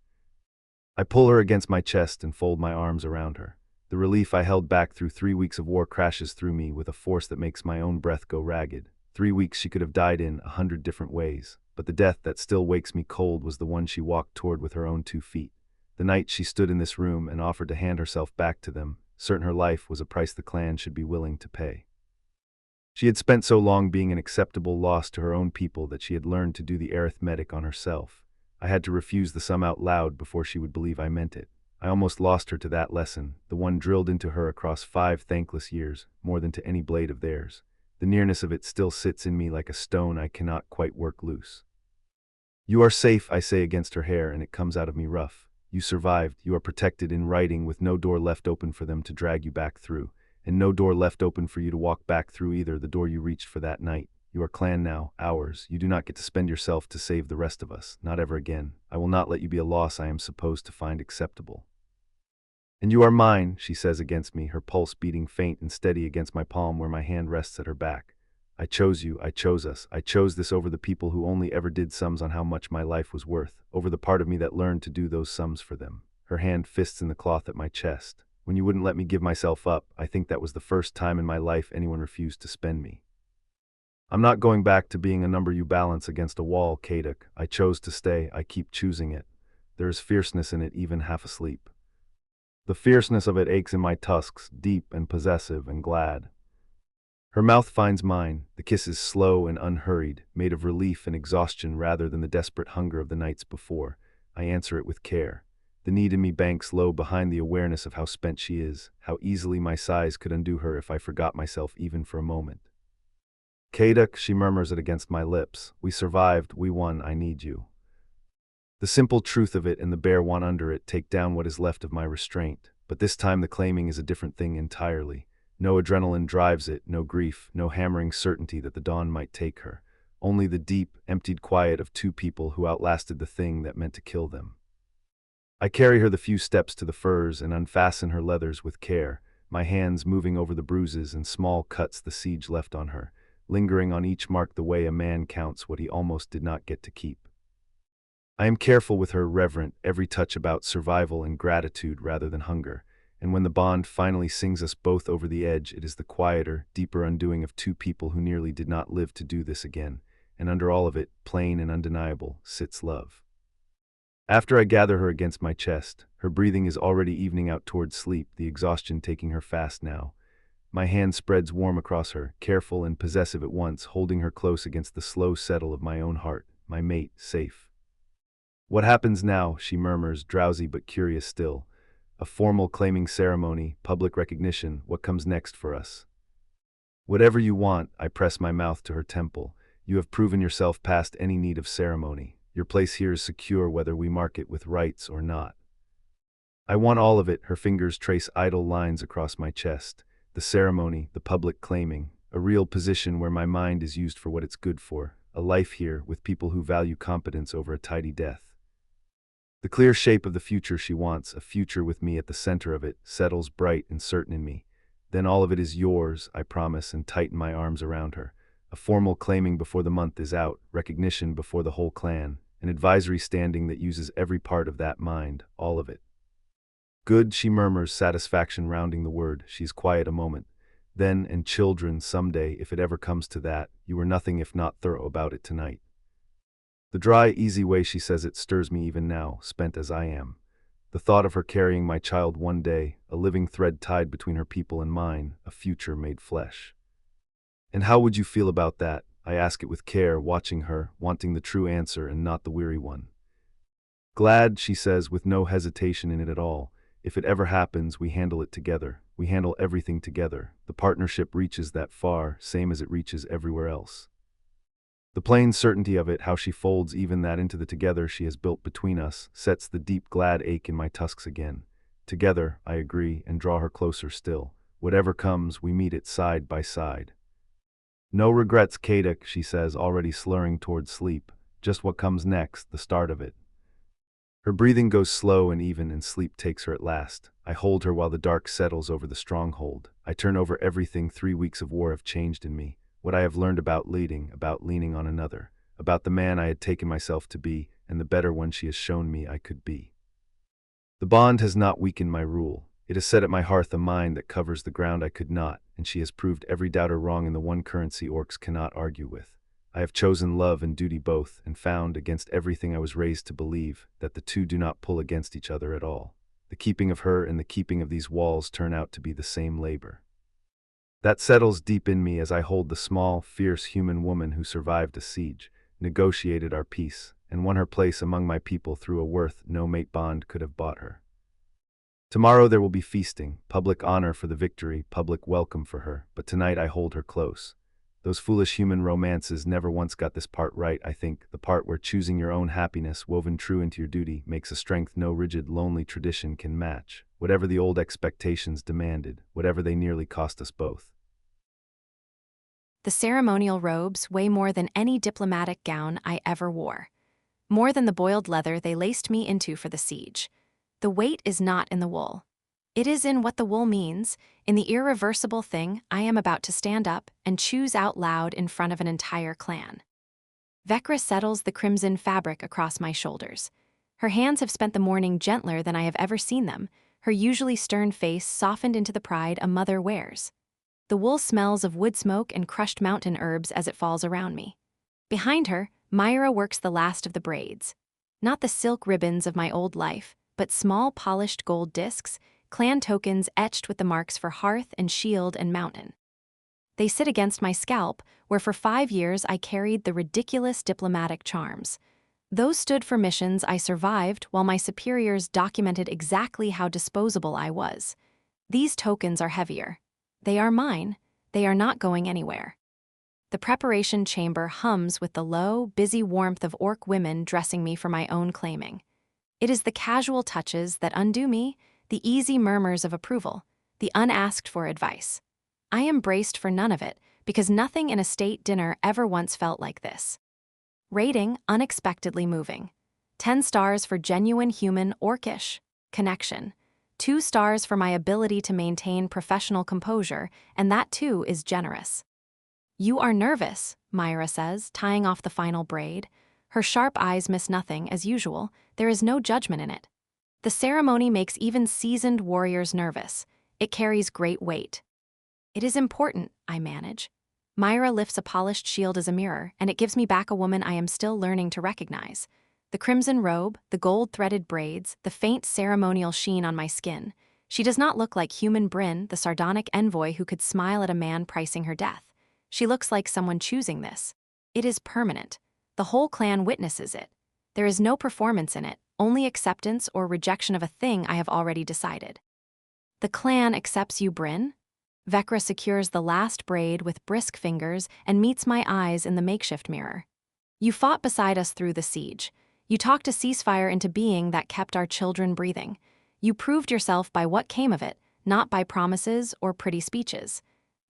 I pull her against my chest and fold my arms around her. The relief I held back through 3 weeks of war crashes through me with a force that makes my own breath go ragged. 3 weeks she could have died in 100 different ways, but the death that still wakes me cold was the one she walked toward with her own 2 feet. The night she stood in this room and offered to hand herself back to them, certain her life was a price the clan should be willing to pay. She had spent so long being an acceptable loss to her own people that she had learned to do the arithmetic on herself. I had to refuse the sum out loud before she would believe I meant it. I almost lost her to that lesson, the one drilled into her across 5 thankless years, more than to any blade of theirs. The nearness of it still sits in me like a stone I cannot quite work loose. You are safe, I say against her hair, and it comes out of me rough. You survived, you are protected in writing, with no door left open for them to drag you back through, and no door left open for you to walk back through either, the door you reached for that night. You are clan now, ours. You do not get to spend yourself to save the rest of us, not ever again. I will not let you be a loss I am supposed to find acceptable. And you are mine, she says against me, her pulse beating faint and steady against my palm where my hand rests at her back. I chose you, I chose us, I chose this over the people who only ever did sums on how much my life was worth, over the part of me that learned to do those sums for them. Her hand fists in the cloth at my chest. When you wouldn't let me give myself up, I think that was the first time in my life anyone refused to spend me. I'm not going back to being a number you balance against a wall, Kadok. I chose to stay, I keep choosing it. There is fierceness in it even half asleep. The fierceness of it aches in my tusks, deep and possessive and glad. Her mouth finds mine, the kiss is slow and unhurried, made of relief and exhaustion rather than the desperate hunger of the nights before. I answer it with care. The need in me banks low behind the awareness of how spent she is, how easily my sighs could undo her if I forgot myself even for a moment. Kadok, she murmurs it against my lips. We survived, we won, I need you. The simple truth of it and the bare one under it take down what is left of my restraint, but this time the claiming is a different thing entirely. No adrenaline drives it, no grief, no hammering certainty that the dawn might take her. Only the deep, emptied quiet of 2 people who outlasted the thing that meant to kill them. I carry her the few steps to the furs and unfasten her leathers with care, my hands moving over the bruises and small cuts the siege left on her, lingering on each mark the way a man counts what he almost did not get to keep. I am careful with her, reverent, every touch about survival and gratitude rather than hunger, and when the bond finally sings us both over the edge, it is the quieter, deeper undoing of 2 people who nearly did not live to do this again, and under all of it, plain and undeniable, sits love. After I gather her against my chest, her breathing is already evening out towards sleep, the exhaustion taking her fast now. My hand spreads warm across her, careful and possessive at once, holding her close against the slow settle of my own heart, my mate, safe. What happens now, she murmurs, drowsy but curious still. A formal claiming ceremony, public recognition, what comes next for us? Whatever you want, I press my mouth to her temple. You have proven yourself past any need of ceremony. Your place here is secure whether we mark it with rights or not. I want all of it. Her fingers trace idle lines across my chest. The ceremony, the public claiming, a real position where my mind is used for what it's good for, a life here with people who value competence over a tidy death. The clear shape of the future she wants, a future with me at the center of it, settles bright and certain in me. Then all of it is yours, I promise, and tighten my arms around her. A formal claiming before the month is out, recognition before the whole clan, an advisory standing that uses every part of that mind, all of it. Good, she murmurs, satisfaction rounding the word. She's quiet a moment. Then, and children, someday, if it ever comes to that, you were nothing if not thorough about it tonight. The dry, easy way she says it stirs me even now, spent as I am. The thought of her carrying my child one day, a living thread tied between her people and mine, a future made flesh. And how would you feel about that? I ask it with care, watching her, wanting the true answer and not the weary one. Glad, she says, with no hesitation in it at all. If it ever happens, we handle it together. We handle everything together. The partnership reaches that far, same as it reaches everywhere else. The plain certainty of it, how she folds even that into the together she has built between us, sets the deep glad ache in my tusks again. Together, I agree, and draw her closer still. Whatever comes, we meet it side by side. No regrets, Kaduk, she says, already slurring towards sleep. Just what comes next, the start of it. Her breathing goes slow and even, and sleep takes her at last. I hold her while the dark settles over the stronghold. I turn over everything 3 weeks of war have changed in me. What I have learned about leading, about leaning on another, about the man I had taken myself to be, and the better one she has shown me I could be. The bond has not weakened my rule. It has set at my hearth a mind that covers the ground I could not, and she has proved every doubter wrong in the one currency orcs cannot argue with. I have chosen love and duty both, and found, against everything I was raised to believe, that the two do not pull against each other at all. The keeping of her and the keeping of these walls turn out to be the same labor. That settles deep in me as I hold the small, fierce human woman who survived a siege, negotiated our peace, and won her place among my people through a worth no mate bond could have bought her. Tomorrow there will be feasting, public honor for the victory, public welcome for her, but tonight I hold her close. Those foolish human romances never once got this part right, I think, the part where choosing your own happiness, woven true into your duty, makes a strength no rigid, lonely tradition can match, whatever the old expectations demanded, whatever they nearly cost us both. The ceremonial robes weigh more than any diplomatic gown I ever wore. More than the boiled leather they laced me into for the siege. The weight is not in the wool. It is in what the wool means, in the irreversible thing I am about to stand up and choose out loud in front of an entire clan. Vecra settles the crimson fabric across my shoulders. Her hands have spent the morning gentler than I have ever seen them, her usually stern face softened into the pride a mother wears. The wool smells of wood smoke and crushed mountain herbs as it falls around me. Behind her, Myra works the last of the braids. Not the silk ribbons of my old life, but small polished gold discs, clan tokens etched with the marks for hearth and shield and mountain. They sit against my scalp, where for 5 years I carried the ridiculous diplomatic charms. Those stood for missions I survived while my superiors documented exactly how disposable I was. These tokens are heavier. They are mine. They are not going anywhere. The preparation chamber hums with the low, busy warmth of orc women dressing me for my own claiming. It is the casual touches that undo me, the easy murmurs of approval, the unasked-for advice. I am braced for none of it, because nothing in a state dinner ever once felt like this. Rating unexpectedly moving. 10 stars for genuine human orcish connection. 2 stars for my ability to maintain professional composure, and that too is generous. You are nervous, Myra says, tying off the final braid. Her sharp eyes miss nothing, as usual. There is no judgment in it. The ceremony makes even seasoned warriors nervous. It carries great weight. It is important, I manage. Myra lifts a polished shield as a mirror, and it gives me back a woman I am still learning to recognize. The crimson robe, the gold-threaded braids, the faint ceremonial sheen on my skin. She does not look like human Bryn, the sardonic envoy who could smile at a man pricing her death. She looks like someone choosing this. It is permanent. The whole clan witnesses it. There is no performance in it, only acceptance or rejection of a thing I have already decided. The clan accepts you, Bryn? Vecra secures the last braid with brisk fingers and meets my eyes in the makeshift mirror. You fought beside us through the siege. You talked a ceasefire into being that kept our children breathing. You proved yourself by what came of it, not by promises or pretty speeches.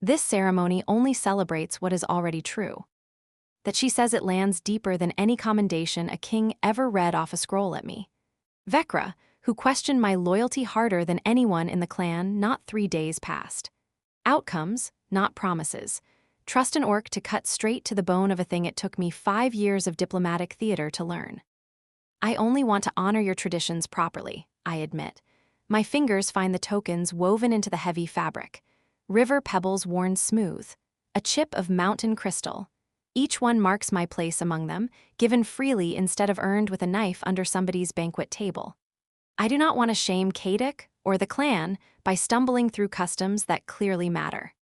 This ceremony only celebrates what is already true. That she says it lands deeper than any commendation a king ever read off a scroll at me. Vecra, who questioned my loyalty harder than anyone in the clan not 3 days past. Outcomes, not promises. Trust an orc to cut straight to the bone of a thing it took me 5 years of diplomatic theater to learn. I only want to honor your traditions properly, I admit. My fingers find the tokens woven into the heavy fabric. River pebbles worn smooth. A chip of mountain crystal. Each one marks my place among them, given freely instead of earned with a knife under somebody's banquet table. I do not want to shame Kadic or the clan by stumbling through customs that clearly matter.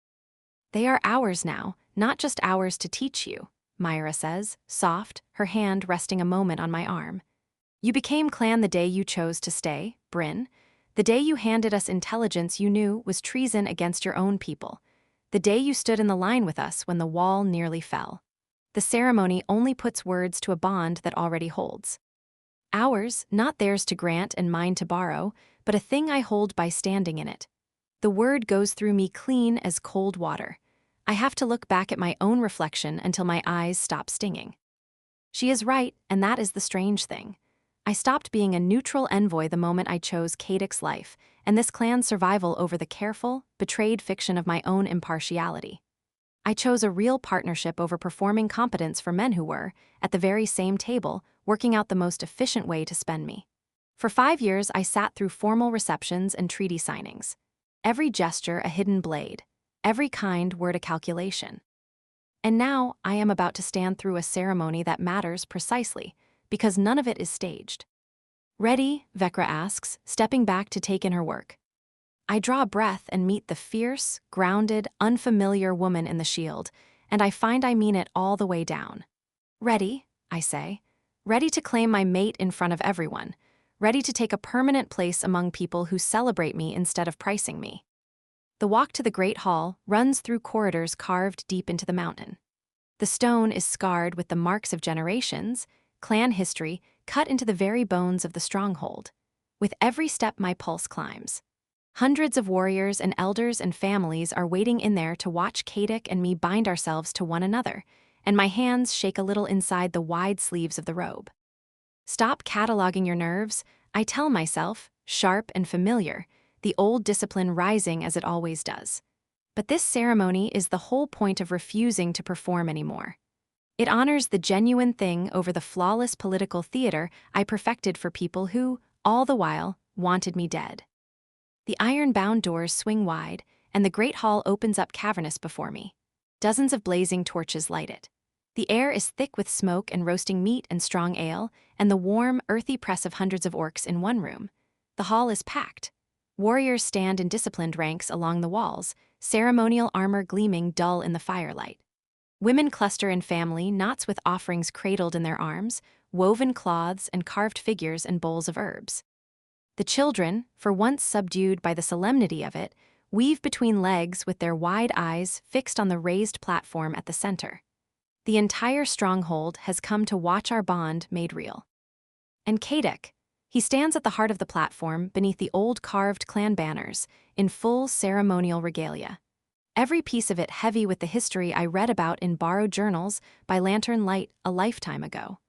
They are ours now, not just ours to teach you, Myra says, soft, her hand resting a moment on my arm. You became clan the day you chose to stay, Bryn. The day you handed us intelligence you knew was treason against your own people. The day you stood in the line with us when the wall nearly fell. The ceremony only puts words to a bond that already holds. Ours, not theirs to grant and mine to borrow, but a thing I hold by standing in it. The word goes through me clean as cold water. I have to look back at my own reflection until my eyes stop stinging. She is right, and that is the strange thing. I stopped being a neutral envoy the moment I chose Kadic's life, and this clan's survival over the careful, betrayed fiction of my own impartiality. I chose a real partnership over performing competence for men who were, at the very same table, working out the most efficient way to spend me. For 5 years, I sat through formal receptions and treaty signings. Every gesture a hidden blade, every kind word a calculation. And now I am about to stand through a ceremony that matters precisely, because none of it is staged. Ready? Vecra asks, stepping back to take in her work. I draw a breath and meet the fierce, grounded, unfamiliar woman in the shield, and I find I mean it all the way down. Ready, I say. Ready to claim my mate in front of everyone. Ready to take a permanent place among people who celebrate me instead of pricing me. The walk to the Great Hall runs through corridors carved deep into the mountain. The stone is scarred with the marks of generations, clan history cut into the very bones of the stronghold. With every step my pulse climbs. Hundreds of warriors and elders and families are waiting in there to watch Kadic and me bind ourselves to one another, and my hands shake a little inside the wide sleeves of the robe. Stop cataloging your nerves, I tell myself, sharp and familiar, the old discipline rising as it always does. But this ceremony is the whole point of refusing to perform anymore. It honors the genuine thing over the flawless political theater I perfected for people who, all the while, wanted me dead. The iron-bound doors swing wide, and the great hall opens up cavernous before me. Dozens of blazing torches light it. The air is thick with smoke and roasting meat and strong ale, and the warm, earthy press of hundreds of orcs in one room. The hall is packed. Warriors stand in disciplined ranks along the walls, ceremonial armor gleaming dull in the firelight. Women cluster in family knots with offerings cradled in their arms, woven cloths and carved figures and bowls of herbs. The children, for once subdued by the solemnity of it, weave between legs with their wide eyes fixed on the raised platform at the center. The entire stronghold has come to watch our bond made real. And Kadic, he stands at the heart of the platform beneath the old carved clan banners, in full ceremonial regalia. Every piece of it heavy with the history I read about in borrowed journals by lantern light a lifetime ago.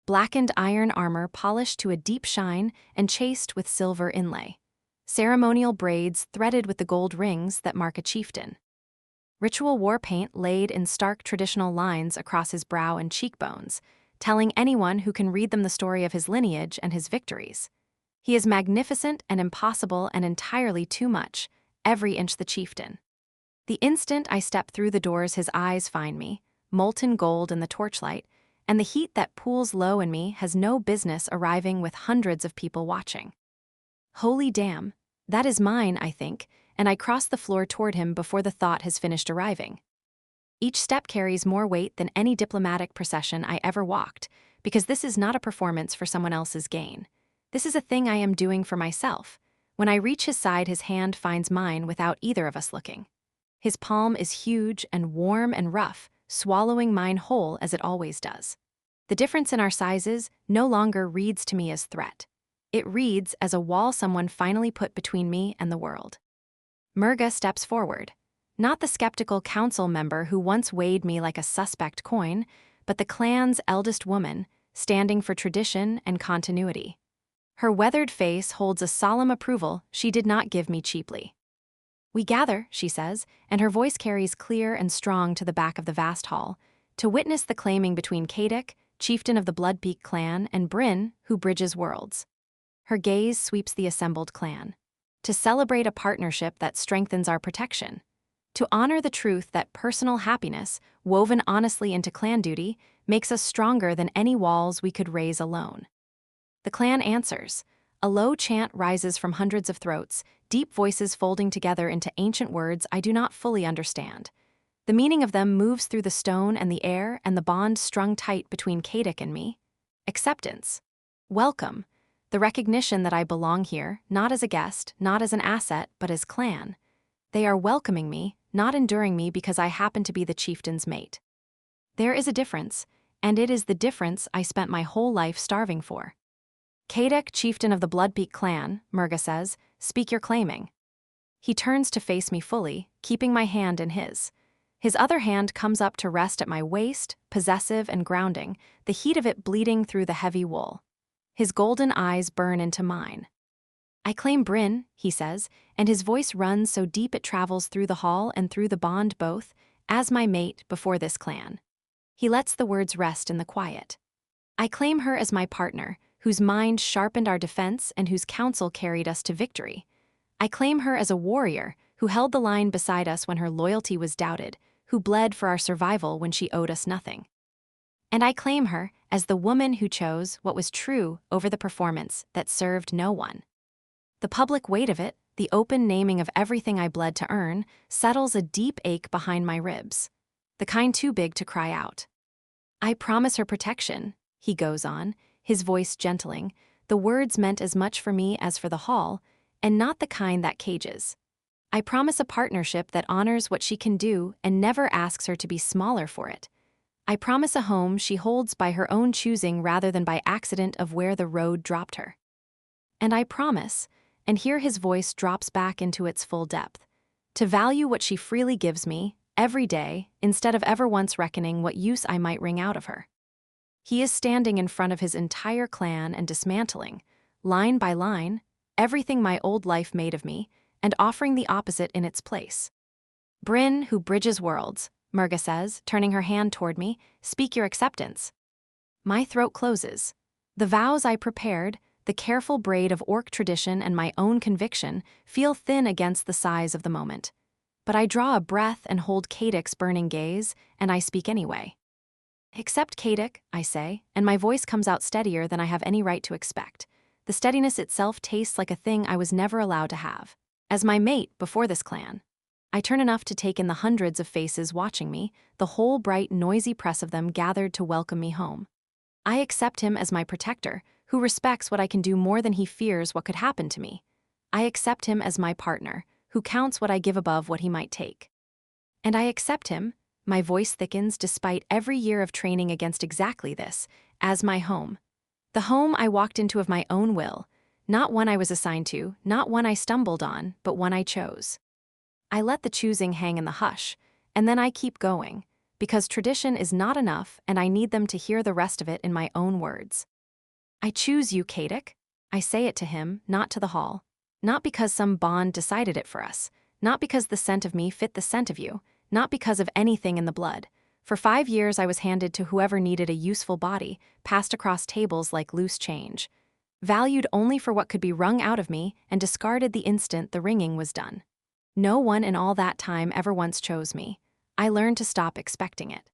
Blackened iron armor polished to a deep shine and chased with silver inlay. Ceremonial braids threaded with the gold rings that mark a chieftain. Ritual war paint laid in stark traditional lines across his brow and cheekbones, telling anyone who can read them the story of his lineage and his victories. He is magnificent and impossible and entirely too much, every inch the chieftain. The instant I step through the doors his eyes find me, molten gold in the torchlight, and the heat that pools low in me has no business arriving with hundreds of people watching. Holy damn, That is mine, I think, and I cross the floor toward him before the thought has finished arriving. Each step carries more weight than any diplomatic procession I ever walked, because this is not a performance for someone else's gain. This is a thing I am doing for myself. When I reach his side, his hand finds mine without either of us looking. His palm is huge and warm and rough, swallowing mine whole as it always does. The difference in our sizes no longer reads to me as threat. It reads as a wall someone finally put between me and the world. Murga steps forward. Not the skeptical council member who once weighed me like a suspect coin, but the clan's eldest woman, standing for tradition and continuity. Her weathered face holds a solemn approval she did not give me cheaply. "We gather," she says, and her voice carries clear and strong to the back of the vast hall, "to witness the claiming between Kadic, chieftain of the Bloodpeak clan, and Bryn, who bridges worlds." Her gaze sweeps the assembled clan. "To celebrate a partnership that strengthens our protection. To honor the truth that personal happiness, woven honestly into clan duty, makes us stronger than any walls we could raise alone." The clan answers. A low chant rises from hundreds of throats, deep voices folding together into ancient words I do not fully understand. The meaning of them moves through the stone and the air, and the bond strung tight between Kadic and me. Acceptance. Welcome. The recognition that I belong here, not as a guest, not as an asset, but as clan. They are welcoming me, not enduring me because I happen to be the chieftain's mate. There is a difference, and it is the difference I spent my whole life starving for. "Kadic, chieftain of the Bloodpeak clan," Murga says, "speak your claiming." He turns to face me fully, keeping my hand in his. His other hand comes up to rest at my waist, possessive and grounding, the heat of it bleeding through the heavy wool. His golden eyes burn into mine. "I claim Bryn," he says, and his voice runs so deep it travels through the hall and through the bond both, "as my mate before this clan." He lets the words rest in the quiet. "I claim her as my partner, whose mind sharpened our defense and whose counsel carried us to victory. I claim her as a warrior who held the line beside us when her loyalty was doubted, who bled for our survival when she owed us nothing. And I claim her as the woman who chose what was true over the performance that served no one." The public weight of it, the open naming of everything I bled to earn, settles a deep ache behind my ribs, the kind too big to cry out. "I promise her protection," he goes on, his voice gentling, the words meant as much for me as for the hall, and not the kind that cages. "I promise a partnership that honors what she can do and never asks her to be smaller for it. I promise a home she holds by her own choosing rather than by accident of where the road dropped her. And I promise," and here his voice drops back into its full depth, "to value what she freely gives me, every day, instead of ever once reckoning what use I might wring out of her." He is standing in front of his entire clan and dismantling, line by line, everything my old life made of me, and offering the opposite in its place. "Bryn, who bridges worlds," Murga says, turning her hand toward me, "speak your acceptance." My throat closes. The vows I prepared, the careful braid of orc tradition and my own conviction, feel thin against the size of the moment. But I draw a breath and hold Kadic's burning gaze, and I speak anyway. "Accept Kadic," I say, and my voice comes out steadier than I have any right to expect. The steadiness itself tastes like a thing I was never allowed to have. As my mate before this clan. I turn enough to take in the hundreds of faces watching me, the whole bright, noisy press of them gathered to welcome me home. I accept him as my protector, who respects what I can do more than he fears what could happen to me. I accept him as my partner, who counts what I give above what he might take. And I accept him, my voice thickens despite every year of training against exactly this, as my home. The home I walked into of my own will, not one I was assigned to, not one I stumbled on, but one I chose. I let the choosing hang in the hush, and then I keep going, because tradition is not enough and I need them to hear the rest of it in my own words. "I choose you, Kadic." I say it to him, not to the hall. Not because some bond decided it for us, not because the scent of me fit the scent of you, not because of anything in the blood. For 5 years I was handed to whoever needed a useful body, passed across tables like loose change. Valued only for what could be wrung out of me and discarded the instant the wringing was done. No one in all that time ever once chose me. I learned to stop expecting it.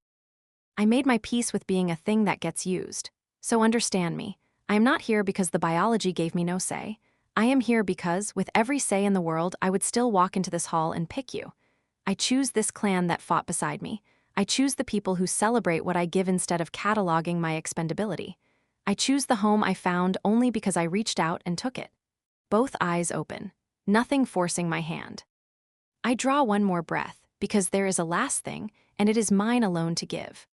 I made my peace with being a thing that gets used. So understand me. I am not here because the biology gave me no say. I am here because, with every say in the world, I would still walk into this hall and pick you. I choose this clan that fought beside me. I choose the people who celebrate what I give instead of cataloging my expendability. I choose the home I found only because I reached out and took it. Both eyes open, nothing forcing my hand. I draw one more breath, because there is a last thing, and it is mine alone to give.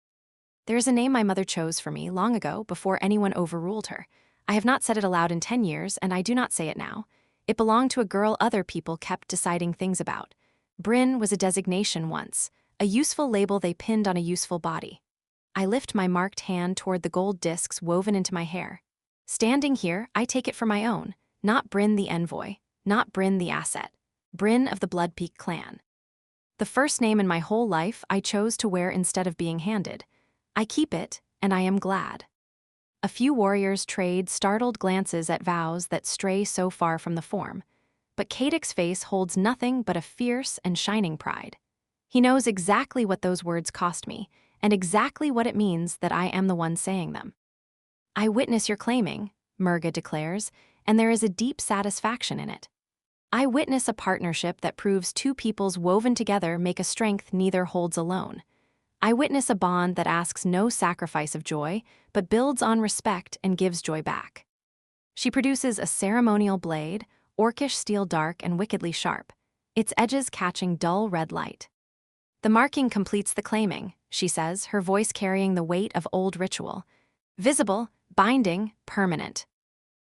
There is a name my mother chose for me long ago, before anyone overruled her. I have not said it aloud in 10 years, and I do not say it now. It belonged to a girl other people kept deciding things about. Bryn was a designation once, a useful label they pinned on a useful body. I lift my marked hand toward the gold discs woven into my hair. Standing here, I take it for my own, not Bryn the envoy, not Bryn the asset, Bryn of the Bloodpeak clan. The first name in my whole life I chose to wear instead of being handed. I keep it, and I am glad. A few warriors trade startled glances at vows that stray so far from the form, but Cadic's face holds nothing but a fierce and shining pride. He knows exactly what those words cost me, and exactly what it means that I am the one saying them. I witness your claiming, Murga declares, and there is a deep satisfaction in it. I witness a partnership that proves two peoples woven together make a strength neither holds alone. I witness a bond that asks no sacrifice of joy, but builds on respect and gives joy back. She produces a ceremonial blade, orcish steel dark and wickedly sharp, its edges catching dull red light. The marking completes the claiming, she says, her voice carrying the weight of old ritual. Visible, binding, permanent.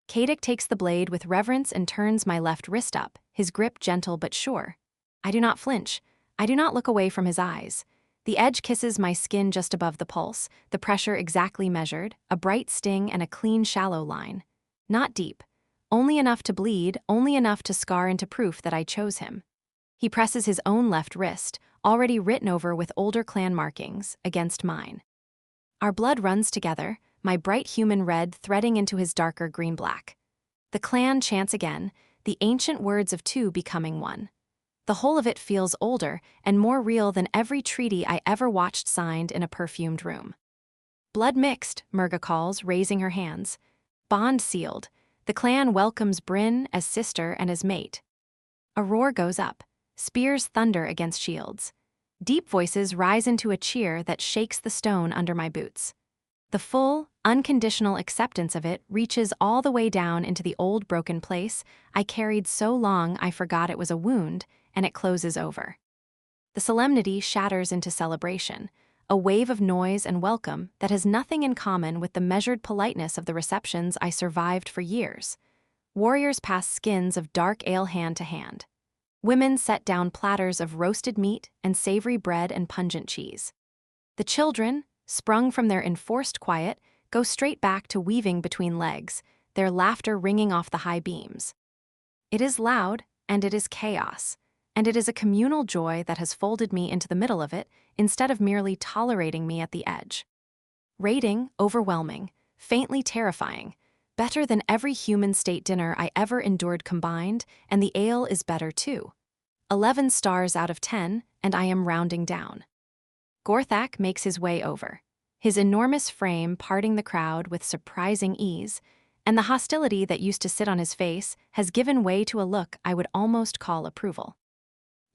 Cadic takes the blade with reverence and turns my left wrist up, his grip gentle but sure. I do not flinch. I do not look away from his eyes. The edge kisses my skin just above the pulse, the pressure exactly measured, a bright sting and a clean shallow line. Not deep. Only enough to bleed, only enough to scar into proof that I chose him. He presses his own left wrist, already written over with older clan markings, against mine. Our blood runs together, my bright human red threading into his darker green-black. The clan chants again, the ancient words of two becoming one. The whole of it feels older and more real than every treaty I ever watched signed in a perfumed room. Blood mixed, Murga calls, raising her hands. Bond sealed. The clan welcomes Bryn as sister and as mate. A roar goes up. Spears thunder against shields. Deep voices rise into a cheer that shakes the stone under my boots. The full, unconditional acceptance of it reaches all the way down into the old broken place I carried so long I forgot it was a wound, and it closes over. The solemnity shatters into celebration, a wave of noise and welcome that has nothing in common with the measured politeness of the receptions I survived for years. Warriors pass skins of dark ale hand to hand. Women set down platters of roasted meat and savory bread and pungent cheese. The children, sprung from their enforced quiet, go straight back to weaving between legs, their laughter ringing off the high beams. It is loud, and it is chaos, and it is a communal joy that has folded me into the middle of it instead of merely tolerating me at the edge. Rating, overwhelming, faintly terrifying, better than every human state dinner I ever endured combined, and the ale is better too. 11 stars out of 10, and I am rounding down. Gorthak makes his way over, his enormous frame parting the crowd with surprising ease, and the hostility that used to sit on his face has given way to a look I would almost call approval.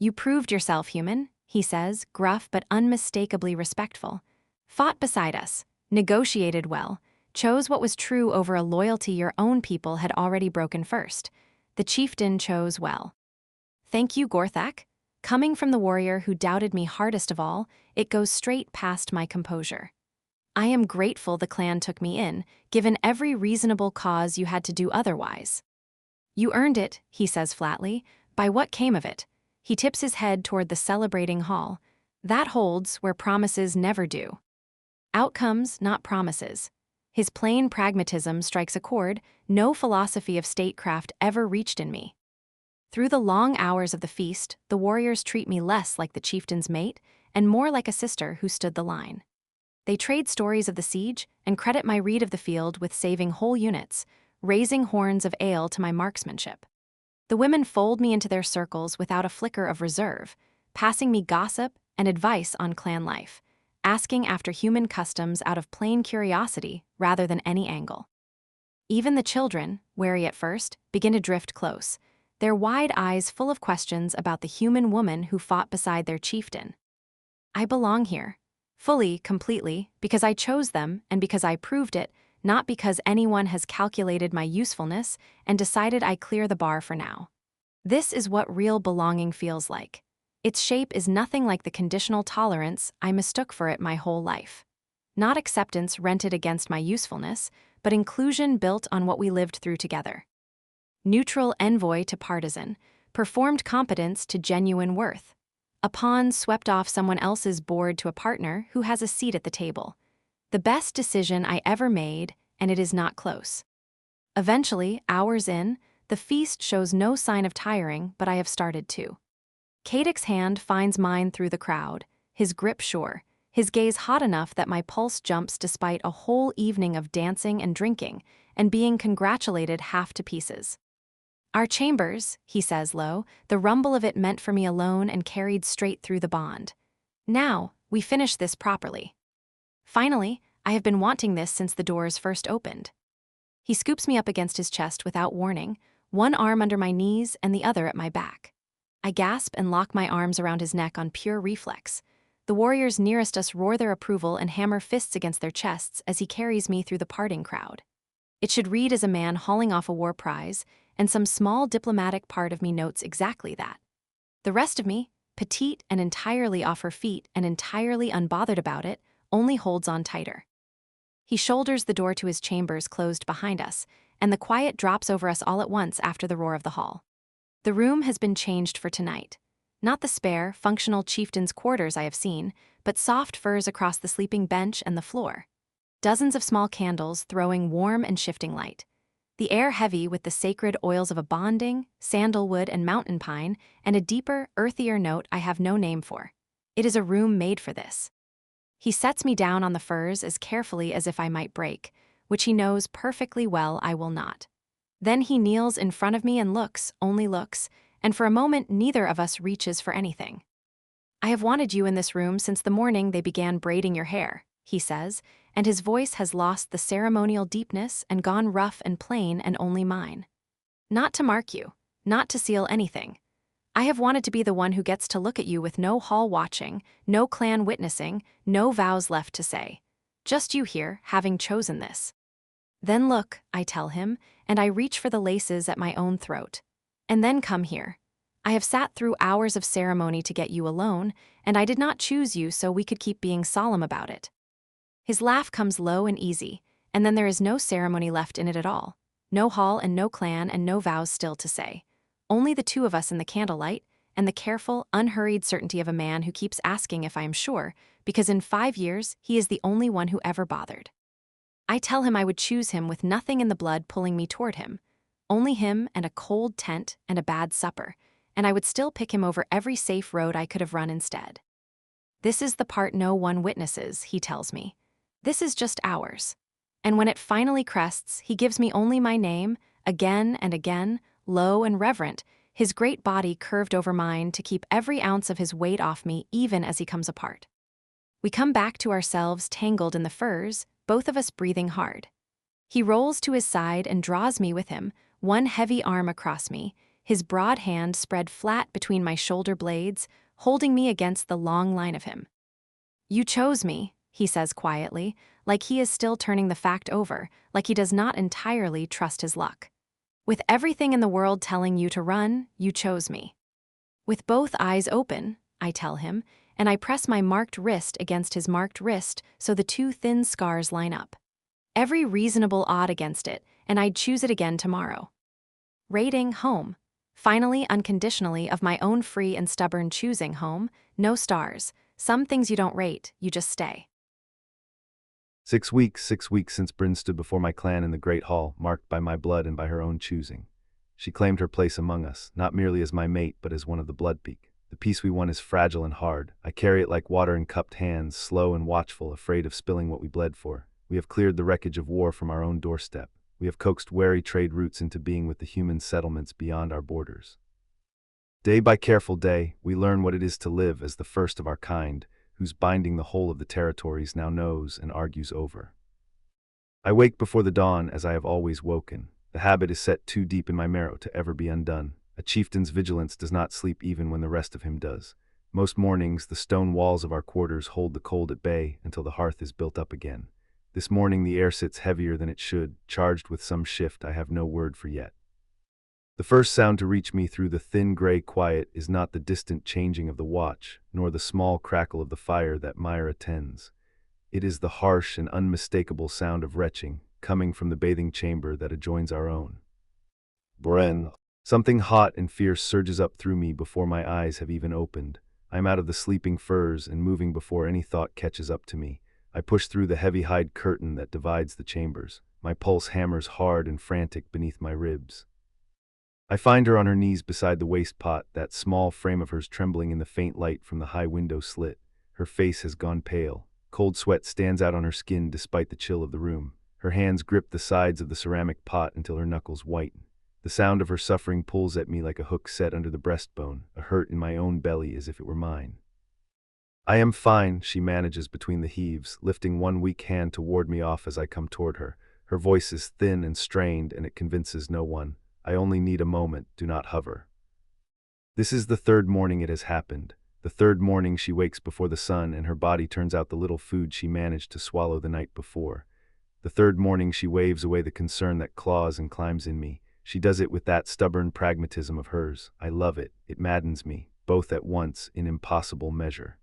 You proved yourself, human, he says, gruff but unmistakably respectful. Fought beside us, negotiated well, chose what was true over a loyalty your own people had already broken first. The chieftain chose well. Thank you, Gorthak. Coming from the warrior who doubted me hardest of all, it goes straight past my composure. I am grateful the clan took me in, given every reasonable cause you had to do otherwise. You earned it, he says flatly. By what came of it? He tips his head toward the celebrating hall. That holds where promises never do. Outcomes, not promises. His plain pragmatism strikes a chord no philosophy of statecraft ever reached in me. Through the long hours of the feast, the warriors treat me less like the chieftain's mate and more like a sister who stood the line. They trade stories of the siege and credit my read of the field with saving whole units, raising horns of ale to my marksmanship. The women fold me into their circles without a flicker of reserve, passing me gossip and advice on clan life, asking after human customs out of plain curiosity rather than any angle. Even the children, wary at first, begin to drift close, their wide eyes full of questions about the human woman who fought beside their chieftain. I belong here. Fully, completely, because I chose them and because I proved it, not because anyone has calculated my usefulness and decided I clear the bar for now. This is what real belonging feels like. Its shape is nothing like the conditional tolerance I mistook for it my whole life. Not acceptance rented against my usefulness, but inclusion built on what we lived through together. Neutral envoy to partisan, performed competence to genuine worth. A pawn swept off someone else's board to a partner who has a seat at the table. The best decision I ever made, and it is not close. Eventually, hours in, the feast shows no sign of tiring, but I have started to. Kadek's hand finds mine through the crowd, his grip sure, his gaze hot enough that my pulse jumps despite a whole evening of dancing and drinking, and being congratulated half to pieces. Our chambers, he says low, the rumble of it meant for me alone and carried straight through the bond. Now, we finish this properly. Finally, I have been wanting this since the doors first opened. He scoops me up against his chest without warning, one arm under my knees and the other at my back. I gasp and lock my arms around his neck on pure reflex. The warriors nearest us roar their approval and hammer fists against their chests as he carries me through the parting crowd. It should read as a man hauling off a war prize, and some small diplomatic part of me notes exactly that. The rest of me, petite and entirely off her feet and entirely unbothered about it, only holds on tighter. He shoulders the door to his chambers closed behind us, and the quiet drops over us all at once after the roar of the hall. The room has been changed for tonight. Not the spare, functional chieftain's quarters I have seen, but soft furs across the sleeping bench and the floor. Dozens of small candles throwing warm and shifting light. The air heavy with the sacred oils of a bonding, sandalwood and mountain pine, and a deeper, earthier note I have no name for. It is a room made for this. He sets me down on the furs as carefully as if I might break, which he knows perfectly well I will not. Then he kneels in front of me and looks, only looks, and for a moment neither of us reaches for anything. I have wanted you in this room since the morning they began braiding your hair, he says, and his voice has lost the ceremonial deepness and gone rough and plain and only mine. Not to mark you, not to seal anything. I have wanted to be the one who gets to look at you with no hall watching, no clan witnessing, no vows left to say. Just you here, having chosen this. Then look, I tell him, and I reach for the laces at my own throat. And then come here. I have sat through hours of ceremony to get you alone, and I did not choose you so we could keep being solemn about it. His laugh comes low and easy, and then there is no ceremony left in it at all. No hall and no clan and no vows still to say. Only the two of us in the candlelight, and the careful, unhurried certainty of a man who keeps asking if I am sure, because in 5 years he is the only one who ever bothered. I tell him I would choose him with nothing in the blood pulling me toward him. Only him and a cold tent and a bad supper, and I would still pick him over every safe road I could have run instead. This is the part no one witnesses, he tells me. This is just ours. And when it finally crests, he gives me only my name, again and again, low and reverent, his great body curved over mine to keep every ounce of his weight off me even as he comes apart. We come back to ourselves tangled in the furs, both of us breathing hard. He rolls to his side and draws me with him, one heavy arm across me, his broad hand spread flat between my shoulder blades, holding me against the long line of him. You chose me, he says quietly, like he is still turning the fact over, like he does not entirely trust his luck. With everything in the world telling you to run, you chose me. With both eyes open, I tell him, and I press my marked wrist against his marked wrist so the two thin scars line up. Every reasonable odd against it, and I'd choose it again tomorrow. Rating home. Finally, unconditionally, of my own free and stubborn choosing home, no stars. Some things you don't rate, you just stay. 6 weeks since Bryn stood before my clan in the Great Hall, marked by my blood and by her own choosing. She claimed her place among us, not merely as my mate, but as one of the bloodpeak. The peace we won is fragile and hard. I carry it like water in cupped hands, slow and watchful, afraid of spilling what we bled for. We have cleared the wreckage of war from our own doorstep. We have coaxed wary trade routes into being with the human settlements beyond our borders. Day by careful day, we learn what it is to live as the first of our kind, whose binding the whole of the territories now knows and argues over. I wake before the dawn as I have always woken. The habit is set too deep in my marrow to ever be undone. A chieftain's vigilance does not sleep even when the rest of him does. Most mornings, the stone walls of our quarters hold the cold at bay until the hearth is built up again. This morning the air sits heavier than it should, charged with some shift I have no word for yet. The first sound to reach me through the thin gray quiet is not the distant changing of the watch, nor the small crackle of the fire that Myra tends. It is the harsh and unmistakable sound of retching, coming from the bathing chamber that adjoins our own. Bren. Something hot and fierce surges up through me before my eyes have even opened. I am out of the sleeping furs and moving before any thought catches up to me. I push through the heavy hide curtain that divides the chambers. My pulse hammers hard and frantic beneath my ribs. I find her on her knees beside the waste pot, that small frame of hers trembling in the faint light from the high window slit. Her face has gone pale. Cold sweat stands out on her skin despite the chill of the room. Her hands grip the sides of the ceramic pot until her knuckles whiten. The sound of her suffering pulls at me like a hook set under the breastbone, a hurt in my own belly as if it were mine. I am fine, she manages between the heaves, lifting one weak hand to ward me off as I come toward her. Her voice is thin and strained, and it convinces no one. I only need a moment, do not hover. This is the third morning it has happened. The third morning she wakes before the sun and her body turns out the little food she managed to swallow the night before. The third morning she waves away the concern that claws and climbs in me. She does it with that stubborn pragmatism of hers. I love it. It maddens me, both at once, in impossible measure.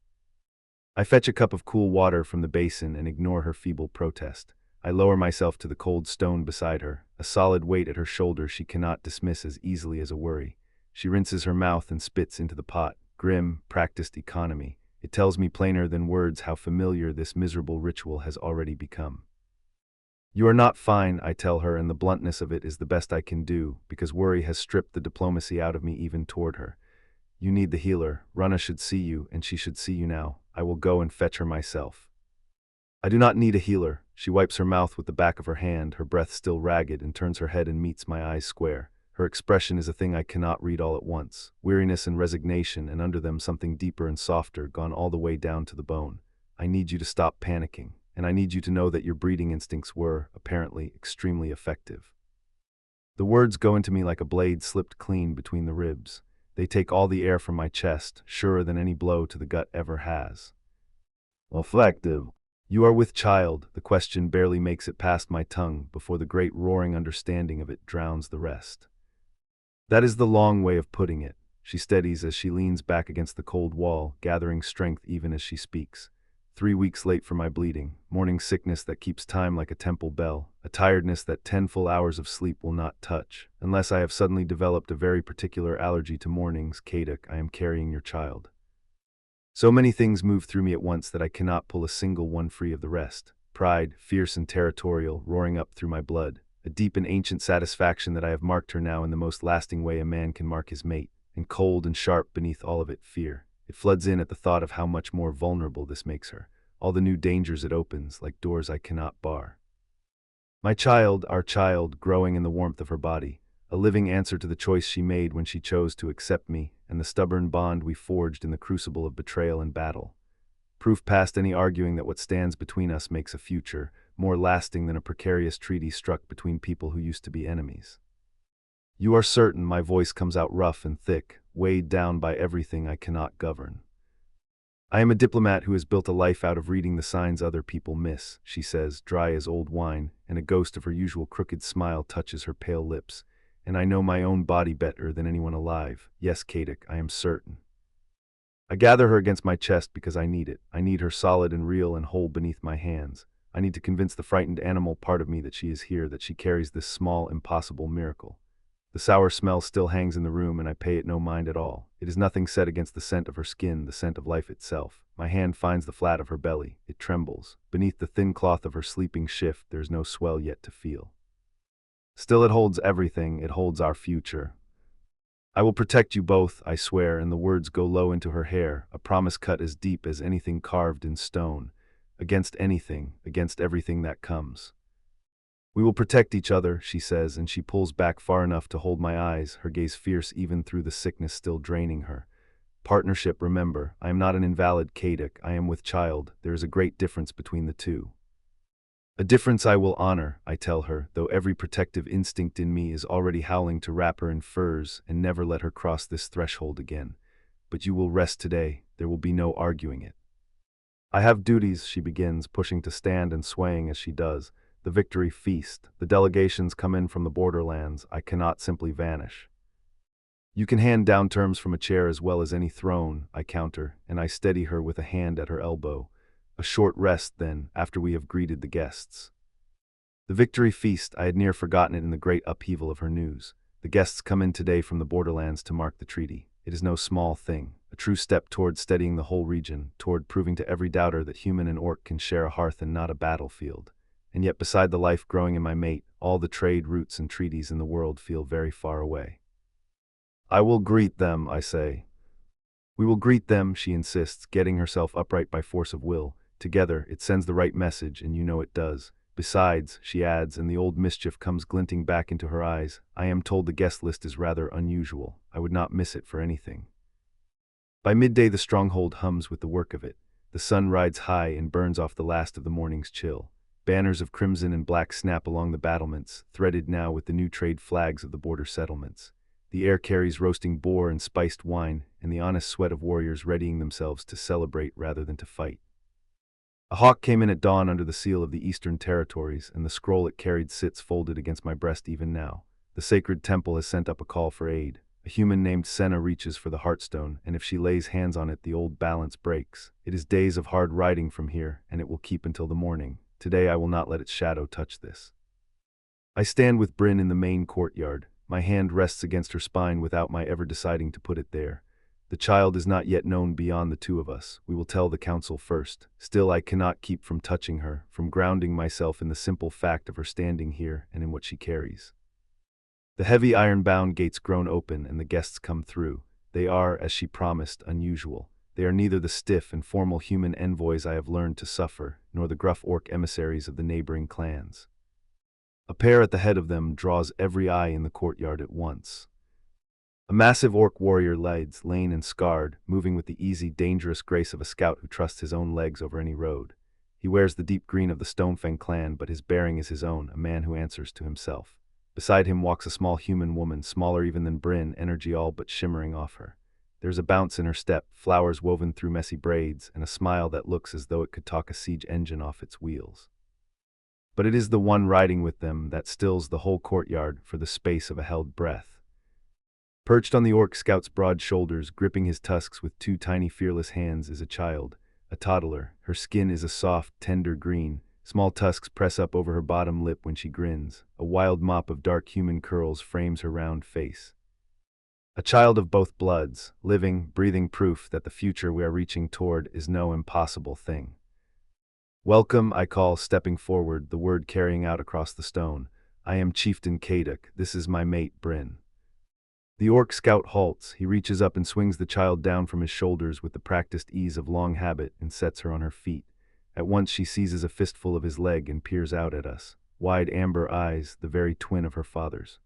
I fetch a cup of cool water from the basin and ignore her feeble protest. I lower myself to the cold stone beside her, a solid weight at her shoulder she cannot dismiss as easily as a worry. She rinses her mouth and spits into the pot. Grim, practiced economy. It tells me plainer than words how familiar this miserable ritual has already become. You are not fine, I tell her, and the bluntness of it is the best I can do, because worry has stripped the diplomacy out of me even toward her. You need the healer. Rana should see you, and she should see you now. I will go and fetch her myself. I do not need a healer. She wipes her mouth with the back of her hand, her breath still ragged, and turns her head and meets my eyes square. Her expression is a thing I cannot read all at once. Weariness and resignation, and under them something deeper and softer, gone all the way down to the bone. I need you to stop panicking, and I need you to know that your breeding instincts were, apparently, extremely effective. The words go into me like a blade slipped clean between the ribs. They take all the air from my chest, surer than any blow to the gut ever has. Effective. You are with child. The question barely makes it past my tongue before the great roaring understanding of it drowns the rest. That is the long way of putting it. She steadies as she leans back against the cold wall, gathering strength even as she speaks. 3 weeks late for my bleeding, morning sickness that keeps time like a temple bell, a tiredness that 10 full hours of sleep will not touch. Unless I have suddenly developed a very particular allergy to mornings, Kaduk, I am carrying your child. So many things move through me at once that I cannot pull a single one free of the rest. Pride, fierce and territorial, roaring up through my blood. A deep and ancient satisfaction that I have marked her now in the most lasting way a man can mark his mate. And cold and sharp beneath all of it, fear. It floods in at the thought of how much more vulnerable this makes her. All the new dangers it opens, like doors I cannot bar. My child, our child, growing in the warmth of her body. A living answer to the choice she made when she chose to accept me, and the stubborn bond we forged in the crucible of betrayal and battle. Proof past any arguing that what stands between us makes a future, more lasting than a precarious treaty struck between people who used to be enemies. You are certain, my voice comes out rough and thick, weighed down by everything I cannot govern. I am a diplomat who has built a life out of reading the signs other people miss, she says, dry as old wine, and a ghost of her usual crooked smile touches her pale lips. And I know my own body better than anyone alive. Yes, Kaduk, I am certain. I gather her against my chest because I need it. I need her solid and real and whole beneath my hands. I need to convince the frightened animal part of me that she is here, that she carries this small, impossible miracle. The sour smell still hangs in the room, and I pay it no mind at all. It is nothing set against the scent of her skin, the scent of life itself. My hand finds the flat of her belly. It trembles. Beneath the thin cloth of her sleeping shift, there is no swell yet to feel. Still it holds everything, it holds our future. I will protect you both, I swear, and the words go low into her hair, a promise cut as deep as anything carved in stone. Against anything, against everything that comes. We will protect each other, she says, and she pulls back far enough to hold my eyes, her gaze fierce even through the sickness still draining her. Partnership, remember, I am not an invalid Kaduk, I am with child, there is a great difference between the two. A difference I will honor, I tell her, though every protective instinct in me is already howling to wrap her in furs and never let her cross this threshold again. But you will rest today, there will be no arguing it. I have duties, she begins, pushing to stand and swaying as she does. The victory feast, the delegations come in from the borderlands, I cannot simply vanish. You can hand down terms from a chair as well as any throne, I counter, and I steady her with a hand at her elbow. A short rest, then, after we have greeted the guests. The victory feast, I had near forgotten it in the great upheaval of her news. The guests come in today from the borderlands to mark the treaty. It is no small thing, a true step toward steadying the whole region, toward proving to every doubter that human and orc can share a hearth and not a battlefield. And yet beside the life growing in my mate, all the trade routes and treaties in the world feel very far away. I will greet them, I say. We will greet them, she insists, getting herself upright by force of will. Together, it sends the right message, and you know it does. Besides, she adds, and the old mischief comes glinting back into her eyes, I am told the guest list is rather unusual. I would not miss it for anything. By midday the stronghold hums with the work of it. The sun rides high and burns off the last of the morning's chill. Banners of crimson and black snap along the battlements, threaded now with the new trade flags of the border settlements. The air carries roasting boar and spiced wine, and the honest sweat of warriors readying themselves to celebrate rather than to fight. A hawk came in at dawn under the seal of the Eastern Territories, and the scroll it carried sits folded against my breast even now. The sacred temple has sent up a call for aid. A human named Senna reaches for the Heartstone, and if she lays hands on it, the old balance breaks. It is days of hard riding from here, and it will keep until the morning. Today I will not let its shadow touch this. I stand with Bryn in the main courtyard. My hand rests against her spine without my ever deciding to put it there. The child is not yet known beyond the two of us. We will tell the council first. Still, I cannot keep from touching her, from grounding myself in the simple fact of her standing here and in what she carries. The heavy iron-bound gates groan open and the guests come through. They are, as she promised, unusual. They are neither the stiff and formal human envoys I have learned to suffer, nor the gruff orc emissaries of the neighboring clans. A pair at the head of them draws every eye in the courtyard at once. A massive orc warrior leads, lean and scarred, moving with the easy, dangerous grace of a scout who trusts his own legs over any road. He wears the deep green of the Stonefang clan, but his bearing is his own, a man who answers to himself. Beside him walks a small human woman, smaller even than Bryn, energy all but shimmering off her. There's a bounce in her step, flowers woven through messy braids, and a smile that looks as though it could talk a siege engine off its wheels. But it is the one riding with them that stills the whole courtyard for the space of a held breath. Perched on the orc scout's broad shoulders, gripping his tusks with two tiny fearless hands, is a child, a toddler. Her skin is a soft, tender green. Small tusks press up over her bottom lip when she grins. A wild mop of dark human curls frames her round face. A child of both bloods, living, breathing proof that the future we are reaching toward is no impossible thing. Welcome, I call, stepping forward, the word carrying out across the stone. I am Chieftain Kaduk. This is my mate, Bryn. The orc scout halts. He reaches up and swings the child down from his shoulders with the practiced ease of long habit and sets her on her feet. At once she seizes a fistful of his leg and peers out at us, wide amber eyes, the very twin of her father's.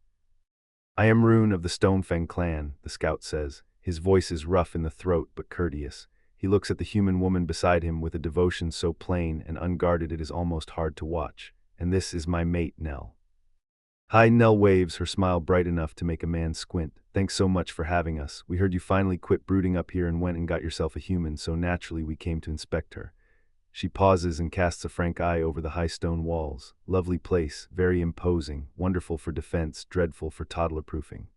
I am Rune of the Stonefang clan, the scout says. His voice is rough in the throat but courteous. He looks at the human woman beside him with a devotion so plain and unguarded it is almost hard to watch. And this is my mate, Nell. Hi, Nell waves, her smile bright enough to make a man squint. Thanks so much for having us. We heard you finally quit brooding up here and went and got yourself a human, so naturally we came to inspect her. She pauses and casts a frank eye over the high stone walls. Lovely place, very imposing, wonderful for defense, dreadful for toddler-proofing.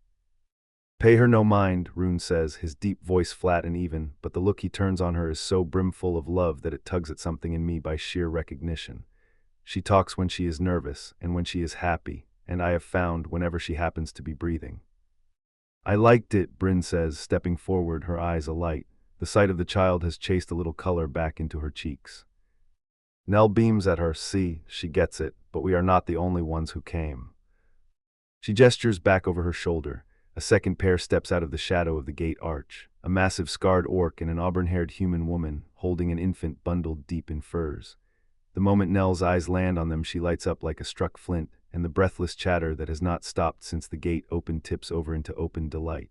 Pay her no mind, Rune says, his deep voice flat and even, but the look he turns on her is so brimful of love that it tugs at something in me by sheer recognition. She talks when she is nervous and when she is happy, and I have found whenever she happens to be breathing. I liked it, Bryn says, stepping forward, her eyes alight. The sight of the child has chased a little color back into her cheeks. Nell beams at her. See, she gets it, but we are not the only ones who came. She gestures back over her shoulder. A second pair steps out of the shadow of the gate arch. A massive scarred orc and an auburn-haired human woman, holding an infant bundled deep in furs. The moment Nell's eyes land on them, she lights up like a struck flint, and the breathless chatter that has not stopped since the gate opened tips over into open delight.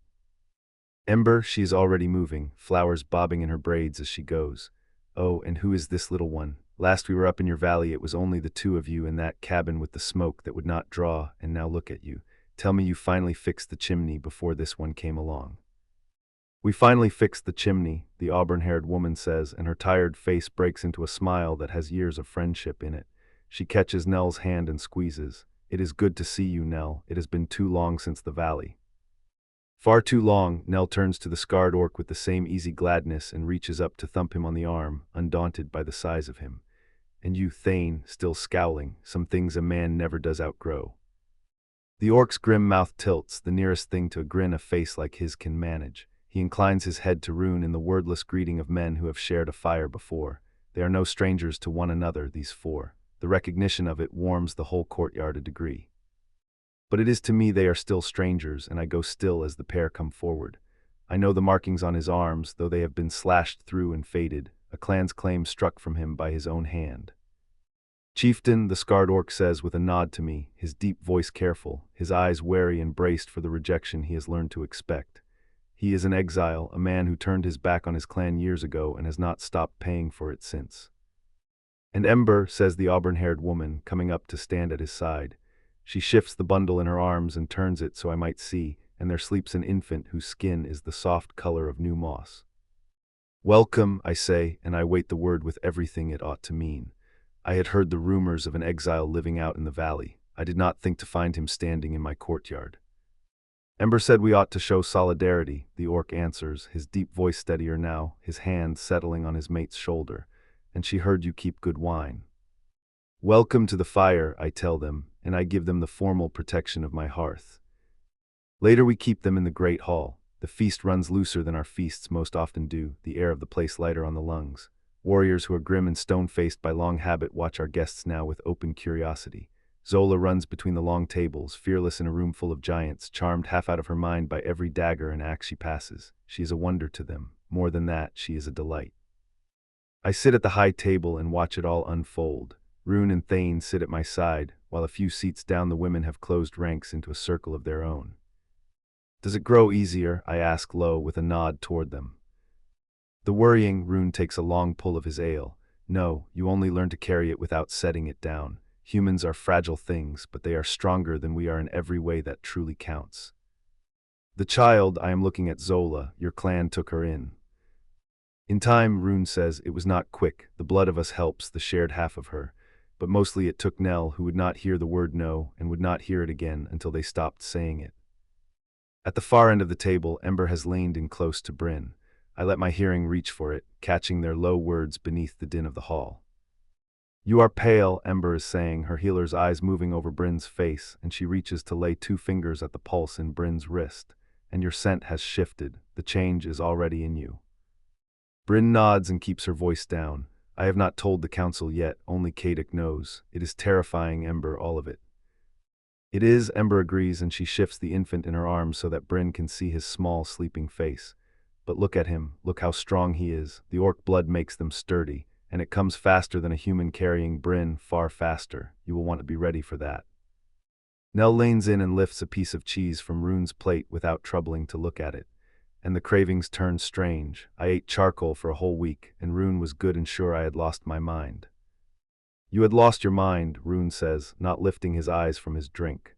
Ember, she is already moving, flowers bobbing in her braids as she goes. Oh, and who is this little one? Last we were up in your valley, it was only the two of you in that cabin with the smoke that would not draw, and now look at you. Tell me you finally fixed the chimney before this one came along." "We finally fixed the chimney," the auburn-haired woman says, and her tired face breaks into a smile that has years of friendship in it. She catches Nell's hand and squeezes. "It is good to see you, Nell. It has been too long since the valley." "Far too long." Nell turns to the scarred orc with the same easy gladness and reaches up to thump him on the arm, undaunted by the size of him. "And you, Thane," still scowling, "some things a man never does outgrow." The orc's grim mouth tilts, the nearest thing to a grin a face like his can manage. He inclines his head to Rune in the wordless greeting of men who have shared a fire before. They are no strangers to one another, these four. The recognition of it warms the whole courtyard a degree. But it is to me they are still strangers, and I go still as the pair come forward. I know the markings on his arms, though they have been slashed through and faded, a clan's claim struck from him by his own hand. "Chieftain," the scarred orc says with a nod to me, his deep voice careful, his eyes wary and braced for the rejection he has learned to expect. He is an exile, a man who turned his back on his clan years ago and has not stopped paying for it since. "And Ember," says the auburn-haired woman, coming up to stand at his side. She shifts the bundle in her arms and turns it so I might see, and there sleeps an infant whose skin is the soft color of new moss. "Welcome," I say, and I wait the word with everything it ought to mean. I had heard the rumors of an exile living out in the valley. I did not think to find him standing in my courtyard. "Ember said we ought to show solidarity," the orc answers, his deep voice steadier now, his hand settling on his mate's shoulder. "And she heard you keep good wine." "Welcome to the fire," I tell them, and I give them the formal protection of my hearth. Later we keep them in the great hall. The feast runs looser than our feasts most often do, the air of the place lighter on the lungs. Warriors who are grim and stone-faced by long habit watch our guests now with open curiosity. Zola runs between the long tables, fearless in a room full of giants, charmed half out of her mind by every dagger and axe she passes. She is a wonder to them. More than that, she is a delight. I sit at the high table and watch it all unfold. Rune and Thane sit at my side, while a few seats down the women have closed ranks into a circle of their own. "Does it grow easier?" I ask low with a nod toward them. "The worrying," Rune takes a long pull of his ale. "No, you only learn to carry it without setting it down. Humans are fragile things, but they are stronger than we are in every way that truly counts. The child," I am looking at Zola, "your clan took her in." "In time," Rune says, "it was not quick. The blood of us helps, the shared half of her. But mostly it took Nell, who would not hear the word no, and would not hear it again until they stopped saying it." At the far end of the table, Ember has leaned in close to Bryn. I let my hearing reach for it, catching their low words beneath the din of the hall. "You are pale," Ember is saying, her healer's eyes moving over Bryn's face, and she reaches to lay 2 fingers at the pulse in Bryn's wrist. "And your scent has shifted. The change is already in you." Bryn nods and keeps her voice down. "I have not told the council yet, only Kadic knows. It is terrifying, Ember, all of it." "It is," Ember agrees, and she shifts the infant in her arms so that Bryn can see his small, sleeping face. "But look at him, look how strong he is. The orc blood makes them sturdy, and it comes faster than a human carrying Bryn, far faster. You will want to be ready for that." Nell leans in and lifts a piece of cheese from Rune's plate without troubling to look at it. And the cravings turn strange. I ate charcoal for a whole week, and Rune was good and sure I had lost my mind. "You had lost your mind," Rune says, not lifting his eyes from his drink.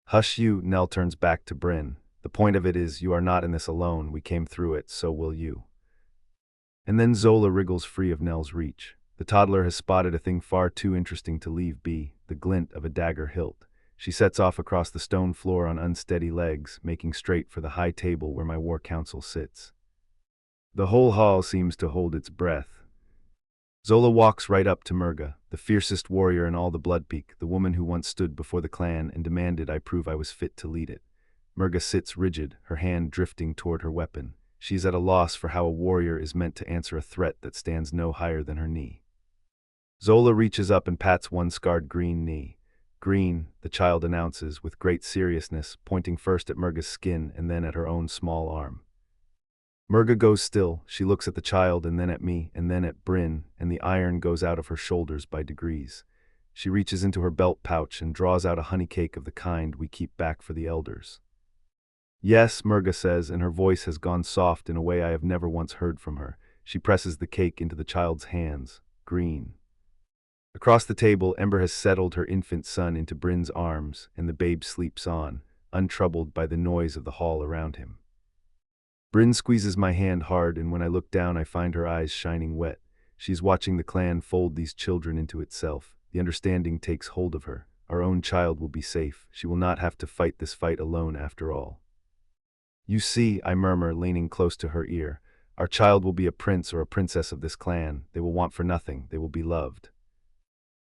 "Hush you," Nell turns back to Bryn. "The point of it is you are not in this alone. We came through it, so will you." And then Zola wriggles free of Nell's reach. The toddler has spotted a thing far too interesting to leave be, the glint of a dagger hilt. She sets off across the stone floor on unsteady legs, making straight for the high table where my war council sits. The whole hall seems to hold its breath. Zola walks right up to Murga, the fiercest warrior in all the Bloodpeak, the woman who once stood before the clan and demanded I prove I was fit to lead it. Murga sits rigid, her hand drifting toward her weapon. She's at a loss for how a warrior is meant to answer a threat that stands no higher than her knee. Zola reaches up and pats one scarred green knee. "Green," the child announces with great seriousness, pointing first at Murga's skin and then at her own small arm. Murga goes still. She looks at the child and then at me and then at Bryn, and the iron goes out of her shoulders by degrees. She reaches into her belt pouch and draws out a honey cake of the kind we keep back for the elders. "Yes," Murga says, and her voice has gone soft in a way I have never once heard from her. She presses the cake into the child's hands. green. Across the table, Ember has settled her infant son into Bryn's arms, and the babe sleeps on, untroubled by the noise of the hall around him. Bryn squeezes my hand hard, and when I look down, I find her eyes shining wet. She's watching the clan fold these children into itself. The understanding takes hold of her. Our own child will be safe. She will not have to fight this fight alone after all. You see, I murmur, leaning close to her ear, our child will be a prince or a princess of this clan. They will want for nothing. They will be loved.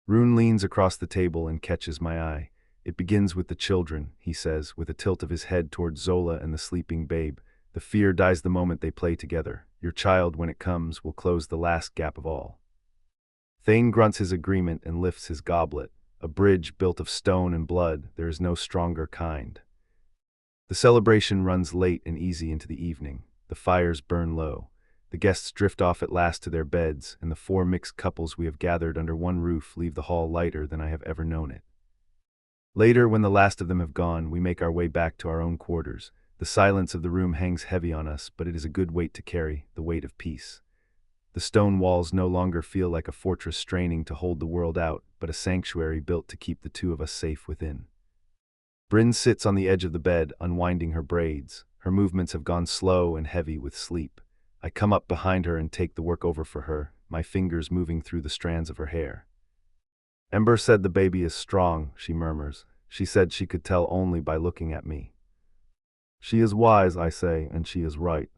Rune leans across the table and catches my eye. It begins with the children, he says, with a tilt of his head towards Zola and the sleeping babe. The fear dies the moment they play together. Your child, when it comes, will close the last gap of all. Thane grunts his agreement and lifts his goblet. A bridge built of stone and blood, there is no stronger kind. The celebration runs late and easy into the evening. The fires burn low. The guests drift off at last to their beds, and the 4 mixed couples we have gathered under one roof leave the hall lighter than I have ever known it. Later, when the last of them have gone, we make our way back to our own quarters. The silence of the room hangs heavy on us, but it is a good weight to carry, the weight of peace. The stone walls no longer feel like a fortress straining to hold the world out, but a sanctuary built to keep the 2 of us safe within. Bryn sits on the edge of the bed, unwinding her braids. Her movements have gone slow and heavy with sleep. I come up behind her and take the work over for her, my fingers moving through the strands of her hair. Ember said the baby is strong, she murmurs. She said she could tell only by looking at me. She is wise, I say, and she is right.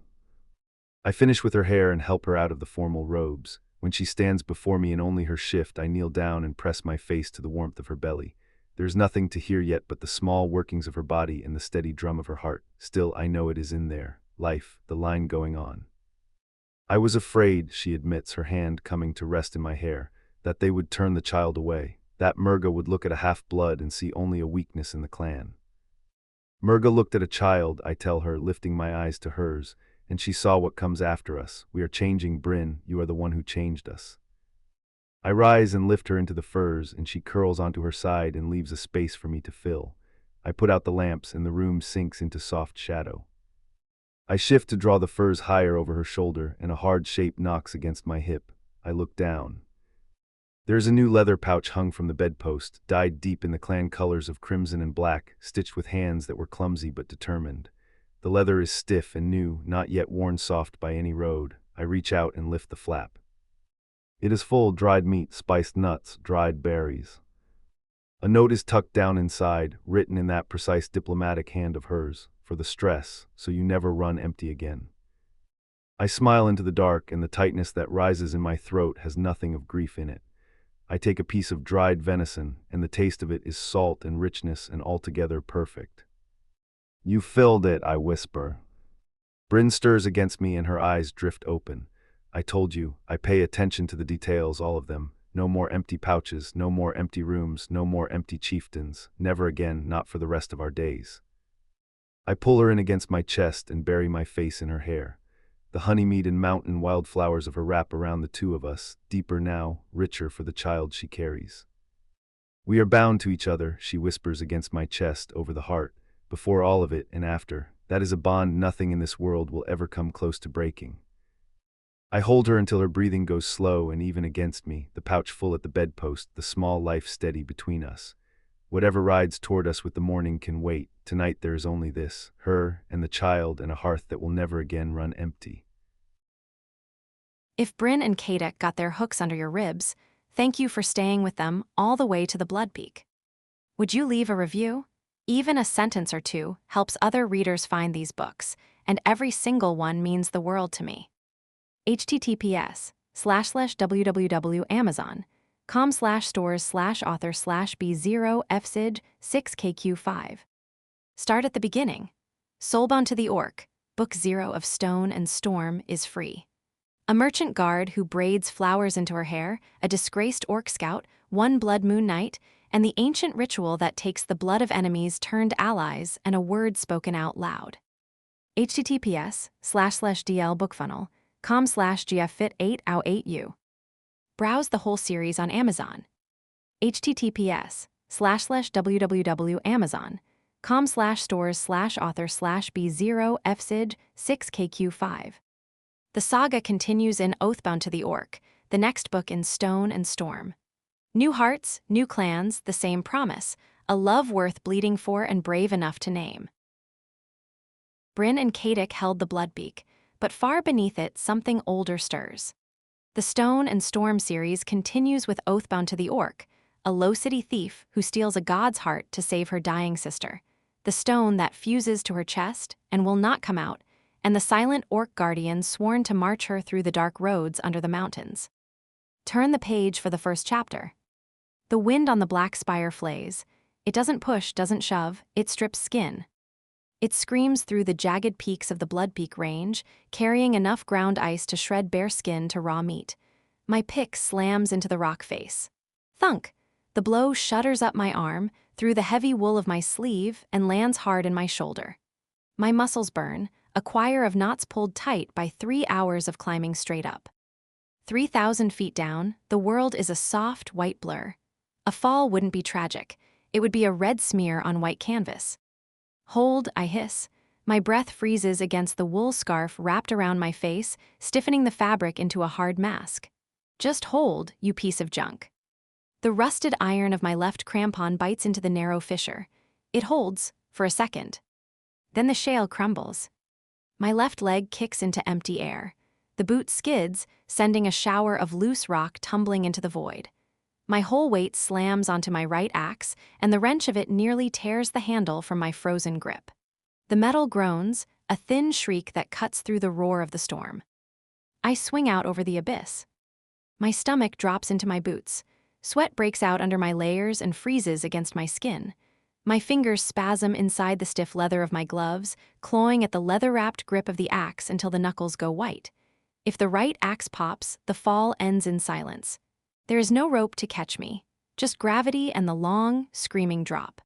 I finish with her hair and help her out of the formal robes. When she stands before me in only her shift, I kneel down and press my face to the warmth of her belly. There is nothing to hear yet but the small workings of her body and the steady drum of her heart. Still, I know it is in there. Life, the line going on. I was afraid, she admits, her hand coming to rest in my hair, that they would turn the child away. That Murga would look at a half-blood and see only a weakness in the clan. Murga looked at a child, I tell her, lifting my eyes to hers, and she saw what comes after us. We are changing, Bryn. You are the one who changed us. I rise and lift her into the furs, and she curls onto her side and leaves a space for me to fill. I put out the lamps, and the room sinks into soft shadow. I shift to draw the furs higher over her shoulder, and a hard shape knocks against my hip. I look down. There is a new leather pouch hung from the bedpost, dyed deep in the clan colors of crimson and black, stitched with hands that were clumsy but determined. The leather is stiff and new, not yet worn soft by any road. I reach out and lift the flap. It is full dried meat, spiced nuts, dried berries. A note is tucked down inside, written in that precise diplomatic hand of hers, for the stress, so you never run empty again. I smile into the dark, and the tightness that rises in my throat has nothing of grief in it. I take a piece of dried venison, and the taste of it is salt and richness and altogether perfect. You filled it, I whisper. Bryn stirs against me and her eyes drift open. I told you, I pay attention to the details, all of them. No more empty pouches, no more empty rooms, no more empty chieftains. Never again, not for the rest of our days. I pull her in against my chest and bury my face in her hair. The honeymead and mountain wildflowers of her wrap around the 2 of us, deeper now, richer for the child she carries. We are bound to each other, she whispers against my chest, over the heart, before all of it and after. That is a bond nothing in this world will ever come close to breaking. I hold her until her breathing goes slow and even against me, the pouch full at the bedpost, the small life steady between us. Whatever rides toward us with the morning can wait. Tonight there is only this, her and the child, and a hearth that will never again run empty. If Bryn and Kadek got their hooks under your ribs, thank you for staying with them all the way to the Blood Peak. Would you leave a review? Even a sentence or 2 helps other readers find these books, and every single one means the world to me. https://www.amazon.com/stores/author/B0FSID6KQ5. Start at the beginning. Soulbound to the Orc, Book 0 of Stone and Storm is free. A merchant guard who braids flowers into her hair, a disgraced orc scout, 1 blood moon night, and the ancient ritual that takes the blood of enemies turned allies and a word spoken out loud. https://dlbookfunnel.com/gffit8ou8u. Browse the whole series on Amazon. https://www.amazon.com/stores/author/B0FSID6KQ5. The saga continues in Oathbound to the Orc, the next book in Stone and Storm. New hearts, new clans, the same promise, a love worth bleeding for and brave enough to name. Bryn and Kadic held the Bloodbeak, but far beneath it something older stirs. The Stone and Storm series continues with Oathbound to the Orc, a low-city thief who steals a god's heart to save her dying sister, the stone that fuses to her chest and will not come out, and the silent orc guardian sworn to march her through the dark roads under the mountains. Turn the page for the first chapter. The wind on the black spire flays. It doesn't push, doesn't shove, it strips skin. It screams through the jagged peaks of the Bloodpeak range, carrying enough ground ice to shred bare skin to raw meat. My pick slams into the rock face. Thunk! The blow shudders up my arm, through the heavy wool of my sleeve, and lands hard in my shoulder. My muscles burn, a choir of knots pulled tight by 3 hours of climbing straight up. 3,000 feet down, the world is a soft, white blur. A fall wouldn't be tragic. It would be a red smear on white canvas. Hold, I hiss. My breath freezes against the wool scarf wrapped around my face, stiffening the fabric into a hard mask. Just hold, you piece of junk. The rusted iron of my left crampon bites into the narrow fissure. It holds, for a second. Then the shale crumbles. My left leg kicks into empty air. The boot skids, sending a shower of loose rock tumbling into the void. My whole weight slams onto my right axe, and the wrench of it nearly tears the handle from my frozen grip. The metal groans, a thin shriek that cuts through the roar of the storm. I swing out over the abyss. My stomach drops into my boots. Sweat breaks out under my layers and freezes against my skin. My fingers spasm inside the stiff leather of my gloves, clawing at the leather-wrapped grip of the axe until the knuckles go white. If the right axe pops, the fall ends in silence. There is no rope to catch me, just gravity and the long, screaming drop.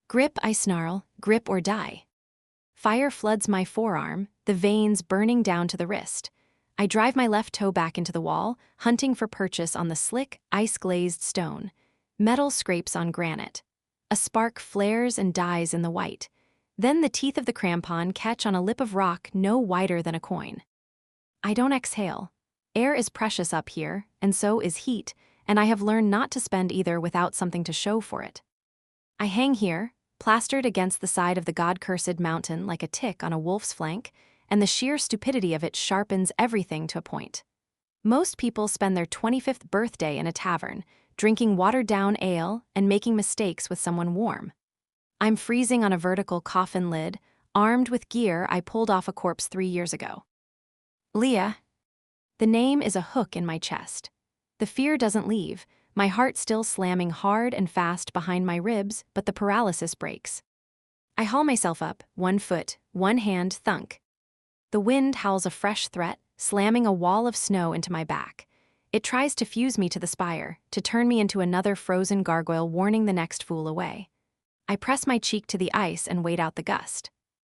Grip, I snarl, grip or die. Fire floods my forearm, the veins burning down to the wrist. I drive my left toe back into the wall, hunting for purchase on the slick, ice-glazed stone. Metal scrapes on granite. A spark flares and dies in the white. Then the teeth of the crampon catch on a lip of rock no wider than a coin. I don't exhale. Air is precious up here, and so is heat, and I have learned not to spend either without something to show for it. I hang here, plastered against the side of the god-cursed mountain like a tick on a wolf's flank, and the sheer stupidity of it sharpens everything to a point. Most people spend their 25th birthday in a tavern, drinking watered-down ale and making mistakes with someone warm. I'm freezing on a vertical coffin lid, armed with gear I pulled off a corpse 3 years ago. Leah. The name is a hook in my chest. The fear doesn't leave, my heart still slamming hard and fast behind my ribs, but the paralysis breaks. I haul myself up, 1 foot, 1 hand, thunk. The wind howls a fresh threat, slamming a wall of snow into my back. It tries to fuse me to the spire, to turn me into another frozen gargoyle warning the next fool away. I press my cheek to the ice and wait out the gust.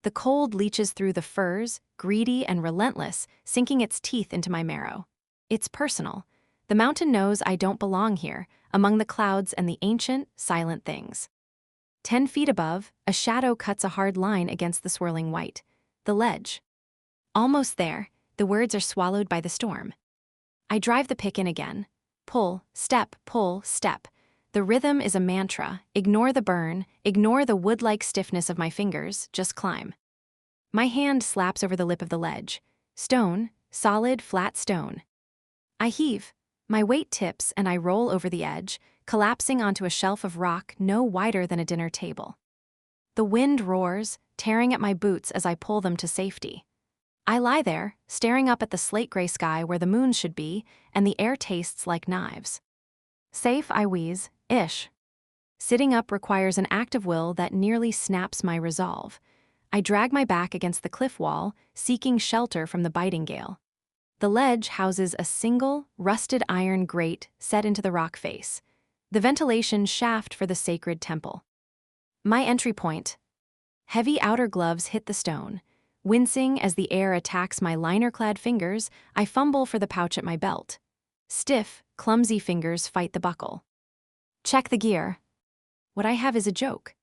The cold leaches through the furs, greedy and relentless, sinking its teeth into my marrow. It's personal. The mountain knows I don't belong here, among the clouds and the ancient, silent things. 10 feet above, a shadow cuts a hard line against the swirling white. The ledge. Almost there, the words are swallowed by the storm. I drive the pick in again. Pull, step, pull, step. The rhythm is a mantra. Ignore the burn, ignore the wood-like stiffness of my fingers, just climb. My hand slaps over the lip of the ledge. Stone, solid, flat stone. I heave. My weight tips and I roll over the edge, collapsing onto a shelf of rock no wider than a dinner table. The wind roars, tearing at my boots as I pull them to safety. I lie there, staring up at the slate-gray sky where the moon should be, and the air tastes like knives. Safe, I wheeze, ish. Sitting up requires an act of will that nearly snaps my resolve. I drag my back against the cliff wall, seeking shelter from the biting gale. The ledge houses a single, rusted iron grate set into the rock face, the ventilation shaft for the sacred temple. My entry point. Heavy outer gloves hit the stone. Wincing as the air attacks my liner-clad fingers, I fumble for the pouch at my belt. Stiff, clumsy fingers fight the buckle. Check the gear. What I have is a joke.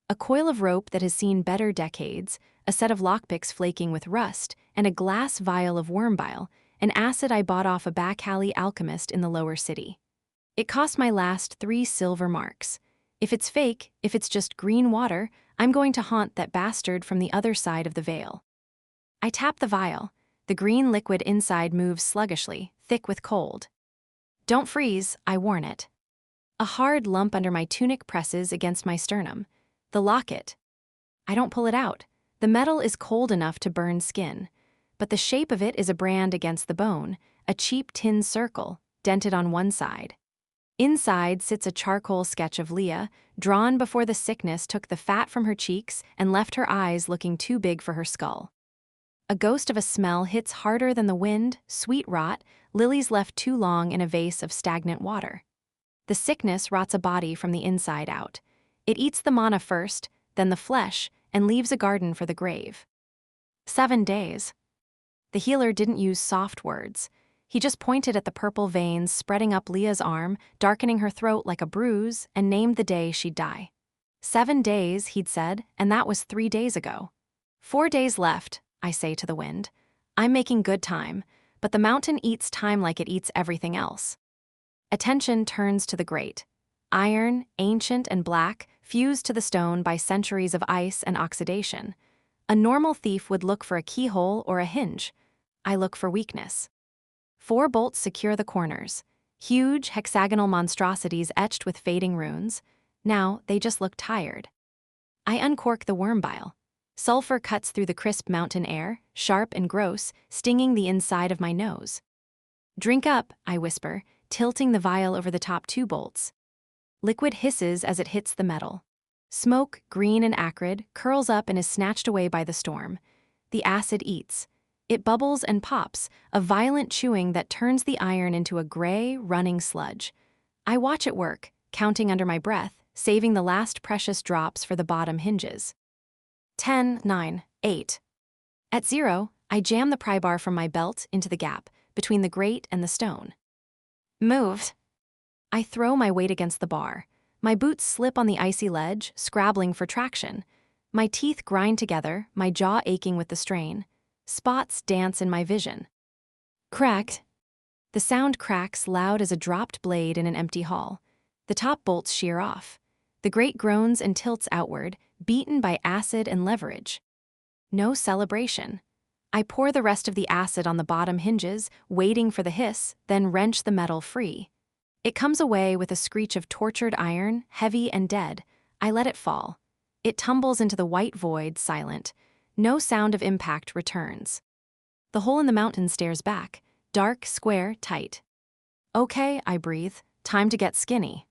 A coil of rope that has seen better decades, a set of lockpicks flaking with rust, and a glass vial of worm bile, an acid I bought off a back-alley alchemist in the lower city. It cost my last 3 silver marks. If it's fake, if it's just green water, I'm going to haunt that bastard from the other side of the veil. I tap the vial. The green liquid inside moves sluggishly, thick with cold. Don't freeze, I warn it. A hard lump under my tunic presses against my sternum. The locket. I don't pull it out. The metal is cold enough to burn skin, but the shape of it is a brand against the bone, a cheap tin circle, dented on one side. Inside sits a charcoal sketch of Leah, drawn before the sickness took the fat from her cheeks and left her eyes looking too big for her skull. A ghost of a smell hits harder than the wind, sweet rot, lilies left too long in a vase of stagnant water. The sickness rots a body from the inside out. It eats the mana first, then the flesh, and leaves a garden for the grave. 7 days. The healer didn't use soft words. He just pointed at the purple veins spreading up Leah's arm, darkening her throat like a bruise, and named the day she'd die. 7 days, he'd said, and that was 3 days ago. 4 days left, I say to the wind. I'm making good time, but the mountain eats time like it eats everything else. Attention turns to the grate. Iron, ancient and black, fused to the stone by centuries of ice and oxidation. A normal thief would look for a keyhole or a hinge. I look for weakness. 4 bolts secure the corners. Huge, hexagonal monstrosities etched with fading runes. Now, they just look tired. I uncork the worm bile. Sulfur cuts through the crisp mountain air, sharp and gross, stinging the inside of my nose. Drink up, I whisper, tilting the vial over the top 2 bolts. Liquid hisses as it hits the metal. Smoke, green and acrid, curls up and is snatched away by the storm. The acid eats. It bubbles and pops, a violent chewing that turns the iron into a gray, running sludge. I watch it work, counting under my breath, saving the last precious drops for the bottom hinges. 10, 9, 8. At 0, I jam the pry bar from my belt into the gap, between the grate and the stone. Moved. I throw my weight against the bar. My boots slip on the icy ledge, scrabbling for traction. My teeth grind together, my jaw aching with the strain. Spots dance in my vision. Cracked. The sound cracks loud as a dropped blade in an empty hall. The top bolts shear off. The grate groans and tilts outward, beaten by acid and leverage. No celebration. I pour the rest of the acid on the bottom hinges, waiting for the hiss, then wrench the metal free. It comes away with a screech of tortured iron, heavy and dead. I let it fall. It tumbles into the white void, silent. No sound of impact returns. The hole in the mountain stares back, dark, square, tight. Okay, I breathe. Time to get skinny.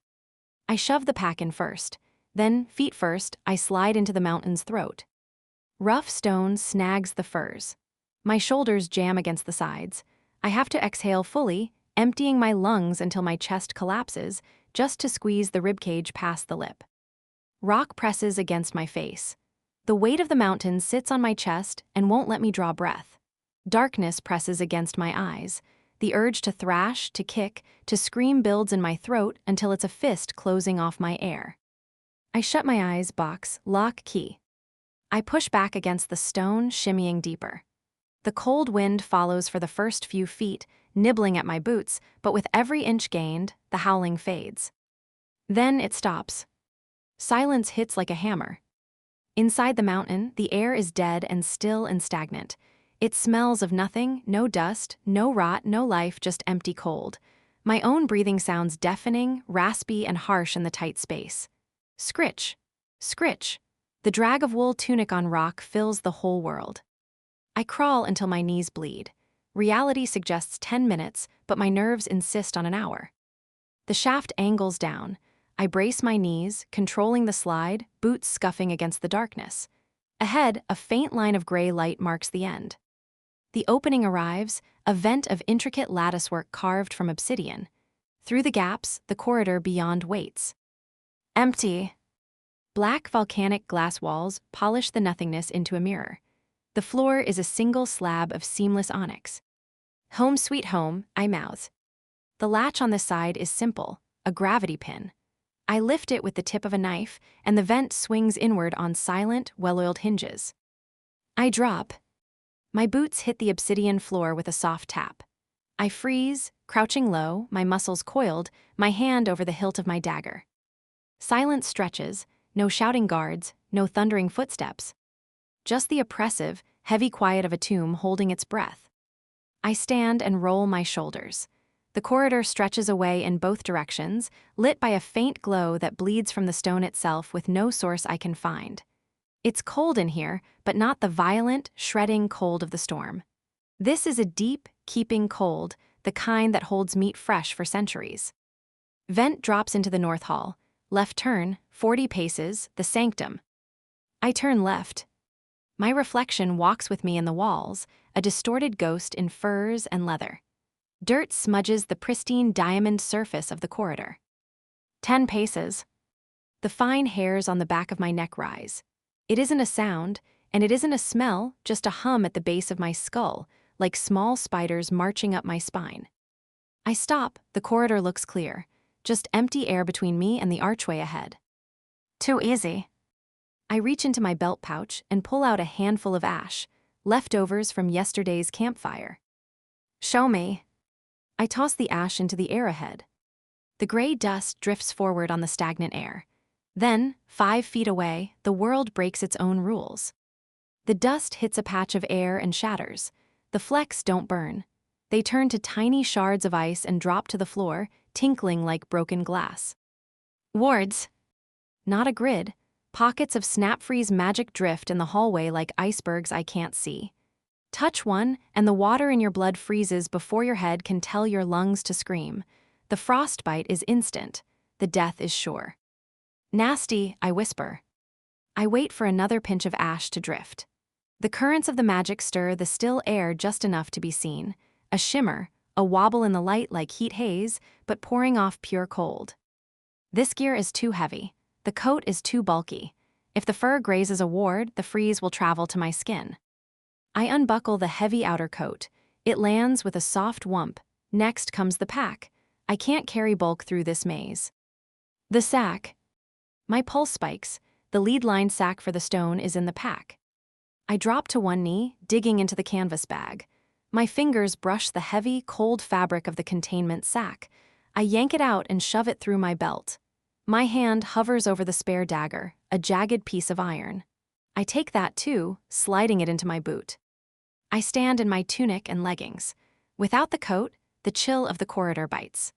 I shove the pack in first. Then, feet first, I slide into the mountain's throat. Rough stone snags the furs. My shoulders jam against the sides. I have to exhale fully, emptying my lungs until my chest collapses, just to squeeze the ribcage past the lip. Rock presses against my face. The weight of the mountain sits on my chest and won't let me draw breath. Darkness presses against my eyes. The urge to thrash, to kick, to scream builds in my throat until it's a fist closing off my air. I shut my eyes, box, lock, key. I push back against the stone, shimmying deeper. The cold wind follows for the first few feet, nibbling at my boots, but with every inch gained, the howling fades. Then it stops. Silence hits like a hammer. Inside the mountain, the air is dead and still and stagnant. It smells of nothing, no dust, no rot, no life, just empty cold. My own breathing sounds deafening, raspy, and harsh in the tight space. Scritch. Scritch. The drag of wool tunic on rock fills the whole world. I crawl until my knees bleed. Reality suggests 10 minutes, but my nerves insist on an hour. The shaft angles down. I brace my knees, controlling the slide, boots scuffing against the darkness. Ahead, a faint line of gray light marks the end. The opening arrives, a vent of intricate latticework carved from obsidian. Through the gaps, the corridor beyond waits. Empty. Black volcanic glass walls polish the nothingness into a mirror. The floor is a single slab of seamless onyx. Home sweet home, I mouth. The latch on this side is simple, a gravity pin. I lift it with the tip of a knife, and the vent swings inward on silent, well-oiled hinges. I drop. My boots hit the obsidian floor with a soft tap. I freeze, crouching low, my muscles coiled, my hand over the hilt of my dagger. Silence stretches, no shouting guards, no thundering footsteps. Just the oppressive, heavy quiet of a tomb holding its breath. I stand and roll my shoulders. The corridor stretches away in both directions, lit by a faint glow that bleeds from the stone itself with no source I can find. It's cold in here, but not the violent, shredding cold of the storm. This is a deep, keeping cold, the kind that holds meat fresh for centuries. Vent drops into the north hall. Left turn, 40 paces, the sanctum. I turn left. My reflection walks with me in the walls, a distorted ghost in furs and leather. Dirt smudges the pristine diamond surface of the corridor. 10 paces. The fine hairs on the back of my neck rise. It isn't a sound, and it isn't a smell, just a hum at the base of my skull, like small spiders marching up my spine. I stop, the corridor looks clear, just empty air between me and the archway ahead. Too easy. I reach into my belt pouch and pull out a handful of ash, leftovers from yesterday's campfire. Show me. I toss the ash into the air ahead. The gray dust drifts forward on the stagnant air. Then, 5 feet away, the world breaks its own rules. The dust hits a patch of air and shatters. The flecks don't burn. They turn to tiny shards of ice and drop to the floor, tinkling like broken glass. Wards. Not a grid. Pockets of snap-freeze magic drift in the hallway like icebergs I can't see. Touch one, and the water in your blood freezes before your head can tell your lungs to scream. The frostbite is instant. The death is sure. Nasty, I whisper. I wait for another pinch of ash to drift. The currents of the magic stir the still air just enough to be seen. A shimmer, a wobble in the light like heat haze, but pouring off pure cold. This gear is too heavy. The coat is too bulky. If the fur grazes a ward, the freeze will travel to my skin. I unbuckle the heavy outer coat. It lands with a soft whump. Next comes the pack. I can't carry bulk through this maze. The sack. My pulse spikes. The lead-lined sack for the stone is in the pack. I drop to one knee, digging into the canvas bag. My fingers brush the heavy, cold fabric of the containment sack. I yank it out and shove it through my belt. My hand hovers over the spare dagger, a jagged piece of iron. I take that too, sliding it into my boot. I stand in my tunic and leggings. Without the coat, the chill of the corridor bites.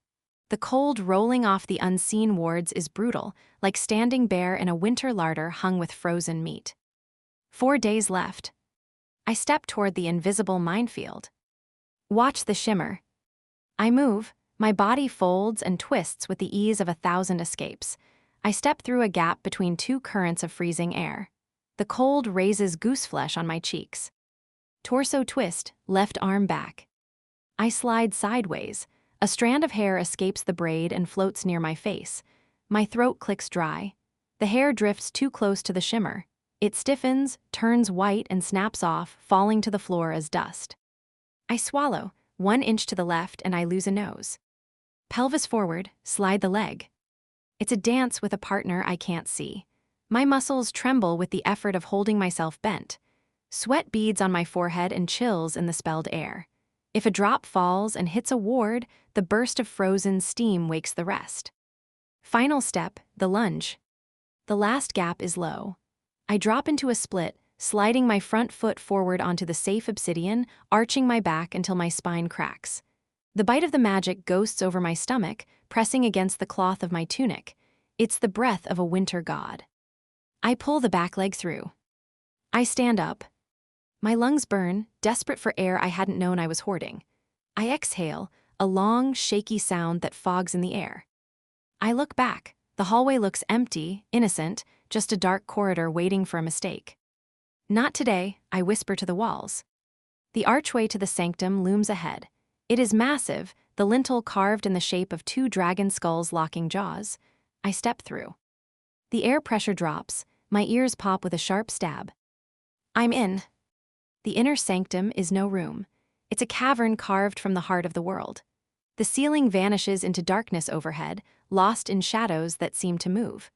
The cold rolling off the unseen wards is brutal, like standing bare in a winter larder hung with frozen meat. 4 days left. I step toward the invisible minefield. Watch the shimmer. I move, my body folds and twists with the ease of 1,000 escapes. I step through a gap between 2 currents of freezing air. The cold raises gooseflesh on my cheeks. Torso twist, left arm back. I slide sideways. A strand of hair escapes the braid and floats near my face. My throat clicks dry. The hair drifts too close to the shimmer. It stiffens, turns white, and snaps off, falling to the floor as dust. I swallow, 1 inch to the left, and I lose a nose. Pelvis forward, slide the leg. It's a dance with a partner I can't see. My muscles tremble with the effort of holding myself bent. Sweat beads on my forehead and chills in the spelled air. If a drop falls and hits a ward, the burst of frozen steam wakes the rest. Final step, the lunge. The last gap is low. I drop into a split, sliding my front foot forward onto the safe obsidian, arching my back until my spine cracks. The bite of the magic ghosts over my stomach, pressing against the cloth of my tunic. It's the breath of a winter god. I pull the back leg through. I stand up. My lungs burn, desperate for air I hadn't known I was hoarding. I exhale, a long, shaky sound that fogs in the air. I look back. The hallway looks empty, innocent, just a dark corridor waiting for a mistake. Not today, I whisper to the walls. The archway to the sanctum looms ahead. It is massive, the lintel carved in the shape of 2 dragon skulls locking jaws. I step through. The air pressure drops, my ears pop with a sharp stab. I'm in. The inner sanctum is no room. It's a cavern carved from the heart of the world. The ceiling vanishes into darkness overhead, lost in shadows that seem to move.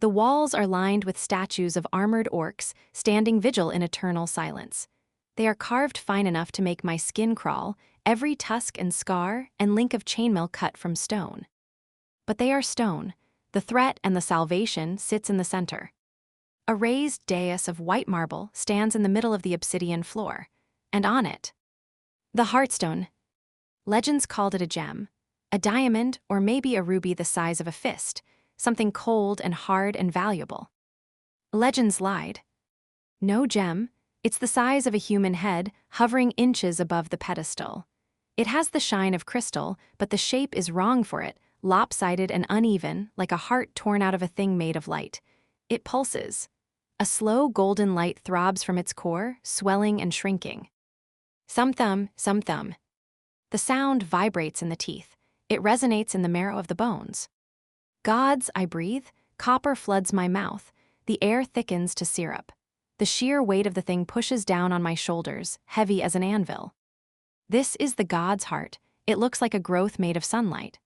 The walls are lined with statues of armored orcs, standing vigil in eternal silence. They are carved fine enough to make my skin crawl, every tusk and scar and link of chainmail cut from stone. But they are stone. The threat and the salvation sits in the center. A raised dais of white marble stands in the middle of the obsidian floor, and on it, the Heartstone. Legends called it a gem, a diamond, or maybe a ruby the size of a fist, something cold and hard and valuable. Legends lied. No gem, it's the size of a human head, hovering inches above the pedestal. It has the shine of crystal, but the shape is wrong for it, lopsided and uneven, like a heart torn out of a thing made of light. It pulses. A slow golden light throbs from its core, swelling and shrinking. Some thumb, some thumb. The sound vibrates in the teeth. It resonates in the marrow of the bones. Gods, I breathe. Copper floods my mouth. The air thickens to syrup. The sheer weight of the thing pushes down on my shoulders, heavy as an anvil. This is the god's heart. It looks like a growth made of sunlight.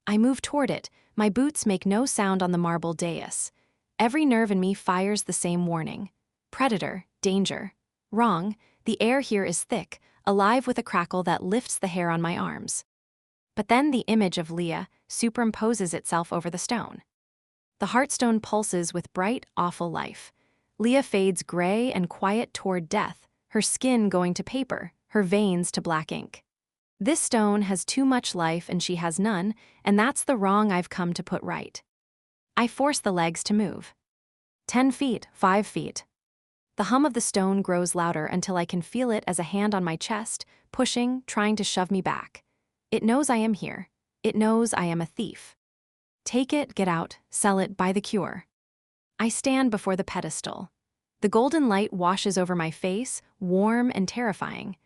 I move toward it. My boots make no sound on the marble dais. Every nerve in me fires the same warning. Predator, danger. Wrong, the air here is thick, alive with a crackle that lifts the hair on my arms. But then the image of Leah superimposes itself over the stone. The Heartstone pulses with bright, awful life. Leah fades gray and quiet toward death, her skin going to paper, her veins to black ink. This stone has too much life and she has none, and that's the wrong I've come to put right. I force the legs to move. 10 feet, 5 feet. The hum of the stone grows louder until I can feel it as a hand on my chest, pushing, trying to shove me back. It knows I am here. It knows I am a thief. Take it, get out, sell it, buy the cure. I stand before the pedestal. The golden light washes over my face, warm and terrifying.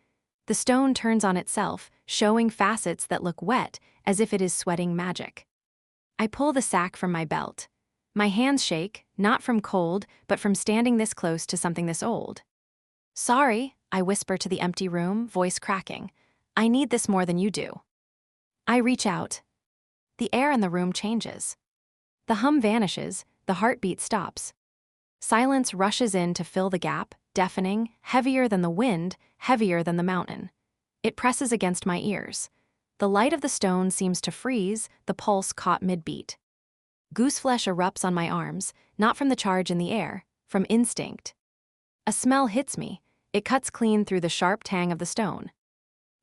The stone turns on itself, showing facets that look wet, as if it is sweating magic. I pull the sack from my belt. My hands shake, not from cold, but from standing this close to something this old. Sorry, I whisper to the empty room, voice cracking. I need this more than you do. I reach out. The air in the room changes. The hum vanishes, the heartbeat stops. Silence rushes in to fill the gap, deafening, heavier than the wind, heavier than the mountain. It presses against my ears. The light of the stone seems to freeze, the pulse caught mid-beat. Gooseflesh erupts on my arms, not from the charge in the air, from instinct. A smell hits me. It cuts clean through the sharp tang of the stone.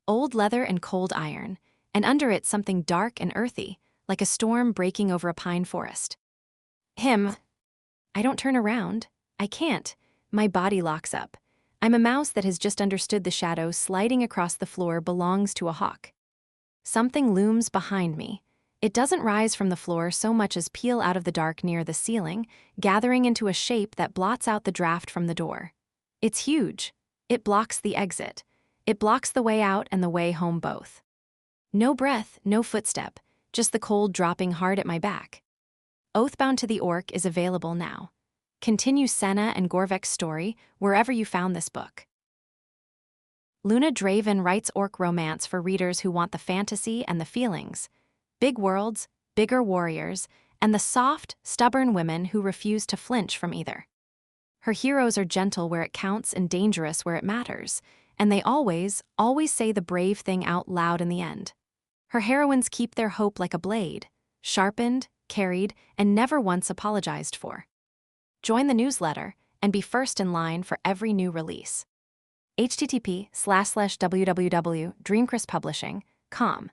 Old leather and cold iron, and under it something dark and earthy, like a storm breaking over a pine forest. Him. I don't turn around. I can't. My body locks up. I'm a mouse that has just understood the shadow sliding across the floor belongs to a hawk. Something looms behind me. It doesn't rise from the floor so much as peel out of the dark near the ceiling, gathering into a shape that blots out the draft from the door. It's huge. It blocks the exit. It blocks the way out and the way home both. No breath, no footstep, just the cold dropping hard at my back. Oathbound to the Orc is available now. Continue Senna and Gorvek's story wherever you found this book. Luna Draven writes orc romance for readers who want the fantasy and the feelings, big worlds, bigger warriors, and the soft, stubborn women who refuse to flinch from either. Her heroes are gentle where it counts and dangerous where it matters, and they always say the brave thing out loud in the end. Her heroines keep their hope like a blade, sharpened, carried, and never once apologized for. Join the newsletter and be first in line for every new release. http://www.dreamcrestpublishing.com